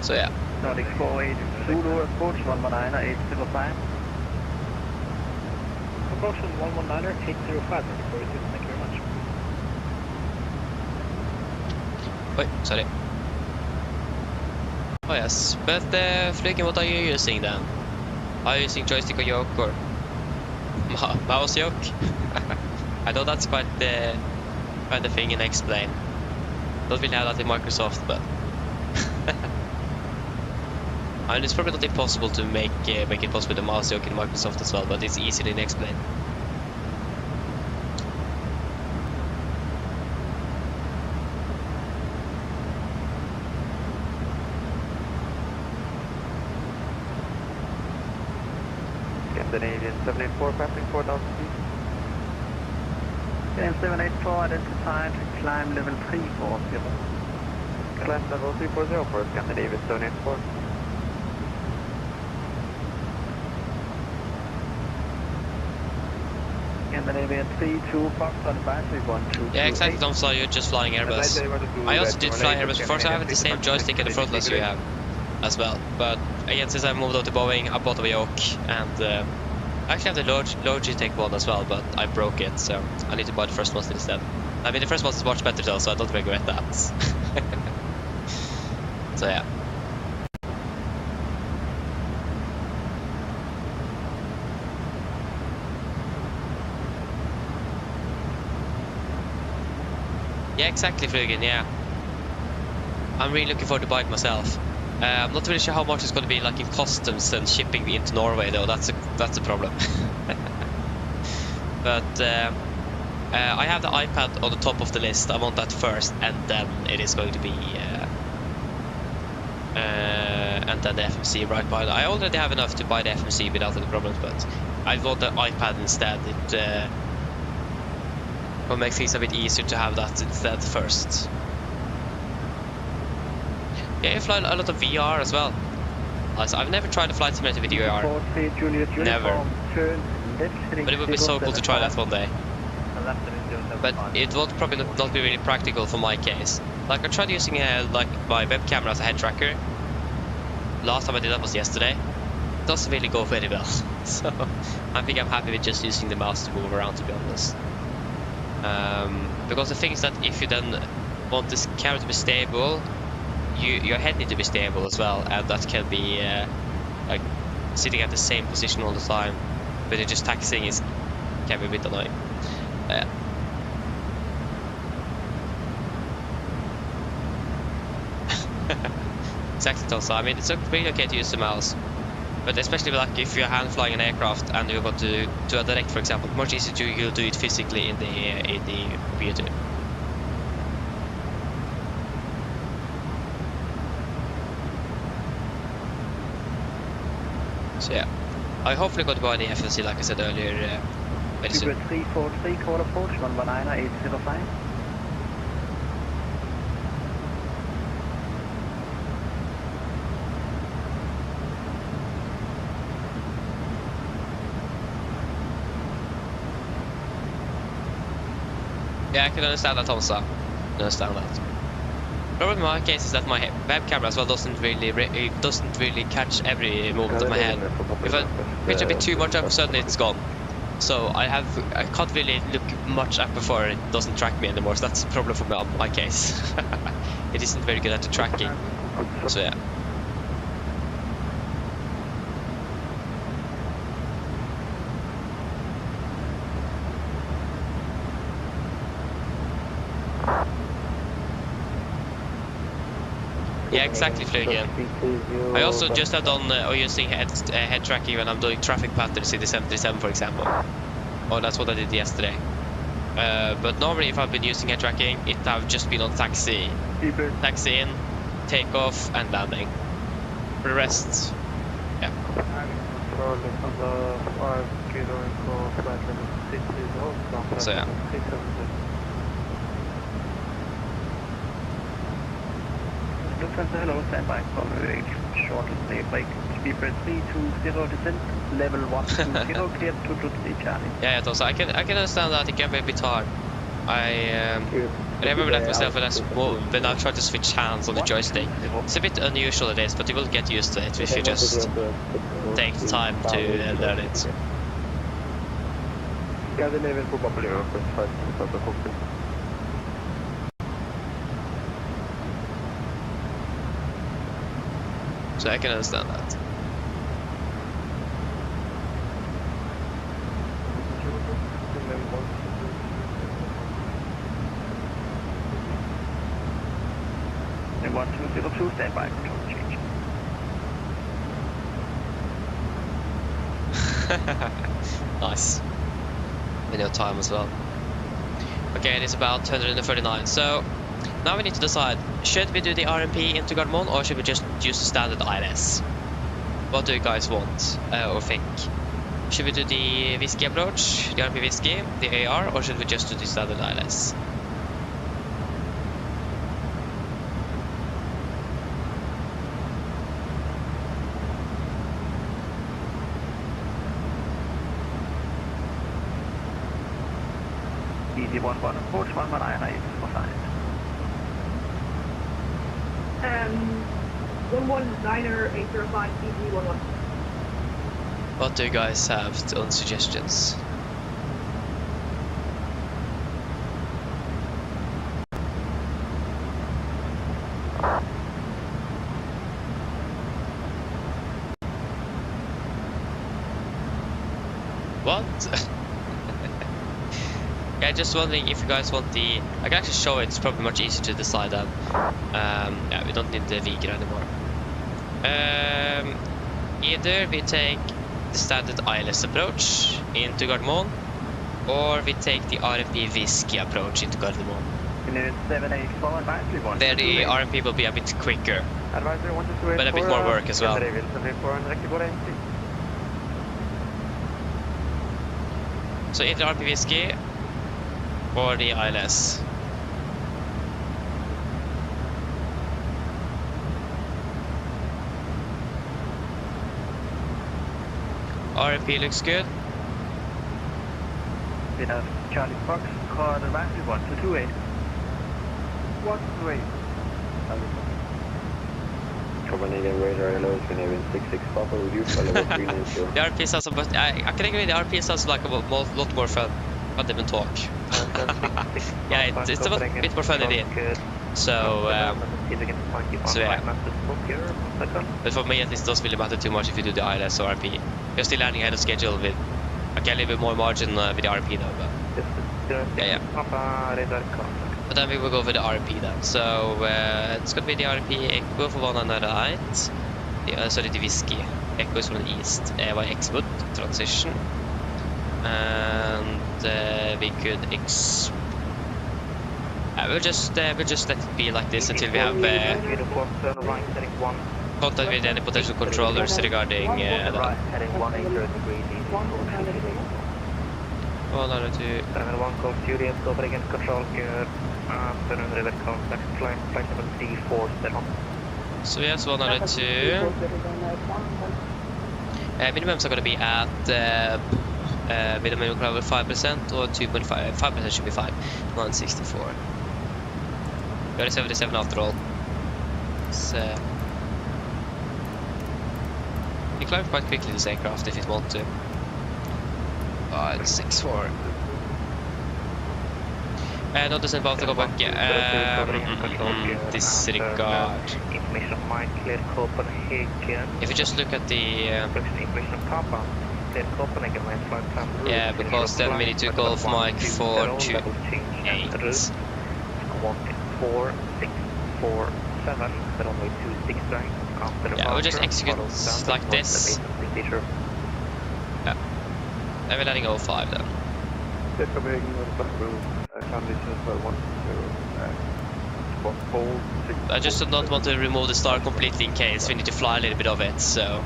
So yeah. Nordic 48 Zulu, approach 119er 805. Approach 119er 805, Nordic 42, thank you very much. Wait, sorry. Oh yes, but Flygen, what are you using then? Are you using joystick or yoke or mouse yoke? I know that's quite the thing in X-Plane. Don't really have that in Microsoft, but I mean, it's probably not impossible to make it possible with the mouse yoke in Microsoft as well, but it's easier in X-Plane. Scandinavian 784 passing 4,000 feet. KM 784 identified, climb level 340. Climb level 340 for Scandinavian 784. Scandinavian 32 Fox on battery 122. Yeah, exactly, Tom, so you're just flying Airbus. I also did fly Airbus before, so I have the same joystick at the front as you have as well. But again, since I moved out to Boeing, I bought a yoke, and I actually have the Logitech one as well, but I broke it, so I need to buy the first one instead. I mean, the first one is much better though, so I don't regret that. So yeah. Yeah, exactly, Flygen, yeah. I'm really looking forward to buy it myself. I'm not really sure how much it's going to be like in customs and shipping into Norway though, that's a problem. But I have the iPad on the top of the list. I want that first, and then it is going to be and then the FMC right by it. I already have enough to buy the FMC without any problems, but I want the iPad instead. It will make things a bit easier to have that instead first. Yeah, you fly a lot of VR as well. I've never tried a flight simulator with VR. Never. But it would be so cool to try that one day. But it would probably not be really practical for my case. Like I tried using like my web camera as a head tracker. Last time I did that was yesterday. It doesn't really go very well. So I think I'm happy with just using the mouse to move around, to be honest. Because the thing is that if you then want this camera to be stable, your head needs to be stable as well, and that can be like sitting at the same position all the time. But just taxiing can be a bit annoying. Exactly, also. I mean, it's really okay to use the mouse, but especially like if you're hand flying an aircraft and you want to a direct, for example, much easier to do it physically in the computer. So yeah, I hopefully got to buy the FNC like I said earlier. Very soon. 343 call approach 119er 805. Yeah, I can understand that, Tomsa. I can understand that. The problem in my case is that my web camera as well doesn't really catch every movement of my head. If I pitch a bit too much up, suddenly it's gone. So I can't really look much up before it doesn't track me anymore. So that's a problem for my case. It isn't very good at the tracking. So yeah. Yeah, exactly, Flygen. I also just have done using head tracking when I'm doing traffic patterns in the 737, for example. Oh, that's what I did yesterday. But normally, if I've been using head tracking, it have just been on taxi in, takeoff, and landing. For the rest, yeah. So yeah. Lufthansa, hello, stand by, short break Beeper 320 descent, level 120, clear to 23 Charlie. Yeah, also I can understand that it can be a bit hard. I remember that myself when I tried to switch hands on the joystick. It's a bit unusual it is, but you will get used to it if you just take the time to learn it. Scandinavian for Buffalo, first. So I can understand that. And 1202, stand by, control change. Nice. In your time as well. Okay, it is about 139. So now we need to decide, should we do the RMP into Gardermoen or should we just use the standard ILS? What do you guys want or think? Should we do the whiskey approach, the RMP whiskey, the AR, or should we just do the standard ILS? Easy 1 approach, 119 is assigned. 119er 805 easy 11. What do you guys have on suggestions? What? Yeah, just wondering if you guys want the... I can actually show it, it's probably much easier to decide then. Yeah, we don't need the vegan anymore. Either we take the standard ILS approach into Gardermoen, or we take the RMP whiskey approach into Gardermoen. There the RMP will be a bit quicker, but a bit more work as well. So either RMP whiskey or the ILS. RMP looks good. We have Charlie Fox, car the Vantage 1228. 128. Copenhagen radar, hello, Scandinavian 66 Papa, would you follow level 390? The RP sounds, but I can agree, the RP sounds like a lot more fun. Can't even talk. Yeah, it's a bit more fun indeed. So yeah. But for me at least it doesn't really matter too much if you do the ILS or RP. You're still landing ahead of schedule with a little bit more margin with the RP though, but yeah. But then we will go for the RP then. So it's gonna be the RP Echo for 198. Sorry, the whiskey. Echo is from the east. Eva X-Wood transition. And we could we'll just let it be like this until we have contact with any potential controllers regarding that. 102. 701 code Juliet, over against control gear, 700 contact, flight number 340. So yes, 102. Minimums are going to be at minimum travel 5% or 2.5. 5% should be 5. 164. We are 77 after all. So you climb quite quickly this aircraft if you want to. It's 6-4. Not the same about the go back. Disregard. If you just look at the yeah, because then we need to Golf Mike 428. 4647, but only 26 right after the yeah, we'll just execute like this. Yeah. And we're landing 05 then. I just do not want to remove the star completely in case we need to fly a little bit of it, so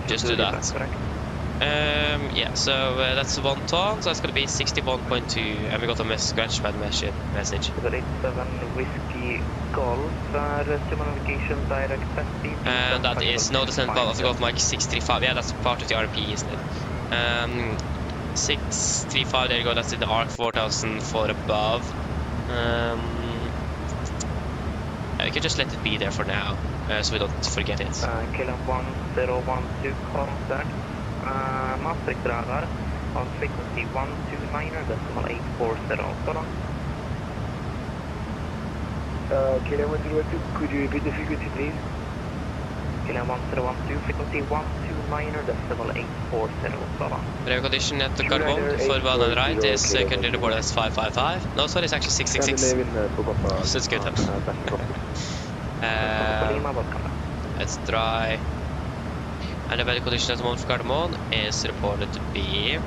just do that. Yeah, so that's 1 ton, so that's gonna be 61.2, and we got a scratch pad message. 87 Whiskey Golf, resume navigation direct speed. And that is no descent of the Gulf Mike 635. Yeah, that's part of the RP, isn't it? 635, there you go, that's in the ARC 4000 for above. We can just let it be there for now, so we don't forget it. Kilo 1012 contact, Maastricht radar on frequency 129.840, so long. Kilo 1012, could you repeat the frequency, please? Kilo 1012, frequency 129.840, so long. Radio condition at the carbon for one and right is currently reported as 555. No, sorry, it's actually 666. So it's good then. It's dry. And the weather condition at the moment for Cardamom is reported to be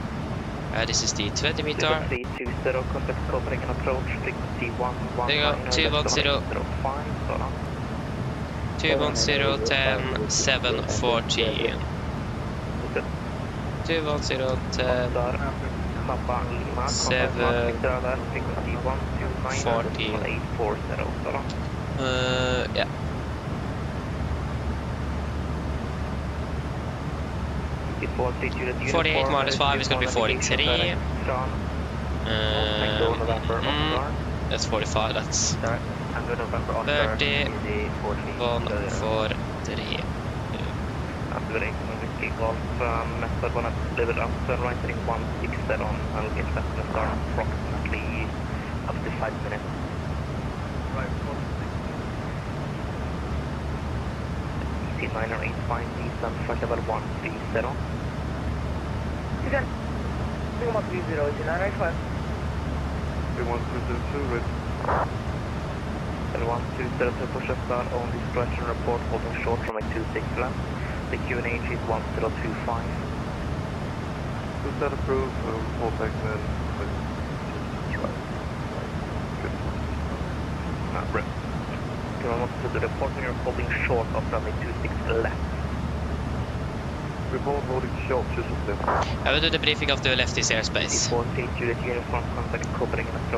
this is the 20 meter. 320, contact Copenhagen approach, frequency 119. There you go, 210. 210 10 714. 210 10 714. Yeah. 48 minus 5 is going to be 43. That's 45, that's 30. 1 for 3. Golf method 1 has delivered up to right heading 160 on. I'll get that to start approximately up to 5 minutes. Right, 985 Nissan flight level 130. Nissan 3130 is 985. 3122, right? 120 to push up start on this direction report holding short from a 26 left. The QNH is 1025. Is that approved? Full segment. Right. To the report when you're holding short of runway 26 left. Report holding short, just up there. I will do the briefing of the leftist airspace.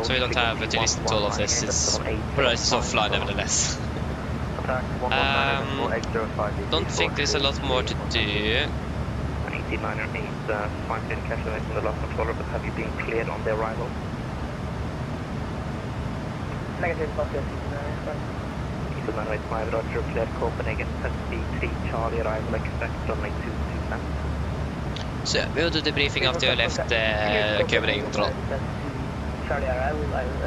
So we don't have to listen to all of this, it's offline nevertheless. Don't think there's a lot more to do. 8908, fine, didn't catch the from the last controller, but have you been cleared on the arrival? Negative, positive. 985, Roger, cleared Copenhagen, SB3, Charlie, arrival, expect runway 227. So yeah, we'll do the briefing of the left Copenhagen control. Charlie, arrival, I will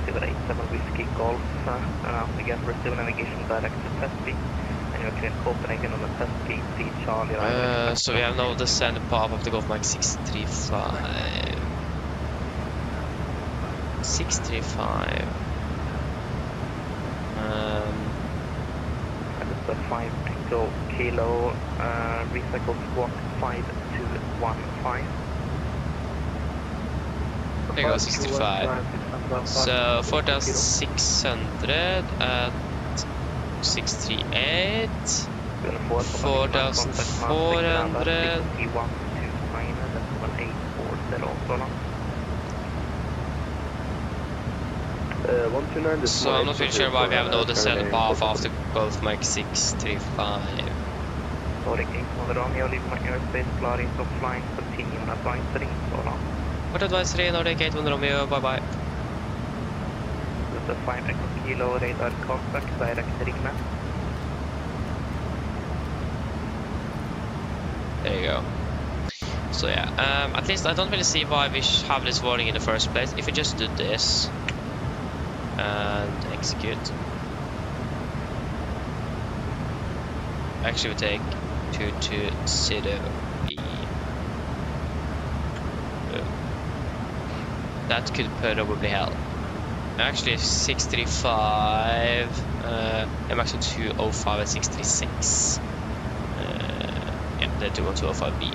Silver 87 Whiskey Golf, again, receive navigation direct to Tesby, and you're cleared Copenhagen on the Tesby, 3 Charlie, arrival. So we have now descended path of the Gulf Mike 635. 635. And it's a 5 kilo recycle squawk 5215. There you go, 65. So 4,600 at 638. 4,400. So I'm not really sure why we have no descent path after Gulf Mike 635. Nordic 8 on Romeo, leave my airspace, Claris offline, continue on advisory, so long. What advisory, Nordic 8 on Romeo, bye bye. With the 5 echo kilo radar contact, direct remap. There you go. So yeah, at least I don't really see why we have this warning in the first place. If we just do this and execute, actually we take 220B. That could probably help. Actually 635, I'm actually 205 at 636. Yeah, the 205B.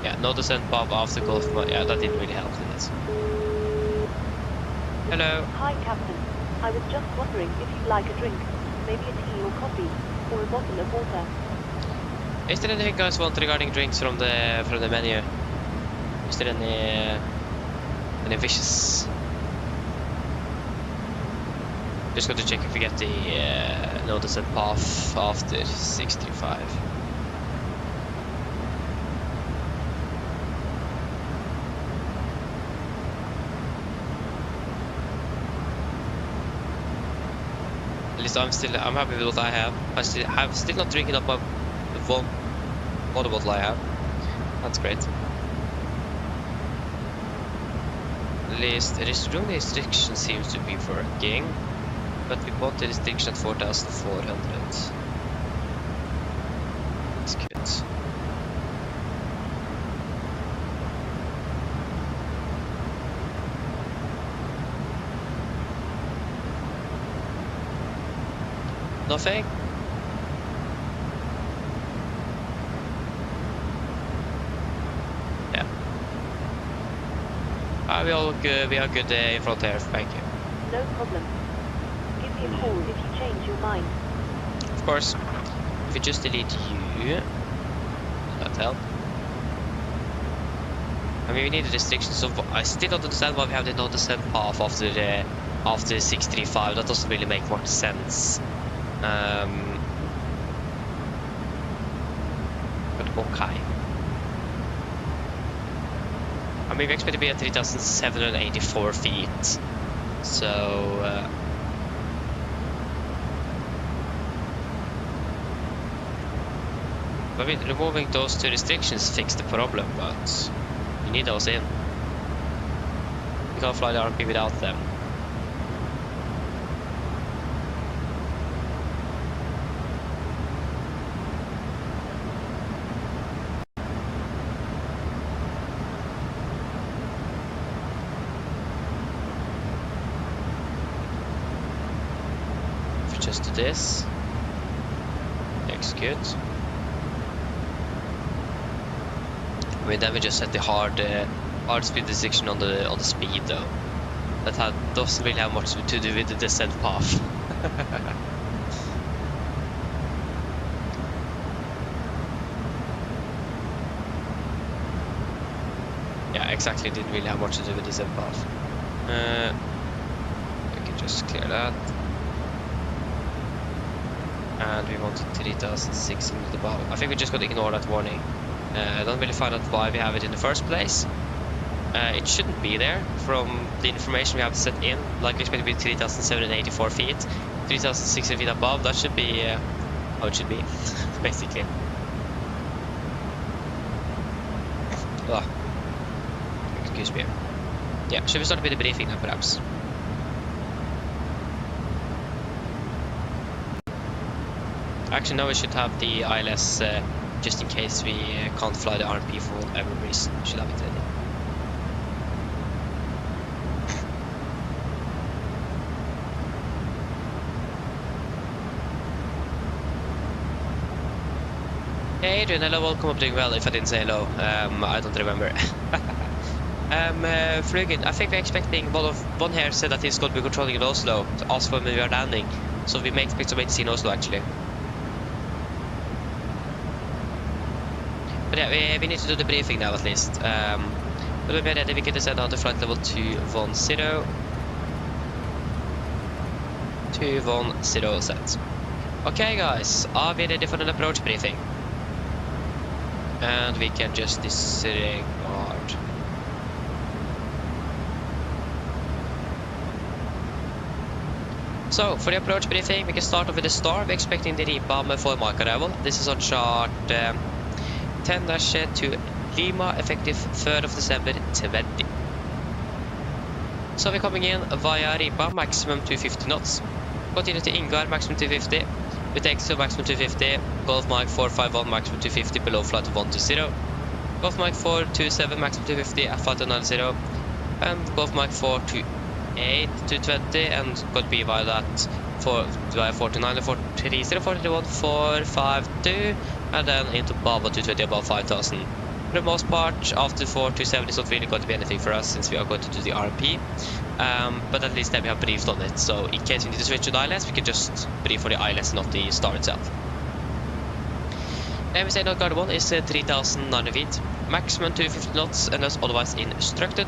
Yeah, no descent path after Gulf. Yeah, that didn't really help, did it? Hello. Hi, Captain. I was just wondering if you'd like a drink, maybe a tea or coffee, or a bottle of water. Is there anything you guys want regarding drinks from the menu? Is there any wishes? Just got to check if we get the no descent path after 635. At least I'm happy with what I have. I'm still not drinking up my one water bottle I have. That's great. At least the restriction seems to be working, but we bought the restriction at 4,400. That's good. Nothing? Yeah. We all good. We are good in front here. Thank you. No problem. Give me a call if you change your mind. Of course. If we just delete you, that help. I mean, we need a restriction, so I still don't understand why we have the no descent path after 635. That doesn't really make much sense. But okay. I mean, we expect to be at 3,784 feet. So, I mean, removing those two restrictions fixed the problem, but you need those in. You can't fly the RMP without them. Just do this. Execute. I mean, then we just set the hard speed restriction on the speed though. That doesn't really have much to do with the descent path. Yeah, exactly. Didn't really have much to do with the descent path. We can just clear that. And we wanted 3,600 above. I think we just got to ignore that warning. I don't really find out why we have it in the first place. It shouldn't be there from the information we have set in. Like we expect to be 3,784 feet, 3,600 feet above. That should be how it should be, basically. Oh. Excuse me. Yeah, should we start with the briefing now, perhaps? Actually, no, we should have the ILS just in case we can't fly the RMP for whatever reason. We should have it ready. Hey Adrian, hello, welcome, I'm doing well. If I didn't say hello, I don't remember. Flugen, I think we're expecting one here said that he's going to be controlling in Oslo to ask when we are landing. So we may expect some ATC in Oslo actually. But yeah, we need to do the briefing now at least. But when we're ready, we can descend on to flight level 210. 210 set. Okay guys, are we ready for an approach briefing? And we can just disregard. So, for the approach briefing, we can start off with the star. We're expecting the RIPA for mark arrival. This is on chart 10-2 to Lima, effective 3rd of December 20. So we're coming in via RIPA, maximum 250 knots. Continue to Ingar, maximum 250. We take to maximum 250. Golf Mike 451, maximum 250, below flight 120. Golf Mike 427, maximum 250, at flight 90. And Golf Mike 428, 220, and got to be via that via 49, 430, 431, 452. And then into Bava 220 above 5,000. For the most part, after 4270 is not really going to be anything for us since we are going to do the RMP. But at least then we have briefed on it, so in case we need to switch to the ILS, we can just brief for the ILS, not the star itself. We say North Guard 1 is 3,900 feet, maximum 250 knots unless otherwise instructed.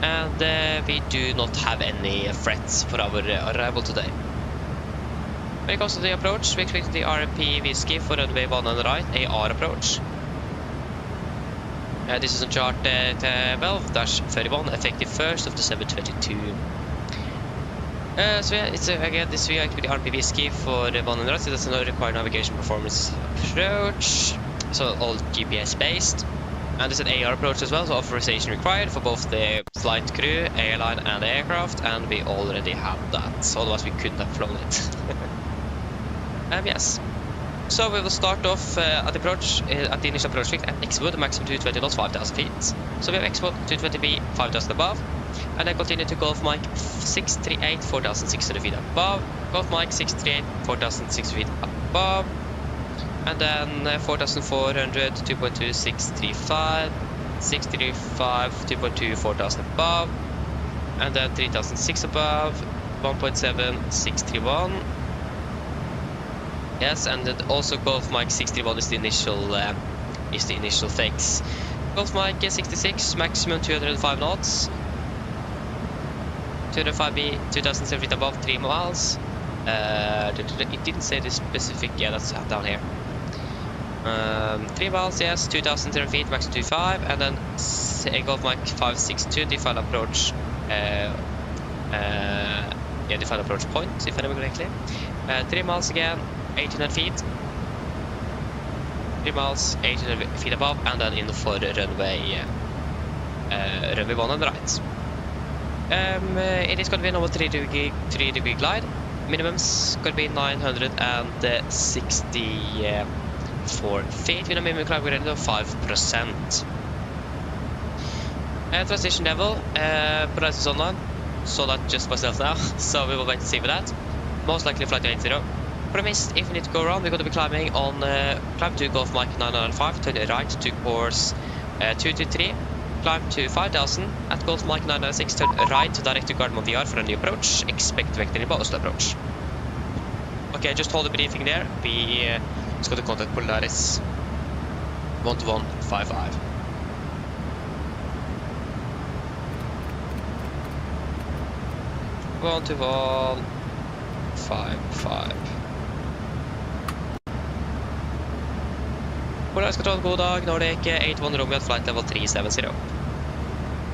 And we do not have any threats for our arrival today. When it comes to the approach, we expect the RMP VSKI for runway 1 on the right, AR approach. This is on chart 12-31, effective 1st of December 2022. So yeah, it's again this we activate the RMP VSKI for the 1 on the right, so that's another required navigation performance approach. So all GPS based. And there's an AR approach as well, so authorization required for both the flight crew, airline and the aircraft, and we already have that, so otherwise we couldn't have flown it. Yes. So we will start off at the approach, at the initial approach lift at X-Wood, maximum 220 knots, 5,000 feet. So we have X-Wood, 220B, 5,000 above, and then continue to Golf Mike 638, 4,600 feet above, Golf Mike 638, 4,600 feet above, and then 4,400, 2.2, 635, 635, 2.2, 4,000 above, and then 3,006 above, 1.7, 631. Yes, and then also Golf Mike 631 is the initial fix. Golf Mike 66, maximum 205 knots, 205B, 2,007 feet above, 3 miles. It didn't say the specific, yeah, that's down here. 3 miles, yes, 2,010 feet, max 25, and then Golf Mike 562, the final approach, yeah, the final approach point, if I remember correctly. 3 miles again, 1,800 feet, 3 miles, 1,800 feet above, and then in for runway 1 on the right. It is going to be a normal 3 degree glide. Minimum's going to be 964 feet with a minimum climb rate of 5%. Transition level, Price is online, saw that just myself now, so we will wait to see for that. Most likely flight to 80. Promised, if we need to go around, we're going to be climbing on climb to Golf Mike 995, turn right to course 223, climb to 5,000 at Golf Mike 996, turn right to direct to Gardermoen VR for a new approach, expect vector in Oslo approach. Okay, just hold the briefing there, we just got to contact Polaris 12155. One to 155. Polaris Control, god dag, Nordic 81 Romeo, flight level 370.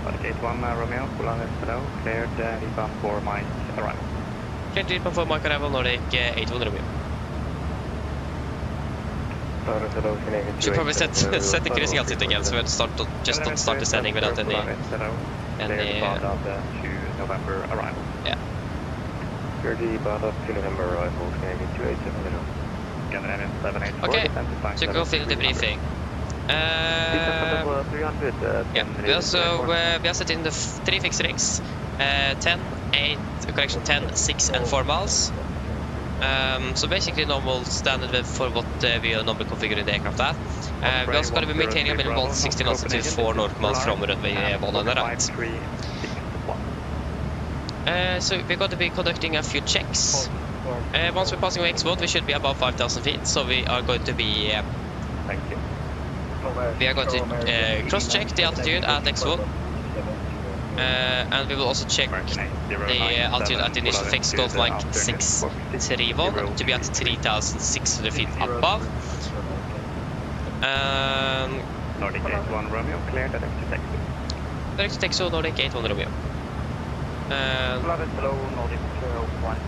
Nordic 81 Romeo, Polaris hello, cleared rebound for Mike arrival. Cleared rebound for Mike arrival, Nordic 81 Romeo. Should probably set the cruising altitude again, so we'll just don't start descending without any November arrival. Yeah. Cleared rebound up to November arrival, Canadian 287. Okay, so go fill the briefing. Yeah, we have set in the 3 fixed rings, 10, 8, correction, 10, 6 and 4 miles. So basically normal standard for what we are normally configuring the aircraft at. We're also going to be maintaining a minimum 60 knots to 4 nautical miles from runway 1 on the right. So we're going to be conducting a few checks. Once we're passing X-Wood, we should be above 5,000 feet, so we are going to be cross-check the altitude at X-Wood, and we will also check the altitude at the initial fix Golf Mike 631 to be at 3,600 feet above. Nordic 81 Romeo, cleared direct to Texas. Direct to Texas, Nordic 81 Romeo.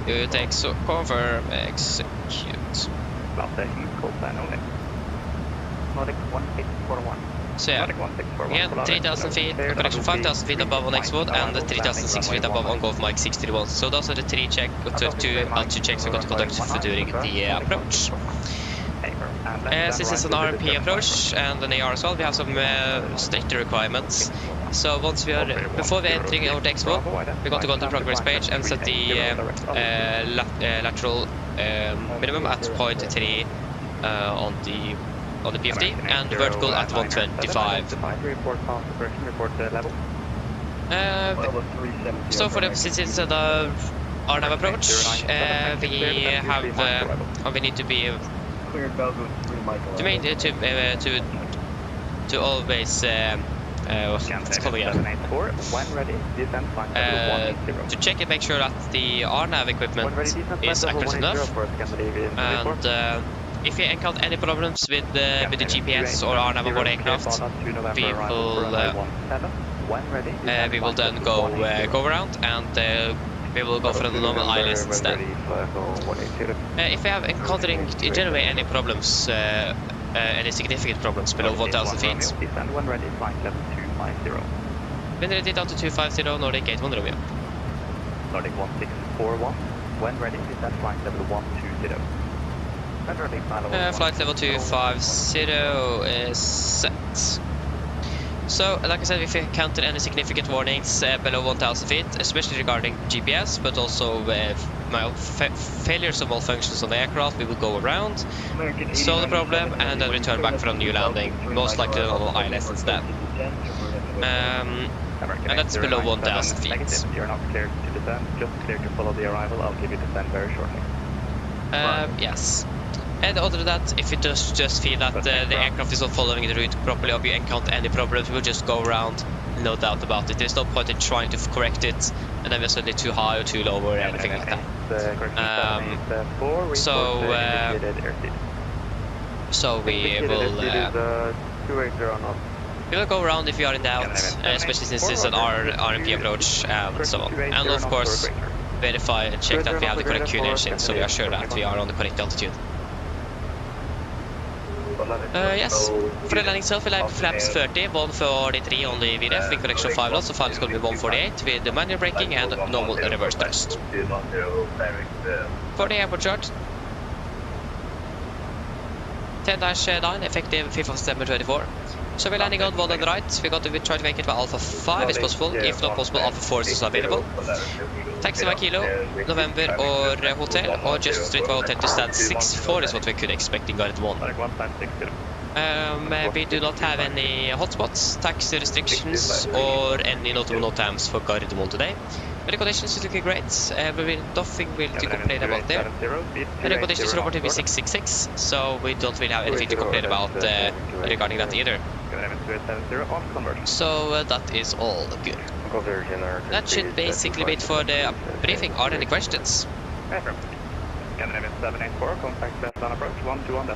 You take so confirm, execute. Last station, call sign only. Nordic 1641. So yeah, again 3,000 feet, correction 5,000 feet above on X-Wood and 3,600 feet above on Golf Mike 631. So those are the 2 altitude checks we're going to conduct during the approach. Since it's an RMP approach and an AR as well, we have some stricter requirements. So once we are, before we're entering our X-Wood, we're going to go to the progress page and set the lateral minimum at 0.3 on on the PFD and vertical at 125. Report path operation, report level. So for the since it's an RNAV approach, we need to be to always what's it called again? When ready, descend flight level 180. To check and make sure that the RNAV equipment is accurate enough, and if we encounter any problems with the GPS or RNAV on board aircraft, we will then go around and we will go for the normal ILS instead. If we have encountering in general any problems, any significant problems below 1,000 feet, when ready, flight level 250. when ready down to 250, Nordic 81 Romeo. Nordic 1641, when ready, descend flight level 120. Flight level 250 is set. So, like I said, if we encounter any significant warnings below 1,000 feet, especially regarding GPS, but also failures of malfunctions on the aircraft, we will go around, solve the problem, and then return back for a new landing, most likely on ILS instead. And that's below 1,000 feet. You're not clear to descend, just clear to follow the arrival. I'll give you descend very shortly. Yes. And other than that, if you just feel that the aircraft is not following the route properly, or if you encounter any problems, we'll just go around, no doubt about it. There's no point in trying to correct it, and then we're suddenly too high or too low or anything like that. So we will go around if you are in doubt, especially since it's an RMP approach and so on. And of course, verify and check that we have the correct QNH engine, so we are sure that we are on the correct altitude. Yes, for the landing itself, we'll have flaps 30, 143 on the VRF, with correction 5 knots, so 5 is going to be 148 with the manual braking and normal reverse thrust. For the airport chart, 10-9, effective 5th of September 24. So we're landing on one on the right. We try to make it by Alpha 5 if possible. If not possible, Alpha 4 is also available. Taxi by Kilo, November or Hotel, or just straight by Hotel to stand 6-4 is what we could expect in Guide 1. We do not have any hotspots, taxi restrictions, or any notable no times for Guide 1 today. But the conditions is looking great. Nothing really to complain about there. And the conditions report to be 666, so we don't really have anything to complain about regarding that either. So that is all good. That should basically be it for the briefing. Are there any questions?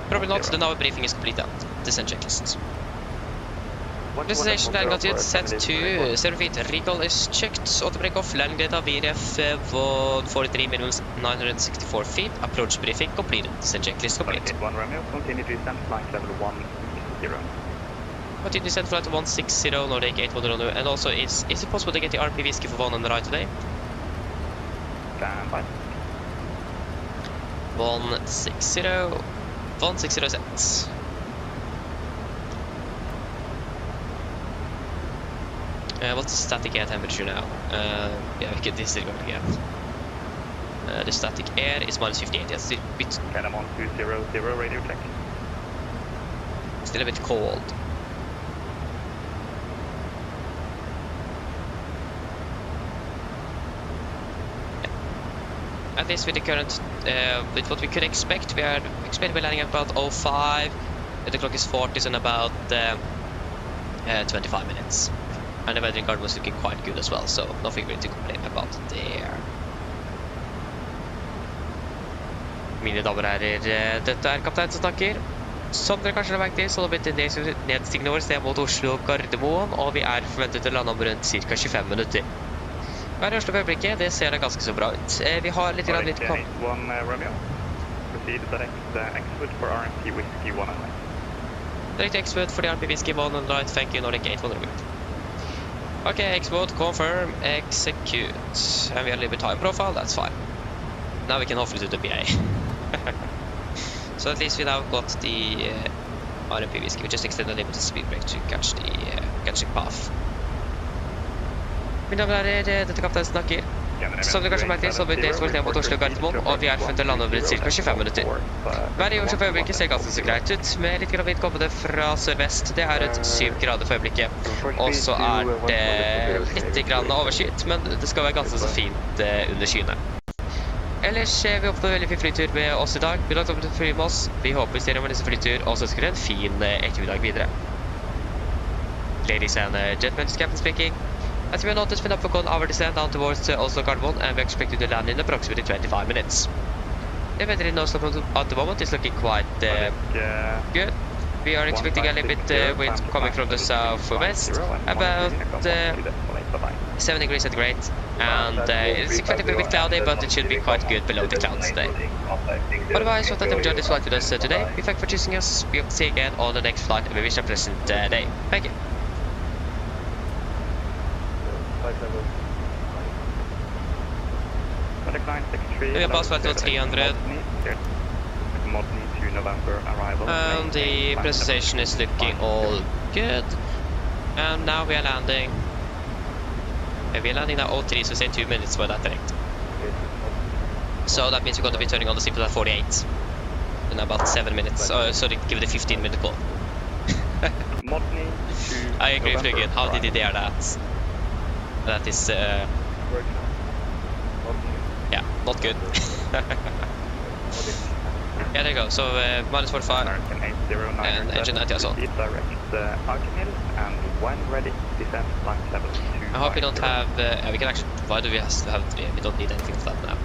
Probably not, then our briefing is complete. Descent checklist. Destination landing altitude set to 0 feet. Recall is checked. Auto break-off. Landing data VRF 143 minimum 964 feet. Approach briefing completed. Descent checklist complete. 1 Romeo, continue to descend flight level 160. Continue descent flight 160, Nordic 81 and also is it possible to get the RP whiskey for 1 on the right today? Stand by. 160 set. What's the static air temperature now? Yeah, we can disregard again. The static air is minus 58. Yes, it's a bit. I'm on 200 radio check. Still a bit cold. At least with the current, with what we could expect, we are expecting to be landing at about 05. The clock is 40 in about 25 minutes. And the weathering card was looking quite good as well, so nothing really to complain about there. Mine damer og herrer, dette er kaptein som snakker. Som dere kanskje har merket til, så har vi blitt nedstigende vår sted mot Oslo Gardermoen, og vi er forventet til å lande om rundt ca. 25 minutter. Hva er det Oslo for øyeblikket? Det ser da ganske så bra ut. Vi har litt kom... Direct expert for the RP Whiskey 1 and right, thank you, Nordic 800. Okay, export, confirm, execute. And we have a little bit time profile, that's fine. Now we can hopefully do the BA. So at least we now got the RP Whiskey. We just extended a little bit of speed break to catch the catching path. Mine damer og herrer, dette kaptein snakker. Som du kanskje merker, så har vi delt ned mot Oslo Gardermoen, og vi er forventet å lande over ca. 25 minutter. Været i Oslo for øyeblikket ser ganske så greit ut, med litt vind kommende fra sørvest. Det er rundt 7 grader for øyeblikket, og så er det litt grann overskyet, men det skal være ganske så fint under skyene. Ellers er vi oppe på en veldig fin flytur med oss i dag. Vi har lagt opp til fly med oss. Vi håper vi ser om disse flytur, og så skal det en fin ettermiddag videre. Ladies and gentlemen, captain speaking. As we are noticed, we're not going over descent down towards Oslo Gardermoen, and we're expected to land in approximately 25 minutes. The weather in Oslo at the moment is looking quite good. We are expecting a little bit wind coming from the southwest, about 7 degrees centigrade, and it's expected to be a bit cloudy, but it should be quite good below the clouds today. Otherwise, we hope that you enjoyed this flight with us today. We thank you for choosing us. We hope to see you again on the next flight, and we wish you a pleasant day. Thank you. We have passed flight 300. And the presentation is looking all good. And now we are landing. We are landing now 03, so say 2 minutes for that direct. So that means we're going to be turning on the seatbelt at 48 in about 7 minutes. So they give it a 15-minute call. I agree with you again. How did he dare that? That is yeah, not good. Yeah, there you go. So minus 45 and engine 90 as well. And when ready, descend flight level 2. I hope we don't have. We can actually. Why do we have 3? We don't need anything of that now.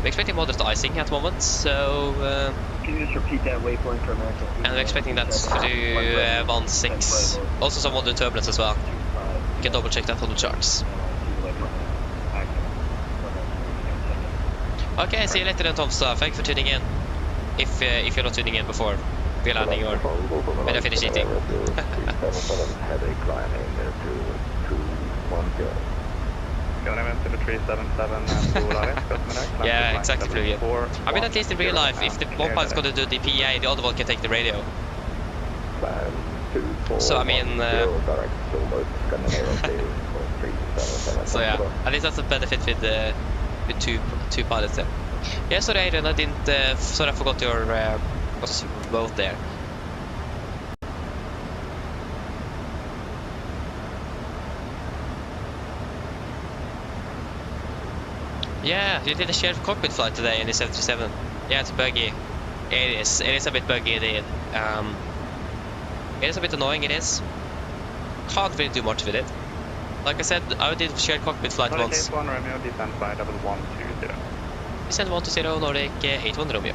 We're expecting moderate icing at the moment, so. Can you just repeat that waypoint for America? And we're expecting that to 16. Also some moderate turbulence as well. You can double check that on the charts. Okay, see you later then, Tom. So thank you for tuning in. If you're not tuning in before we're landing or when I finish eating. Yeah, exactly, Fluvian. I mean, at least in real life, if the one pilot's going to do the PA, the other one can take the radio. So, I mean... so yeah, at least that's a benefit with two pilots there. Yeah, sorry Adrian, I didn't... sorry, I forgot your vote there. Yeah, you did a shared cockpit flight today in the 737. Yeah, it's buggy. It is a bit buggy indeed. It is a bit annoying, it is. Can't really do much with it. Like I said, I did shared cockpit flight once. Nordic 1 Romeo, descend by 1120. Descend 120, Nordic 81 Romeo.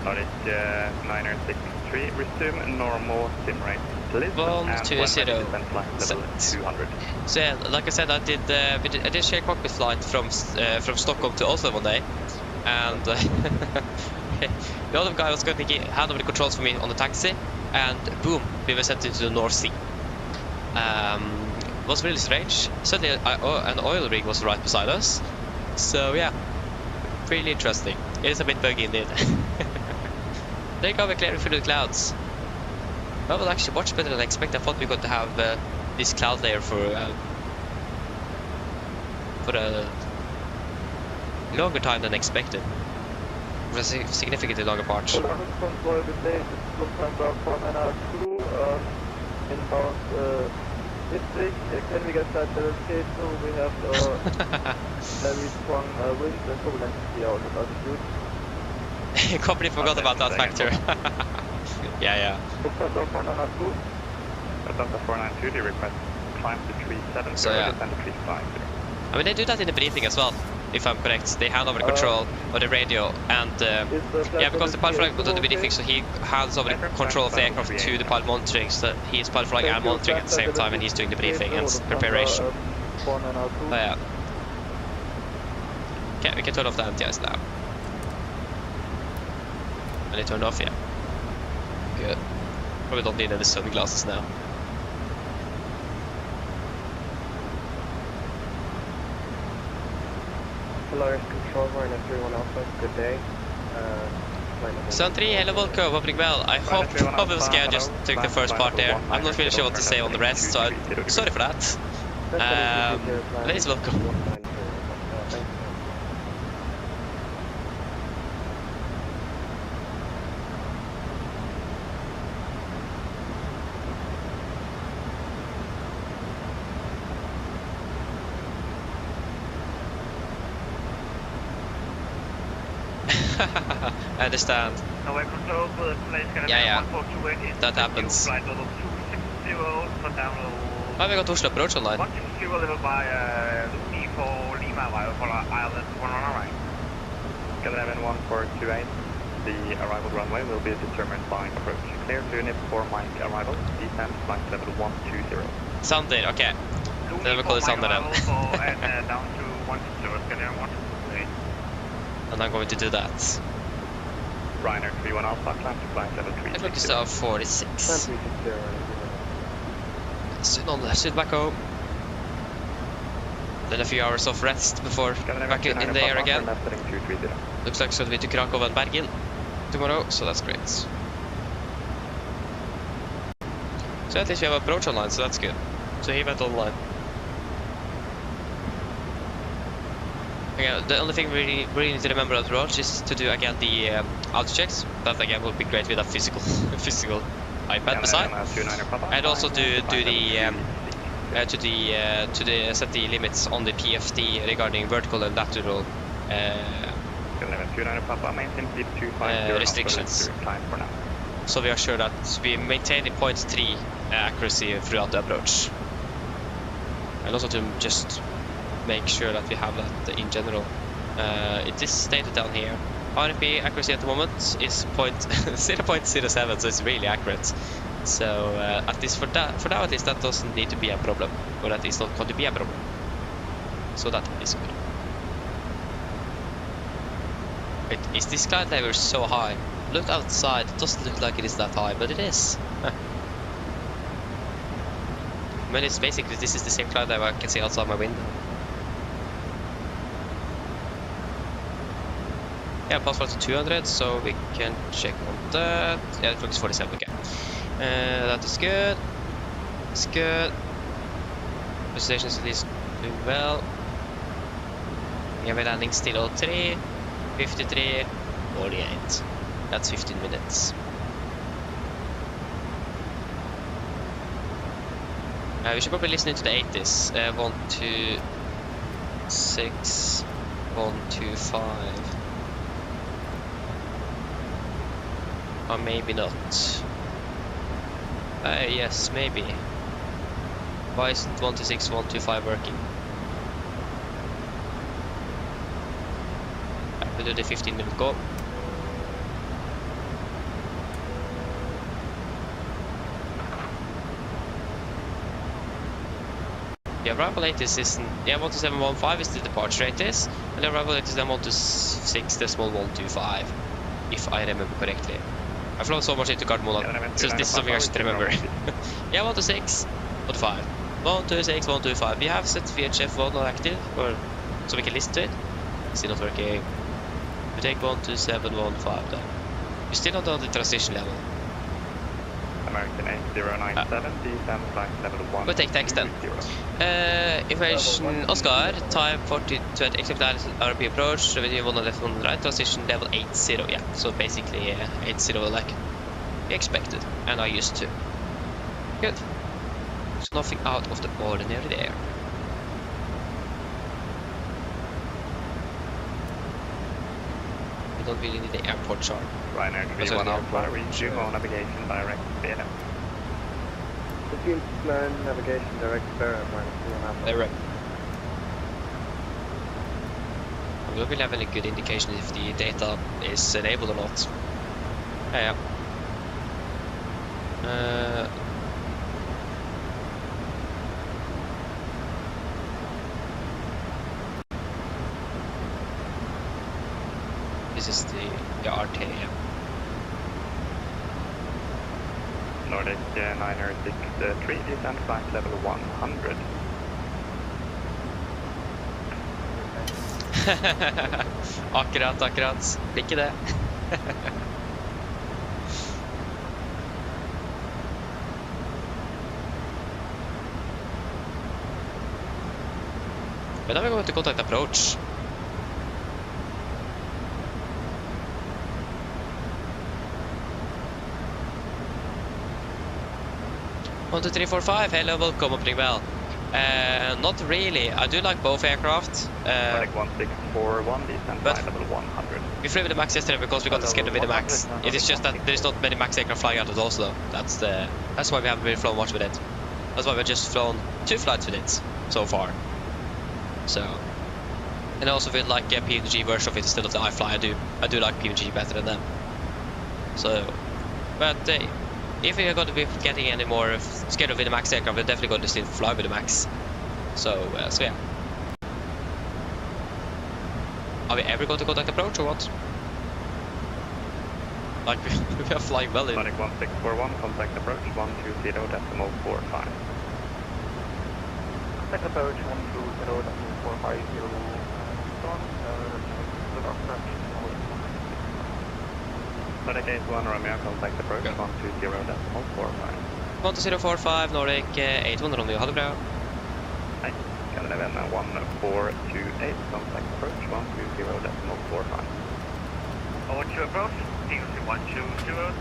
Nordic 963, resume normal sim rate. 120. So yeah, like I said, I did a shared cockpit flight from Stockholm to Oslo one day, and the other guy was going to hand over the controls for me on the taxi, and boom, we were sent into the North Sea. It was really strange. Suddenly an oil rig was right beside us, so yeah, really interesting. It is a bit buggy indeed. There you go, we're clearing through the clouds. That was actually much better than I expected. I thought we were going to have this cloud layer for a longer time than expected. For a significantly longer part. Can we get that so we have very strong winds and turbulence here on the altitude. Company forgot about that factor. Yeah. Delta 492, they request climb to 370 so, yeah. and 350. I mean, they do that in the briefing as well, if I'm correct. They hand over the control or the radio, and yeah, because the pilot flying will do the briefing, so he hands over the control of the aircraft to the pilot monitoring, so he's pilot flying and monitoring at the same time, and he's doing the briefing and preparation. Oh, yeah. Okay, we can turn off the anti-ice now. And it turned off, yeah. Good. Probably don't need any sunglasses now. Polaris Control, we're in a 31 Alpha, good day. Sun 3, hello, welcome, hoping well. I hope it was okay, I just took the first part there. I'm not really sure what to say on the rest, so sorry for that. Ladies, welcome. I understand. Yeah. That happens. Have we got Oslo approach online? 120 level by Lucy for Lima for Island 1 on right. Skyline 1428. The arrival runway will be determined by approach. Clear to unit for Mike arrival. Descend flight level 120. Sounder, okay. Then we call it Sounder then. And down to 120, Skyline 128. And I'm going to do that. Ryanair 31 Alpha, climb to flight level 3. It looks like 46. Soon back home. Then a few hours of rest before back in the air again. Looks like it's going to be to Krakow and Bergen tomorrow, so that's great. So at least we have approach online, so that's good. So he went online. Okay, the only thing we really need to remember at approach is to do again the auto checks. That again would be great with a physical iPad beside, and also to do the set the limits on the PFD regarding vertical and lateral restrictions. So we are sure that we maintain the 0.3 accuracy throughout the approach, and also to just make sure that we have that in general. It is stated down here. RP accuracy at the moment is 0.07, so it's really accurate. So at least for now at least that doesn't need to be a problem, or that is not going to be a problem. So that is good. Wait, is this cloud level so high? Look outside, it doesn't look like it is that high, but it is. I mean, it's basically, this is the same cloud level I can see outside my window. Yeah, password to 200, so we can check on that. Yeah, it looks 47, okay. That is good. It's good. The station is at least doing well. Yeah, we're landing still 03, 53, 48. That's 15 minutes. We should probably listen into the 80s. 126, 125. Or maybe not. Yes, maybe. Why isn't 126, 125 working? We'll do the 15-minute go. The arrival latest is, yeah, 12715 is the departure latest, and the arrival latest is 126.125, if I remember correctly. I've flown so much into Gardermoen, so this is something I should remember. Yeah, 126, 125. 126, 125. We have set VHF1 on active, or so we can listen to it. Still not working. We take 12715 then. We're still not on the transition level. American 8097, descend flight level 1. We'll take text then. Information Oscar, time 4020, accept RP approach, revenue 1 left, 1 right, transition level 80, yeah. So basically 80 like we expected, and I used to. Good. There's nothing out of the ordinary there. We don't really need the airport chart. Ryanair 31 Alpha, resume on navigation direct BNM. Resume navigation direct BNM. Direct. We don't really have any good indication if the data is enabled or not. Yeah. This is the RTA. Nordic 963, descend flight level 100. Akkurat. Ikke det. When are we going to contact approach? 12345, hello, welcome, opening bell. Not really. I do like both aircraft. Nordic 1641, descent but flight level 100. we flew with the MAX yesterday because we got the schedule with the MAX. It is just that there's not many MAX aircraft flying out of Oslo. That's why we haven't really flown much with it. That's why we've just flown 2 flights with it so far. So, and also with like a PMDG version of it instead of the iFly, I do like PMDG better than them. So, but if we are going to be getting any more schedule with the MAX aircraft, we're definitely going to still fly with the MAX. So yeah. Are we ever going to contact approach or what? Like, we are flying well in. Nordic 1641, contact approach 120.45. Contact approach 120.450. Nordic 81 Romeo, contact approach 120.45. 120.45, Nordic 81 Romeo, ha det bra. Hej, Canada 1428, contact approach 120.45. Over to approach, PMC 120.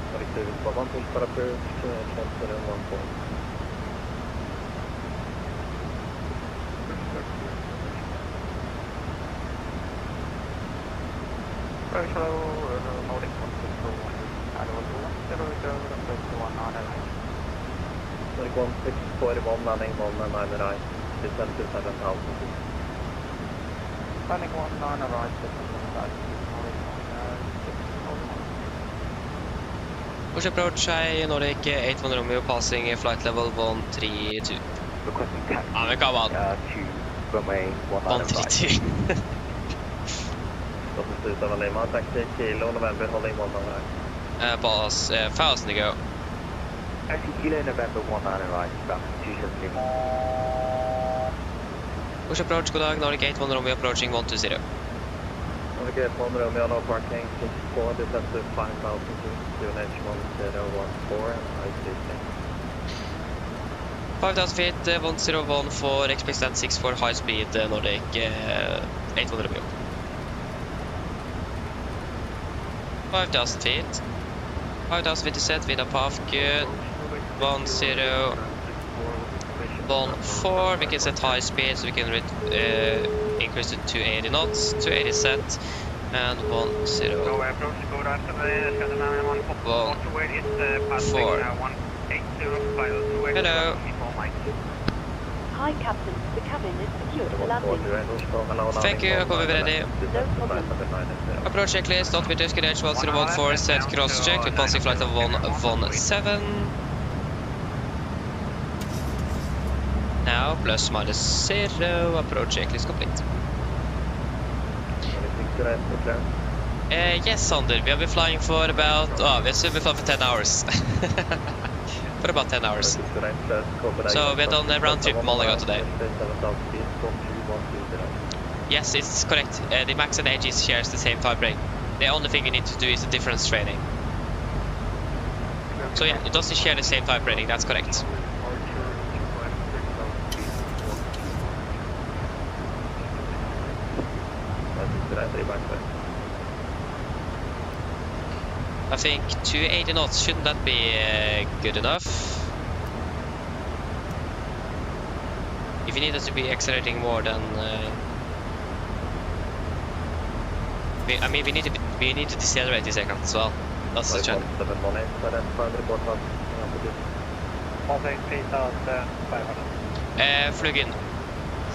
Nordic 1 for approach, transfer 14. Approach hello, Nordic 161. Nordic 1641, landing 19 right, descent to 7,000 feet. Landing 19 right, Push approach, hi, Nordic 81 Romeo, passing flight level 132. Requesting taxi. Ja, men come on. To remain 132. Pursuit of Lima, taxi, Kilo, November, holding 1 right. Pass 1,000 to go. Taxi, Kilo, November, 19 right, about 270. Push approach, god dag, Nordic 81 Romeo, approaching 120. Nordic 81 Romeo, no parking, 64, descent to 5,000 feet, QNH 1014, and high speed. 5,000 feet, 101 expect stand 6 for high speed, Nordic 81 Romeo. 5,000 feet. 5,000 feet is set with a path, good. 1014, we can set high speed so we can increase it to 280 knots, 280 set, and 10. Go approach, go down to the 4. Hello. Hi, Captain. The cabin is secured for landing. Thank you, I'll be ready. No problem. Approach checklist, not with QNH 1014, set cross check with passing flight of 117. Now, plus minus 0, approach checklist complete. Yes, Sander, we have been flying for about, we've been flying for 10 hours. For about 10 hours. So we have done a round trip Malaga today. Yes, it's correct. The MAX and AGs shares the same type rating. The only thing you need to do is the difference training. So yeah, it does share the same type rating, that's correct. I think 280 knots, shouldn't that be good enough? If you need us to be accelerating more, then we need to decelerate this aircraft as well. That's the challenge. Flugin.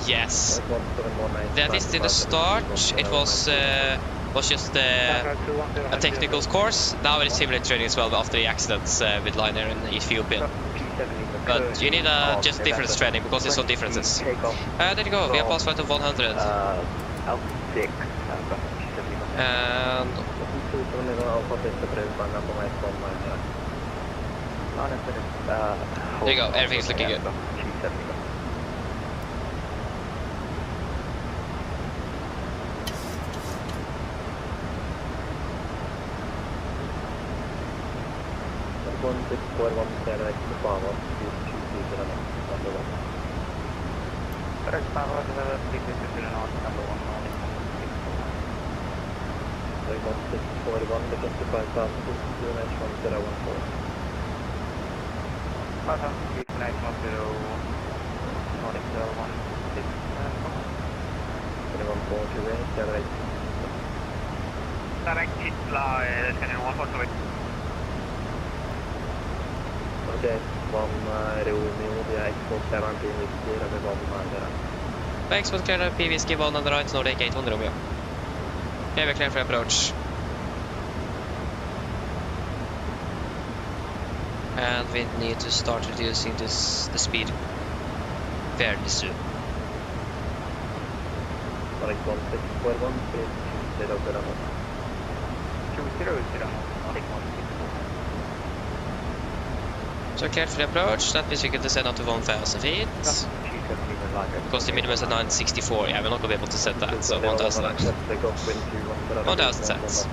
Yes. At least in the start, it was just a technical course. Now it is simulator training as well after the accidents with Liner in Ethiopia. But you need just difference training because there's some differences. There you go, we have passed flight of 100. And there you go, everything's looking good. Like 1641, looking to 5,000 feet, QNH 1014. 5,000 feet, QNH 10, Nordic 016. 2140 range, direct. Direct Hitla, Scandinavian 148. Okay, 1 Romeo, vi er export 17 whiskey, og vi var med dere. Export clear P whiskey 1 on the right, Nordic 8 Romeo. Okay, we're clear for approach. And we need to start reducing the speed fairly soon. Direct 1641, please, 0 0 200, Nordic 164. So clear for the approach, that means we can descend up to 1,000 feet. Because the minimum is at 964, yeah, we're not going to be able to set that, so 1,000 actually. 1,000 sets.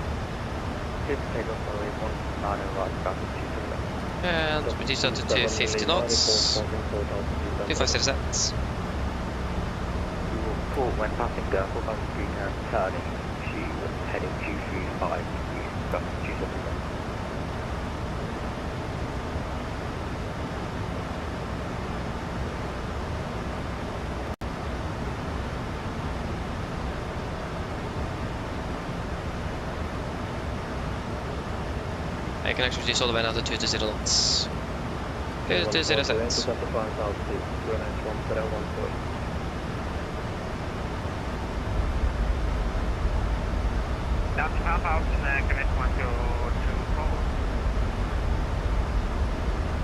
And reduce that to 250 knots. 250 sets. When passing the 4,000 feet and turning, she was heading 235 degrees, got 270. I can actually reduce all the way down to 220 knots. 220 sets. Down to 5,000, commit 124.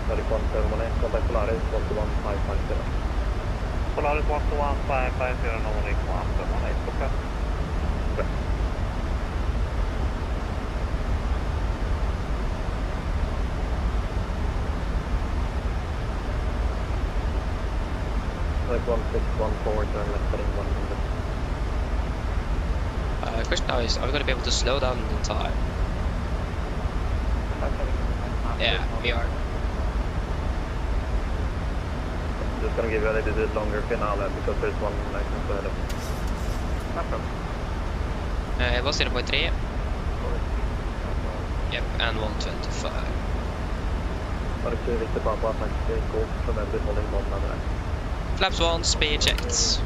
Nordic 171, contact Polaris 121,550. Polaris 121,550, Nordic 118, okay. Like 1614, turn left heading 100. Question now is, are we going to be able to slow down in time? Yeah, we are. Just gonna give you a little bit longer finale because there's one license ahead of me. No problem. It was 0.3. Yep, and 125. Har du inte riktigt bara på att man ska gå från väldigt hålling måndag där? Flaps 1, speed checked.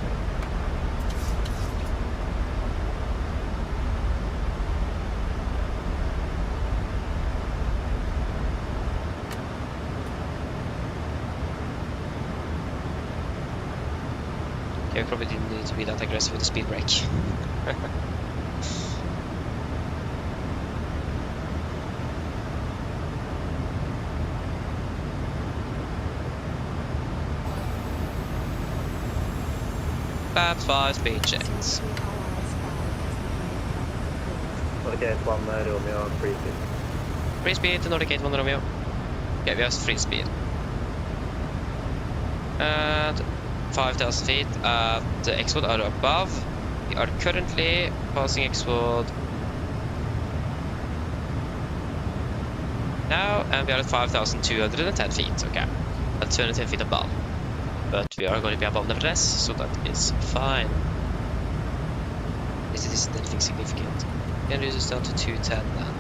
Okay, we probably didn't need to be that aggressive with the speed brake. Flaps 5, speed checks. Nordic 81 Romeo, free speed. Free speed to Nordic 81 Romeo. Okay, we have free speed. And 5,000 feet at the X-Wood or above. We are currently passing X-Wood now, and we are at 5,210 feet, okay. At 210 feet above. But we are going to be above nevertheless, so that is fine. This isn't anything significant. We can reduce this down to 210 then.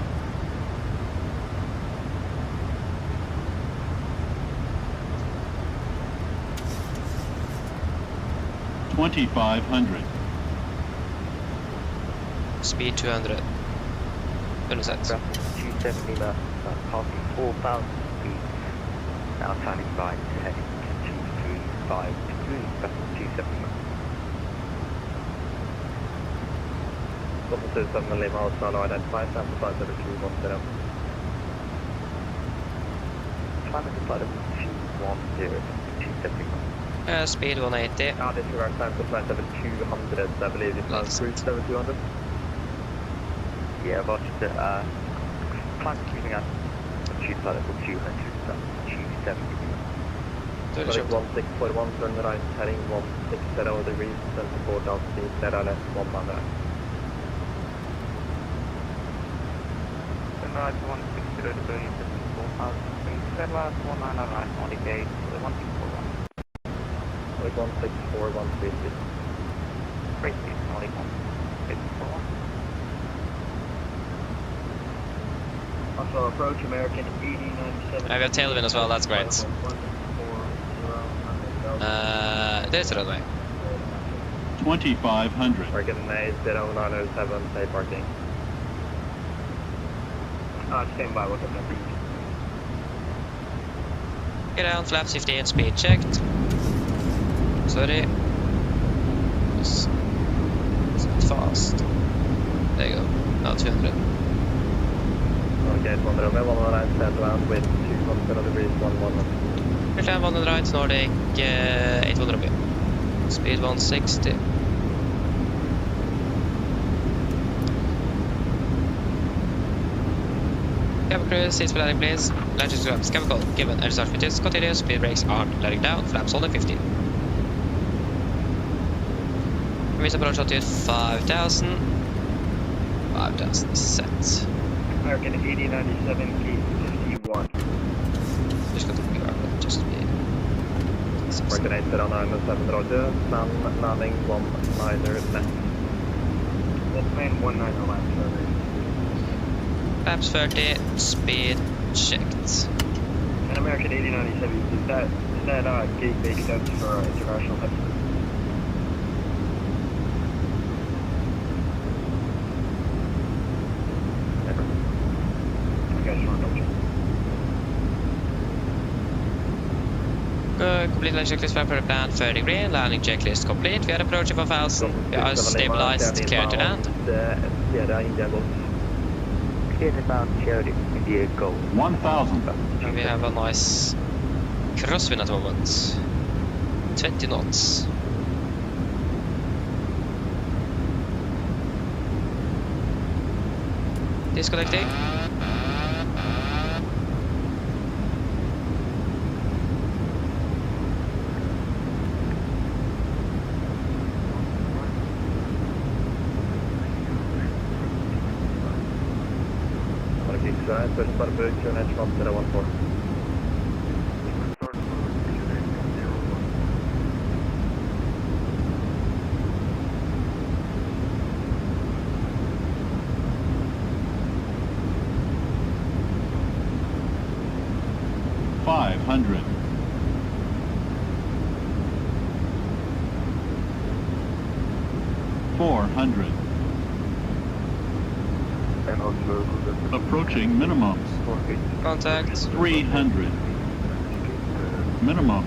$2,500. Speed 200. 200 sets. 270 left, passing 4,000 feet. Now turning right, heading 235 degrees, that's 270 left. 7 Lima Oslo identified, sample size over 210. Climate flight of 210, 270 left. Speed 180. Now disregard time for flight level 200, I believe you found cruise level 200. Yeah, but climate moving up to flight level 200, that's 270. Nordic 1641, turn right, heading 160 degrees, 74,000 feet, clear left 100. Turn right 160 degrees, 74,000 feet, clear left 19 right, Nordic 8, 1641. Nordic 1641, free speed. Free speed, Nordic 1641. Oslo, approach American 8097. We have tailwind as well, that's great. There's the runway. 2,500. American 8097, say parking. Stand by, look at that. Get down, flaps 15, speed checked. Sorry. It's fast. There you go. Now 200. Okay, 100 med 109, stand around with 210 degrees, 110. Clear 100 right, Nordic 800. Speed 160. Cabin crew, seats for landing please. Landing straps, cabin call, given, air start switches, continuous, speed brakes are letting down, flaps holding 50. Permission approach altitude 5,000. 5,000 set. American 8097, gate 51. Just got to be right, just be. American 8097, roger. Landing 19er left. Let's land 19er left, sorry. Flaps 30, speed checked. And American 8097, is that gate makes sense for international head? Good, complete landing checklist for plan 30 green, landing checklist complete. We are approaching 4,000. We are stabilized, clear to land. Clear to land, Charity, India, go. 1,000. And we have a nice crosswind at the moment. 20 knots. Disconnecting. First bar break, unit 1014. $500. $400. Approaching minimums. Contact. 300. Minimums.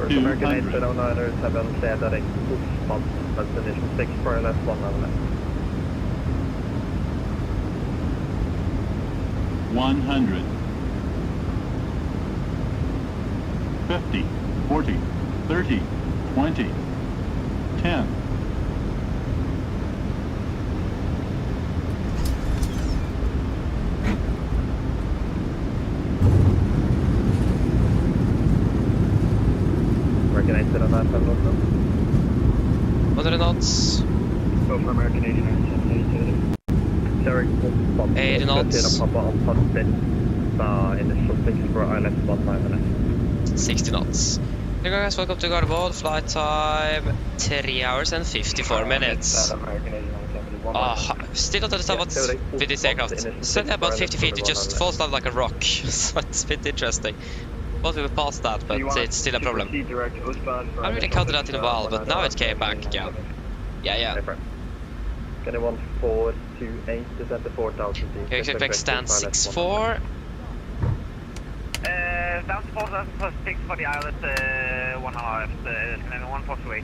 200. 7 say direct Pushback, destination 6 for left 1 and left. 100. 50. 40. 30. 20. 10. American 8097. 100 knots. Go for American 8097. Derek Pushback. 80 knots. Papa on touch initial 6 for ILS 19. 60 knots. Hey guys, welcome to Gardermoen. Flight time 3 hours and 54 minutes. Still not at the top with this aircraft. Slightly about 50 feet, it just falls down like a rock. So it's a bit interesting. Thought we would pass that, but it's still a problem. I haven't really counted that in a while, but now it came back again. Yeah. 21428 is at the 4,000 feet. You expect stand 64. Stand 4,006 for the islet 1.5, and 148.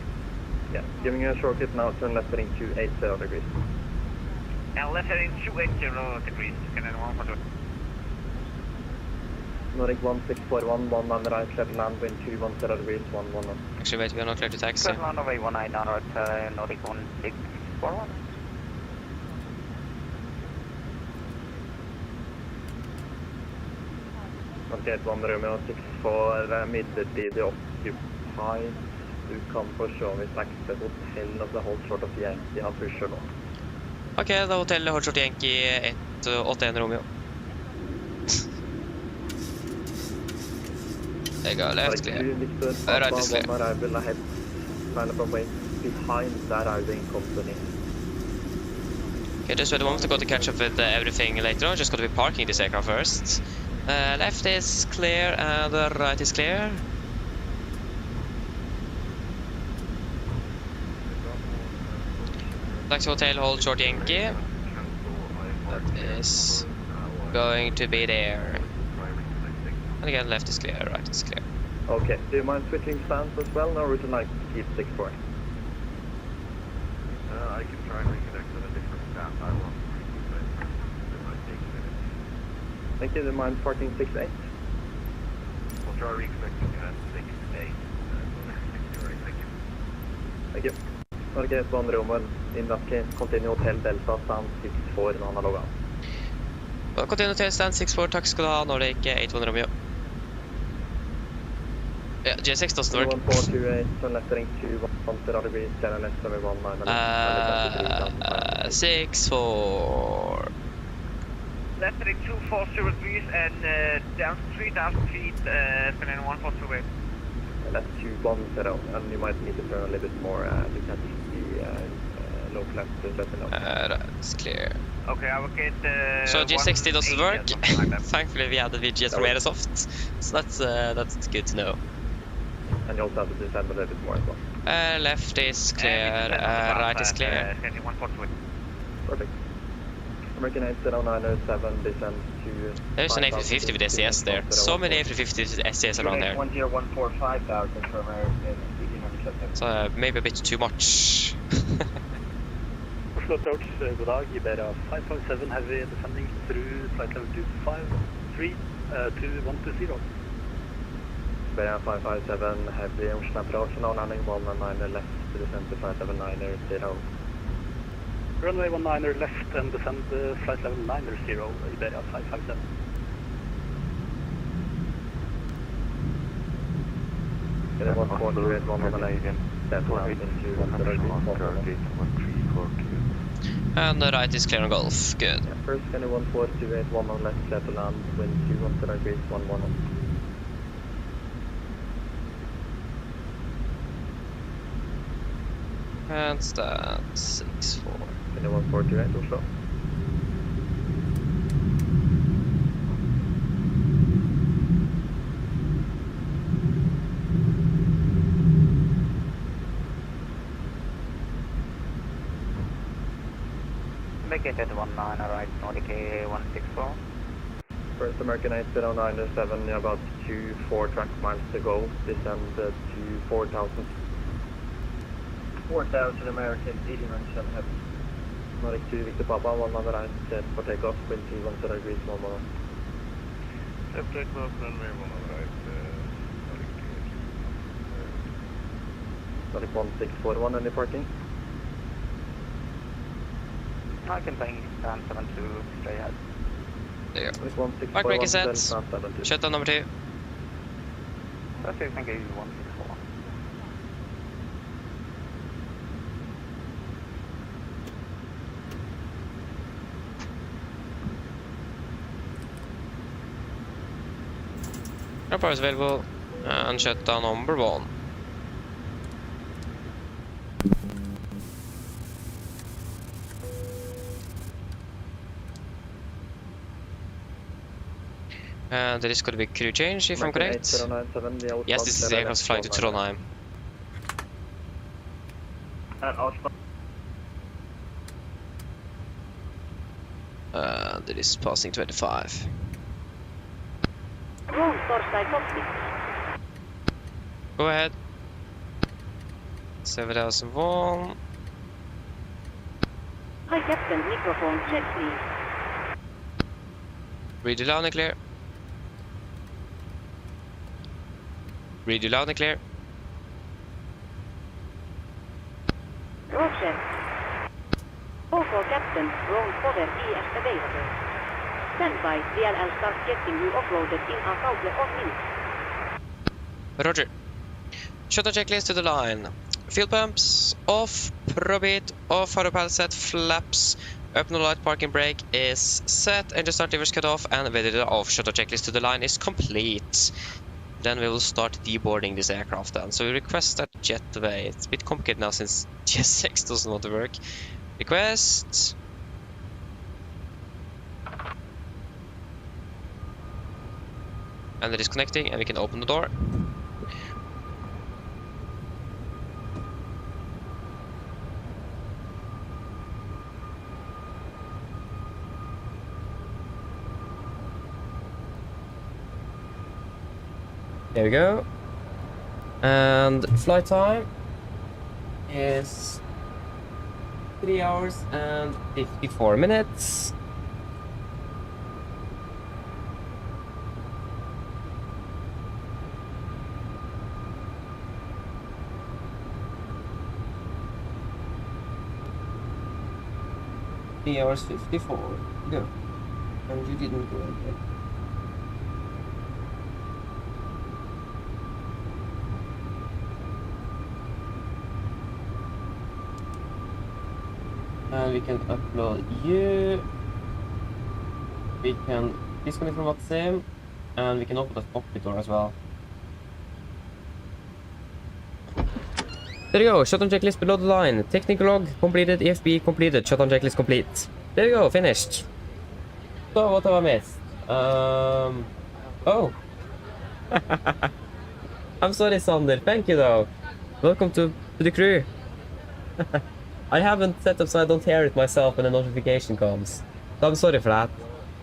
Yeah, giving you a short hit now, turn left heading 280 degrees. And left heading 280 degrees, and 148. Nordic 1641, 1 on the right, clear to land, wind 210 degrees, 110. Actually, wait, we are not clear to taxi. Land away 19 on right, Nordic 1641. Okay, 1 Romeo 64, midlertidig occupied. Du kan få se hvis det hotell of the whole short of Yankee har pusher nå. Ok, da er hotellet Hold Short Yankee 181 Romeo. There you go, left clear. Right is clear. Arrival ahead. Line up and wait. Behind that routing company. Okay, just wait a moment to go to catch up with everything later on. Just got to be parking this aircraft first. Left is clear and right is clear. Taxi hotel, hold short Yankee. That is going to be there. And again, left is clear, right is clear. Okay, do you mind switching stands as well, or would you like to keep 6-4? I can try and reconnect with a different stand. I won't. It might take minutes. Thank you, do you mind parking 6-8? We'll try reconnecting at 6-8. Thank you. Thank you. Okay, so on Roman, in that case, continue Hotel Delta, stand 6-4 når han har logget av. Continue til stand 6-4, takk skal du ha, Nordic 8-1 Romeo. Yeah, J6 doesn't work. 1428, turn left heading 2, 10 degrees, turn left over 6-4. Left heading 240 degrees and down to 3,000 feet, spinning 1428. Left 210, and you might need to turn a little bit more to catch the low left to let me know. That's clear. Okay, I will get So G60 doesn't work. Thankfully we added VGS from Aerosoft, so that's good to know. And you also have to descend a little bit more as well. Left is clear, right is clear. Perfect. American 80907 descend to... There's an A350 with SES there. So many A350s with SES around there. 10145000 for American 1807. So maybe a bit too much. Oslo approach, good dag, Iberia 557 heavy descending through flight level 253 2120. Iberia 557 heavy ocean approach, now landing 119 left to descend to flight level 900. Runway 19 left and descend flight level 900, Iberia 557. Get 148, 111, step out into 130. And the right is clear on Golf, good. Yeah, first scanner 1428, 1 on left, clear to land, wind 210 degrees, 11 on. And stand 6-4. Scanner 1428, Oslo. Make it at 19, right, Nordic 164. First American 80907, about 4 track miles to go, descend to 4,000. 4000 American 1807 heavy. Nordic 2, Victor Papa, 1 on the right, set for takeoff, wind 210 degrees, 1 more. Left takeoff, runway 1 on the right, Nordic 1641, any parking? I can bring stand 72 straight ahead. There. Nordic 1641, Park brake is set. then stand 72. Shutdown number 2. Okay, thank you, 164. No powers available. And shutdown number 1. And there is going to be crew change, if I'm correct. Yes, this is the aircraft flying to Trondheim. And it is passing 25. Roll Torstai cockpit. Go ahead. 7001. Hi Captain, microphone check please. Read you loud and clear. Read you loud and clear. Roger. For Captain, roll forward ES available. Stand by, DLL start getting you offloaded in a couple of minutes. Roger. Shutdown checklist to the line. Fuel pumps off, probit off, hard pallet set, flaps, open the light, parking brake is set, engine start levers cut off, and weather off. Shutdown checklist to the line is complete. Then we will start deboarding this aircraft then. So we request that jetway. It's a bit complicated now since GS6 doesn't want to work. Request And it is connecting, and we can open the door. There we go. And flight time is 3 hours and 54 minutes. Hours 54. Go. And you didn't go again. And we can upload you. We can disconnect from WhatsApp, and we can open the cockpit door as well. There you go, shutdown checklist below the line. Technical log completed, EFB completed, shutdown checklist complete. There you go, finished. So, what have I missed? Oh. I'm sorry, Sander. Thank you, though. Welcome to the crew. I haven't set up so I don't hear it myself when the notification comes. So I'm sorry for that.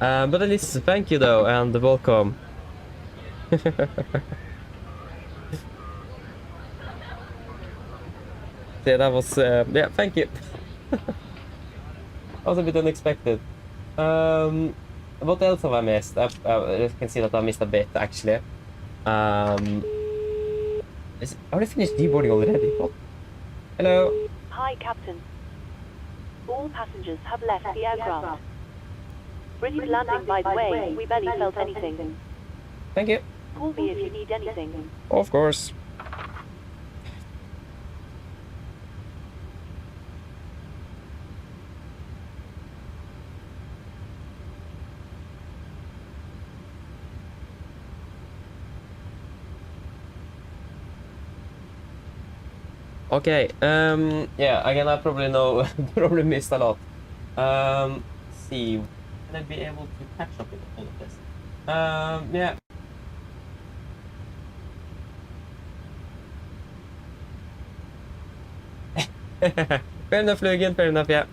But at least thank you, though, and welcome. Yeah, that was, yeah, thank you. That was a bit unexpected. What else have I missed? I can see that I missed a bit, actually. Are they finished deboarding already? What? Hello? Hi, Captain. All passengers have left the aircraft. Ready for landing, by the way. We barely felt anything. Thank you. Call me if you need anything. Of course. Okay, yeah, again, I probably know, probably missed a lot. See, can I be able to catch up with all of this? Yeah. Fair enough, Lugan, fair enough, yeah.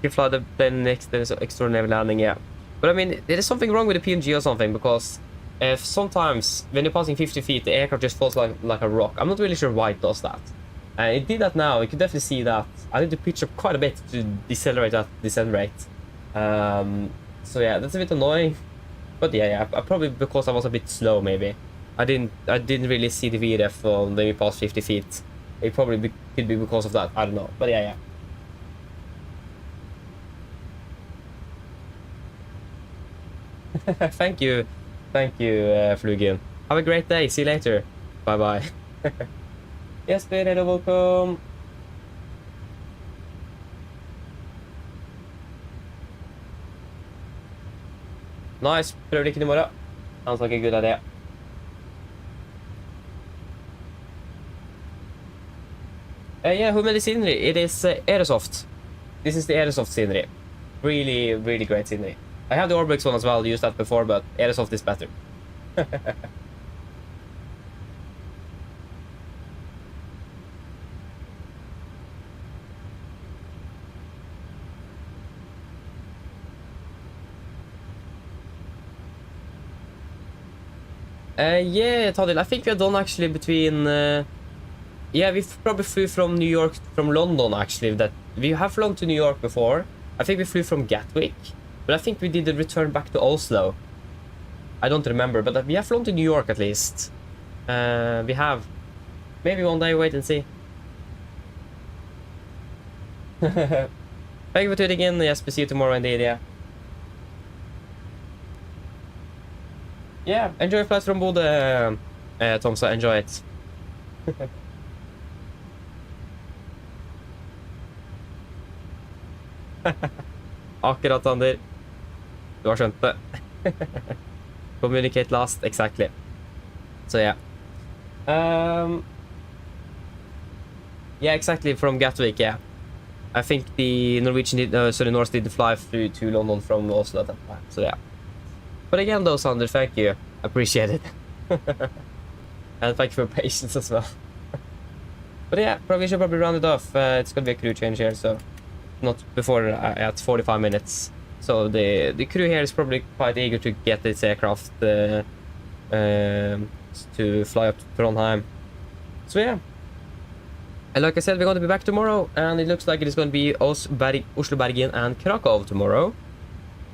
You fly the plane next, there's an extraordinary landing, yeah. But I mean, there is something wrong with the PMG or something, because if sometimes when you're passing 50 feet, the aircraft just falls like a rock. I'm not really sure why it does that. It did that now. You can definitely see that. I need to pitch up quite a bit to decelerate that descent rate. So yeah, that's a bit annoying. But yeah, probably because I was a bit slow, maybe. I didn't really see the VREF when we passed 50 feet. It probably could be because of that. I don't know. But yeah. Thank you, Flugin. Have a great day. See you later. Bye bye. Yes, Peter, welcome. Nice. Prøver ikke i morgen. Sounds like a good idea. Yeah, who made the scenery? It is Aerosoft. This is the Aerosoft scenery. Really, really great scenery. I have the Orbix one as well. Used that before, but Aerosoft is better. Yeah, Tadil, I think we are done actually between... yeah, we probably flew from New York, from London actually. That we have flown to New York before. I think we flew from Gatwick. But I think we did the return back to Oslo. I don't remember, but we have flown to New York at least. We have. Maybe one day, wait and see. Thank you for tuning in. Yes, we see you tomorrow indeed, yeah. Yeah, enjoy your flight from Bodø, Tomsa, enjoy it. Akkurat, Ander. Du har skjønt det. Communicate last, exactly. So yeah. Yeah, exactly, from Gatwick, yeah. I think the Norwegian did, sorry, Norse did fly through to London from Oslo at that time, so yeah. But again though, Sander, thank you. Appreciate it. And thank you for your patience as well. But yeah, we should probably round it off. It's gonna be a crew change here, so not before at 45 minutes. So the crew here is probably quite eager to get this aircraft to fly up to Trondheim. So yeah. And like I said, we're going to be back tomorrow, and it looks like it is going to be Oslo, Bergen, and Krakow tomorrow.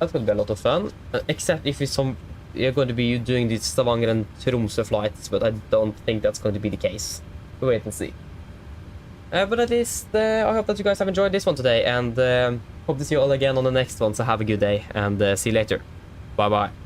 That's going to be a lot of fun, except if you're going to be doing these Stavanger and Tromsø flights, but I don't think that's going to be the case. We'll wait and see. But at least I hope that you guys have enjoyed this one today, and hope to see you all again on the next one. So have a good day, and see you later. Bye bye.